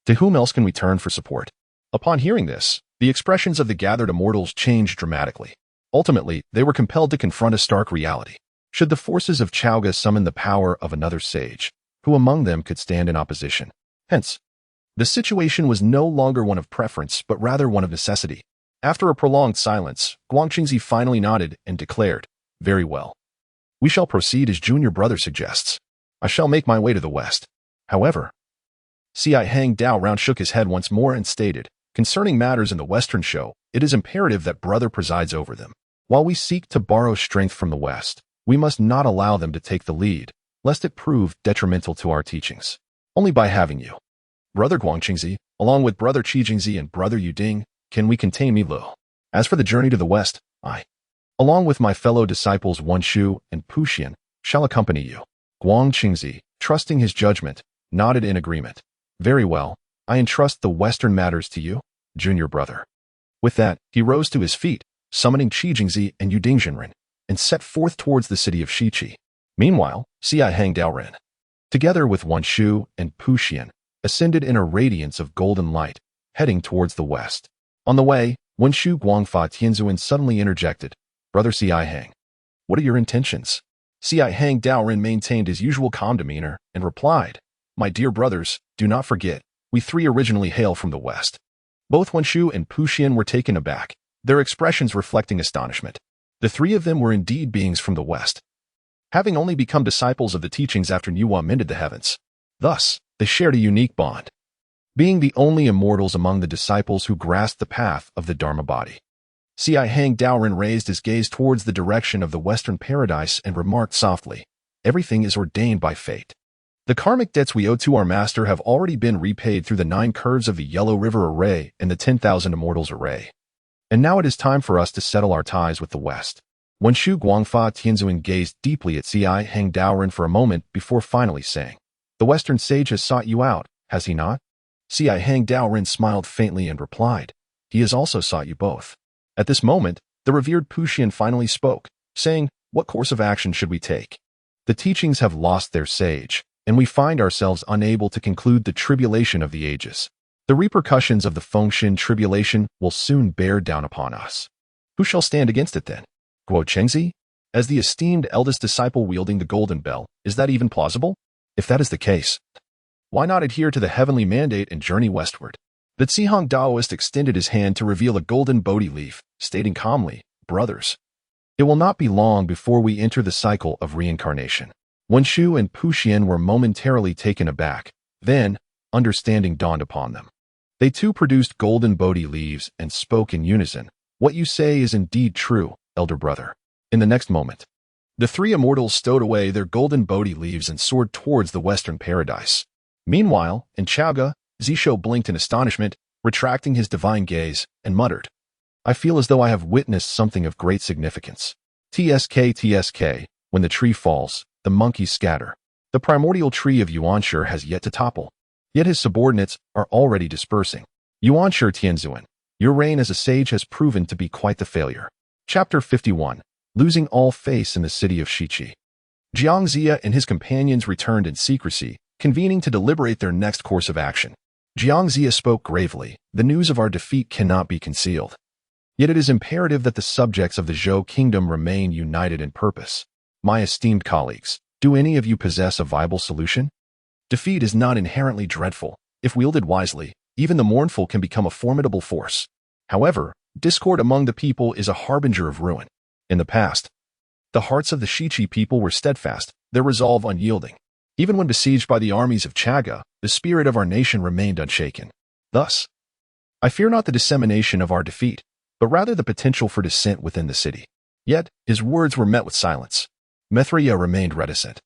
to whom else can we turn for support?" Upon hearing this, the expressions of the gathered immortals changed dramatically. Ultimately, they were compelled to confront a stark reality. Should the forces of Chaoga summon the power of another sage, who among them could stand in opposition? Hence, the situation was no longer one of preference, but rather one of necessity. After a prolonged silence, Zhongzi finally nodded and declared, "Very well. We shall proceed as junior brother suggests. I shall make my way to the west. However," Ci Hang Daoran shook his head once more and stated, "Concerning matters in the Western show, it is imperative that brother presides over them. While we seek to borrow strength from the West, we must not allow them to take the lead, lest it prove detrimental to our teachings. Only by having you, Brother Guangqingzi, along with Brother Qijingzi and Brother Yuding, can we contain Mi Lu. As for the journey to the west, I, along with my fellow disciples Wen Zhong and Puxian, shall accompany you. Guangqingzi, trusting his judgment, nodded in agreement. Very well, I entrust the western matters to you, junior brother. With that, he rose to his feet, summoning Qijingzi and Yuding, and set forth towards the city of Shiqi. Meanwhile, Xi Hang Daoren, together with Wen Zhong and Puxian, ascended in a radiance of golden light, heading towards the west. On the way, Wen Shu Guangfa Tianzuan suddenly interjected, Brother Xi Hang, what are your intentions? Xi Hang Daoren maintained his usual calm demeanor and replied, My dear brothers, do not forget, we three originally hail from the west. Both Wen Shu and Puxian were taken aback, their expressions reflecting astonishment. The three of them were indeed beings from the west, having only become disciples of the teachings after Nuwa mended the heavens. Thus, they shared a unique bond, being the only immortals among the disciples who grasped the path of the Dharma body. Xi Hang Daoren raised his gaze towards the direction of the western paradise and remarked softly, Everything is ordained by fate. The karmic debts we owe to our master have already been repaid through the 9 curves of the Yellow River Array and the 10,000 Immortals Array. And now it is time for us to settle our ties with the West. Wen Shu Guangfa Tianzuan gazed deeply at Xi Hang Daoren for a moment before finally saying, The Western sage has sought you out, has he not? Xi Hang Daoren smiled faintly and replied, He has also sought you both. At this moment, the revered Puxian finally spoke, saying, What course of action should we take? The teachings have lost their sage, and we find ourselves unable to conclude the tribulation of the ages. The repercussions of the Fengshen tribulation will soon bear down upon us. Who shall stand against it then? Guochengzi? As the esteemed eldest disciple wielding the golden bell, is that even plausible? If that is the case, why not adhere to the heavenly mandate and journey westward? The Zihong Daoist extended his hand to reveal a golden Bodhi leaf, stating calmly, Brothers, it will not be long before we enter the cycle of reincarnation. Wen Shu and Puxian were momentarily taken aback. Then, understanding dawned upon them. They too produced golden Bodhi leaves and spoke in unison. What you say is indeed true, elder brother. In the next moment, the three immortals stowed away their golden Bodhi leaves and soared towards the western paradise. Meanwhile, in Chaoga, Zishou blinked in astonishment, retracting his divine gaze, and muttered, I feel as though I have witnessed something of great significance. TSK, when the tree falls, the monkeys scatter. The primordial tree of Yuanshi has yet to topple, yet his subordinates are already dispersing. Yuanshi Tianzuan, your reign as a sage has proven to be quite the failure. Chapter 51, Losing All Face in the City of Shiqi. Zhongzi and his companions returned in secrecy, convening to deliberate their next course of action. Zhongzi spoke gravely, the news of our defeat cannot be concealed. Yet it is imperative that the subjects of the Zhou kingdom remain united in purpose. My esteemed colleagues, do any of you possess a viable solution? Defeat is not inherently dreadful. If wielded wisely, even the mournful can become a formidable force. However, discord among the people is a harbinger of ruin. In the past, the hearts of the Shiqi people were steadfast, their resolve unyielding. Even when besieged by the armies of Chaga, the spirit of our nation remained unshaken. Thus, I fear not the dissemination of our defeat, but rather the potential for dissent within the city. Yet, his words were met with silence. Mithriya remained reticent,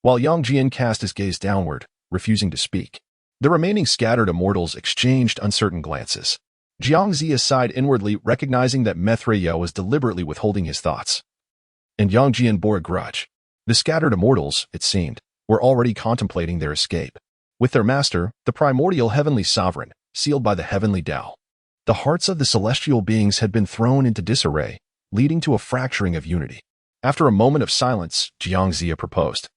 while Yang Jian cast his gaze downward, refusing to speak. The remaining scattered immortals exchanged uncertain glances. Zhongzi sighed inwardly, recognizing that Mithriya was deliberately withholding his thoughts. And Yang Jian bore a grudge. The scattered immortals, it seemed, were already contemplating their escape. With their master, the primordial heavenly sovereign, sealed by the heavenly Tao, the hearts of the celestial beings had been thrown into disarray, leading to a fracturing of unity. After a moment of silence, Zhongzi proposed,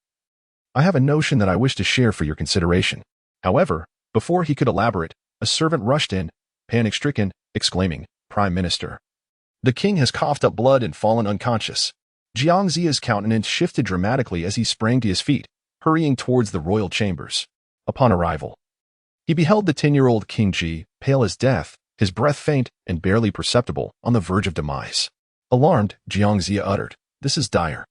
I have a notion that I wish to share for your consideration. However, before he could elaborate, a servant rushed in, panic-stricken, exclaiming, Prime Minister. The king has coughed up blood and fallen unconscious. Zhongzi's countenance shifted dramatically as he sprang to his feet, hurrying towards the royal chambers. Upon arrival, he beheld the 10-year-old King Ji, pale as death, his breath faint and barely perceptible, on the verge of demise. Alarmed, Zhongzi uttered, This is dire.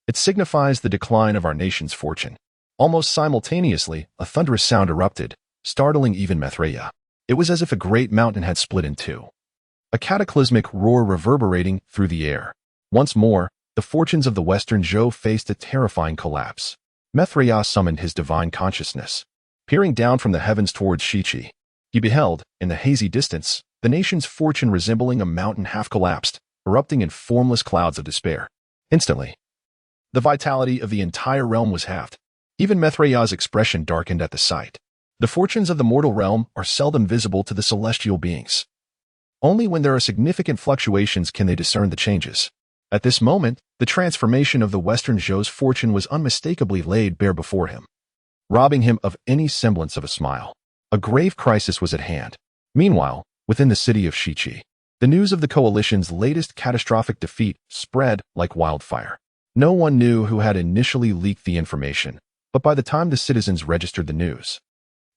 It signifies the decline of our nation's fortune. Almost simultaneously, a thunderous sound erupted, startling even Mithriya. It was as if a great mountain had split in two, a cataclysmic roar reverberating through the air. Once more, the fortunes of the Western Zhou faced a terrifying collapse. Mithra summoned his divine consciousness. Peering down from the heavens towards Shiqi, he beheld, in the hazy distance, the nation's fortune resembling a mountain half-collapsed, erupting in formless clouds of despair. Instantly, the vitality of the entire realm was halved. Even Mithra's expression darkened at the sight. The fortunes of the mortal realm are seldom visible to the celestial beings. Only when there are significant fluctuations can they discern the changes. At this moment, the transformation of the Western Zhou's fortune was unmistakably laid bare before him, robbing him of any semblance of a smile. A grave crisis was at hand. Meanwhile, within the city of Shiqi, the news of the coalition's latest catastrophic defeat spread like wildfire. No one knew who had initially leaked the information, but by the time the citizens registered the news,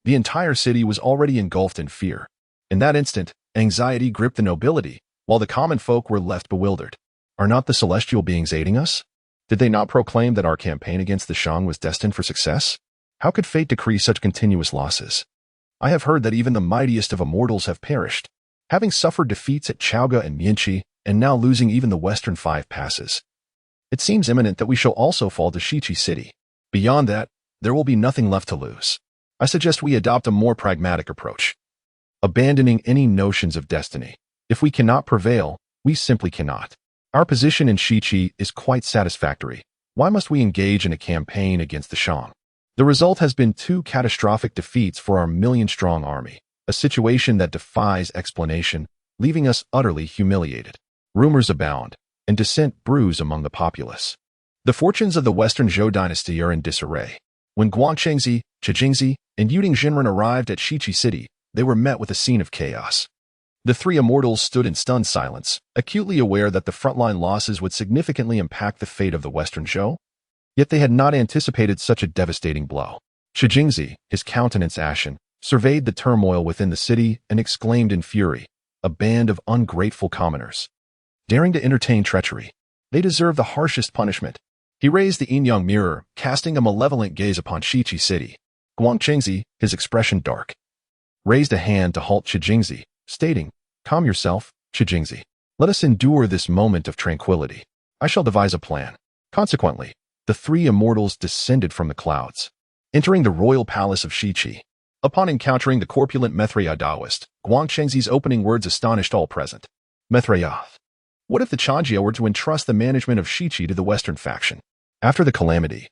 the entire city was already engulfed in fear. In that instant, anxiety gripped the nobility, while the common folk were left bewildered. Are not the celestial beings aiding us? Did they not proclaim that our campaign against the Shang was destined for success? How could fate decree such continuous losses? I have heard that even the mightiest of immortals have perished, having suffered defeats at Chaoga and Mianqi, and now losing even the western 5 passes. It seems imminent that we shall also fall to Shiqi City. Beyond that, there will be nothing left to lose. I suggest we adopt a more pragmatic approach, abandoning any notions of destiny. If we cannot prevail, we simply cannot. Our position in Shiqi is quite satisfactory. Why must we engage in a campaign against the Shang? The result has been 2 catastrophic defeats for our million-strong army, a situation that defies explanation, leaving us utterly humiliated. Rumors abound, and dissent brews among the populace. The fortunes of the Western Zhou dynasty are in disarray. When Guangchengzi, Zhongzi, and Yuding Jinren arrived at Shiqi City, they were met with a scene of chaos. The 3 immortals stood in stunned silence, acutely aware that the frontline losses would significantly impact the fate of the Western Zhou. Yet they had not anticipated such a devastating blow. Zhongzi, his countenance ashen, surveyed the turmoil within the city and exclaimed in fury, "A band of ungrateful commoners, daring to entertain treachery. They deserve the harshest punishment." He raised the yin-yang mirror, casting a malevolent gaze upon Shiqi City. Guangchengzi, his expression dark, raised a hand to halt Zhongzi, stating, "Calm yourself, Zhongzi. Let us endure this moment of tranquility. I shall devise a plan." Consequently, the 3 immortals descended from the clouds, entering the royal palace of Shiqi. Upon encountering the corpulent Mithra Taoist, Guangchengzi's opening words astonished all present. "Mithra, what if the Changjia were to entrust the management of Shiqi to the Western faction? After the calamity,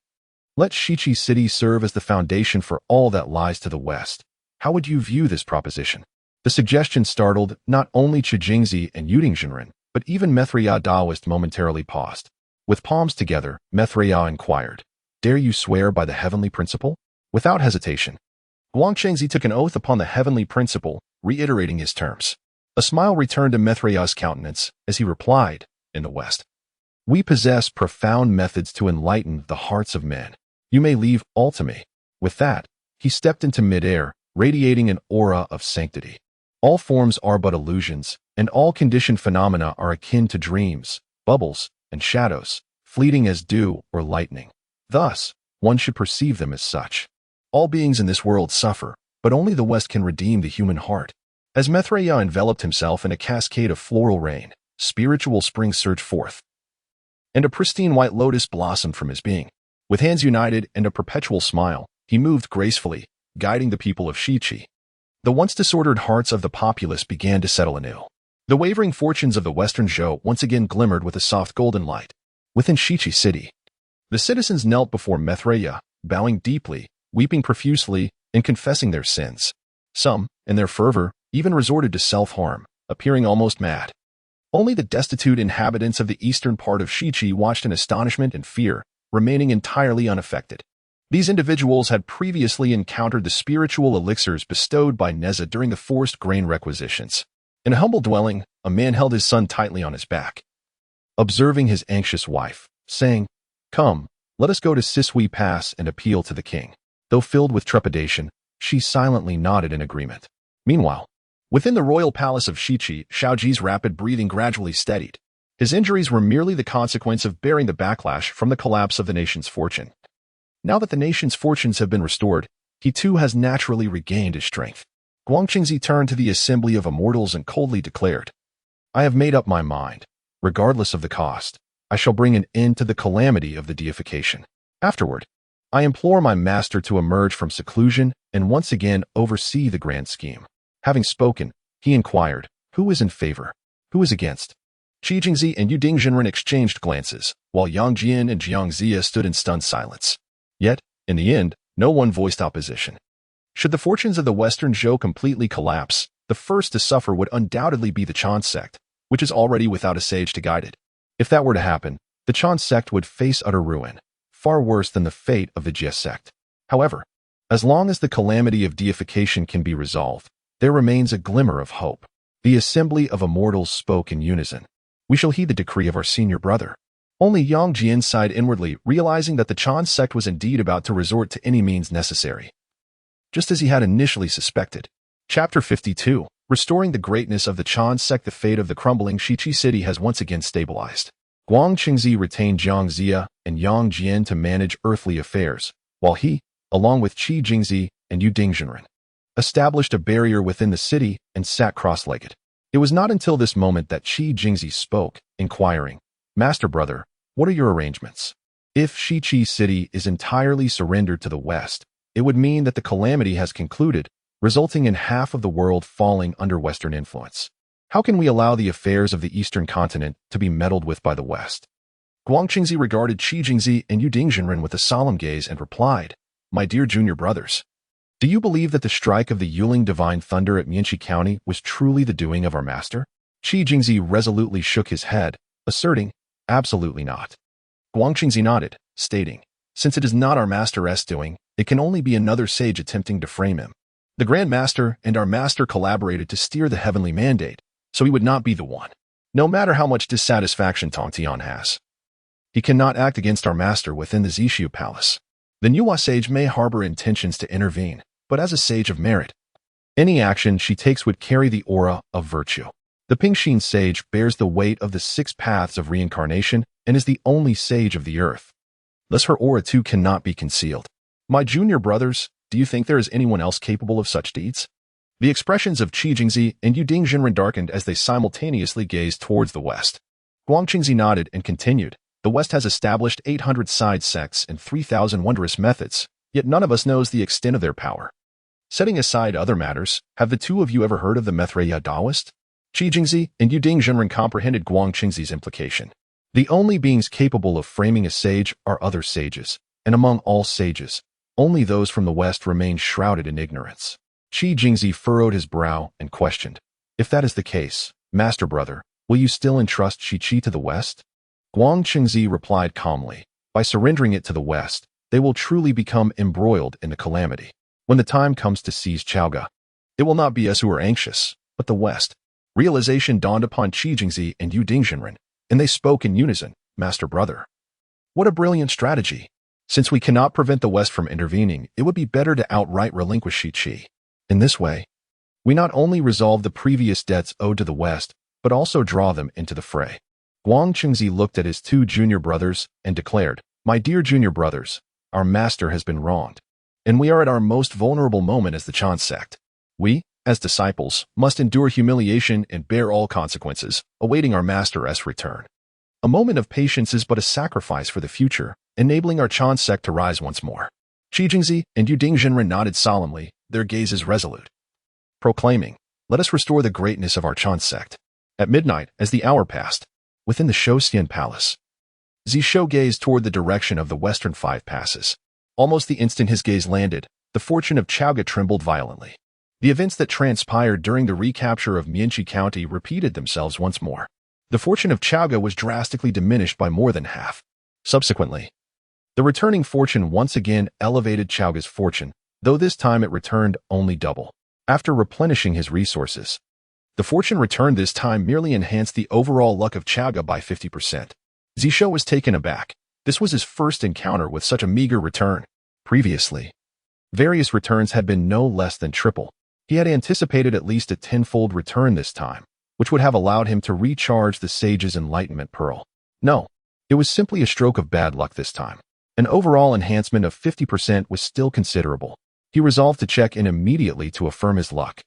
let Shiqi City serve as the foundation for all that lies to the west. How would you view this proposition?" The suggestion startled not only Zhongzi and Yuding Jinren, but even Mithra Taoist momentarily paused. With palms together, Mithra inquired, "Dare you swear by the heavenly principle?" Without hesitation, Guangchengzi took an oath upon the heavenly principle, reiterating his terms. A smile returned to Mithra's countenance as he replied, "In the West, we possess profound methods to enlighten the hearts of men. You may leave all to me." With that, he stepped into midair, radiating an aura of sanctity. All forms are but illusions, and all conditioned phenomena are akin to dreams, bubbles, and shadows, fleeting as dew or lightning. Thus, one should perceive them as such. All beings in this world suffer, but only the West can redeem the human heart. As Mithra enveloped himself in a cascade of floral rain, spiritual springs surged forth, and a pristine white lotus blossomed from his being. With hands united and a perpetual smile, he moved gracefully, guiding the people of Shiqi. The once disordered hearts of the populace began to settle anew. The wavering fortunes of the Western Zhou once again glimmered with a soft golden light. Within Shiqi City, the citizens knelt before Mithra, bowing deeply, weeping profusely, and confessing their sins. Some, in their fervor, even resorted to self-harm, appearing almost mad. Only the destitute inhabitants of the eastern part of Shiqi watched in astonishment and fear, remaining entirely unaffected. These individuals had previously encountered the spiritual elixirs bestowed by Neza during the forced grain requisitions. In a humble dwelling, a man held his son tightly on his back, observing his anxious wife, saying, "Come, let us go to Sisui Pass and appeal to the king." Though filled with trepidation, she silently nodded in agreement. Meanwhile, within the royal palace of Shiqi, Shaoji's rapid breathing gradually steadied. His injuries were merely the consequence of bearing the backlash from the collapse of the nation's fortune. Now that the nation's fortunes have been restored, he too has naturally regained his strength. Guangchengzi turned to the assembly of immortals and coldly declared, "I have made up my mind. Regardless of the cost, I shall bring an end to the calamity of the deification. Afterward, I implore my master to emerge from seclusion and once again oversee the grand scheme. Having spoken, he inquired, who is in favor? Who is against? Zhongzi and Yu Dingjinren exchanged glances, while Yang Jian and Zhongzi stood in stunned silence. Yet, in the end, no one voiced opposition. Should the fortunes of the Western Zhou completely collapse, the first to suffer would undoubtedly be the Chan sect, which is already without a sage to guide it. If that were to happen, the Chan sect would face utter ruin, far worse than the fate of the Jie sect. However, as long as the calamity of deification can be resolved, there remains a glimmer of hope. The assembly of immortals spoke in unison. We shall heed the decree of our senior brother. Only Yang Jian sighed inwardly, realizing that the Chan sect was indeed about to resort to any means necessary, just as he had initially suspected. Chapter 52. Restoring the greatness of the Chan sect. The fate of the crumbling Shiqi city has once again stabilized. Zhongzi retained Zhongzi and Yang Jian to manage earthly affairs, while he, along with Zhongzi and Yu Dingjinren, established a barrier within the city and sat cross-legged. It was not until this moment that Zhongzi spoke, inquiring, Master Brother, what are your arrangements? If Shiqi city is entirely surrendered to the West, it would mean that the calamity has concluded, resulting in half of the world falling under Western influence. How can we allow the affairs of the Eastern continent to be meddled with by the West? Zhongzi regarded Zhongzi and Yu Dingjinren with a solemn gaze and replied, My dear junior brothers, do you believe that the strike of the Yuling Divine Thunder at Mianxi County was truly the doing of our master? Zhongzi resolutely shook his head, asserting, Absolutely not. Zhongzi nodded, stating, Since it is not our master's doing, it can only be another sage attempting to frame him. The Grand Master and our master collaborated to steer the heavenly mandate, so he would not be the one. No matter how much dissatisfaction Tongtian has, he cannot act against our master within the Zishou Palace. The Nuwa sage may harbor intentions to intervene, but as a sage of merit, any action she takes would carry the aura of virtue. The Pingxin sage bears the weight of the 6 paths of reincarnation and is the only sage of the earth. Thus her aura too cannot be concealed. My junior brothers, do you think there is anyone else capable of such deeds? The expressions of Zhongzi and Yu Dingjinren darkened as they simultaneously gazed towards the west. Zhongzi nodded and continued, The West has established 800 side sects and 3,000 wondrous methods, yet none of us knows the extent of their power. Setting aside other matters, have the two of you ever heard of the Maitreya Taoist? Zhongzi and Yu Dingjinren comprehended Zhongzi's implication. The only beings capable of framing a sage are other sages, and among all sages, only those from the West remain shrouded in ignorance. Zhongzi furrowed his brow and questioned, If that is the case, Master Brother, will you still entrust Shiqi to the West? Zhongzi replied calmly, By surrendering it to the West, they will truly become embroiled in the calamity. When the time comes to seize Chaoga, it will not be us who are anxious, but the West. Realization dawned upon Zhongzi and Yu Dingjinren, and they spoke in unison, Master Brother. What a brilliant strategy! Since we cannot prevent the West from intervening, it would be better to outright relinquish Shiqi. In this way, we not only resolve the previous debts owed to the West, but also draw them into the fray. Zhongzi looked at his 2 junior brothers and declared, My dear junior brothers, our master has been wronged, and we are at our most vulnerable moment as the Chan sect. We, as disciples, must endure humiliation and bear all consequences, awaiting our master's return. A moment of patience is but a sacrifice for the future, enabling our Chan sect to rise once more. Zhongzi and Yu Dingjinren nodded solemnly, their gazes resolute, proclaiming, Let us restore the greatness of our Chan sect. At midnight, as the hour passed, within the Shouxian Palace, Zishou gazed toward the direction of the western 5 passes. Almost the instant his gaze landed, the fortune of Chaoga trembled violently. The events that transpired during the recapture of Mianxi County repeated themselves once more. The fortune of Chaoga was drastically diminished by more than half. Subsequently, the returning fortune once again elevated Chaoga's fortune, though this time it returned only double. After replenishing his resources, the fortune returned this time merely enhanced the overall luck of Chaoga by 50%. Zishou was taken aback. This was his first encounter with such a meager return. Previously, various returns had been no less than triple. He had anticipated at least a 10-fold return this time, which would have allowed him to recharge the sage's enlightenment pearl. No, it was simply a stroke of bad luck this time. An overall enhancement of 50% was still considerable. He resolved to check in immediately to affirm his luck.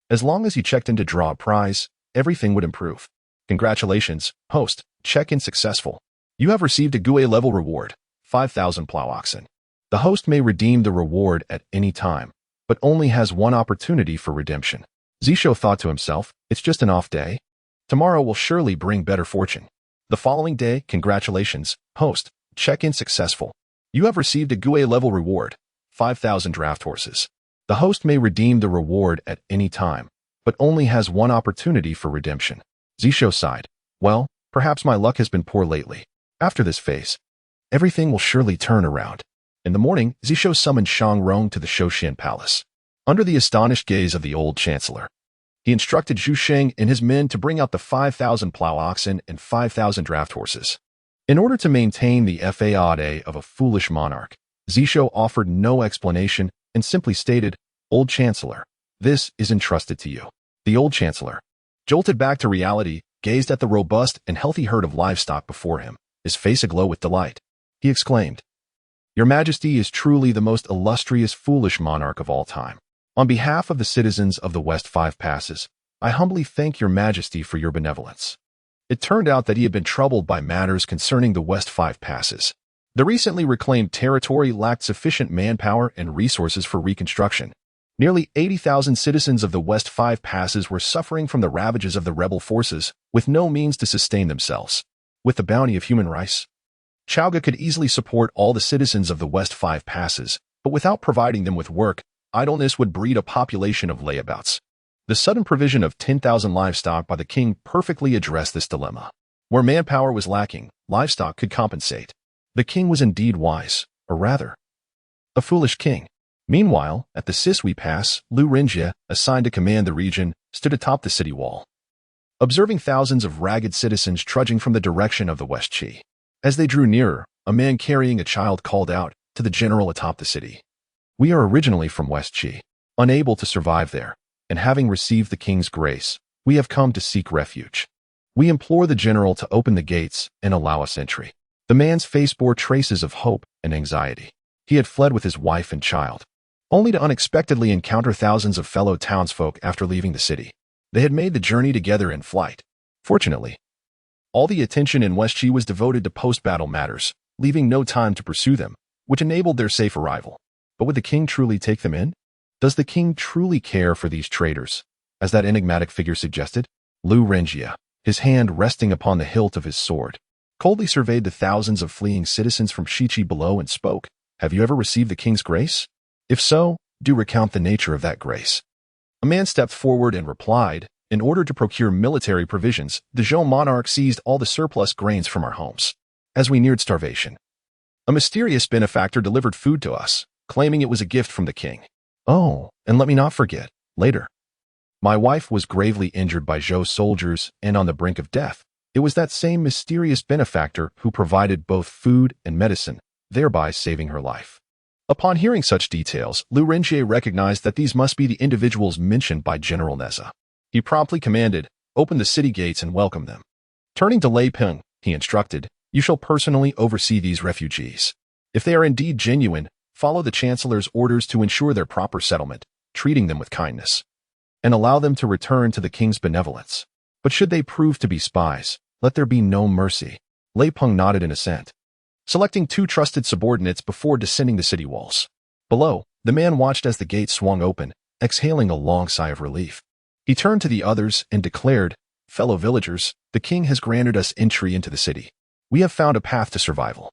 As long as he checked in to draw a prize, everything would improve. Congratulations, host, check-in successful. You have received a GUE level reward, 5,000 plow oxen. The host may redeem the reward at any time, but only has one opportunity for redemption. Zishou thought to himself, it's just an off day. Tomorrow will surely bring better fortune. The following day, congratulations, host, check-in successful. You have received a GUE level reward, 5,000 draft horses. The host may redeem the reward at any time, but only has one opportunity for redemption. Zishou sighed. Well, perhaps my luck has been poor lately. After this phase, everything will surely turn around. In the morning, Zishou summoned Shang Rong to the Shoshin Palace. Under the astonished gaze of the old chancellor, he instructed Zhu Sheng and his men to bring out the 5,000 plow oxen and 5,000 draft horses. In order to maintain the faade of a foolish monarch, Zishou offered no explanation and simply stated, Old Chancellor, this is entrusted to you. The old chancellor, jolted back to reality, gazed at the robust and healthy herd of livestock before him, his face aglow with delight. He exclaimed, Your Majesty is truly the most illustrious foolish monarch of all time. On behalf of the citizens of the West Five Passes, I humbly thank Your Majesty for your benevolence. It turned out that he had been troubled by matters concerning the West Five Passes. The recently reclaimed territory lacked sufficient manpower and resources for reconstruction. Nearly 80,000 citizens of the West Five Passes were suffering from the ravages of the rebel forces, with no means to sustain themselves. With the bounty of human rice, Chaoga could easily support all the citizens of the West Five Passes, but without providing them with work, idleness would breed a population of layabouts. The sudden provision of 10,000 livestock by the king perfectly addressed this dilemma. Where manpower was lacking, livestock could compensate. The king was indeed wise, or rather, a foolish king. Meanwhile, at the Sisui Pass, Lu Renjie, assigned to command the region, stood atop the city wall, observing thousands of ragged citizens trudging from the direction of the West Qi. As they drew nearer, a man carrying a child called out to the general atop the city, We are originally from West Qi, unable to survive there, and having received the king's grace, we have come to seek refuge. We implore the general to open the gates and allow us entry. The man's face bore traces of hope and anxiety. He had fled with his wife and child, only to unexpectedly encounter thousands of fellow townsfolk after leaving the city. They had made the journey together in flight. Fortunately, all the attention in West Qi was devoted to post-battle matters, leaving no time to pursue them, which enabled their safe arrival. But would the king truly take them in? Does the king truly care for these traitors, as that enigmatic figure suggested? Lu Renjie, his hand resting upon the hilt of his sword, coldly surveyed the thousands of fleeing citizens from Shiqi below and spoke, Have you ever received the king's grace? If so, do recount the nature of that grace. A man stepped forward and replied, In order to procure military provisions, the Zhou monarch seized all the surplus grains from our homes. As we neared starvation, a mysterious benefactor delivered food to us, claiming it was a gift from the king. Oh, and let me not forget, later, my wife was gravely injured by Zhou soldiers and on the brink of death. It was that same mysterious benefactor who provided both food and medicine, thereby saving her life. Upon hearing such details, Lu Renjie recognized that these must be the individuals mentioned by General Neza. He promptly commanded, Open the city gates and welcome them. Turning to Lei Peng, he instructed, You shall personally oversee these refugees. If they are indeed genuine, follow the chancellor's orders to ensure their proper settlement, treating them with kindness, and allow them to return to the king's benevolence. But should they prove to be spies, let there be no mercy. Lei Peng nodded in assent, selecting 2 trusted subordinates before descending the city walls. Below, the man watched as the gate swung open, exhaling a long sigh of relief. He turned to the others and declared, Fellow villagers, the king has granted us entry into the city. We have found a path to survival.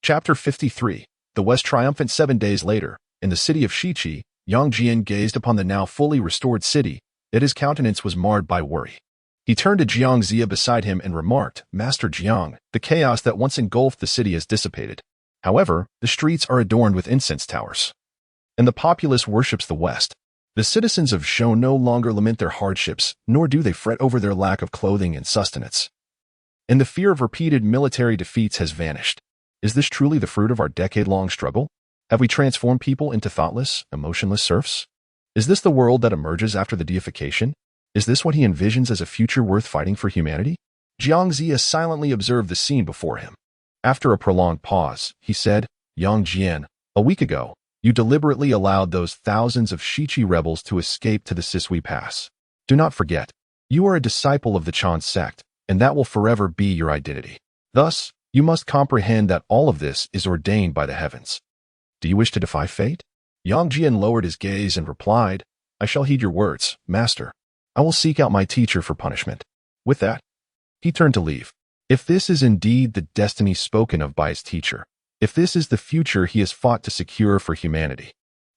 Chapter 53. The West triumphant 7 days later, in the city of Shiqi, Yang Jian gazed upon the now fully restored city, yet his countenance was marred by worry. He turned to Zhongzi beside him and remarked, Master Jiang, the chaos that once engulfed the city has dissipated. However, the streets are adorned with incense towers, and the populace worships the West. The citizens of Zhou no longer lament their hardships, nor do they fret over their lack of clothing and sustenance. And the fear of repeated military defeats has vanished. Is this truly the fruit of our decade-long struggle? Have we transformed people into thoughtless, emotionless serfs? Is this the world that emerges after the deification? Is this what he envisions as a future worth fighting for humanity? Zhongzi silently observed the scene before him. After a prolonged pause, he said, Yang Jian, a week ago, you deliberately allowed those thousands of Shiqi rebels to escape to the Sisui Pass. Do not forget, you are a disciple of the Chan sect, and that will forever be your identity. Thus, You must comprehend that all of this is ordained by the heavens. Do you wish to defy fate? Yang Jian lowered his gaze and replied, I shall heed your words, master. I will seek out my teacher for punishment. With that, he turned to leave. If this is indeed the destiny spoken of by his teacher, if this is the future he has fought to secure for humanity,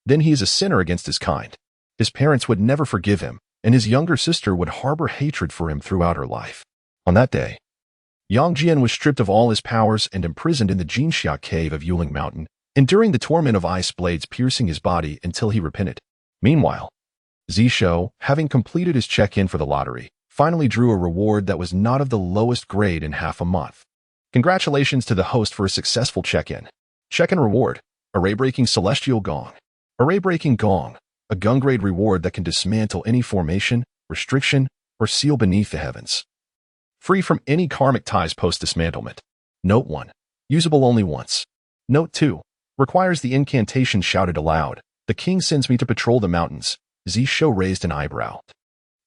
then he is a sinner against his kind. His parents would never forgive him, and his younger sister would harbor hatred for him throughout her life. On that day, Yang Jian was stripped of all his powers and imprisoned in the Jinxia cave of Yuling Mountain, enduring the torment of ice blades piercing his body until he repented. Meanwhile, Zishou, having completed his check-in for the lottery, finally drew a reward that was not of the lowest grade in half a month. Congratulations to the host for a successful check-in. Check-in reward, array-breaking celestial gong. Array-breaking gong, a gun-grade reward that can dismantle any formation, restriction, or seal beneath the heavens. Free from any karmic ties post-dismantlement. Note 1. Usable only once. Note 2. Requires the incantation shouted aloud. The king sends me to patrol the mountains. Zishou raised an eyebrow.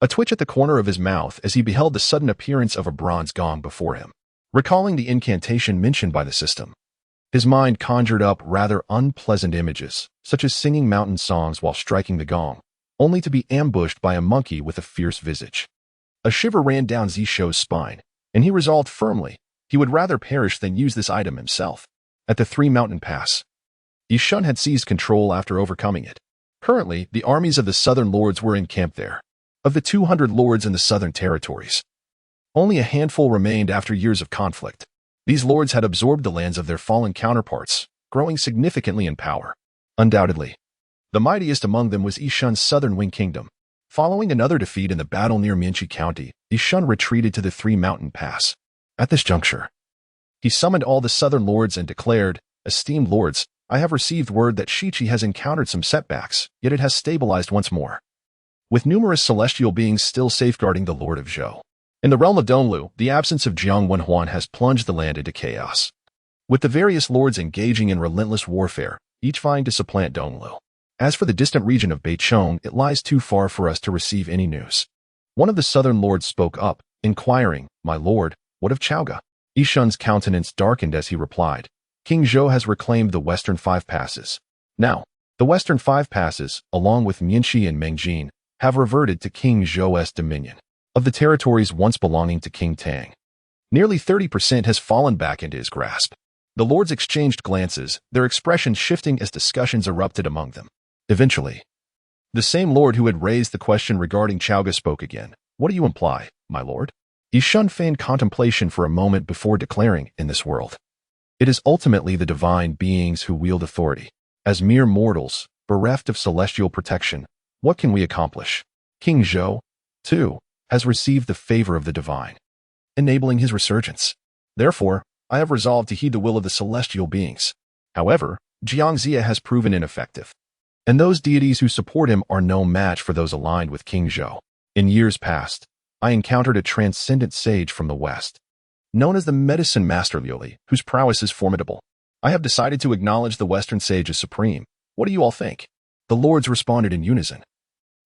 A twitch at the corner of his mouth as he beheld the sudden appearance of a bronze gong before him. Recalling the incantation mentioned by the system, his mind conjured up rather unpleasant images, such as singing mountain songs while striking the gong, only to be ambushed by a monkey with a fierce visage. A shiver ran down Zishou's spine, and he resolved firmly he would rather perish than use this item himself. At the Three Mountain Pass, Yishun had seized control after overcoming it. Currently, the armies of the southern lords were encamped there. Of the 200 lords in the southern territories, only a handful remained after years of conflict. These lords had absorbed the lands of their fallen counterparts, growing significantly in power. Undoubtedly, the mightiest among them was Yishun's southern wing kingdom. Following another defeat in the battle near Mianqi County, Yishun retreated to the Three Mountain Pass. At this juncture, he summoned all the southern lords and declared, Esteemed lords, I have received word that Shiqi has encountered some setbacks, yet it has stabilized once more, with numerous celestial beings still safeguarding the Lord of Zhou. In the realm of Donglu, the absence of Jiang Wenhuan has plunged the land into chaos, with the various lords engaging in relentless warfare, each vying to supplant Donglu. As for the distant region of Beichong, it lies too far for us to receive any news. One of the southern lords spoke up, inquiring, My lord, what of Chaoga? Yishun's countenance darkened as he replied, King Zhou has reclaimed the western 5 passes. Now, the western 5 passes, along with Mianqi and Mengjin, have reverted to King Zhou's dominion. Of the territories once belonging to King Tang, nearly 30% has fallen back into his grasp. The lords exchanged glances, their expressions shifting as discussions erupted among them. Eventually, the same lord who had raised the question regarding Chaoga spoke again. What do you imply, my lord? Yishun feigned contemplation for a moment before declaring, in this world, it is ultimately the divine beings who wield authority. As mere mortals, bereft of celestial protection, what can we accomplish? King Zhou, too, has received the favor of the divine, enabling his resurgence. Therefore, I have resolved to heed the will of the celestial beings. However, Zhongzi has proven ineffective, and those deities who support him are no match for those aligned with King Zhou. In years past, I encountered a transcendent sage from the west, known as the Medicine Master Liuli, whose prowess is formidable. I have decided to acknowledge the Western sage as supreme. What do you all think? The lords responded in unison.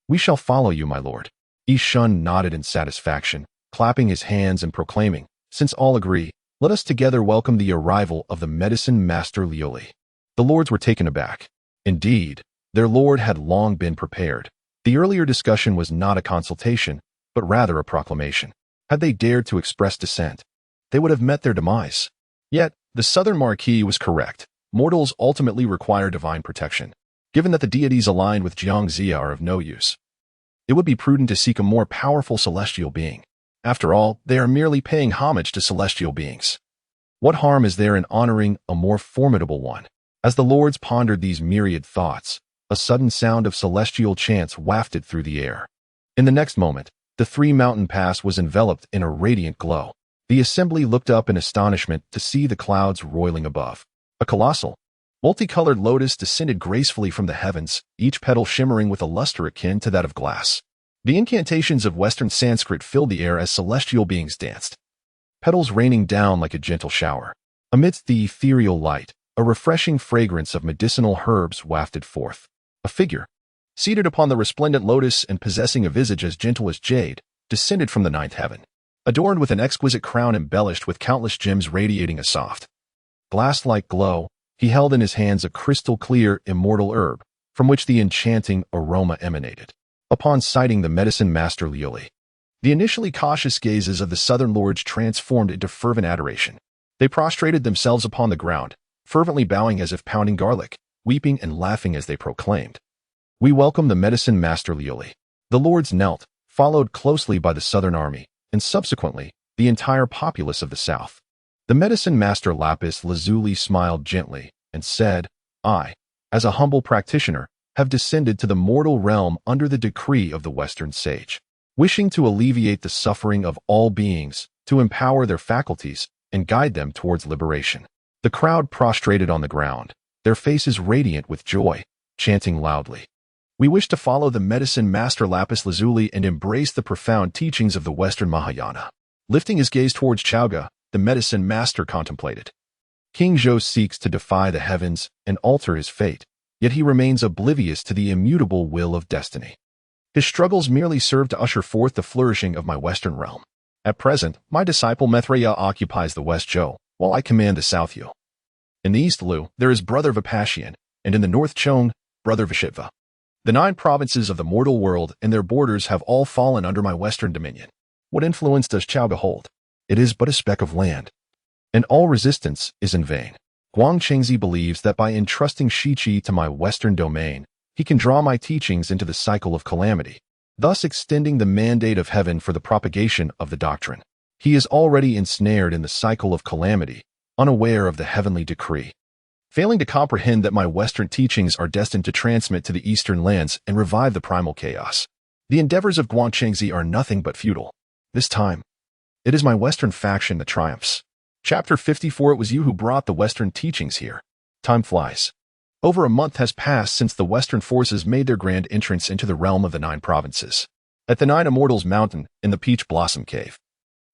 We shall follow you, my lord. Yishun nodded in satisfaction, clapping his hands and proclaiming, Since all agree, let us together welcome the arrival of the Medicine Master Liuli. The lords were taken aback. Indeed, their lord had long been prepared. The earlier discussion was not a consultation, but rather a proclamation. Had they dared to express dissent, they would have met their demise. Yet, the southern marquis was correct. Mortals ultimately require divine protection. Given that the deities aligned with Zhongzi are of no use, it would be prudent to seek a more powerful celestial being. After all, they are merely paying homage to celestial beings. What harm is there in honoring a more formidable one? As the lords pondered these myriad thoughts, a sudden sound of celestial chants wafted through the air. In the next moment, the Three Mountain Pass was enveloped in a radiant glow. The assembly looked up in astonishment to see the clouds roiling above. A colossal, multicolored lotus descended gracefully from the heavens, each petal shimmering with a luster akin to that of glass. The incantations of Western Sanskrit filled the air as celestial beings danced, petals raining down like a gentle shower. Amidst the ethereal light, a refreshing fragrance of medicinal herbs wafted forth. A figure, seated upon the resplendent lotus and possessing a visage as gentle as jade, descended from the ninth heaven. adorned with an exquisite crown embellished with countless gems radiating a soft, glass-like glow. He held in his hands a crystal-clear, immortal herb, from which the enchanting aroma emanated. Upon sighting the medicine master Liuli, the initially cautious gazes of the southern lords transformed into fervent adoration. They prostrated themselves upon the ground, fervently bowing as if pounding garlic, weeping and laughing as they proclaimed, "We welcome the medicine master Liuli." The lords knelt, followed closely by the southern army, and subsequently, the entire populace of the south. The medicine master Lapis Lazuli smiled gently and said, "I, as a humble practitioner, have descended to the mortal realm under the decree of the Western sage, wishing to alleviate the suffering of all beings, to empower their faculties, and guide them towards liberation." The crowd prostrated on the ground, their faces radiant with joy, chanting loudly, "We wish to follow the medicine master Lapis Lazuli and embrace the profound teachings of the Western Mahayana." Lifting his gaze towards Chowga, the medicine master contemplated. King Zhou seeks to defy the heavens and alter his fate, yet he remains oblivious to the immutable will of destiny. His struggles merely serve to usher forth the flourishing of my Western realm. At present, my disciple Methreya occupies the West Zhou, while I command the South Yu. In the East Lu, there is Brother Vipashian, and in the North Chong, Brother Vishitva. The 9 provinces of the mortal world and their borders have all fallen under my Western dominion. What influence does Chowga hold? It is but a speck of land, and all resistance is in vain. Zhongzi believes that by entrusting Shiqi to my Western domain, he can draw my teachings into the cycle of calamity, thus extending the mandate of heaven for the propagation of the doctrine. He is already ensnared in the cycle of calamity, unaware of the heavenly decree. Failing to comprehend that my Western teachings are destined to transmit to the Eastern lands and revive the primal chaos, the endeavors of Zhongzi are nothing but futile. This time, it is my Western faction that triumphs. Chapter 54. It was you who brought the Western teachings here. Time flies. Over a month has passed since the Western forces made their grand entrance into the realm of the 9 provinces. At the 9 Immortals Mountain, in the Peach Blossom Cave,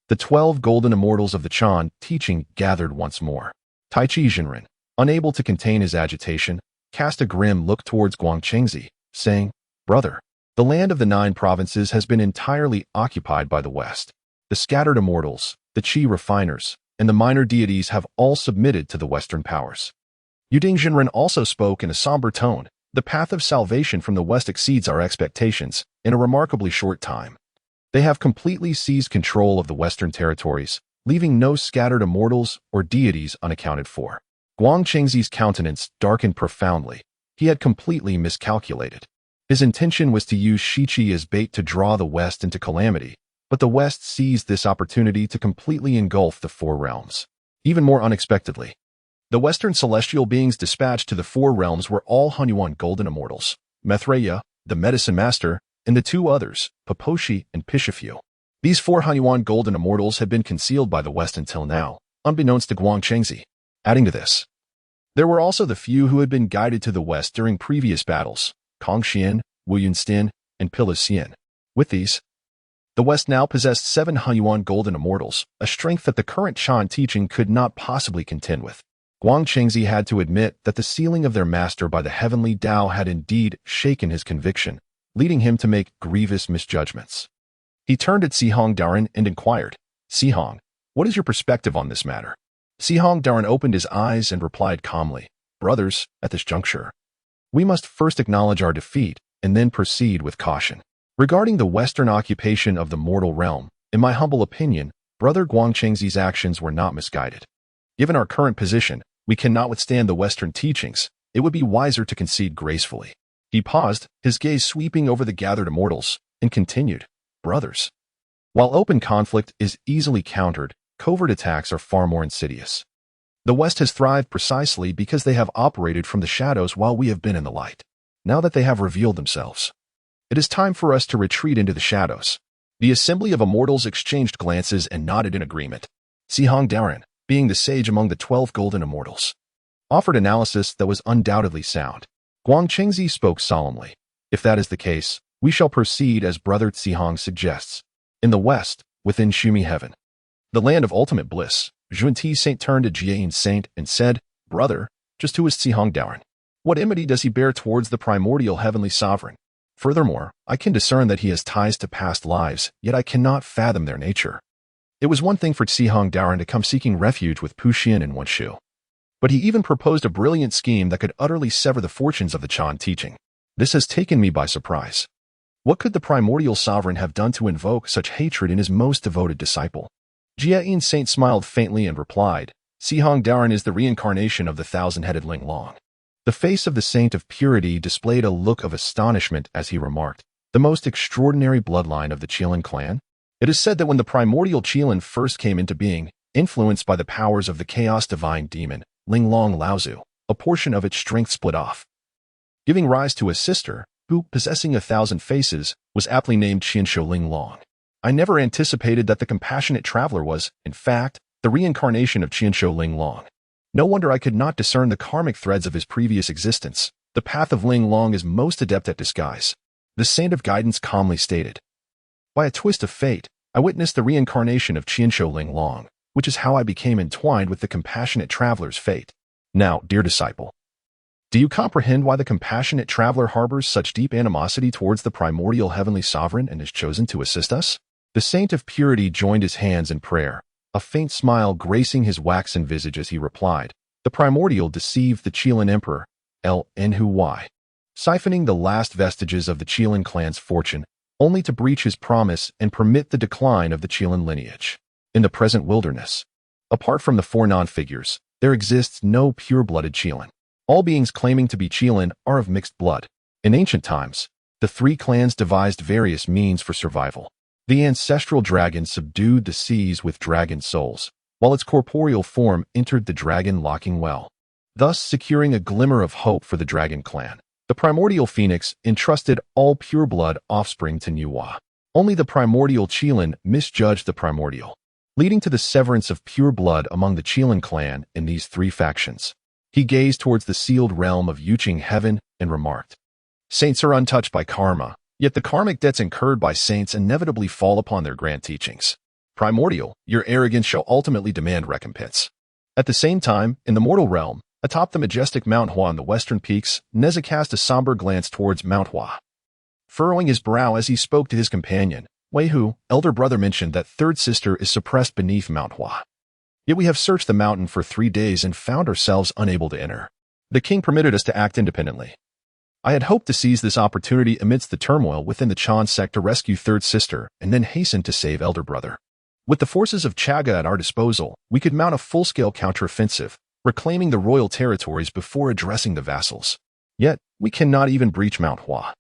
the 12 golden immortals of the Chan teaching gathered once more. Taichi Jinren, unable to contain his agitation, cast a grim look towards Zhongzi, saying, "Brother, the land of the 9 provinces has been entirely occupied by the West. The scattered immortals, the Qi refiners, and the minor deities have all submitted to the Western powers." Yuding Jinren also spoke in a somber tone. "The path of salvation from the West exceeds our expectations in a remarkably short time. They have completely seized control of the Western territories, leaving no scattered immortals or deities unaccounted for." Zhongzi's countenance darkened profoundly. He had completely miscalculated. His intention was to use Shiqi as bait to draw the West into calamity, but the West seized this opportunity to completely engulf the 4 realms. Even more unexpectedly, the Western celestial beings dispatched to the 4 realms were all Hunyuan golden immortals, Methreya, the medicine master, and the 2 others, Poposhi and Pishifu. These 4 Hunyuan golden immortals had been concealed by the West until now, unbeknownst to Zhongzi. Adding to this, there were also the few who had been guided to the West during previous battles, Kong Xian, Wu Yunstin, and Pila Xian. With these, the West now possessed 7 Hunyuan golden immortals, a strength that the current Chan teaching could not possibly contend with. Zhongzi had to admit that the sealing of their master by the heavenly Tao had indeed shaken his conviction, leading him to make grievous misjudgments. He turned at Sihong Daoren and inquired, "Sihong, what is your perspective on this matter?" Sihong Daoren opened his eyes and replied calmly, "Brothers, at this juncture, we must first acknowledge our defeat and then proceed with caution. Regarding the Western occupation of the mortal realm, in my humble opinion, Brother Zhongzi's actions were not misguided. Given our current position, we cannot withstand the Western teachings. It would be wiser to concede gracefully." He paused, his gaze sweeping over the gathered immortals, and continued, "Brothers, while open conflict is easily countered, covert attacks are far more insidious. The West has thrived precisely because they have operated from the shadows while we have been in the light. Now that they have revealed themselves, it is time for us to retreat into the shadows." The assembly of immortals exchanged glances and nodded in agreement. Sihong Daoren, being the sage among the 12 golden immortals, offered analysis that was undoubtedly sound. Zhongzi spoke solemnly, "If that is the case, we shall proceed as Brother Sihong suggests. In the West, within Shumi Heaven, the land of ultimate bliss, Zhuanti Saint turned to Jiayin Saint and said, "Brother, just who is Sihong Daoren? What enmity does he bear towards the primordial heavenly sovereign? Furthermore, I can discern that he has ties to past lives, yet I cannot fathom their nature." It was one thing for Zihong Daoren to come seeking refuge with Pu Xian and Wen Shu, but he even proposed a brilliant scheme that could utterly sever the fortunes of the Chan teaching. This has taken me by surprise. What could the primordial sovereign have done to invoke such hatred in his most devoted disciple? Jie Saint smiled faintly and replied, Zihong Daoren is the reincarnation of the thousand-headed Ling Long. The face of the saint of purity displayed a look of astonishment as he remarked, the most extraordinary bloodline of the Qilin clan? It is said that when the primordial Qilin first came into being, influenced by the powers of the chaos divine demon, Ling Long Laozu, a portion of its strength split off, giving rise to a sister, who, possessing 1,000 faces, was aptly named Qianshou Ling Long. I never anticipated that the compassionate traveler was, in fact, the reincarnation of Qianshou Ling Long. No wonder I could not discern the karmic threads of his previous existence. The path of Ling Long is most adept at disguise. The saint of guidance calmly stated. By a twist of fate, I witnessed the reincarnation of Qianshou Ling Long, which is how I became entwined with the compassionate traveler's fate. Now, dear disciple, do you comprehend why the compassionate traveler harbors such deep animosity towards the primordial heavenly sovereign and has chosen to assist us? The saint of purity joined his hands in prayer, a faint smile gracing his waxen visage as he replied, the primordial deceived the Qilin Emperor, Nhuy, siphoning the last vestiges of the Qilin clan's fortune, only to breach his promise and permit the decline of the Qilin lineage. In the present wilderness, apart from the four non-figures, there exists no pure-blooded Qilin. All beings claiming to be Qilin are of mixed blood. In ancient times, the three clans devised various means for survival. The ancestral dragon subdued the seas with dragon souls, while its corporeal form entered the dragon-locking well, thus securing a glimmer of hope for the dragon clan. The primordial phoenix entrusted all pure-blood offspring to Nuwa. Only the primordial Qilin misjudged the primordial, leading to the severance of pure blood among the Qilin clan in these three factions. He gazed towards the sealed realm of Yuqing heaven and remarked, Saints are untouched by karma, yet the karmic debts incurred by saints inevitably fall upon their grand teachings. Primordial, your arrogance shall ultimately demand recompense. At the same time, in the mortal realm, atop the majestic Mount Hua on the western peaks, Neza cast a somber glance towards Mount Hua. Furrowing his brow as he spoke to his companion, Wei Hu, elder brother, mentioned that third sister is suppressed beneath Mount Hua. Yet we have searched the mountain for 3 days and found ourselves unable to enter. The king permitted us to act independently. I had hoped to seize this opportunity amidst the turmoil within the Chan sect to rescue third sister and then hasten to save elder brother. With the forces of Chaga at our disposal, we could mount a full-scale counteroffensive, reclaiming the royal territories before addressing the vassals. Yet, we cannot even breach Mount Hua.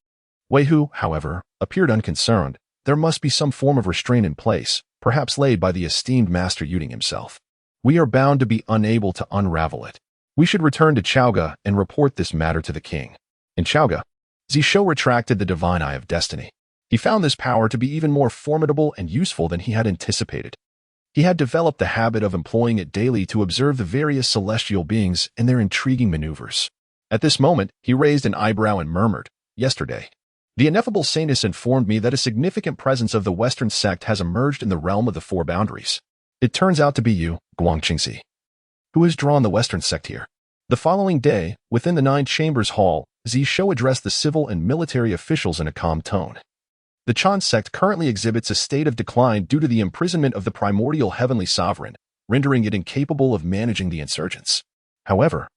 Wei Hu, however, appeared unconcerned. There must be some form of restraint in place, perhaps laid by the esteemed Master Yuding himself. We are bound to be unable to unravel it. We should return to Chaoga and report this matter to the king. In Chaoga, Zishou retracted the divine eye of destiny. He found this power to be even more formidable and useful than he had anticipated. He had developed the habit of employing it daily to observe the various celestial beings and their intriguing maneuvers. At this moment, he raised an eyebrow and murmured, Yesterday, the ineffable saintess informed me that a significant presence of the Western sect has emerged in the realm of the four boundaries. It turns out to be you, Guangqingzi, who has drawn the Western sect here. The following day, within the 9 Chambers Hall, Zishou addressed the civil and military officials in a calm tone. The Chan sect currently exhibits a state of decline due to the imprisonment of the primordial heavenly sovereign, rendering it incapable of managing the insurgents. However,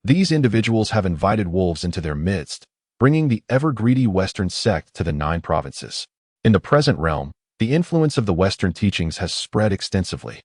these individuals have invited wolves into their midst, bringing the ever-greedy Western sect to the 9 provinces. In the present realm, the influence of the Western teachings has spread extensively.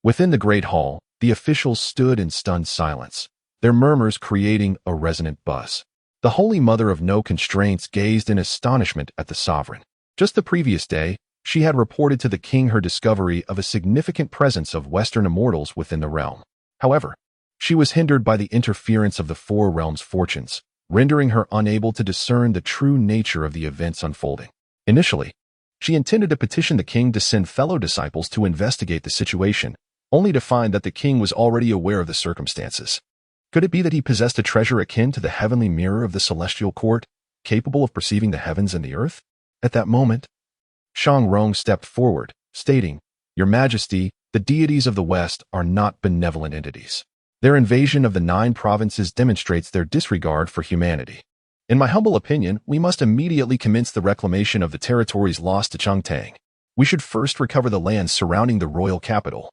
Within the Great Hall, the officials stood in stunned silence, their murmurs creating a resonant buzz. The Holy Mother of No Constraints gazed in astonishment at the sovereign. Just the previous day, she had reported to the king her discovery of a significant presence of Western immortals within the realm. However, she was hindered by the interference of the four realms' fortunes, rendering her unable to discern the true nature of the events unfolding. Initially, she intended to petition the king to send fellow disciples to investigate the situation, only to find that the king was already aware of the circumstances. Could it be that he possessed a treasure akin to the heavenly mirror of the celestial court, capable of perceiving the heavens and the earth? At that moment, Shang Rong stepped forward, stating, Your Majesty, the deities of the West are not benevolent entities. Their invasion of the 9 provinces demonstrates their disregard for humanity. In my humble opinion, we must immediately commence the reclamation of the territories lost to Chengtang. We should first recover the lands surrounding the royal capital,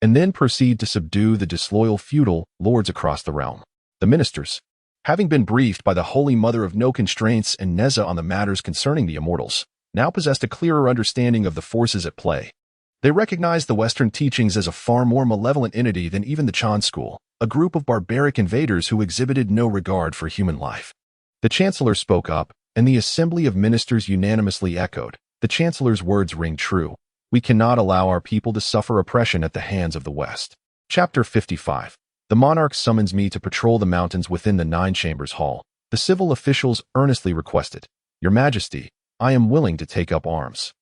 and then proceed to subdue the disloyal feudal lords across the realm. The ministers, having been briefed by the Holy Mother of No Constraints and Neza on the matters concerning the immortals, now possessed a clearer understanding of the forces at play. They recognized the Western teachings as a far more malevolent entity than even the Chan school, a group of barbaric invaders who exhibited no regard for human life. The Chancellor spoke up, and the assembly of ministers unanimously echoed, "The Chancellor's words ring true. We cannot allow our people to suffer oppression at the hands of the West." Chapter 55. The monarch summons me to patrol the mountains within the Nine Chambers Hall. The civil officials earnestly requested, "Your Majesty, I am willing to take up arms.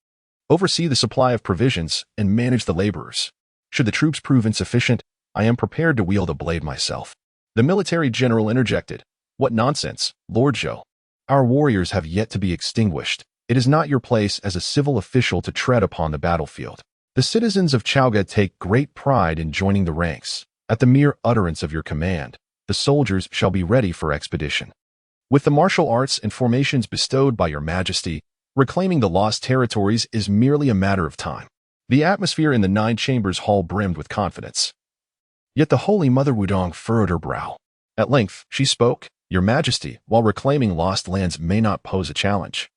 Oversee the supply of provisions and manage the laborers. Should the troops prove insufficient, I am prepared to wield a blade myself." The military general interjected, "What nonsense, Lord Zhou. Our warriors have yet to be extinguished. It is not your place as a civil official to tread upon the battlefield. The citizens of Chaoga take great pride in joining the ranks. At the mere utterance of your command, the soldiers shall be ready for expedition. With the martial arts and formations bestowed by your Majesty, reclaiming the lost territories is merely a matter of time." The atmosphere in the Nine Chambers Hall brimmed with confidence. Yet the Holy Mother Wudong furrowed her brow. At length, she spoke, "Your Majesty, while reclaiming lost lands may not pose a challenge.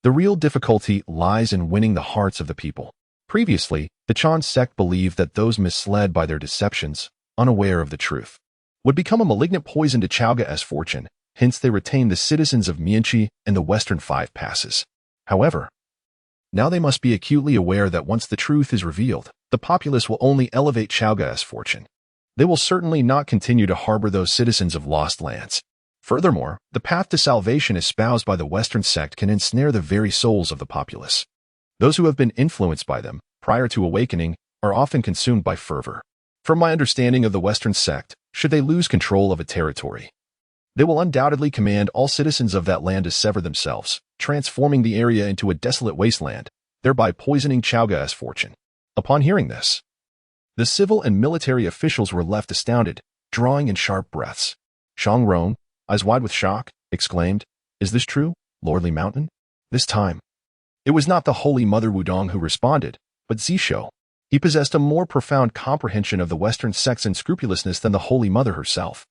The real difficulty lies in winning the hearts of the people. Previously, the Chan sect believed that those misled by their deceptions, unaware of the truth, would become a malignant poison to Chaoga's fortune, hence they retained the citizens of Mianchi and the Western Five Passes. However, now they must be acutely aware that once the truth is revealed, the populace will only elevate Chaoga's fortune. They will certainly not continue to harbor those citizens of lost lands. Furthermore, the path to salvation espoused by the Western sect can ensnare the very souls of the populace. Those who have been influenced by them, prior to awakening, are often consumed by fervor. From my understanding of the Western sect, should they lose control of a territory, they will undoubtedly command all citizens of that land to sever themselves, transforming the area into a desolate wasteland, thereby poisoning Chaoga's fortune." Upon hearing this, the civil and military officials were left astounded, drawing in sharp breaths. Shang Rong, eyes wide with shock, exclaimed, "Is this true, Lordly Mountain?" This time, it was not the Holy Mother Wudong who responded, but Zishou. He possessed a more profound comprehension of the Western sect's unscrupulousness than the Holy Mother herself.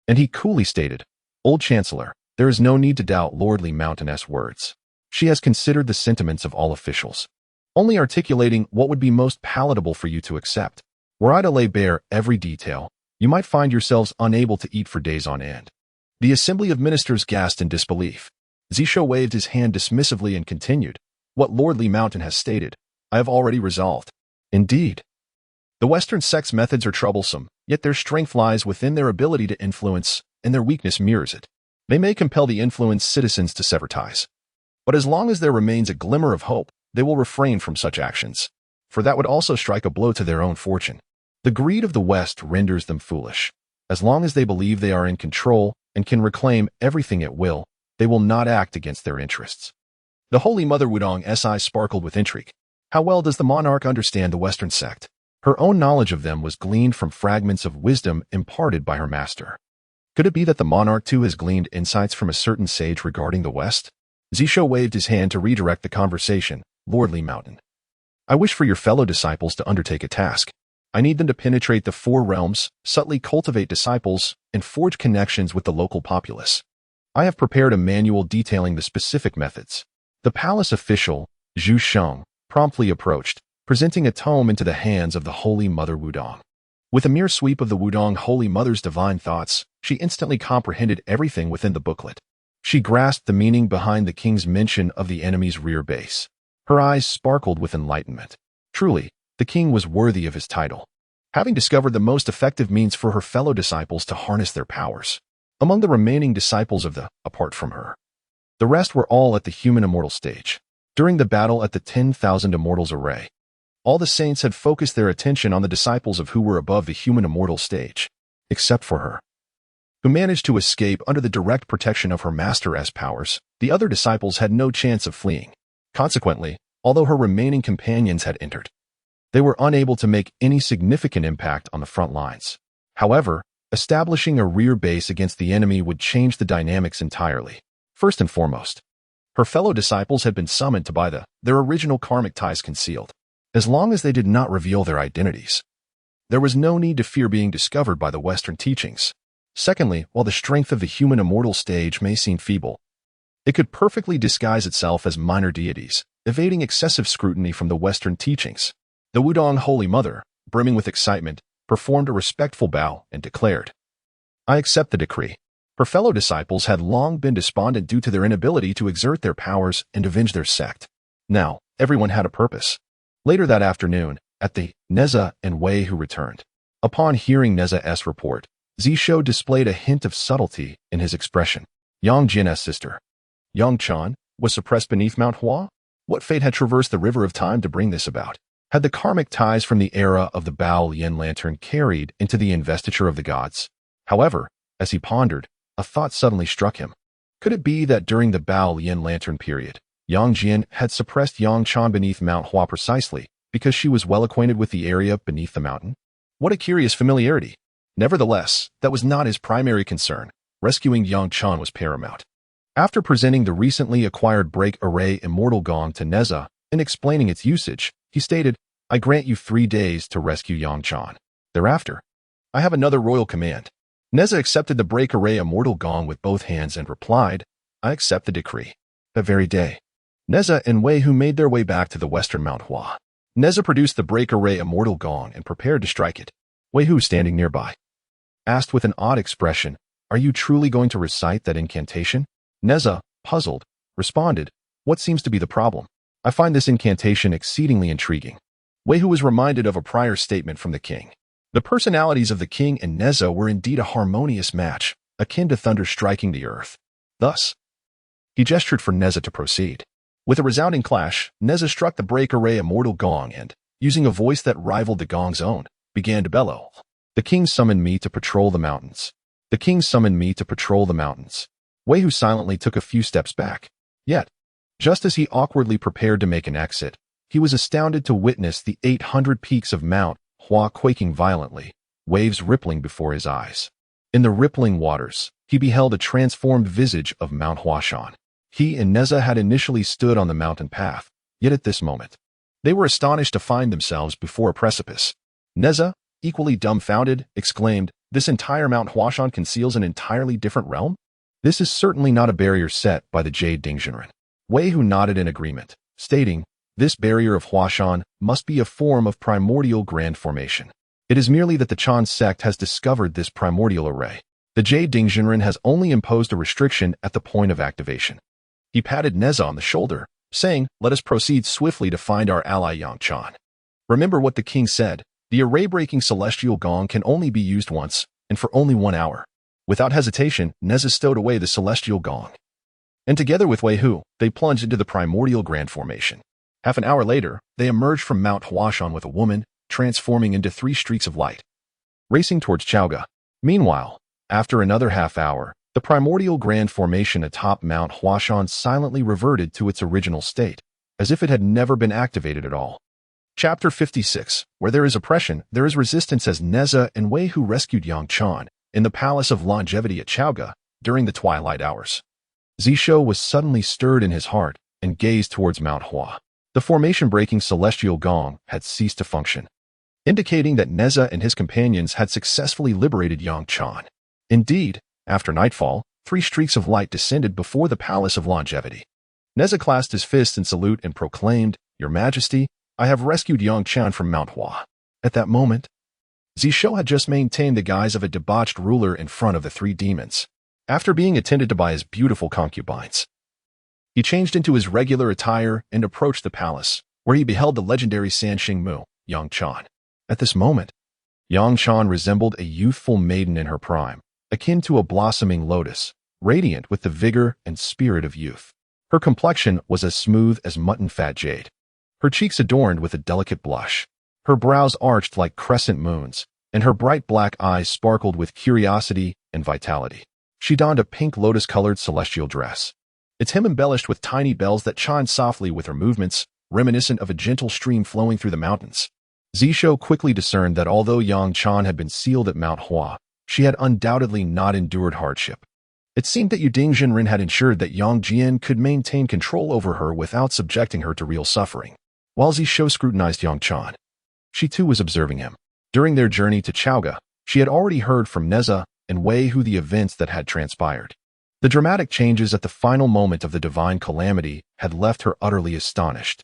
And he coolly stated, "Old Chancellor, there is no need to doubt Lordly Mountain's words. She has considered the sentiments of all officials, only articulating what would be most palatable for you to accept. Were I to lay bare every detail, you might find yourselves unable to eat for days on end." The assembly of ministers gasped in disbelief. Zishou waved his hand dismissively and continued, "What Lordly Mountain has stated, I have already resolved. Indeed, the Western sect's methods are troublesome, yet their strength lies within their ability to influence, and their weakness mirrors it. They may compel the influenced citizens to sever ties, but as long as there remains a glimmer of hope, they will refrain from such actions, for that would also strike a blow to their own fortune. The greed of the West renders them foolish. As long as they believe they are in control and can reclaim everything at will, they will not act against their interests." The Holy Mother Wudong's eyes sparkled with intrigue. How well does the monarch understand the Western sect? Her own knowledge of them was gleaned from fragments of wisdom imparted by her master. Could it be that the monarch too has gleaned insights from a certain sage regarding the West? Zishou waved his hand to redirect the conversation. "Lordly Mountain, I wish for your fellow disciples to undertake a task. I need them to penetrate the four realms, subtly cultivate disciples, and forge connections with the local populace. I have prepared a manual detailing the specific methods." The palace official, Zhu Sheng, promptly approached, presenting a tome into the hands of the Holy Mother Wudong. With a mere sweep of the Wudong Holy Mother's divine thoughts, she instantly comprehended everything within the booklet. She grasped the meaning behind the king's mention of the enemy's rear base. Her eyes sparkled with enlightenment. Truly, the king was worthy of his title, having discovered the most effective means for her fellow disciples to harness their powers. Among the remaining disciples apart from her, the rest were all at the human immortal stage. During the battle at the 10,000 Immortals Array, all the saints had focused their attention on the disciples of who were above the human immortal stage, except for her, who managed to escape under the direct protection of her master's powers. The other disciples had no chance of fleeing. Consequently, although her remaining companions had entered, they were unable to make any significant impact on the front lines. However, establishing a rear base against the enemy would change the dynamics entirely. First and foremost, Her fellow disciples had been summoned to buy their original karmic ties concealed. As long as they did not reveal their identities, there was no need to fear being discovered by the Western teachings. Secondly, while the strength of the human immortal stage may seem feeble, it could perfectly disguise itself as minor deities, evading excessive scrutiny from the Western teachings. The Wudong Holy Mother, brimming with excitement, performed a respectful bow and declared, "I accept the decree." Her fellow disciples had long been despondent due to their inability to exert their powers and avenge their sect. Now, everyone had a purpose. Later that afternoon, at the Neza and Wei who returned. Upon hearing Neza's report, Zishou displayed a hint of subtlety in his expression. Yang Jin's sister, Yang Chan, was suppressed beneath Mount Hua? What fate had traversed the river of time to bring this about? Had the karmic ties from the era of the Bao Lian lantern carried into the investiture of the gods? However, as he pondered, a thought suddenly struck him. Could it be that during the Bao Lian lantern period, Yang Jin had suppressed Yang Chan beneath Mount Hua precisely because she was well acquainted with the area beneath the mountain? What a curious familiarity! Nevertheless, that was not his primary concern. Rescuing Yang Chan was paramount. After presenting the recently acquired break array immortal gong to Neza and explaining its usage, he stated, "I grant you 3 days to rescue Yang Chan. Thereafter, I have another royal command." Neza accepted the break array immortal gong with both hands and replied, "I accept the decree." That very day, Neza and Wei Hu made their way back to the western Mount Hua. Neza produced the break array immortal gong and prepared to strike it. Wei Hu, standing nearby, asked with an odd expression, "Are you truly going to recite that incantation?" Neza, puzzled, responded, "What seems to be the problem? I find this incantation exceedingly intriguing." Wei Hu was reminded of a prior statement from the king. The personalities of the king and Neza were indeed a harmonious match, akin to thunder striking the earth. Thus, he gestured for Neza to proceed. With a resounding clash, Neza struck the break array immortal gong and, using a voice that rivaled the gong's own, began to bellow, "The king summoned me to patrol the mountains. The king summoned me to patrol the mountains." Wei Hu silently took a few steps back. Yet, just as he awkwardly prepared to make an exit, he was astounded to witness the 800 peaks of Mount Hua quaking violently, waves rippling before his eyes. In the rippling waters, he beheld a transformed visage of Mount Huashan. He and Neza had initially stood on the mountain path, yet at this moment, they were astonished to find themselves before a precipice. Neza, equally dumbfounded, exclaimed, "This entire Mount Huashan conceals an entirely different realm? This is certainly not a barrier set by the Jade Dingzhenren." Wei Hu nodded in agreement, stating, "This barrier of Huashan must be a form of primordial grand formation. It is merely that the Chan sect has discovered this primordial array. The Jade Dingzhenren has only imposed a restriction at the point of activation." He patted Neza on the shoulder, saying, "Let us proceed swiftly to find our ally Yang Chan. Remember what the king said, the array-breaking celestial gong can only be used once, and for only 1 hour." Without hesitation, Neza stowed away the celestial gong. And together with Wei Hu, they plunged into the primordial grand formation. Half an hour later, they emerged from Mount Huashan with a woman, transforming into 3 streaks of light, racing towards Chaoga. Meanwhile, after another half hour, the primordial grand formation atop Mount Huashan silently reverted to its original state, as if it had never been activated at all. Chapter 56. Where there is oppression, there is resistance. As Neza and Wei Hu rescued Yang Chan in the Palace of Longevity at Chaoga during the twilight hours, Zishou was suddenly stirred in his heart and gazed towards Mount Hua. The formation-breaking celestial gong had ceased to function, indicating that Neza and his companions had successfully liberated Yang Chan. Indeed, after nightfall, 3 streaks of light descended before the Palace of Longevity. Neza clasped his fists in salute and proclaimed, "Your Majesty, I have rescued Yang Chan from Mount Hua." At that moment, Zishou had just maintained the guise of a debauched ruler in front of the 3 demons. After being attended to by his beautiful concubines, he changed into his regular attire and approached the palace, where he beheld the legendary Sanxing Mu, Yang Chan. At this moment, Yang Chan resembled a youthful maiden in her prime, akin to a blossoming lotus, radiant with the vigor and spirit of youth. Her complexion was as smooth as mutton-fat jade, her cheeks adorned with a delicate blush, her brows arched like crescent moons, and her bright black eyes sparkled with curiosity and vitality. She donned a pink lotus-colored celestial dress, its hem embellished with tiny bells that chimed softly with her movements, reminiscent of a gentle stream flowing through the mountains. Zishou quickly discerned that although Yang Chan had been sealed at Mount Hua, she had undoubtedly not endured hardship. It seemed that Yuding Jinren had ensured that Yang Jian could maintain control over her without subjecting her to real suffering. While Zishou scrutinized Yang Chan, she too was observing him. During their journey to Chaoga, she had already heard from Neza and Wei Hu the events that had transpired. The dramatic changes at the final moment of the divine calamity had left her utterly astonished.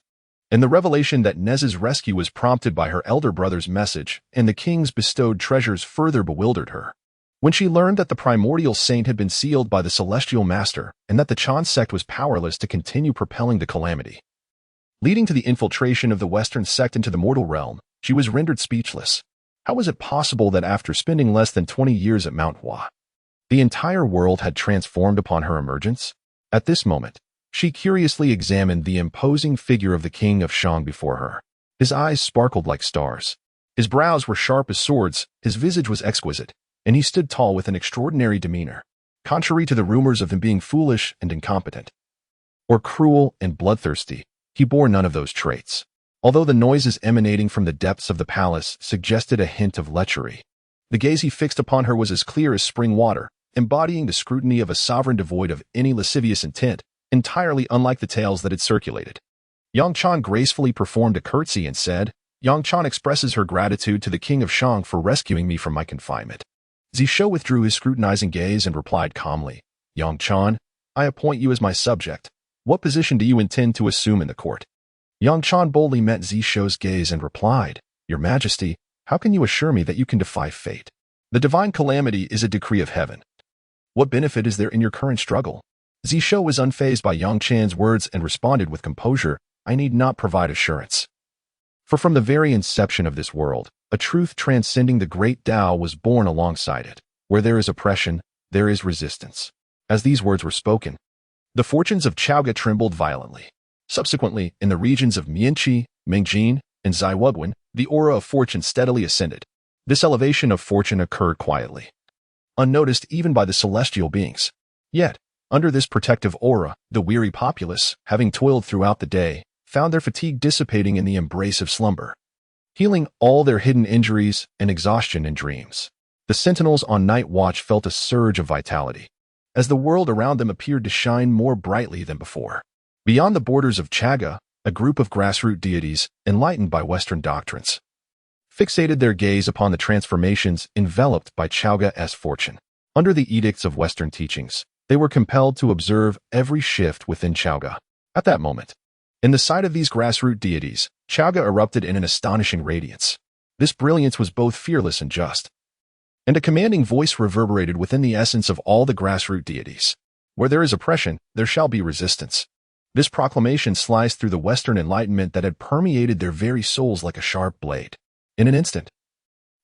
And the revelation that Neza's rescue was prompted by her elder brother's message and the king's bestowed treasures further bewildered her. When she learned that the primordial saint had been sealed by the celestial master and that the Chan sect was powerless to continue propelling the calamity, leading to the infiltration of the Western sect into the mortal realm, she was rendered speechless. How was it possible that after spending less than 20 years at Mount Hua, the entire world had transformed upon her emergence? At this moment, she curiously examined the imposing figure of the king of Shang before her. His eyes sparkled like stars. His brows were sharp as swords, his visage was exquisite, and he stood tall with an extraordinary demeanor, contrary to the rumors of him being foolish and incompetent, or cruel and bloodthirsty. He bore none of those traits. Although the noises emanating from the depths of the palace suggested a hint of lechery, the gaze he fixed upon her was as clear as spring water, embodying the scrutiny of a sovereign devoid of any lascivious intent, entirely unlike the tales that had circulated. Yang Chan gracefully performed a curtsy and said, "Yang Chan expresses her gratitude to the king of Shang for rescuing me from my confinement." Zishou withdrew his scrutinizing gaze and replied calmly, "Yang Chan, I appoint you as my subject. What position do you intend to assume in the court?" Yang Chan boldly met Zishou's gaze and replied, "Your Majesty, how can you assure me that you can defy fate? The divine calamity is a decree of heaven. What benefit is there in your current struggle?" Zishou was unfazed by Yang Chan's words and responded with composure, "I need not provide assurance. For from the very inception of this world, a truth transcending the great Tao was born alongside it. Where there is oppression, there is resistance." As these words were spoken, the fortunes of Chaoga trembled violently. Subsequently, in the regions of Mianqi, Mingjin, and Zaiwuguan, the aura of fortune steadily ascended. This elevation of fortune occurred quietly, unnoticed even by the celestial beings. Yet, under this protective aura, the weary populace, having toiled throughout the day, found their fatigue dissipating in the embrace of slumber, healing all their hidden injuries and exhaustion in dreams. The sentinels on night watch felt a surge of vitality, as the world around them appeared to shine more brightly than before. Beyond the borders of Chaga, a group of grassroots deities, enlightened by Western doctrines, fixated their gaze upon the transformations enveloped by Chaoga's fortune. Under the edicts of Western teachings, they were compelled to observe every shift within Chaoga. At that moment, in the sight of these grassroots deities, Chaoga erupted in an astonishing radiance. This brilliance was both fearless and just, and a commanding voice reverberated within the essence of all the grassroots deities. Where there is oppression, there shall be resistance. This proclamation sliced through the Western enlightenment that had permeated their very souls like a sharp blade. In an instant,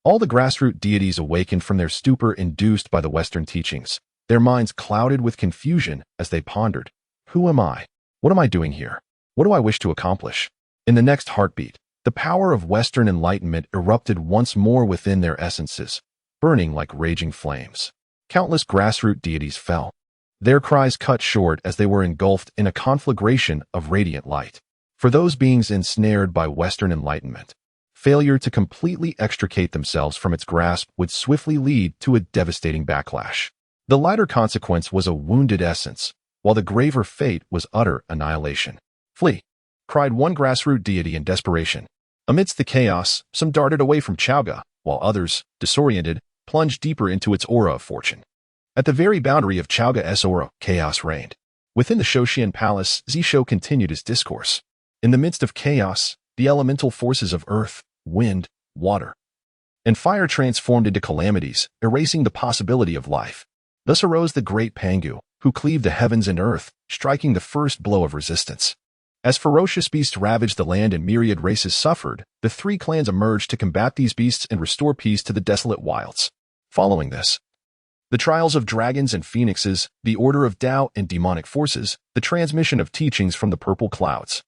all the grassroots deities awakened from their stupor induced by the Western teachings, their minds clouded with confusion as they pondered, "Who am I? What am I doing here? What do I wish to accomplish?" In the next heartbeat, the power of Western enlightenment erupted once more within their essences, burning like raging flames. Countless grassroots deities fell, their cries cut short as they were engulfed in a conflagration of radiant light. For those beings ensnared by Western enlightenment, failure to completely extricate themselves from its grasp would swiftly lead to a devastating backlash. The lighter consequence was a wounded essence, while the graver fate was utter annihilation. "Flee!" cried one grassroots deity in desperation. Amidst the chaos, some darted away from Chaoga, while others, disoriented, plunged deeper into its aura of fortune. At the very boundary of Chaoga's aura, chaos reigned. Within the Shoshian Palace, Zishou continued his discourse. In the midst of chaos, the elemental forces of earth, wind, water, and fire transformed into calamities, erasing the possibility of life. Thus arose the great Pangu, who cleaved the heavens and earth, striking the first blow of resistance. As ferocious beasts ravaged the land and myriad races suffered, the three clans emerged to combat these beasts and restore peace to the desolate wilds. Following this, the trials of dragons and phoenixes, the order of Tao and demonic forces, the transmission of teachings from the purple clouds,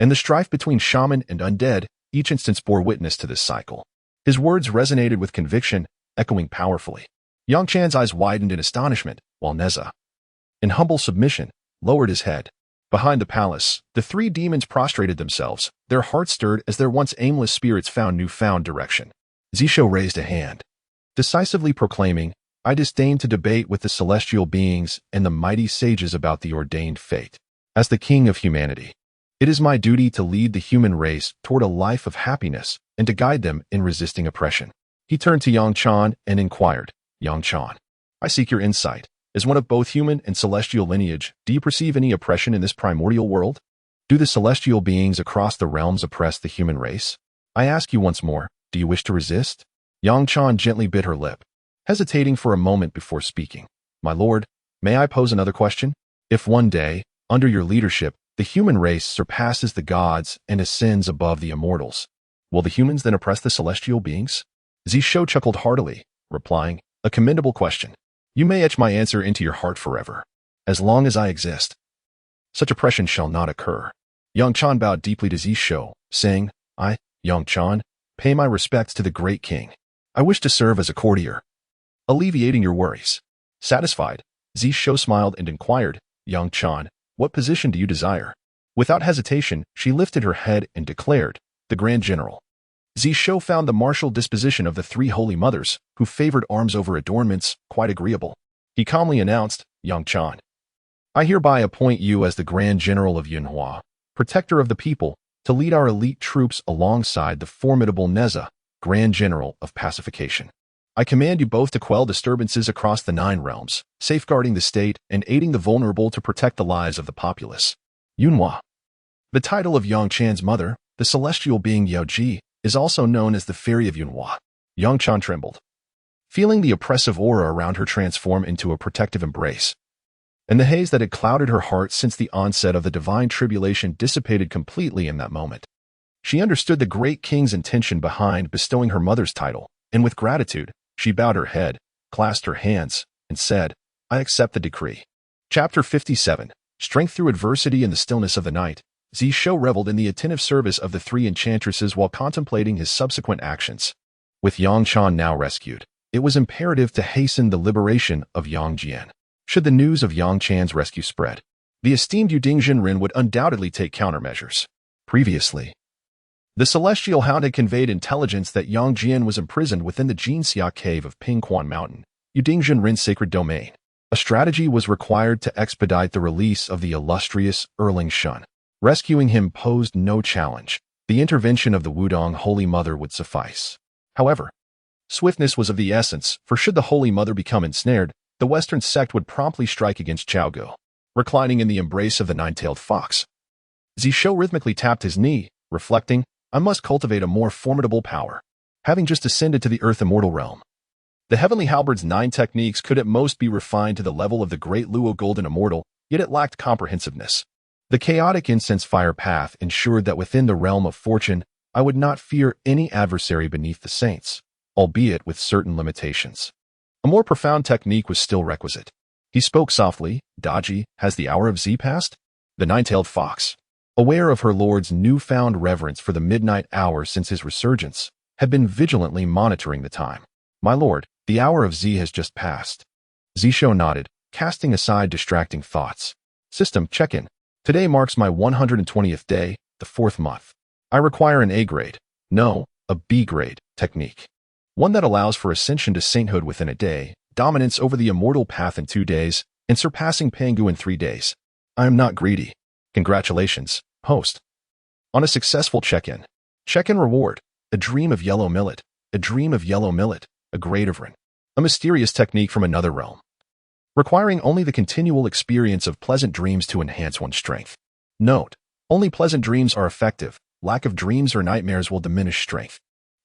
and the strife between shaman and undead, each instance bore witness to this cycle. His words resonated with conviction, echoing powerfully. Yang Chan's eyes widened in astonishment, while Neza, in humble submission, lowered his head. Behind the palace, the three demons prostrated themselves, their hearts stirred as their once aimless spirits found newfound direction. Zishou raised a hand, decisively proclaiming, I disdain to debate with the celestial beings and the mighty sages about the ordained fate. As the king of humanity, it is my duty to lead the human race toward a life of happiness and to guide them in resisting oppression. He turned to Yang Chan and inquired, Yang Chan, I seek your insight. As one of both human and celestial lineage, do you perceive any oppression in this primordial world? Do the celestial beings across the realms oppress the human race? I ask you once more, do you wish to resist? Yang Chan gently bit her lip, hesitating for a moment before speaking. My lord, may I pose another question? If one day, under your leadership, the human race surpasses the gods and ascends above the immortals, will the humans then oppress the celestial beings? Zishou chuckled heartily, replying, a commendable question. You may etch my answer into your heart forever. As long as I exist, such oppression shall not occur. Yang Chan bowed deeply to Zishou, saying, I, Yang Chan, pay my respects to the great king. I wish to serve as a courtier, alleviating your worries. Satisfied, Zishou smiled and inquired, Yang Chan, what position do you desire? Without hesitation, she lifted her head and declared, the Grand General. Zishou found the martial disposition of the three holy mothers, who favored arms over adornments, quite agreeable. He calmly announced, Yang Chan, I hereby appoint you as the Grand General of Yunhua, protector of the people, to lead our elite troops alongside the formidable Neza, Grand General of Pacification. I command you both to quell disturbances across the 9 realms, safeguarding the state and aiding the vulnerable to protect the lives of the populace. Yunhua. The title of Yang Chan's mother, the celestial being Yaoji, is also known as the Fairy of Yunhua. Yang Chan trembled, feeling the oppressive aura around her transform into a protective embrace. And the haze that had clouded her heart since the onset of the divine tribulation dissipated completely in that moment. She understood the great king's intention behind bestowing her mother's title, and with gratitude, she bowed her head, clasped her hands, and said, I accept the decree. Chapter 57. Strength through adversity in the stillness of the night. Zishou reveled in the attentive service of the 3 enchantresses while contemplating his subsequent actions. With Yang Chan now rescued, it was imperative to hasten the liberation of Yang Jian. Should the news of Yang Chan's rescue spread, the esteemed Yuding Jinren would undoubtedly take countermeasures. Previously, the Celestial Hound had conveyed intelligence that Yang Jian was imprisoned within the Jinxia Cave of Pingquan Mountain, Yuding Jinren's sacred domain. A strategy was required to expedite the release of the illustrious Erling Shun. Rescuing him posed no challenge. The intervention of the Wudong Holy Mother would suffice. However, swiftness was of the essence, for should the Holy Mother become ensnared, the Western sect would promptly strike against Chaogu, reclining in the embrace of the 9-tailed fox. Zishou rhythmically tapped his knee, reflecting, I must cultivate a more formidable power. Having just ascended to the Earth Immortal realm, the Heavenly Halberd's 9 techniques could at most be refined to the level of the Great Luo Golden Immortal, yet it lacked comprehensiveness. The chaotic incense fire path ensured that within the realm of fortune, I would not fear any adversary beneath the saints, albeit with certain limitations. A more profound technique was still requisite. He spoke softly, Daji, has the hour of Z passed? The 9-tailed fox, aware of her lord's newfound reverence for the midnight hour since his resurgence, had been vigilantly monitoring the time. My lord, the hour of Z has just passed. Zishou nodded, casting aside distracting thoughts. System check-in. Today marks my 120th day, the 4th month. I require an A grade, no, a B grade, technique. One that allows for ascension to sainthood within a day, dominance over the immortal path in 2 days, and surpassing Pangu in 3 days. I am not greedy. Congratulations, host. On a successful check-in. Check-in reward, a dream of yellow millet, a dream of yellow millet, a grade of Ren. A mysterious technique from another realm, requiring only the continual experience of pleasant dreams to enhance one's strength. Note, only pleasant dreams are effective. Lack of dreams or nightmares will diminish strength.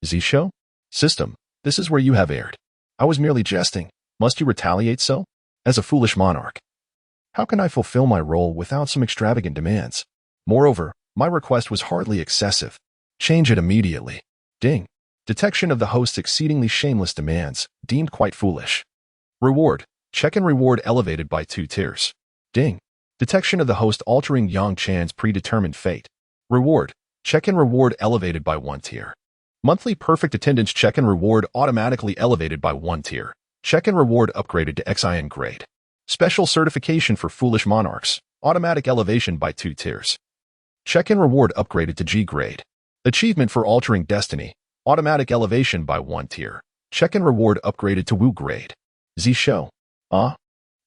Zishou? System, this is where you have erred. I was merely jesting. Must you retaliate so? As a foolish monarch, how can I fulfill my role without some extravagant demands? Moreover, my request was hardly excessive. Change it immediately. Ding. Detection of the host's exceedingly shameless demands, deemed quite foolish. Reward. Check-in reward elevated by 2 tiers. Ding. Detection of the host altering Yang Chan's predetermined fate. Reward. Check-in reward elevated by 1 tier. Monthly perfect attendance check-in reward automatically elevated by 1 tier. Check-in reward upgraded to XIN grade. Special certification for foolish monarchs. Automatic elevation by 2 tiers. Check-in reward upgraded to G grade. Achievement for altering destiny. Automatic elevation by 1 tier. Check-in reward upgraded to Wu grade. Zishou. Ah?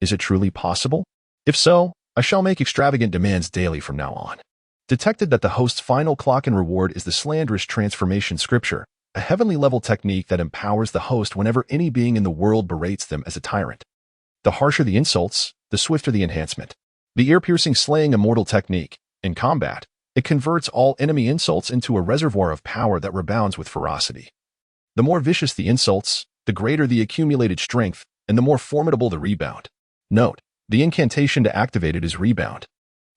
Is it truly possible? If so, I shall make extravagant demands daily from now on. Detected that the host's final clock and reward is the slanderous transformation scripture, a heavenly level technique that empowers the host whenever any being in the world berates them as a tyrant. The harsher the insults, the swifter the enhancement. The ear-piercing slaying immortal technique. In combat, it converts all enemy insults into a reservoir of power that rebounds with ferocity. The more vicious the insults, the greater the accumulated strength, and the more formidable the rebound. Note, the incantation to activate it is rebound.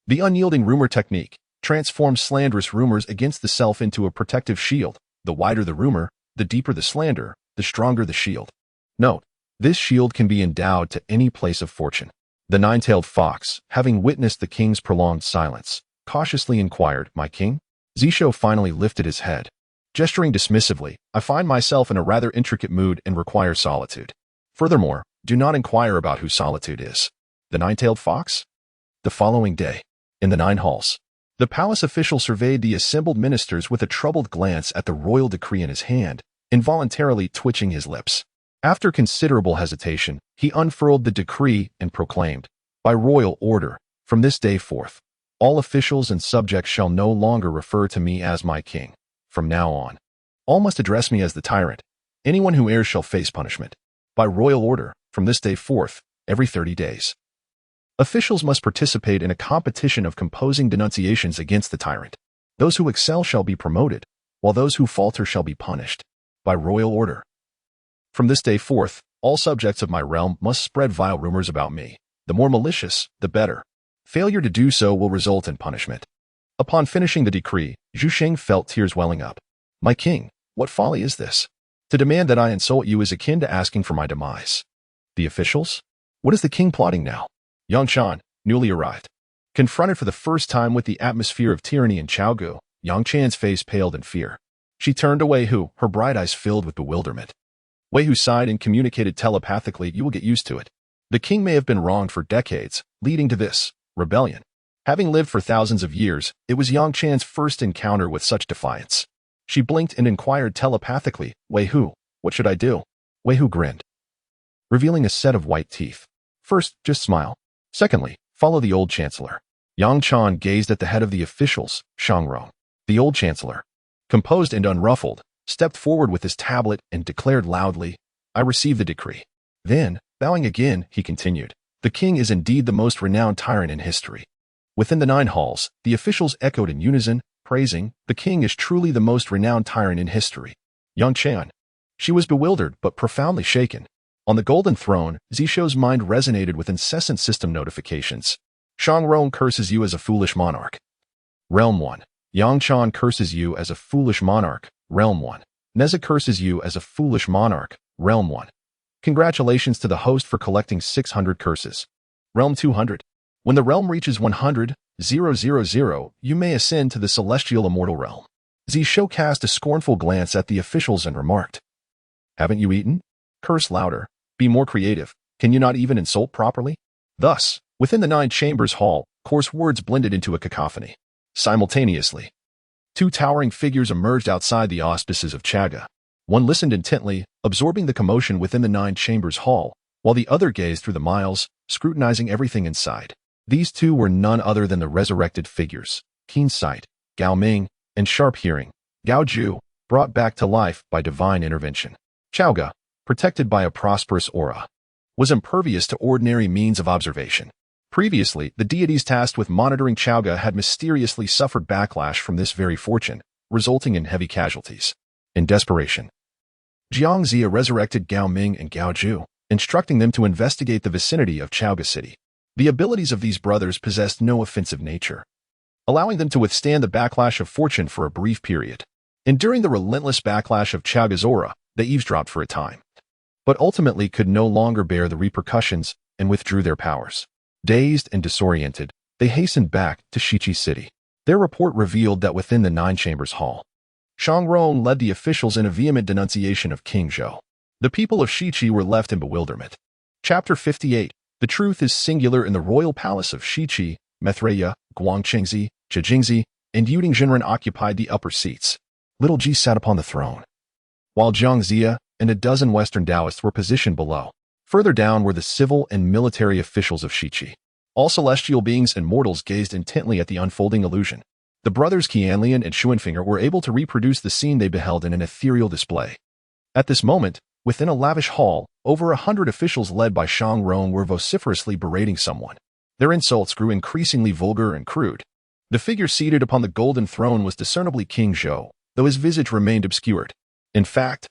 The unyielding rumor technique transforms slanderous rumors against the self into a protective shield. The wider the rumor, the deeper the slander, the stronger the shield. Note, this shield can be endowed to any place of fortune. The nine-tailed fox, having witnessed the king's prolonged silence, cautiously inquired, "My king?" Zishou finally lifted his head. Gesturing dismissively, "I find myself in a rather intricate mood and require solitude. Furthermore, do not inquire about who solitude is." The nine-tailed fox? The following day, in the 9 halls, the palace official surveyed the assembled ministers with a troubled glance at the royal decree in his hand, involuntarily twitching his lips. After considerable hesitation, he unfurled the decree and proclaimed, "By royal order, from this day forth, all officials and subjects shall no longer refer to me as my king. From now on, all must address me as the tyrant. Anyone who errs shall face punishment. By royal order, from this day forth, every 30 days. Officials must participate in a competition of composing denunciations against the tyrant. Those who excel shall be promoted, while those who falter shall be punished. By royal order. From this day forth, all subjects of my realm must spread vile rumors about me. The more malicious, the better. Failure to do so will result in punishment." Upon finishing the decree, Zhu felt tears welling up. "My king, what folly is this? To demand that I insult you is akin to asking for my demise." The officials? What is the king plotting now? Yang Chan, newly arrived. Confronted for the first time with the atmosphere of tyranny in Chaogu, Yang Chan's face paled in fear. She turned to Wei Hu, her bright eyes filled with bewilderment. Wei Hu sighed and communicated telepathically, "You will get used to it. The king may have been wronged for decades, leading to this rebellion." Having lived for thousands of years, it was Yang Chan's first encounter with such defiance. She blinked and inquired telepathically, "Wei Hu, what should I do?" Wei Hu grinned, revealing a set of white teeth. "First, just smile. Secondly, follow the old chancellor." Yang Chan gazed at the head of the officials, Shangrong. The old chancellor, composed and unruffled, stepped forward with his tablet and declared loudly, "I receive the decree." Then, bowing again, he continued, "The king is indeed the most renowned tyrant in history." Within the 9 halls, the officials echoed in unison, praising, "The king is truly the most renowned tyrant in history." Yang Chan. She was bewildered but profoundly shaken. On the golden throne, Zishou's mind resonated with incessant system notifications. Shangrong curses you as a foolish monarch. Realm 1. Yang Chan curses you as a foolish monarch. Realm 1. Neza curses you as a foolish monarch. Realm 1. Congratulations to the host for collecting 600 curses. Realm 200. When the realm reaches 100,000, you may ascend to the celestial immortal realm. Zishou cast a scornful glance at the officials and remarked, "Haven't you eaten? Curse louder. Be more creative. Can you not even insult properly?" Thus, within the 9 chambers hall, coarse words blended into a cacophony. Simultaneously, 2 towering figures emerged outside the auspices of Chaga. One listened intently, absorbing the commotion within the 9 chambers hall, while the other gazed through the miles, scrutinizing everything inside. These 2 were none other than the resurrected figures, keen sight, Gao Ming, and sharp hearing, Gao Ju, brought back to life by divine intervention. Chaoga, protected by a prosperous aura, was impervious to ordinary means of observation. Previously, the deities tasked with monitoring Chaoga had mysteriously suffered backlash from this very fortune, resulting in heavy casualties. In desperation, Zhongzi resurrected Gao Ming and Gao Ju, instructing them to investigate the vicinity of Chaoga City. The abilities of these brothers possessed no offensive nature, allowing them to withstand the backlash of fortune for a brief period. Enduring the relentless backlash of Chaoga's aura, they eavesdropped for a time, but ultimately could no longer bear the repercussions and withdrew their powers. Dazed and disoriented, they hastened back to Shichi City. Their report revealed that within the 9 chambers hall, Shangrong led the officials in a vehement denunciation of King Zhou. The people of Shichi were left in bewilderment. Chapter 58. The truth is singular in the royal palace of Shichi, Maitreya, Guangqingzi, Zhongzi, and Yuding Jinren occupied the upper seats. Little Ji sat upon the throne, while Zhongzi and a dozen Western Taoists were positioned below. Further down were the civil and military officials of Shiqi. All celestial beings and mortals gazed intently at the unfolding illusion. The brothers Qianlian and Shuanfinger were able to reproduce the scene they beheld in an ethereal display. At this moment, within a lavish hall, over 100 officials led by Shang Rong were vociferously berating someone. Their insults grew increasingly vulgar and crude. The figure seated upon the golden throne was discernibly King Zhou, though his visage remained obscured. In fact,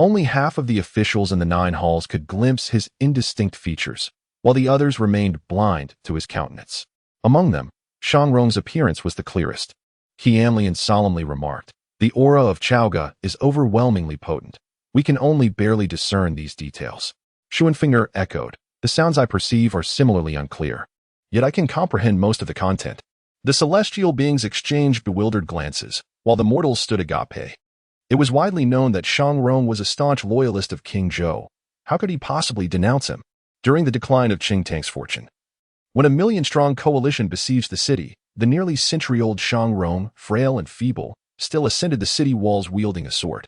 only half of the officials in the 9 halls could glimpse his indistinct features, while the others remained blind to his countenance. Among them, Shang Rong's appearance was the clearest. Qianlian solemnly remarked, "The aura of Chaoga is overwhelmingly potent. We can only barely discern these details." Shuanfinger echoed, "The sounds I perceive are similarly unclear. Yet I can comprehend most of the content." The celestial beings exchanged bewildered glances, while the mortals stood agape. It was widely known that Shang Rong was a staunch loyalist of King Zhou. How could he possibly denounce him? During the decline of Qingtang's fortune, when a million-strong coalition besieged the city, the nearly century-old Shang Rong, frail and feeble, still ascended the city walls wielding a sword.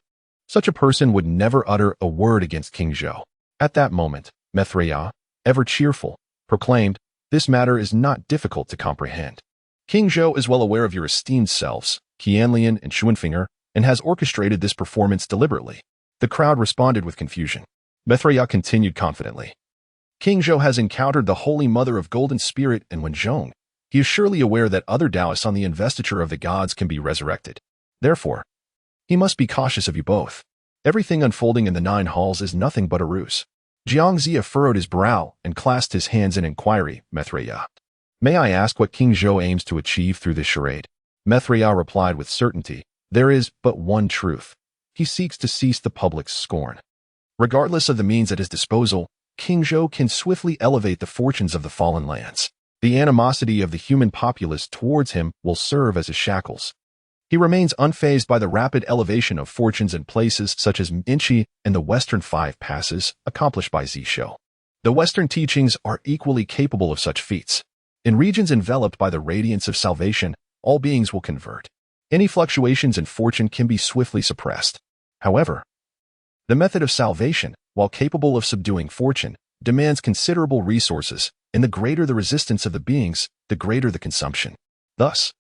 Such a person would never utter a word against King Zhou. At that moment, Mithriya, ever cheerful, proclaimed, "This matter is not difficult to comprehend. King Zhou is well aware of your esteemed selves, Qianlian and Shuanfinger, and has orchestrated this performance deliberately." The crowd responded with confusion. Mithriya continued confidently, "King Zhou has encountered the Holy Mother of Golden Spirit and Wen Zhong. He is surely aware that other Taoists on the investiture of the gods can be resurrected. Therefore, he must be cautious of you both. Everything unfolding in the 9 halls is nothing but a ruse." Zhongzi furrowed his brow and clasped his hands in inquiry. "Mithriya, may I ask what King Zhou aims to achieve through this charade?" Mithriya replied with certainty, "There is but one truth. He seeks to cease the public's scorn. Regardless of the means at his disposal, King Zhou can swiftly elevate the fortunes of the fallen lands. The animosity of the human populace towards him will serve as his shackles. He remains unfazed by the rapid elevation of fortunes in places such as Inchi and the Western 5 passes accomplished by Zishou. The Western teachings are equally capable of such feats. In regions enveloped by the radiance of salvation, all beings will convert. Any fluctuations in fortune can be swiftly suppressed. However, the method of salvation, while capable of subduing fortune, demands considerable resources, and the greater the resistance of the beings, the greater the consumption. Thus,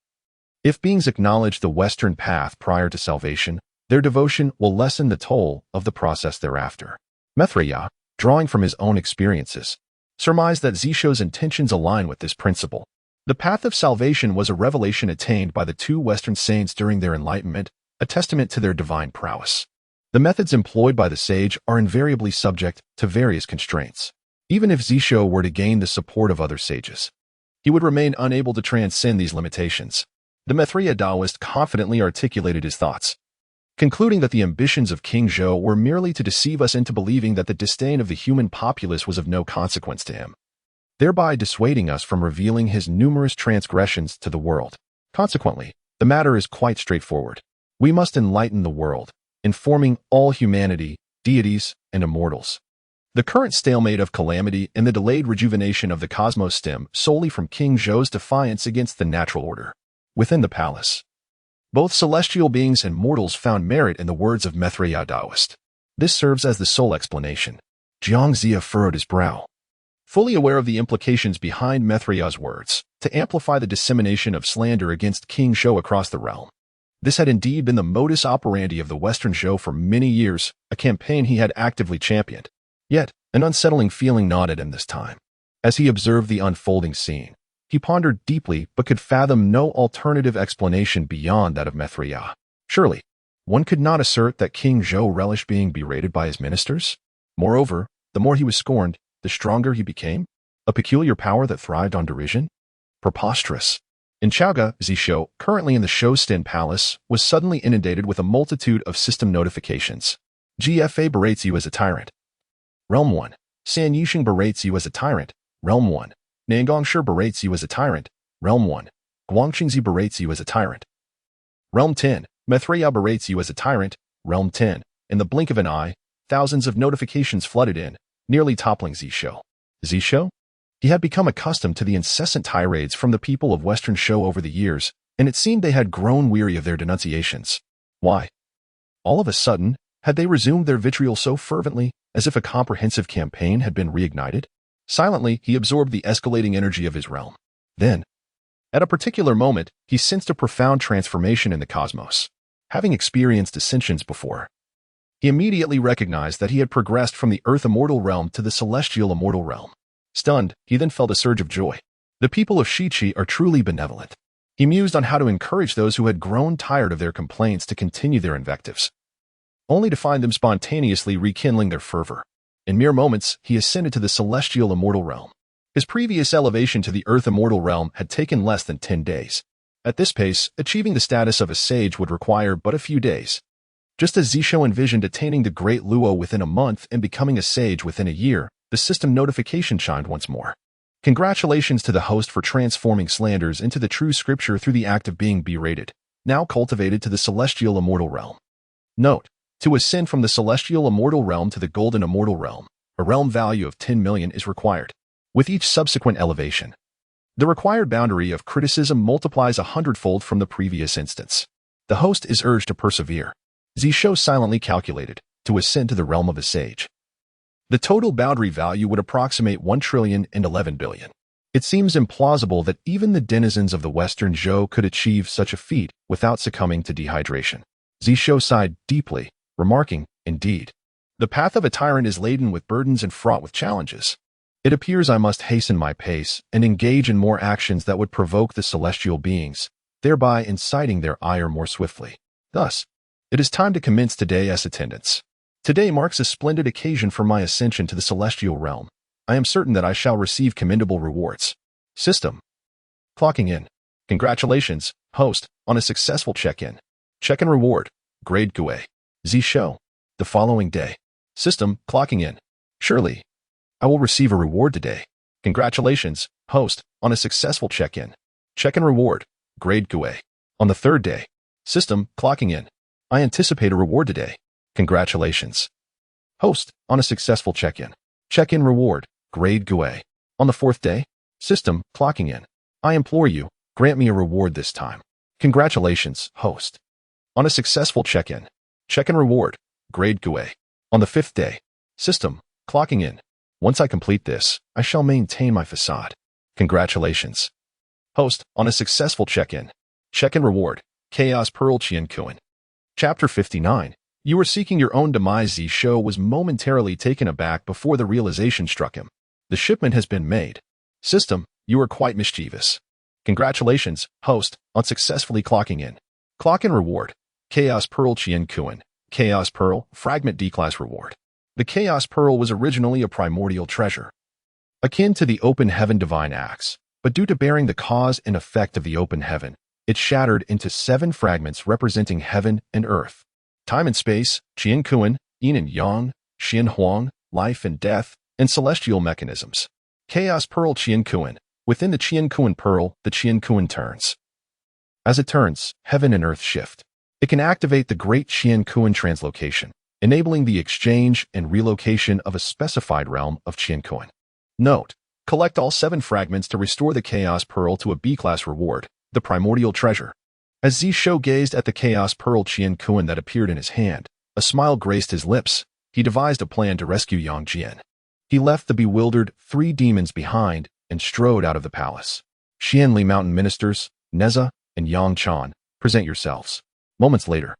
if beings acknowledge the Western path prior to salvation, their devotion will lessen the toll of the process thereafter. Mithriya, drawing from his own experiences, surmised that Zishou's intentions align with this principle. The path of salvation was a revelation attained by the 2 Western saints during their enlightenment, a testament to their divine prowess. The methods employed by the sage are invariably subject to various constraints. Even if Zishou were to gain the support of other sages, he would remain unable to transcend these limitations. The Mithriya Taoist confidently articulated his thoughts, concluding that the ambitions of King Zhou were merely to deceive us into believing that the disdain of the human populace was of no consequence to him, thereby dissuading us from revealing his numerous transgressions to the world. Consequently, the matter is quite straightforward. We must enlighten the world, informing all humanity, deities, and immortals. The current stalemate of calamity and the delayed rejuvenation of the cosmos stem solely from King Zhou's defiance against the natural order. Within the palace, both celestial beings and mortals found merit in the words of Mithriya Taoist. This serves as the sole explanation. Zhongzi furrowed his brow, fully aware of the implications behind Mithriya's words, to amplify the dissemination of slander against King Zhou across the realm. This had indeed been the modus operandi of the Western Zhou for many years, a campaign he had actively championed. Yet, an unsettling feeling gnawed at him this time. As he observed the unfolding scene, he pondered deeply but could fathom no alternative explanation beyond that of Mithriya. Surely, one could not assert that King Zhou relished being berated by his ministers? Moreover, the more he was scorned, the stronger he became? A peculiar power that thrived on derision? Preposterous. In Chaoga, Zishou, currently in the Shousten Palace, was suddenly inundated with a multitude of system notifications. GFA berates you as a tyrant. Realm 1. San Yisheng berates you as a tyrant. Realm 1. Nangongshi berates you as a tyrant. Realm 1. Guangqingzi berates you as a tyrant. Realm 10. Mithriya berates you as a tyrant. Realm 10. In the blink of an eye, thousands of notifications flooded in, nearly toppling Zishou. Zishou? He had become accustomed to the incessant tirades from the people of Western Zhou over the years, and it seemed they had grown weary of their denunciations. Why? All of a sudden, Had they resumed their vitriol so fervently, as if a comprehensive campaign had been reignited? Silently, he absorbed the escalating energy of his realm. Then, at a particular moment, he sensed a profound transformation in the cosmos. Having experienced ascensions before, he immediately recognized that he had progressed from the Earth Immortal realm to the Celestial Immortal realm. Stunned, he then felt a surge of joy. The people of Shichi are truly benevolent. He mused on how to encourage those who had grown tired of their complaints to continue their invectives, only to find them spontaneously rekindling their fervor. In mere moments, he ascended to the Celestial Immortal realm. His previous elevation to the Earth Immortal realm had taken less than 10 days. At this pace, achieving the status of a sage would require but a few days. Just as Zishou envisioned attaining the Great Luo within a month and becoming a sage within a year, the system notification chimed once more. Congratulations to the host for transforming slanders into the true scripture through the act of being berated, now cultivated to the Celestial Immortal realm. Note: to ascend from the Celestial Immortal realm to the Golden Immortal realm, a realm value of 10 million is required. With each subsequent elevation, the required boundary of criticism multiplies 100-fold from the previous instance. The host is urged to persevere. Zishou silently calculated, to ascend to the realm of a sage, the total boundary value would approximate 1,011 billion. It seems implausible that even the denizens of the Western Zhou could achieve such a feat without succumbing to dehydration. Zishou sighed deeply, remarking, "Indeed, the path of a tyrant is laden with burdens and fraught with challenges. It appears I must hasten my pace and engage in more actions that would provoke the celestial beings, thereby inciting their ire more swiftly. Thus, it is time to commence today's attendance. Today marks a splendid occasion for my ascension to the celestial realm. I am certain that I shall receive commendable rewards. System. Clocking in. Congratulations, host, on a successful check-in. Check-in reward. Grade Gue. Zishou. The following day. System. Clocking in. Surely, I will receive a reward today. Congratulations, host, on a successful check-in. Check-in reward. Grade Gue. On the third day. System. Clocking in. I anticipate a reward today. Congratulations, host, on a successful check-in. Check-in reward. Grade Gue. On the fourth day. System. Clocking in. I implore you, grant me a reward this time. Congratulations, host, on a successful check-in. Check-in reward. Grade Gue. On the fifth day. System. Clocking in. Once I complete this, I shall maintain my facade. Congratulations, host, on a successful check-in. Check-in reward. Chaos Pearl Qian Kuan. Chapter 59. You were seeking your own demise. Zishou was momentarily taken aback before the realization struck him. The shipment has been made. System. You are quite mischievous. Congratulations, host, on successfully clocking in. Clock-in reward. Chaos Pearl Qian Kuan. Chaos Pearl, Fragment D-Class reward. The Chaos Pearl was originally a primordial treasure, akin to the open heaven divine axe, but due to bearing the cause and effect of the open heaven, it shattered into 7 fragments representing heaven and earth, time and space, Qian Kuan, yin and yang, Xian Huang, life and death, and celestial mechanisms. Chaos Pearl Qian Kuan. Within the Qian Kuan Pearl, the Qian Kuan turns. As it turns, heaven and earth shift. It can activate the great Qian Kuan translocation, enabling the exchange and relocation of a specified realm of Qian Kuan. Note: collect all 7 fragments to restore the Chaos Pearl to a B-class reward, the primordial treasure. As Zishou gazed at the Chaos Pearl Qian Kuan that appeared in his hand, a smile graced his lips. He devised a plan to rescue Yang Jian. He left the bewildered 3 demons behind and strode out of the palace. Xianli Mountain Ministers, Neza, and Yang Chan, present yourselves. Moments later,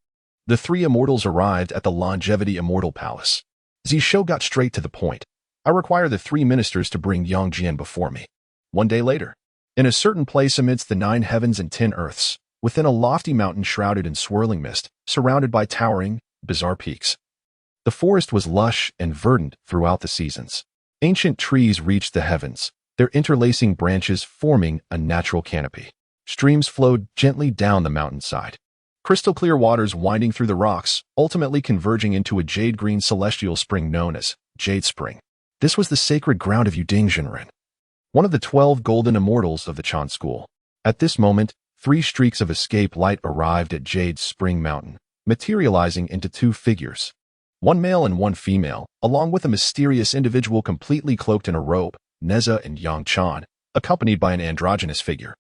the 3 immortals arrived at the Longevity Immortal Palace. Zishou got straight to the point. I require the 3 ministers to bring Yang Jian before me. 1 day later, in a certain place amidst the 9 heavens and 10 earths, within a lofty mountain shrouded in swirling mist, surrounded by towering, bizarre peaks. The forest was lush and verdant throughout the seasons. Ancient trees reached the heavens, their interlacing branches forming a natural canopy. Streams flowed gently down the mountainside, crystal-clear waters winding through the rocks, ultimately converging into a jade-green celestial spring known as Jade Spring. This was the sacred ground of Yuding Zhenren, one of the 12 golden immortals of the Chan school. At this moment, 3 streaks of escape light arrived at Jade Spring Mountain, materializing into 2 figures. 1 male and 1 female, along with a mysterious individual completely cloaked in a robe, Neza and Yang Chan, accompanied by an androgynous figure.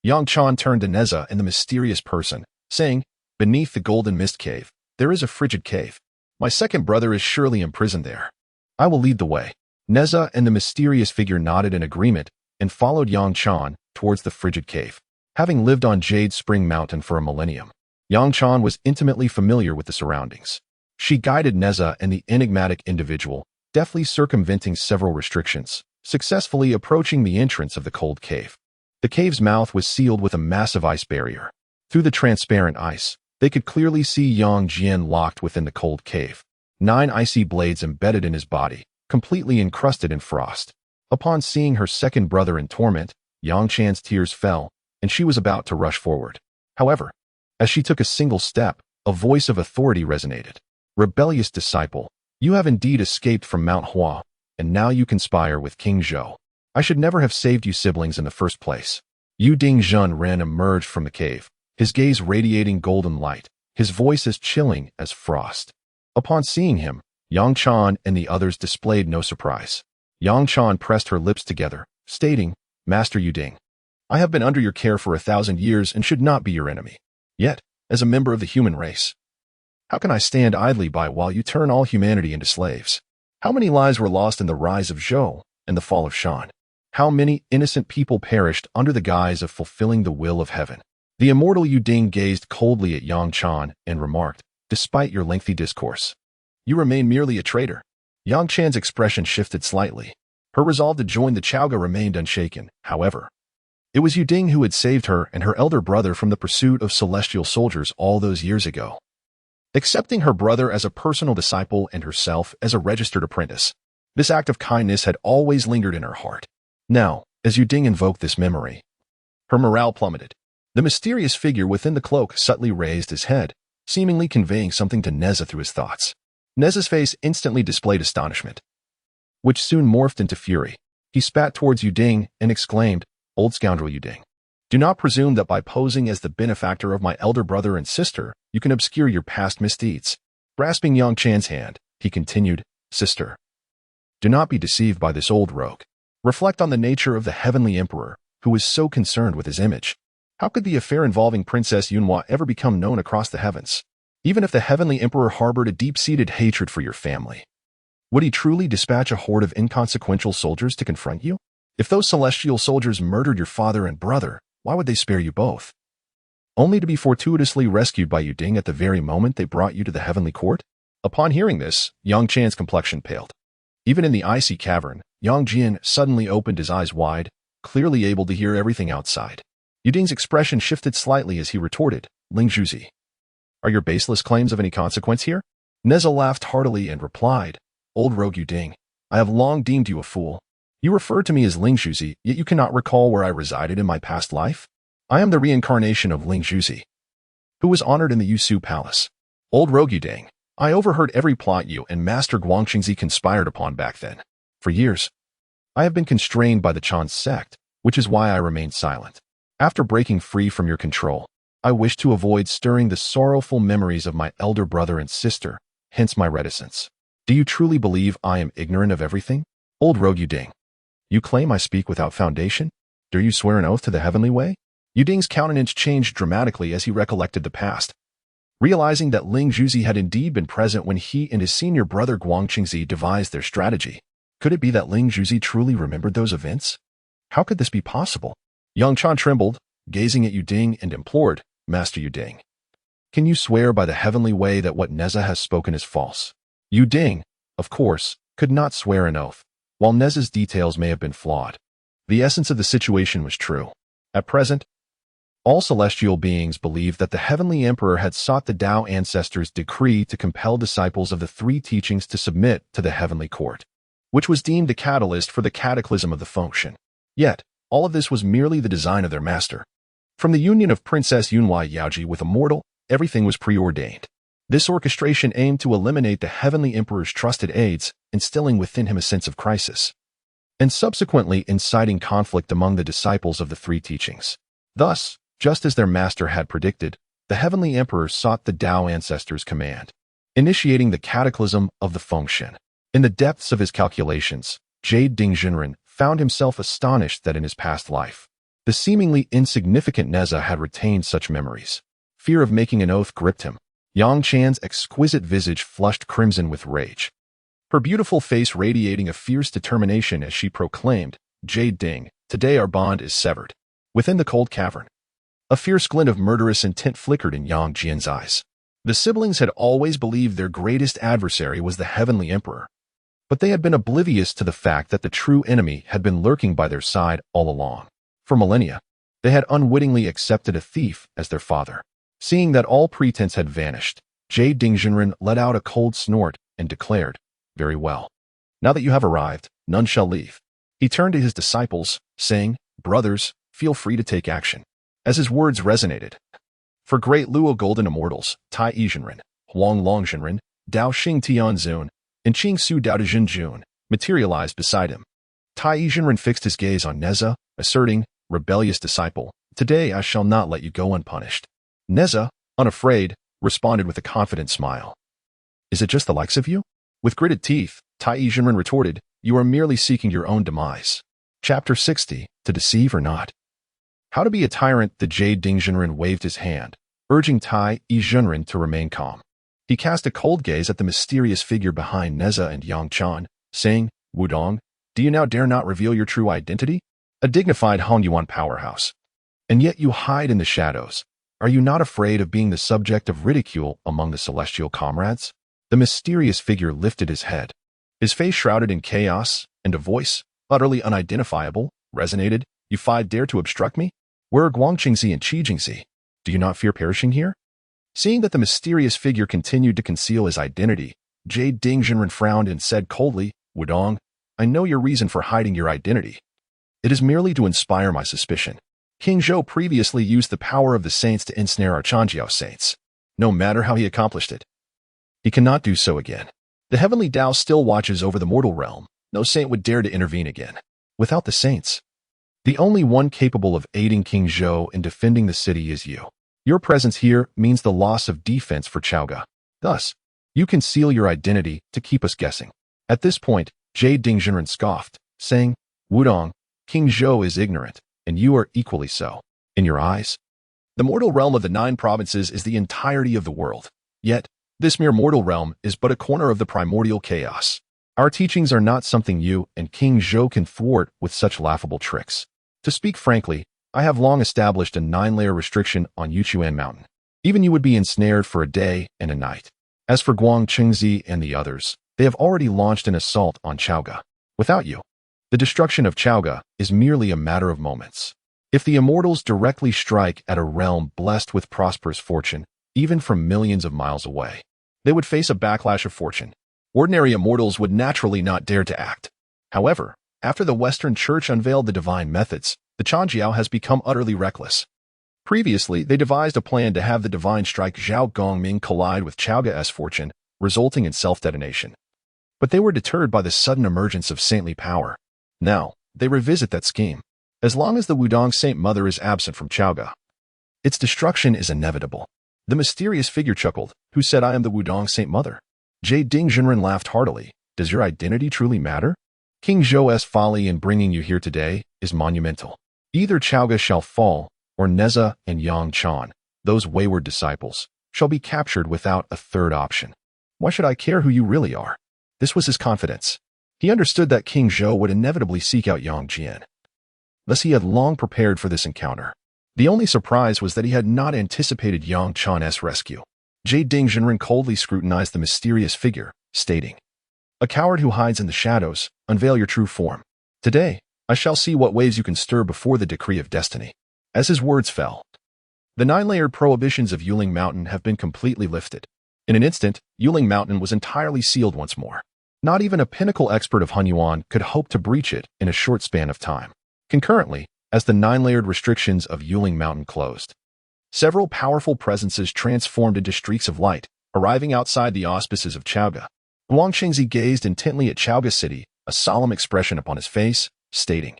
Yang Chan turned to Neza and the mysterious person, saying, "Beneath the golden mist cave, there is a frigid cave. My second brother is surely imprisoned there. I will lead the way. Neza and the mysterious figure nodded in agreement and followed Yang Chan towards the frigid cave. Having lived on Jade Spring Mountain for a millennium, Yang Chan was intimately familiar with the surroundings. She guided Neza and the enigmatic individual, deftly circumventing several restrictions, successfully approaching the entrance of the cold cave. The cave's mouth was sealed with a massive ice barrier. Through the transparent ice, they could clearly see Yang Jian locked within the cold cave, 9 icy blades embedded in his body, completely encrusted in frost. Upon seeing her second brother in torment, Yang Chan's tears fell, and she was about to rush forward. However, as she took a single step, a voice of authority resonated. Rebellious disciple, you have indeed escaped from Mount Hua, and now you conspire with King Zhou. I should never have saved you siblings in the first place. Yu Dingjun Ren emerged from the cave, his gaze radiating golden light, his voice as chilling as frost. Upon seeing him, Yang Chan and the others displayed no surprise. Yang Chan pressed her lips together, stating, Master Yu Ding, I have been under your care for 1,000 years and should not be your enemy. Yet, as a member of the human race, how can I stand idly by while you turn all humanity into slaves? How many lives were lost in the rise of Zhou and the fall of Shan? How many innocent people perished under the guise of fulfilling the will of heaven? The immortal Yu Ding gazed coldly at Yang Chan and remarked, despite your lengthy discourse, you remain merely a traitor. Yang Chan's expression shifted slightly. Her resolve to join the Chaoga remained unshaken, however. It was Yu Ding who had saved her and her elder brother from the pursuit of celestial soldiers all those years ago. Accepting her brother as a personal disciple and herself as a registered apprentice, this act of kindness had always lingered in her heart. Now, as Yu Ding invoked this memory, her morale plummeted. The mysterious figure within the cloak subtly raised his head, seemingly conveying something to Neza through his thoughts. Neza's face instantly displayed astonishment, which soon morphed into fury. He spat towards Yu Ding and exclaimed, Old scoundrel Yu Ding, do not presume that by posing as the benefactor of my elder brother and sister, you can obscure your past misdeeds. Grasping Yang Chan's hand, he continued, Sister, do not be deceived by this old rogue. Reflect on the nature of the heavenly emperor, who is so concerned with his image. How could the affair involving Princess Yunhua ever become known across the heavens? Even if the heavenly emperor harbored a deep-seated hatred for your family, would he truly dispatch a horde of inconsequential soldiers to confront you? If those celestial soldiers murdered your father and brother, why would they spare you both? Only to be fortuitously rescued by Yu Ding at the very moment they brought you to the heavenly court? Upon hearing this, Yang Chan's complexion paled. Even in the icy cavern, Yang Jian suddenly opened his eyes wide, clearly able to hear everything outside. Yu Ding's expression shifted slightly as he retorted, Ling Zhuzi, are your baseless claims of any consequence here? Neza laughed heartily and replied, Old rogue Yu Ding, I have long deemed you a fool. You refer to me as Ling Zhuzi, yet you cannot recall where I resided in my past life? I am the reincarnation of Ling Zhuzi, who was honored in the Su Palace. Old rogue Yu Ding, I overheard every plot you and Master Guangqingzi conspired upon back then. For years, I have been constrained by the Chan sect, which is why I remained silent. After breaking free from your control, I wish to avoid stirring the sorrowful memories of my elder brother and sister, hence my reticence. Do you truly believe I am ignorant of everything? Old rogue Yu Ding, you claim I speak without foundation? Do you swear an oath to the heavenly way? Yu Ding's countenance changed dramatically as he recollected the past. Realizing that Ling Zhuzi had indeed been present when he and his senior brother Guangqingzi devised their strategy, could it be that Ling Zhuzi truly remembered those events? How could this be possible? Yang Chan trembled, gazing at Yu Ding and implored, Master Yu Ding, can you swear by the heavenly way that what Neza has spoken is false? Yu Ding, of course, could not swear an oath. While Neza's details may have been flawed, the essence of the situation was true. At present, all celestial beings believed that the heavenly emperor had sought the Tao ancestors' decree to compel disciples of the 3 teachings to submit to the heavenly court, which was deemed the catalyst for the cataclysm of the function. Yet, all of this was merely the design of their master. From the union of Princess Yunhua Yaoji with a mortal, everything was preordained. This orchestration aimed to eliminate the heavenly emperor's trusted aides, instilling within him a sense of crisis, and subsequently inciting conflict among the disciples of the 3 teachings. Thus, just as their master had predicted, the heavenly emperor sought the Tao ancestors' command, initiating the cataclysm of the function. In the depths of his calculations, Jade Dingjunren found himself astonished that in his past life, the seemingly insignificant Neza had retained such memories. Fear of making an oath gripped him. Yang Chan's exquisite visage flushed crimson with rage, her beautiful face radiating a fierce determination as she proclaimed, "Jade Ding, today our bond is severed." Within the cold cavern, a fierce glint of murderous intent flickered in Yang Jian's eyes. The siblings had always believed their greatest adversary was the Heavenly Emperor, but they had been oblivious to the fact that the true enemy had been lurking by their side all along. For millennia, they had unwittingly accepted a thief as their father. Seeing that all pretense had vanished, Jade Dingjinren let out a cold snort and declared, "Very well. Now that you have arrived, none shall leave." He turned to his disciples, saying, "Brothers, feel free to take action." As his words resonated, for great Luo Golden Immortals, Tai Yizhenren, Huang Longjinren, Dao Xing Tianzun, and Qing Su Daojin Jun materialized beside him. Tai Yizhenren fixed his gaze on Neza, asserting, "Rebellious disciple, today I shall not let you go unpunished." Neza, unafraid, responded with a confident smile. "Is it just the likes of you?" With gritted teeth, Tai Yizhenren retorted, "You are merely seeking your own demise." Chapter 60, To Deceive or Not. How to be a tyrant. The Jade Dingjinren waved his hand, urging Tai Yizhenren to remain calm. He cast a cold gaze at the mysterious figure behind Neza and Yang Chan, saying, "Wudong, do you now dare not reveal your true identity? A dignified Hanyuan powerhouse. And yet you hide in the shadows. Are you not afraid of being the subject of ridicule among the celestial comrades?" The mysterious figure lifted his head, his face shrouded in chaos, and a voice, utterly unidentifiable, resonated, "You five dare to obstruct me? Where are Guangqingzi and Qijingzi? Do you not fear perishing here?" Seeing that the mysterious figure continued to conceal his identity, Jade Dingjinren frowned and said coldly, "Wudong, I know your reason for hiding your identity. It is merely to inspire my suspicion. King Zhou previously used the power of the saints to ensnare our Changjiao saints. No matter how he accomplished it, he cannot do so again. The heavenly Tao still watches over the mortal realm. No saint would dare to intervene again. Without the saints, the only one capable of aiding King Zhou in defending the city is you. Your presence here means the loss of defense for Chaoga. Thus, you conceal your identity to keep us guessing." At this point, Jade Dingjinren scoffed, saying, "Wudong, King Zhou is ignorant, and you are equally so. In your eyes, the mortal realm of the 9 provinces is the entirety of the world. Yet, this mere mortal realm is but a corner of the primordial chaos. Our teachings are not something you and King Zhou can thwart with such laughable tricks. To speak frankly, I have long established a 9-layer restriction on Yuchuan Mountain. Even you would be ensnared for a day and a night. As for Guangqingzi and the others, they have already launched an assault on Chaoga. Without you, the destruction of Chaoga is merely a matter of moments. If the immortals directly strike at a realm blessed with prosperous fortune, even from millions of miles away, they would face a backlash of fortune. Ordinary immortals would naturally not dare to act. However, after the Western Church unveiled the divine methods, the Changjiao has become utterly reckless. Previously, they devised a plan to have the divine strike Zhao Gongming collide with Chaoga's fortune, resulting in self-detonation. But they were deterred by the sudden emergence of saintly power. Now, they revisit that scheme. As long as the Wudong Saint Mother is absent from Chaoga, its destruction is inevitable. The mysterious figure chuckled, "Who said I am the Wudong Saint Mother?" Jade Dingjinren laughed heartily. "Does your identity truly matter? King Zhou's folly in bringing you here today is monumental. Either Chaoga shall fall, or Neza and Yang Chan, those wayward disciples, shall be captured without a third option. Why should I care who you really are?" This was his confidence. He understood that King Zhou would inevitably seek out Yang Jian. Thus he had long prepared for this encounter. The only surprise was that he had not anticipated Yang Chan's rescue. Jade Dingjinren coldly scrutinized the mysterious figure, stating, "A coward who hides in the shadows, unveil your true form. Today, I shall see what waves you can stir before the decree of destiny." As his words fell, the 9-layered prohibitions of Yuling Mountain have been completely lifted. In an instant, Yuling Mountain was entirely sealed once more. Not even a pinnacle expert of Hanyuan could hope to breach it in a short span of time. Concurrently, as the 9-layered restrictions of Yuling Mountain closed, several powerful presences transformed into streaks of light, arriving outside the auspices of Chaoga. Guangqingzi gazed intently at Chaoga City, a solemn expression upon his face, stating,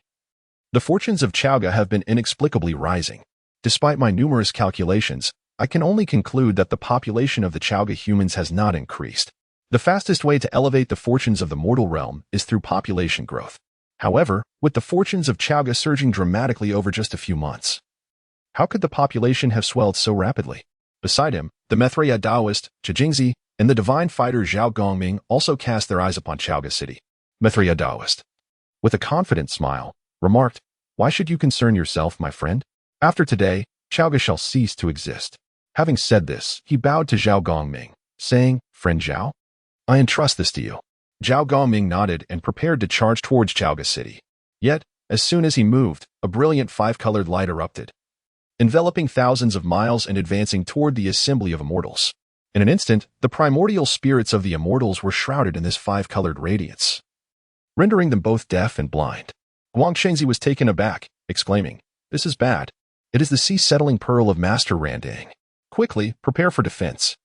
"The fortunes of Chaoga have been inexplicably rising. Despite my numerous calculations, I can only conclude that the population of the Chaoga humans has not increased. The fastest way to elevate the fortunes of the mortal realm is through population growth. However, with the fortunes of Chaoga surging dramatically over just a few months, how could the population have swelled so rapidly?" Beside him, The Mithraea Taoist, Zhongzi, and the divine fighter Zhao Gongming also cast their eyes upon Chaoga City. Mithraea Taoist, with a confident smile, remarked, "Why should you concern yourself, my friend? After today, Chaoga shall cease to exist." Having said this, he bowed to Zhao Gongming, saying, "Friend Zhao, I entrust this to you." Zhao Gongming nodded and prepared to charge towards Chaoga City. Yet, as soon as he moved, a brilliant five-colored light erupted, enveloping thousands of miles and advancing toward the assembly of immortals. In an instant, the primordial spirits of the immortals were shrouded in this five-colored radiance, rendering them both deaf and blind. Zhongzi was taken aback, exclaiming, "This is bad. It is the sea-settling pearl of Master Randang. Quickly, prepare for defense."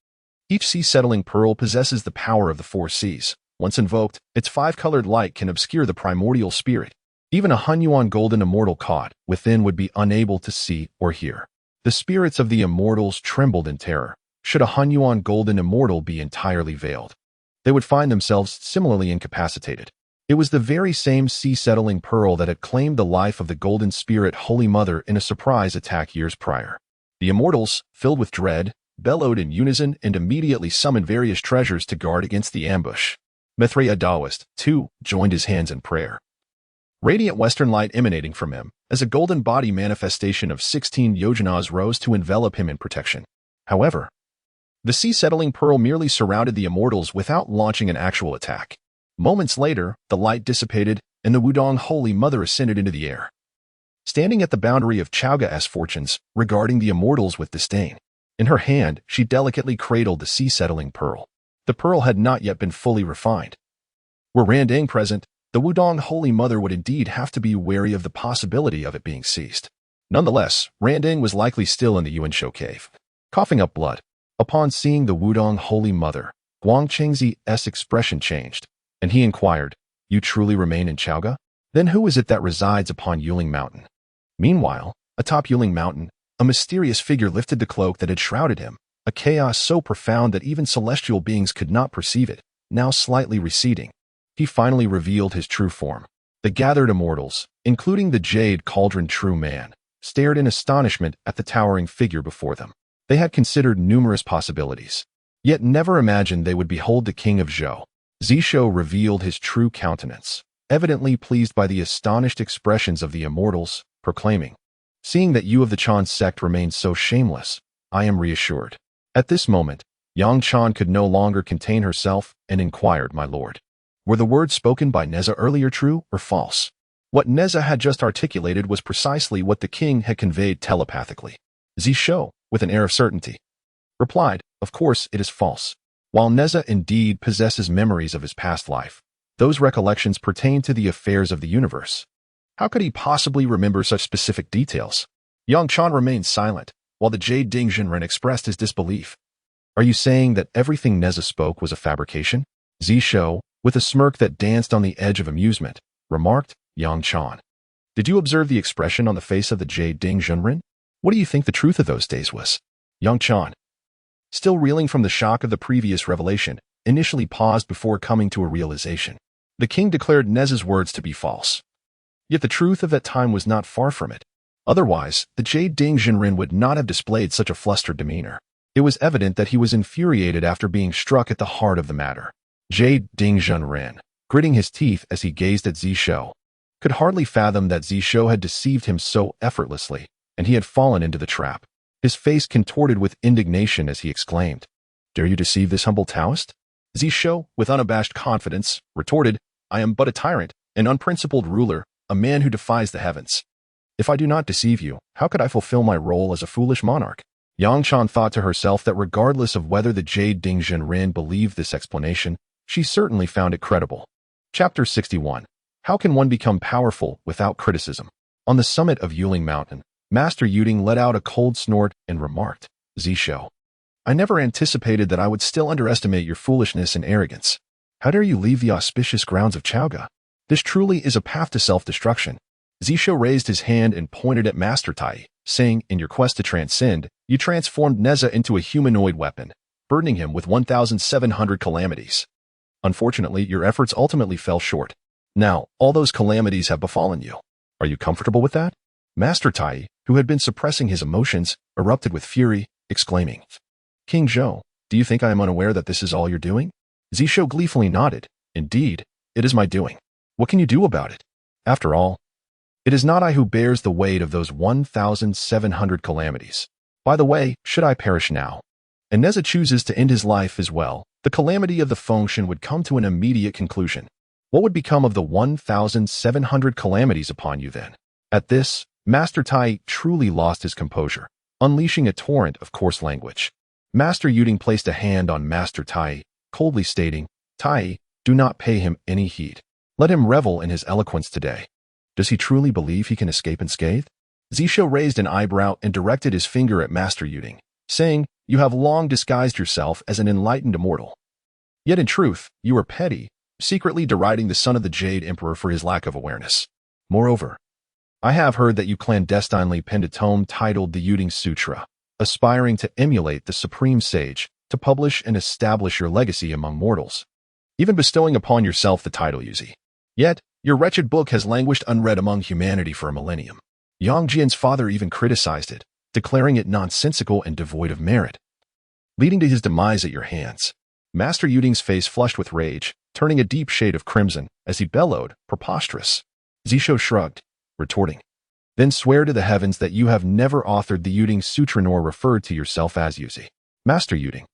Each sea-settling pearl possesses the power of the four seas. Once invoked, its five-colored light can obscure the primordial spirit. Even a Hunyuan golden immortal caught within would be unable to see or hear. The spirits of the immortals trembled in terror. Should a Hunyuan golden immortal be entirely veiled, they would find themselves similarly incapacitated. It was the very same sea-settling pearl that had claimed the life of the golden spirit Holy Mother in a surprise attack years prior. The immortals, filled with dread, bellowed in unison and immediately summoned various treasures to guard against the ambush. Mithraea Taoist, too, joined his hands in prayer. Radiant western light emanating from him, as a golden body manifestation of 16 yojanas rose to envelop him in protection. However, the sea-settling pearl merely surrounded the immortals without launching an actual attack. Moments later, the light dissipated, and the Wudong Holy Mother ascended into the air, standing at the boundary of Chaoga's fortunes, regarding the immortals with disdain. In her hand, she delicately cradled the sea-settling pearl. The pearl had not yet been fully refined. Were Randang present, the Wudong Holy Mother would indeed have to be wary of the possibility of it being seized. Nonetheless, Randang was likely still in the Yuanshou cave, coughing up blood. Upon seeing the Wudong Holy Mother, Zhongzi's expression changed, and he inquired, "You truly remain in Chaoga? Then who is it that resides upon Yuling Mountain?" Meanwhile, atop Yuling Mountain, a mysterious figure lifted the cloak that had shrouded him, a chaos so profound that even celestial beings could not perceive it, now slightly receding. He finally revealed his true form. The gathered immortals, including the Jade Cauldron True Man, stared in astonishment at the towering figure before them. They had considered numerous possibilities, yet never imagined they would behold the king of Zhou. Zishou revealed his true countenance, evidently pleased by the astonished expressions of the immortals, proclaiming, "Seeing that you of the Chan sect remain so shameless, I am reassured." At this moment, Yang Chan could no longer contain herself and inquired, "My lord, were the words spoken by Neza earlier true or false?" What Neza had just articulated was precisely what the king had conveyed telepathically. Zishou, with an air of certainty, replied, "Of course it is false. While Neza indeed possesses memories of his past life, those recollections pertain to the affairs of the universe. How could he possibly remember such specific details?" Yang Chan remained silent, while the Jade Dingjinren expressed his disbelief. "Are you saying that everything Neza spoke was a fabrication?" Zishou, with a smirk that danced on the edge of amusement, remarked, "Yang Chan, did you observe the expression on the face of the Jade Dingjinren? What do you think the truth of those days was?" Yang Chan, still reeling from the shock of the previous revelation, initially paused before coming to a realization. The king declared Neza's words to be false. Yet the truth of that time was not far from it. Otherwise, the Jade Dingjinren would not have displayed such a flustered demeanor. It was evident that he was infuriated after being struck at the heart of the matter. Jade Dingjinren, gritting his teeth as he gazed at Zishou, could hardly fathom that Zishou had deceived him so effortlessly, and he had fallen into the trap. His face contorted with indignation as he exclaimed, "Dare you deceive this humble Taoist?" Zishou, with unabashed confidence, retorted, "I am but a tyrant, an unprincipled ruler, a man who defies the heavens. If I do not deceive you, how could I fulfill my role as a foolish monarch?" Yang Chan thought to herself that regardless of whether the Jade Dingjinren believed this explanation, she certainly found it credible. Chapter 61. How can one become powerful without criticism? On the summit of Yuling Mountain, Master Yuding let out a cold snort and remarked, "Zishou, I never anticipated that I would still underestimate your foolishness and arrogance. How dare you leave the auspicious grounds of Chaoga? This truly is a path to self-destruction." Zishou raised his hand and pointed at Master Tai, saying, "In your quest to transcend, you transformed Neza into a humanoid weapon, burdening him with 1,700 calamities. Unfortunately, your efforts ultimately fell short. Now, all those calamities have befallen you. Are you comfortable with that?" Master Tai, who had been suppressing his emotions, erupted with fury, exclaiming, King Zhou, do you think I am unaware that this is all you're doing? Zishou gleefully nodded. Indeed, it is my doing. What can you do about it? After all, it is not I who bears the weight of those 1,700 calamities. By the way, should I perish now, and Neza chooses to end his life as well, the calamity of the function would come to an immediate conclusion. What would become of the 1,700 calamities upon you then? At this, Master Tai truly lost his composure, unleashing a torrent of coarse language. Master Yuding placed a hand on Master Tai, coldly stating, Tai, do not pay him any heed. Let him revel in his eloquence today. Does he truly believe he can escape unscathed? Zishou raised an eyebrow and directed his finger at Master Yuding, saying, You have long disguised yourself as an enlightened immortal. Yet in truth, you are petty, secretly deriding the son of the Jade Emperor for his lack of awareness. Moreover, I have heard that you clandestinely penned a tome titled the Yuding Sutra, aspiring to emulate the Supreme Sage, to publish and establish your legacy among mortals, even bestowing upon yourself the title Yuzi. Yet, your wretched book has languished unread among humanity for a millennium. Yang Jian's father even criticized it, declaring it nonsensical and devoid of merit, leading to his demise at your hands. Master Yuding's face flushed with rage, turning a deep shade of crimson as he bellowed, preposterous. Zishou shrugged, retorting, Then swear to the heavens that you have never authored the Yuding Sutra nor referred to yourself as Yuzi. Master Yuding.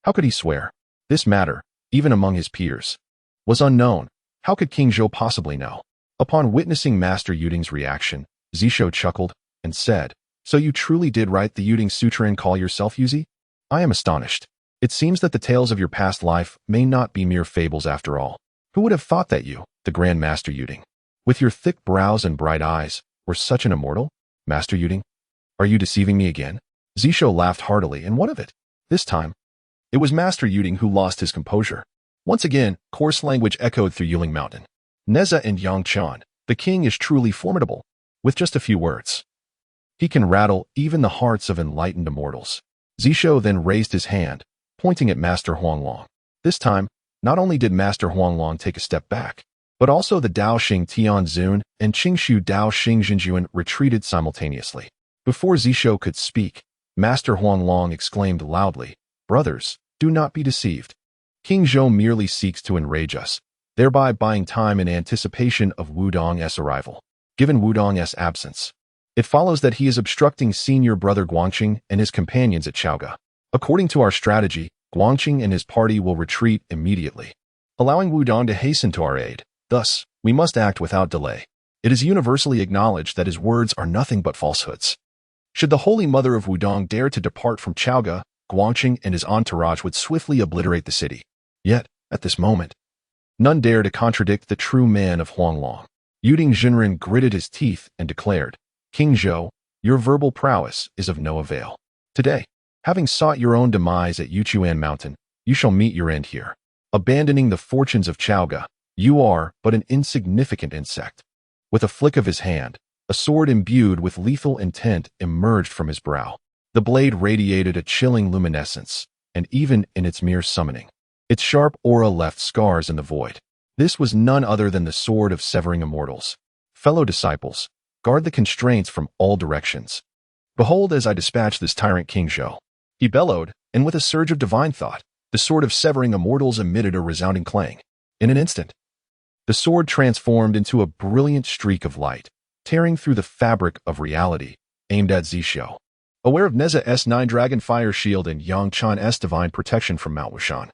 How could he swear? This matter, even among his peers, was unknown. How could King Zhou possibly know? Upon witnessing Master Yuding's reaction, Zishou chuckled and said, So you truly did write the Yuding Sutra and call yourself Yuzi? I am astonished. It seems that the tales of your past life may not be mere fables after all. Who would have thought that you, the Grand Master Yuding, with your thick brows and bright eyes, were such an immortal? Master Yuding, are you deceiving me again? Zishou laughed heartily, and what of it? This time, it was Master Yuding who lost his composure. Once again, coarse language echoed through Yuling Mountain. Neza and Yangchan, the king is truly formidable. With just a few words, he can rattle even the hearts of enlightened immortals. Zishou then raised his hand, pointing at Master Huanglong. This time, not only did Master Huanglong take a step back, but also the Dao Xing Tianzun and Qingshu Dao Xing Jinjuan retreated simultaneously. Before Zishou could speak, Master Huanglong exclaimed loudly, Brothers, do not be deceived. King Zhou merely seeks to enrage us, thereby buying time in anticipation of Wudong's arrival. Given Wudong's absence, it follows that he is obstructing senior brother Guangqing and his companions at Chaoga. According to our strategy, Guangqing and his party will retreat immediately, allowing Wudong to hasten to our aid. Thus, we must act without delay. It is universally acknowledged that his words are nothing but falsehoods. Should the Holy Mother of Wudong dare to depart from Chaoga, Guangqing and his entourage would swiftly obliterate the city. Yet, at this moment, none dare to contradict the true man of Huanglong. Yuding Jinren gritted his teeth and declared, King Zhou, your verbal prowess is of no avail. Today, having sought your own demise at Yuchuan Mountain, you shall meet your end here. Abandoning the fortunes of Chaoga, you are but an insignificant insect. With a flick of his hand, a sword imbued with lethal intent emerged from his brow. The blade radiated a chilling luminescence, and even in its mere summoning, its sharp aura left scars in the void. This was none other than the sword of severing immortals. Fellow disciples, guard the constraints from all directions. Behold as I dispatch this tyrant King Zhou. He bellowed, and with a surge of divine thought, the sword of severing immortals emitted a resounding clang. In an instant, the sword transformed into a brilliant streak of light, tearing through the fabric of reality, aimed at Zishou. Aware of Neza's 9 Dragon Fire Shield and Yang Chan's divine protection from Mount Wushan,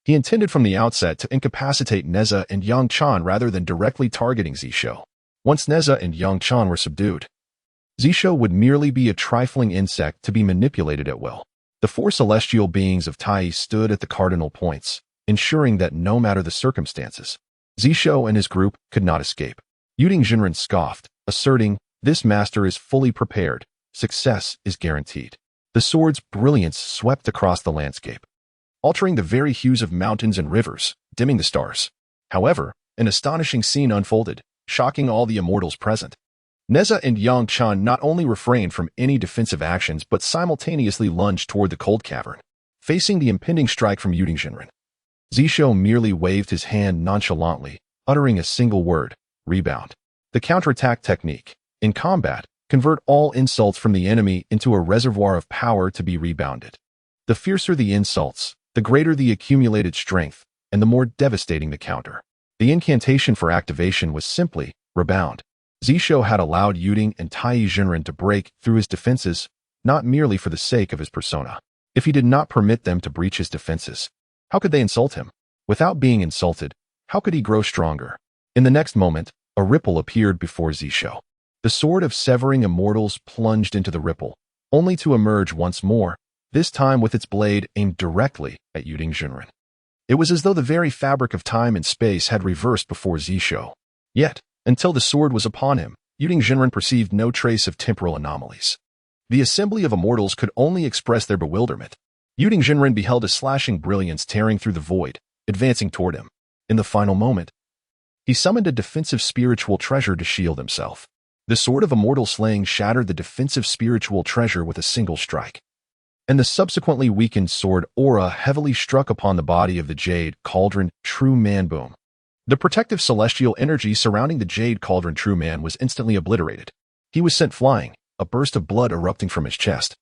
he intended from the outset to incapacitate Neza and Yang Chan rather than directly targeting Zishou. Once Neza and Yang Chan were subdued, Zishou would merely be a trifling insect to be manipulated at will. The 4 celestial beings of Tai stood at the cardinal points, ensuring that no matter the circumstances, Zishou and his group could not escape. Yuding Jinren scoffed, asserting, This master is fully prepared. Success is guaranteed. The sword's brilliance swept across the landscape, altering the very hues of mountains and rivers, dimming the stars. However, an astonishing scene unfolded, shocking all the immortals present. Neza and Yang Chan not only refrained from any defensive actions but simultaneously lunged toward the cold cavern, facing the impending strike from Yuding Jinren. Zishou merely waved his hand nonchalantly, uttering a single word, rebound. The counterattack technique, in combat, convert all insults from the enemy into a reservoir of power to be rebounded. The fiercer the insults, the greater the accumulated strength, and the more devastating the counter. The incantation for activation was simply rebound. Zishou had allowed Yuding and Tai Jinren to break through his defenses, not merely for the sake of his persona. If he did not permit them to breach his defenses, how could they insult him? Without being insulted, how could he grow stronger? In the next moment, a ripple appeared before Zishou. The sword of severing immortals plunged into the ripple, only to emerge once more, this time with its blade aimed directly at Yuding Jinren. It was as though the very fabric of time and space had reversed before Zishou. Yet, until the sword was upon him, Yuding Jinren perceived no trace of temporal anomalies. The assembly of immortals could only express their bewilderment. Yuding Jinren beheld a slashing brilliance tearing through the void, advancing toward him. In the final moment, he summoned a defensive spiritual treasure to shield himself. The sword of immortal slaying shattered the defensive spiritual treasure with a single strike, and the subsequently weakened sword aura heavily struck upon the body of the Jade Cauldron True Man. Boom. The protective celestial energy surrounding the Jade Cauldron True Man was instantly obliterated. He was sent flying, a burst of blood erupting from his chest,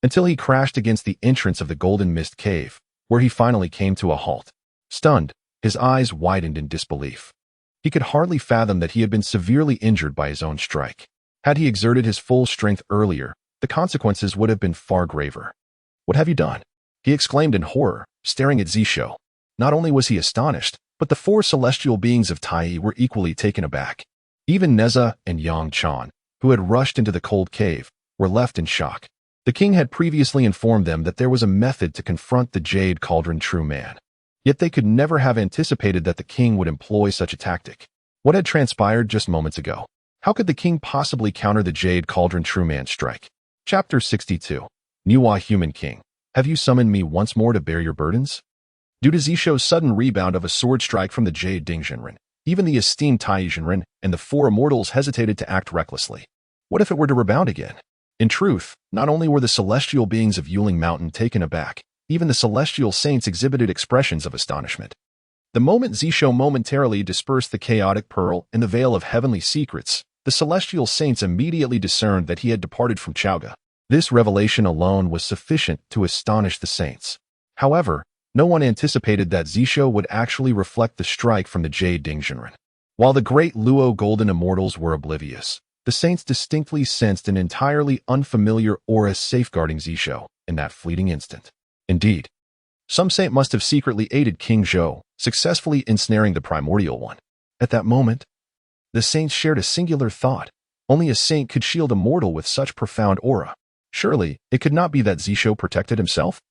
until he crashed against the entrance of the Golden Mist Cave, where he finally came to a halt. Stunned, his eyes widened in disbelief. He could hardly fathom that he had been severely injured by his own strike. Had he exerted his full strength earlier, the consequences would have been far graver. "What have you done?" he exclaimed in horror, staring at Zishou. Not only was he astonished, but the four celestial beings of Tai were equally taken aback. Even Neza and Yang Chan, who had rushed into the cold cave, were left in shock. The king had previously informed them that there was a method to confront the Jade Cauldron True Man. Yet they could never have anticipated that the king would employ such a tactic. What had transpired just moments ago? How could the king possibly counter the Jade Cauldron True Man's strike? Chapter 62. Nuwa Human King, have you summoned me once more to bear your burdens? Due to Zishou's sudden rebound of a sword strike from the Jade Ding Jinren, even the esteemed Tai Jinren and the four immortals hesitated to act recklessly. What if it were to rebound again? In truth, not only were the celestial beings of Yuling Mountain taken aback, even the celestial saints exhibited expressions of astonishment. The moment Zishou momentarily dispersed the chaotic pearl in the veil of heavenly secrets, the celestial saints immediately discerned that he had departed from Chaoga. This revelation alone was sufficient to astonish the saints. However, no one anticipated that Zishou would actually reflect the strike from the Jade Ding Jinren. While the great Luo Golden Immortals were oblivious, the saints distinctly sensed an entirely unfamiliar aura safeguarding Zishou in that fleeting instant. Indeed, some saint must have secretly aided King Zhou, successfully ensnaring the primordial one. At that moment, the saints shared a singular thought. Only a saint could shield a mortal with such profound aura. Surely, it could not be that Zishou protected himself?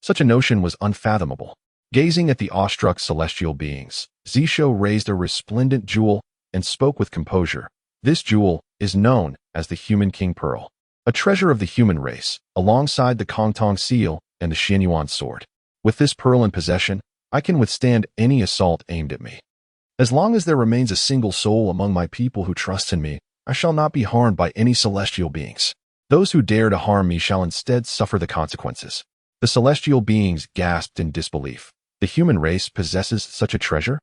Such a notion was unfathomable. Gazing at the awestruck celestial beings, Zishou raised a resplendent jewel and spoke with composure. This jewel is known as the Human King Pearl, a treasure of the human race, alongside the Kongtong Seal and the Xianyuan sword. With this pearl in possession, I can withstand any assault aimed at me. As long as there remains a single soul among my people who trusts in me, I shall not be harmed by any celestial beings. Those who dare to harm me shall instead suffer the consequences. The celestial beings gasped in disbelief. The human race possesses such a treasure?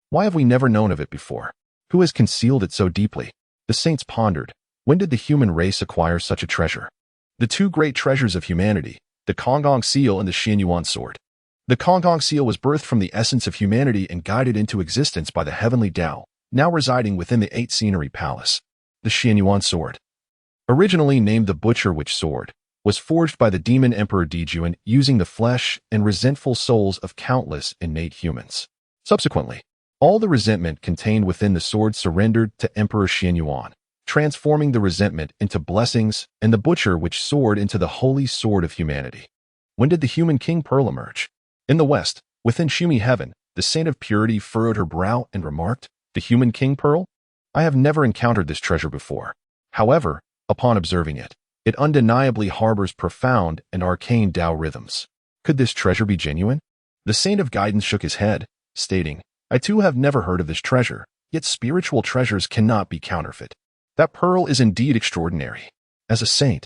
Why have we never known of it before? Who has concealed it so deeply? The saints pondered. When did the human race acquire such a treasure? The two great treasures of humanity, the Kongtong Seal and the Xianyuan sword. The Kongtong Seal was birthed from the essence of humanity and guided into existence by the heavenly Tao, now residing within the 8 Scenery Palace. The Xianyuan sword, originally named the Butcher Witch Sword, was forged by the demon Emperor Dijuan using the flesh and resentful souls of countless innate humans. Subsequently, all the resentment contained within the sword surrendered to Emperor Xianyuan, transforming the resentment into blessings and the Butcher Witch Sword into the holy sword of humanity. When did the Human King Pearl emerge? In the west, within Shumi Heaven, the Saint of Purity furrowed her brow and remarked, "The Human King Pearl? I have never encountered this treasure before. However, upon observing it, it undeniably harbors profound and arcane Tao rhythms. Could this treasure be genuine?" The Saint of Guidance shook his head, stating, "I too have never heard of this treasure, yet spiritual treasures cannot be counterfeit. That pearl is indeed extraordinary. As a saint,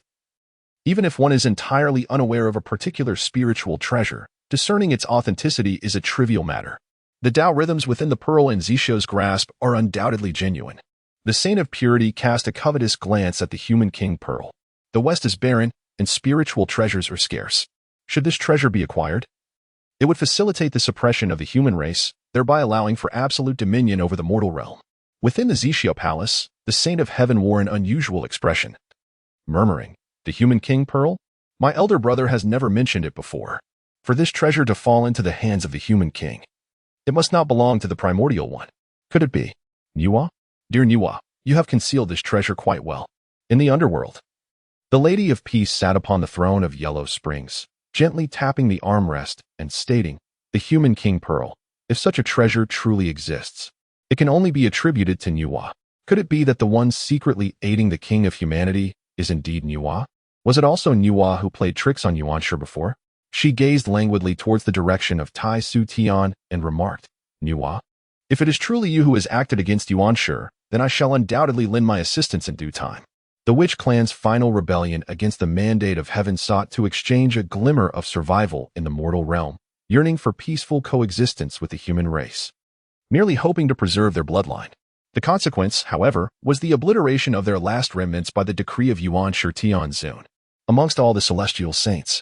even if one is entirely unaware of a particular spiritual treasure, discerning its authenticity is a trivial matter. The Tao rhythms within the pearl in Zishou's grasp are undoubtedly genuine." The Saint of Purity cast a covetous glance at the Human King Pearl. The West is barren, and spiritual treasures are scarce. Should this treasure be acquired? It would facilitate the suppression of the human race, thereby allowing for absolute dominion over the mortal realm. Within the Zishou Palace, the Saint of Heaven wore an unusual expression, murmuring, "The human king pearl? My elder brother has never mentioned it before. For this treasure to fall into the hands of the human king, it must not belong to the primordial one. Could it be? Nuwa? Dear Nuwa, you have concealed this treasure quite well. In the underworld." The Lady of Peace sat upon the throne of Yellow Springs, gently tapping the armrest and stating, "The human king pearl, if such a treasure truly exists, it can only be attributed to Nuwa. Could it be that the one secretly aiding the king of humanity is indeed Nuwa? Was it also Nuwa who played tricks on Yuanshi before?" She gazed languidly towards the direction of Tai Su Tian and remarked, "Nuwa, if it is truly you who has acted against Yuanshi, then I shall undoubtedly lend my assistance in due time." The witch clan's final rebellion against the mandate of heaven sought to exchange a glimmer of survival in the mortal realm, yearning for peaceful coexistence with the human race, merely hoping to preserve their bloodline. The consequence, however, was the obliteration of their last remnants by the decree of Yuan Shi Tianzun. Amongst all the celestial saints,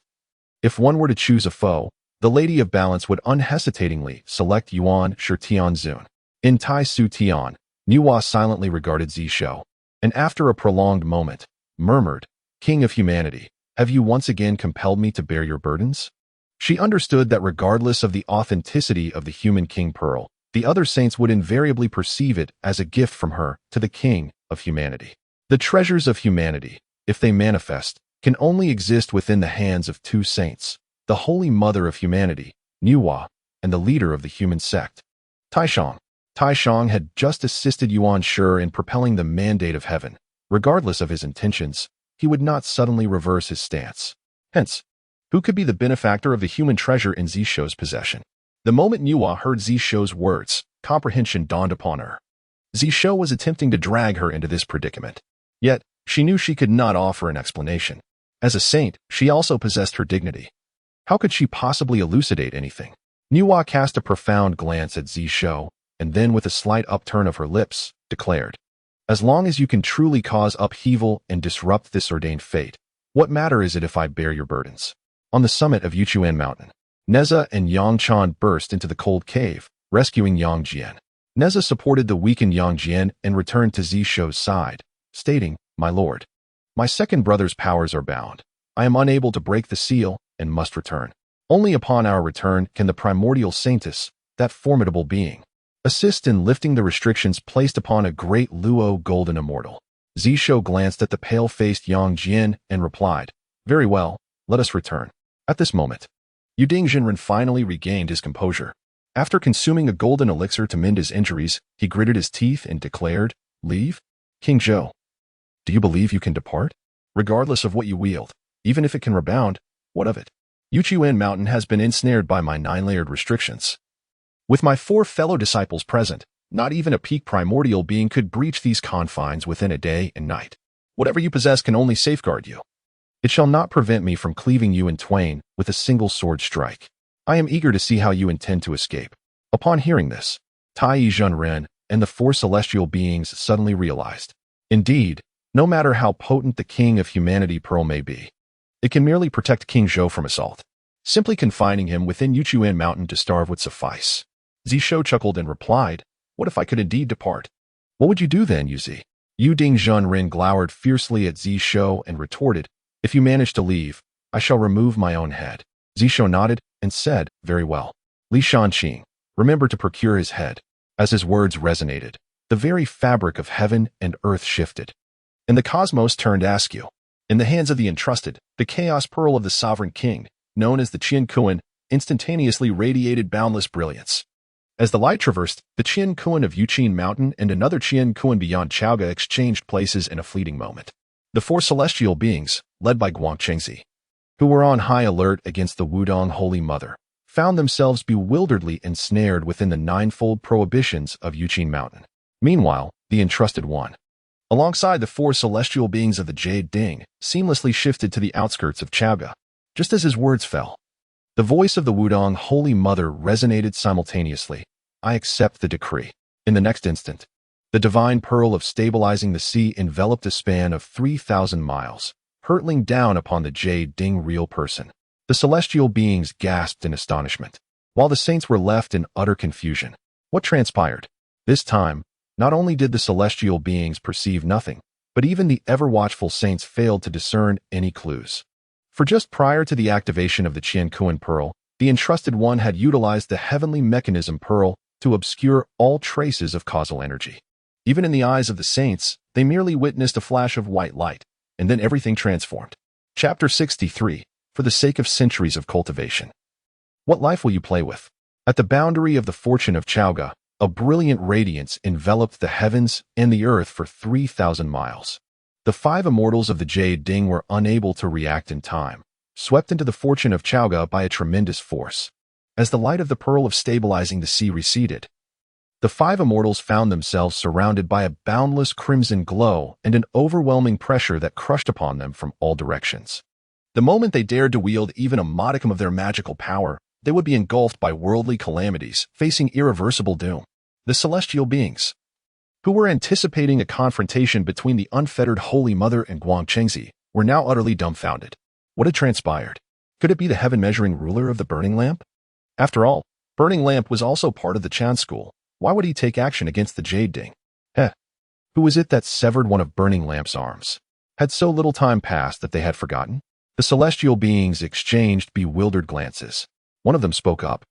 if one were to choose a foe, the Lady of Balance would unhesitatingly select Yuan Shi Tianzun. In Tai Su Tian, Nuwa silently regarded Zishou, and after a prolonged moment, murmured, "King of humanity, have you once again compelled me to bear your burdens?" She understood that regardless of the authenticity of the human king pearl, the other saints would invariably perceive it as a gift from her to the king of humanity. The treasures of humanity, if they manifest, can only exist within the hands of two saints, the Holy Mother of Humanity, Nuwa, and the leader of the human sect, Taishang. Taishang had just assisted Yuan Shi in propelling the mandate of heaven. Regardless of his intentions, he would not suddenly reverse his stance. Hence, who could be the benefactor of the human treasure in Zishou's possession? The moment Nuwa heard Zishou's words, comprehension dawned upon her. Zishou was attempting to drag her into this predicament. Yet, she knew she could not offer an explanation. As a saint, she also possessed her dignity. How could she possibly elucidate anything? Nuwa cast a profound glance at Zishou, and then with a slight upturn of her lips, declared, "As long as you can truly cause upheaval and disrupt this ordained fate, what matter is it if I bear your burdens?" On the summit of Yuchuan Mountain, Neza and Yang Chan burst into the cold cave, rescuing Yang Jian. Neza supported the weakened Yang Jian and returned to Zishou's side, stating, "My lord, my second brother's powers are bound. I am unable to break the seal and must return. Only upon our return can the primordial saintess, that formidable being, assist in lifting the restrictions placed upon a great Luo golden immortal." Zishou glanced at the pale-faced Yang Jian and replied, "Very well, let us return." At this moment, Yuding Jinren finally regained his composure. After consuming a golden elixir to mend his injuries, he gritted his teeth and declared, "Leave? King Zhou, do you believe you can depart? Regardless of what you wield, even if it can rebound, what of it? Yuchuan Mountain has been ensnared by my 9-layered restrictions. With my 4 fellow disciples present, not even a peak primordial being could breach these confines within a day and night. Whatever you possess can only safeguard you. It shall not prevent me from cleaving you in twain with a single sword strike. I am eager to see how you intend to escape." Upon hearing this, Tai Zhenren and the 4 celestial beings suddenly realized, indeed, no matter how potent the king of humanity pearl may be, it can merely protect King Zhou from assault. Simply confining him within Yuchuan Mountain to starve would suffice. Zishou chuckled and replied, "What if I could indeed depart? What would you do then, Yuzi?" Yuding Zhenren glowered fiercely at Zishou and retorted, "If you manage to leave, I shall remove my own head." Zishou nodded and said, "Very well. Li Shanqing, remember to procure his head." As his words resonated, the very fabric of heaven and earth shifted, and the cosmos turned askew. In the hands of the entrusted, the chaos pearl of the sovereign king, known as the Qian Kuan, instantaneously radiated boundless brilliance. As the light traversed, the Qian Kuan of Yuqin Mountain and another Qian Kuan beyond Chaoga exchanged places in a fleeting moment. The 4 celestial beings, led by Guangchengzi, who were on high alert against the Wudong Holy Mother, found themselves bewilderedly ensnared within the 9-fold prohibitions of Yuqin Mountain. Meanwhile, the entrusted one, alongside the 4 celestial beings of the Jade Ding, seamlessly shifted to the outskirts of Chaoga. Just as his words fell, the voice of the Wudong Holy Mother resonated simultaneously, "I accept the decree." In the next instant, the divine pearl of stabilizing the sea enveloped a span of 3,000 miles, hurtling down upon the Jade Ding real person. The celestial beings gasped in astonishment, while the saints were left in utter confusion. What transpired? This time, not only did the celestial beings perceive nothing, but even the ever-watchful saints failed to discern any clues. For just prior to the activation of the Qiankuan Pearl, the Entrusted One had utilized the Heavenly Mechanism Pearl to obscure all traces of causal energy. Even in the eyes of the saints, they merely witnessed a flash of white light, and then everything transformed. Chapter 63. For the sake of centuries of cultivation. What life will you play with? At the boundary of the fortune of Chaoga, a brilliant radiance enveloped the heavens and the earth for 3,000 miles. The 5 immortals of the Jade Ding were unable to react in time, swept into the fortune of Chaoga by a tremendous force. As the light of the pearl of stabilizing the sea receded, the 5 immortals found themselves surrounded by a boundless crimson glow and an overwhelming pressure that crushed upon them from all directions. The moment they dared to wield even a modicum of their magical power, they would be engulfed by worldly calamities, facing irreversible doom. The celestial beings, who were anticipating a confrontation between the unfettered Holy Mother and Zhongzi, were now utterly dumbfounded. What had transpired? Could it be the heaven-measuring ruler of the Burning Lamp? After all, Burning Lamp was also part of the Chan school. Why would he take action against the Jade Ding? Who was it that severed one of Burning Lamp's arms? Had so little time passed that they had forgotten? The celestial beings exchanged bewildered glances. One of them spoke up,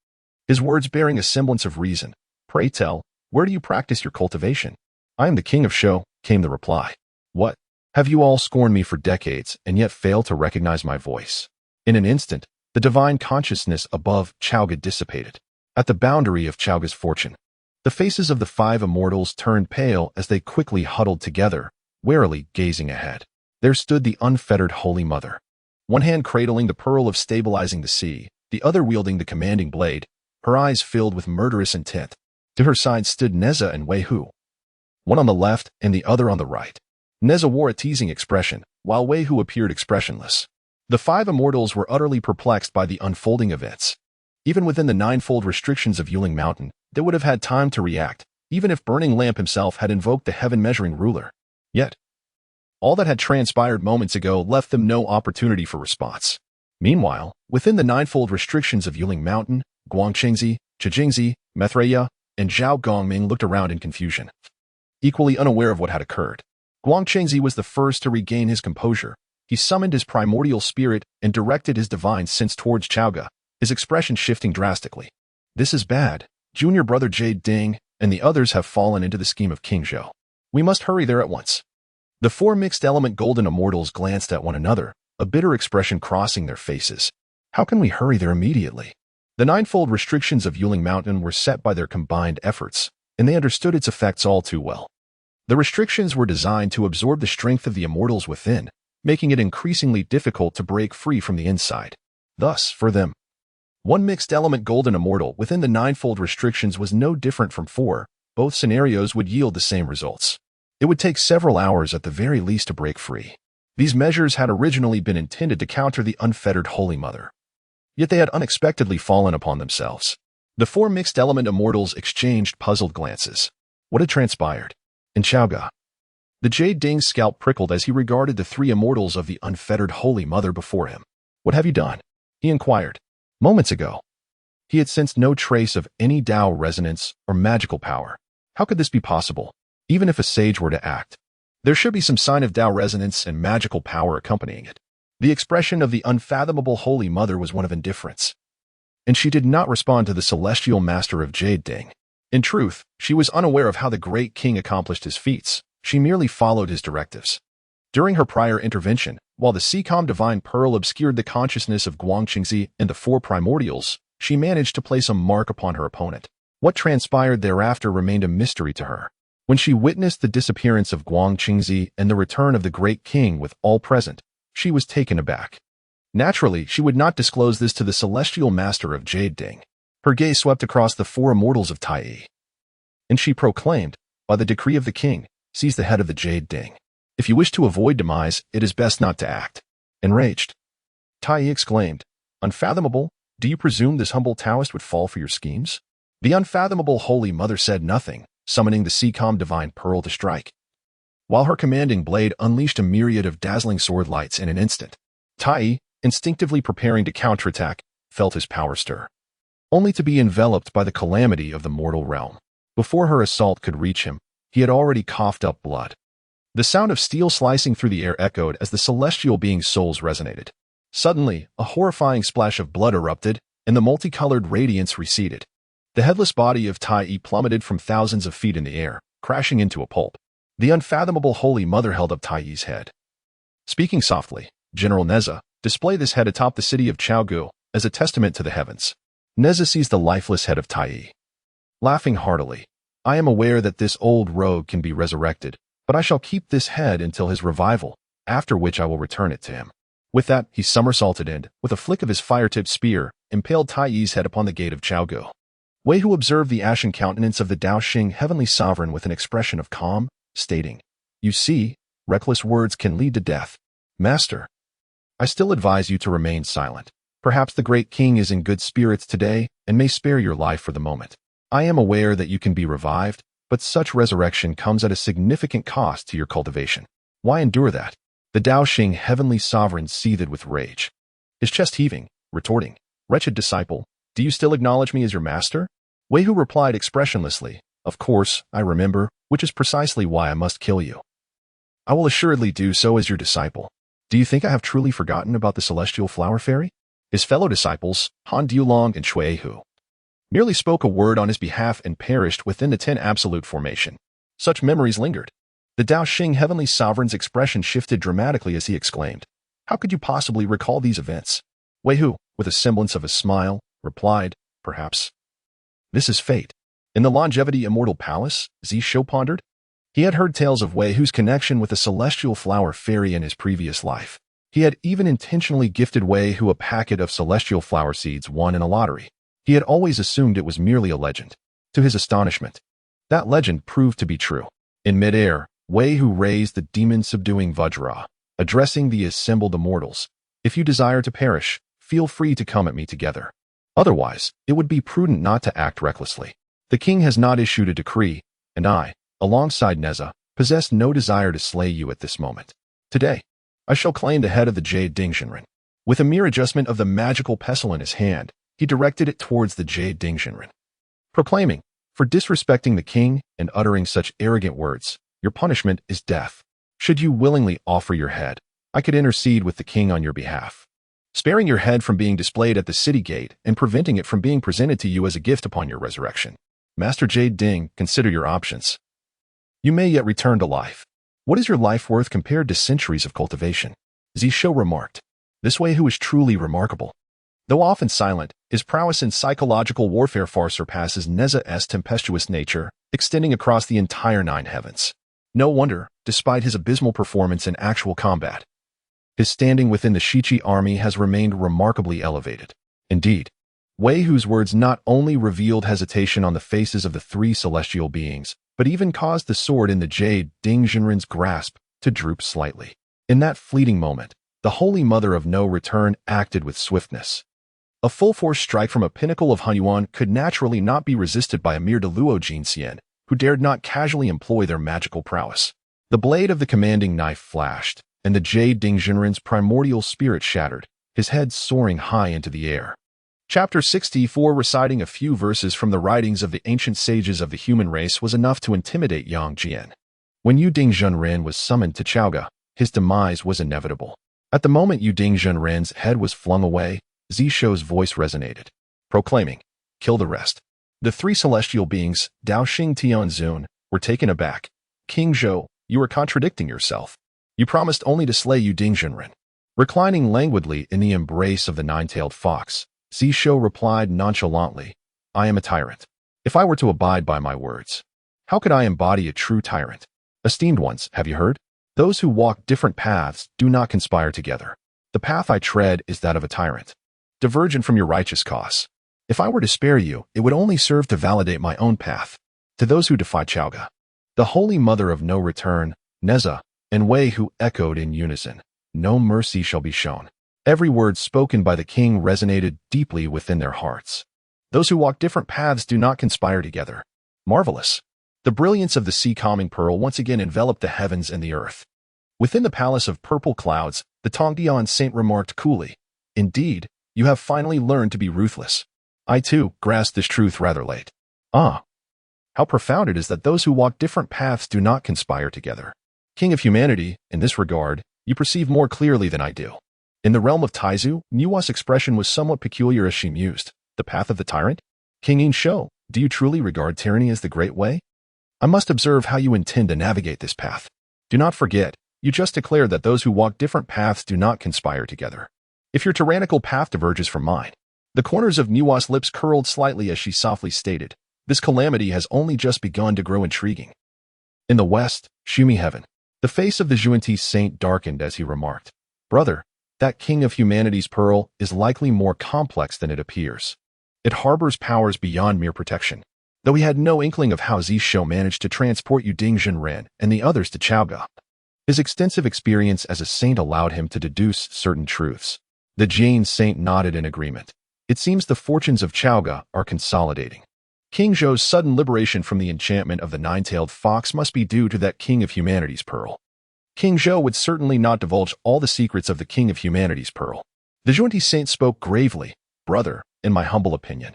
his words bearing a semblance of reason. Pray tell, where do you practice your cultivation? I am the king of Shou, came the reply. What? Have you all scorned me for decades and yet failed to recognize my voice? In an instant, the divine consciousness above Chaoga dissipated. At the boundary of Chaoga's fortune, the faces of the 5 immortals turned pale as they quickly huddled together, warily gazing ahead. There stood the unfettered Holy Mother, one hand cradling the pearl of stabilizing the sea, the other wielding the commanding blade, her eyes filled with murderous intent. To her side stood Neza and Wei Hu, one on the left and the other on the right. Neza wore a teasing expression, while Wei Hu appeared expressionless. The 5 immortals were utterly perplexed by the unfolding events. Even within the 9-fold restrictions of Yuling Mountain, they would have had time to react, even if Burning Lamp himself had invoked the heaven-measuring ruler. Yet, all that had transpired moments ago left them no opportunity for response. Meanwhile, within the 9-fold restrictions of Yuling Mountain, Guangqingzi, Zhongzi, Methreya, and Zhao Gongming looked around in confusion, equally unaware of what had occurred. Guangqingzi was the first to regain his composure. He summoned his primordial spirit and directed his divine sense towards Chaoga, his expression shifting drastically. This is bad. Junior brother Jade Ding and the others have fallen into the scheme of King Zhou. We must hurry there at once. The 4 mixed-element golden immortals glanced at one another, a bitter expression crossing their faces. How can we hurry there immediately? The 9-fold restrictions of Yuling Mountain were set by their combined efforts, and they understood its effects all too well. The restrictions were designed to absorb the strength of the immortals within, making it increasingly difficult to break free from the inside. Thus, for them, 1 mixed-element golden immortal within the 9-fold restrictions was no different from 4. Both scenarios would yield the same results. It would take several hours at the very least to break free. These measures had originally been intended to counter the unfettered Holy Mother. Yet they had unexpectedly fallen upon themselves. The 4 mixed-element immortals exchanged puzzled glances. What had transpired? In Chaoga, the Jade Ding's scalp prickled as he regarded the 3 immortals of the unfettered Holy Mother before him. What have you done? He inquired. Moments ago, he had sensed no trace of any Dao resonance or magical power. How could this be possible? Even if a sage were to act, there should be some sign of Dao resonance and magical power accompanying it. The expression of the unfathomable Holy Mother was one of indifference, and she did not respond to the celestial master of Jade Ding. In truth, she was unaware of how the great king accomplished his feats. She merely followed his directives. During her prior intervention, while the Secom Divine Pearl obscured the consciousness of Guangqingzi and the 4 primordials, she managed to place a mark upon her opponent. What transpired thereafter remained a mystery to her. When she witnessed the disappearance of Guangqingzi and the return of the great king with all present, she was taken aback. Naturally, she would not disclose this to the celestial master of Jade Ding. Her gaze swept across the 4 immortals of Tai, and she proclaimed, by the decree of the king, seize the head of the Jade Ding. If you wish to avoid demise, it is best not to act. Enraged, Tai exclaimed, Unfathomable, do you presume this humble Taoist would fall for your schemes? The unfathomable Holy Mother said nothing, summoning the Secom Divine Pearl to strike. While her commanding blade unleashed a myriad of dazzling sword lights in an instant, Tai, instinctively preparing to counterattack, felt his power stir, only to be enveloped by the calamity of the mortal realm. Before her assault could reach him, he had already coughed up blood. The sound of steel slicing through the air echoed as the celestial being's souls resonated. Suddenly, a horrifying splash of blood erupted, and the multicolored radiance receded. The headless body of Tai Yi plummeted from thousands of feet in the air, crashing into a pulp. The unfathomable Holy Mother held up Tai Yi's head. Speaking softly, General Neza, display this head atop the city of Chaogu as a testament to the heavens. Neza sees the lifeless head of Tai Yi. Laughing heartily, I am aware that this old rogue can be resurrected, but I shall keep this head until his revival, after which I will return it to him. With that, he somersaulted and, with a flick of his fire-tipped spear, impaled Tai Yi's head upon the gate of Chaogu. Wei Hu observed the ashen countenance of the Dao Xing heavenly sovereign with an expression of calm, stating, You see, reckless words can lead to death. Master, I still advise you to remain silent. Perhaps the great king is in good spirits today and may spare your life for the moment. I am aware that you can be revived, but such resurrection comes at a significant cost to your cultivation. Why endure that? The Dao Xing heavenly sovereign seethed with rage, his chest heaving, retorting, Wretched disciple, do you still acknowledge me as your master? Wei Hu replied expressionlessly, Of course, I remember, which is precisely why I must kill you. I will assuredly do so as your disciple. Do you think I have truly forgotten about the celestial flower fairy? His fellow disciples, Han Dulong and Shui Hu, merely spoke a word on his behalf and perished within the 10 absolute formation. Such memories lingered. The Dao Xing heavenly sovereign's expression shifted dramatically as he exclaimed, How could you possibly recall these events? Wei Hu, with a semblance of a smile, replied, Perhaps. This is fate. In the longevity immortal palace, Zishou pondered. He had heard tales of Wei Hu's connection with the celestial flower fairy in his previous life. He had even intentionally gifted Wei Hu a packet of celestial flower seeds won in a lottery. He had always assumed it was merely a legend. To his astonishment, that legend proved to be true. In midair, Wei Hu raised the demon-subduing Vajra, addressing the assembled immortals. If you desire to perish, feel free to come at me together. Otherwise, it would be prudent not to act recklessly. The king has not issued a decree, and I, alongside Neza, possess no desire to slay you at this moment. Today, I shall claim the head of the Jade Dingzhenren. With a mere adjustment of the magical pestle in his hand, he directed it towards the Jade Dingzhenren, proclaiming, For disrespecting the king and uttering such arrogant words, your punishment is death. Should you willingly offer your head, I could intercede with the king on your behalf, sparing your head from being displayed at the city gate and preventing it from being presented to you as a gift upon your resurrection. Master Jade Ding, consider your options. You may yet return to life. What is your life worth compared to centuries of cultivation? Zishou remarked. This Wei Hu is truly remarkable. Though often silent, his prowess in psychological warfare far surpasses Neza's tempestuous nature, extending across the entire 9 heavens. No wonder, despite his abysmal performance in actual combat, his standing within the Shiqi army has remained remarkably elevated. Indeed, Wei Hu's words not only revealed hesitation on the faces of the 3 celestial beings, but even caused the sword in the Jade Dingzhenren's grasp to droop slightly. In that fleeting moment, the Holy Mother of No Return acted with swiftness. A full-force strike from a pinnacle of Hunyuan could naturally not be resisted by a mere Deluo Jinxian, who dared not casually employ their magical prowess. The blade of the commanding knife flashed, and the Jade Dingzhenren's primordial spirit shattered, his head soaring high into the air. Chapter 64, reciting a few verses from the writings of the ancient sages of the human race, was enough to intimidate Yang Jian. When Yu Dingzhenren was summoned to Chaoga, his demise was inevitable. At the moment Yu Dingzhenren's head was flung away, Zishou's voice resonated, proclaiming, Kill the rest. The 3 celestial beings, Dao Xing Tianzun, were taken aback. King Zhou, you are contradicting yourself. You promised only to slay Yu Dingzhenren. Reclining languidly in the embrace of the 9-tailed fox, Zishou replied nonchalantly, I am a tyrant. If I were to abide by my words, how could I embody a true tyrant? Esteemed ones, have you heard? Those who walk different paths do not conspire together. The path I tread is that of a tyrant, divergent from your righteous cause. If I were to spare you, it would only serve to validate my own path. To those who defy Chaoga, the Holy Mother of No Return, Neza, and Wei Hu echoed in unison, No mercy shall be shown. Every word spoken by the king resonated deeply within their hearts. Those who walk different paths do not conspire together. Marvelous. The brilliance of the sea-calming pearl once again enveloped the heavens and the earth. Within the palace of purple clouds, the Tongdian saint remarked coolly, Indeed, you have finally learned to be ruthless. I too grasped this truth rather late. Ah, how profound it is that those who walk different paths do not conspire together. King of humanity, in this regard, you perceive more clearly than I do. In the realm of Taizu, Nuwa's expression was somewhat peculiar as she mused. The path of the tyrant? King Zishou, do you truly regard tyranny as the great way? I must observe how you intend to navigate this path. Do not forget, you just declared that those who walk different paths do not conspire together. If your tyrannical path diverges from mine. The corners of Nuwa's lips curled slightly as she softly stated, this calamity has only just begun to grow intriguing. In the west, Shumi heaven. The face of the Zhongzi saint darkened as he remarked, brother, that king of humanity's pearl is likely more complex than it appears. It harbors powers beyond mere protection. Though he had no inkling of how Zishou managed to transport Yu Dingzhenren and the others to Chaoga. His extensive experience as a saint allowed him to deduce certain truths. The Jain saint nodded in agreement. It seems the fortunes of Chaoga are consolidating. King Zhou's sudden liberation from the enchantment of the nine-tailed fox must be due to that king of humanity's pearl. King Zhou would certainly not divulge all the secrets of the king of humanity's pearl. The Zhongzi saint spoke gravely, brother, in my humble opinion.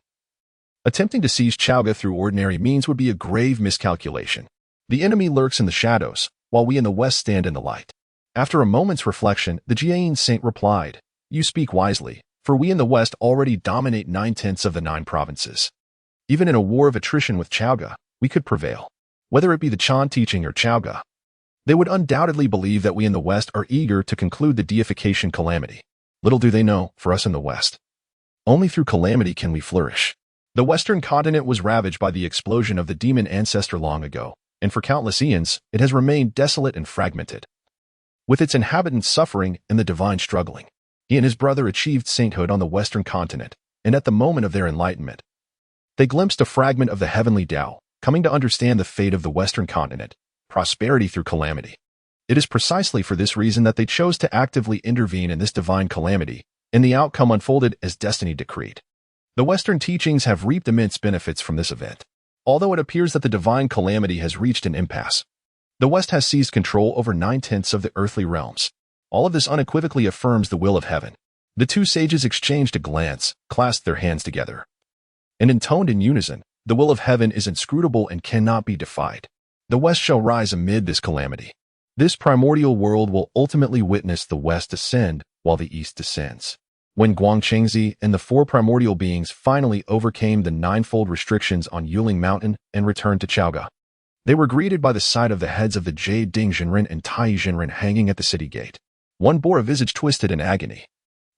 Attempting to seize Chaoga through ordinary means would be a grave miscalculation. The enemy lurks in the shadows, while we in the west stand in the light. After a moment's reflection, the Jian saint replied, you speak wisely, for we in the west already dominate 9/10 of the 9 provinces. Even in a war of attrition with Chaoga, we could prevail. Whether it be the Chan teaching or Chaoga, they would undoubtedly believe that we in the West are eager to conclude the deification calamity. Little do they know, for us in the West, only through calamity can we flourish. The Western continent was ravaged by the explosion of the demon ancestor long ago, and for countless eons, it has remained desolate and fragmented. With its inhabitants suffering and the divine struggling, he and his brother achieved sainthood on the Western continent, and at the moment of their enlightenment, they glimpsed a fragment of the heavenly Tao, coming to understand the fate of the Western continent, prosperity through calamity. It is precisely for this reason that they chose to actively intervene in this divine calamity, and the outcome unfolded as destiny decreed. The Western teachings have reaped immense benefits from this event. Although it appears that the divine calamity has reached an impasse, the West has seized control over 9/10 of the earthly realms. All of this unequivocally affirms the will of heaven. The two sages exchanged a glance, clasped their hands together, and intoned in unison, the will of heaven is inscrutable and cannot be defied. The West shall rise amid this calamity. This primordial world will ultimately witness the West ascend while the East descends. When Zhongzi and the 4 primordial beings finally overcame the 9-fold restrictions on Yuling Mountain and returned to Chaoga, they were greeted by the sight of the heads of the Jade Dingzhenren and Tai Zhenren hanging at the city gate. One bore a visage twisted in agony,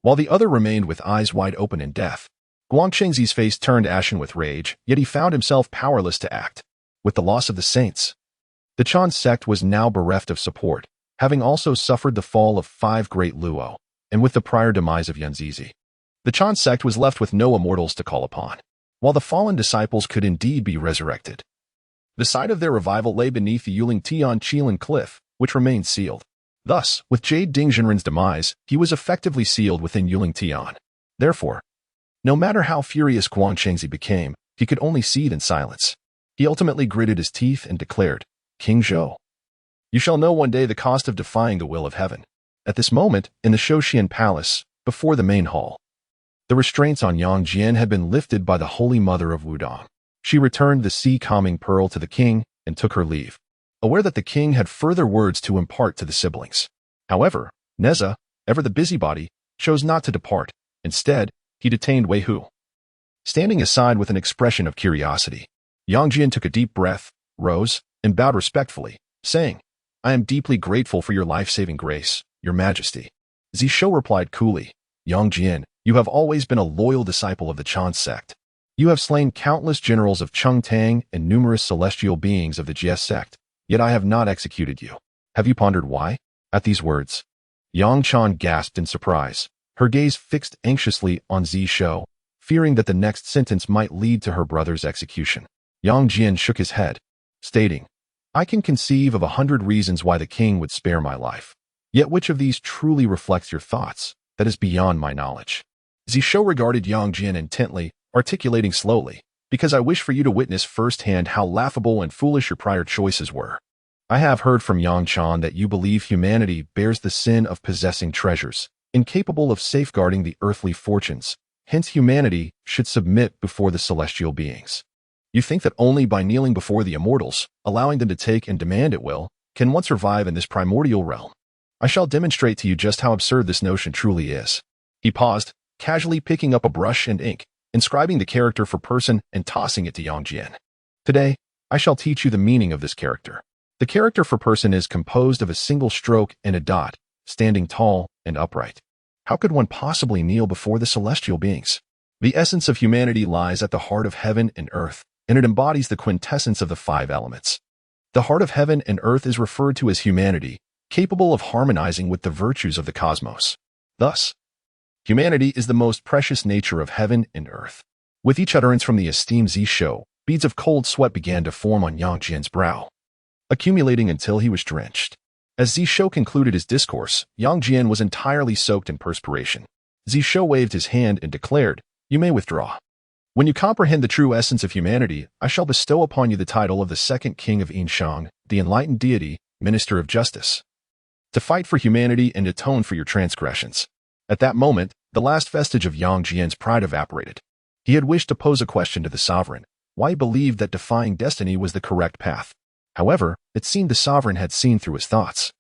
while the other remained with eyes wide open in death. Zhongzi's face turned ashen with rage, yet he found himself powerless to act. With the loss of the saints, the Chan sect was now bereft of support, having also suffered the fall of 5 great Luo, and with the prior demise of Yunzizi. The Chan sect was left with no immortals to call upon, while the fallen disciples could indeed be resurrected. The site of their revival lay beneath the Yuling Tian Qilin cliff, which remained sealed. Thus, with Jade Dingzhenren's demise, he was effectively sealed within Yuling Tian. Therefore, no matter how furious Zhongzi became, he could only seethe in silence. He ultimately gritted his teeth and declared, King Zhou, you shall know one day the cost of defying the will of heaven. At this moment, in the Shoshian Palace, before the main hall, the restraints on Yang Jian had been lifted by the Holy Mother of Wudong. She returned the sea-calming pearl to the king and took her leave, aware that the king had further words to impart to the siblings. However, Neza, ever the busybody, chose not to depart. Instead, he detained Wei Hu. Standing aside with an expression of curiosity, Yang Jian took a deep breath, rose, and bowed respectfully, saying, I am deeply grateful for your life-saving grace, your majesty. Zishou replied coolly, Yang Jian, you have always been a loyal disciple of the Chan sect. You have slain countless generals of Cheng Tang and numerous celestial beings of the Jie sect, yet I have not executed you. Have you pondered why? At these words, Yang Chan gasped in surprise, her gaze fixed anxiously on Zishou, fearing that the next sentence might lead to her brother's execution. Yang Jian shook his head, stating, I can conceive of 100 reasons why the king would spare my life. Yet which of these truly reflects your thoughts? That is beyond my knowledge. Zishou regarded Yang Jian intently, articulating slowly, because I wish for you to witness firsthand how laughable and foolish your prior choices were. I have heard from Yang Chan that you believe humanity bears the sin of possessing treasures, incapable of safeguarding the earthly fortunes. Hence, humanity should submit before the celestial beings. You think that only by kneeling before the immortals, allowing them to take and demand at will, can one survive in this primordial realm? I shall demonstrate to you just how absurd this notion truly is. He paused, casually picking up a brush and ink, inscribing the character for person and tossing it to Yang Jian. Today, I shall teach you the meaning of this character. The character for person is composed of a single stroke and a dot, standing tall and upright. How could one possibly kneel before the celestial beings? The essence of humanity lies at the heart of heaven and earth, and it embodies the quintessence of the 5 elements. The heart of heaven and earth is referred to as humanity, capable of harmonizing with the virtues of the cosmos. Thus, humanity is the most precious nature of heaven and earth. With each utterance from the esteemed Zishou, beads of cold sweat began to form on Yang Jian's brow, accumulating until he was drenched. As Zishou concluded his discourse, Yang Jian was entirely soaked in perspiration. Zishou waved his hand and declared, "You may withdraw. When you comprehend the true essence of humanity, I shall bestow upon you the title of the second king of Yinshang, the enlightened deity, minister of justice, to fight for humanity and atone for your transgressions." At that moment, the last vestige of Yang Jian's pride evaporated. He had wished to pose a question to the sovereign, why he believed that defying destiny was the correct path. However, it seemed the sovereign had seen through his thoughts.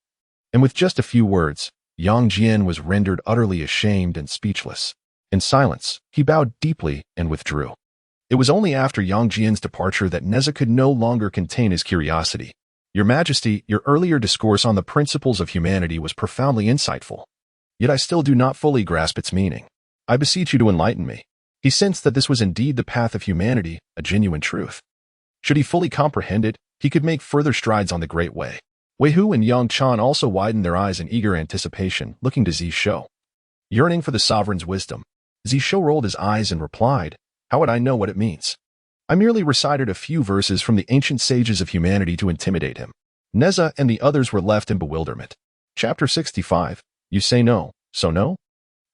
And with just a few words, Yang Jian was rendered utterly ashamed and speechless. In silence, he bowed deeply and withdrew. It was only after Yang Jian's departure that Neza could no longer contain his curiosity. "Your Majesty, your earlier discourse on the principles of humanity was profoundly insightful. Yet I still do not fully grasp its meaning. I beseech you to enlighten me." He sensed that this was indeed the path of humanity, a genuine truth. Should he fully comprehend it, he could make further strides on the great way. Wei Hu and Yang Chan also widened their eyes in eager anticipation, looking to Zishou. Yearning for the sovereign's wisdom, Zishou rolled his eyes and replied, "How would I know what it means? I merely recited a few verses from the ancient sages of humanity to intimidate him." Neza and the others were left in bewilderment. Chapter 65. You say no, so no?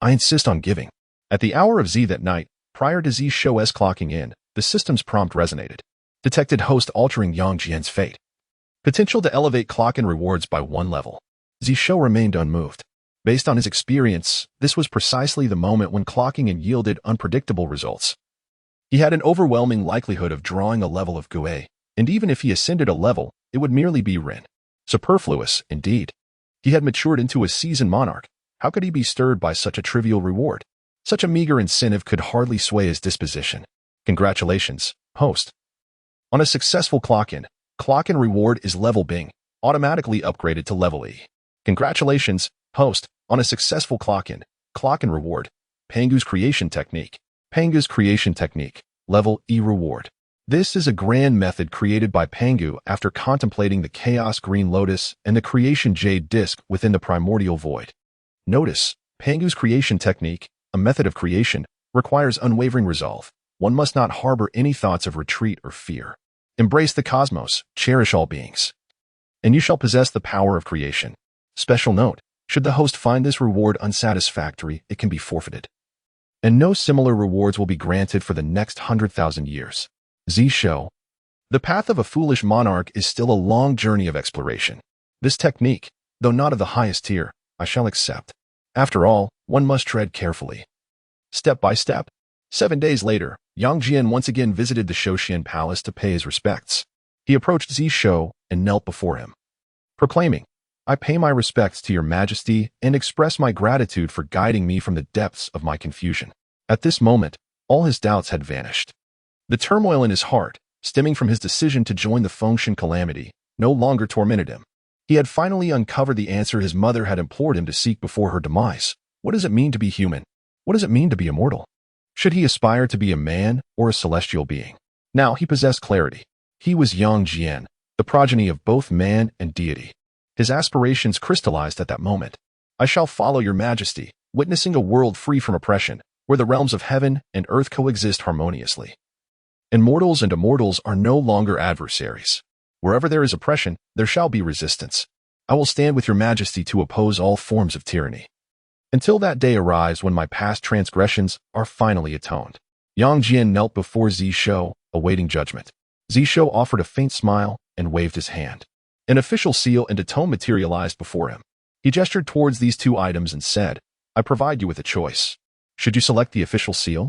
I insist on giving. At the hour of Z that night, prior to Zishou's clocking in, the system's prompt resonated. Detected host altering Yang Jian's fate. Potential to elevate clock-in rewards by 1 level. Zishou remained unmoved. Based on his experience, this was precisely the moment when clocking in yielded unpredictable results. He had an overwhelming likelihood of drawing a level of Gui, and even if he ascended a level, it would merely be Ren. Superfluous, indeed. He had matured into a seasoned monarch. How could he be stirred by such a trivial reward? Such a meager incentive could hardly sway his disposition. Congratulations, host. On a successful clock-in reward is level Bing, automatically upgraded to level E. Congratulations, host, on a successful clock-in reward, Pangu's creation technique. Pangu's creation technique, level E reward. This is a grand method created by Pangu after contemplating the Chaos Green Lotus and the Creation Jade Disc within the primordial void. Notice, Pangu's creation technique, a method of creation, requires unwavering resolve. One must not harbor any thoughts of retreat or fear. Embrace the cosmos, cherish all beings, and you shall possess the power of creation. Special note, should the host find this reward unsatisfactory, it can be forfeited. And no similar rewards will be granted for the next 100,000 years. Zishou. The path of a foolish monarch is still a long journey of exploration. This technique, though not of the highest tier, I shall accept. After all, one must tread carefully. Step by step. 7 days later, Yang Jian once again visited the Shouxian Palace to pay his respects. He approached Zishou and knelt before him, proclaiming, "I pay my respects to your majesty and express my gratitude for guiding me from the depths of my confusion." At this moment, all his doubts had vanished. The turmoil in his heart, stemming from his decision to join the Fengshan calamity, no longer tormented him. He had finally uncovered the answer his mother had implored him to seek before her demise. What does it mean to be human? What does it mean to be immortal? Should he aspire to be a man or a celestial being? Now he possessed clarity. He was Yang Jian, the progeny of both man and deity. His aspirations crystallized at that moment. "I shall follow your majesty, witnessing a world free from oppression, where the realms of heaven and earth coexist harmoniously. And mortals and immortals are no longer adversaries. Wherever there is oppression, there shall be resistance. I will stand with your majesty to oppose all forms of tyranny, until that day arrives when my past transgressions are finally atoned." Yang Jian knelt before Zishou, awaiting judgment. Zishou offered a faint smile and waved his hand. An official seal and a tome materialized before him. He gestured towards these 2 items and said, I provide you with a choice. Should you select the official seal?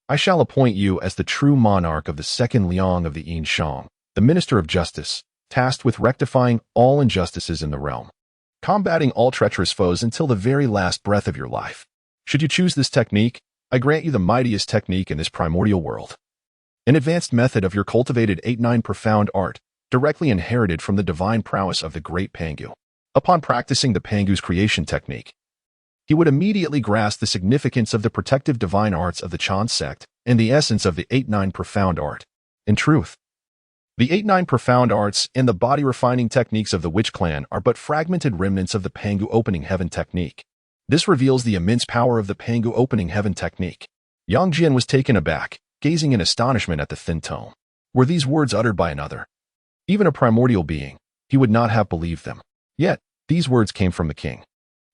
I shall appoint you as the true monarch of the second Liang of the Yin Shang, the Minister of Justice, tasked with rectifying all injustices in the realm, combating all treacherous foes until the very last breath of your life. Should you choose this technique, I grant you the mightiest technique in this primordial world. An advanced method of your cultivated 8-9 profound art, directly inherited from the divine prowess of the great Pangu. Upon practicing the Pangu's creation technique, he would immediately grasp the significance of the protective divine arts of the Chan sect and the essence of the 8-9 profound art. In truth, the 8-9 profound arts and the body-refining techniques of the witch clan are but fragmented remnants of the Pangu opening heaven technique. This reveals the immense power of the Pangu opening heaven technique. Yang Jian was taken aback, gazing in astonishment at the thin tome. Were these words uttered by another, even a primordial being, he would not have believed them. Yet, these words came from the king.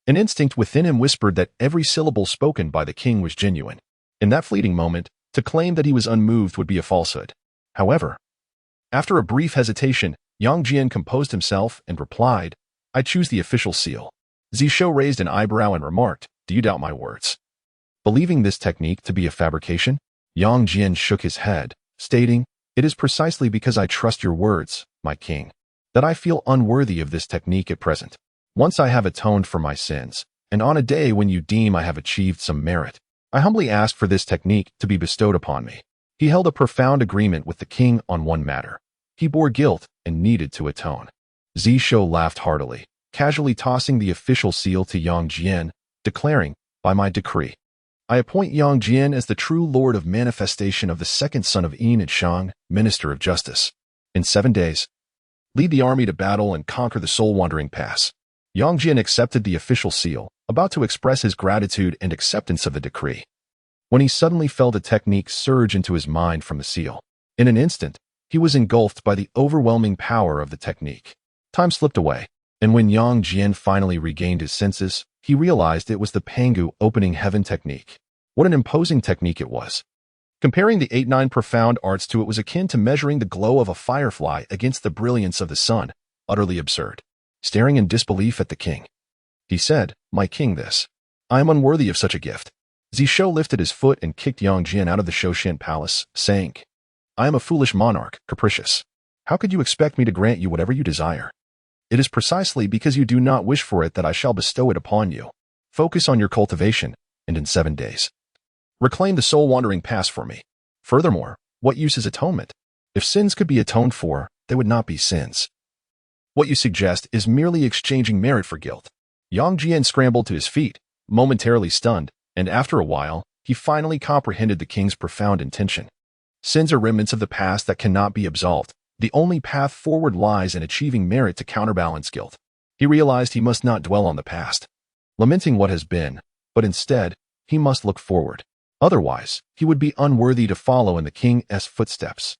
An instinct within him whispered that every syllable spoken by the king was genuine. In that fleeting moment, to claim that he was unmoved would be a falsehood. However, after a brief hesitation, Yang Jian composed himself and replied, I choose the official seal. Zishou raised an eyebrow and remarked, do you doubt my words? Believing this technique to be a fabrication, Yang Jian shook his head, stating, it is precisely because I trust your words, my king, that I feel unworthy of this technique at present. Once I have atoned for my sins, and on a day when you deem I have achieved some merit, I humbly ask for this technique to be bestowed upon me. He held a profound agreement with the king on one matter. He bore guilt and needed to atone. Zishou laughed heartily, casually tossing the official seal to Yang Jian, declaring, by my decree, I appoint Yang Jian as the true lord of manifestation of the second son of Yin and Shang, Minister of Justice. In 7 days, lead the army to battle and conquer the soul-wandering pass. Yang Jian accepted the official seal, about to express his gratitude and acceptance of the decree, when he suddenly felt a technique surge into his mind from the seal. In an instant, he was engulfed by the overwhelming power of the technique. Time slipped away, and when Yang Jian finally regained his senses, he realized it was the Pangu opening heaven technique. What an imposing technique it was. Comparing the 8-9 profound arts to it was akin to measuring the glow of a firefly against the brilliance of the sun, utterly absurd. Staring in disbelief at the king, he said, my king, I am unworthy of such a gift. Zishou lifted his foot and kicked Yang Jian out of the Shoshan Palace, saying, I am a foolish monarch, capricious. How could you expect me to grant you whatever you desire? It is precisely because you do not wish for it that I shall bestow it upon you. Focus on your cultivation, and in 7 days, reclaim the soul-wandering past for me. Furthermore, what use is atonement? If sins could be atoned for, they would not be sins. What you suggest is merely exchanging merit for guilt. Yang Jian scrambled to his feet, momentarily stunned, and after a while, he finally comprehended the king's profound intention. Sins are remnants of the past that cannot be absolved. The only path forward lies in achieving merit to counterbalance guilt. He realized he must not dwell on the past, lamenting what has been, but instead, he must look forward. Otherwise, he would be unworthy to follow in the king's footsteps.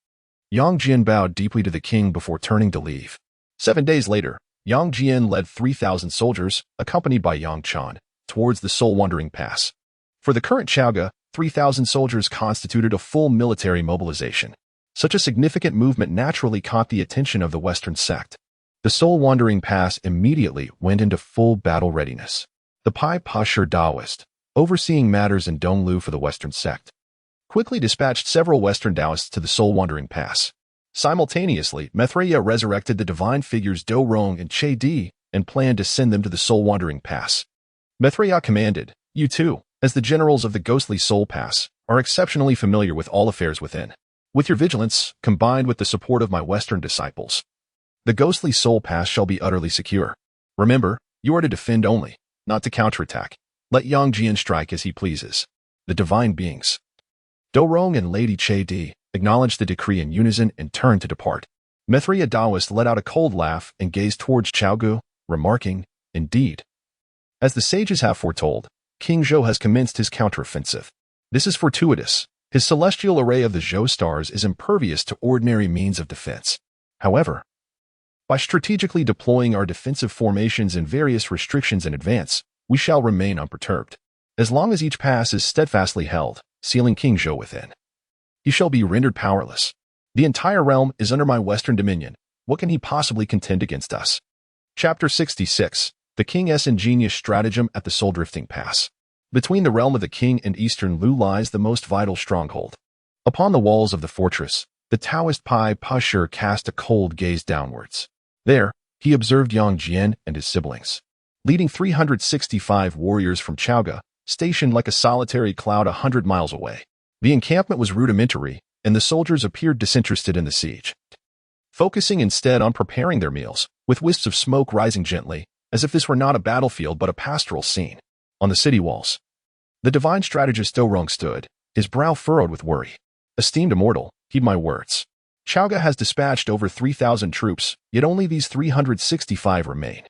Yang Jian bowed deeply to the king before turning to leave. 7 days later, Yang Jian led 3,000 soldiers, accompanied by Yang Chan, towards the soul-wandering pass. For the current Chaoga, 3,000 soldiers constituted a full military mobilization. Such a significant movement naturally caught the attention of the Western sect. The soul-wandering pass immediately went into full battle readiness. The Pai Pashur Taoist, overseeing matters in Donglu for the Western sect, quickly dispatched several Western Taoists to the soul-wandering pass. Simultaneously, Maitreya resurrected the divine figures Do Rong and Che Di and planned to send them to the soul-wandering pass. Maitreya commanded, you too, as the generals of the ghostly soul pass, are exceptionally familiar with all affairs within. With your vigilance, combined with the support of my Western disciples, the ghostly soul pass shall be utterly secure. Remember, you are to defend only, not to counterattack. Let Yang Jian strike as he pleases. The divine beings, Do Rong and Lady Che Di, acknowledged the decree in unison and turned to depart. Maitreya Taoist let out a cold laugh and gazed towards Chaogu, remarking, indeed, as the sages have foretold, King Zhou has commenced his counteroffensive. This is fortuitous. His celestial array of the Zhou stars is impervious to ordinary means of defense. However, by strategically deploying our defensive formations and various restrictions in advance, we shall remain unperturbed. As long as each pass is steadfastly held, sealing King Zhou within, he shall be rendered powerless. The entire realm is under my Western dominion. What can he possibly contend against us? Chapter 66. The King's Ingenious Stratagem at the Soul Drifting Pass. Between the realm of the king and eastern Lu lies the most vital stronghold. Upon the walls of the fortress, the Taoist Pai Pasher cast a cold gaze downwards. There, he observed Yang Jian and his siblings, leading 365 warriors from Chaoga, stationed like a solitary cloud 100 miles away. The encampment was rudimentary, and the soldiers appeared disinterested in the siege, focusing instead on preparing their meals, with wisps of smoke rising gently, as if this were not a battlefield but a pastoral scene. On the city walls, the divine strategist Zhou Rong stood, his brow furrowed with worry. Esteemed immortal, heed my words. Chaoga has dispatched over 3,000 troops, yet only these 365 remain.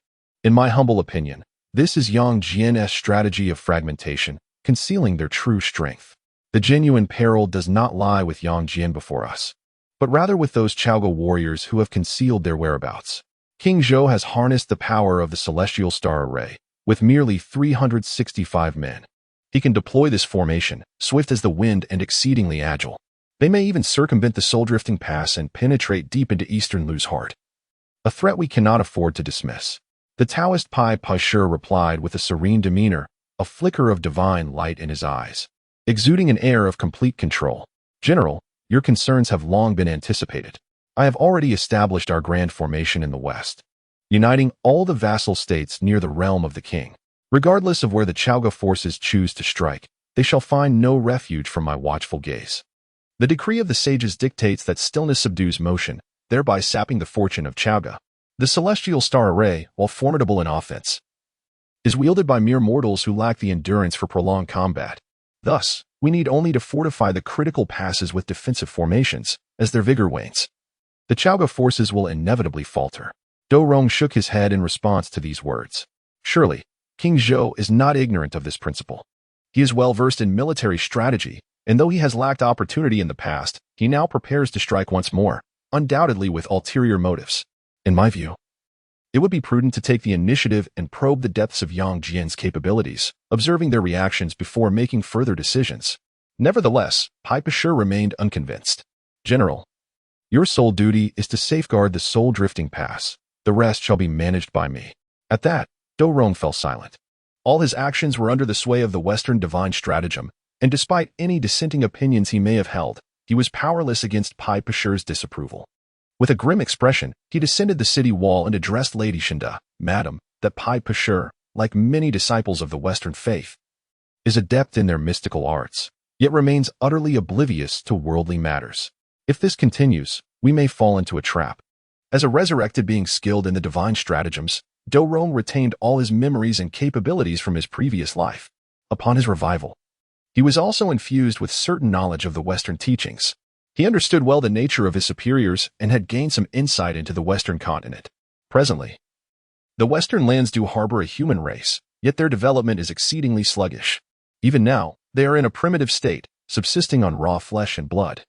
In my humble opinion, this is Yang Jian's strategy of fragmentation, concealing their true strength. The genuine peril does not lie with Yang Jian before us, but rather with those Chaoga warriors who have concealed their whereabouts. King Zhou has harnessed the power of the celestial star array, with merely 365 men. He can deploy this formation, swift as the wind and exceedingly agile. They may even circumvent the soul-drifting pass and penetrate deep into eastern Lu's heart. A threat we cannot afford to dismiss. The Taoist Pai Pasher replied with a serene demeanor, a flicker of divine light in his eyes, exuding an air of complete control. General, your concerns have long been anticipated. I have already established our grand formation in the west, uniting all the vassal states near the realm of the king. Regardless of where the Chaoga forces choose to strike, they shall find no refuge from my watchful gaze. The decree of the sages dictates that stillness subdues motion, thereby sapping the fortune of Chaoga. The celestial star array, while formidable in offense, is wielded by mere mortals who lack the endurance for prolonged combat. Thus, we need only to fortify the critical passes with defensive formations, as their vigor wanes. The Chaoga forces will inevitably falter. Zhou Rong shook his head in response to these words. Surely, King Zhou is not ignorant of this principle. He is well versed in military strategy, and though he has lacked opportunity in the past, he now prepares to strike once more, undoubtedly with ulterior motives. In my view, it would be prudent to take the initiative and probe the depths of Yang Jian's capabilities, observing their reactions before making further decisions. Nevertheless, Pai Pasher remained unconvinced. General, your sole duty is to safeguard the soul-drifting pass. The rest shall be managed by me. At that, Zhou Rong fell silent. All his actions were under the sway of the Western divine stratagem, and despite any dissenting opinions he may have held, he was powerless against Pai Pasher's disapproval. With a grim expression, he descended the city wall and addressed Lady Xinda. Madam, that Pai Pasher, like many disciples of the Western faith, is adept in their mystical arts, yet remains utterly oblivious to worldly matters. If this continues, we may fall into a trap. As a resurrected being skilled in the divine stratagems, Zhou Rong retained all his memories and capabilities from his previous life. Upon his revival, he was also infused with certain knowledge of the Western teachings. He understood well the nature of his superiors and had gained some insight into the Western continent. Presently, the Western lands do harbor a human race, yet their development is exceedingly sluggish. Even now, they are in a primitive state, subsisting on raw flesh and blood,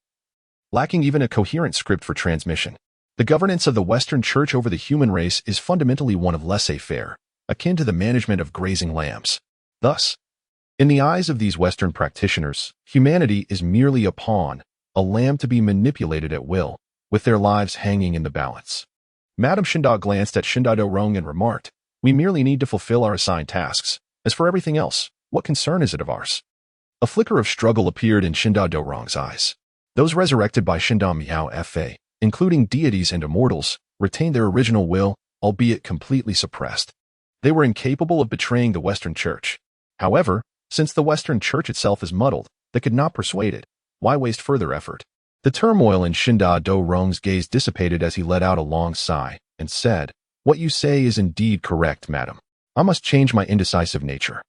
lacking even a coherent script for transmission. The governance of the Western Church over the human race is fundamentally one of laissez-faire, akin to the management of grazing lambs. Thus, in the eyes of these Western practitioners, humanity is merely a pawn, a lamb to be manipulated at will, with their lives hanging in the balance. Madame Xinda glanced at Xinda Zhou Rong and remarked, we merely need to fulfill our assigned tasks. As for everything else, what concern is it of ours? A flicker of struggle appeared in Xinda Zhou Rong's eyes. Those resurrected by Xinda Miao Fa, including deities and immortals, retained their original will, albeit completely suppressed. They were incapable of betraying the Western Church. However, since the Western Church itself is muddled, they could not persuade it. Why waste further effort? The turmoil in Xinda Zhou Rong's gaze dissipated as he let out a long sigh and said, what you say is indeed correct, madam. I must change my indecisive nature.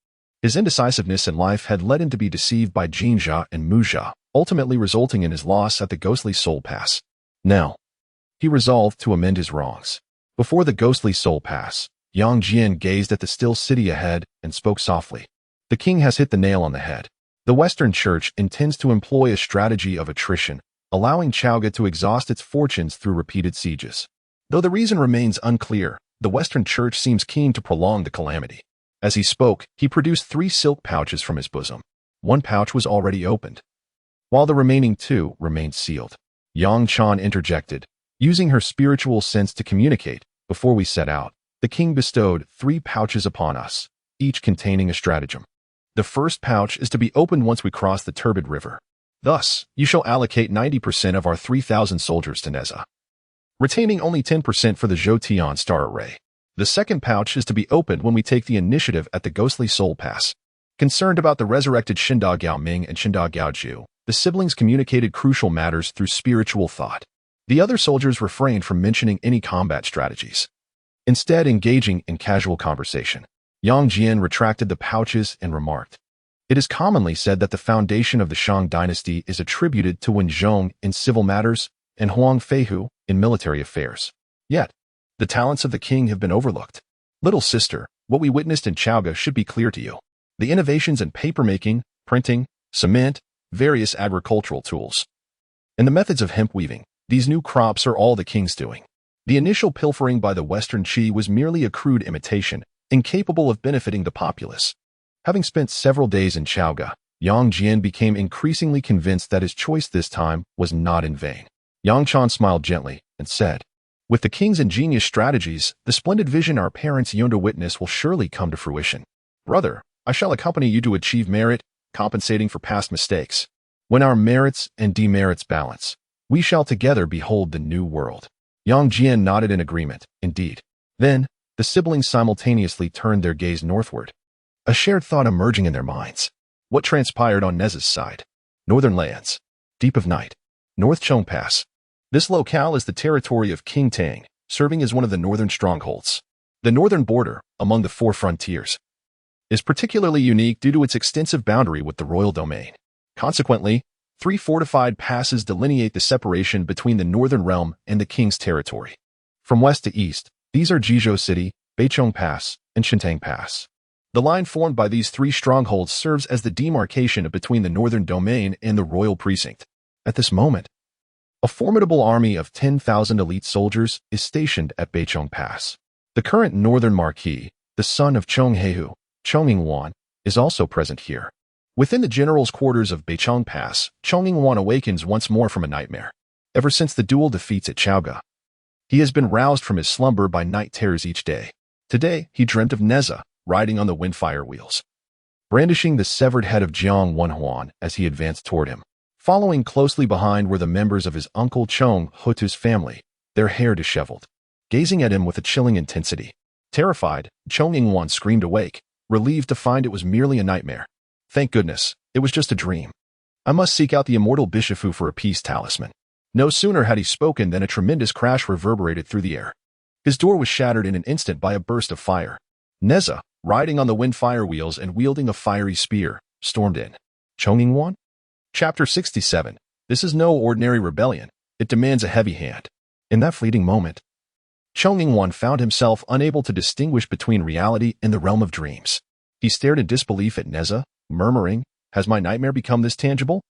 His indecisiveness in life had led him to be deceived by Jinjia and Muzha, ultimately resulting in his loss at the ghostly soul pass. Now, he resolved to amend his wrongs. Before the ghostly soul pass, Yang Jian gazed at the still city ahead and spoke softly. The king has hit the nail on the head. The Western Church intends to employ a strategy of attrition, allowing Chaoga to exhaust its fortunes through repeated sieges. Though the reason remains unclear, the Western Church seems keen to prolong the calamity. As he spoke, he produced 3 silk pouches from his bosom. One pouch was already opened, while the remaining 2 remained sealed. Yang Chan interjected, using her spiritual sense to communicate. Before we set out, the king bestowed 3 pouches upon us, each containing a stratagem. The first pouch is to be opened once we cross the turbid river. Thus, you shall allocate 90% of our 3,000 soldiers to Neza, retaining only 10% for the Zhou star array. The second pouch is to be opened when we take the initiative at the Ghostly Soul Pass. Concerned about the resurrected Xinda Gao Ming and Xinda Gao Ju, the siblings communicated crucial matters through spiritual thought. The other soldiers refrained from mentioning any combat strategies, instead engaging in casual conversation. Yang Jian retracted the pouches and remarked, "It is commonly said that the foundation of the Shang dynasty is attributed to Wen Zhong in civil matters and Huang Feihu in military affairs. Yet, the talents of the king have been overlooked. Little sister, what we witnessed in Chaoga should be clear to you. The innovations in papermaking, printing, cement, various agricultural tools, and the methods of hemp weaving, these new crops are all the king's doing. The initial pilfering by the Western Qi was merely a crude imitation, incapable of benefiting the populace." Having spent several days in Chaoga, Yang Jian became increasingly convinced that his choice this time was not in vain. Yang Chan smiled gently and said, "With the king's ingenious strategies, the splendid vision our parents yearn to witness will surely come to fruition. Brother, I shall accompany you to achieve merit, compensating for past mistakes. When our merits and demerits balance, we shall together behold the new world." Yang Jian nodded in agreement, indeed. Then, the siblings simultaneously turned their gaze northward, a shared thought emerging in their minds. What transpired on Neza's side? Northern lands. Deep of night. North Chong Pass. This locale is the territory of King Tang, serving as one of the northern strongholds. The northern border, among the four frontiers, is particularly unique due to its extensive boundary with the royal domain. Consequently, 3 fortified passes delineate the separation between the northern realm and the king's territory. From west to east, these are Zishou City, Beichong Pass, and Shintang Pass. The line formed by these 3 strongholds serves as the demarcation between the northern domain and the royal precinct. At this moment, a formidable army of 10,000 elite soldiers is stationed at Beichong Pass. The current northern marquis, the son of Chong Heihu, Chong Yingwan, is also present here. Within the general's quarters of Beichong Pass, Chong Yingwan awakens once more from a nightmare. Ever since the duel defeats at Chaoga, he has been roused from his slumber by night terrors each day. Today, he dreamt of Neza, riding on the windfire wheels, brandishing the severed head of Jiang Wenhuan as he advanced toward him. Following closely behind were the members of his uncle Chong Hotu's family, their hair disheveled, gazing at him with a chilling intensity. Terrified, Chong Yingwan screamed awake, relieved to find it was merely a nightmare. Thank goodness, it was just a dream. I must seek out the immortal Bishifu for a peace talisman. No sooner had he spoken than a tremendous crash reverberated through the air. His door was shattered in an instant by a burst of fire. Neza, riding on the windfire wheels and wielding a fiery spear, stormed in. Chong Yingwan? Chapter 67. This is no ordinary rebellion. It demands a heavy hand. In that fleeting moment, Chong Yingwan found himself unable to distinguish between reality and the realm of dreams. He stared in disbelief at Neza, murmuring, "Has my nightmare become this tangible?"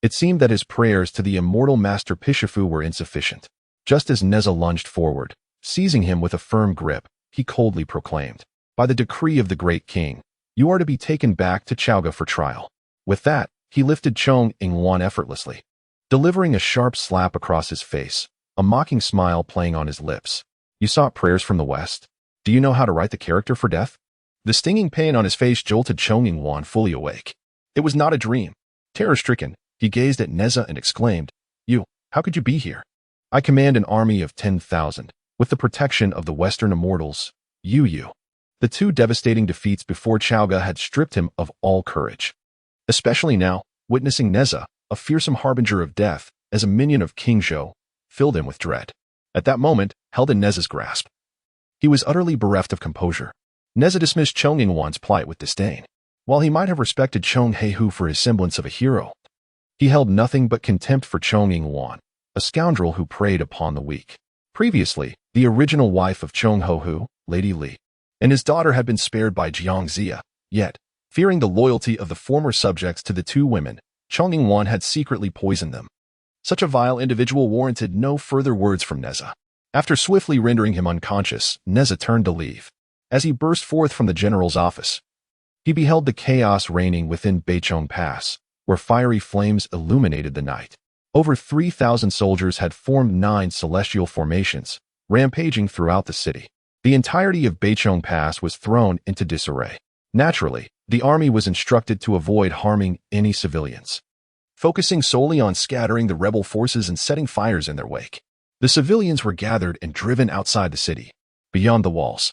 It seemed that his prayers to the immortal Master Pishifu were insufficient. Just as Neza lunged forward, seizing him with a firm grip, he coldly proclaimed, "By the decree of the great king, you are to be taken back to Chaoga for trial." With that, he lifted Chong Yingwan effortlessly, delivering a sharp slap across his face, a mocking smile playing on his lips. "You sought prayers from the west. Do you know how to write the character for death?" The stinging pain on his face jolted Chong Yingwan fully awake. It was not a dream. Terror-stricken, he gazed at Neza and exclaimed, "You, how could you be here?" "I command an army of 10,000, with the protection of the Western immortals, you." The 2 devastating defeats before Chaoga had stripped him of all courage. Especially now, witnessing Neza, a fearsome harbinger of death, as a minion of King Zhou, filled him with dread. At that moment, held in Neza's grasp, he was utterly bereft of composure. Neza dismissed Chong Yingwan's plight with disdain. While he might have respected Chong Heihu for his semblance of a hero, he held nothing but contempt for Chong Yingwan, a scoundrel who preyed upon the weak. Previously, the original wife of Chong Hohu, Lady Li, and his daughter had been spared by Zhongzi, yet, fearing the loyalty of the former subjects to the 2 women, Chong Yingwan had secretly poisoned them. Such a vile individual warranted no further words from Neza. After swiftly rendering him unconscious, Neza turned to leave. As he burst forth from the general's office, he beheld the chaos reigning within Beichong Pass, where fiery flames illuminated the night. Over 3,000 soldiers had formed 9 celestial formations, rampaging throughout the city. The entirety of Beichong Pass was thrown into disarray. Naturally, The army was instructed to avoid harming any civilians, focusing solely on scattering the rebel forces and setting fires in their wake. The civilians were gathered and driven outside the city. Beyond the walls,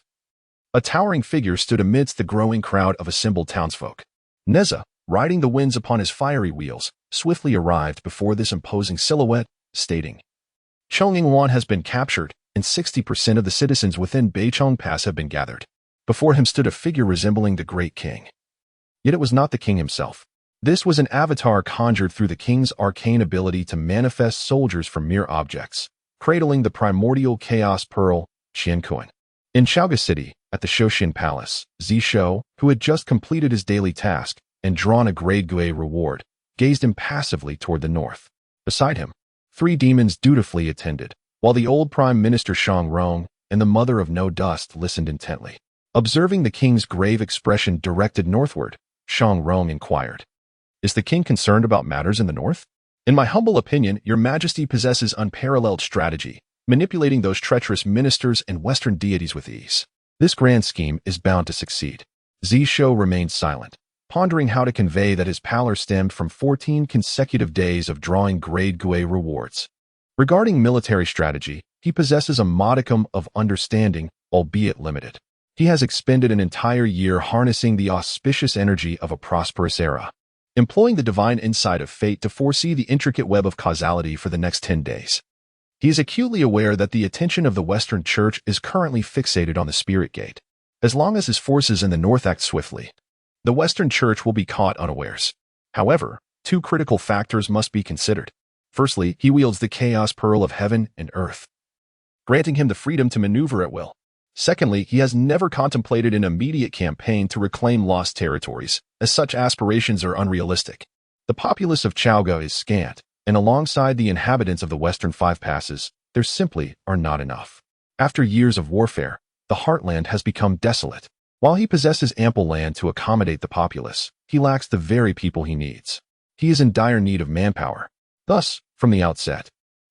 a towering figure stood amidst the growing crowd of assembled townsfolk. Neza, riding the winds upon his fiery wheels, swiftly arrived before this imposing silhouette, stating, "Chongyingwan has been captured, and 60% of the citizens within Beichong Pass have been gathered." Before him stood a figure resembling the great king. Yet it was not the king himself. This was an avatar conjured through the king's arcane ability to manifest soldiers from mere objects, cradling the primordial chaos pearl, Qiankuan. In Chaoga City, at the Shoshin Palace, Zishou, who had just completed his daily task and drawn a grade Gui reward, gazed impassively toward the north. Beside him, 3 demons dutifully attended, while the old Prime Minister Shang Rong and the Mother of No Dust listened intently. Observing the king's grave expression directed northward, Shang Rong inquired, "Is the king concerned about matters in the north? In my humble opinion, your majesty possesses unparalleled strategy, manipulating those treacherous ministers and Western deities with ease. This grand scheme is bound to succeed." Zishou remained silent, pondering how to convey that his pallor stemmed from 14 consecutive days of drawing grade Gui rewards. Regarding military strategy, he possesses a modicum of understanding, albeit limited. He has expended an entire year harnessing the auspicious energy of a prosperous era, employing the divine insight of fate to foresee the intricate web of causality for the next 10 days. He is acutely aware that the attention of the Western Church is currently fixated on the Spirit Gate. As long as his forces in the north act swiftly, the Western Church will be caught unawares. However, 2 critical factors must be considered. Firstly, he wields the chaos pearl of heaven and earth, granting him the freedom to maneuver at will. Secondly, he has never contemplated an immediate campaign to reclaim lost territories, as such aspirations are unrealistic. The populace of Chaoga is scant, and alongside the inhabitants of the Western 5 Passes, there simply are not enough. After years of warfare, the heartland has become desolate. While he possesses ample land to accommodate the populace, he lacks the very people he needs. He is in dire need of manpower. Thus, from the outset,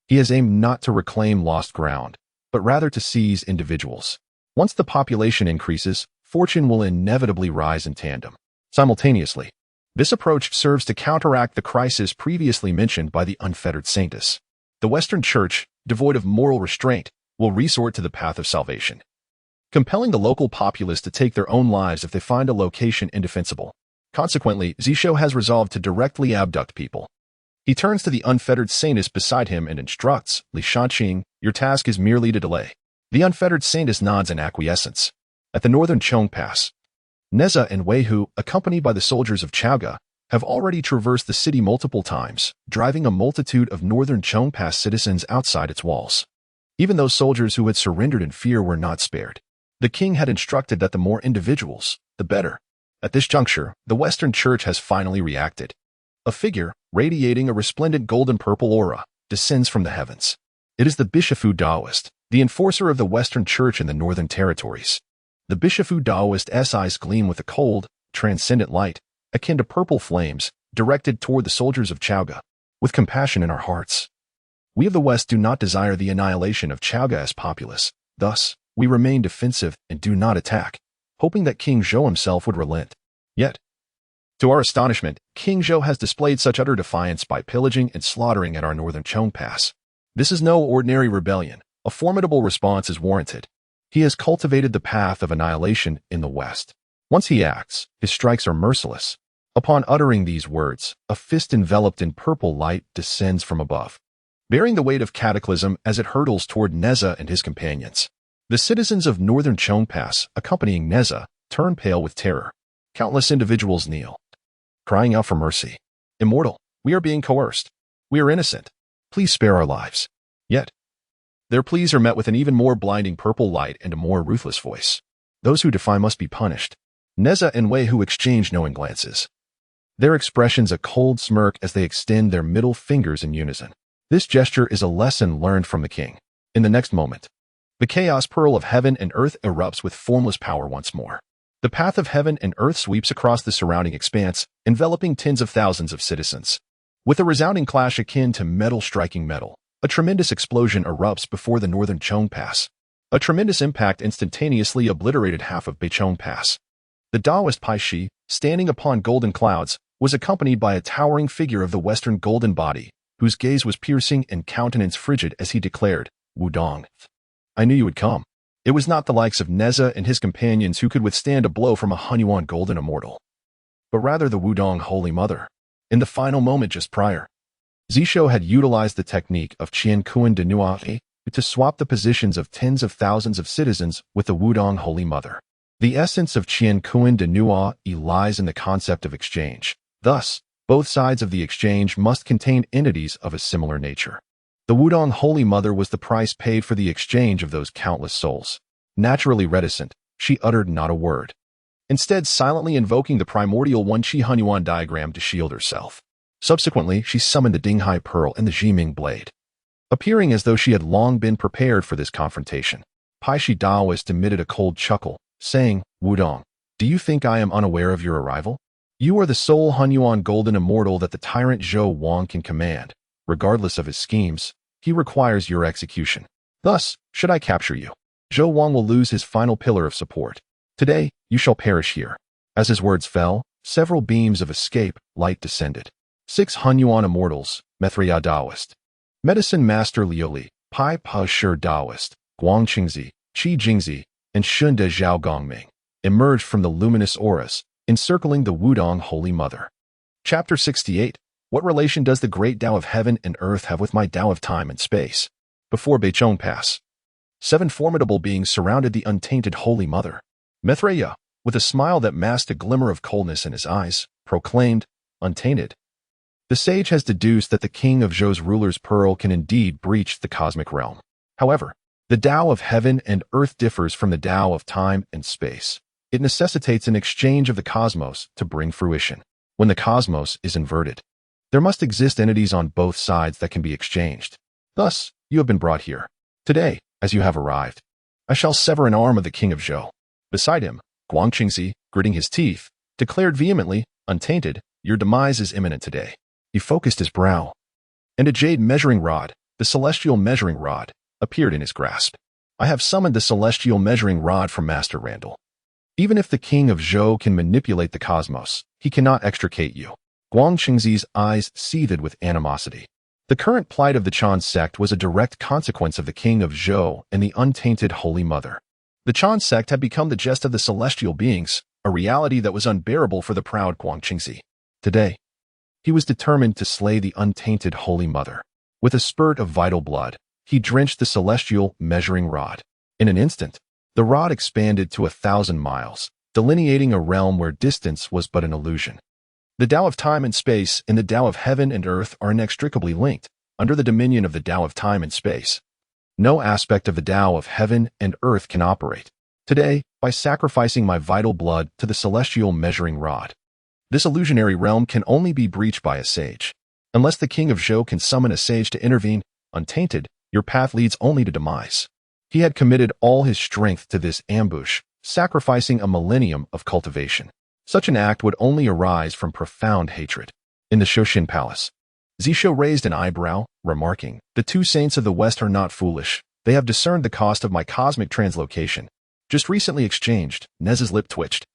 he has aimed not to reclaim lost ground, but rather to seize individuals. Once the population increases, fortune will inevitably rise in tandem. Simultaneously, this approach serves to counteract the crisis previously mentioned by the unfettered saintess. The Western Church, devoid of moral restraint, will resort to the path of salvation, compelling the local populace to take their own lives if they find a location indefensible. Consequently, Zishou has resolved to directly abduct people. He turns to the unfettered saintess beside him and instructs, "Li Shanqing, your task is merely to delay." The unfettered saintess nods in acquiescence. At the northern Chong Pass, Neza and Weihu, accompanied by the soldiers of Chaoga, have already traversed the city multiple times, driving a multitude of northern Chong Pass citizens outside its walls. Even those soldiers who had surrendered in fear were not spared. The king had instructed that the more individuals, the better. At this juncture, the Western Church has finally reacted. A figure, radiating a resplendent golden-purple aura, descends from the heavens. It is the Bishofu Daoist, the enforcer of the Western Church in the Northern Territories. The Bishofu Daoist's eyes gleam with a cold, transcendent light, akin to purple flames, directed toward the soldiers of Chaoga. With compassion in our hearts, we of the West do not desire the annihilation of Chaoga's populace. Thus, we remain defensive and do not attack, hoping that King Zhou himself would relent. Yet, to our astonishment, King Zhou has displayed such utter defiance by pillaging and slaughtering at our northern Chong Pass. This is no ordinary rebellion. A formidable response is warranted. He has cultivated the path of annihilation in the West. Once he acts, his strikes are merciless. Upon uttering these words, a fist enveloped in purple light descends from above, bearing the weight of cataclysm as it hurtles toward Neza and his companions. The citizens of northern Chong Pass, accompanying Neza, turn pale with terror. Countless individuals kneel, crying out for mercy. "Immortal, we are being coerced. We are innocent. Please spare our lives." Yet, their pleas are met with an even more blinding purple light and a more ruthless voice. "Those who defy must be punished." Neza and Weihu exchange knowing glances, their expressions a cold smirk as they extend their middle fingers in unison. This gesture is a lesson learned from the king. In the next moment, the chaos pearl of heaven and earth erupts with formless power once more. The path of heaven and earth sweeps across the surrounding expanse, enveloping tens of thousands of citizens. With a resounding clash akin to metal striking metal, a tremendous explosion erupts before the northern Chong Pass. A tremendous impact instantaneously obliterated half of Beichong Pass. The Daoist Pai Shi, standing upon golden clouds, was accompanied by a towering figure of the Western golden body, whose gaze was piercing and countenance frigid as he declared, Wudong. I knew you would come. It was not the likes of Neza and his companions who could withstand a blow from a Hunyuan golden immortal, but rather the Wudong Holy Mother. In the final moment just prior, Zishou had utilized the technique of Qian Kuan de Nuwa to swap the positions of tens of thousands of citizens with the Wudong Holy Mother. The essence of Qian Kuan de Nuwa lies in the concept of exchange. Thus, both sides of the exchange must contain entities of a similar nature. The Wudong Holy Mother was the price paid for the exchange of those countless souls. Naturally reticent, she uttered not a word, instead silently invoking the primordial Wen Qi Hunyuan diagram to shield herself. Subsequently, she summoned the Dinghai Pearl and the Jiming Blade. Appearing as though she had long been prepared for this confrontation, Paishi Daoist emitted a cold chuckle, saying, Wudong, do you think I am unaware of your arrival? You are the sole Hunyuan golden immortal that the tyrant Zhou Wang can command. Regardless of his schemes, he requires your execution. Thus, should I capture you, Zhou Wang will lose his final pillar of support. Today, you shall perish here. As his words fell, several beams of escape light descended. 6 Hunyuan immortals, Methria Daoist, Medicine Master Liuli, Pai Pa Shi Daoist, Guang Qingzi, Qi Jingzi, and Shun De Zhao Gongming, emerged from the luminous auras, encircling the Wudong Holy Mother. Chapter 68. What relation does the great Tao of heaven and earth have with my Tao of time and space? Before Beichong Pass, 7 formidable beings surrounded the untainted Holy Mother. Methreya, with a smile that masked a glimmer of coldness in his eyes, proclaimed, Untainted. The sage has deduced that the king of Zhou's ruler's pearl can indeed breach the cosmic realm. However, the Tao of heaven and earth differs from the Tao of time and space. It necessitates an exchange of the cosmos to bring fruition. When the cosmos is inverted, there must exist entities on both sides that can be exchanged. Thus, you have been brought here. Today, as you have arrived, I shall sever an arm of the king of Zhou. Beside him, Guang Qingzi, gritting his teeth, declared vehemently, Untainted, your demise is imminent today. He focused his brow, and a jade measuring rod, the celestial measuring rod, appeared in his grasp. I have summoned the celestial measuring rod from Master Randall. Even if the king of Zhou can manipulate the cosmos, he cannot extricate you. Guang Qingzi's eyes seethed with animosity. The current plight of the Chan sect was a direct consequence of the king of Zhou and the untainted Holy Mother. The Chan sect had become the jest of the celestial beings, a reality that was unbearable for the proud Guang Qingzi. Today, he was determined to slay the untainted Holy Mother. With a spurt of vital blood, he drenched the celestial measuring rod. In an instant, the rod expanded to 1,000 miles, delineating a realm where distance was but an illusion. The Tao of time and space and the Tao of heaven and earth are inextricably linked, under the dominion of the Tao of time and space. No aspect of the Tao of heaven and earth can operate. Today, by sacrificing my vital blood to the celestial measuring rod, this illusionary realm can only be breached by a sage. Unless the king of Zhou can summon a sage to intervene, Untainted, your path leads only to demise. He had committed all his strength to this ambush, sacrificing a millennium of cultivation. Such an act would only arise from profound hatred. In the Shoshin Palace, Zishou raised an eyebrow, remarking, The 2 saints of the West are not foolish. They have discerned the cost of my cosmic translocation. Just recently exchanged, Nez's lip twitched.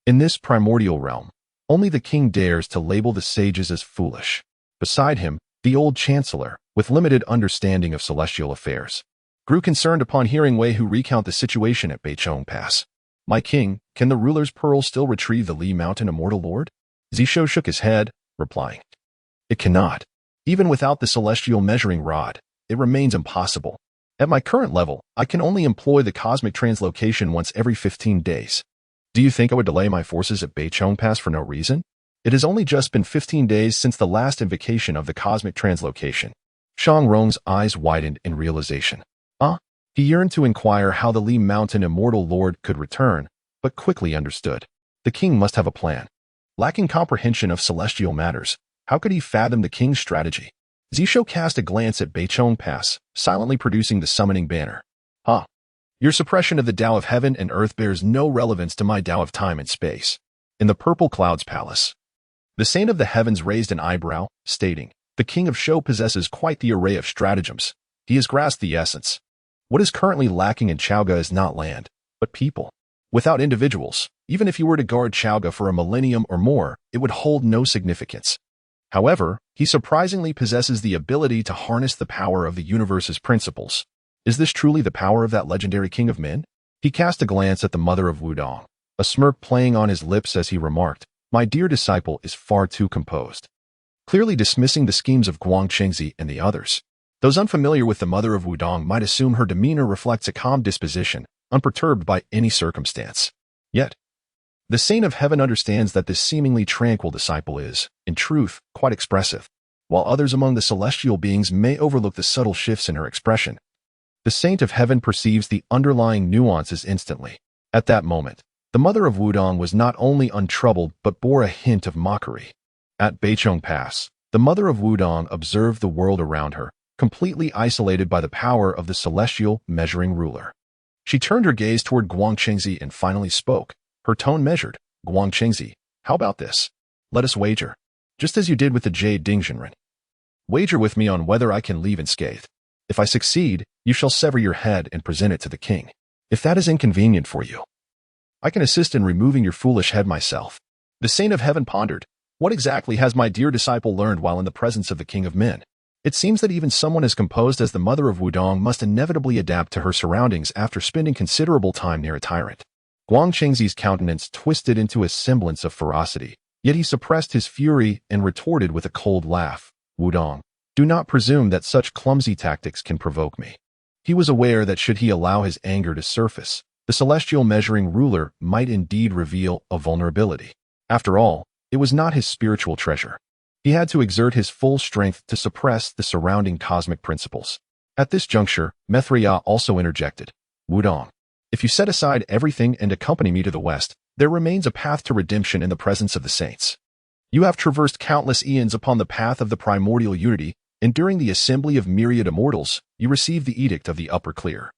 In this primordial realm, only the king dares to label the sages as foolish. Beside him, the old chancellor, with limited understanding of celestial affairs, grew concerned upon hearing Wei Hu recount the situation at Beichong Pass. My king, can the ruler's pearl still retrieve the Li Mountain immortal lord? Zishou shook his head, replying, It cannot. Even without the celestial measuring rod, it remains impossible. At my current level, I can only employ the cosmic translocation once every 15 days. Do you think I would delay my forces at Beichong Pass for no reason? It has only just been 15 days since the last invocation of the cosmic translocation. Shang Rong's eyes widened in realization. He yearned to inquire how the Li Mountain immortal lord could return, but quickly understood. The king must have a plan. Lacking comprehension of celestial matters, how could he fathom the king's strategy? Zishou cast a glance at Beichong Pass, silently producing the summoning banner. Your suppression of the Tao of heaven and earth bears no relevance to my Tao of time and space. In the Purple Clouds Palace, the Saint of the Heavens raised an eyebrow, stating, The king of Zhou possesses quite the array of stratagems. He has grasped the essence. What is currently lacking in Chaoga is not land, but people. Without individuals, Even if you were to guard Chaoga for a millennium or more, it would hold no significance. However, he surprisingly possesses the ability to harness the power of the universe's principles. Is this truly the power of that legendary king of men? He cast a glance at the mother of Wudong, a smirk playing on his lips as he remarked, "My dear disciple is far too composed," clearly dismissing the schemes of Zhongzi and the others. Those unfamiliar with the mother of Wudong might assume her demeanor reflects a calm disposition, unperturbed by any circumstance. Yet, the Saint of Heaven understands that this seemingly tranquil disciple is, in truth, quite expressive. While others among the celestial beings may overlook the subtle shifts in her expression, the Saint of Heaven perceives the underlying nuances instantly. At that moment, the mother of Wudong was not only untroubled but bore a hint of mockery. At Beichong Pass, the mother of Wudong observed the world around her, completely isolated by the power of the celestial measuring ruler. She turned her gaze toward Zhongzi and finally spoke, her tone measured. "Zhongzi, how about this? Let us wager. Just as you did with the Jade Dingzhenren. Wager with me on whether I can leave unscathed. If I succeed, you shall sever your head and present it to the king. If that is inconvenient for you, I can assist in removing your foolish head myself." The Saint of Heaven pondered. What exactly has my dear disciple learned while in the presence of the king of men? It seems that even someone as composed as the mother of Wudong must inevitably adapt to her surroundings after spending considerable time near a tyrant. Zhongzi's countenance twisted into a semblance of ferocity, yet he suppressed his fury and retorted with a cold laugh. "Wudong, do not presume that such clumsy tactics can provoke me." He was aware that should he allow his anger to surface, the celestial measuring ruler might indeed reveal a vulnerability. After all, it was not his spiritual treasure. He had to exert his full strength to suppress the surrounding cosmic principles. At this juncture, Mithriya also interjected. "Wudong, if you set aside everything and accompany me to the west, there remains a path to redemption in the presence of the saints. You have traversed countless eons upon the path of the primordial unity, and during the assembly of myriad immortals, you received the edict of the upper clear.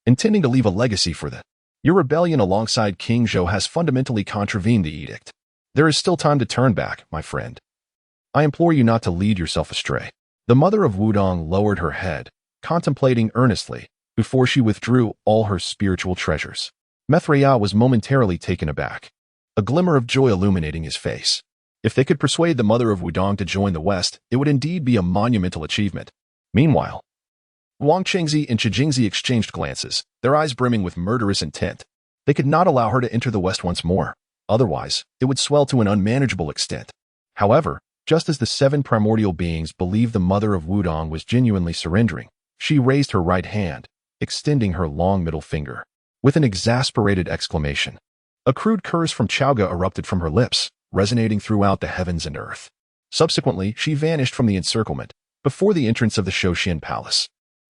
Intending to leave a legacy for that, your rebellion alongside King Zhou has fundamentally contravened the edict. There is still time to turn back, my friend. I implore you not to lead yourself astray." The mother of Wudong lowered her head, contemplating earnestly, before she withdrew all her spiritual treasures. Mithriya was momentarily taken aback, a glimmer of joy illuminating his face. If they could persuade the mother of Wudong to join the West, it would indeed be a monumental achievement. Meanwhile, Zhongzi and Zhongzi exchanged glances, their eyes brimming with murderous intent. They could not allow her to enter the West once more. Otherwise, it would swell to an unmanageable extent. However, just as the 7 primordial beings believed the mother of Wudong was genuinely surrendering, she raised her right hand, extending her long middle finger. With an exasperated exclamation, a crude curse from Chaoga erupted from her lips, resonating throughout the heavens and earth. Subsequently, she vanished from the encirclement, before the entrance of the Shoshin Palace.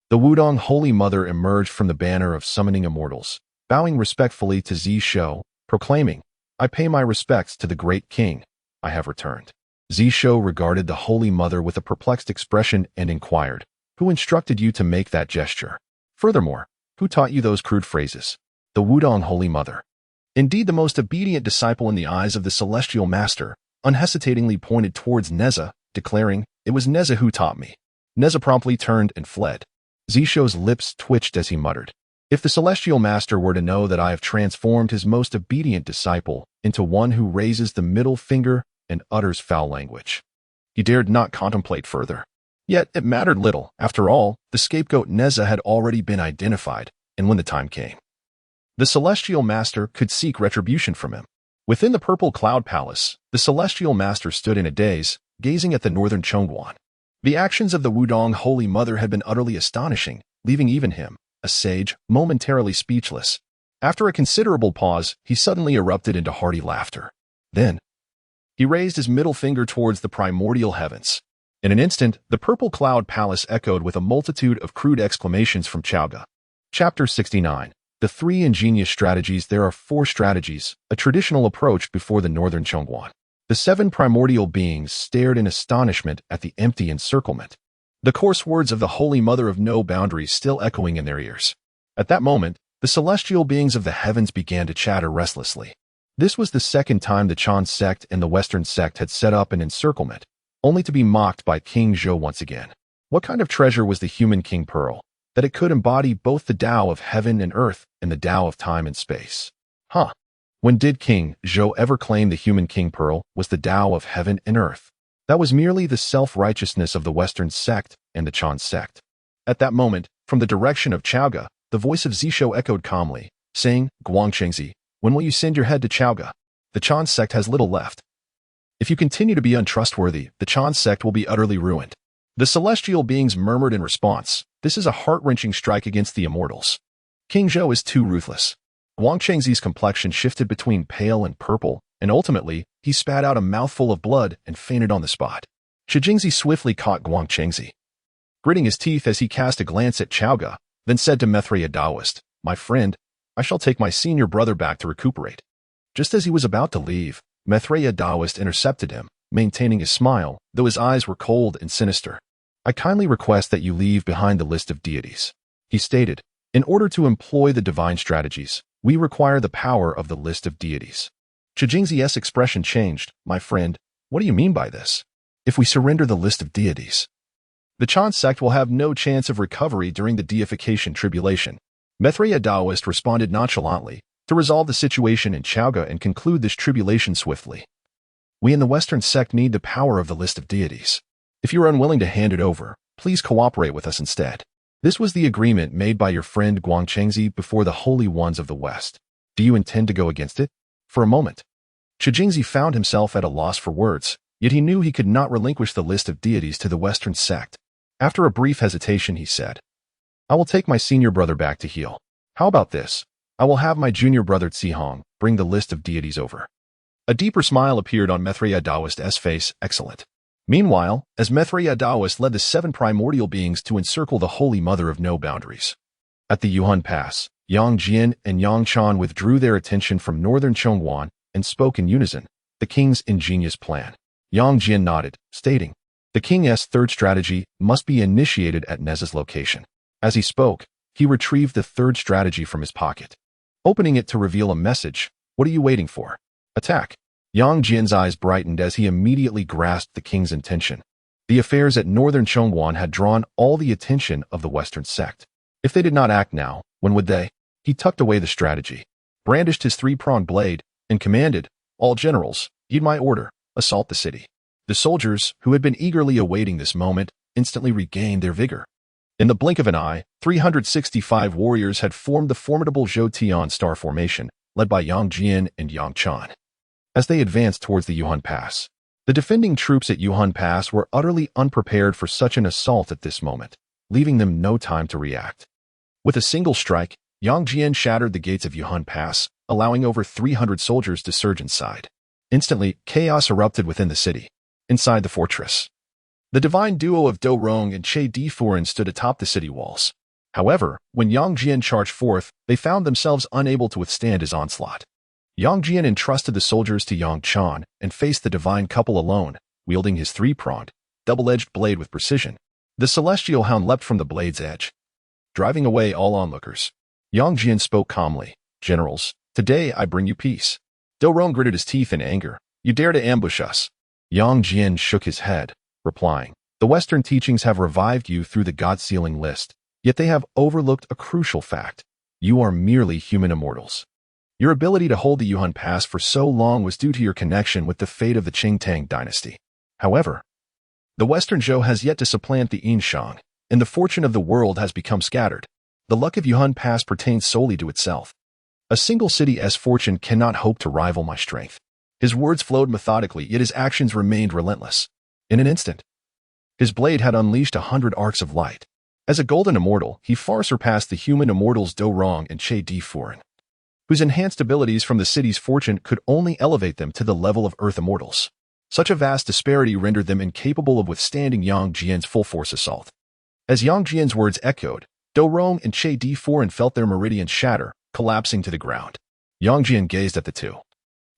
The Wudong Holy Mother emerged from the banner of summoning immortals, bowing respectfully to Zishou, proclaiming, "I pay my respects to the great king. I have returned." Zishou regarded the Holy Mother with a perplexed expression and inquired, "Who instructed you to make that gesture? Furthermore, who taught you those crude phrases?" The Wudong Holy Mother, indeed the most obedient disciple in the eyes of the celestial master, unhesitatingly pointed towards Neza, declaring, "It was Neza who taught me." Neza promptly turned and fled. Zishou's lips twitched as he muttered, "If the celestial master were to know that I have transformed his most obedient disciple into one who raises the middle finger and utters foul language, he dared not contemplate further." Yet it mattered little. After all, the scapegoat Neza had already been identified, and when the time came, the celestial master could seek retribution from him. Within the purple cloud palace, the celestial master stood in a daze, gazing at the northern Chongguan. The actions of the Wudong Holy Mother had been utterly astonishing, leaving even him, a sage, momentarily speechless. After a considerable pause, he suddenly erupted into hearty laughter. Then, he raised his middle finger towards the primordial heavens. In an instant, the purple cloud palace echoed with a multitude of crude exclamations from Chaoga. Chapter 69. The 3 ingenious strategies. There are 4 strategies, a traditional approach before the northern Chongguan. The 7 primordial beings stared in astonishment at the empty encirclement, the coarse words of the Holy Mother of No Boundaries still echoing in their ears. At that moment, the celestial beings of the heavens began to chatter restlessly. This was the second time the Chan sect and the Western sect had set up an encirclement, only to be mocked by King Zhou once again. What kind of treasure was the human King Pearl, that it could embody both the Tao of heaven and earth and the Tao of time and space? When did King Zhou ever claim the human king pearl was the Tao of heaven and earth? That was merely the self-righteousness of the Western sect and the Chan sect. At that moment, from the direction of Chaoga, the voice of Zishou echoed calmly, saying, Guangchengzi, when will you send your head to Chaoga? The Chan sect has little left. If you continue to be untrustworthy, the Chan sect will be utterly ruined. The celestial beings murmured in response, this is a heart-wrenching strike against the immortals. King Zhou is too ruthless. Guangchengzi's complexion shifted between pale and purple, and ultimately, he spat out a mouthful of blood and fainted on the spot. Zhongzi swiftly caught Guangchengzi, gritting his teeth as he cast a glance at Chaoga, then said to Methray Daoist, my friend, I shall take my senior brother back to recuperate. Just as he was about to leave, Methray Daoist intercepted him, maintaining his smile, though his eyes were cold and sinister. I kindly request that you leave behind the list of deities. He stated, in order to employ the divine strategies, we require the power of the list of deities. Zhongzi's expression changed. My friend, what do you mean by this? If we surrender the list of deities, the Chan sect will have no chance of recovery during the deification tribulation. Methray Daoist responded nonchalantly, to resolve the situation in Chaoga and conclude this tribulation swiftly. We in the Western sect need the power of the list of deities. If you are unwilling to hand it over, please cooperate with us instead. This was the agreement made by your friend Guangchengzi before the holy ones of the West. Do you intend to go against it? For a moment, Zhongzi found himself at a loss for words, yet he knew he could not relinquish the list of deities to the Western sect. After a brief hesitation, he said, I will take my senior brother back to heal. How about this? I will have my junior brother Zihong bring the list of deities over. A deeper smile appeared on Methray Daoist's face. Excellent. Meanwhile, as Methray Daoist led the 7 primordial beings to encircle the Holy Mother of No Boundaries. At the Yuan Pass, Yang Jian and Yang Chan withdrew their attention from northern Chongguan and spoke in unison, the king's ingenious plan. Yang Jian nodded, stating, the king's third strategy must be initiated at Nez's location. As he spoke, he retrieved the third strategy from his pocket. Opening it to reveal a message, what are you waiting for? Attack. Yang Jian's eyes brightened as he immediately grasped the king's intention. The affairs at northern Chongguan had drawn all the attention of the Western sect. If they did not act now, when would they? He tucked away the strategy, brandished his 3-pronged blade, and commanded, all generals, heed my order, assault the city. The soldiers, who had been eagerly awaiting this moment, instantly regained their vigor. In the blink of an eye, 365 warriors had formed the formidable Zhou star formation, led by Yang Jian and Yang Chan. As they advanced towards the Yuan Pass, the defending troops at Yuan Pass were utterly unprepared for such an assault at this moment, leaving them no time to react. With a single strike, Yang Jian shattered the gates of Yuan Pass, allowing over 300 soldiers to surge inside. Instantly, chaos erupted within the city. Inside the fortress, the divine duo of Do Rong and Che Di Furen stood atop the city walls. However, when Yang Jian charged forth, they found themselves unable to withstand his onslaught. Yang Jian entrusted the soldiers to Yang Chan and faced the divine couple alone, wielding his 3-pronged, double-edged blade with precision. The celestial hound leapt from the blade's edge, driving away all onlookers. Yang Jian spoke calmly, Generals, today I bring you peace. Do Rong gritted his teeth in anger. You dare to ambush us. Yang Jian shook his head, replying, the Western teachings have revived you through the God-sealing list, yet they have overlooked a crucial fact. You are merely human immortals. Your ability to hold the Yuan Pass for so long was due to your connection with the fate of the Qingtang dynasty. However, the Western Zhou has yet to supplant the Yinshang, and the fortune of the world has become scattered. The luck of Yuan Pass pertains solely to itself. A single city's fortune cannot hope to rival my strength. His words flowed methodically, yet his actions remained relentless. In an instant, his blade had unleashed 100 arcs of light. As a golden immortal, he far surpassed the human immortals Do Rong and Che Di Furen, whose enhanced abilities from the city's fortune could only elevate them to the level of Earth immortals. Such a vast disparity rendered them incapable of withstanding Yang Jian's full-force assault. As Yang Jian's words echoed, Do Rong and Che Di Furen felt their meridians shatter, collapsing to the ground. Yang Jian gazed at the two,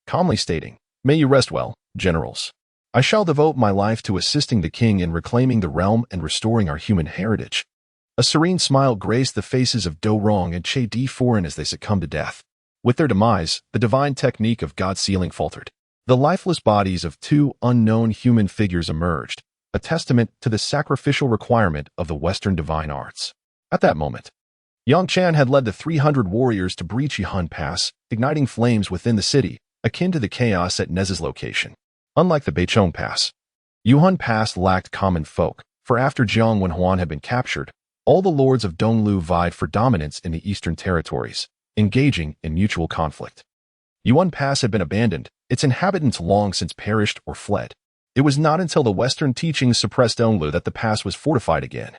calmly stating, May you rest well, generals. I shall devote my life to assisting the king in reclaiming the realm and restoring our human heritage. A serene smile graced the faces of Do Rong and Che Di Furen as they succumbed to death. With their demise, the divine technique of God-sealing faltered. The lifeless bodies of 2 unknown human figures emerged, a testament to the sacrificial requirement of the Western divine arts. At that moment, Yang Chan had led the 300 warriors to breach Yuhan Pass, igniting flames within the city, akin to the chaos at Nez's location. Unlike the Beichong Pass, Yuhan Pass lacked common folk, for after Jiang Wenhuan had been captured, all the lords of Donglu vied for dominance in the eastern territories, engaging in mutual conflict. Yuan Pass had been abandoned, its inhabitants long since perished or fled. It was not until the Western teachings suppressed Donglu that the pass was fortified again.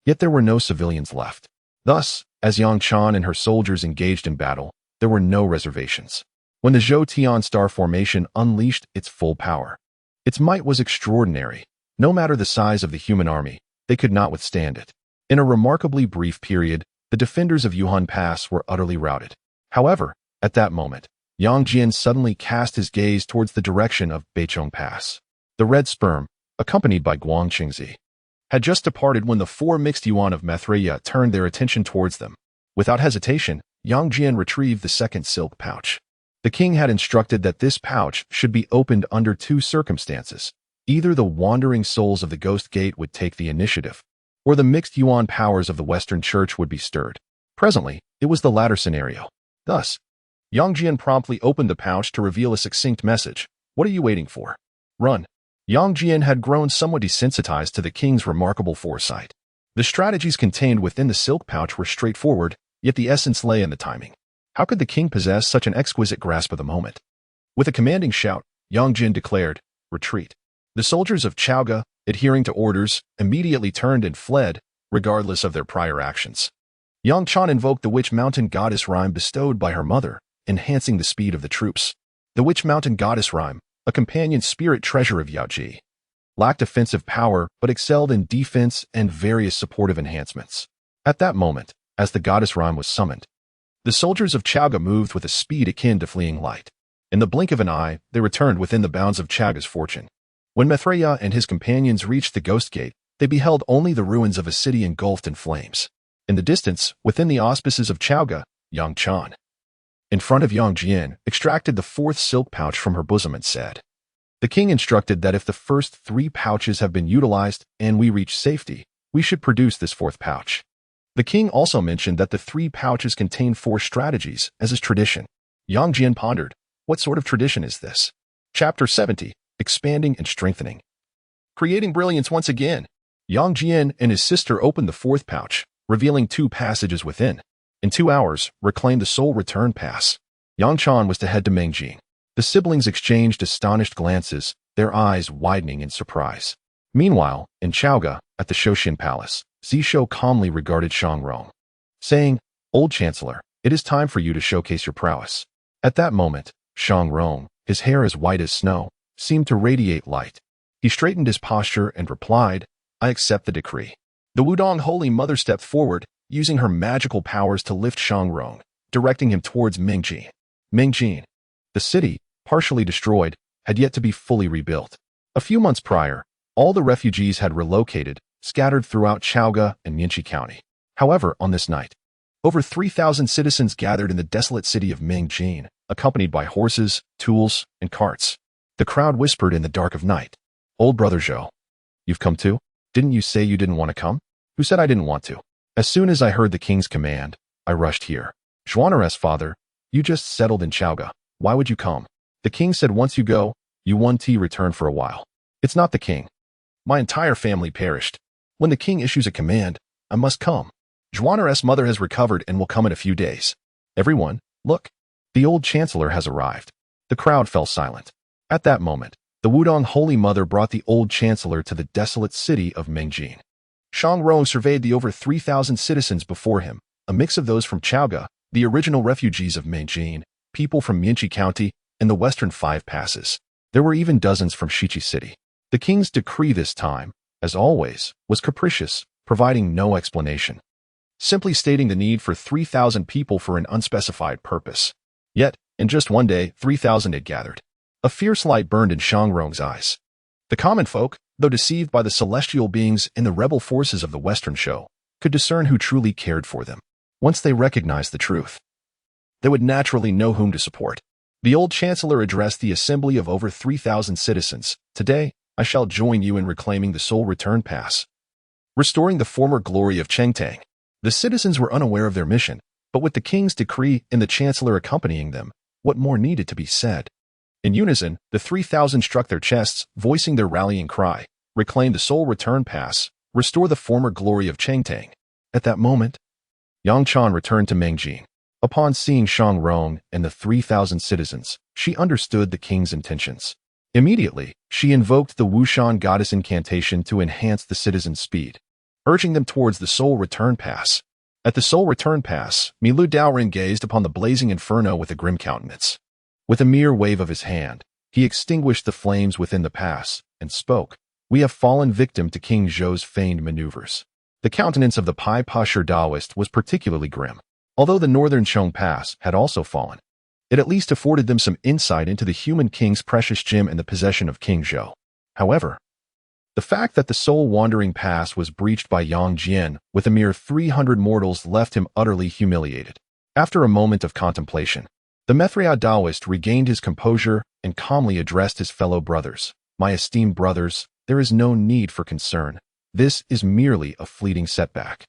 Yet there were no civilians left. Thus, as Yang Chan and her soldiers engaged in battle, there were no reservations. When the Zhou Tian Star Formation unleashed its full power, its might was extraordinary. No matter the size of the human army, they could not withstand it. In a remarkably brief period, the defenders of Yuhan Pass were utterly routed. However, at that moment, Yang Jian suddenly cast his gaze towards the direction of Beichong Pass. The red sperm, accompanied by Guang Qingzi, had just departed when the 4 mixed yuan of Maitreya turned their attention towards them. Without hesitation, Yang Jian retrieved the second silk pouch. The king had instructed that this pouch should be opened under 2 circumstances. Either the wandering souls of the Ghost Gate would take the initiative, or the mixed yuan powers of the Western Church would be stirred. Presently, it was the latter scenario. Thus, Yang Jian promptly opened the pouch to reveal a succinct message. What are you waiting for? Run. Yang Jian had grown somewhat desensitized to the king's remarkable foresight. The strategies contained within the silk pouch were straightforward, yet the essence lay in the timing. How could the king possess such an exquisite grasp of the moment? With a commanding shout, Yang Jian declared, "Retreat." The soldiers of Chaoga, adhering to orders, immediately turned and fled, regardless of their prior actions. Yang Chan invoked the Witch Mountain Goddess Rhyme bestowed by her mother, enhancing the speed of the troops. The Witch Mountain Goddess Rhyme, a companion spirit treasure of Yaoji, lacked offensive power but excelled in defense and various supportive enhancements. At that moment, as the Goddess Rhyme was summoned, the soldiers of Chaoga moved with a speed akin to fleeing light. In the blink of an eye, they returned within the bounds of Chaoga's fortune. When Maitreya and his companions reached the Ghost Gate, they beheld only the ruins of a city engulfed in flames. In the distance, within the auspices of Chaoga, Yang Chan, in front of Yang Jian, extracted the 4th silk pouch from her bosom and said, "The king instructed that if the first 3 pouches have been utilized and we reach safety, we should produce this 4th pouch." The king also mentioned that the 3 pouches contain 4 strategies, as is tradition. Yang Jian pondered, what sort of tradition is this? Chapter 70, Expanding and Strengthening. Creating brilliance once again. Yang Jian and his sister opened the 4th pouch, revealing 2 passages within. In 2 hours, reclaim the Soul Return Pass. Yang Chan was to head to Mengjing. The siblings exchanged astonished glances, their eyes widening in surprise. Meanwhile, in Chaoga, at the Shoshin Palace, Zishou calmly regarded Shang Rong, saying, "Old Chancellor, it is time for you to showcase your prowess." At that moment, Shang Rong, his hair as white as snow, seemed to radiate light. He straightened his posture and replied, "I accept the decree." The Wudong Holy Mother stepped forward, using her magical powers to lift Shang Rong, directing him towards Mengjing. Mengjing, the city, partially destroyed, had yet to be fully rebuilt. A few months prior, all the refugees had relocated, scattered throughout Chaoga and Yinchi County. However, on this night, over 3,000 citizens gathered in the desolate city of Mengjing, accompanied by horses, tools, and carts. The crowd whispered in the dark of night, "Old brother Zhou, you've come too? Didn't you say you didn't want to come?" "Who said I didn't want to? As soon as I heard the king's command, I rushed here." "Zhuanares, father, you just settled in Chaoga. Why would you come?" "The king said once you go, you won't return for a while." "It's not the king. My entire family perished. When the king issues a command, I must come. Zhuanares' mother has recovered and will come in a few days. Everyone, look. The old chancellor has arrived." The crowd fell silent. At that moment, the Wudong Holy Mother brought the old chancellor to the desolate city of Mengjing. Shang Rong surveyed the over 3,000 citizens before him, a mix of those from Chaoga, the original refugees of Mengjing, people from Yinchi County, and the western 5 passes. There were even dozens from Shichi City. The king's decree this time, as always, was capricious, providing no explanation, simply stating the need for 3,000 people for an unspecified purpose. Yet, in just one day, 3,000 had gathered. A fierce light burned in Shang Rong's eyes. The common folk, though deceived by the celestial beings in the rebel forces of the Western show, could discern who truly cared for them. Once they recognized the truth, they would naturally know whom to support. The old chancellor addressed the assembly of over 3,000 citizens. "Today, I shall join you in reclaiming the Soul Return Pass, restoring the former glory of Chengtang." The citizens were unaware of their mission, but with the king's decree and the chancellor accompanying them, what more needed to be said? In unison, the 3,000 struck their chests, voicing their rallying cry, "Reclaim the soul return pass, restore the former glory of Chengtang." At that moment, Yang Chan returned to Mengjing. Upon seeing Shang Rong and the 3,000 citizens, she understood the king's intentions. Immediately, she invoked the Wushan goddess incantation to enhance the citizens' speed, urging them towards the soul return pass. At the soul return pass, Milu Daoren gazed upon the blazing inferno with a grim countenance. With a mere wave of his hand, he extinguished the flames within the pass and spoke, "We have fallen victim to King Zhou's feigned maneuvers." The countenance of the Pai Pasher Taoist was particularly grim. Although the northern Chong Pass had also fallen, it at least afforded them some insight into the human king's precious gem in the possession of King Zhou. However, the fact that the soul-wandering pass was breached by Yang Jian with a mere 300 mortals left him utterly humiliated. After a moment of contemplation, the Mithriya Taoist regained his composure and calmly addressed his fellow brothers. "My esteemed brothers, there is no need for concern. This is merely a fleeting setback.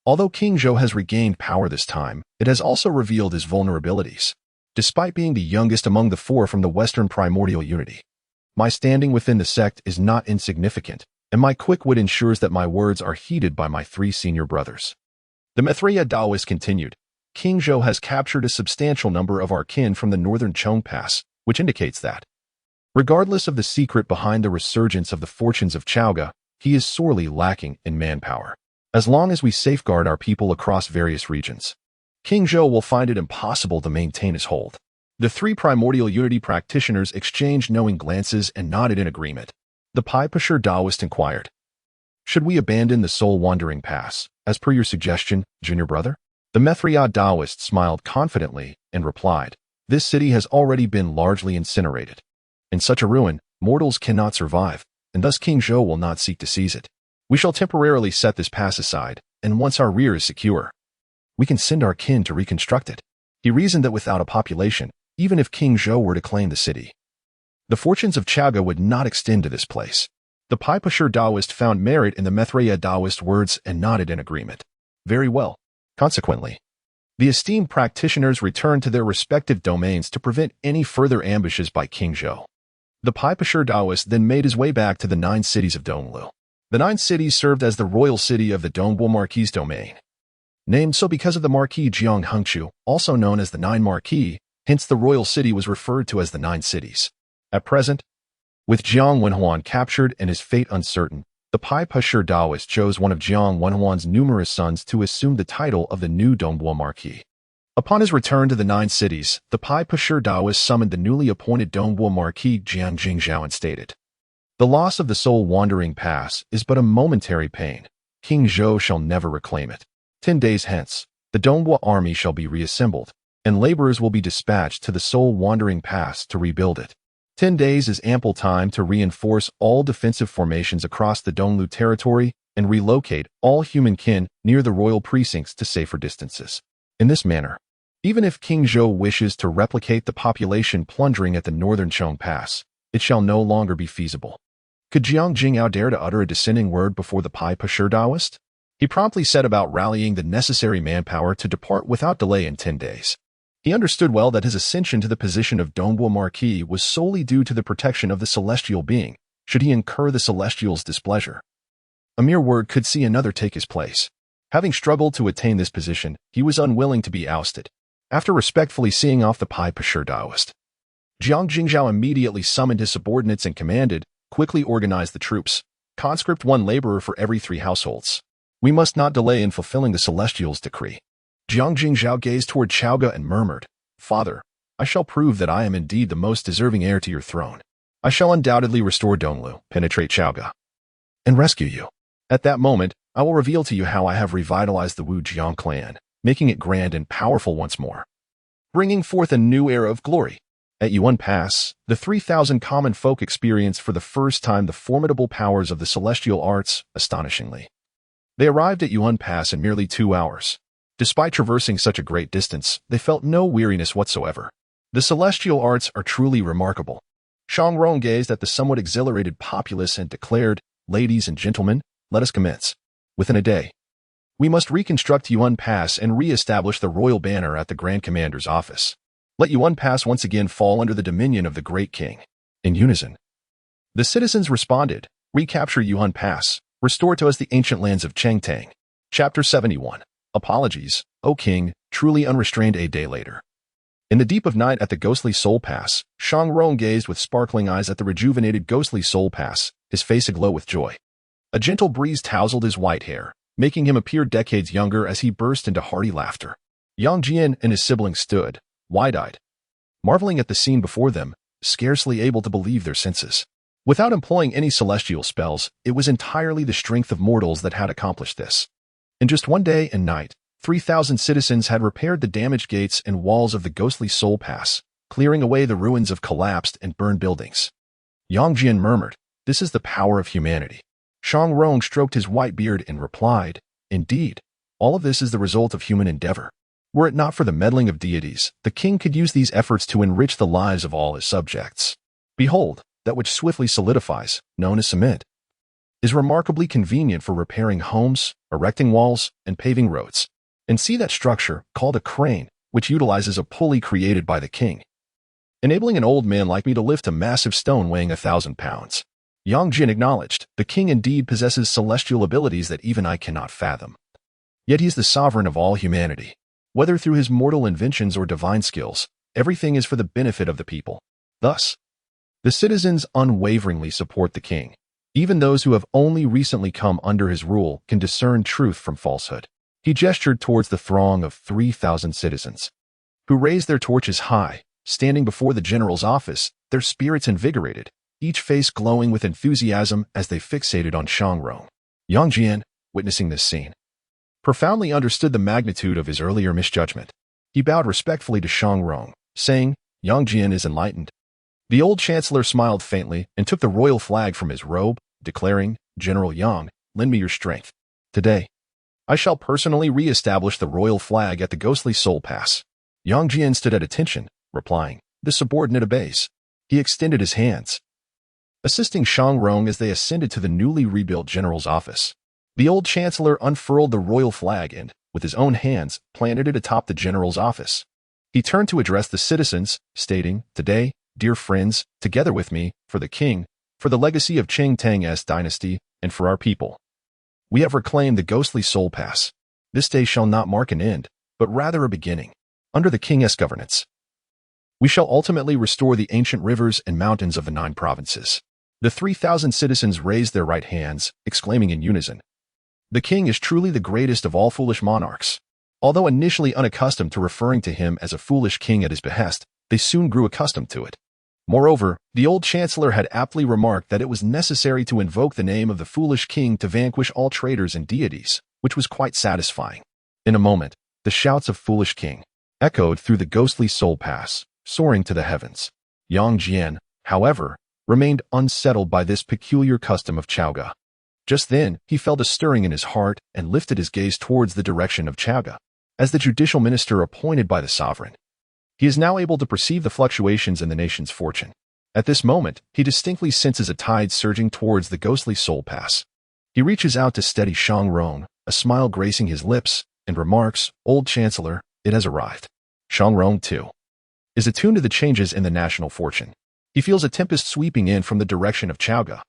Although King Zhou has regained power this time, it has also revealed his vulnerabilities. Despite being the youngest among the four from the Western primordial unity, my standing within the sect is not insignificant, and my quick wit ensures that my words are heeded by my 3 senior brothers." The Mithriya Taoist continued, "King Zhou has captured a substantial number of our kin from the northern Chong Pass, which indicates that, regardless of the secret behind the resurgence of the fortunes of Chaoga, he is sorely lacking in manpower. As long as we safeguard our people across various regions, King Zhou will find it impossible to maintain his hold." The 3 primordial unity practitioners exchanged knowing glances and nodded in agreement. The Pai Pasher Taoist inquired, "Should we abandon the soul-wandering pass, as per your suggestion, junior brother?" The Mithriya Taoist smiled confidently and replied, "This city has already been largely incinerated. In such a ruin, mortals cannot survive, and thus King Zhou will not seek to seize it. We shall temporarily set this pass aside, and once our rear is secure, we can send our kin to reconstruct it." He reasoned that without a population, even if King Zhou were to claim the city, the fortunes of Chaoga would not extend to this place. The Pai Pasher Taoist found merit in the Mithriya Taoist words and nodded in agreement. Very well. Consequently, the esteemed practitioners returned to their respective domains to prevent any further ambushes by King Zhou. The Pai Pasher Taoist then made his way back to the 9 cities of Donglu. The 9 cities served as the royal city of the Dongguo Marquis' domain, named so because of the Marquis Jiang Hengchu, also known as the 9 Marquis, hence the royal city was referred to as the 9 cities. At present, with Jiang Wenhuan captured and his fate uncertain, the Pai Pasher Taoist chose one of Jiang Wenhuan's numerous sons to assume the title of the new Dongguo Marquis. Upon his return to the 9 cities, the Pai Pasher Taoist summoned the newly appointed Dongguo Marquis Jiang Jingzhao and stated, "The loss of the soul-wandering pass is but a momentary pain. King Zhou shall never reclaim it. 10 days hence, the Dongguo army shall be reassembled, and laborers will be dispatched to the soul-wandering pass to rebuild it. 10 days is ample time to reinforce all defensive formations across the Donglu territory and relocate all human kin near the royal precincts to safer distances. In this manner, even if King Zhou wishes to replicate the population plundering at the northern Chong Pass, it shall no longer be feasible." Could Jiang Jingao dare to utter a dissenting word before the Pai Pasher Taoist? He promptly set about rallying the necessary manpower to depart without delay in 10 days. He understood well that his ascension to the position of Dongguo Marquis was solely due to the protection of the celestial being, should he incur the celestial's displeasure. A mere word could see another take his place. Having struggled to attain this position, he was unwilling to be ousted. After respectfully seeing off the Pai Pasher Taoist, Jiang Jingzhao immediately summoned his subordinates and commanded, "Quickly organize the troops. Conscript 1 laborer for every 3 households. We must not delay in fulfilling the celestial's decree." Jiang Jingzhao gazed toward Chaoga and murmured, "Father, I shall prove that I am indeed the most deserving heir to your throne. I shall undoubtedly restore Donglu, penetrate Chaoga, and rescue you. At that moment, I will reveal to you how I have revitalized the Wu Jiang clan, making it grand and powerful once more, bringing forth a new era of glory." At Yuan Pass, the 3,000 common folk experienced for the first time the formidable powers of the celestial arts, astonishingly. They arrived at Yuan Pass in merely 2 hours. Despite traversing such a great distance, they felt no weariness whatsoever. The celestial arts are truly remarkable. Shang Rong gazed at the somewhat exhilarated populace and declared, "Ladies and gentlemen, let us commence." Within a day, We must reconstruct Yuan Pass and re-establish the royal banner at the Grand Commander's office. Let Yuan Pass once again fall under the dominion of the great king. In unison, the citizens responded, recapture Yuan Pass, restore to us the ancient lands of Chengtang. Chapter 71. Apologies, O king, truly unrestrained. A day later. In the deep of night at the ghostly Soul Pass, Shang Rong gazed with sparkling eyes at the rejuvenated ghostly Soul Pass, his face aglow with joy. A gentle breeze tousled his white hair, making him appear decades younger as he burst into hearty laughter. Yang Jian and his siblings stood, wide-eyed, marveling at the scene before them, scarcely able to believe their senses. Without employing any celestial spells, it was entirely the strength of mortals that had accomplished this. In just one day and night, 3,000 citizens had repaired the damaged gates and walls of the ghostly Soul Pass, clearing away the ruins of collapsed and burned buildings. Yang Jian murmured, "This is the power of humanity." Shang Rong stroked his white beard and replied, "Indeed, all of this is the result of human endeavor. Were it not for the meddling of deities, the king could use these efforts to enrich the lives of all his subjects. Behold, that which swiftly solidifies, known as cement, is remarkably convenient for repairing homes, erecting walls, and paving roads. And see that structure, called a crane, which utilizes a pulley created by the king, enabling an old man like me to lift a massive stone weighing 1,000 pounds. Yang Jin acknowledged, the king indeed possesses celestial abilities that even I cannot fathom. Yet he is the sovereign of all humanity. Whether through his mortal inventions or divine skills, everything is for the benefit of the people. Thus, the citizens unwaveringly support the king. Even those who have only recently come under his rule can discern truth from falsehood. He gestured towards the throng of 3,000 citizens, who raised their torches high, standing before the general's office, their spirits invigorated, each face glowing with enthusiasm as they fixated on Shang Rong. Yang Jian, witnessing this scene, profoundly understood the magnitude of his earlier misjudgment. He bowed respectfully to Shang Rong, saying, Yang Jian is enlightened. The old chancellor smiled faintly and took the royal flag from his robe, declaring, General Yang, lend me your strength. Today, I shall personally re-establish the royal flag at the ghostly Soul Pass. Yang Jian stood at attention, replying, the subordinate obeys. He extended his hands, assisting Shang Rong as they ascended to the newly rebuilt general's office. The old chancellor unfurled the royal flag and, with his own hands, planted it atop the general's office. He turned to address the citizens, stating, Today, dear friends, together with me, for the king, for the legacy of Chengtang's dynasty, and for our people, we have reclaimed the ghostly Soul Pass. This day shall not mark an end, but rather a beginning. Under the king's governance, we shall ultimately restore the ancient rivers and mountains of the 9 provinces. The 3,000 citizens raised their right hands, exclaiming in unison, The king is truly the greatest of all foolish monarchs. Although initially unaccustomed to referring to him as a foolish king at his behest, they soon grew accustomed to it. Moreover, the old chancellor had aptly remarked that it was necessary to invoke the name of the foolish king to vanquish all traitors and deities, which was quite satisfying. In a moment, the shouts of foolish king echoed through the ghostly Soul Pass, soaring to the heavens. Yang Jian, however, remained unsettled by this peculiar custom of Chaoga. Just then, he felt a stirring in his heart and lifted his gaze towards the direction of Chaoga. As the judicial minister appointed by the sovereign, he is now able to perceive the fluctuations in the nation's fortune. At this moment, he distinctly senses a tide surging towards the ghostly Soul Pass. He reaches out to steady Shang Rong, a smile gracing his lips, and remarks, Old Chancellor, it has arrived. Shang Rong, too, is attuned to the changes in the national fortune. He feels a tempest sweeping in from the direction of Chaoga,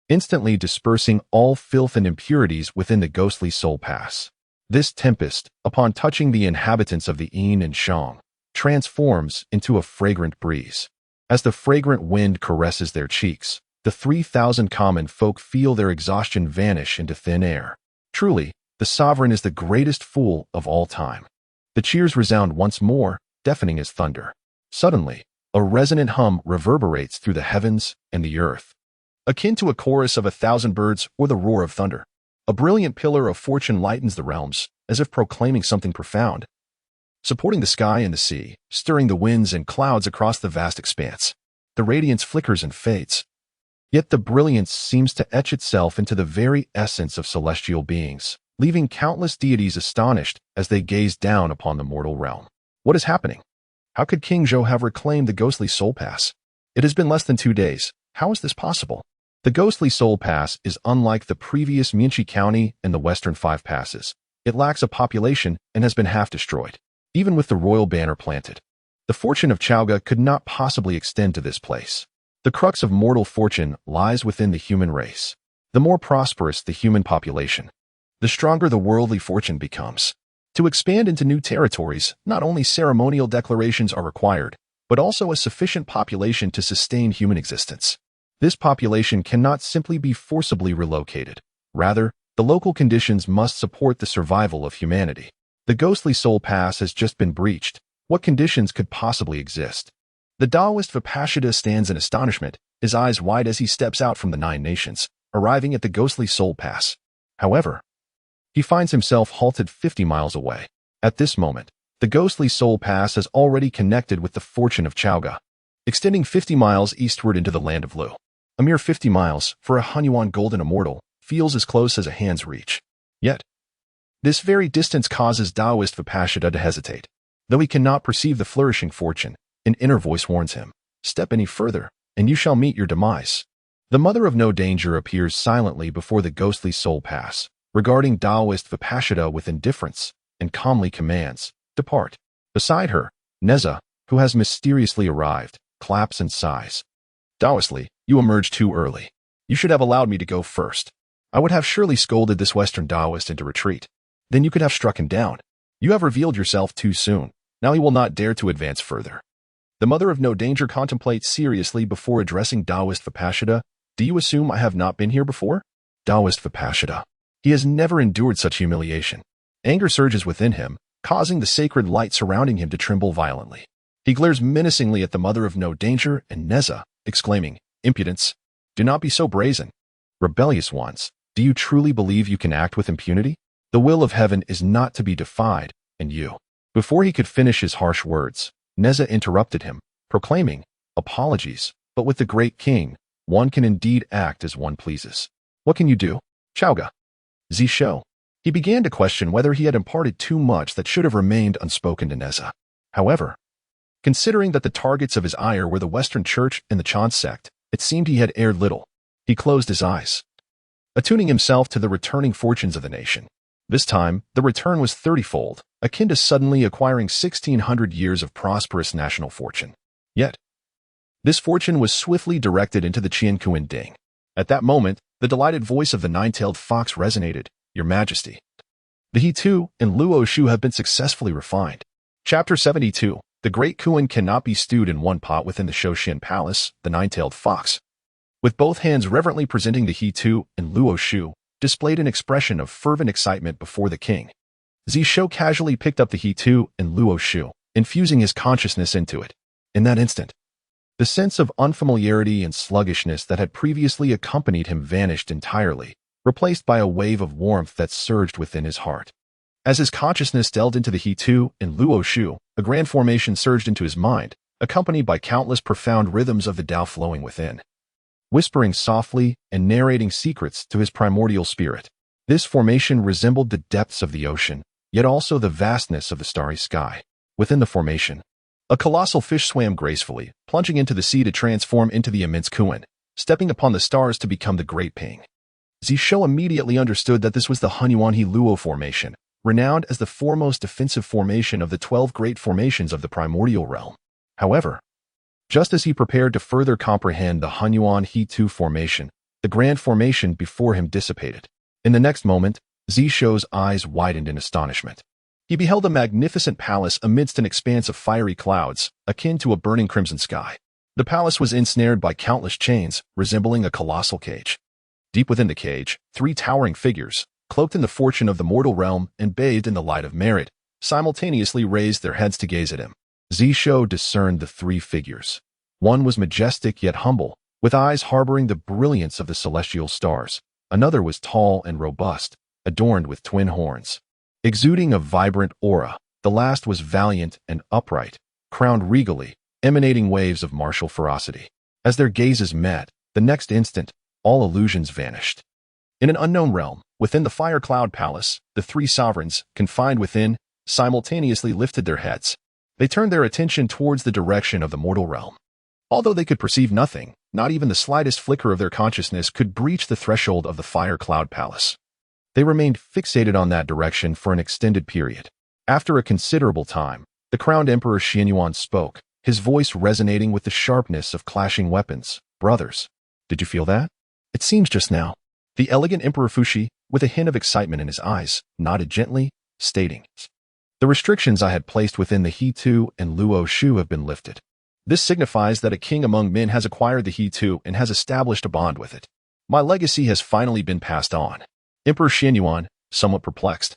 instantly dispersing all filth and impurities within the ghostly Soul Pass. This tempest, upon touching the inhabitants of the Yin and Shang, transforms into a fragrant breeze. As the fragrant wind caresses their cheeks, the 3,000 common folk feel their exhaustion vanish into thin air. Truly, the sovereign is the greatest fool of all time. The cheers resound once more, deafening as thunder. Suddenly, a resonant hum reverberates through the heavens and the earth, akin to a chorus of 1,000 birds or the roar of thunder. A brilliant pillar of fortune lightens the realms, as if proclaiming something profound, supporting the sky and the sea, stirring the winds and clouds across the vast expanse. The radiance flickers and fades, yet the brilliance seems to etch itself into the very essence of celestial beings, leaving countless deities astonished as they gaze down upon the mortal realm. What is happening? How could King Zhou have reclaimed the ghostly Soul Pass? It has been less than 2 days. How is this possible? The ghostly Soul Pass is unlike the previous Minchi County and the Western 5 Passes. It lacks a population and has been half destroyed, even with the royal banner planted. The fortune of Chaoga could not possibly extend to this place. The crux of mortal fortune lies within the human race. The more prosperous the human population, the stronger the worldly fortune becomes. To expand into new territories, not only ceremonial declarations are required, but also a sufficient population to sustain human existence. This population cannot simply be forcibly relocated. Rather, the local conditions must support the survival of humanity. The ghostly soul pass has just been breached. What conditions could possibly exist? The Taoist Vipassana stands in astonishment, his eyes wide as he steps out from the 9 nations, arriving at the ghostly soul pass. However, he finds himself halted 50 miles away. At this moment, the ghostly soul pass has already connected with the fortune of Chaoga, extending 50 miles eastward into the land of Lu. A mere 50 miles, for a Hunyuan golden immortal, feels as close as a hand's reach. Yet, this very distance causes Taoist Vipassana to hesitate. Though he cannot perceive the flourishing fortune, an inner voice warns him, "Step any further, and you shall meet your demise." The Mother of No Danger appears silently before the ghostly soul pass, regarding Taoist Vipassana with indifference, and calmly commands, "Depart." Beside her, Neza, who has mysteriously arrived, claps and sighs. "Taoistly, you emerged too early. You should have allowed me to go first. I would have surely scolded this Western Taoist into retreat. Then you could have struck him down. You have revealed yourself too soon. Now he will not dare to advance further." The Mother of No Danger contemplates seriously before addressing Taoist Vipassana. "Do you assume I have not been here before?" Taoist Vipassana. He has never endured such humiliation. Anger surges within him, causing the sacred light surrounding him to tremble violently. He glares menacingly at the Mother of No Danger and Neza, exclaiming, "Impudence! Do not be so brazen. Rebellious ones, do you truly believe you can act with impunity? The will of heaven is not to be defied, and you." Before he could finish his harsh words, Neza interrupted him, proclaiming, "Apologies, but with the great king, one can indeed act as one pleases. What can you do, Chaoga?" Zishou. He began to question whether he had imparted too much that should have remained unspoken to Neza. However, considering that the targets of his ire were the Western Church and the Chan sect, it seemed he had erred little. He closed his eyes, attuning himself to the returning fortunes of the nation. This time, the return was 30-fold, akin to suddenly acquiring 1,600 years of prosperous national fortune. Yet, this fortune was swiftly directed into the Qiankuan Ding. At that moment, the delighted voice of the 9-tailed fox resonated, "Your Majesty. The He-Tu and Luo Shu have been successfully refined." Chapter 72. The Great Kuan cannot be stewed in one pot within the Shoshin Palace, the 9-tailed fox, with both hands reverently presenting the He-Tu and Luo Shu, displayed an expression of fervent excitement before the king. Zishou casually picked up the He-Tu and Luo Shu, infusing his consciousness into it. In that instant, the sense of unfamiliarity and sluggishness that had previously accompanied him vanished entirely, replaced by a wave of warmth that surged within his heart. As his consciousness delved into the He-Tu and Luo Shu, a grand formation surged into his mind, accompanied by countless profound rhythms of the Tao flowing within, whispering softly and narrating secrets to his primordial spirit. This formation resembled the depths of the ocean, yet also the vastness of the starry sky. Within the formation, a colossal fish swam gracefully, plunging into the sea to transform into the immense Kuan, stepping upon the stars to become the Great Ping. Zishou immediately understood that this was the Hunyuan He Luo formation, renowned as the foremost defensive formation of the 12 great formations of the primordial realm. However, just as he prepared to further comprehend the Hunyuan He-Tu formation, the grand formation before him dissipated. In the next moment, Zishou's eyes widened in astonishment. He beheld a magnificent palace amidst an expanse of fiery clouds, akin to a burning crimson sky. The palace was ensnared by countless chains, resembling a colossal cage. Deep within the cage, 3 towering figures, cloaked in the fortune of the mortal realm and bathed in the light of merit, simultaneously raised their heads to gaze at him. Zishou discerned the 3 figures. One was majestic yet humble, with eyes harboring the brilliance of the celestial stars. Another was tall and robust, adorned with twin horns, exuding a vibrant aura. The last was valiant and upright, crowned regally, emanating waves of martial ferocity. As their gazes met, the next instant, all illusions vanished. In an unknown realm, within the Fire Cloud Palace, the 3 sovereigns, confined within, simultaneously lifted their heads. They turned their attention towards the direction of the mortal realm. Although they could perceive nothing, not even the slightest flicker of their consciousness could breach the threshold of the Fire Cloud Palace. They remained fixated on that direction for an extended period. After a considerable time, the crowned Emperor Xin spoke, his voice resonating with the sharpness of clashing weapons. Brothers, did you feel that? It seems just now. The elegant Emperor Fuxi, with a hint of excitement in his eyes, nodded gently, stating, "The restrictions I had placed within the He-Tu and Luo Shu have been lifted. This signifies that a king among men has acquired the He-Tu and has established a bond with it. My legacy has finally been passed on." Emperor Xin, somewhat perplexed,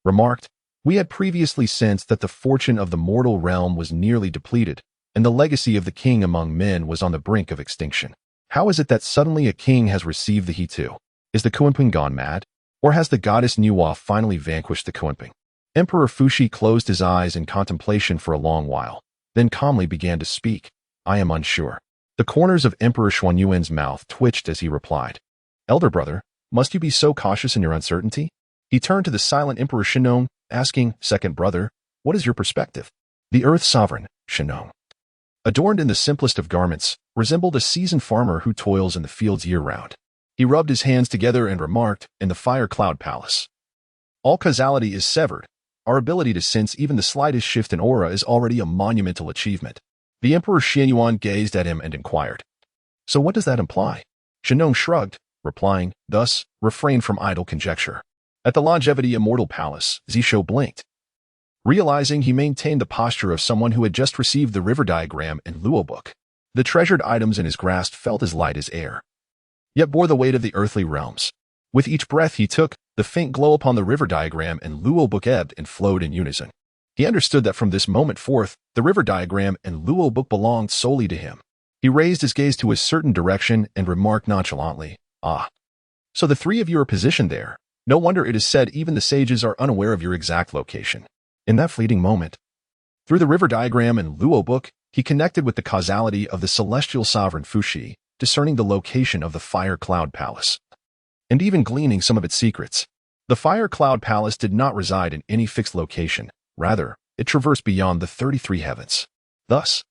remarked, "We had previously sensed that the fortune of the mortal realm was nearly depleted, and the legacy of the king among men was on the brink of extinction. How is it that suddenly a king has received the He-Tu? Is the Kunping gone mad? Or has the goddess Nuwa finally vanquished the Kunping?" Emperor Fuxi closed his eyes in contemplation for a long while, then calmly began to speak. "I am unsure." The corners of Emperor Xuanyuan's mouth twitched as he replied, "Elder brother, must you be so cautious in your uncertainty?" He turned to the silent Emperor Shenong, asking, "Second brother, what is your perspective?" The Earth Sovereign, Shenong, adorned in the simplest of garments, resembled a seasoned farmer who toils in the fields year-round. He rubbed his hands together and remarked, "In the Fire Cloud Palace, all causality is severed. Our ability to sense even the slightest shift in aura is already a monumental achievement." The Emperor Xin gazed at him and inquired, "So what does that imply?" Shenong shrugged, replying, "Thus, refrain from idle conjecture." At the Longevity Immortal Palace, Zishou blinked, realizing he maintained the posture of someone who had just received the river diagram and Luo book. The treasured items in his grasp felt as light as air, yet bore the weight of the earthly realms. With each breath he took, the faint glow upon the river diagram and Luo book ebbed and flowed in unison. He understood that from this moment forth, the river diagram and Luo book belonged solely to him. He raised his gaze to a certain direction and remarked nonchalantly, "Ah, so the three of you are positioned there. No wonder it is said even the sages are unaware of your exact location." In that fleeting moment, through the river diagram and Luo book, he connected with the causality of the celestial sovereign Fuxi, discerning the location of the Fire Cloud Palace, and even gleaning some of its secrets. The Fire Cloud Palace did not reside in any fixed location. Rather, it traversed beyond the 33 heavens. Thus,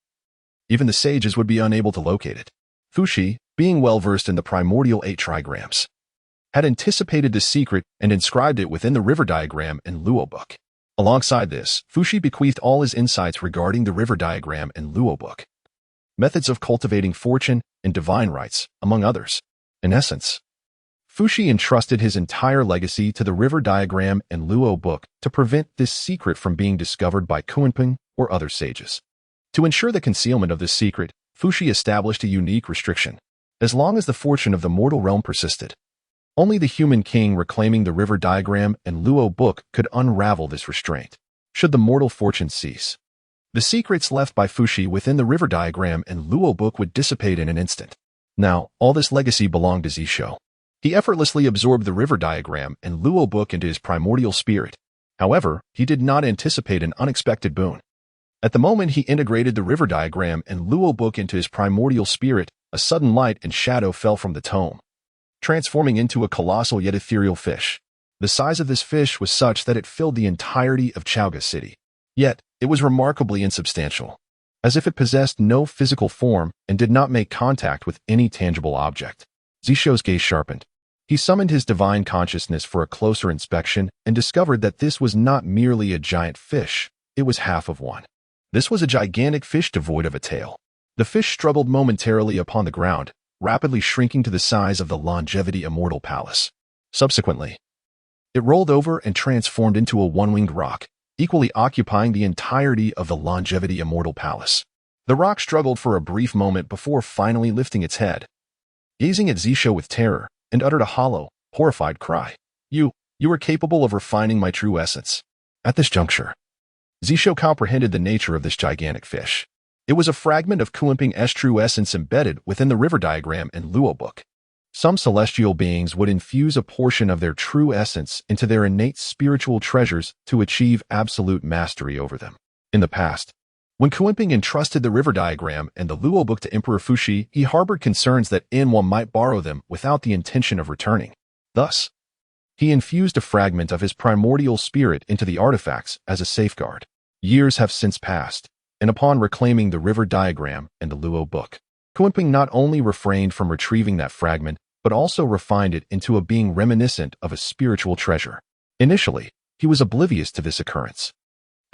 even the sages would be unable to locate it. Fuxi, being well-versed in the primordial 8 trigrams, had anticipated this secret and inscribed it within the river diagram and Luo book. Alongside this, Fuxi bequeathed all his insights regarding the river diagram and Luo book, methods of cultivating fortune, and divine rights, among others. In essence, Fuxi entrusted his entire legacy to the river diagram and Luo book to prevent this secret from being discovered by Kunping or other sages. To ensure the concealment of this secret, Fuxi established a unique restriction. As long as the fortune of the mortal realm persisted, only the human king reclaiming the river diagram and Luo book could unravel this restraint. Should the mortal fortune cease, the secrets left by Fuxi within the river diagram and Luo book would dissipate in an instant. Now, all this legacy belonged to Zishou. He effortlessly absorbed the river diagram and Luo book into his primordial spirit. However, he did not anticipate an unexpected boon. At the moment he integrated the river diagram and Luo book into his primordial spirit, a sudden light and shadow fell from the tome, transforming into a colossal yet ethereal fish. The size of this fish was such that it filled the entirety of Chaoga City. Yet, it was remarkably insubstantial, as if it possessed no physical form and did not make contact with any tangible object. Zishou's gaze sharpened. He summoned his divine consciousness for a closer inspection and discovered that this was not merely a giant fish, it was half of one. This was a gigantic fish devoid of a tail. The fish struggled momentarily upon the ground, rapidly shrinking to the size of the Longevity Immortal Palace. Subsequently, it rolled over and transformed into a one-winged rock, equally occupying the entirety of the Longevity Immortal Palace. The rock struggled for a brief moment before finally lifting its head, gazing at Zishou with terror, and uttered a hollow, horrified cry. You are capable of refining my true essence." At this juncture, Zishou comprehended the nature of this gigantic fish. It was a fragment of Kunping's true essence embedded within the river diagram and Luo book. Some celestial beings would infuse a portion of their true essence into their innate spiritual treasures to achieve absolute mastery over them. In the past, when Kunping entrusted the river diagram and the Luo book to Emperor Fuxi, he harbored concerns that Nuwa might borrow them without the intention of returning. Thus, he infused a fragment of his primordial spirit into the artifacts as a safeguard. Years have since passed, and upon reclaiming the river diagram and the Luo book, Kunping not only refrained from retrieving that fragment, but also refined it into a being reminiscent of a spiritual treasure. Initially, he was oblivious to this occurrence.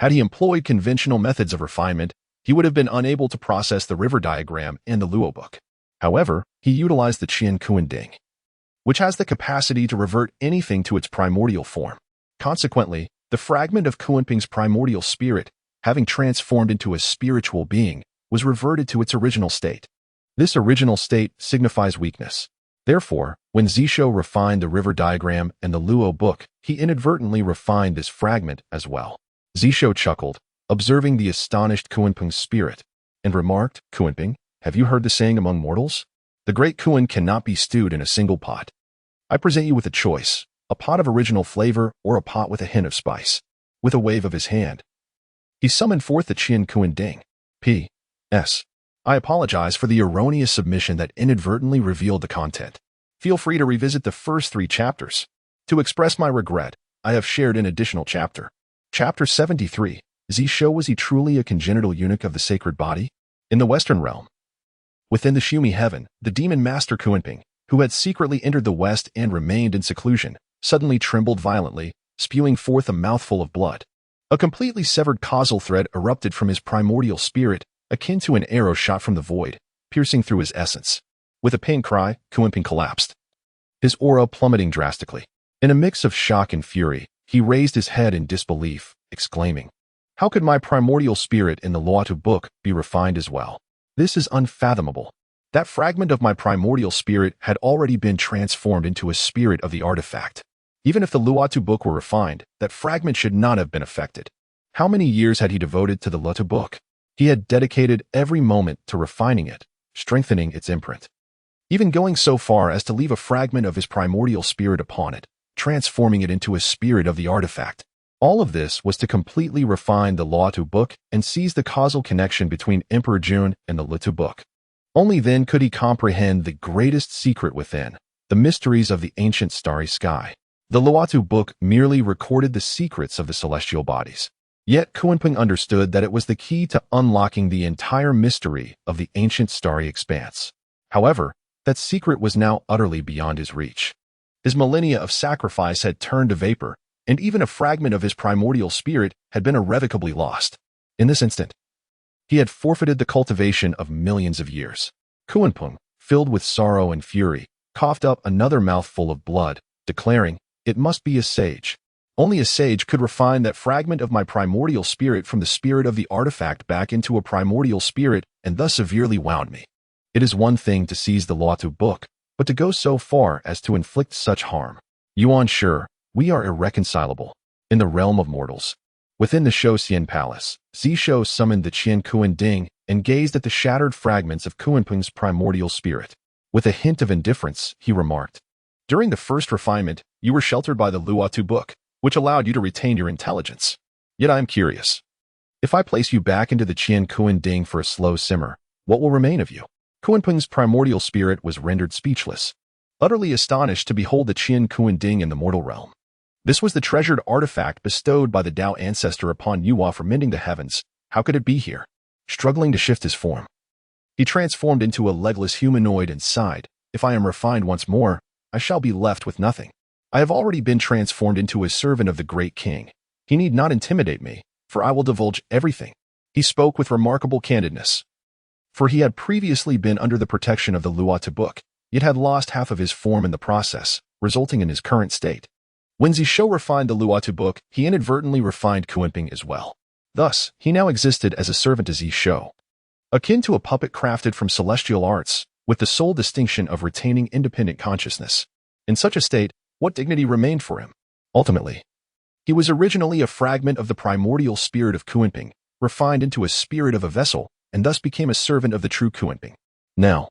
Had he employed conventional methods of refinement, he would have been unable to process the river diagram and the Luo book. However, he utilized the Qian Kuan Ding, which has the capacity to revert anything to its primordial form. Consequently, the fragment of Kunping's primordial spirit, having transformed into a spiritual being, was reverted to its original state. This original state signifies weakness. Therefore, when Zishou refined the river diagram and the Luo book, he inadvertently refined this fragment as well. Zishou chuckled, observing the astonished Kunping's spirit, and remarked, "Kunping, have you heard the saying among mortals? The great Kuan cannot be stewed in a single pot. I present you with a choice, a pot of original flavor or a pot with a hint of spice." With a wave of his hand, he summoned forth the Qian Kuan Ding. P.S. I apologize for the erroneous submission that inadvertently revealed the content. Feel free to revisit the first 3 chapters. To express my regret, I have shared an additional chapter. Chapter 73. Zishou, was he truly a congenital eunuch of the sacred body? In the Western realm, within the Shumi heaven, the demon master Kunping, who had secretly entered the West and remained in seclusion, suddenly trembled violently, spewing forth a mouthful of blood. A completely severed causal thread erupted from his primordial spirit, akin to an arrow shot from the void, piercing through his essence. With a pain cry, Kunping collapsed, his aura plummeting drastically. In a mix of shock and fury, he raised his head in disbelief, exclaiming, "How could my primordial spirit in the Luotu book be refined as well? This is unfathomable. That fragment of my primordial spirit had already been transformed into a spirit of the artifact. Even if the Luotu book were refined, that fragment should not have been affected." How many years had he devoted to the Luotu book? He had dedicated every moment to refining it, strengthening its imprint, even going so far as to leave a fragment of his primordial spirit upon it, transforming it into a spirit of the artifact. All of this was to completely refine the Luotu book and seize the causal connection between Emperor Xin and the Luotu book. Only then could he comprehend the greatest secret within, the mysteries of the ancient starry sky. The Luotu book merely recorded the secrets of the celestial bodies. Yet Kunping understood that it was the key to unlocking the entire mystery of the ancient starry expanse. However, that secret was now utterly beyond his reach. His millennia of sacrifice had turned to vapor, and even a fragment of his primordial spirit had been irrevocably lost. In this instant, he had forfeited the cultivation of millions of years. Kunping, filled with sorrow and fury, coughed up another mouthful of blood, declaring, "It must be a sage. Only a sage could refine that fragment of my primordial spirit from the spirit of the artifact back into a primordial spirit and thus severely wound me. It is one thing to seize the Luotu book, but to go so far as to inflict such harm. Yuan, sure, we are irreconcilable. In the realm of mortals, within the Shouxian Palace, Zishou summoned the Qian Kuan Ding and gazed at the shattered fragments of Kunping's primordial spirit. With a hint of indifference, he remarked, "During the first refinement, you were sheltered by the Luotu book, which allowed you to retain your intelligence. Yet I am curious. If I place you back into the Qian Kuan Ding for a slow simmer, what will remain of you?" Kunping's primordial spirit was rendered speechless, utterly astonished to behold the Qian Kuan Ding in the mortal realm. This was the treasured artifact bestowed by the Tao ancestor upon Nuwa for mending the heavens. How could it be here? Struggling to shift his form, he transformed into a legless humanoid and sighed, "If I am refined once more, I shall be left with nothing. I have already been transformed into a servant of the great king. He need not intimidate me, for I will divulge everything." He spoke with remarkable candidness, for he had previously been under the protection of the Luotu book, yet had lost half of his form in the process, resulting in his current state. When Zishou refined the Luotu book, he inadvertently refined Kunping as well. Thus, he now existed as a servant to Zishou, akin to a puppet crafted from celestial arts, with the sole distinction of retaining independent consciousness. In such a state, what dignity remained for him? Ultimately, he was originally a fragment of the primordial spirit of Kunping, refined into a spirit of a vessel, and thus became a servant of the true Kunping. Now,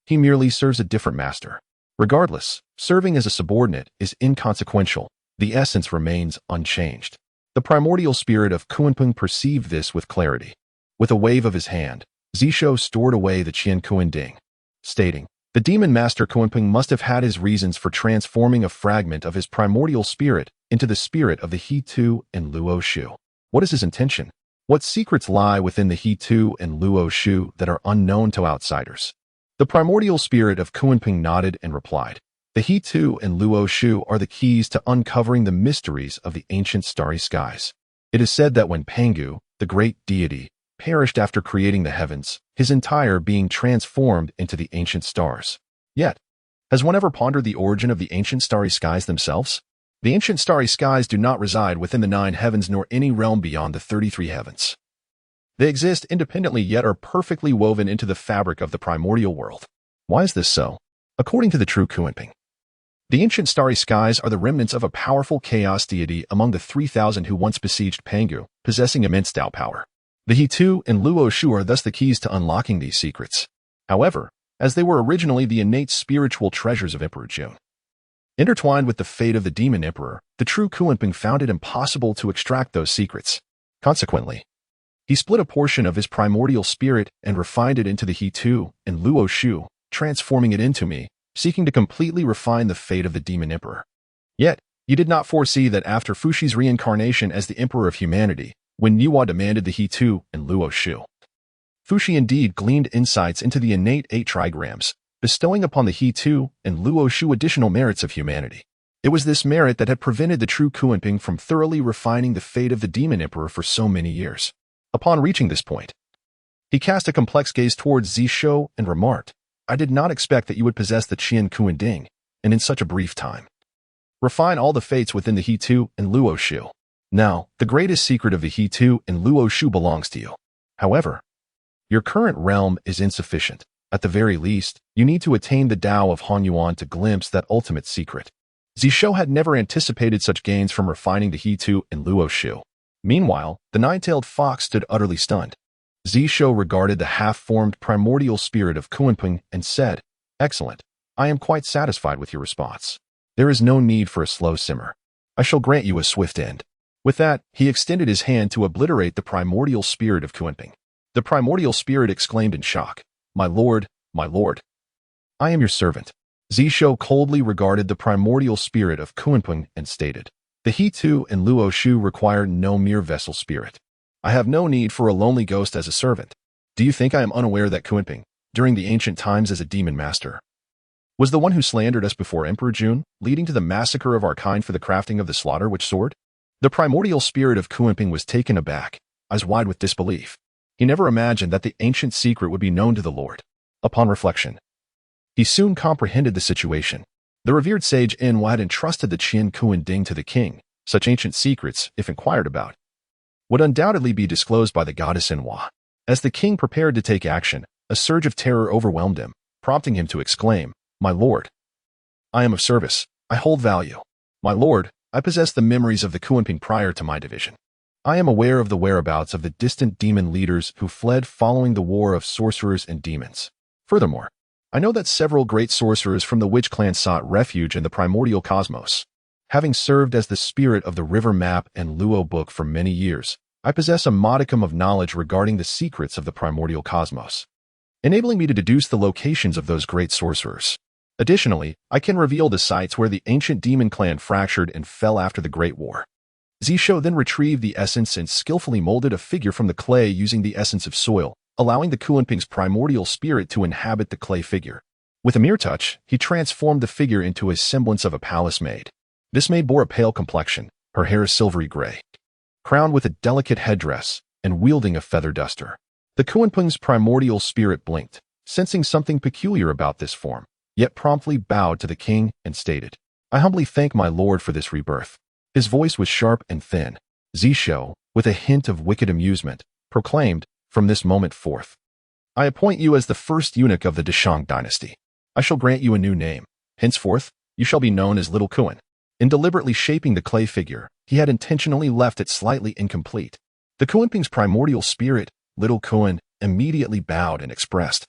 he merely serves a different master. Regardless, serving as a subordinate is inconsequential. The essence remains unchanged. The primordial spirit of Kunping perceived this with clarity. With a wave of his hand, Zishou stored away the Qian Kuan Ding, stating, "The demon master Kunping must have had his reasons for transforming a fragment of his primordial spirit into the spirit of the He Tu and Luo Shu. What is his intention? What secrets lie within the He Tu and Luo Shu that are unknown to outsiders?" The primordial spirit of Kunping nodded and replied, "The He Tu and Luo Shu are the keys to uncovering the mysteries of the ancient starry skies. It is said that when Pangu, the great deity, perished after creating the heavens, his entire being transformed into the ancient stars. Yet, has one ever pondered the origin of the ancient starry skies themselves? The ancient starry skies do not reside within the 9 heavens nor any realm beyond the 33 heavens. They exist independently yet are perfectly woven into the fabric of the primordial world. Why is this so? According to the true Kunping, the ancient starry skies are the remnants of a powerful chaos deity among the 3,000 who once besieged Pangu, possessing immense Tao power. The He Tu and Luo Shu are thus the keys to unlocking these secrets. However, as they were originally the innate spiritual treasures of Emperor Xin, intertwined with the fate of the demon emperor, the true Kunping found it impossible to extract those secrets. Consequently, he split a portion of his primordial spirit and refined it into the He Tu and Luo Shu, transforming it into me, seeking to completely refine the fate of the demon emperor. Yet, he did not foresee that after Fushi's reincarnation as the emperor of humanity, when Nuwa demanded the He Tu and Luo Shu, Fushi indeed gleaned insights into the innate 8 trigrams, bestowing upon the He Tu and Luo Shu additional merits of humanity. It was this merit that had prevented the true Kunping from thoroughly refining the fate of the demon emperor for so many years. Upon reaching this point, he cast a complex gaze towards Zishou and remarked, "I did not expect that you would possess the Qian Kuanding, and in such a brief time refine all the fates within the He Tu and Luo Shu. Now, the greatest secret of the He Tu and Luo Shu belongs to you. However, your current realm is insufficient. At the very least, you need to attain the Tao of Hanyuan to glimpse that ultimate secret." Zishou had never anticipated such gains from refining the He Tu and Luo Shu. Meanwhile, the 9-tailed fox stood utterly stunned. Zishou regarded the half-formed primordial spirit of Kunping and said, "Excellent. I am quite satisfied with your response. There is no need for a slow simmer. I shall grant you a swift end." With that, he extended his hand to obliterate the primordial spirit of Kunping. The primordial spirit exclaimed in shock, my lord, I am your servant." Zishou coldly regarded the primordial spirit of Kunping and stated, "The He Tu and Luo Shu require no mere vessel spirit. I have no need for a lonely ghost as a servant. Do you think I am unaware that Kunping, during the ancient times as a demon master, was the one who slandered us before Emperor Xin, leading to the massacre of our kind for the crafting of the slaughter witch sword?" The primordial spirit of Kunping was taken aback, eyes wide with disbelief. He never imagined that the ancient secret would be known to the Lord. Upon reflection, he soon comprehended the situation. The revered sage Enwa had entrusted the Qian Kuanding to the king. Such ancient secrets, if inquired about, would undoubtedly be disclosed by the goddess Enwa. As the king prepared to take action, a surge of terror overwhelmed him, prompting him to exclaim, "My lord, I am of service. I hold value. My lord, I possess the memories of the Kunping prior to my division. I am aware of the whereabouts of the distant demon leaders who fled following the war of sorcerers and demons. Furthermore, I know that several great sorcerers from the witch clan sought refuge in the primordial cosmos. Having served as the spirit of the river map and Luo book for many years, I possess a modicum of knowledge regarding the secrets of the primordial cosmos, enabling me to deduce the locations of those great sorcerers. Additionally, I can reveal the sites where the ancient demon clan fractured and fell after the Great War." Zishou then retrieved the essence and skillfully molded a figure from the clay using the essence of soil, allowing the Kunping's primordial spirit to inhabit the clay figure. With a mere touch, he transformed the figure into a semblance of a palace maid. This maid bore a pale complexion, her hair silvery gray, crowned with a delicate headdress, and wielding a feather duster. The Kunping's primordial spirit blinked, sensing something peculiar about this form, yet promptly bowed to the king and stated, "I humbly thank my lord for this rebirth." His voice was sharp and thin. Zishou, with a hint of wicked amusement, proclaimed, "From this moment forth, I appoint you as the first eunuch of the Deshang dynasty. I shall grant you a new name. Henceforth, you shall be known as Little Kun." In deliberately shaping the clay figure, he had intentionally left it slightly incomplete. The Kunping's primordial spirit, Little Kun, immediately bowed and expressed,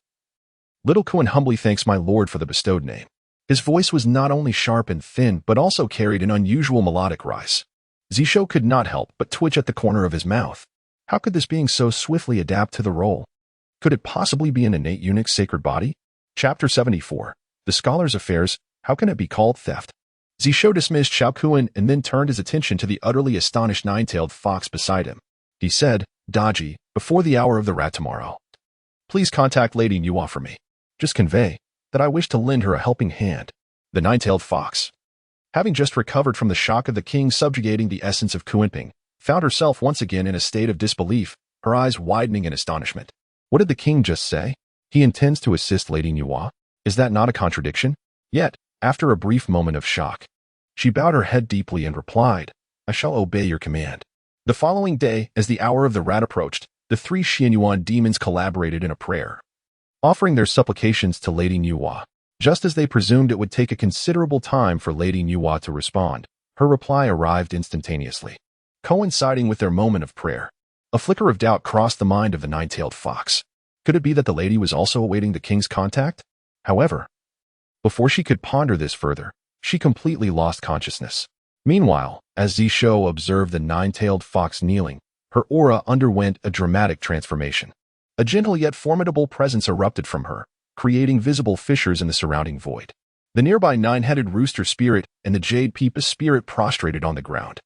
"Little Kun humbly thanks my lord for the bestowed name." His voice was not only sharp and thin, but also carried an unusual melodic rise. Zishou could not help but twitch at the corner of his mouth. How could this being so swiftly adapt to the role? Could it possibly be an innate eunuch's sacred body? Chapter 74. The Scholar's Affairs. How can it be called theft? Zishou dismissed Xiao Kun and then turned his attention to the utterly astonished 9-tailed fox beside him. He said, "Daji, before the hour of the rat tomorrow, please contact Lady Nuwa for me." Just convey that I wish to lend her a helping hand. The nine-tailed fox, having just recovered from the shock of the king subjugating the essence of Kunping, found herself once again in a state of disbelief, her eyes widening in astonishment. What did the king just say? He intends to assist Lady Nuwa? Is that not a contradiction? Yet, after a brief moment of shock, she bowed her head deeply and replied, I shall obey your command. The following day, as the hour of the rat approached, the three Xianyuan demons collaborated in a prayer, offering their supplications to Lady Nuwa. Just as they presumed it would take a considerable time for Lady Nuwa to respond, her reply arrived instantaneously. Coinciding with their moment of prayer, a flicker of doubt crossed the mind of the nine-tailed fox. Could it be that the lady was also awaiting the king's contact? However, before she could ponder this further, she completely lost consciousness. Meanwhile, as Zishou observed the nine-tailed fox kneeling, her aura underwent a dramatic transformation. A gentle yet formidable presence erupted from her, creating visible fissures in the surrounding void. The nearby nine-headed rooster spirit and the jade peepus spirit prostrated on the ground,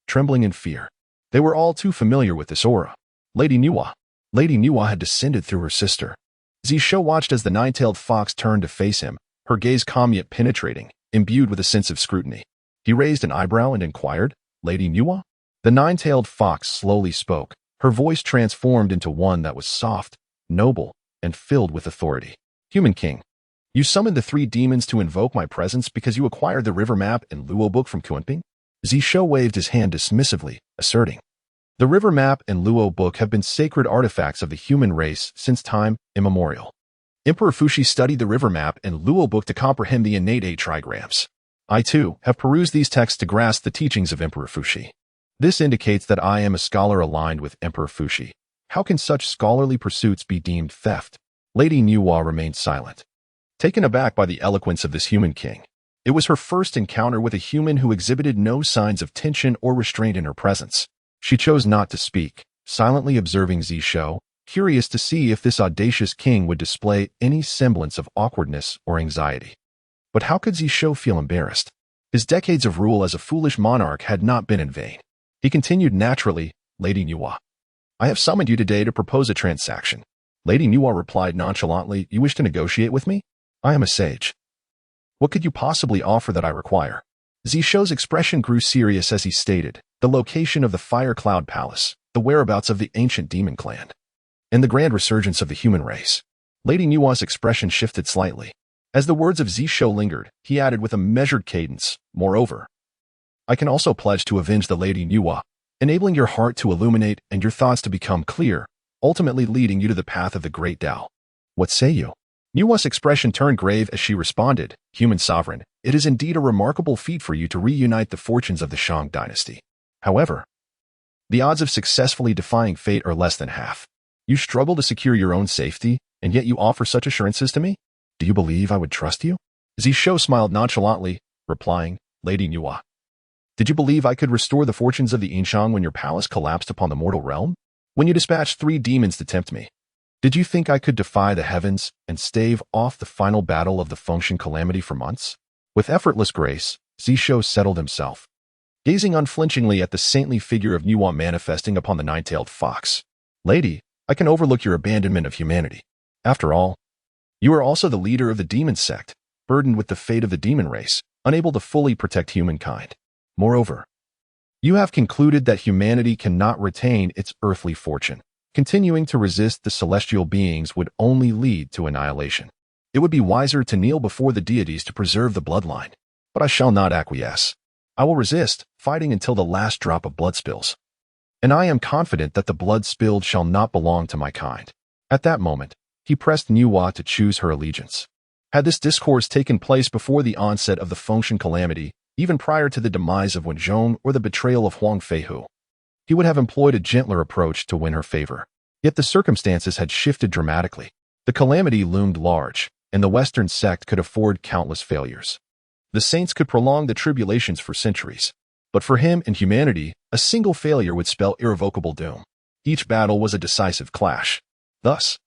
trembling in fear. They were all too familiar with this aura. Lady Nuwa had descended through her sister. Zishou watched as the nine-tailed fox turned to face him, her gaze calm yet penetrating, imbued with a sense of scrutiny. He raised an eyebrow and inquired, Lady Nuwa? The nine-tailed fox slowly spoke, her voice transformed into one that was soft, noble, and filled with authority. Human King, you summoned the three demons to invoke my presence because you acquired the river map and Luo book from Kunping? Zishou waved his hand dismissively, asserting, the river map and Luo book have been sacred artifacts of the human race since time immemorial. Emperor Fuxi studied the river map and Luo book to comprehend the innate 8 trigrams. I, too, have perused these texts to grasp the teachings of Emperor Fuxi. This indicates that I am a scholar aligned with Emperor Fuxi. How can such scholarly pursuits be deemed theft? Lady Nuwa remained silent, taken aback by the eloquence of this human king. It was her first encounter with a human who exhibited no signs of tension or restraint in her presence. She chose not to speak, silently observing Zishou, curious to see if this audacious king would display any semblance of awkwardness or anxiety. But how could Zishou feel embarrassed? His decades of rule as a foolish monarch had not been in vain. He continued naturally, Lady Nuwa, I have summoned you today to propose a transaction. Lady Nuwa replied nonchalantly, you wish to negotiate with me? I am a sage. What could you possibly offer that I require? Zishou's expression grew serious as he stated, the location of the Fire Cloud Palace, the whereabouts of the ancient demon clan, and the grand resurgence of the human race. Lady Nuwa's expression shifted slightly. As the words of Zishou lingered, he added with a measured cadence, moreover, I can also pledge to avenge the Lady Nuwa, enabling your heart to illuminate and your thoughts to become clear, ultimately leading you to the path of the great Tao. What say you? Nuwa's expression turned grave as she responded, Human Sovereign, it is indeed a remarkable feat for you to reunite the fortunes of the Shang dynasty. However, the odds of successfully defying fate are less than half. You struggle to secure your own safety, and yet you offer such assurances to me? Do you believe I would trust you? Zishou smiled nonchalantly, replying, Lady Nuwa, did you believe I could restore the fortunes of the Yinshang when your palace collapsed upon the mortal realm? When you dispatched 3 demons to tempt me? Did you think I could defy the heavens and stave off the final battle of the Fengshan calamity for months? With effortless grace, Zishou settled himself, gazing unflinchingly at the saintly figure of Nuwa manifesting upon the nine-tailed fox. Lady, I can overlook your abandonment of humanity. After all, you are also the leader of the demon sect, burdened with the fate of the demon race, unable to fully protect humankind. Moreover, you have concluded that humanity cannot retain its earthly fortune. Continuing to resist the celestial beings would only lead to annihilation. It would be wiser to kneel before the deities to preserve the bloodline. But I shall not acquiesce. I will resist, fighting until the last drop of blood spills. And I am confident that the blood spilled shall not belong to my kind. At that moment, he pressed Nuwa to choose her allegiance. Had this discourse taken place before the onset of the Fengshan calamity, even prior to the demise of Wen Zhong or the betrayal of Huang Feihu, he would have employed a gentler approach to win her favor. Yet the circumstances had shifted dramatically. The calamity loomed large, and the Western sect could afford countless failures. The saints could prolong the tribulations for centuries. But for him and humanity, a single failure would spell irrevocable doom. Each battle was a decisive clash. Thus,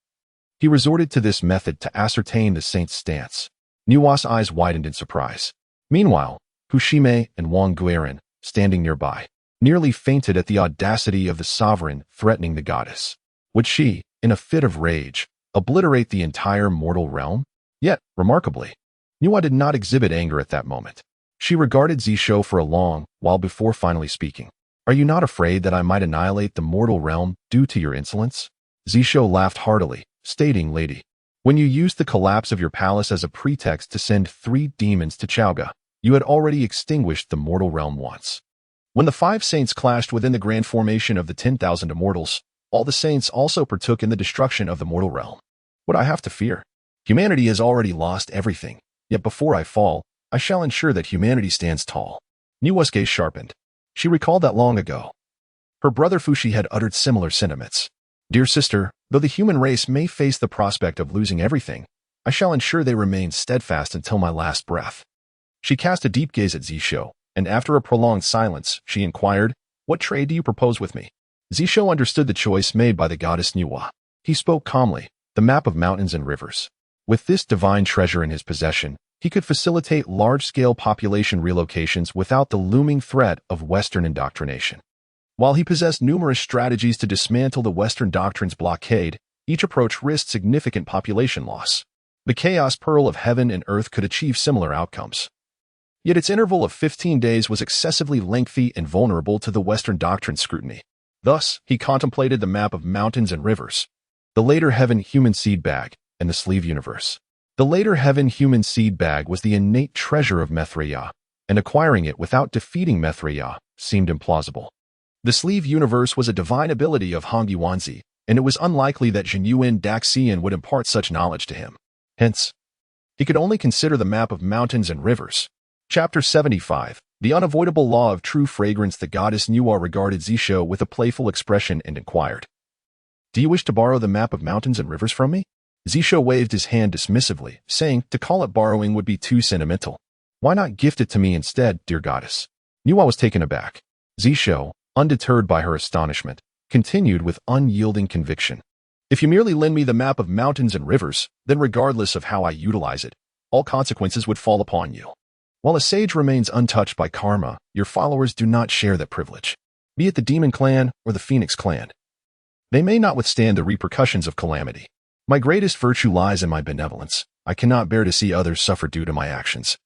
he resorted to this method to ascertain the saint's stance. Nuwa's eyes widened in surprise. Meanwhile, Hu Shimei and Wang Guiran, standing nearby, nearly fainted at the audacity of the sovereign threatening the goddess. Would she, in a fit of rage, obliterate the entire mortal realm? Yet, remarkably, Nuwa did not exhibit anger at that moment. She regarded Zishou for a long while before finally speaking. Are you not afraid that I might annihilate the mortal realm due to your insolence? Zishou laughed heartily, stating, Lady, when you used the collapse of your palace as a pretext to send 3 demons to Chaoga, you had already extinguished the mortal realm once. When the 5 saints clashed within the grand formation of the 10,000 immortals, all the saints also partook in the destruction of the mortal realm. What I have to fear? Humanity has already lost everything, yet before I fall, I shall ensure that humanity stands tall. Nuwa's gaze sharpened. She recalled that long ago. Her brother Fushi had uttered similar sentiments. Dear sister, though the human race may face the prospect of losing everything, I shall ensure they remain steadfast until my last breath. She cast a deep gaze at Zishou, and after a prolonged silence, she inquired, What trade do you propose with me? Zishou understood the choice made by the goddess Nuwa. He spoke calmly, the map of mountains and rivers. With this divine treasure in his possession, he could facilitate large-scale population relocations without the looming threat of Western indoctrination. While he possessed numerous strategies to dismantle the Western doctrine's blockade, each approach risked significant population loss. The Chaos Pearl of Heaven and Earth could achieve similar outcomes. Yet its interval of 15 days was excessively lengthy and vulnerable to the Western doctrine's scrutiny. Thus, he contemplated the map of mountains and rivers, the later Heaven Human Seed Bag, and the Sleeve Universe. The later Heaven Human Seed Bag was the innate treasure of Mithraea, and acquiring it without defeating Mithraea seemed implausible. The Sleeve Universe was a divine ability of Hongyi Wanzi, and it was unlikely that Jinyuan Daxian would impart such knowledge to him. Hence, he could only consider the map of mountains and rivers. Chapter 75. The Unavoidable Law of True Fragrance. The goddess Nuwa regarded Zishou with a playful expression and inquired, Do you wish to borrow the map of mountains and rivers from me? Zishou waved his hand dismissively, saying, To call it borrowing would be too sentimental. Why not gift it to me instead, dear goddess? Nuwa was taken aback. Zishou, undeterred by her astonishment, continued with unyielding conviction. If you merely lend me the map of mountains and rivers, then regardless of how I utilize it, all consequences would fall upon you. While a sage remains untouched by karma, your followers do not share that privilege, be it the demon clan or the phoenix clan. They may not withstand the repercussions of calamity. My greatest virtue lies in my benevolence. I cannot bear to see others suffer due to my actions.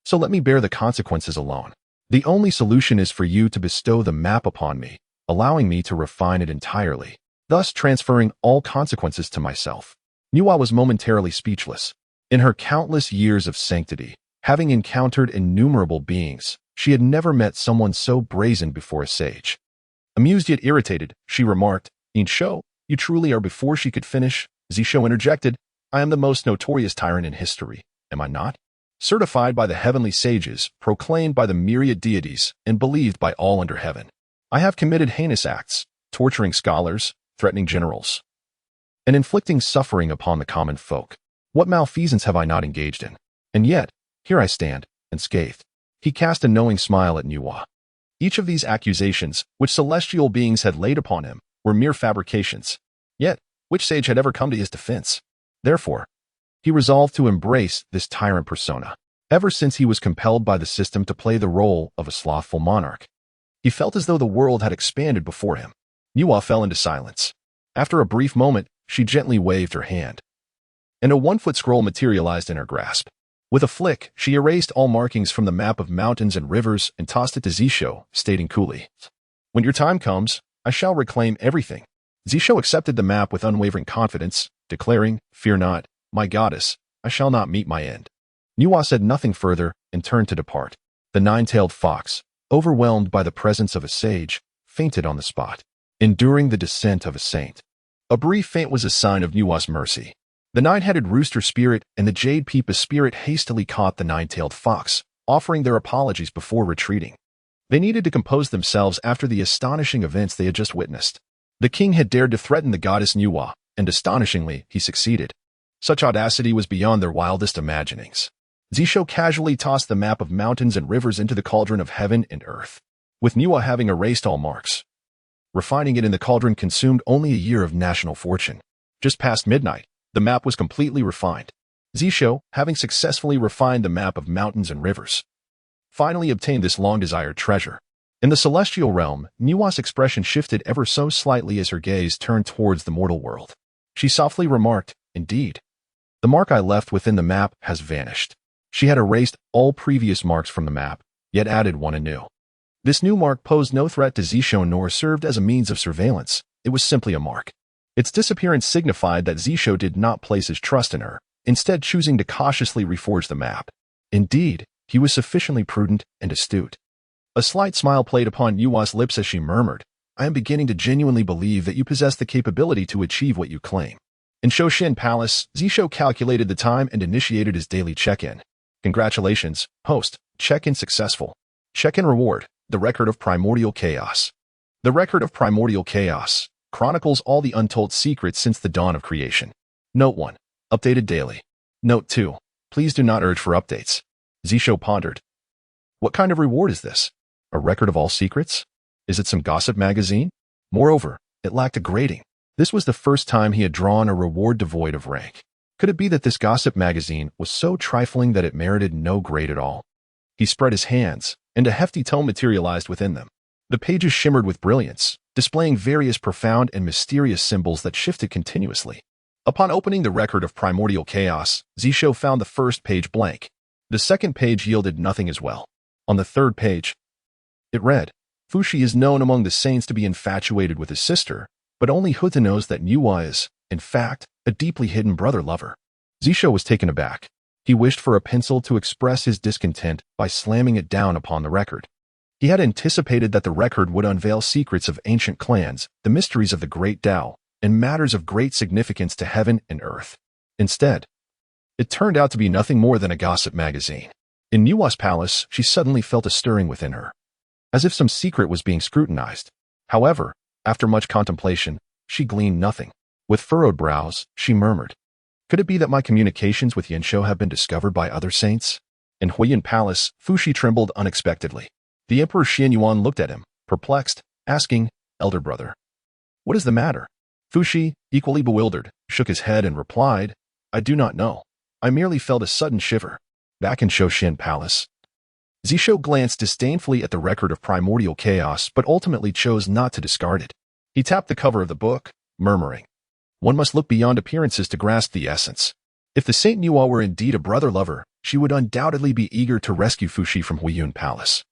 So let me bear the consequences alone. The only solution is for you to bestow the map upon me, allowing me to refine it entirely, thus transferring all consequences to myself. Nuwa was momentarily speechless. In her countless years of sanctity, having encountered innumerable beings, she had never met someone so brazen before a sage. Amused yet irritated, she remarked, Zishou, you truly are. Before she could finish, Zishou interjected, I am the most notorious tyrant in history, am I not? Certified by the heavenly sages, proclaimed by the myriad deities, and believed by all under heaven. I have committed heinous acts, torturing scholars, threatening generals, and inflicting suffering upon the common folk. What malfeasance have I not engaged in? And yet, here I stand, unscathed. He cast a knowing smile at Nuwa. Each of these accusations, which celestial beings had laid upon him, were mere fabrications. Yet, which sage had ever come to his defense? Therefore, he resolved to embrace this tyrant persona. Ever since he was compelled by the system to play the role of a slothful monarch, he felt as though the world had expanded before him. Nuwa fell into silence. After a brief moment, she gently waved her hand, and a 1-foot scroll materialized in her grasp. With a flick, she erased all markings from the map of mountains and rivers and tossed it to Zishou, stating coolly, When your time comes, I shall reclaim everything. Zishou accepted the map with unwavering confidence, declaring, Fear not, my goddess, I shall not meet my end. Nuwa said nothing further and turned to depart. The 9-tailed fox, overwhelmed by the presence of a sage, fainted on the spot, enduring the descent of a saint. A brief faint was a sign of Nuwa's mercy. The 9-headed rooster spirit and the jade peepa spirit hastily caught the 9-tailed fox, offering their apologies before retreating. They needed to compose themselves after the astonishing events they had just witnessed. The king had dared to threaten the goddess Nuwa, and astonishingly, he succeeded. Such audacity was beyond their wildest imaginings. Zishou casually tossed the map of mountains and rivers into the cauldron of heaven and earth, with Nuwa having erased all marks. Refining it in the cauldron consumed only a year of national fortune. Just past midnight, the map was completely refined. Zishou, having successfully refined the map of mountains and rivers, finally obtained this long-desired treasure. In the celestial realm, Nuwa's expression shifted ever so slightly as her gaze turned towards the mortal world. She softly remarked, Indeed, the mark I left within the map has vanished. She had erased all previous marks from the map, yet added one anew. This new mark posed no threat to Zishou nor served as a means of surveillance. It was simply a mark. Its disappearance signified that Zishou did not place his trust in her, instead choosing to cautiously reforge the map. Indeed, he was sufficiently prudent and astute. A slight smile played upon Nuwa's lips as she murmured, "I am beginning to genuinely believe that you possess the capability to achieve what you claim." In Shoshin Palace, Zishou calculated the time and initiated his daily check-in. "Congratulations, host. Check-in successful. Check-in reward, the Record of Primordial Chaos." The Record of Primordial Chaos chronicles all the untold secrets since the dawn of creation. Note 1. Updated daily. Note 2. Please do not urge for updates. Zishou pondered. What kind of reward is this? A record of all secrets? Is it some gossip magazine? Moreover, it lacked a grading. This was the first time he had drawn a reward devoid of rank. Could it be that this gossip magazine was so trifling that it merited no grade at all? He spread his hands, and a hefty tome materialized within them. The pages shimmered with brilliance, displaying various profound and mysterious symbols that shifted continuously. Upon opening the Record of Primordial Chaos, Zishou found the first page blank. The second page yielded nothing as well. On the third page, it read, "Fushi is known among the saints to be infatuated with his sister, but only Huta knows that Nuwa is, in fact, a deeply hidden brother-lover." Zishou was taken aback. He wished for a pencil to express his discontent by slamming it down upon the record. He had anticipated that the record would unveil secrets of ancient clans, the mysteries of the Great Tao, and matters of great significance to heaven and earth. Instead, it turned out to be nothing more than a gossip magazine. In Nuwa's palace, she suddenly felt a stirring within her, as if some secret was being scrutinized. However, after much contemplation, she gleaned nothing. With furrowed brows, she murmured, "Could it be that my communications with Yanshou have been discovered by other saints?" In Huiyan Palace, Fushi trembled unexpectedly. The Emperor Xin looked at him, perplexed, asking, "Elder brother, what is the matter?" Fushi, equally bewildered, shook his head and replied, "I do not know. I merely felt a sudden shiver." Back in Shoshin Palace, Zishou glanced disdainfully at the Record of Primordial Chaos but ultimately chose not to discard it. He tapped the cover of the book, murmuring, "One must look beyond appearances to grasp the essence. If the Saint Nuwa were indeed a brother-lover, she would undoubtedly be eager to rescue Fushi from Huiyun Palace."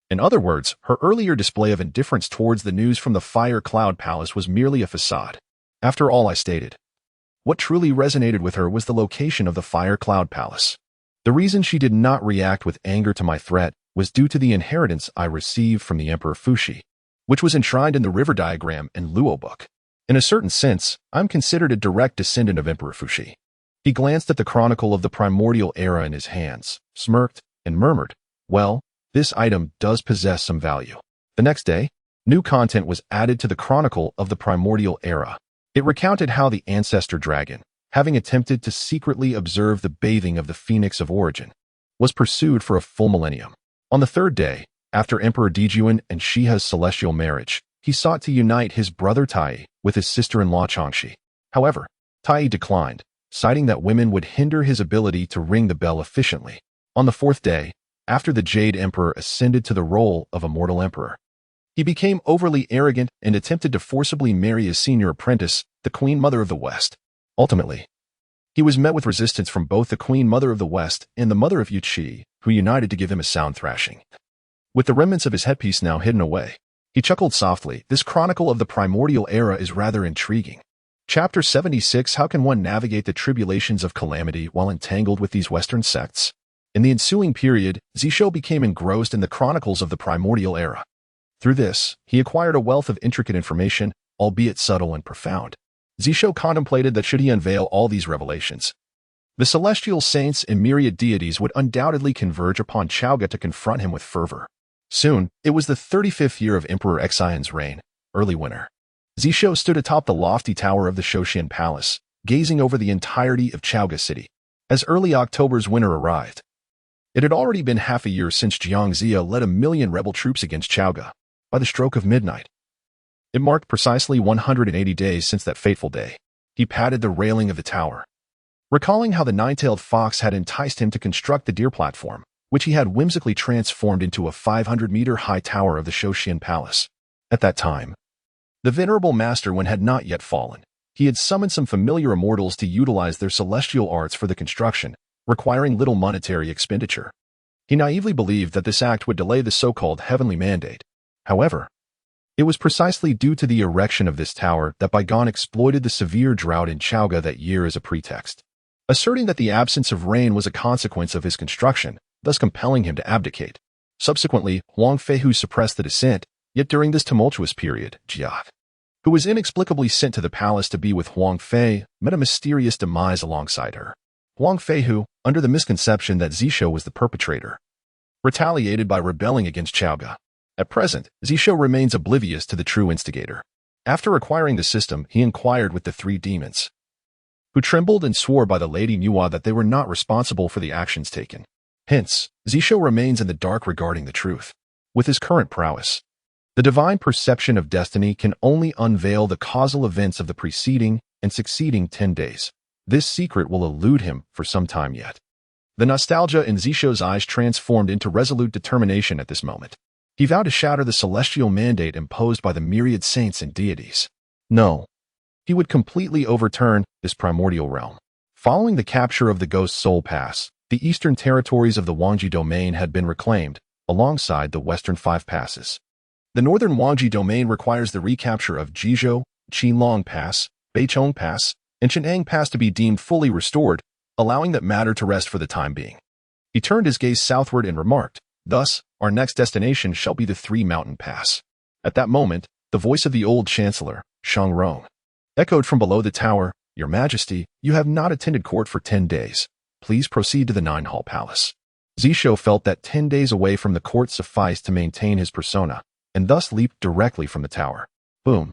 In other words, her earlier display of indifference towards the news from the Fire Cloud Palace was merely a facade. After all I stated, what truly resonated with her was the location of the Fire Cloud Palace. The reason she did not react with anger to my threat was due to the inheritance I received from the Emperor Fushi, which was enshrined in the river diagram and Luo book. In a certain sense, I'm considered a direct descendant of Emperor Fushi. He glanced at the chronicle of the primordial era in his hands, smirked, and murmured, "Well, this item does possess some value." The next day, new content was added to the chronicle of the primordial era. It recounted how the ancestor dragon, having attempted to secretly observe the bathing of the phoenix of origin, was pursued for a full millennium. On the third day, after Emperor Dijuan and Shiha's celestial marriage, he sought to unite his brother Tai with his sister-in-law Changxi. However, Tai declined, citing that women would hinder his ability to ring the bell efficiently. On the fourth day, after the Jade Emperor ascended to the role of a mortal emperor, he became overly arrogant and attempted to forcibly marry his senior apprentice, the Queen Mother of the West. Ultimately, he was met with resistance from both the Queen Mother of the West and the Mother of Yuqi, who united to give him a sound thrashing. With the remnants of his headpiece now hidden away, he chuckled softly. This chronicle of the primordial era is rather intriguing. Chapter 76: How can one navigate the tribulations of calamity while entangled with these Western sects? In the ensuing period, Zishou became engrossed in the chronicles of the primordial era. Through this, he acquired a wealth of intricate information, albeit subtle and profound. Zishou contemplated that should he unveil all these revelations, the celestial saints and myriad deities would undoubtedly converge upon Chaoga to confront him with fervor. Soon, it was the 35th year of Emperor Xian's reign, early winter. Zishou stood atop the lofty tower of the Shoshin Palace, gazing over the entirety of Chaoga City. As early October's winter arrived, it had already been half a year since Zhongzi led 1,000,000 rebel troops against Chaoga. By the stroke of midnight, it marked precisely 180 days since that fateful day. He patted the railing of the tower, recalling how the nine-tailed fox had enticed him to construct the deer platform, which he had whimsically transformed into a 500-meter-high tower of the Shoshin Palace. At that time, the venerable master Wen had not yet fallen. He had summoned some familiar immortals to utilize their celestial arts for the construction, requiring little monetary expenditure. He naively believed that this act would delay the so-called heavenly mandate. However, it was precisely due to the erection of this tower that Baigon exploited the severe drought in Chaoga that year as a pretext, asserting that the absence of rain was a consequence of his construction, thus compelling him to abdicate. Subsequently, Huang Feihu suppressed the dissent, yet during this tumultuous period, Jia, who was inexplicably sent to the palace to be with Huang Fei, met a mysterious demise alongside her. Huang Feihu, under the misconception that Zishou was the perpetrator, retaliated by rebelling against Chaoga. At present, Zishou remains oblivious to the true instigator. After acquiring the system, he inquired with the three demons, who trembled and swore by the Lady Nuwa that they were not responsible for the actions taken. Hence, Zishou remains in the dark regarding the truth. With his current prowess, the divine perception of destiny can only unveil the causal events of the preceding and succeeding 10 days. This secret will elude him for some time yet. The nostalgia in Zishou's eyes transformed into resolute determination at this moment. He vowed to shatter the celestial mandate imposed by the myriad saints and deities. No, he would completely overturn this primordial realm. Following the capture of the Ghost Soul Pass, the eastern territories of the Wangji domain had been reclaimed, alongside the western 5 passes. The northern Wangji domain requires the recapture of Zhizhou, Qilong Pass, Beichong Pass, and Chenang Pass to be deemed fully restored, allowing that matter to rest for the time being. He turned his gaze southward and remarked, "Thus, our next destination shall be the 3-mountain pass." At that moment, the voice of the old chancellor, Shang Rong, echoed from below the tower, "Your Majesty, you have not attended court for 10 days. Please proceed to the 9-hall palace." Zishou felt that 10 days away from the court sufficed to maintain his persona, and thus leaped directly from the tower. Boom!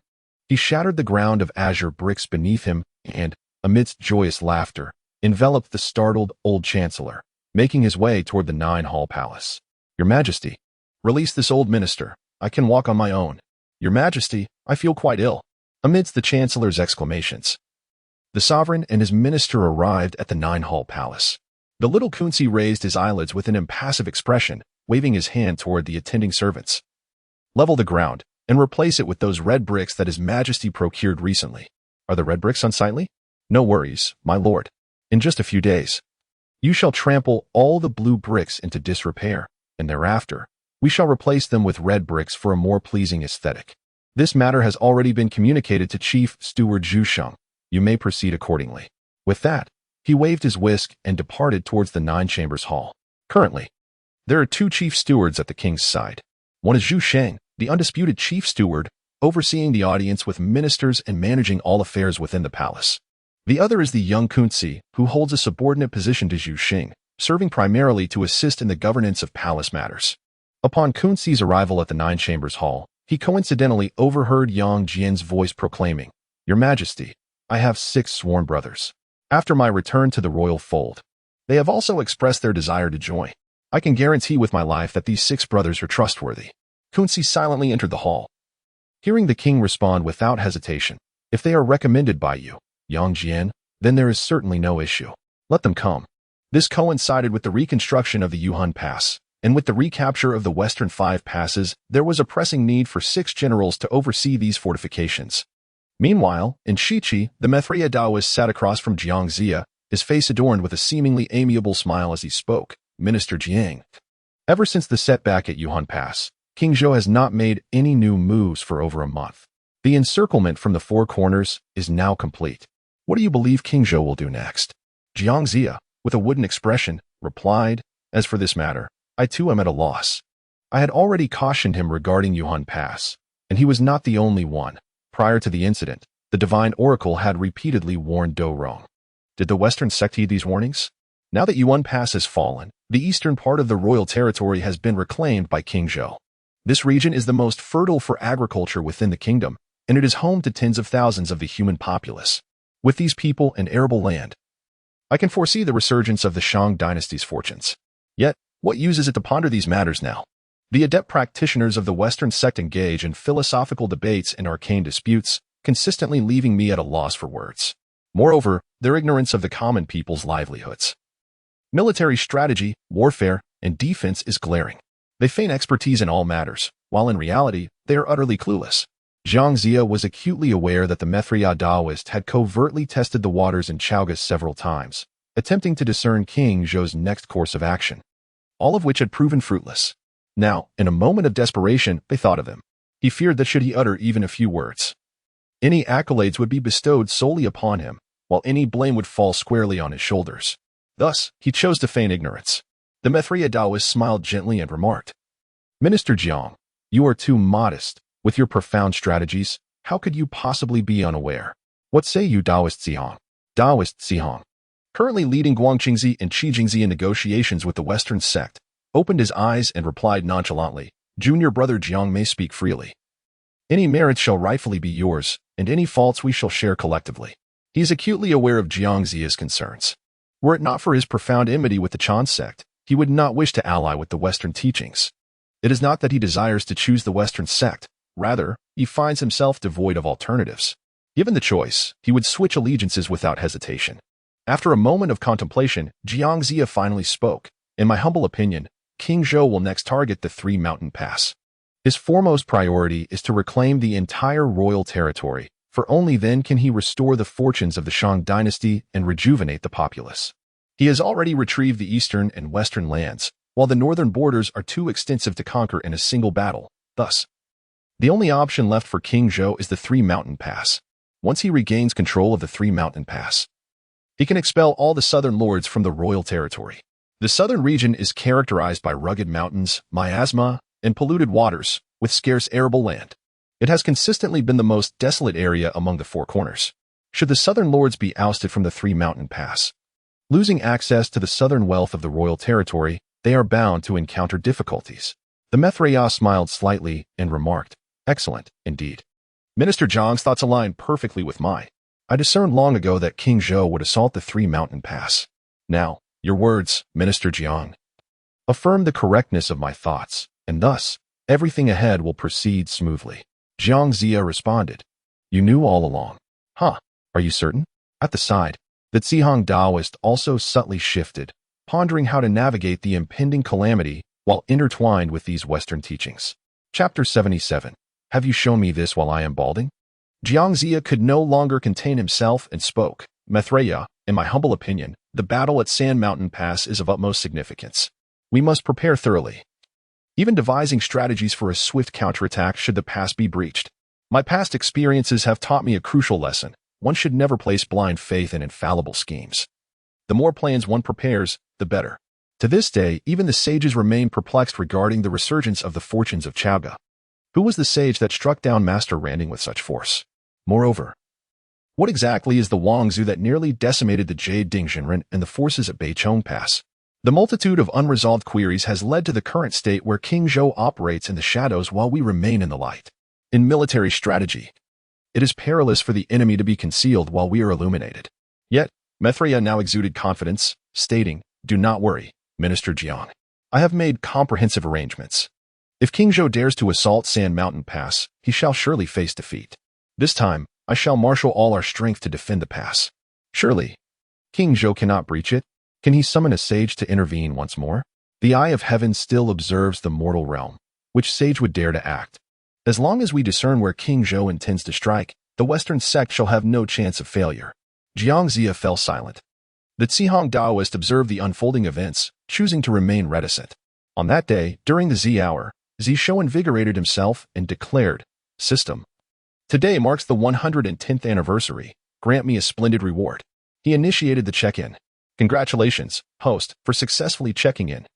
He shattered the ground of azure bricks beneath him and, amidst joyous laughter, enveloped the startled old chancellor, making his way toward the 9-hall palace. "Your Majesty, release this old minister. I can walk on my own. Your Majesty, I feel quite ill." Amidst the chancellor's exclamations, the sovereign and his minister arrived at the 9-hall palace. The little Kunzi raised his eyelids with an impassive expression, waving his hand toward the attending servants. "Level the ground, and replace it with those red bricks that His Majesty procured recently." "Are the red bricks unsightly?" "No worries, my lord. In just a few days, you shall trample all the blue bricks into disrepair, and thereafter, we shall replace them with red bricks for a more pleasing aesthetic. This matter has already been communicated to Chief Steward Zhu Sheng. You may proceed accordingly." With that, he waved his whisk and departed towards the 9 Chambers Hall. Currently, there are 2 chief stewards at the king's side. One is Zhu Sheng, the undisputed chief steward, overseeing the audience with ministers and managing all affairs within the palace. The other is the young Kunzi, who holds a subordinate position to Zhu Sheng, serving primarily to assist in the governance of palace matters. Upon Kunzi's arrival at the 9 Chambers Hall, he coincidentally overheard Yang Jian's voice proclaiming, "Your Majesty, I have 6 sworn brothers. After my return to the royal fold, they have also expressed their desire to join. I can guarantee with my life that these 6 brothers are trustworthy." Kunzi silently entered the hall, hearing the king respond without hesitation, "If they are recommended by you, Yang Jian, then there is certainly no issue. Let them come." This coincided with the reconstruction of the Yuhun Pass, and with the recapture of the western 5 passes, there was a pressing need for 6 generals to oversee these fortifications. Meanwhile, in Shichi, the Mithria Daoist sat across from Zhongzi, his face adorned with a seemingly amiable smile as he spoke, "Minister Jiang, ever since the setback at Yuhun Pass, King Zhou has not made any new moves for over a month. The encirclement from the 4 corners is now complete. What do you believe King Zhou will do next?" Zhongzi, with a wooden expression, replied, "As for this matter, I too am at a loss. I had already cautioned him regarding Yuhun Pass, and he was not the only one. Prior to the incident, the divine oracle had repeatedly warned Do Rong. Did the Western sect heed these warnings? Now that Yuan Pass has fallen, the eastern part of the royal territory has been reclaimed by King Zhou. This region is the most fertile for agriculture within the kingdom, and it is home to tens of thousands of the human populace. With these people and arable land, I can foresee the resurgence of the Shang dynasty's fortunes. Yet, what use is it to ponder these matters now? The adept practitioners of the Western sect engage in philosophical debates and arcane disputes, consistently leaving me at a loss for words. Moreover, their ignorance of the common people's livelihoods. Military strategy, warfare, and defense is glaring. They feign expertise in all matters, while in reality, they are utterly clueless. Zhongzi was acutely aware that the Mithriya Daoist had covertly tested the waters in Chaoga several times, attempting to discern King Zhou's next course of action, all of which had proven fruitless. Now, in a moment of desperation, they thought of him. He feared that should he utter even a few words, any accolades would be bestowed solely upon him, while any blame would fall squarely on his shoulders. Thus, he chose to feign ignorance. The Mithriya Daoist smiled gently and remarked, "Minister Jiang, you are too modest. With your profound strategies, how could you possibly be unaware? What say you, Daoist Zihong?" Daoist Zihong, currently leading Guangqingzi and Qijingzi in negotiations with the Western sect, opened his eyes and replied nonchalantly, "Junior brother Jiang may speak freely. Any merits shall rightfully be yours, and any faults we shall share collectively." He is acutely aware of Zhongzi's concerns. Were it not for his profound enmity with the Chan sect, he would not wish to ally with the Western teachings. It is not that he desires to choose the Western sect, rather, he finds himself devoid of alternatives. Given the choice, he would switch allegiances without hesitation. After a moment of contemplation, Zhongzi finally spoke. "In my humble opinion, King Zhou will next target the Three Mountain Pass. His foremost priority is to reclaim the entire royal territory, for only then can he restore the fortunes of the Shang dynasty and rejuvenate the populace. He has already retrieved the eastern and western lands, while the northern borders are too extensive to conquer in a single battle. Thus, the only option left for King Zhou is the Three Mountain Pass. Once he regains control of the Three Mountain Pass, he can expel all the southern lords from the royal territory. The southern region is characterized by rugged mountains, miasma, and polluted waters, with scarce arable land. It has consistently been the most desolate area among the Four Corners. Should the southern lords be ousted from the Three Mountain Pass, losing access to the southern wealth of the royal territory, they are bound to encounter difficulties." The Mithriya smiled slightly and remarked, "Excellent, indeed. Minister Zhang's thoughts align perfectly with mine. I discerned long ago that King Zhou would assault the Three Mountain Pass. Now, your words, Minister Jiang, affirm the correctness of my thoughts, and thus, everything ahead will proceed smoothly." Zhongzi responded, "You knew all along." "Huh, are you certain?" At the side, the Zihong Daoist also subtly shifted, pondering how to navigate the impending calamity while intertwined with these Western teachings. Chapter 77. Have you shown me this while I am balding? Zhongzi could no longer contain himself and spoke, "Mithriya, in my humble opinion, the battle at Sand Mountain Pass is of utmost significance. We must prepare thoroughly, even devising strategies for a swift counterattack should the pass be breached. My past experiences have taught me a crucial lesson. One should never place blind faith in infallible schemes. The more plans one prepares, the better." To this day, even the sages remain perplexed regarding the resurgence of the fortunes of Chaoga. Who was the sage that struck down Master Randing with such force? Moreover, what exactly is the Wangzu that nearly decimated the Jade Dingzhenren and the forces at Beichong Pass? The multitude of unresolved queries has led to the current state where King Zhou operates in the shadows while we remain in the light. In military strategy, it is perilous for the enemy to be concealed while we are illuminated. Yet, Mithriya now exuded confidence, stating, "Do not worry, Minister Jiang. I have made comprehensive arrangements. If King Zhou dares to assault Sand Mountain Pass, he shall surely face defeat. This time, I shall marshal all our strength to defend the pass. Surely, King Zhou cannot breach it. Can he summon a sage to intervene once more? The eye of heaven still observes the mortal realm. Which sage would dare to act? As long as we discern where King Zhou intends to strike, the Western sect shall have no chance of failure." Zhongzi fell silent. The Zihong Daoist observed the unfolding events, choosing to remain reticent. On that day, during the Z hour, Zishou invigorated himself and declared, "System. Today marks the 110th anniversary. Grant me a splendid reward." He initiated the check-in. "Congratulations, host, for successfully checking in.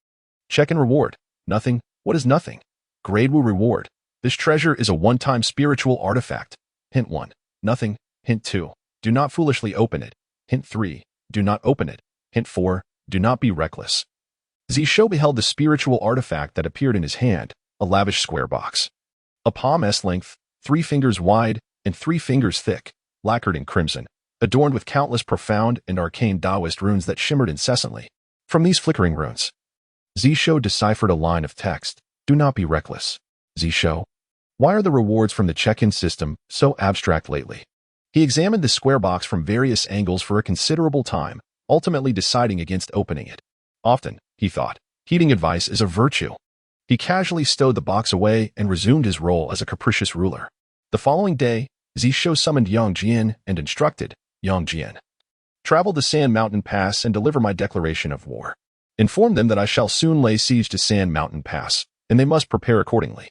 Check-in reward. Nothing. What is nothing? Grade Wu reward. This treasure is a one-time spiritual artifact. Hint 1. Nothing. Hint 2. Do not foolishly open it. Hint 3. Do not open it. Hint 4. Do not be reckless." Zishou beheld the spiritual artifact that appeared in his hand, a lavish square box. A palm's length, 3 fingers wide, and 3 fingers thick, lacquered in crimson, adorned with countless profound and arcane Taoist runes that shimmered incessantly. From these flickering runes, Zishou deciphered a line of text: "Do not be reckless." Zishou, why are the rewards from the check-in system so abstract lately? He examined the square box from various angles for a considerable time, ultimately deciding against opening it. Often, he thought, heeding advice is a virtue. He casually stowed the box away and resumed his role as a capricious ruler. The following day, Zishou summoned Yang Jian and instructed Yang Jian, "Travel to Sand Mountain Pass and deliver my declaration of war. Inform them that I shall soon lay siege to Sand Mountain Pass, and they must prepare accordingly."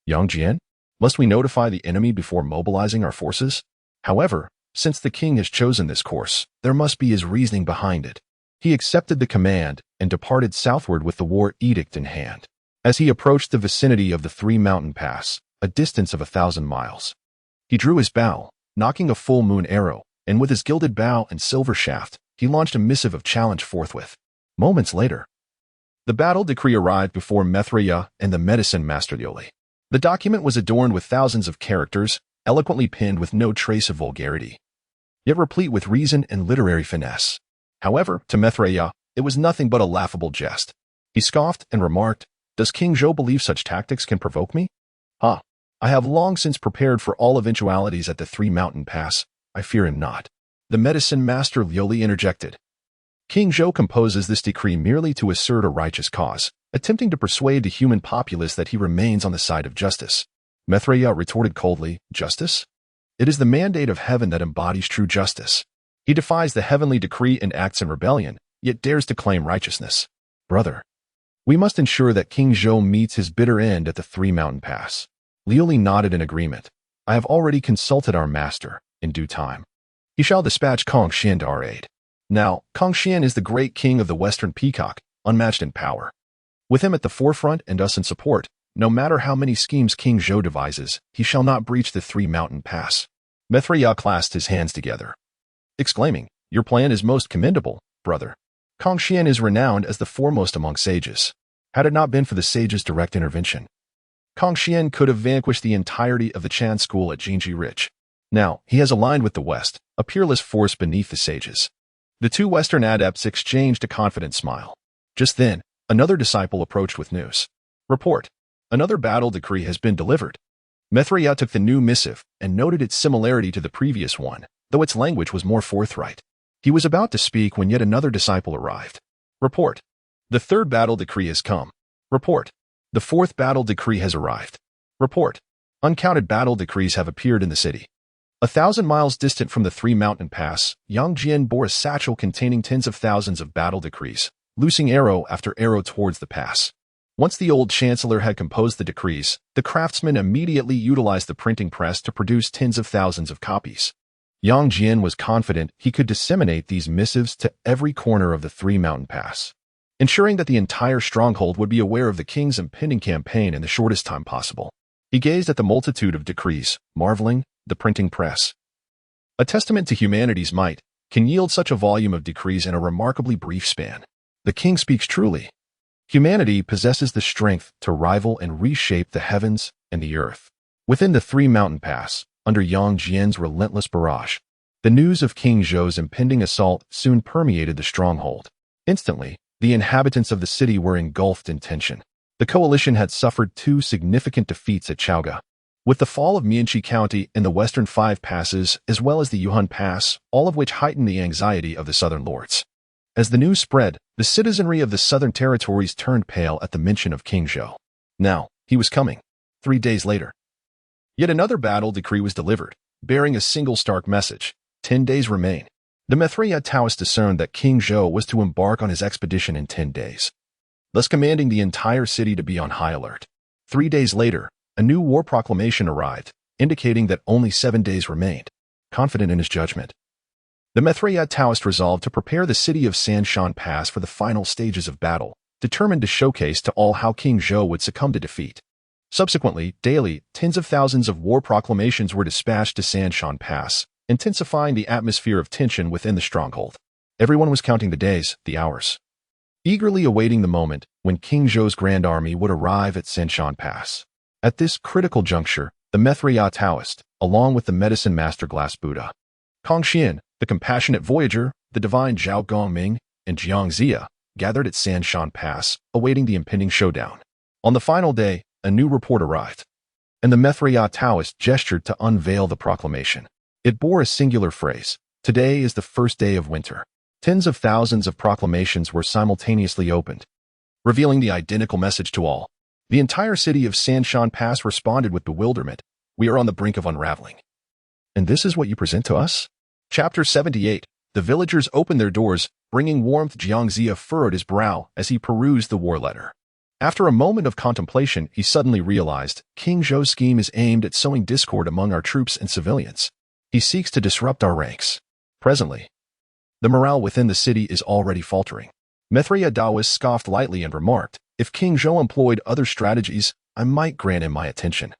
"Yang Jian, must we notify the enemy before mobilizing our forces? However, since the king has chosen this course, there must be his reasoning behind it." He accepted the command and departed southward with the war edict in hand. As he approached the vicinity of the Three Mountain Pass, a distance of 1,000 miles, he drew his bow, knocking a full moon arrow, and with his gilded bow and silver shaft, he launched a missive of challenge forthwith. Moments later, the battle decree arrived before Mithriya and the medicine master Lioli. The document was adorned with thousands of characters, eloquently penned with no trace of vulgarity, yet replete with reason and literary finesse. However, to Mithriya, it was nothing but a laughable jest. He scoffed and remarked, "Does King Zhou believe such tactics can provoke me? Ah, I have long since prepared for all eventualities at the Three Mountain Pass. I fear him not." The medicine master Lioli interjected, "King Zhou composes this decree merely to assert a righteous cause, attempting to persuade the human populace that he remains on the side of justice." Mithriya retorted coldly, "Justice? It is the mandate of heaven that embodies true justice. He defies the heavenly decree and acts in rebellion, yet dares to claim righteousness. Brother, we must ensure that King Zhou meets his bitter end at the Three Mountain Pass." Lioli nodded in agreement. "I have already consulted our master. In due time, he shall dispatch Kong Xian to our aid." Now, Kong Xian is the great king of the Western Peacock, unmatched in power. With him at the forefront and us in support, no matter how many schemes King Zhou devises, he shall not breach the Three Mountain Pass. Mithriya clasped his hands together, exclaiming, "Your plan is most commendable, brother. Kong Xian is renowned as the foremost among sages. Had it not been for the sage's direct intervention, Kong Xian could have vanquished the entirety of the Chan school at Zhongzi Rich. Now, he has aligned with the West, a peerless force beneath the sages." The two Western adepts exchanged a confident smile. Just then, another disciple approached with news. "Report. Another battle decree has been delivered." Mithriya took the new missive and noted its similarity to the previous one, though its language was more forthright. He was about to speak when yet another disciple arrived. "Report. The third battle decree has come." "Report. The fourth battle decree has arrived." "Report. Uncounted battle decrees have appeared in the city." 1,000 miles distant from the Three Mountain Pass, Yang Jian bore a satchel containing tens of thousands of battle decrees, loosing arrow after arrow towards the pass. Once the old chancellor had composed the decrees, the craftsman immediately utilized the printing press to produce tens of thousands of copies. Yang Jian was confident he could disseminate these missives to every corner of the Three Mountain Pass, ensuring that the entire stronghold would be aware of the king's impending campaign in the shortest time possible. He gazed at the multitude of decrees, marveling. The printing press, a testament to humanity's might, can yield such a volume of decrees in a remarkably brief span. The king speaks truly. Humanity possesses the strength to rival and reshape the heavens and the earth. Within the Three Mountain Pass, under Yang Jian's relentless barrage, the news of King Zhou's impending assault soon permeated the stronghold. Instantly, the inhabitants of the city were engulfed in tension. The coalition had suffered two significant defeats at Chaoga. With the fall of Mianxi County and the Western Five Passes, as well as the Yuhan Pass, all of which heightened the anxiety of the southern lords. As the news spread, the citizenry of the southern territories turned pale at the mention of King Zhou. Now, he was coming. 3 days later, yet another battle decree was delivered, bearing a single stark message: 10 days remain. The Mithriya Taoists discerned that King Zhou was to embark on his expedition in 10 days, thus commanding the entire city to be on high alert. 3 days later, a new war proclamation arrived, indicating that only 7 days remained. Confident in his judgment, the Mithriya Taoist resolved to prepare the city of Sanshan Pass for the final stages of battle, determined to showcase to all how King Zhou would succumb to defeat. Subsequently, daily, tens of thousands of war proclamations were dispatched to Sanshan Pass, intensifying the atmosphere of tension within the stronghold. Everyone was counting the days, the hours, eagerly awaiting the moment when King Zhou's grand army would arrive at Sanshan Pass. At this critical juncture, the Mithriya Taoist, along with the medicine master Glass Buddha, Kong Xian, the compassionate voyager, the divine Zhao Gongming, and Zhongzi, gathered at Sanshan Pass, awaiting the impending showdown. On the final day, a new report arrived, and the Mithriya Taoist gestured to unveil the proclamation. It bore a singular phrase: "Today is the first day of winter." Tens of thousands of proclamations were simultaneously opened, revealing the identical message to all. The entire city of Sanshan Pass responded with bewilderment, We are on the brink of unraveling. And this is what you present to us? Chapter 78. The villagers opened their doors, bringing warmth. Zhongzi furrowed his brow as he perused the war letter. After a moment of contemplation, he suddenly realized King Zhou's scheme is aimed at sowing discord among our troops and civilians. He seeks to disrupt our ranks. Presently, the morale within the city is already faltering. Mithria Daoist scoffed lightly and remarked, if King Zhou employed other strategies, I might grant him my attention.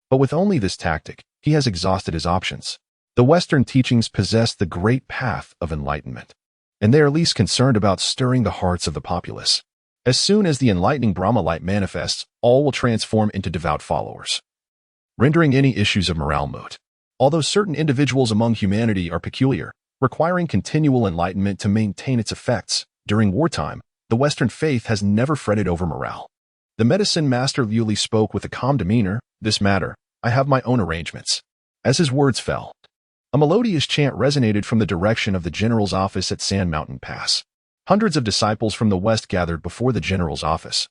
But with only this tactic, he has exhausted his options. The Western teachings possess the great path of enlightenment, and they are least concerned about stirring the hearts of the populace. As soon as the enlightening Brahma light manifests, all will transform into devout followers, rendering any issues of morale moot. Although certain individuals among humanity are peculiar, requiring continual enlightenment to maintain its effects, during wartime, the Western faith has never fretted over morale. The medicine master Liuli spoke with a calm demeanor. This matter, I have my own arrangements. As his words fell, a melodious chant resonated from the direction of the general's office at Sand Mountain Pass. Hundreds of disciples from the west gathered before the general's office,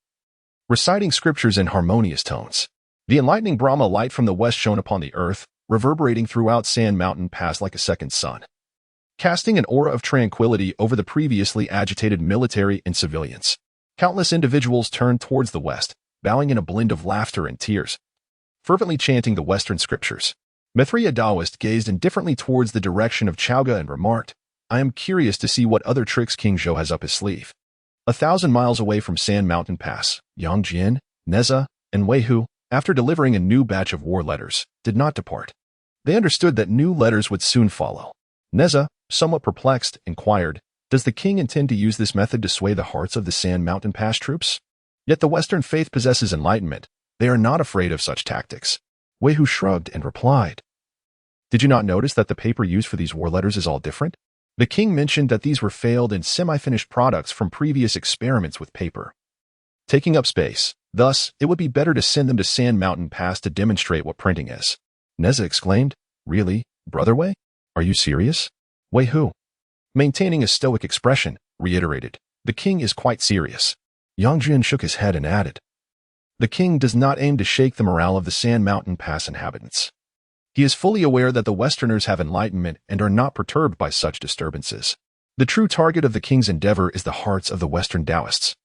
reciting scriptures in harmonious tones. The enlightening Brahma light from the west shone upon the earth, reverberating throughout Sand Mountain Pass like a second sun, casting an aura of tranquility over the previously agitated military and civilians. Countless individuals turned towards the west, bowing in a blend of laughter and tears, fervently chanting the Western scriptures. Mithria Daoist gazed indifferently towards the direction of Chaoga and remarked, I am curious to see what other tricks King Zhou has up his sleeve. 1,000 miles away from Sand Mountain Pass, Yang Jian, Neza, and Wei Hu, after delivering a new batch of war letters, did not depart. They understood that new letters would soon follow. Neza, somewhat perplexed, inquired, does the king intend to use this method to sway the hearts of the Sand Mountain Pass troops? Yet the Western faith possesses enlightenment. They are not afraid of such tactics. Wei Hu shrugged and replied, did you not notice that the paper used for these war letters is all different? The king mentioned that these were failed and semi-finished products from previous experiments with paper, taking up space. Thus, it would be better to send them to Sand Mountain Pass to demonstrate what printing is. Neza exclaimed, really, Brother Wei? Are you serious? Wei Hu, maintaining a stoic expression, reiterated, the king is quite serious. Yang Jian shook his head and added, the king does not aim to shake the morale of the Sand Mountain Pass inhabitants. He is fully aware that the Westerners have enlightenment and are not perturbed by such disturbances. The true target of the king's endeavor is the hearts of the Western Taoists.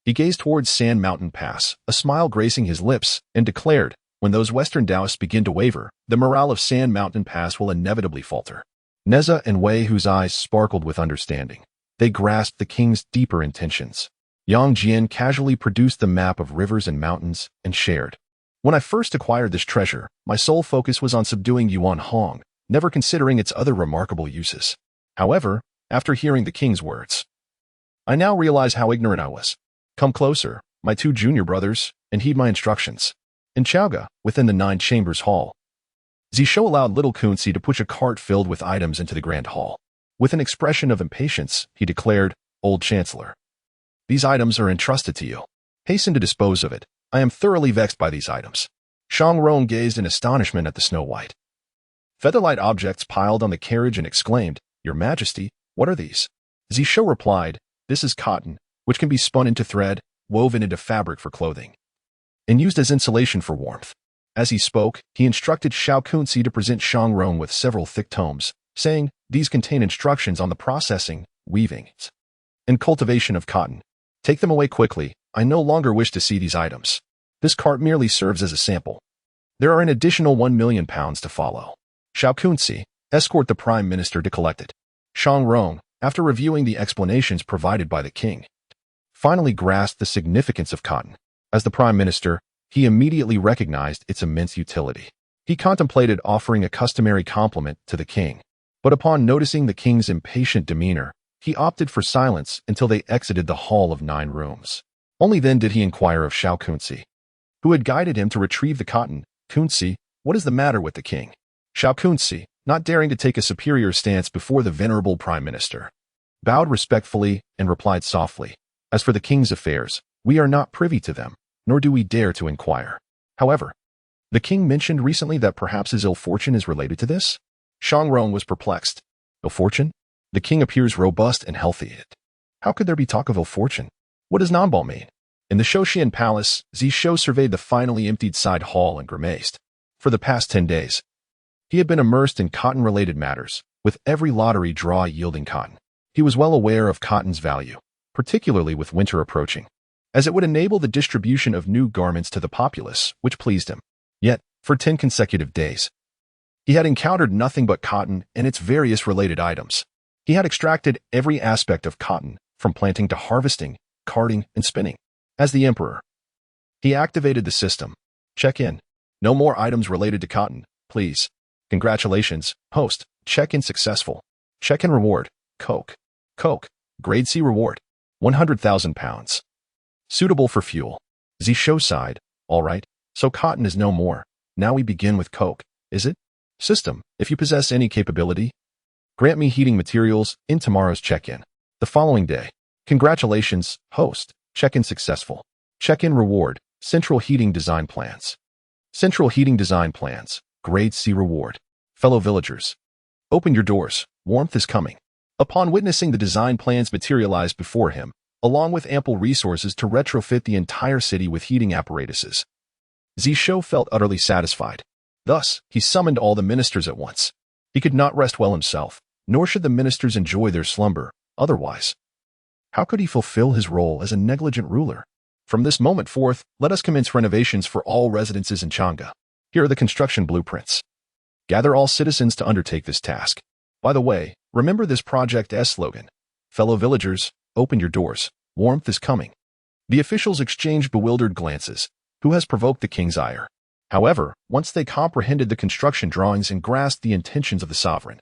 He gazed towards Sand Mountain Pass, a smile gracing his lips, and declared, when those Western Taoists begin to waver, the morale of Sand Mountain Pass will inevitably falter. Neza and Wei Hu's eyes sparkled with understanding. They grasped the king's deeper intentions. Yang Jian casually produced the map of rivers and mountains and shared. When I first acquired this treasure, my sole focus was on subduing Yuan Hong, never considering its other remarkable uses. However, after hearing the king's words, I now realize how ignorant I was. Come closer, my two junior brothers, and heed my instructions. In Chaoga, within the 9 Chambers Hall, Zishou allowed little Kunzi to push a cart filled with items into the grand hall. With an expression of impatience, he declared, Old Chancellor, these items are entrusted to you. Hasten to dispose of it. I am thoroughly vexed by these items. Shangrong gazed in astonishment at the snow-white, feather-light objects piled on the carriage and exclaimed, Your Majesty, what are these? Zishou replied, This is cotton, which can be spun into thread, woven into fabric for clothing, and used as insulation for warmth. As he spoke, he instructed Xiao Kunzi to present Shangrong with several thick tomes, saying, These contain instructions on the processing, weaving, and cultivation of cotton. Take them away quickly. I no longer wish to see these items. This cart merely serves as a sample. There are an additional 1 million pounds to follow. Xiao Kunzi, escort the Prime Minister to collect it. Shangrong, after reviewing the explanations provided by the king, finally grasped the significance of cotton. As the Prime Minister, he immediately recognized its immense utility. He contemplated offering a customary compliment to the king, but upon noticing the king's impatient demeanor, he opted for silence until they exited the hall of 9 rooms. Only then did he inquire of Xiao Kunzi, who had guided him to retrieve the cotton. Kunzi, what is the matter with the king? Xiao Kunzi, not daring to take a superior stance before the venerable Prime Minister, bowed respectfully and replied softly, As for the king's affairs, we are not privy to them, nor do we dare to inquire. However, the king mentioned recently that perhaps his ill fortune is related to this? Shangrong was perplexed. Ill fortune? The king appears robust and healthy. How could there be talk of ill fortune? What does Nanbao mean? In the Shoshian Palace, Zishou surveyed the finally emptied side hall and grimaced. For the past 10 days, he had been immersed in cotton-related matters, with every lottery draw yielding cotton. He was well aware of cotton's value, particularly with winter approaching, as it would enable the distribution of new garments to the populace, which pleased him. Yet, for 10 consecutive days, he had encountered nothing but cotton and its various related items. He had extracted every aspect of cotton, from planting to harvesting, carding, and spinning. As the emperor, he activated the system. Check-in. No more items related to cotton, please. Congratulations, host. Check-in successful. Check-in reward. Coke. Coke. Grade C reward. 100,000 pounds. Suitable for fuel. Zishou sighed. All right, so cotton is no more. Now we begin with coke, is it? System, if you possess any capability, grant me heating materials in tomorrow's check-in. The following day. Congratulations, host. Check-in successful. Check-in reward. Central heating design plans. Central heating design plans. Grade C reward. Fellow villagers, open your doors. Warmth is coming. Upon witnessing the design plans materialize before him, along with ample resources to retrofit the entire city with heating apparatuses, Zishou felt utterly satisfied. Thus, he summoned all the ministers at once. He could not rest well himself, nor should the ministers enjoy their slumber, otherwise. How could he fulfill his role as a negligent ruler? From this moment forth, let us commence renovations for all residences in Chang'e. Here are the construction blueprints. Gather all citizens to undertake this task. By the way, remember this project's slogan. Fellow villagers, open your doors. Warmth is coming. The officials exchanged bewildered glances. Who has provoked the king's ire? However, once they comprehended the construction drawings and grasped the intentions of the sovereign,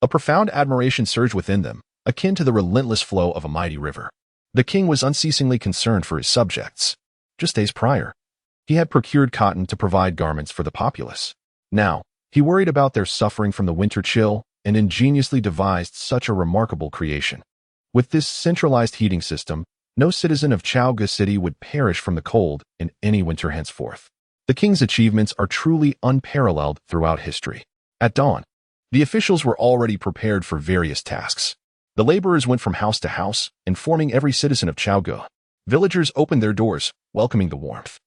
a profound admiration surged within them, akin to the relentless flow of a mighty river. The king was unceasingly concerned for his subjects. Just days prior, he had procured cotton to provide garments for the populace. Now, he worried about their suffering from the winter chill and ingeniously devised such a remarkable creation. With this centralized heating system, no citizen of Chang'e City would perish from the cold in any winter henceforth. The king's achievements are truly unparalleled throughout history. At dawn, the officials were already prepared for various tasks. The laborers went from house to house, informing every citizen of Chang'e. Villagers opened their doors, welcoming the warmth.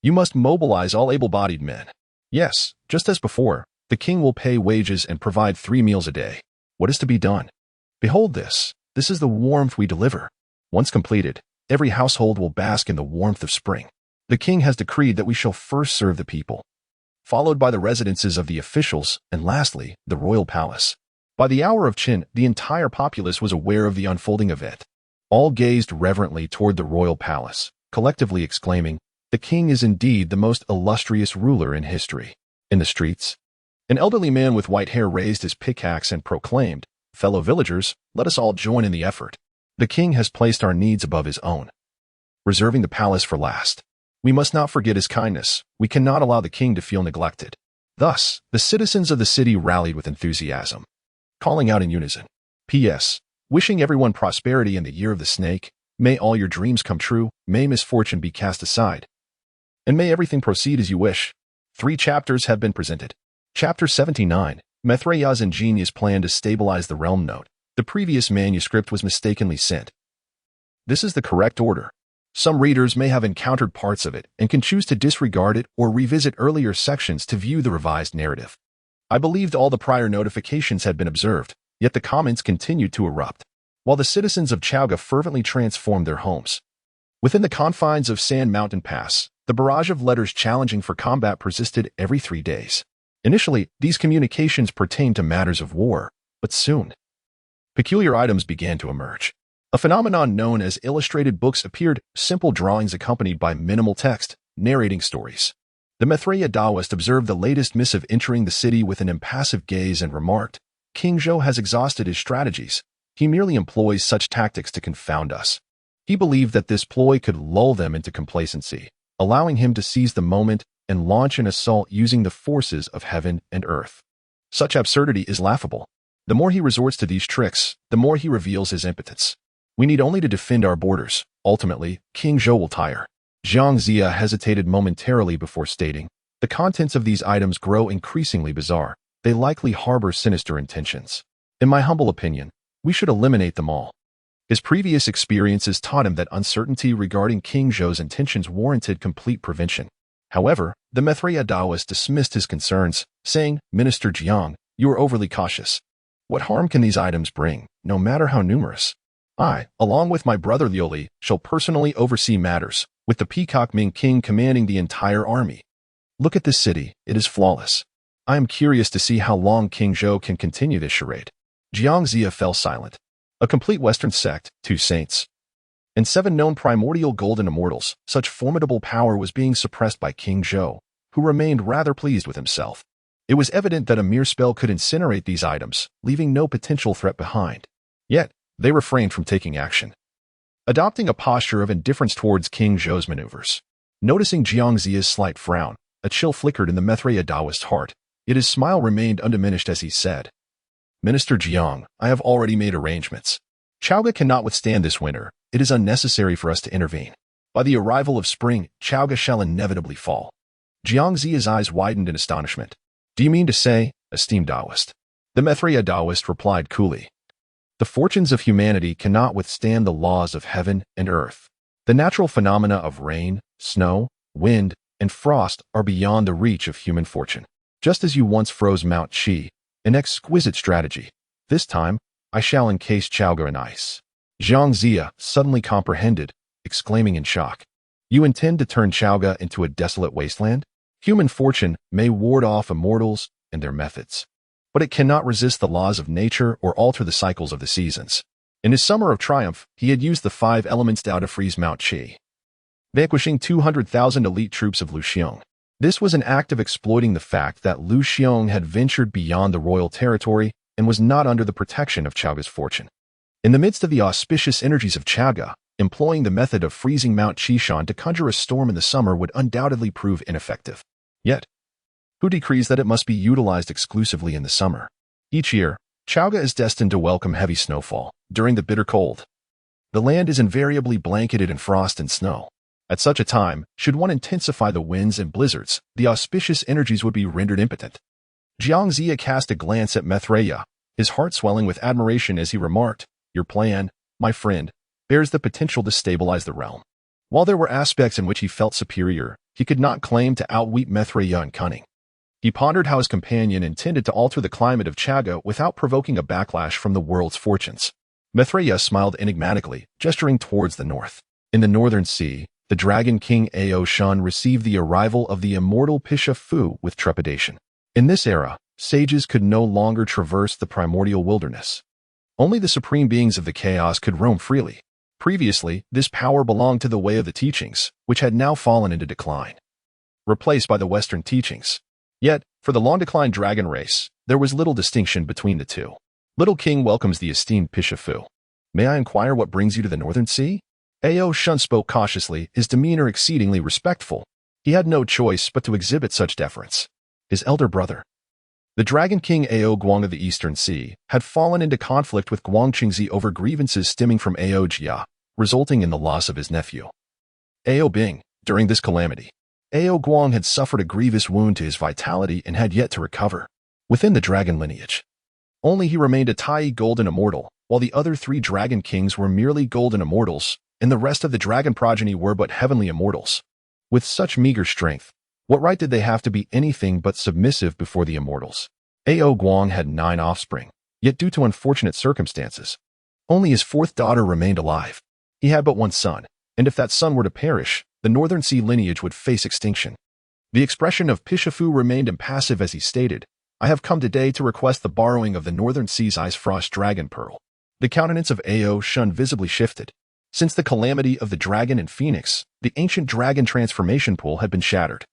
You must mobilize all able-bodied men. Yes, just as before, the king will pay wages and provide 3 meals a day. What is to be done? Behold this. This is the warmth we deliver. Once completed, every household will bask in the warmth of spring. The king has decreed that we shall first serve the people, followed by the residences of the officials, and lastly, the royal palace. By the hour of Qin, the entire populace was aware of the unfolding event. All gazed reverently toward the royal palace, collectively exclaiming, "The king is indeed the most illustrious ruler in history." In the streets, an elderly man with white hair raised his pickaxe and proclaimed, "Fellow villagers, let us all join in the effort. The king has placed our needs above his own, reserving the palace for last. We must not forget his kindness. We cannot allow the king to feel neglected." Thus, the citizens of the city rallied with enthusiasm, calling out in unison, "P.S. Wishing everyone prosperity in the year of the snake. May all your dreams come true. May misfortune be cast aside. And may everything proceed as you wish." 3 chapters have been presented. Chapter 79, Mithraya's ingenious plan to stabilize the realm. Note: the previous manuscript was mistakenly sent. This is the correct order. Some readers may have encountered parts of it and can choose to disregard it or revisit earlier sections to view the revised narrative. I believed all the prior notifications had been observed, yet the comments continued to erupt, while the citizens of Chang'e fervently transformed their homes. Within the confines of Sand Mountain Pass, the barrage of letters challenging for combat persisted every 3 days. Initially, these communications pertained to matters of war, but soon, peculiar items began to emerge. A phenomenon known as illustrated books appeared, simple drawings accompanied by minimal text, narrating stories. The Mithraya Taoist observed the latest missive entering the city with an impassive gaze and remarked, "King Zhou has exhausted his strategies. He merely employs such tactics to confound us." He believed that this ploy could lull them into complacency, allowing him to seize the moment and launch an assault using the forces of heaven and earth. Such absurdity is laughable. The more he resorts to these tricks, the more he reveals his impotence. We need only to defend our borders. Ultimately, King Zhou will tire. Zhongzi hesitated momentarily before stating, "The contents of these items grow increasingly bizarre. They likely harbor sinister intentions. In my humble opinion, we should eliminate them all." His previous experiences taught him that uncertainty regarding King Zhou's intentions warranted complete prevention. However, the Maitreya Taoist dismissed his concerns, saying, Minister Jiang, you are overly cautious. What harm can these items bring, no matter how numerous? I, along with my brother Liuli, shall personally oversee matters, with the Peacock Ming King commanding the entire army. Look at this city, it is flawless. I am curious to see how long King Zhou can continue this charade. Zhongzi fell silent. A complete Western sect, 2 saints, and 7 known primordial golden immortals, such formidable power was being suppressed by King Zhou, who remained rather pleased with himself. It was evident that a mere spell could incinerate these items, leaving no potential threat behind. Yet, they refrained from taking action, adopting a posture of indifference towards King Zhou's maneuvers. Noticing Zhongzi's slight frown, a chill flickered in the Maitreya Taoist's heart, yet his smile remained undiminished as he said, Minister Jiang, I have already made arrangements. Chaoga cannot withstand this winter. It is unnecessary for us to intervene. By the arrival of spring, Chaoga shall inevitably fall. Zhongzi's eyes widened in astonishment. Do you mean to say, esteemed Taoist? The Maitreya Taoist replied coolly. The fortunes of humanity cannot withstand the laws of heaven and earth. The natural phenomena of rain, snow, wind, and frost are beyond the reach of human fortune. Just as you once froze Mount Qi, an exquisite strategy, this time, I shall encase Chaoga in ice. Zhongzi suddenly comprehended, exclaiming in shock. You intend to turn Chaoga into a desolate wasteland? Human fortune may ward off immortals and their methods, but it cannot resist the laws of nature or alter the cycles of the seasons. In his summer of triumph, he had used the 5 elements Tao to freeze Mount Qi, vanquishing 200,000 elite troops of Lu Xiong. This was an act of exploiting the fact that Lu Xiong had ventured beyond the royal territory and was not under the protection of Chaoga's fortune. In the midst of the auspicious energies of Chaoga, employing the method of freezing Mount Qishan to conjure a storm in the summer would undoubtedly prove ineffective. Yet, who decrees that it must be utilized exclusively in the summer? Each year, Chaoga is destined to welcome heavy snowfall. During the bitter cold, the land is invariably blanketed in frost and snow. At such a time, should one intensify the winds and blizzards, the auspicious energies would be rendered impotent. Zhongzi cast a glance at Maitreya, his heart swelling with admiration as he remarked, Your plan, my friend, bears the potential to stabilize the realm. While there were aspects in which he felt superior, he could not claim to outwit Maitreya in cunning. He pondered how his companion intended to alter the climate of Chaoga without provoking a backlash from the world's fortunes. Maitreya smiled enigmatically, gesturing towards the north. In the northern sea, the Dragon King Ao Shun received the arrival of the immortal Pisha Fu with trepidation. In this era, sages could no longer traverse the primordial wilderness. Only the supreme beings of the chaos could roam freely. Previously, this power belonged to the way of the teachings, which had now fallen into decline, replaced by the Western teachings. Yet, for the long-declined dragon race, there was little distinction between the two. Little King welcomes the esteemed Pisha Fu. May I inquire what brings you to the northern sea? Ao Shun spoke cautiously, his demeanor exceedingly respectful. He had no choice but to exhibit such deference. His elder brother, the Dragon King Ao Guang of the Eastern Sea, had fallen into conflict with Guang Qingzi over grievances stemming from Ao Jia, resulting in the loss of his nephew, Ao Bing. During this calamity, Ao Guang had suffered a grievous wound to his vitality and had yet to recover. Within the dragon lineage, only he remained a Tai golden immortal, while the other 3 dragon kings were merely golden immortals, and the rest of the dragon progeny were but heavenly immortals. With such meager strength, what right did they have to be anything but submissive before the immortals? Ao Guang had 9 offspring, yet due to unfortunate circumstances, only his 4th daughter remained alive. He had but 1 son, and if that son were to perish, the Northern Sea lineage would face extinction. The expression of Pisha Fu remained impassive as he stated, I have come today to request the borrowing of the Northern Sea's Ice Frost Dragon Pearl. The countenance of Ao Shun visibly shifted. Since the calamity of the dragon and phoenix, the ancient dragon transformation pool had been shattered,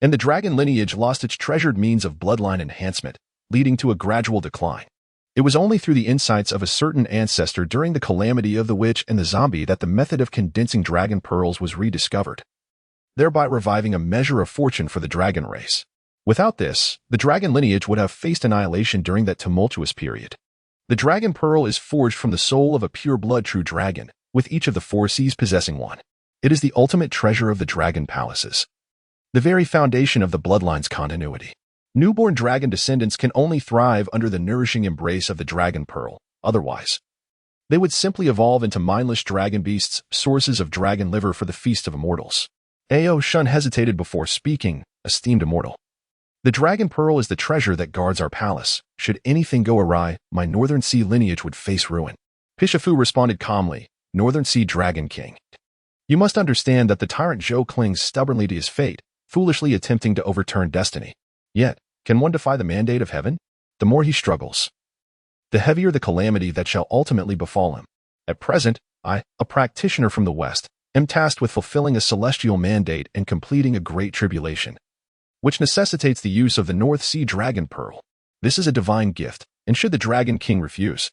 and the dragon lineage lost its treasured means of bloodline enhancement, leading to a gradual decline. It was only through the insights of a certain ancestor during the calamity of the witch and the zombie that the method of condensing dragon pearls was rediscovered, thereby reviving a measure of fortune for the dragon race. Without this, the dragon lineage would have faced annihilation during that tumultuous period. The dragon pearl is forged from the soul of a pure-blood true dragon, with each of the 4 seas possessing one. It is the ultimate treasure of the dragon palaces, the very foundation of the bloodline's continuity. Newborn dragon descendants can only thrive under the nourishing embrace of the dragon pearl. Otherwise, they would simply evolve into mindless dragon beasts, sources of dragon liver for the feast of immortals. Shun hesitated before speaking, esteemed immortal. The Dragon Pearl is the treasure that guards our palace. Should anything go awry, my Northern Sea lineage would face ruin. Pishifu responded calmly, Northern Sea Dragon King. You must understand that the tyrant Zhou clings stubbornly to his fate, foolishly attempting to overturn destiny. Yet, can one defy the mandate of heaven? The more he struggles, the heavier the calamity that shall ultimately befall him. At present, I, a practitioner from the West, am tasked with fulfilling a celestial mandate and completing a great tribulation, which necessitates the use of the North Sea Dragon Pearl. This is a divine gift, and should the Dragon King refuse,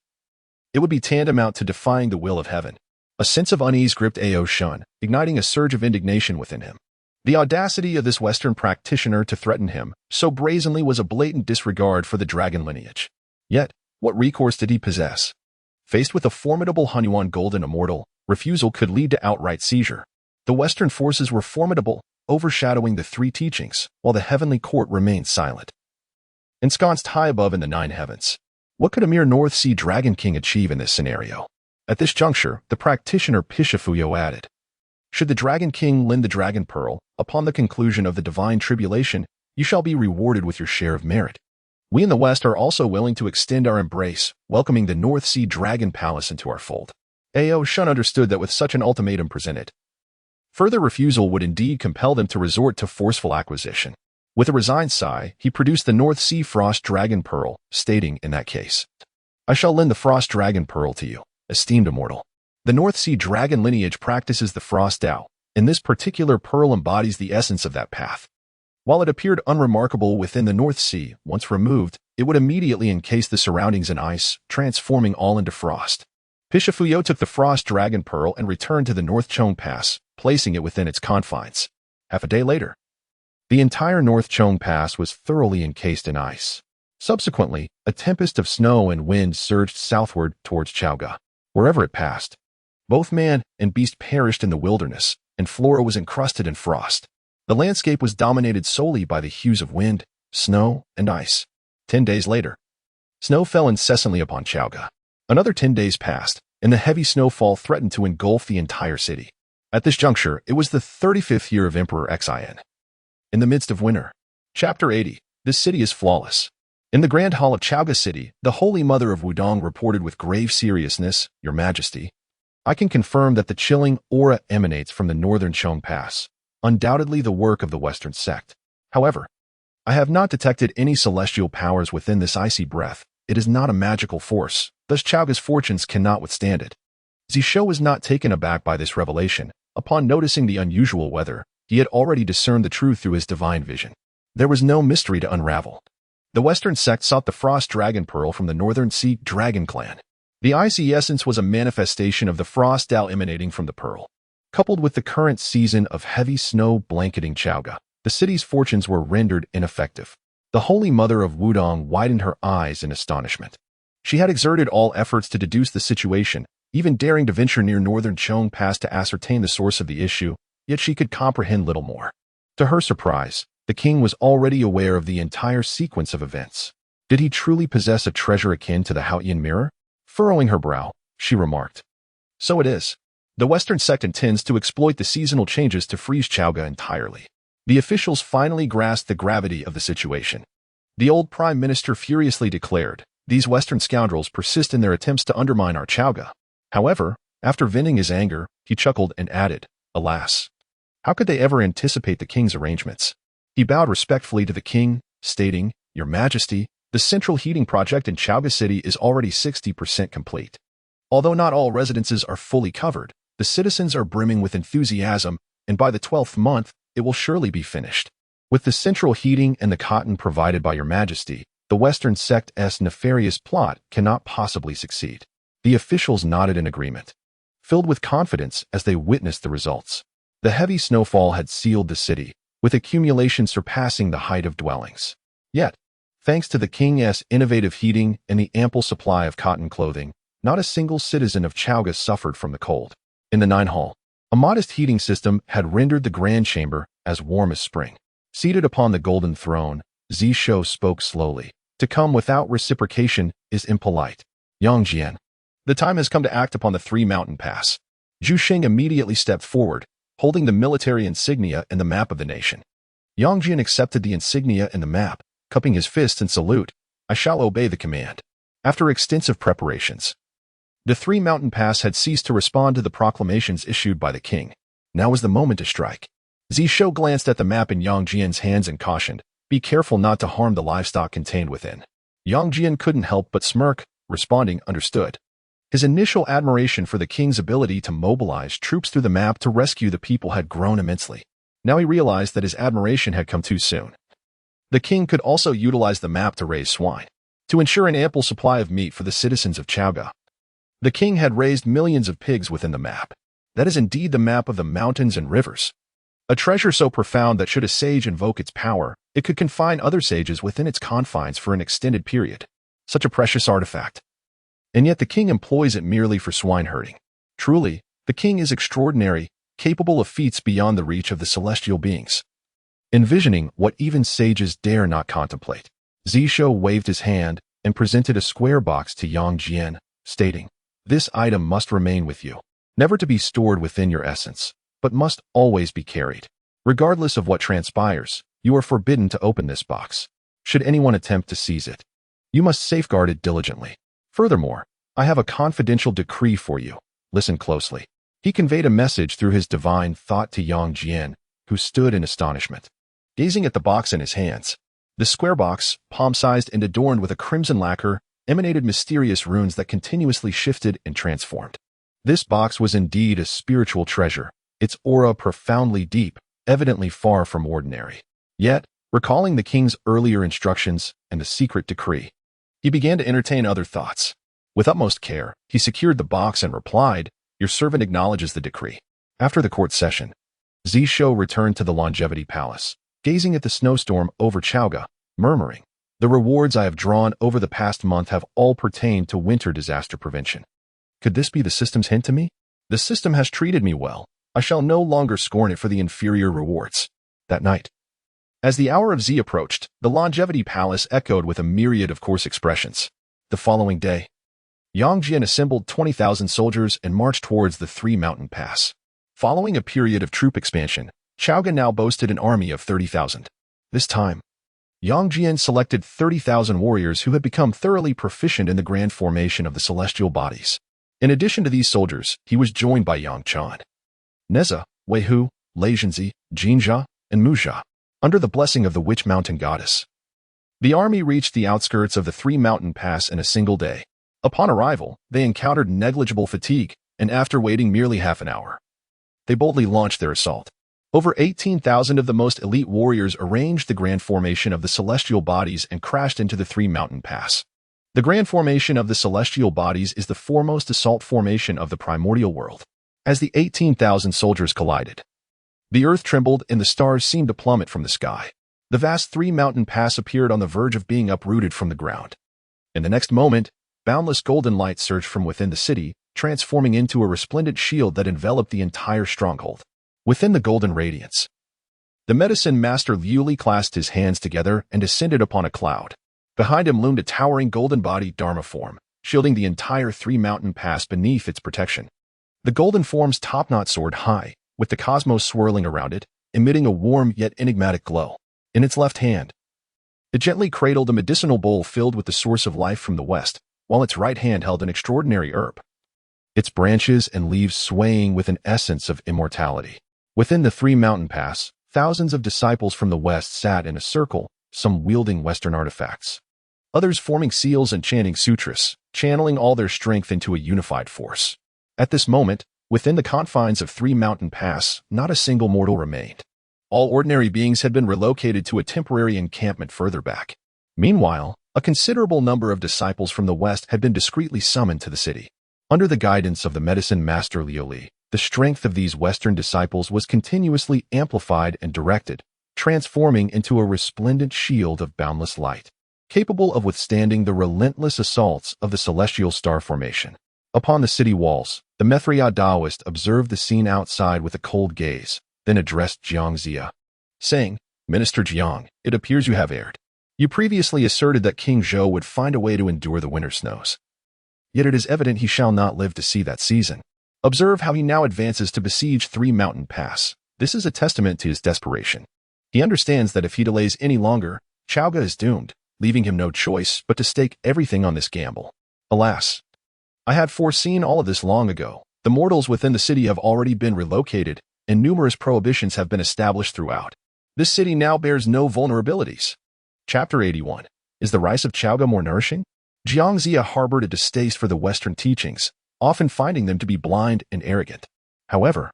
it would be tantamount to defying the will of heaven. A sense of unease gripped Shun, igniting a surge of indignation within him. The audacity of this Western practitioner to threaten him so brazenly was a blatant disregard for the dragon lineage. Yet, what recourse did he possess? Faced with a formidable Hunyuan Golden Immortal, refusal could lead to outright seizure. The Western forces were formidable, overshadowing the three teachings, while the heavenly court remained silent. Ensconced high above in the nine heavens, what could a mere North Sea Dragon King achieve in this scenario? At this juncture, the practitioner Pishifuyo added, should the Dragon King lend the Dragon Pearl, upon the conclusion of the divine tribulation, you shall be rewarded with your share of merit. We in the West are also willing to extend our embrace, welcoming the North Sea Dragon Palace into our fold. Shun understood that with such an ultimatum presented, further refusal would indeed compel them to resort to forceful acquisition. With a resigned sigh, he produced the North Sea Frost Dragon Pearl, stating in that case, I shall lend the Frost Dragon Pearl to you, esteemed immortal. The North Sea Dragon lineage practices the Frost Tao, and this particular pearl embodies the essence of that path. While it appeared unremarkable within the North Sea, once removed, it would immediately encase the surroundings in ice, transforming all into frost. Pishifuyo took the Frost Dragon Pearl and returned to the North Chong Pass, placing it within its confines. Half a day later, the entire North Chong Pass was thoroughly encased in ice. Subsequently, a tempest of snow and wind surged southward towards Chaoga. Wherever it passed, both man and beast perished in the wilderness, and flora was encrusted in frost. The landscape was dominated solely by the hues of wind, snow, and ice. 10 days later, snow fell incessantly upon Chaoga. Another 10 days passed, and the heavy snowfall threatened to engulf the entire city. At this juncture, it was the 35th year of Emperor Xin. In the midst of winter. Chapter 80. This city is flawless. In the Grand Hall of Chaoga City, the Holy Mother of Wudong reported with grave seriousness, Your Majesty, I can confirm that the chilling aura emanates from the Northern Chong Pass, undoubtedly the work of the Western sect. However, I have not detected any celestial powers within this icy breath. It is not a magical force, thus Chaoga's fortunes cannot withstand it. Zishou was not taken aback by this revelation. Upon noticing the unusual weather, he had already discerned the truth through his divine vision. There was no mystery to unravel. The Western sect sought the Frost Dragon Pearl from the Northern Sea Dragon Clan. The icy essence was a manifestation of the frost Tao emanating from the pearl. Coupled with the current season of heavy snow blanketing Chaoga, the city's fortunes were rendered ineffective. The Holy Mother of Wudong widened her eyes in astonishment. She had exerted all efforts to deduce the situation, even daring to venture near Northern Chong Pass to ascertain the source of the issue, yet she could comprehend little more. To her surprise, the king was already aware of the entire sequence of events. Did he truly possess a treasure akin to the Haotian mirror? Furrowing her brow, she remarked. So it is. The Western sect intends to exploit the seasonal changes to freeze Chaoga entirely. The officials finally grasped the gravity of the situation. The old prime minister furiously declared, these Western scoundrels persist in their attempts to undermine our Chaoga. However, after venting his anger, he chuckled and added, alas, how could they ever anticipate the king's arrangements? He bowed respectfully to the king, stating, Your Majesty, the central heating project in Chaoga City is already 60% complete. Although not all residences are fully covered, the citizens are brimming with enthusiasm, and by the 12th month, it will surely be finished. With the central heating and the cotton provided by Your Majesty, the Western sect's nefarious plot cannot possibly succeed. The officials nodded in agreement, filled with confidence as they witnessed the results. The heavy snowfall had sealed the city, with accumulation surpassing the height of dwellings. Yet, thanks to the king's innovative heating and the ample supply of cotton clothing, not a single citizen of Chaoga suffered from the cold. In the Nine Hall, a modest heating system had rendered the grand chamber as warm as spring. Seated upon the golden throne, Zishou spoke slowly. To come without reciprocation is impolite. Yangjian. The time has come to act upon the Three Mountain Pass. Zhu Xing immediately stepped forward, holding the military insignia and the map of the nation. Yang Jian accepted the insignia and the map, cupping his fist in salute. I shall obey the command. After extensive preparations, the Three Mountain Pass had ceased to respond to the proclamations issued by the king. Now was the moment to strike. Zishou glanced at the map in Yang Jian's hands and cautioned, "Be careful not to harm the livestock contained within." Yang Jian couldn't help but smirk, responding, "Understood." His initial admiration for the king's ability to mobilize troops through the map to rescue the people had grown immensely. Now he realized that his admiration had come too soon. The king could also utilize the map to raise swine, to ensure an ample supply of meat for the citizens of Chaoga. The king had raised millions of pigs within the map. That is indeed the map of the mountains and rivers. A treasure so profound that should a sage invoke its power, it could confine other sages within its confines for an extended period. Such a precious artifact. And yet the king employs it merely for swine herding. Truly, the king is extraordinary, capable of feats beyond the reach of the celestial beings. Envisioning what even sages dare not contemplate, Zishou waved his hand and presented a square box to Yang Jian, stating, "This item must remain with you, never to be stored within your essence, but must always be carried. Regardless of what transpires, you are forbidden to open this box. Should anyone attempt to seize it, you must safeguard it diligently. Furthermore, I have a confidential decree for you. Listen closely." He conveyed a message through his divine thought to Yang Jian, who stood in astonishment, gazing at the box in his hands. The square box, palm-sized and adorned with a crimson lacquer, emanated mysterious runes that continuously shifted and transformed. This box was indeed a spiritual treasure, its aura profoundly deep, evidently far from ordinary. Yet, recalling the king's earlier instructions and the secret decree, he began to entertain other thoughts. With utmost care, he secured the box and replied, "Your servant acknowledges the decree." After the court session, Zishou returned to the Longevity Palace, gazing at the snowstorm over Chaoga, murmuring, "The rewards I have drawn over the past month have all pertained to winter disaster prevention. Could this be the system's hint to me? The system has treated me well. I shall no longer scorn it for the inferior rewards." That night, as the hour of Z approached, the Longevity Palace echoed with a myriad of coarse expressions. The following day, Yang Jian assembled 20,000 soldiers and marched towards the Three Mountain Pass. Following a period of troop expansion, Chaoga now boasted an army of 30,000. This time, Yang Jian selected 30,000 warriors who had become thoroughly proficient in the grand formation of the celestial bodies. In addition to these soldiers, he was joined by Yang Chan, Neza, Wei Hu, Lei Zhongzi, Jinjia, and Mujia, under the blessing of the Witch Mountain Goddess. The army reached the outskirts of the Three Mountain Pass in a single day. Upon arrival, they encountered negligible fatigue, and after waiting merely half an hour, they boldly launched their assault. Over 18,000 of the most elite warriors arranged the grand formation of the celestial bodies and crashed into the Three Mountain Pass. The grand formation of the celestial bodies is the foremost assault formation of the primordial world. As the 18,000 soldiers collided, the earth trembled and the stars seemed to plummet from the sky. The vast Three Mountain Pass appeared on the verge of being uprooted from the ground. In the next moment, boundless golden light surged from within the city, transforming into a resplendent shield that enveloped the entire stronghold. Within the golden radiance, the medicine master Liu Li clasped his hands together and descended upon a cloud. Behind him loomed a towering golden-bodied Dharma form, shielding the entire Three Mountain Pass beneath its protection. The golden form's top-knot soared high, with the cosmos swirling around it, emitting a warm yet enigmatic glow. In its left hand, it gently cradled a medicinal bowl filled with the source of life from the west, while its right hand held an extraordinary herb, its branches and leaves swaying with an essence of immortality. Within the Three Mountain Pass, thousands of disciples from the west sat in a circle, some wielding Western artifacts, others forming seals and chanting sutras, channeling all their strength into a unified force. At this moment, within the confines of Three Mountain Pass, not a single mortal remained. All ordinary beings had been relocated to a temporary encampment further back. Meanwhile, a considerable number of disciples from the west had been discreetly summoned to the city. Under the guidance of the medicine master Liu Li, the strength of these Western disciples was continuously amplified and directed, transforming into a resplendent shield of boundless light, capable of withstanding the relentless assaults of the celestial star formation. Upon the city walls, the Methria Taoist observed the scene outside with a cold gaze, then addressed Zhongzi, saying, "Minister Jiang, it appears you have erred. You previously asserted that King Zhou would find a way to endure the winter snows. Yet it is evident he shall not live to see that season." Observe how he now advances to besiege 3 mountain pass. This is a testament to his desperation. He understands that if he delays any longer, Chaoga is doomed, leaving him no choice but to stake everything on this gamble. Alas, I had foreseen all of this long ago. The mortals within the city have already been relocated, and numerous prohibitions have been established throughout. This city now bears no vulnerabilities. Chapter 81. Is the rice of Chaoga more nourishing? Zhongzi harbored a distaste for the Western teachings, often finding them to be blind and arrogant. However,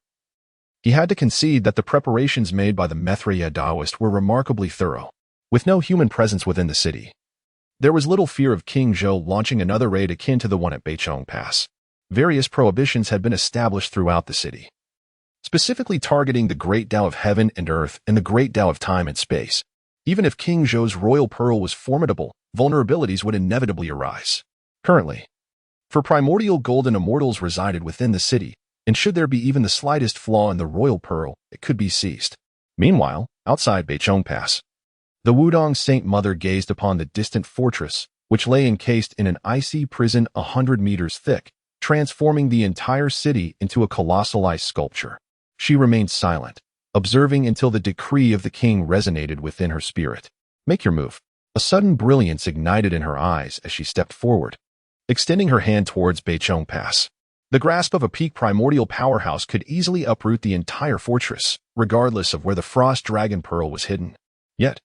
he had to concede that the preparations made by the Methria Daoist were remarkably thorough. With no human presence within the city, there was little fear of King Zhou launching another raid akin to the one at Beichong Pass. Various prohibitions had been established throughout the city, specifically targeting the Great Tao of Heaven and Earth and the Great Tao of Time and Space. Even if King Zhou's royal pearl was formidable, vulnerabilities would inevitably arise. Currently, for primordial golden immortals resided within the city, and should there be even the slightest flaw in the royal pearl, it could be seized. Meanwhile, outside Beichong Pass, the Wudong Saint Mother gazed upon the distant fortress, which lay encased in an icy prison 100 meters thick, transforming the entire city into a colossal ice sculpture. She remained silent, observing until the decree of the king resonated within her spirit. Make your move. A sudden brilliance ignited in her eyes as she stepped forward, extending her hand towards Beichong Pass. The grasp of a peak primordial powerhouse could easily uproot the entire fortress, regardless of where the Frost Dragon Pearl was hidden. Yet,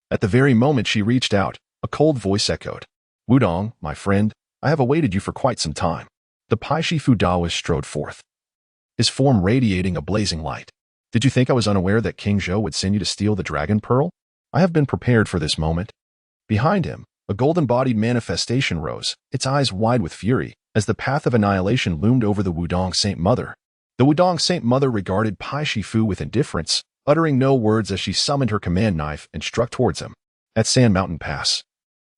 at the very moment she reached out, a cold voice echoed. Wudong, my friend, I have awaited you for quite some time. The Paishifu Daoist strode forth, his form radiating a blazing light. Did you think I was unaware that King Zhou would send you to steal the Dragon Pearl? I have been prepared for this moment. Behind him, a golden-bodied manifestation rose, its eyes wide with fury, as the path of annihilation loomed over the Wudong Saint Mother. The Wudong Saint Mother regarded Paishifu with indifference, uttering no words as she summoned her command knife and struck towards him. At Sand Mountain Pass,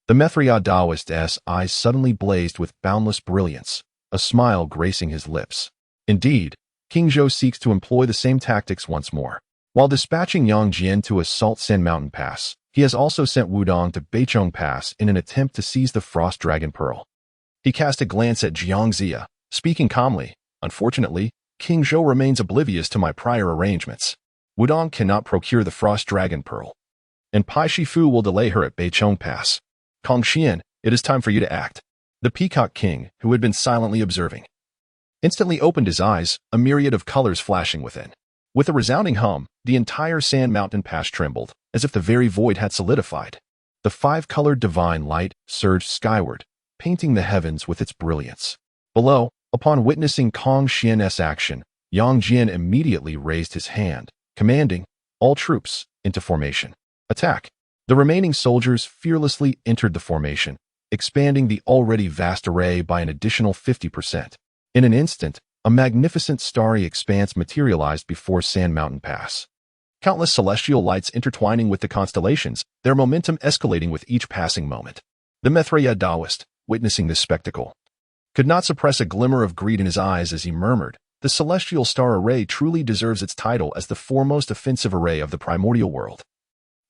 the Methria Daoist's eyes suddenly blazed with boundless brilliance, a smile gracing his lips. Indeed, King Zhou seeks to employ the same tactics once more. While dispatching Yang Jian to assault Sand Mountain Pass, he has also sent Wudong to Beichong Pass in an attempt to seize the Frost Dragon Pearl. He cast a glance at Zhongzi, speaking calmly. Unfortunately, King Zhou remains oblivious to my prior arrangements. Wudong cannot procure the Frost Dragon Pearl, and Paishifu will delay her at Beichong Pass. Kongxian, it is time for you to act. The Peacock King, who had been silently observing, instantly opened his eyes, a myriad of colors flashing within. With a resounding hum, the entire Sand Mountain Pass trembled, as if the very void had solidified. The 5-colored divine light surged skyward, painting the heavens with its brilliance. Below, upon witnessing Kongxian's action, Yang Jian immediately raised his hand, commanding all troops into formation. Attack! The remaining soldiers fearlessly entered the formation, expanding the already vast array by an additional 50%. In an instant, a magnificent starry expanse materialized before Sand Mountain Pass. Countless celestial lights intertwining with the constellations, their momentum escalating with each passing moment. The Methria Daoist, witnessing this spectacle, could not suppress a glimmer of greed in his eyes as he murmured, "The celestial star array truly deserves its title as the foremost offensive array of the primordial world.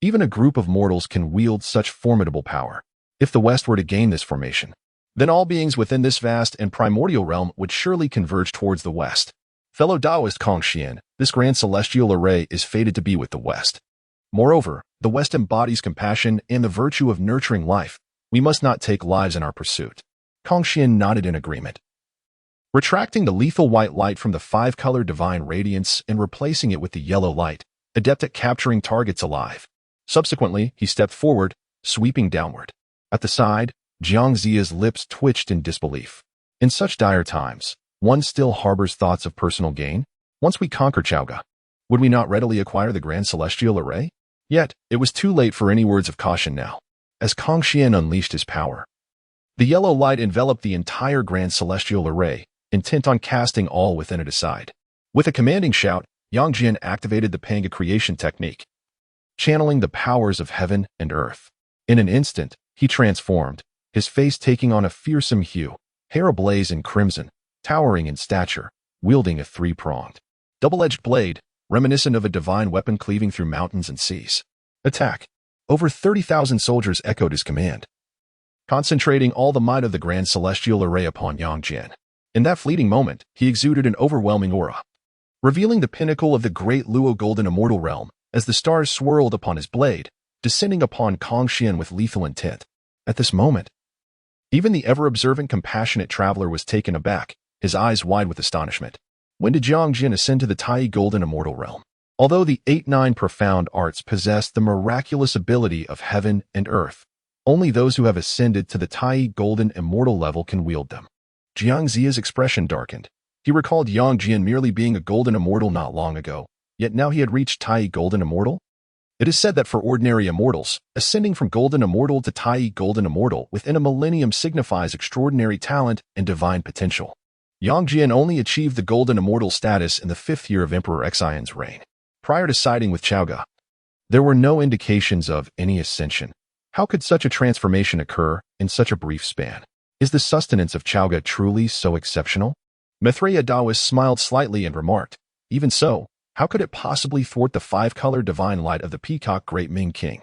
Even a group of mortals can wield such formidable power. If the West were to gain this formation, then all beings within this vast and primordial realm would surely converge towards the West. Fellow Taoist Kongxian, this grand celestial array is fated to be with the West. Moreover, the West embodies compassion and the virtue of nurturing life. We must not take lives in our pursuit." Kongxian nodded in agreement, retracting the lethal white light from the 5-color divine radiance and replacing it with the yellow light, adept at capturing targets alive. Subsequently, he stepped forward, sweeping downward. At the side, Zhongzi's lips twitched in disbelief. In such dire times, one still harbors thoughts of personal gain. Once we conquer Chaoga, would we not readily acquire the grand celestial array? Yet, it was too late for any words of caution now. As Kongxian unleashed his power, the yellow light enveloped the entire grand celestial array, intent on casting all within it aside. With a commanding shout, Yang Jian activated the Panga creation technique, channeling the powers of heaven and earth. In an instant, he transformed, his face taking on a fearsome hue, hair ablaze in crimson, towering in stature, wielding a 3-pronged, double-edged blade, reminiscent of a divine weapon cleaving through mountains and seas. Attack! Over 30,000 soldiers echoed his command, concentrating all the might of the grand celestial array upon Yang Jian. In that fleeting moment, he exuded an overwhelming aura, revealing the pinnacle of the great Luo golden immortal realm as the stars swirled upon his blade, descending upon Kong Xian with lethal intent. At this moment, even the ever-observant, compassionate traveler was taken aback, his eyes wide with astonishment. When did Zhongzi ascend to the Tai golden immortal realm? Although the 8-9 profound arts possess the miraculous ability of heaven and earth, only those who have ascended to the Tai golden immortal level can wield them. Zhongzi's expression darkened. He recalled Yang Jian merely being a golden immortal not long ago, yet now he had reached Tai golden immortal? It is said that for ordinary immortals, ascending from golden immortal to Tai golden immortal within a millennium signifies extraordinary talent and divine potential. Yang Jian only achieved the golden immortal status in the 5th year of Emperor Xin's reign. Prior to siding with Chaoga, there were no indications of any ascension. How could such a transformation occur in such a brief span? Is the sustenance of Chaoga truly so exceptional? Mithraea Taoist smiled slightly and remarked, even so, how could it possibly thwart the 5-color divine light of the peacock great Ming King?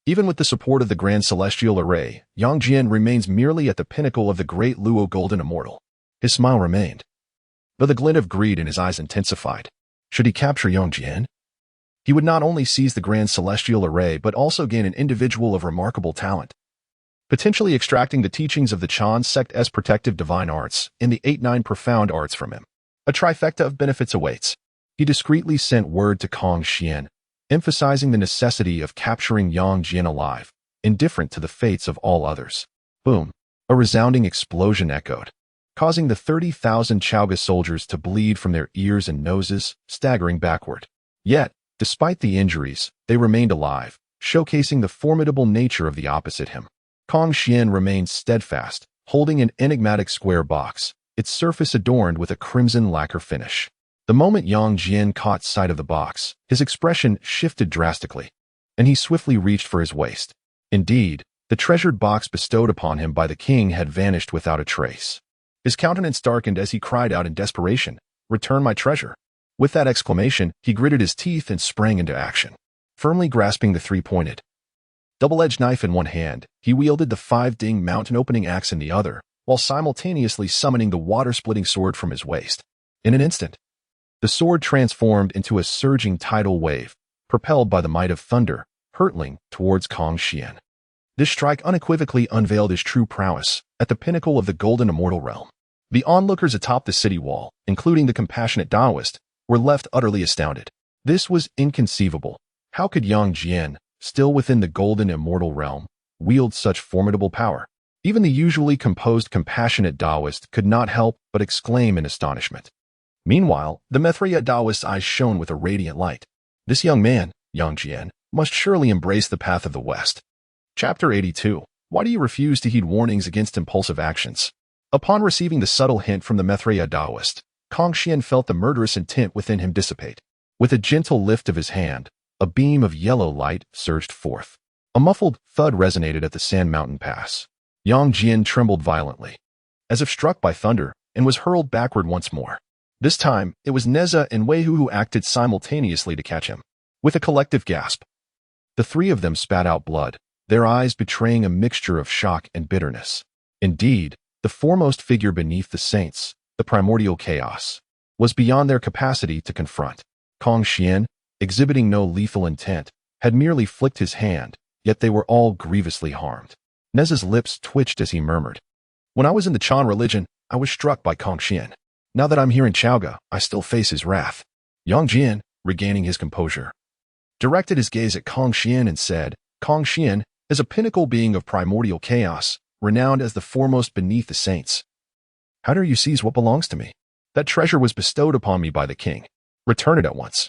Even with the support of the grand celestial array, Yang Jian remains merely at the pinnacle of the great Luo golden immortal. His smile remained, though the glint of greed in his eyes intensified. Should he capture Yang Jian, he would not only seize the grand celestial array but also gain an individual of remarkable talent, potentially extracting the teachings of the Chan sect's protective divine arts and the 8-9 profound arts from him. A trifecta of benefits awaits. He discreetly sent word to Kong Xian, emphasizing the necessity of capturing Yang Jian alive, indifferent to the fates of all others. Boom! A resounding explosion echoed, causing the 30,000 Chaoga soldiers to bleed from their ears and noses, staggering backward. Yet, despite the injuries, they remained alive, showcasing the formidable nature of the opposite him. Kong Xian remained steadfast, holding an enigmatic square box, its surface adorned with a crimson lacquer finish. The moment Yang Jian caught sight of the box, his expression shifted drastically, and he swiftly reached for his waist. Indeed, the treasured box bestowed upon him by the king had vanished without a trace. His countenance darkened as he cried out in desperation, "Return my treasure!" With that exclamation, he gritted his teeth and sprang into action. Firmly grasping the 3-pointed, double-edged knife in one hand, he wielded the 5-ding mountain-opening axe in the other, while simultaneously summoning the water-splitting sword from his waist. In an instant, the sword transformed into a surging tidal wave, propelled by the might of thunder, hurtling towards Kong Xian. This strike unequivocally unveiled his true prowess at the pinnacle of the golden immortal realm. The onlookers atop the city wall, including the compassionate Taoist, were left utterly astounded. This was inconceivable. How could Yang Jian, still within the golden immortal realm, wield such formidable power? Even the usually composed compassionate Taoist could not help but exclaim in astonishment. Meanwhile, the Mithraea Taoist's eyes shone with a radiant light. This young man, Yang Jian, must surely embrace the path of the West. Chapter 82. Why do you refuse to heed warnings against impulsive actions? Upon receiving the subtle hint from the Mithraea Taoist, Kong Xian felt the murderous intent within him dissipate. With a gentle lift of his hand, a beam of yellow light surged forth. A muffled thud resonated at the Sand Mountain Pass. Yang Jian trembled violently, as if struck by thunder, and was hurled backward once more. This time, it was Neza and Weihu who acted simultaneously to catch him. With a collective gasp, the 3 of them spat out blood, their eyes betraying a mixture of shock and bitterness. Indeed, the foremost figure beneath the saints, the primordial chaos, was beyond their capacity to confront. Kong Xian, exhibiting no lethal intent, had merely flicked his hand, yet they were all grievously harmed. Neza's lips twitched as he murmured, "When I was in the Chan religion, I was struck by Kong Xian. Now that I'm here in Chaoga, I still face his wrath." Yang Jian, regaining his composure, directed his gaze at Kong Xian and said, "Kong Xian is a pinnacle being of primordial chaos, renowned as the foremost beneath the saints. How dare you seize what belongs to me? That treasure was bestowed upon me by the king. Return it at once,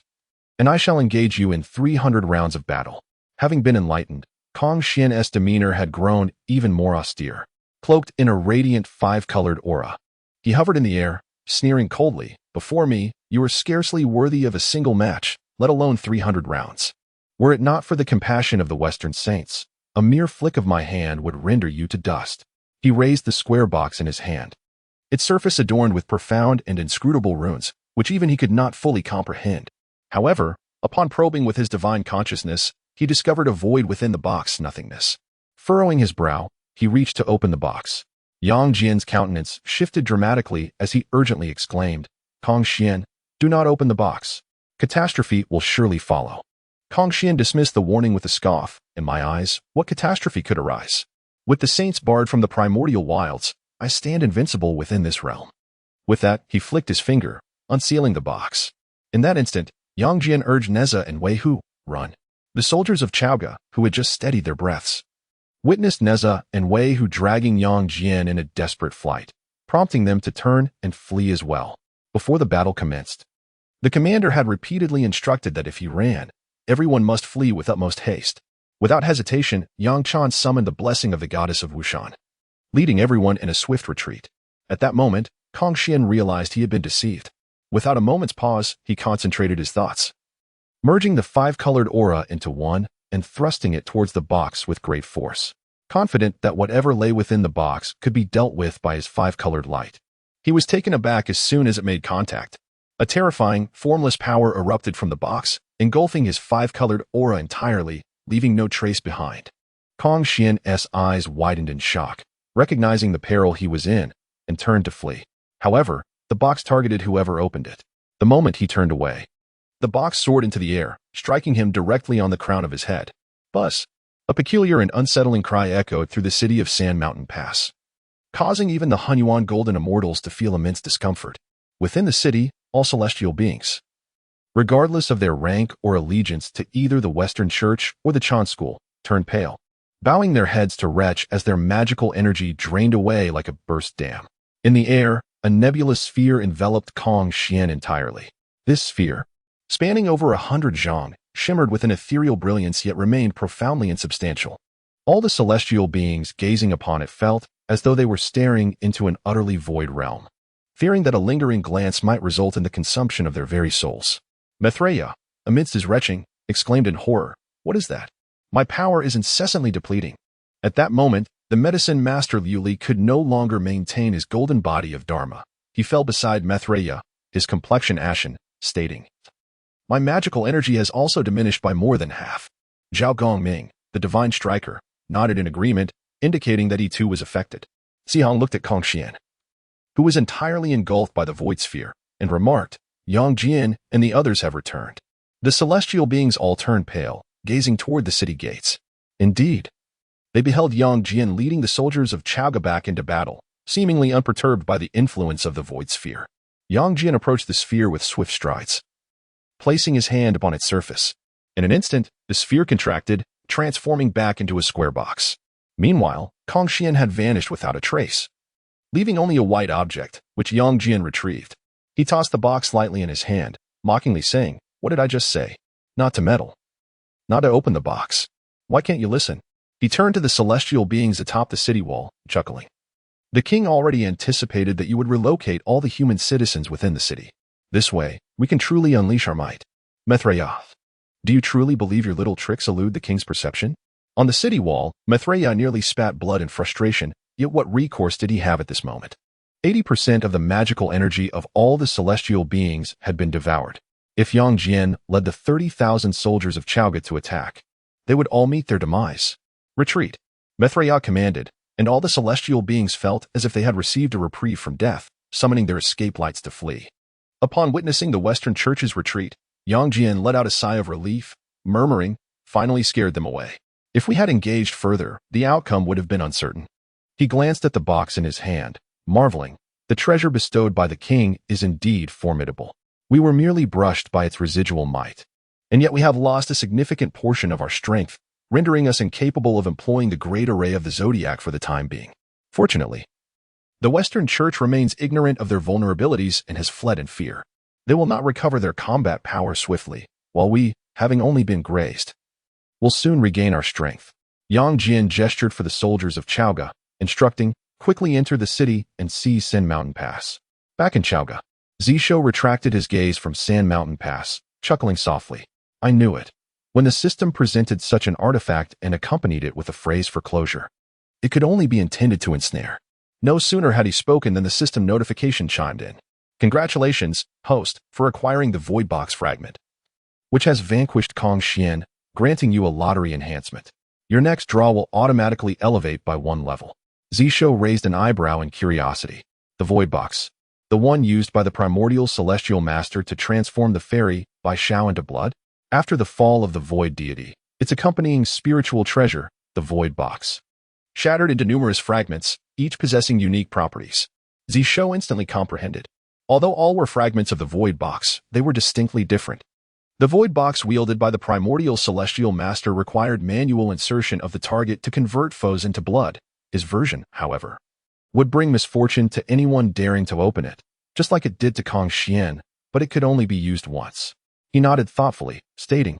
and I shall engage you in 300 rounds of battle." Having been enlightened, Kong Xian's demeanor had grown even more austere, cloaked in a radiant 5-colored aura. He hovered in the air, sneering coldly, "Before me, you are scarcely worthy of a single match, let alone 300 rounds. Were it not for the compassion of the Western saints, a mere flick of my hand would render you to dust." He raised the square box in his hand, its surface adorned with profound and inscrutable runes, which even he could not fully comprehend. However, upon probing with his divine consciousness, he discovered a void within the box, nothingness. Furrowing his brow, he reached to open the box. Yang Jian's countenance shifted dramatically as he urgently exclaimed, Kong Xian, do not open the box. Catastrophe will surely follow. Kong Xian dismissed the warning with a scoff. In my eyes, what catastrophe could arise? With the saints barred from the primordial wilds, I stand invincible within this realm. With that, he flicked his finger, unsealing the box. In that instant, Yang Jian urged Neza and Wei Hu, run. The soldiers of Chaoga, who had just steadied their breaths, witnessed Neza and Wei Hu dragging Yang Jian in a desperate flight, prompting them to turn and flee as well. Before the battle commenced, the commander had repeatedly instructed that if he ran, everyone must flee with utmost haste. Without hesitation, Yang Chan summoned the blessing of the goddess of Wushan, leading everyone in a swift retreat. At that moment, Kong Xian realized he had been deceived. Without a moment's pause, he concentrated his thoughts, merging the five-colored aura into one and thrusting it towards the box with great force, confident that whatever lay within the box could be dealt with by his five-colored light. He was taken aback as soon as it made contact. A terrifying, formless power erupted from the box, engulfing his five-colored aura entirely, leaving no trace behind. Kong Xian's eyes widened in shock, recognizing the peril he was in, and turned to flee. However, the box targeted whoever opened it. The moment he turned away, the box soared into the air, striking him directly on the crown of his head. Buzz! A peculiar and unsettling cry echoed through the city of Sand Mountain Pass, causing even the Hunyuan Golden Immortals to feel immense discomfort. Within the city, all celestial beings, regardless of their rank or allegiance to either the Western Church or the Chan School, turned pale, bowing their heads to retch as their magical energy drained away like a burst dam. In the air, a nebulous sphere enveloped Kong Xian entirely. This sphere, spanning over 100 zhong, shimmered with an ethereal brilliance yet remained profoundly insubstantial. All the celestial beings gazing upon it felt as though they were staring into an utterly void realm, fearing that a lingering glance might result in the consumption of their very souls. Maitreya, amidst his retching, exclaimed in horror, "What is that? My power is incessantly depleting." At that moment, the medicine master Liu Li could no longer maintain his golden body of Dharma. He fell beside Maitreya, his complexion ashen, stating, "My magical energy has also diminished by more than half." Zhao Gongming, the divine striker, nodded in agreement, indicating that he too was affected. Xihong looked at Kong Xian, who was entirely engulfed by the void sphere, and remarked, "Yang Jian and the others have returned." The celestial beings all turned pale, gazing toward the city gates. Indeed, they beheld Yang Jian leading the soldiers of Chaoga back into battle, seemingly unperturbed by the influence of the void sphere. Yang Jian approached the sphere with swift strides, placing his hand upon its surface. In an instant, the sphere contracted, transforming back into a square box. Meanwhile, Kong Xian had vanished without a trace, leaving only a white object, which Yang Jian retrieved. He tossed the box lightly in his hand, mockingly saying, "What did I just say? Not to meddle. Not to open the box. Why can't you listen?" He turned to the celestial beings atop the city wall, chuckling. "The king already anticipated that you would relocate all the human citizens within the city. This way, we can truly unleash our might." Maitreya, do you truly believe your little tricks elude the king's perception? On the city wall, Maitreya nearly spat blood in frustration, yet what recourse did he have at this moment? 80% of the magical energy of all the celestial beings had been devoured. If Yang Jian led the 30,000 soldiers of Chaoga to attack, they would all meet their demise. "Retreat," Maitreya commanded, and all the celestial beings felt as if they had received a reprieve from death, summoning their escape lights to flee. Upon witnessing the Western Church's retreat, Yang Jian let out a sigh of relief, murmuring, "Finally scared them away. If we had engaged further, the outcome would have been uncertain." He glanced at the box in his hand, marveling, "The treasure bestowed by the king is indeed formidable. We were merely brushed by its residual might, and yet we have lost a significant portion of our strength, rendering us incapable of employing the great array of the zodiac for the time being. Fortunately, the Western Church remains ignorant of their vulnerabilities and has fled in fear. They will not recover their combat power swiftly, while we, having only been grazed, will soon regain our strength." Yang Jian gestured for the soldiers of Chaoga, instructing, "Quickly enter the city and seize Sand Mountain Pass." Back in Chaoga, Zishou retracted his gaze from Sand Mountain Pass, chuckling softly. "I knew it. When the system presented such an artifact and accompanied it with a phrase for closure, it could only be intended to ensnare." No sooner had he spoken than the system notification chimed in. "Congratulations, host, for acquiring the Void Box fragment, which has vanquished Kong Xian, granting you a lottery enhancement. Your next draw will automatically elevate by 1 level. Zishou raised an eyebrow in curiosity. The void box. The one used by the primordial celestial master to transform the fairy Bai Shao into blood? After the fall of the void deity, its accompanying spiritual treasure, the void box, shattered into numerous fragments, each possessing unique properties. Zishou instantly comprehended. Although all were fragments of the void box, they were distinctly different. The void box wielded by the primordial celestial master required manual insertion of the target to convert foes into blood. His version, however, would bring misfortune to anyone daring to open it, just like it did to Kong Xian, but it could only be used once. He nodded thoughtfully, stating,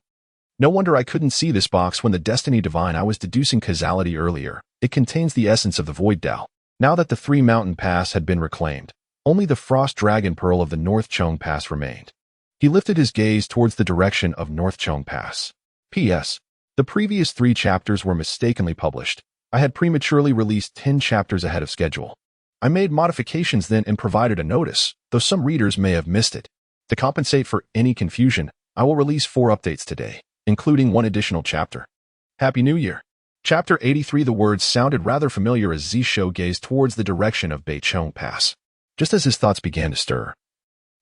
"No wonder I couldn't see this box when the Destiny Divine I was deducing causality earlier. It contains the essence of the Void Dao." Now that the Three Mountain Pass had been reclaimed, only the Frost Dragon Pearl of the North Chong Pass remained. He lifted his gaze towards the direction of North Chong Pass. P.S. The previous 3 chapters were mistakenly published. I had prematurely released 10 chapters ahead of schedule. I made modifications then and provided a notice, though some readers may have missed it. To compensate for any confusion, I will release 4 updates today, including 1 additional chapter. Happy New Year! Chapter 83. The words sounded rather familiar as Zishou gazed towards the direction of Beichong Pass. Just as his thoughts began to stir,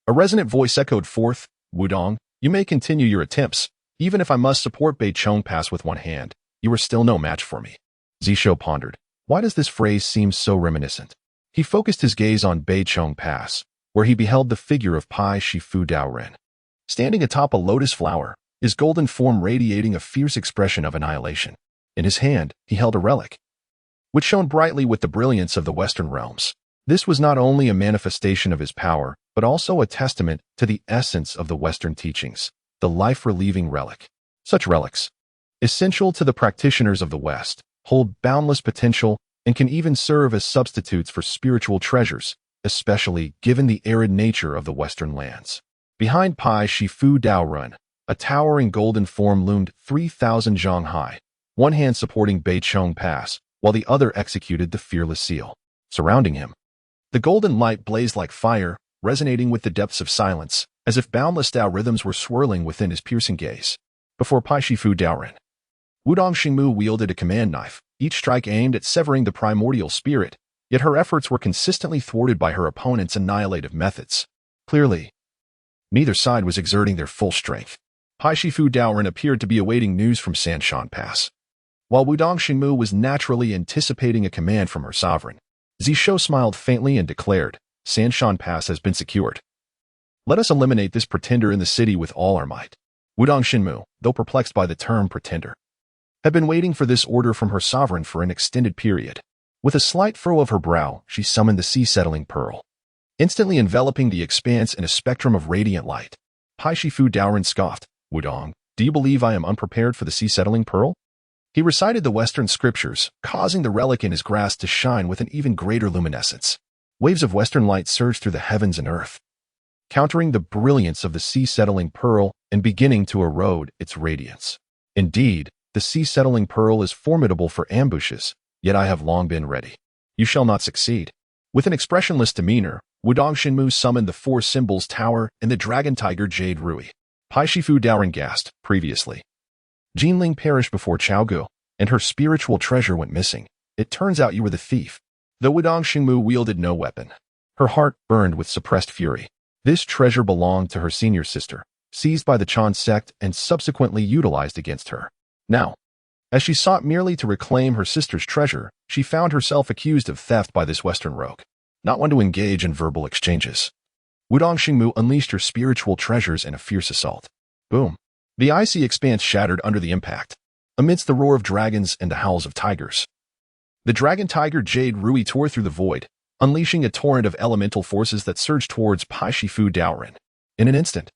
a resonant voice echoed forth, "Wudong, you may continue your attempts. Even if I must support Beichong Pass with one hand, you are still no match for me." Zishou pondered. Why does this phrase seem so reminiscent? He focused his gaze on Beichong Pass, where he beheld the figure of Pai Shifu Daoren, standing atop a lotus flower, his golden form radiating a fierce expression of annihilation. In his hand, he held a relic, which shone brightly with the brilliance of the Western realms. This was not only a manifestation of his power, but also a testament to the essence of the Western teachings, the life-relieving relic. Such relics, essential to the practitioners of the West, hold boundless potential and can even serve as substitutes for spiritual treasures, especially given the arid nature of the Western lands. Behind Pai Shifu Daoren, a towering golden form loomed 3,000 zhang high, one hand supporting Beichong Pass, while the other executed the fearless seal. Surrounding him, the golden light blazed like fire, resonating with the depths of silence, as if boundless Dao rhythms were swirling within his piercing gaze. Before Pai Shifu Daoren, Wudong Xingmu wielded a command knife, each strike aimed at severing the primordial spirit, yet her efforts were consistently thwarted by her opponent's annihilative methods. Clearly, neither side was exerting their full strength. Pai Shifu Daoren appeared to be awaiting news from Sanshan Pass, while Wudong Xingmu was naturally anticipating a command from her sovereign. Zishou smiled faintly and declared, "Sanshan Pass has been secured. Let us eliminate this pretender in the city with all our might." Wudong Xingmu, though perplexed by the term pretender, had been waiting for this order from her sovereign for an extended period. With a slight furrow of her brow, she summoned the sea-settling pearl, instantly enveloping the expanse in a spectrum of radiant light. Pai Shifu Daoren scoffed, "Wudong, do you believe I am unprepared for the sea-settling pearl?" He recited the Western scriptures, causing the relic in his grasp to shine with an even greater luminescence. Waves of Western light surged through the heavens and earth, countering the brilliance of the sea-settling pearl and beginning to erode its radiance. Indeed, the sea-settling pearl is formidable for ambushes, yet I have long been ready. You shall not succeed. With an expressionless demeanor, Wudong Xingmu summoned the 4 symbols tower and the dragon tiger Jade Rui. Pai Shifu Daoren gasped. Previously, Jinling perished before Chaogu, and her spiritual treasure went missing. It turns out you were the thief. Though Wudong Xingmu wielded no weapon, her heart burned with suppressed fury. This treasure belonged to her senior sister, seized by the Chan sect and subsequently utilized against her. Now, as she sought merely to reclaim her sister's treasure, she found herself accused of theft by this Western rogue, not one to engage in verbal exchanges. Wudong Xingmu unleashed her spiritual treasures in a fierce assault. Boom! The icy expanse shattered under the impact, amidst the roar of dragons and the howls of tigers. The dragon tiger Jade Rui tore through the void, unleashing a torrent of elemental forces that surged towards Pai Shifu Daoren. In an instant,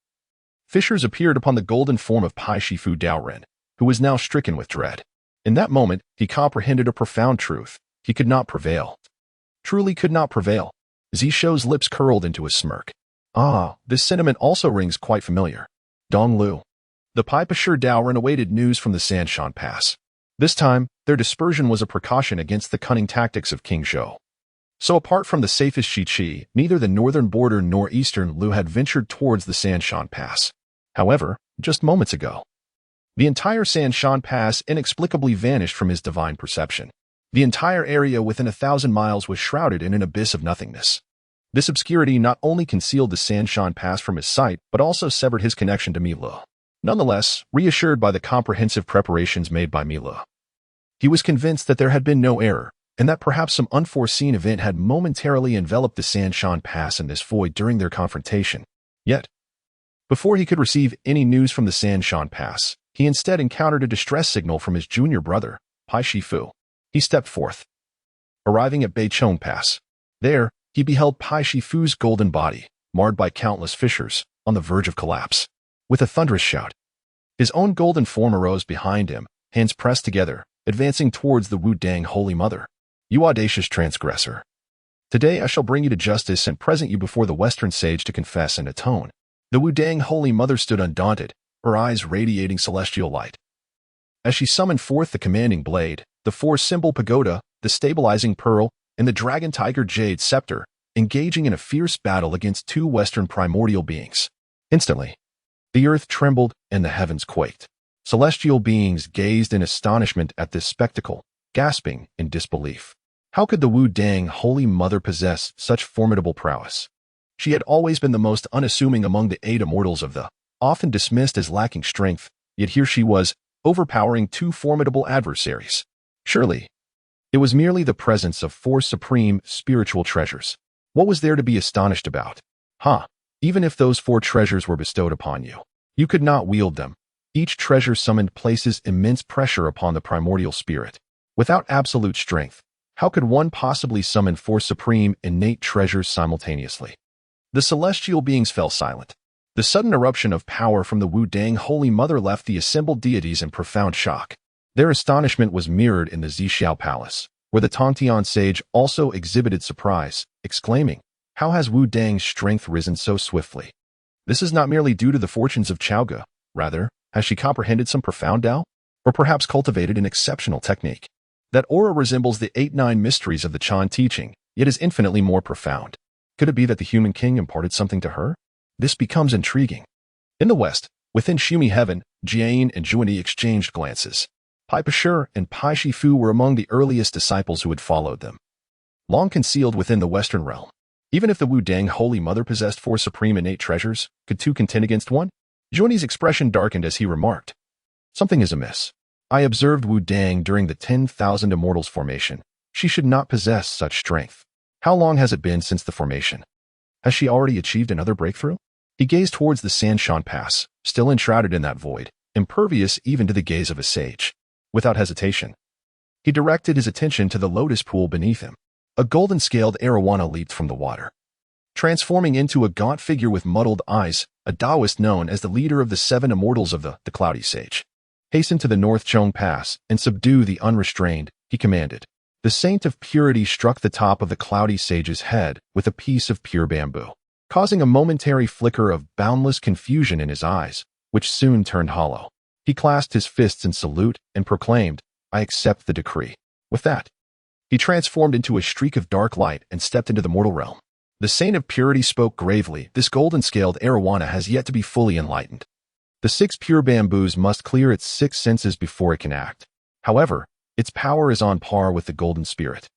fissures appeared upon the golden form of Pai Shifu Daoren, who was now stricken with dread. In that moment, he comprehended a profound truth. He could not prevail. Truly could not prevail. Zishou's lips curled into a smirk. Ah, this sentiment also rings quite familiar. Dong Lu. The Pai Pashur Daoren awaited news from the Sanshan Pass. This time, their dispersion was a precaution against the cunning tactics of King Zhou. So apart from the safest Shiqi, neither the northern border nor eastern Lu had ventured towards the Sanshan Pass. However, just moments ago, the entire Sanshan Pass inexplicably vanished from his divine perception. The entire area within 1,000 miles was shrouded in an abyss of nothingness. This obscurity not only concealed the Sanshan Pass from his sight, but also severed his connection to Milo. Nonetheless, reassured by the comprehensive preparations made by Milo, he was convinced that there had been no error, and that perhaps some unforeseen event had momentarily enveloped the Sanshan Pass in this void during their confrontation. Yet, before he could receive any news from the Sanshan Pass, he instead encountered a distress signal from his junior brother, Pai Shifu. He stepped forth, arriving at Beichong Pass. There, he beheld Pai Shifu's golden body, marred by countless fissures, on the verge of collapse. With a thunderous shout, his own golden form arose behind him, hands pressed together, advancing towards the Wudang Holy Mother. You audacious transgressor. Today I shall bring you to justice and present you before the Western sage to confess and atone. The Wudang Holy Mother stood undaunted, her eyes radiating celestial light. As she summoned forth the commanding blade, the four-symbol pagoda, the stabilizing pearl, and the dragon tiger jade scepter, engaging in a fierce battle against two Western primordial beings. Instantly, the earth trembled and the heavens quaked. Celestial beings gazed in astonishment at this spectacle, gasping in disbelief. How could the Wudang Holy Mother possess such formidable prowess? She had always been the most unassuming among the 8 immortals of the, often dismissed as lacking strength, yet here she was, overpowering 2 formidable adversaries. Surely, it was merely the presence of 4 supreme spiritual treasures. What was there to be astonished about? Even if those 4 treasures were bestowed upon you, you could not wield them. Each treasure summoned places immense pressure upon the primordial spirit. Without absolute strength, how could one possibly summon 4 supreme innate treasures simultaneously? The celestial beings fell silent. The sudden eruption of power from the Wudang Holy Mother left the assembled deities in profound shock. Their astonishment was mirrored in the Zishou Palace, where the Tongtian sage also exhibited surprise, exclaiming, "How has Wudang's strength risen so swiftly? This is not merely due to the fortunes of Chaoga, rather, has she comprehended some profound Tao? Or perhaps cultivated an exceptional technique? That aura resembles the 8-9 mysteries of the Chan teaching, yet is infinitely more profound. Could it be that the human king imparted something to her? This becomes intriguing." In the west, within Shumi Heaven, Jian and Juani exchanged glances. Pai Pashur and Pai Shifu were among the earliest disciples who had followed them, long concealed within the Western realm. Even if the Wudang Holy Mother possessed 4 supreme innate treasures, could 2 contend against 1? Juani's expression darkened as he remarked, "Something is amiss. I observed Wudang during the 10,000 Immortals formation. She should not possess such strength. How long has it been since the formation? Has she already achieved another breakthrough?" He gazed towards the Sanshan Pass, still enshrouded in that void, impervious even to the gaze of a sage. Without hesitation, he directed his attention to the lotus pool beneath him. A golden-scaled arowana leaped from the water, transforming into a gaunt figure with muddled eyes, a Taoist known as the leader of the 7 immortals of the Cloudy Sage. "Hasten to the North Chong Pass and subdue the unrestrained," he commanded. The Saint of Purity struck the top of the Cloudy Sage's head with a piece of pure bamboo, causing a momentary flicker of boundless confusion in his eyes, which soon turned hollow. He clasped his fists in salute and proclaimed, "I accept the decree." With that, he transformed into a streak of dark light and stepped into the mortal realm. The Saint of Purity spoke gravely, "This golden-scaled arowana has yet to be fully enlightened. The 6 pure bamboos must clear its 6 senses before it can act. However, its power is on par with the golden spirit.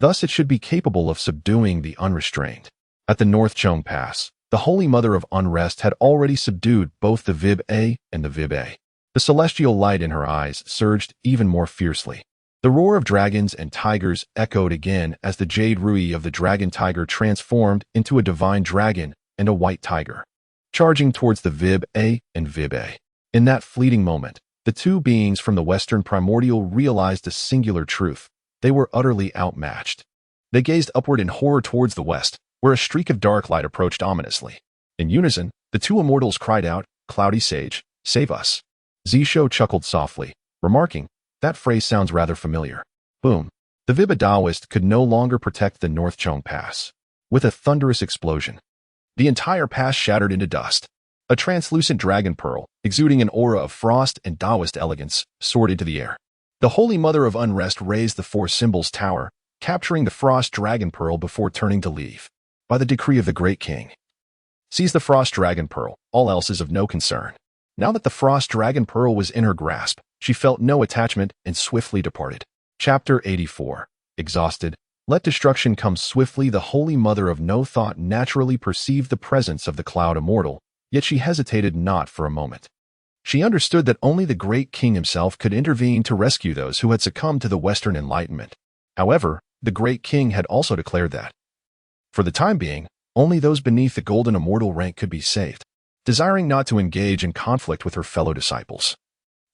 Thus it should be capable of subduing the unrestrained." At the North Chong Pass, the Holy Mother of Unrest had already subdued both the Vib-A and the Vib-A. The celestial light in her eyes surged even more fiercely. The roar of dragons and tigers echoed again as the Jade Rui of the Dragon Tiger transformed into a divine dragon and a white tiger, charging towards the Vib-A and Vib-A. In that fleeting moment, the 2 beings from the Western Primordial realized a singular truth. They were utterly outmatched. They gazed upward in horror towards the west, where a streak of dark light approached ominously. In unison, the 2 immortals cried out, "Cloudy Sage, save us." Zishou chuckled softly, remarking, "That phrase sounds rather familiar." Boom. The Vibba Taoist could no longer protect the North Chong Pass. With a thunderous explosion, the entire pass shattered into dust. A translucent dragon pearl, exuding an aura of frost and Taoist elegance, soared into the air. The Holy Mother of Unrest raised the 4 symbols tower, capturing the frost dragon pearl before turning to leave. "By the decree of the great king, seize the frost dragon pearl, all else is of no concern." Now that the frost dragon pearl was in her grasp, she felt no attachment and swiftly departed. Chapter 84. Exhausted. Let destruction come swiftly. The Holy Mother of No Thought naturally perceived the presence of the Cloud Immortal, yet she hesitated not for a moment. She understood that only the great king himself could intervene to rescue those who had succumbed to the Western Enlightenment. However, the great king had also declared that, for the time being, only those beneath the golden immortal rank could be saved. Desiring not to engage in conflict with her fellow disciples,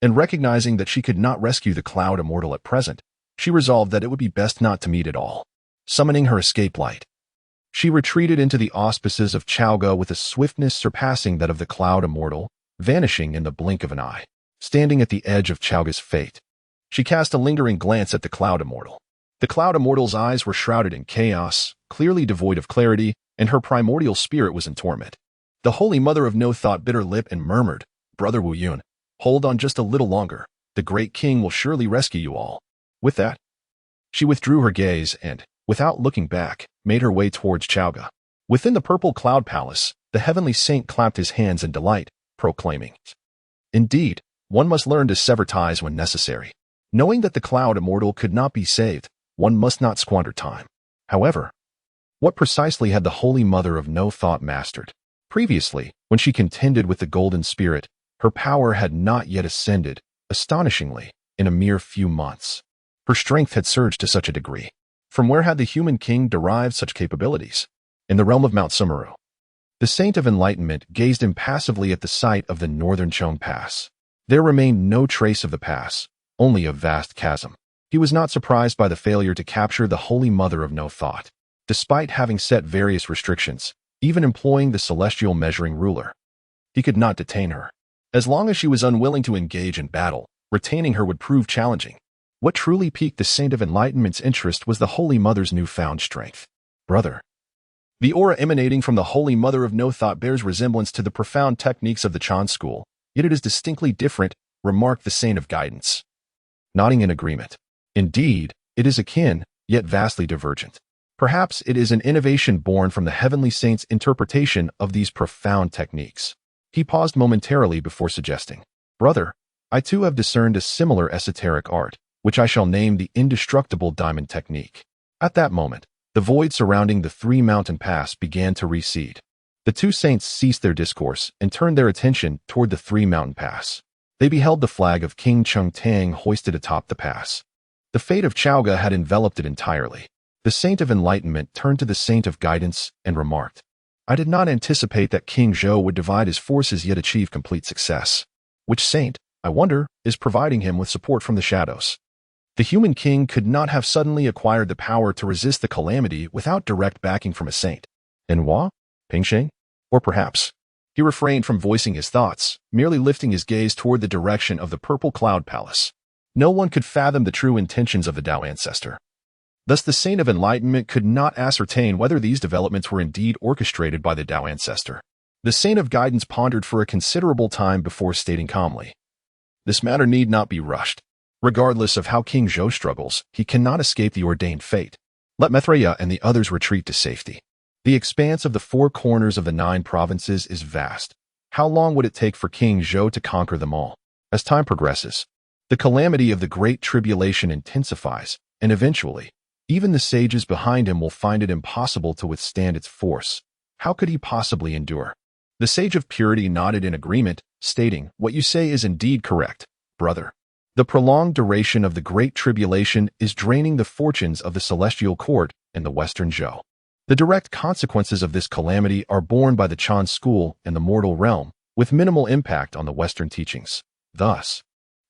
and recognizing that she could not rescue the Cloud Immortal at present, she resolved that it would be best not to meet at all. Summoning her escape light, she retreated into the auspices of Chaoga with a swiftness surpassing that of the Cloud Immortal, vanishing in the blink of an eye. Standing at the edge of Chaoga's fate, she cast a lingering glance at the Cloud Immortal. The Cloud Immortal's eyes were shrouded in chaos, clearly devoid of clarity, and her primordial spirit was in torment. The Holy Mother of No Thought bit her lip and murmured, "Brother Wu Yun, hold on just a little longer. The great king will surely rescue you all." With that, she withdrew her gaze and, without looking back, made her way towards Chaoga. Within the purple cloud palace, the heavenly saint clapped his hands in delight, proclaiming, "Indeed, one must learn to sever ties when necessary. Knowing that the Cloud Immortal could not be saved, one must not squander time." However, what precisely had the Holy Mother of No Thought mastered? Previously, when she contended with the Golden Spirit, her power had not yet ascended, astonishingly, in a mere few months. Her strength had surged to such a degree. From where had the human king derived such capabilities? In the realm of Mount Sumeru. The Saint of Enlightenment gazed impassively at the sight of the northern Chong Pass. There remained no trace of the pass, only a vast chasm. He was not surprised by the failure to capture the Holy Mother of No Thought. Despite having set various restrictions, even employing the celestial measuring ruler, he could not detain her. As long as she was unwilling to engage in battle, retaining her would prove challenging. What truly piqued the Saint of Enlightenment's interest was the Holy Mother's newfound strength. "Brother." The aura emanating from the Holy Mother of No Thought bears resemblance to the profound techniques of the Chan school, yet it is distinctly different, remarked the Saint of Guidance, nodding in agreement. Indeed, it is akin, yet vastly divergent. Perhaps it is an innovation born from the Heavenly Saint's interpretation of these profound techniques. He paused momentarily before suggesting, "Brother, I too have discerned a similar esoteric art, which I shall name the Indestructible Diamond Technique." At that moment, the void surrounding the three-mountain pass began to recede. The two saints ceased their discourse and turned their attention toward the three-mountain pass. They beheld the flag of King Chung Tang hoisted atop the pass. The fate of Chaoga had enveloped it entirely. The Saint of Enlightenment turned to the Saint of Guidance and remarked, "I did not anticipate that King Zhou would divide his forces yet achieve complete success. Which saint, I wonder, is providing him with support from the shadows?" The human king could not have suddenly acquired the power to resist the calamity without direct backing from a saint. Nuwa? Pingsheng? Or perhaps, he refrained from voicing his thoughts, merely lifting his gaze toward the direction of the purple cloud palace. No one could fathom the true intentions of the Tao ancestor. Thus the Saint of Enlightenment could not ascertain whether these developments were indeed orchestrated by the Tao ancestor. The Saint of Guidance pondered for a considerable time before stating calmly, "This matter need not be rushed. Regardless of how King Zhou struggles, he cannot escape the ordained fate. Let Maitreya and the others retreat to safety. The expanse of the four corners of the 9 provinces is vast. How long would it take for King Zhou to conquer them all? As time progresses, the calamity of the Great Tribulation intensifies, and eventually, even the sages behind him will find it impossible to withstand its force. How could he possibly endure?" The Sage of Purity nodded in agreement, stating, "What you say is indeed correct, brother. The prolonged duration of the Great Tribulation is draining the fortunes of the Celestial Court and the Western Zhou. The direct consequences of this calamity are borne by the Chan school and the mortal realm, with minimal impact on the Western teachings. Thus,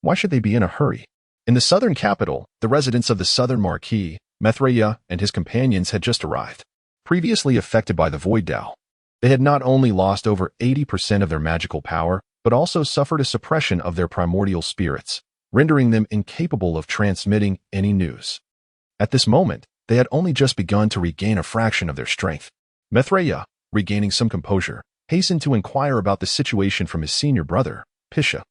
why should they be in a hurry?" In the southern capital, the residents of the southern Marquis, Maitreya and his companions had just arrived. Previously affected by the Void Tao, they had not only lost over 80% of their magical power, but also suffered a suppression of their primordial spirits, rendering them incapable of transmitting any news. At this moment, they had only just begun to regain a fraction of their strength. Maitreya, regaining some composure, hastened to inquire about the situation from his senior brother, Pisha.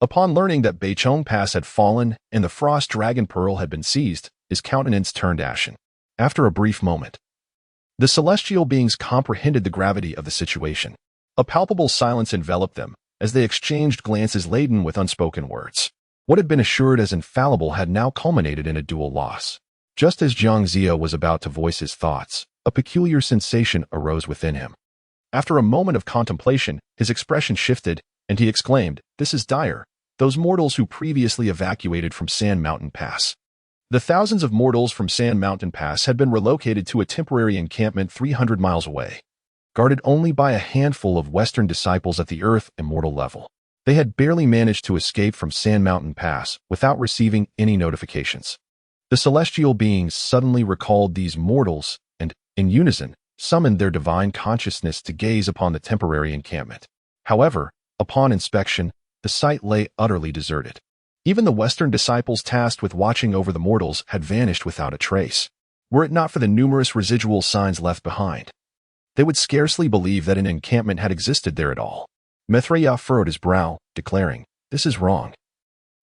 Upon learning that Beichong Pass had fallen and the Frost Dragon Pearl had been seized, his countenance turned ashen. After a brief moment, the celestial beings comprehended the gravity of the situation. A palpable silence enveloped them as they exchanged glances laden with unspoken words. What had been assured as infallible had now culminated in a dual loss. Just as Zhongzi was about to voice his thoughts, a peculiar sensation arose within him. After a moment of contemplation, his expression shifted, and he exclaimed, "This is dire. Those mortals who previously evacuated from Sand Mountain Pass." The thousands of mortals from Sand Mountain Pass had been relocated to a temporary encampment 300 miles away, guarded only by a handful of Western disciples at the Earth Immortal level. They had barely managed to escape from Sand Mountain Pass without receiving any notifications. The celestial beings suddenly recalled these mortals and, in unison, summoned their divine consciousness to gaze upon the temporary encampment. However, upon inspection, the site lay utterly deserted. Even the Western disciples tasked with watching over the mortals had vanished without a trace. Were it not for the numerous residual signs left behind, they would scarcely believe that an encampment had existed there at all. Maitreya furrowed his brow, declaring, "This is wrong.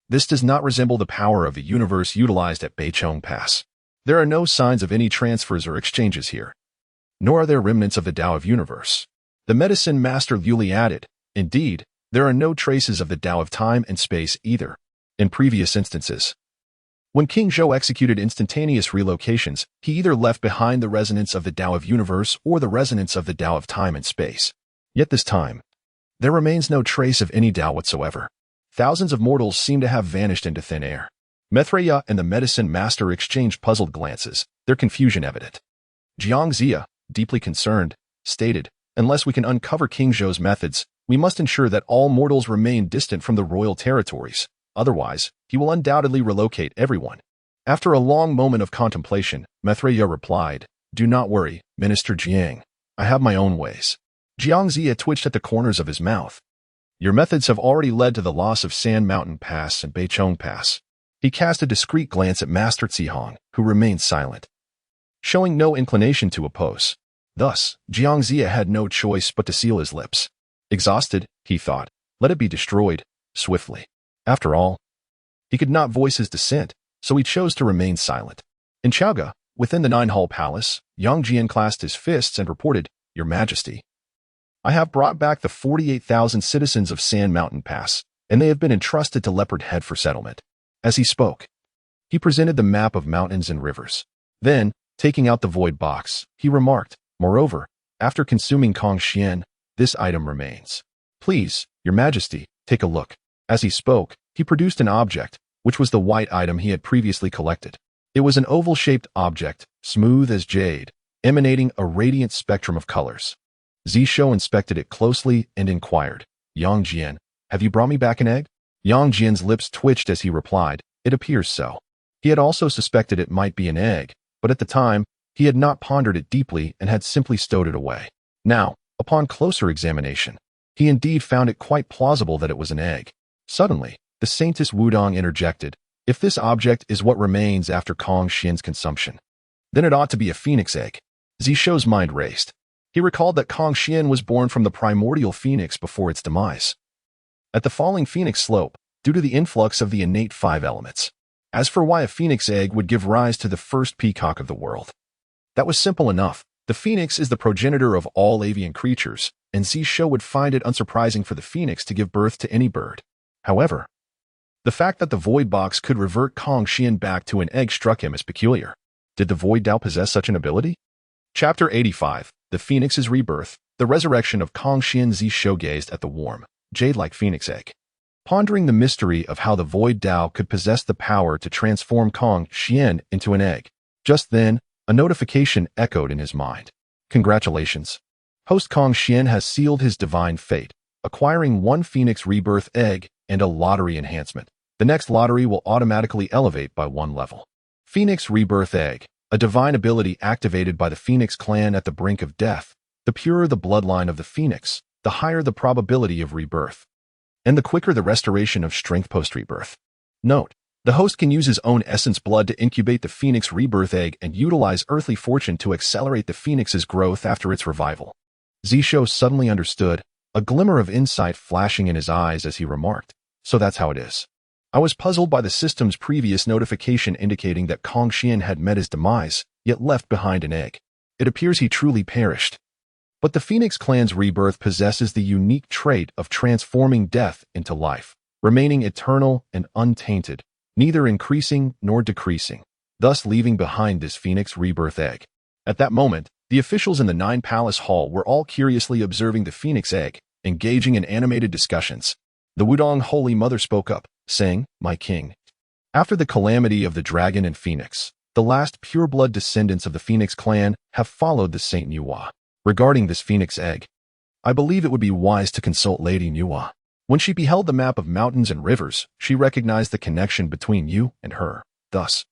This does not resemble the power of the universe utilized at Beichong Pass. There are no signs of any transfers or exchanges here, nor are there remnants of the Tao of Universe." The medicine master Yuli added, "Indeed, there are no traces of the Tao of time and space either." In previous instances, when King Zhou executed instantaneous relocations, he either left behind the resonance of the Tao of Universe or the resonance of the Tao of time and space. Yet this time, there remains no trace of any Tao whatsoever. Thousands of mortals seem to have vanished into thin air. Maitreya and the medicine master exchanged puzzled glances, their confusion evident. Zhongzi, deeply concerned, stated, "Unless we can uncover King Zhou's methods, we must ensure that all mortals remain distant from the royal territories. Otherwise, he will undoubtedly relocate everyone." After a long moment of contemplation, Maitreya replied, "Do not worry, Minister Jiang. I have my own ways." Zhongzi twitched at the corners of his mouth. "Your methods have already led to the loss of Sand Mountain Pass and Beichong Pass." He cast a discreet glance at Master Zihong, who remained silent, showing no inclination to oppose. Thus, Zhongzi had no choice but to seal his lips. Exhausted, he thought, let it be destroyed, swiftly. After all, he could not voice his dissent, so he chose to remain silent. In Chaoga, within the Nine-Hall Palace, Yang Jian clasped his fists and reported, "Your Majesty, I have brought back the 48,000 citizens of Sand Mountain Pass, and they have been entrusted to Leopard Head for settlement." As he spoke, he presented the map of mountains and rivers. Then, taking out the void box, he remarked, "Moreover, after consuming Kong Xian, this item remains. Please, Your Majesty, take a look." As he spoke, he produced an object, which was the white item he had previously collected. It was an oval-shaped object, smooth as jade, emanating a radiant spectrum of colors. Zishou inspected it closely and inquired, "Yang Jian, have you brought me back an egg?" Yang Jian's lips twitched as he replied, "It appears so." He had also suspected it might be an egg, but at the time, he had not pondered it deeply and had simply stowed it away. Now, upon closer examination, he indeed found it quite plausible that it was an egg. Suddenly, the Saintess Wudong interjected, "If this object is what remains after Kong Xian's consumption, then it ought to be a phoenix egg." Zishou's mind raced. He recalled that Kong Xian was born from the primordial phoenix before its demise, at the falling phoenix slope, due to the influx of the innate 5 elements. As for why a phoenix egg would give rise to the first peacock of the world, that was simple enough. The phoenix is the progenitor of all avian creatures, and Zishou would find it unsurprising for the phoenix to give birth to any bird. However, the fact that the void box could revert Kong Xian back to an egg struck him as peculiar. Did the void Tao possess such an ability? Chapter 85, The Phoenix's Rebirth, the Resurrection of Kong Xian. Zishou gazed at the warm, jade-like phoenix egg, pondering the mystery of how the void Tao could possess the power to transform Kong Xian into an egg. Just then, a notification echoed in his mind. "Congratulations. Host Kong Xian has sealed his divine fate, acquiring 1 phoenix rebirth egg and a lottery enhancement. The next lottery will automatically elevate by 1 level. Phoenix rebirth egg, a divine ability activated by the Phoenix clan at the brink of death. The purer the bloodline of the Phoenix, the higher the probability of rebirth, and the quicker the restoration of strength post-rebirth." Note: the host can use his own essence blood to incubate the Phoenix rebirth egg and utilize earthly fortune to accelerate the Phoenix's growth after its revival. Zishou suddenly understood, a glimmer of insight flashing in his eyes as he remarked, "So that's how it is. I was puzzled by the system's previous notification indicating that Kong Xian had met his demise, yet left behind an egg. It appears he truly perished. But the Phoenix clan's rebirth possesses the unique trait of transforming death into life. remaining eternal and untainted, neither increasing nor decreasing, thus leaving behind this phoenix rebirth egg. At that moment, the officials in the Nine Palace Hall were all curiously observing the phoenix egg, engaging in animated discussions. The Wudong Holy Mother spoke up, saying, "My king, after the calamity of the dragon and phoenix, the last pure-blood descendants of the Phoenix clan have followed the Saint Nuwa. Regarding this phoenix egg, I believe it would be wise to consult Lady Nuwa. When she beheld the map of mountains and rivers, she recognized the connection between you and her. Thus,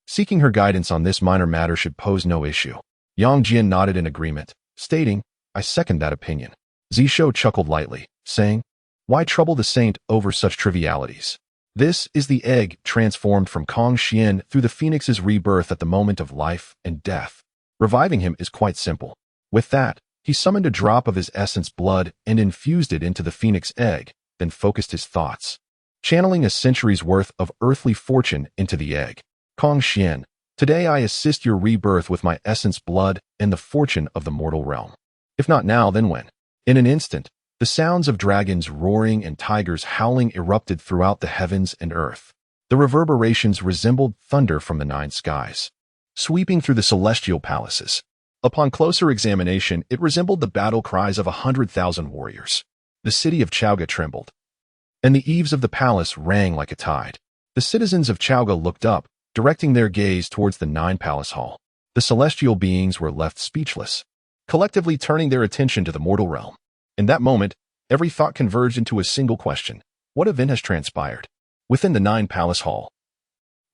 seeking her guidance on this minor matter should pose no issue." Yang Jian nodded in agreement, stating, "I second that opinion." Zishou chuckled lightly, saying, "Why trouble the saint over such trivialities? This is the egg transformed from Kong Xian through the phoenix's rebirth at the moment of life and death. Reviving him is quite simple." With that, he summoned a drop of his essence blood and infused it into the phoenix egg, then focused his thoughts, channeling a century's worth of earthly fortune into the egg. "Kong Xian, today I assist your rebirth with my essence blood and the fortune of the mortal realm. If not now, then when?" In an instant, the sounds of dragons roaring and tigers howling erupted throughout the heavens and earth. The reverberations resembled thunder from the nine skies, sweeping through the celestial palaces. Upon closer examination, it resembled the battle cries of 100,000 warriors. The city of Chaoga trembled, and the eaves of the palace rang like a tide. The citizens of Chaoga looked up, directing their gaze towards the Nine Palace Hall. The celestial beings were left speechless, collectively turning their attention to the mortal realm. In that moment, every thought converged into a single question: what event has transpired? Within the Nine Palace Hall,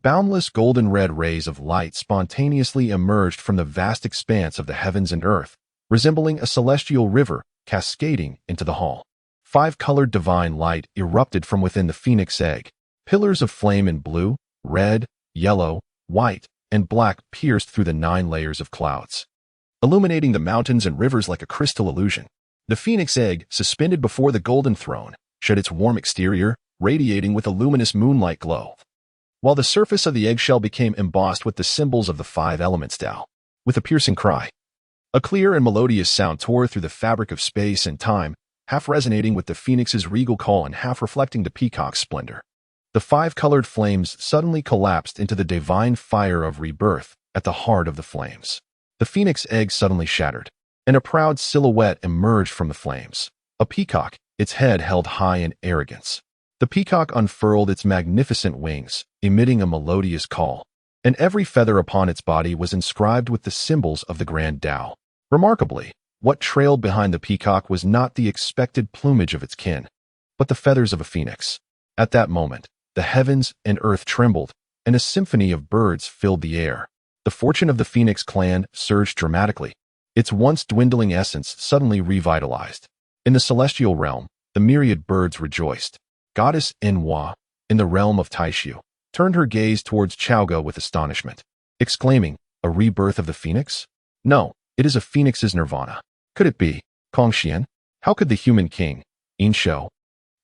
boundless golden-red rays of light spontaneously emerged from the vast expanse of the heavens and earth, resembling a celestial river cascading into the hall. 5-colored divine light erupted from within the phoenix egg. Pillars of flame in blue, red, yellow, white, and black pierced through the 9 layers of clouds, illuminating the mountains and rivers like a crystal illusion. The phoenix egg, suspended before the golden throne, shed its warm exterior, radiating with a luminous moonlight glow, while the surface of the eggshell became embossed with the symbols of the 5 elements Tao. With a piercing cry, a clear and melodious sound tore through the fabric of space and time, half resonating with the phoenix's regal call and half reflecting the peacock's splendor. The 5-colored flames suddenly collapsed into the divine fire of rebirth at the heart of the flames. The phoenix egg suddenly shattered, and a proud silhouette emerged from the flames. A peacock, its head held high in arrogance. The peacock unfurled its magnificent wings, emitting a melodious call, and every feather upon its body was inscribed with the symbols of the Grand Tao. Remarkably, what trailed behind the peacock was not the expected plumage of its kin, but the feathers of a phoenix. At that moment, the heavens and earth trembled, and a symphony of birds filled the air. The fortune of the Phoenix clan surged dramatically, its once dwindling essence suddenly revitalized. In the celestial realm, the myriad birds rejoiced. Goddess Enhua, in the realm of Taishu, turned her gaze towards Chaoga with astonishment, exclaiming, "A rebirth of the phoenix? No, it is a phoenix's nirvana. Could it be Kong Xian? How could the human king, Zhou,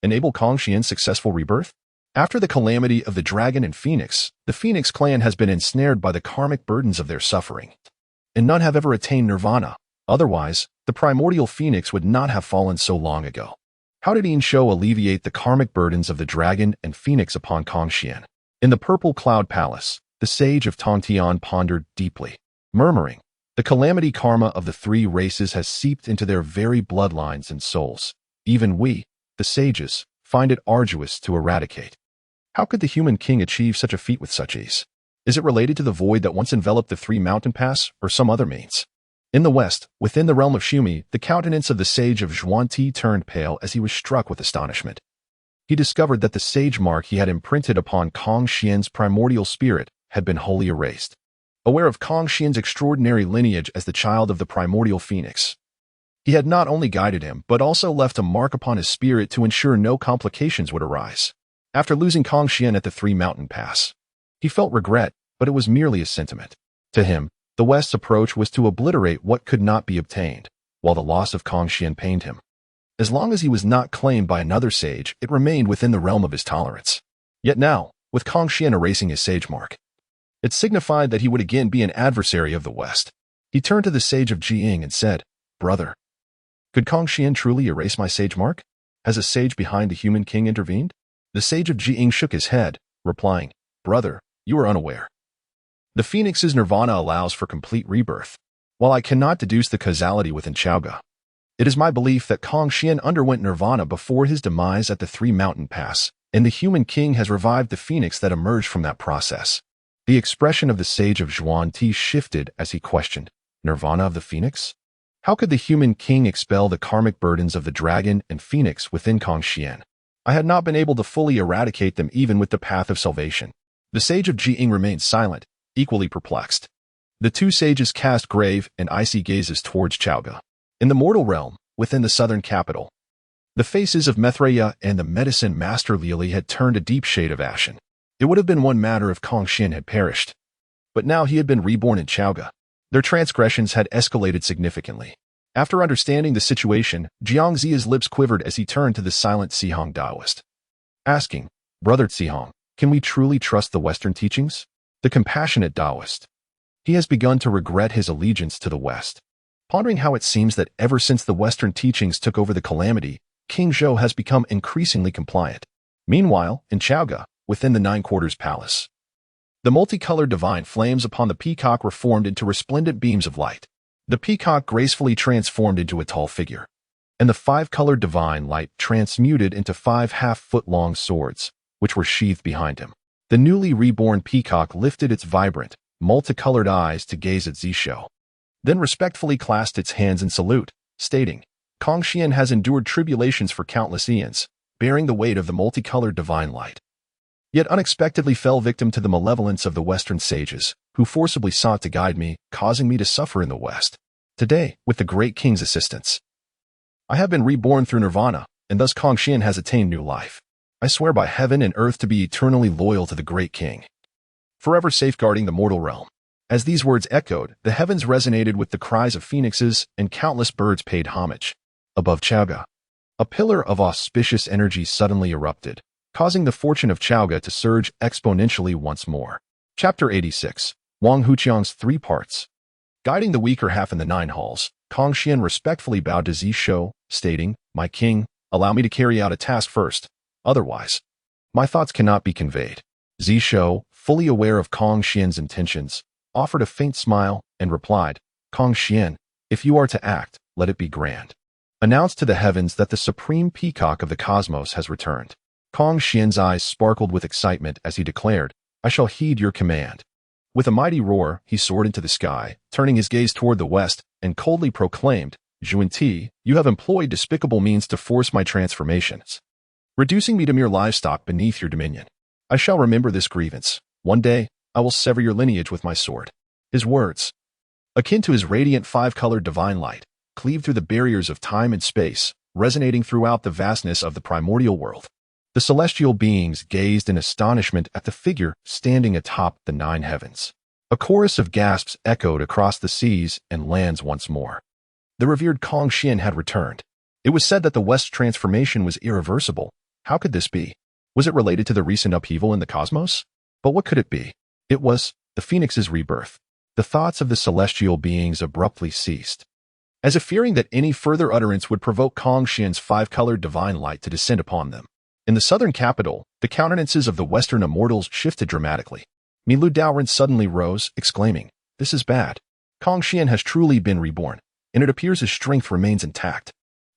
enable Kong Xian's successful rebirth? After the calamity of the dragon and phoenix, the Phoenix clan has been ensnared by the karmic burdens of their suffering, and none have ever attained nirvana. Otherwise, the primordial phoenix would not have fallen so long ago. How did Zhou alleviate the karmic burdens of the dragon and phoenix upon Kong Xian?" In the purple cloud palace, the sage of Tongtian pondered deeply, murmuring, "The calamity karma of the 3 races has seeped into their very bloodlines and souls. Even we, the sages, find it arduous to eradicate. How could the human king achieve such a feat with such ease? Is it related to the void that once enveloped the 3 mountain pass, or some other means?" In the west, within the realm of Shumi, the countenance of the sage of Zhuangzi turned pale as he was struck with astonishment. He discovered that the sage mark he had imprinted upon Kong Xian's primordial spirit had been wholly erased. Aware of Kong Xian's extraordinary lineage as the child of the primordial phoenix, he had not only guided him, but also left a mark upon his spirit to ensure no complications would arise. After losing Kong Xian at the 3 mountain pass, he felt regret, but it was merely a sentiment. To him, the West's approach was to obliterate what could not be obtained, while the loss of Kong Xian pained him. As long as he was not claimed by another sage, it remained within the realm of his tolerance. Yet now, with Kong Xian erasing his sage mark, it signified that he would again be an adversary of the West. He turned to the sage of Jiying and said, "Brother, could Kong Xian truly erase my sage mark? Has a sage behind the human king intervened?" The sage of Jing shook his head, replying, "Brother, you are unaware. The phoenix's nirvana allows for complete rebirth. While I cannot deduce the causality within Chaoga, it is my belief that Kong Xian underwent nirvana before his demise at the Three Mountain Pass, and the human king has revived the phoenix that emerged from that process." The expression of the sage of Zhongzi shifted as he questioned, "Nirvana of the phoenix? How could the human king expel the karmic burdens of the dragon and phoenix within Kong Xian? I had not been able to fully eradicate them even with the path of salvation." The sage of Jing remained silent, equally perplexed. The two sages cast grave and icy gazes towards Chaoga. In the mortal realm, within the southern capital, the faces of Mithraea and the medicine master Lili had turned a deep shade of ashen. It would have been one matter if Kong Xian had perished. But now he had been reborn in Chaoga. Their transgressions had escalated significantly. After understanding the situation, Zhongzi's lips quivered as he turned to the silent Sihong Taoist, asking, "Brother Sihong, can we truly trust the Western teachings?" The compassionate Taoist. He has begun to regret his allegiance to the West. Pondering how it seems that ever since the Western teachings took over the calamity, King Zhou has become increasingly compliant. Meanwhile, in Chaoga, within the Nine Quarters Palace, the multicolored divine flames upon the peacock were formed into resplendent beams of light. The peacock gracefully transformed into a tall figure, and the five-colored divine light transmuted into 5 half-foot-long swords, which were sheathed behind him. The newly reborn peacock lifted its vibrant, multicolored eyes to gaze at Zishou, then respectfully clasped its hands in salute, stating, "Kong Xian has endured tribulations for countless eons, bearing the weight of the multicolored divine light, yet unexpectedly fell victim to the malevolence of the Western sages, who forcibly sought to guide me, causing me to suffer in the West. Today, with the great king's assistance, I have been reborn through nirvana, and thus Kong Xian has attained new life. I swear by heaven and earth to be eternally loyal to the great king, forever safeguarding the mortal realm." As these words echoed, the heavens resonated with the cries of phoenixes, and countless birds paid homage. Above Chaoga, a pillar of auspicious energy suddenly erupted, causing the fortune of Chaoga to surge exponentially once more. Chapter 86. Wang Huqiang's 3 parts. Guiding the weaker half in the 9 halls, Kong Xian respectfully bowed to Zishou, stating, "My king, allow me to carry out a task first. Otherwise, my thoughts cannot be conveyed." Zishou, fully aware of Kong Xian's intentions, offered a faint smile and replied, "Kong Xian, if you are to act, let it be grand. Announce to the heavens that the supreme peacock of the cosmos has returned." Kong Xian's eyes sparkled with excitement as he declared, "I shall heed your command." With a mighty roar, he soared into the sky, turning his gaze toward the west, and coldly proclaimed, "Zhuanti, you have employed despicable means to force my transformations, reducing me to mere livestock beneath your dominion. I shall remember this grievance. One day, I will sever your lineage with my sword." His words, akin to his radiant 5-colored divine light, cleaved through the barriers of time and space, resonating throughout the vastness of the primordial world. The celestial beings gazed in astonishment at the figure standing atop the 9 heavens. A chorus of gasps echoed across the seas and lands once more. The revered Kong Xian had returned. It was said that the West's transformation was irreversible. How could this be? Was it related to the recent upheaval in the cosmos? But what could it be? It was the phoenix's rebirth. The thoughts of the celestial beings abruptly ceased, as if fearing that any further utterance would provoke Kong Xian's 5-colored divine light to descend upon them. In the southern capital, the countenances of the Western immortals shifted dramatically. Milu Daoren suddenly rose, exclaiming, "This is bad. Kong Xian has truly been reborn, and it appears his strength remains intact."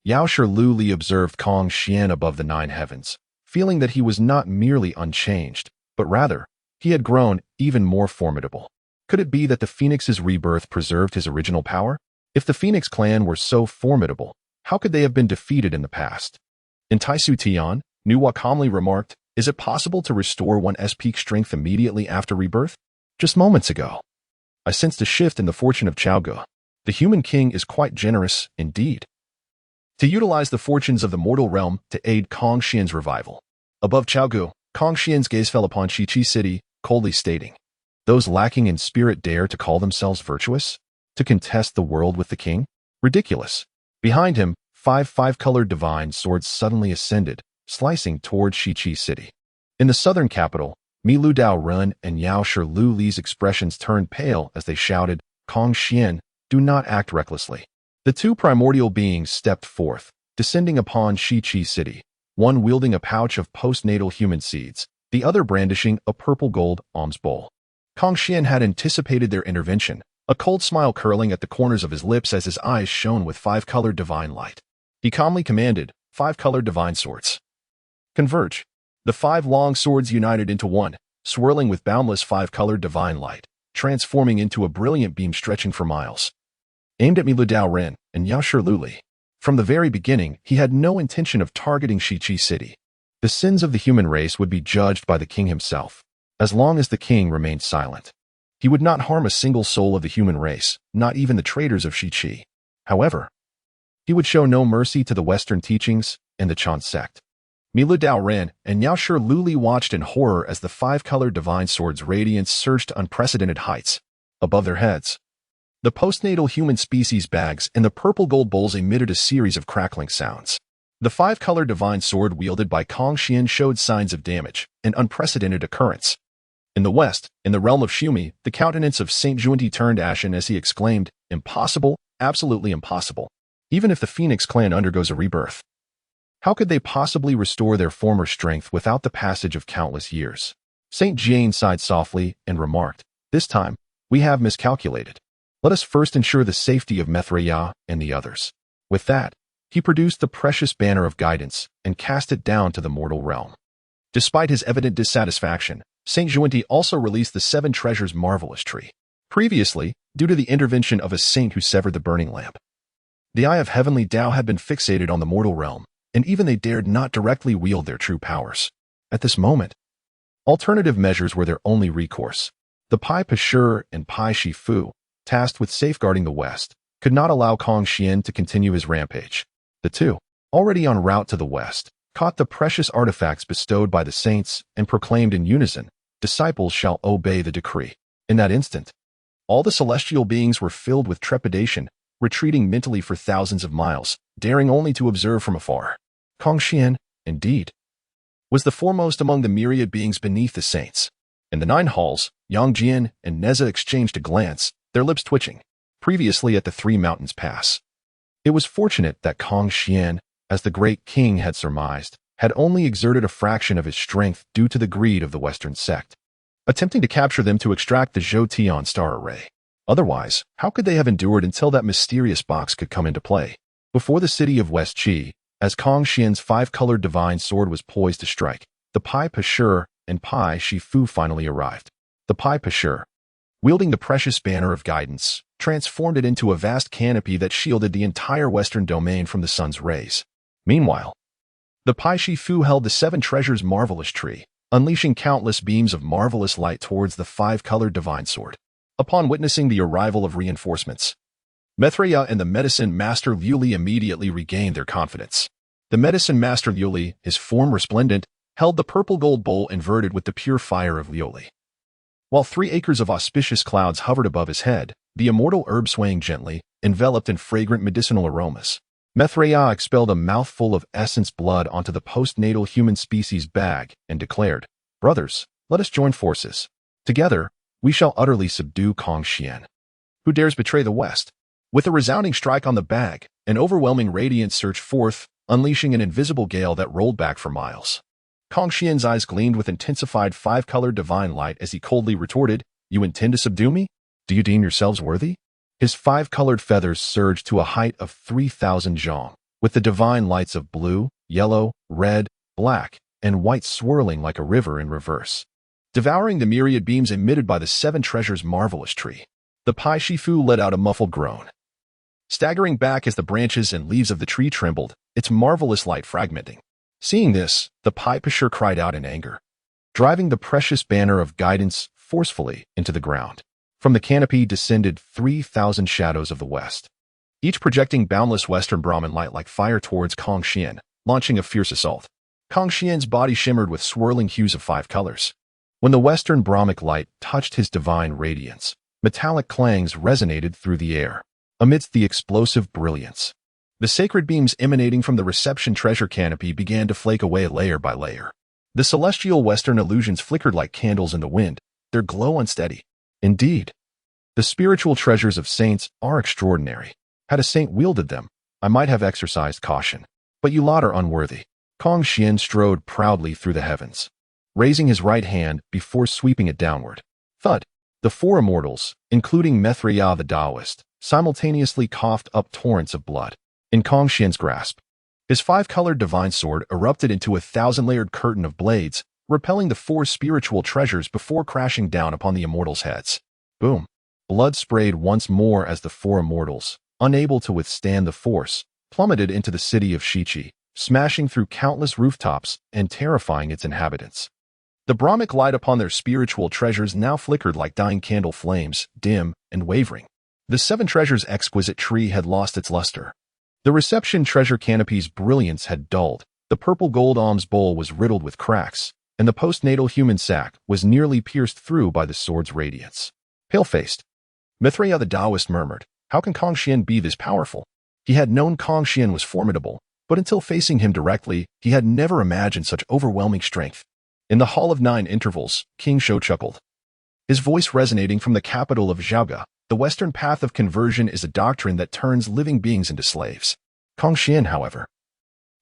Yao Lu Li observed Kong Xian above the 9 heavens, feeling that he was not merely unchanged, but rather, he had grown even more formidable. Could it be that the Phoenix's rebirth preserved his original power? If the Phoenix clan were so formidable, how could they have been defeated in the past? In Taisu Tian, Nuwa calmly remarked, "Is it possible to restore one's peak strength immediately after rebirth? Just moments ago, I sensed a shift in the fortune of Chaoga. The human king is quite generous indeed to utilize the fortunes of the mortal realm to aid Kong Xian's revival." Above Chaogu, Kong Xian's gaze fell upon Shiqi City, coldly stating, "Those lacking in spirit dare to call themselves virtuous? To contest the world with the king? Ridiculous." Behind him, 5 5-colored divine swords suddenly ascended, slicing toward Shiqi City. In the southern capital, Milu Daoren and Yao Lu Li's expressions turned pale as they shouted, "Kong Xian, do not act recklessly." The 2 primordial beings stepped forth, descending upon Shiqi City, one wielding a pouch of postnatal human seeds, the other brandishing a purple-gold alms bowl. Kong Xian had anticipated their intervention, a cold smile curling at the corners of his lips as his eyes shone with five-colored divine light. He calmly commanded, "Five-colored divine swords. Converge." The five long swords united into one, swirling with boundless five-colored divine light, transforming into a brilliant beam stretching for miles. Aimed at Milu Dao Ren and Yaoshi Luli. From the very beginning, he had no intention of targeting Shiqi City. The sins of the human race would be judged by the king himself. As long as the king remained silent, he would not harm a single soul of the human race, not even the traitors of Shiqi. However, he would show no mercy to the Western teachings and the Chan sect. Milu Dao Ren and Yaoshi Luli watched in horror as the five-colored divine sword's radiance surged to unprecedented heights. Above their heads, the postnatal human species bags and the purple-gold bowls emitted a series of crackling sounds. The five-colored divine sword wielded by Kong Xian showed signs of damage, an unprecedented occurrence. In the west, in the realm of Shumi, the countenance of Saint Zhongzi turned ashen as he exclaimed, "Impossible, absolutely impossible. Even if the Phoenix clan undergoes a rebirth, how could they possibly restore their former strength without the passage of countless years?" Saint Jane sighed softly and remarked, "This time, we have miscalculated. Let us first ensure the safety of Mithreya and the others." With that, he produced the precious banner of guidance and cast it down to the mortal realm. Despite his evident dissatisfaction, Saint Zhongzi also released the Seven Treasures Marvelous Tree. Previously, due to the intervention of a saint who severed the burning lamp, the eye of heavenly Tao had been fixated on the mortal realm, and even they dared not directly wield their true powers. At this moment, alternative measures were their only recourse. The Pai Pashur and Pai Shifu, tasked with safeguarding the West, could not allow Kong Xian to continue his rampage. The two, already en route to the West, caught the precious artifacts bestowed by the saints and proclaimed in unison, "Disciples shall obey the decree." In that instant, all the celestial beings were filled with trepidation, retreating mentally for thousands of miles, daring only to observe from afar. Kong Xian, indeed, was the foremost among the myriad beings beneath the saints. In the 9 halls, Yang Jian and Neza exchanged a glance, their lips twitching. Previously at the 3 Mountains Pass, it was fortunate that Kong Xian, as the great king had surmised, had only exerted a fraction of his strength due to the greed of the Western sect, attempting to capture them to extract the Zhou Tian star array. Otherwise, how could they have endured until that mysterious box could come into play? Before the city of West Qi, as Kong Xian's five-colored divine sword was poised to strike, the Pai Pashur and Pai Shifu finally arrived. The Pai Pashur, wielding the precious banner of guidance, transformed it into a vast canopy that shielded the entire western domain from the sun's rays. Meanwhile, the Pai Shifu held the 7 Treasures Marvelous Tree, unleashing countless beams of marvelous light towards the five-colored divine sword. Upon witnessing the arrival of reinforcements, Mithreya and the Medicine Master Liuli immediately regained their confidence. The Medicine Master Liuli, his form resplendent, held the purple-gold bowl inverted with the pure fire of Liuli. While 3 acres of auspicious clouds hovered above his head, the immortal herb swaying gently, enveloped in fragrant medicinal aromas. Mithreya expelled a mouthful of essence blood onto the postnatal human species bag and declared, "Brothers, let us join forces. Together, we shall utterly subdue Kong Xian, who dares betray the West." With a resounding strike on the bag, an overwhelming radiance surged forth, unleashing an invisible gale that rolled back for miles. Kong Xian's eyes gleamed with intensified five-colored divine light as he coldly retorted, "You intend to subdue me? Do you deem yourselves worthy?" His five-colored feathers surged to a height of 3,000 zhong, with the divine lights of blue, yellow, red, black, and white swirling like a river in reverse, devouring the myriad beams emitted by the 7 Treasures Marvelous Tree. The Pai Shifu let out a muffled groan, staggering back as the branches and leaves of the tree trembled, its marvelous light fragmenting. Seeing this, the Pai Pashur cried out in anger, driving the precious banner of guidance forcefully into the ground. From the canopy descended 3,000 shadows of the west, each projecting boundless western Brahmin light like fire towards Kong Xian, launching a fierce assault. Kong Xian's body shimmered with swirling hues of 5 colors. When the western Brahmic light touched his divine radiance, metallic clangs resonated through the air. Amidst the explosive brilliance, the sacred beams emanating from the reception treasure canopy began to flake away layer by layer. The celestial western illusions flickered like candles in the wind, their glow unsteady. Indeed, the spiritual treasures of saints are extraordinary. Had a saint wielded them, I might have exercised caution. But you lot are unworthy. Kong Xian strode proudly through the heavens, raising his right hand before sweeping it downward. Thud! The four immortals, including Mithriya the Taoist, simultaneously coughed up torrents of blood. In Kong Xian's grasp, his five-colored divine sword erupted into a thousand-layered curtain of blades, repelling the four spiritual treasures before crashing down upon the immortals' heads. Boom! Blood sprayed once more as the four immortals, unable to withstand the force, plummeted into the city of Shichi, smashing through countless rooftops and terrifying its inhabitants. The Brahmic light upon their spiritual treasures now flickered like dying candle flames, dim and wavering. The seven treasures' exquisite tree had lost its luster. The reception treasure canopy's brilliance had dulled, the purple gold alms bowl was riddled with cracks, and the postnatal human sac was nearly pierced through by the sword's radiance. Pale-faced, Mithriya the Taoist murmured, "How can Kong Xian be this powerful?" He had known Kong Xian was formidable, but until facing him directly, he had never imagined such overwhelming strength. In the Hall of Nine Intervals, King Shou chuckled, his voice resonating from the capital of Zhongzi. The Western path of conversion is a doctrine that turns living beings into slaves. Kong Xian, however,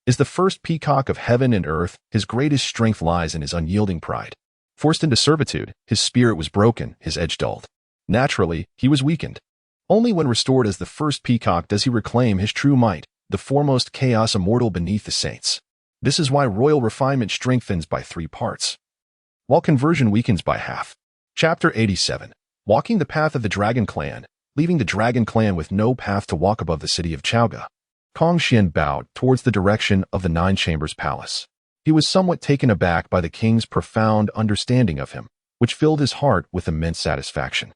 is the first peacock of heaven and earth. His greatest strength lies in his unyielding pride. Forced into servitude, his spirit was broken, his edge dulled. Naturally, he was weakened. Only when restored as the first peacock does he reclaim his true might, the foremost chaos immortal beneath the saints. This is why royal refinement strengthens by 3 parts, while conversion weakens by half. Chapter 87. Walking the path of the Dragon Clan, leaving the Dragon Clan with no path to walk above the city of Zhongzi. Kong Xian bowed towards the direction of the Nine Chambers Palace. He was somewhat taken aback by the king's profound understanding of him, which filled his heart with immense satisfaction.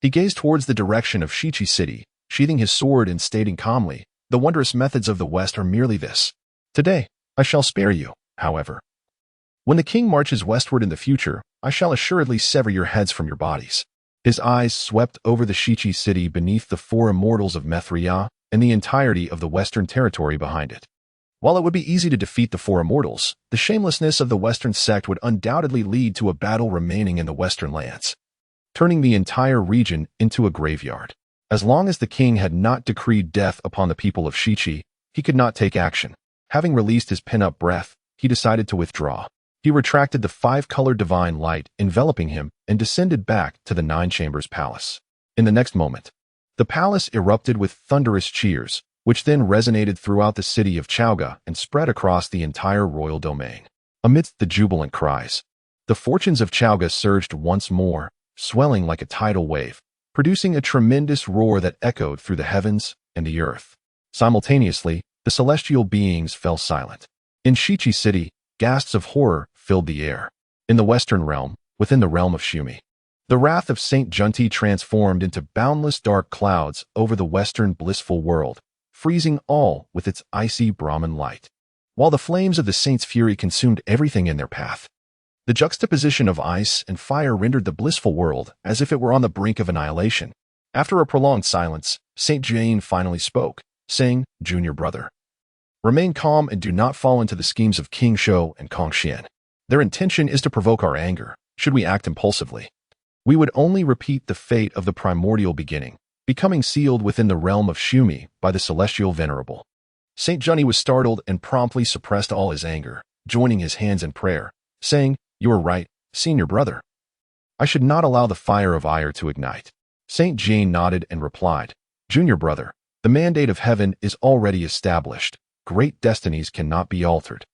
He gazed towards the direction of Shichi City, sheathing his sword and stating calmly, "The wondrous methods of the West are merely this. Today, I shall spare you, however. When the king marches westward in the future, I shall assuredly sever your heads from your bodies." His eyes swept over the Shichi city beneath the four immortals of Mithriya and the entirety of the western territory behind it. While it would be easy to defeat the four immortals, the shamelessness of the western sect would undoubtedly lead to a battle remaining in the western lands, turning the entire region into a graveyard. As long as the king had not decreed death upon the people of Shichi, he could not take action. Having released his pin-up breath, he decided to withdraw. He retracted the 5-colored divine light enveloping him and descended back to the Nine Chambers Palace. In the next moment, the palace erupted with thunderous cheers, which then resonated throughout the city of Zhongzi and spread across the entire royal domain. Amidst the jubilant cries, the fortunes of Zhongzi surged once more, swelling like a tidal wave, producing a tremendous roar that echoed through the heavens and the earth. Simultaneously, the celestial beings fell silent. In Shichi City, gasps of horror filled the air. In the western realm, within the realm of Shumi, the wrath of Saint Zhongzi transformed into boundless dark clouds over the western blissful world, freezing all with its icy Brahman light. While the flames of the saint's fury consumed everything in their path, the juxtaposition of ice and fire rendered the blissful world as if it were on the brink of annihilation. After a prolonged silence, Saint Jane finally spoke, saying, "Junior brother, remain calm and do not fall into the schemes of King Shou and Kong Xian. Their intention is to provoke our anger. Should we act impulsively, we would only repeat the fate of the primordial beginning, becoming sealed within the realm of Shumi by the celestial venerable." Saint Zhongzi was startled and promptly suppressed all his anger, joining his hands in prayer, saying, "You are right, senior brother. I should not allow the fire of ire to ignite." Saint Jane nodded and replied, "Junior brother, the mandate of heaven is already established. Great destinies cannot be altered.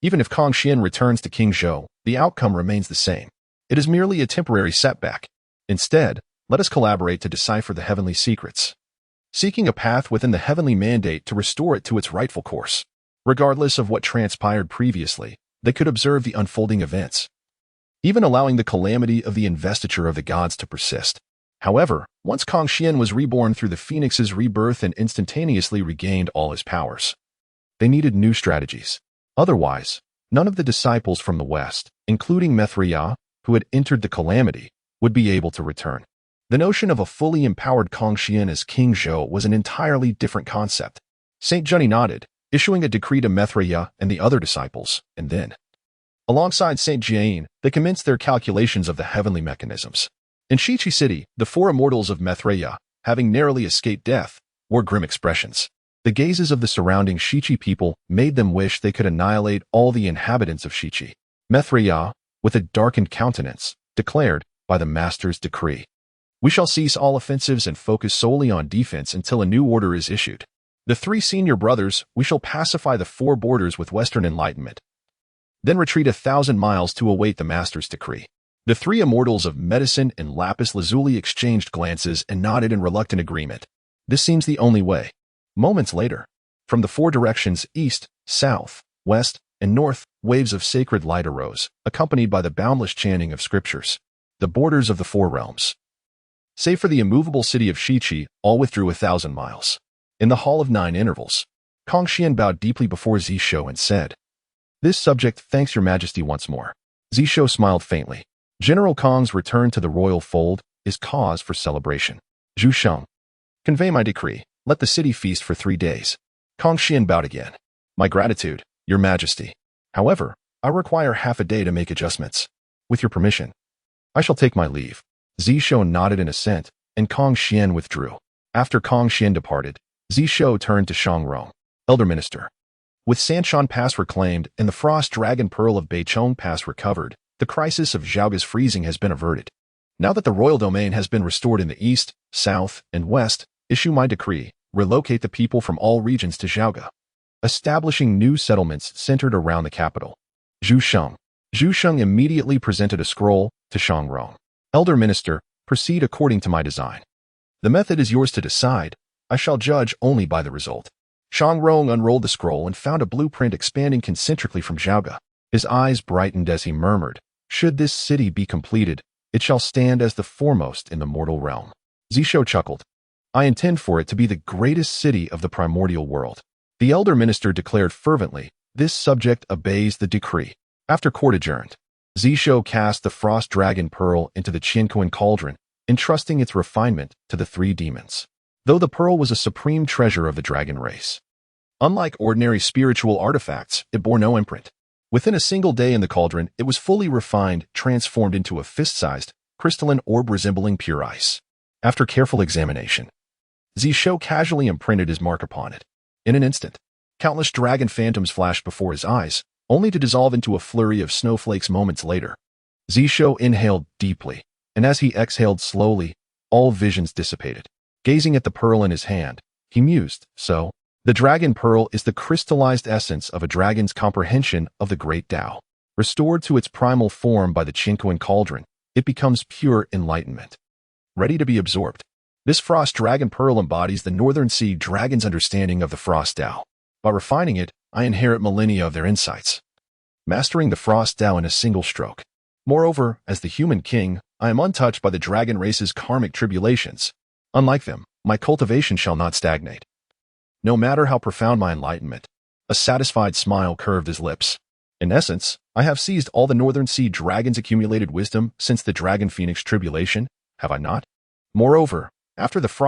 Even if Kong Xian returns to King Zhou, the outcome remains the same. It is merely a temporary setback. Instead, let us collaborate to decipher the heavenly secrets, seeking a path within the heavenly mandate to restore it to its rightful course." Regardless of what transpired previously, they could observe the unfolding events, even allowing the calamity of the investiture of the gods to persist. However, once Kong Xian was reborn through the phoenix's rebirth and instantaneously regained all his powers, they needed new strategies. Otherwise, none of the disciples from the West, including Mithriya, who had entered the calamity, would be able to return. The notion of a fully empowered Kong Xian as King Zhou was an entirely different concept. Saint Zhongzi nodded, issuing a decree to Mithriya and the other disciples, and then, alongside Saint Jane, they commenced their calculations of the heavenly mechanisms. In Shichi City, the four immortals of Mithriya, having narrowly escaped death, wore grim expressions. The gazes of the surrounding Shiqi people made them wish they could annihilate all the inhabitants of Shiqi. Mithriya, with a darkened countenance, declared, by the master's decree, "We shall cease all offensives and focus solely on defense until a new order is issued. The 3 senior brothers, we shall pacify the 4 borders with Western enlightenment, then retreat 1,000 miles to await the master's decree." The 3 immortals of medicine and lapis lazuli exchanged glances and nodded in reluctant agreement. This seems the only way. Moments later, from the 4 directions east, south, west, and north, waves of sacred light arose, accompanied by the boundless chanting of scriptures. The borders of the 4 realms. Save for the immovable city of Shiqi, all withdrew 1,000 miles. In the Hall of 9 Intervals, Kong Xian bowed deeply before Zishou and said, "This subject thanks your majesty once more." Zishou smiled faintly. General Kong's return to the royal fold is cause for celebration. Zhu Sheng, convey my decree. Let the city feast for 3 days. Kong Xian bowed again. My gratitude, your majesty. However, I require half a day to make adjustments. With your permission, I shall take my leave. Zishou nodded in assent, and Kong Xian withdrew. After Kong Xian departed, Zishou turned to Shangrong, elder minister. With Sanshan Pass reclaimed and the Frost Dragon Pearl of Beichong Pass recovered, the crisis of Zhaoga's freezing has been averted. Now that the royal domain has been restored in the east, south, and west, issue my decree, relocate the people from all regions to Zhaoga, establishing new settlements centered around the capital. Zhu Sheng immediately presented a scroll to Shangrong. Elder minister, proceed according to my design. The method is yours to decide. I shall judge only by the result. Shangrong unrolled the scroll and found a blueprint expanding concentrically from Zhaoga. His eyes brightened as he murmured, "Should this city be completed, it shall stand as the foremost in the mortal realm." Zishou chuckled. "I intend for it to be the greatest city of the primordial world." The elder minister declared fervently, "This subject obeys the decree." After court adjourned, Zishou cast the Frost Dragon Pearl into the Qianquan cauldron, entrusting its refinement to the 3 demons. Though the pearl was a supreme treasure of the dragon race, unlike ordinary spiritual artifacts, it bore no imprint. Within a single day in the cauldron, it was fully refined, transformed into a fist-sized, crystalline orb resembling pure ice. After careful examination, Zishou casually imprinted his mark upon it. In an instant, countless dragon phantoms flashed before his eyes, only to dissolve into a flurry of snowflakes moments later. Zishou inhaled deeply, and as he exhaled slowly, all visions dissipated. Gazing at the pearl in his hand, he mused, "So, the dragon pearl is the crystallized essence of a dragon's comprehension of the great Tao. Restored to its primal form by the Qianquan cauldron, it becomes pure enlightenment, ready to be absorbed. This Frost Dragon Pearl embodies the Northern Sea Dragon's understanding of the Frost Tao. By refining it, I inherit millennia of their insights, mastering the Frost Tao in a single stroke. Moreover, as the human king, I am untouched by the dragon race's karmic tribulations. Unlike them, my cultivation shall not stagnate. No matter how profound my enlightenment." A satisfied smile curved his lips. "In essence, I have seized all the Northern Sea Dragon's accumulated wisdom since the Dragon Phoenix tribulation, have I not? Moreover, after the Frost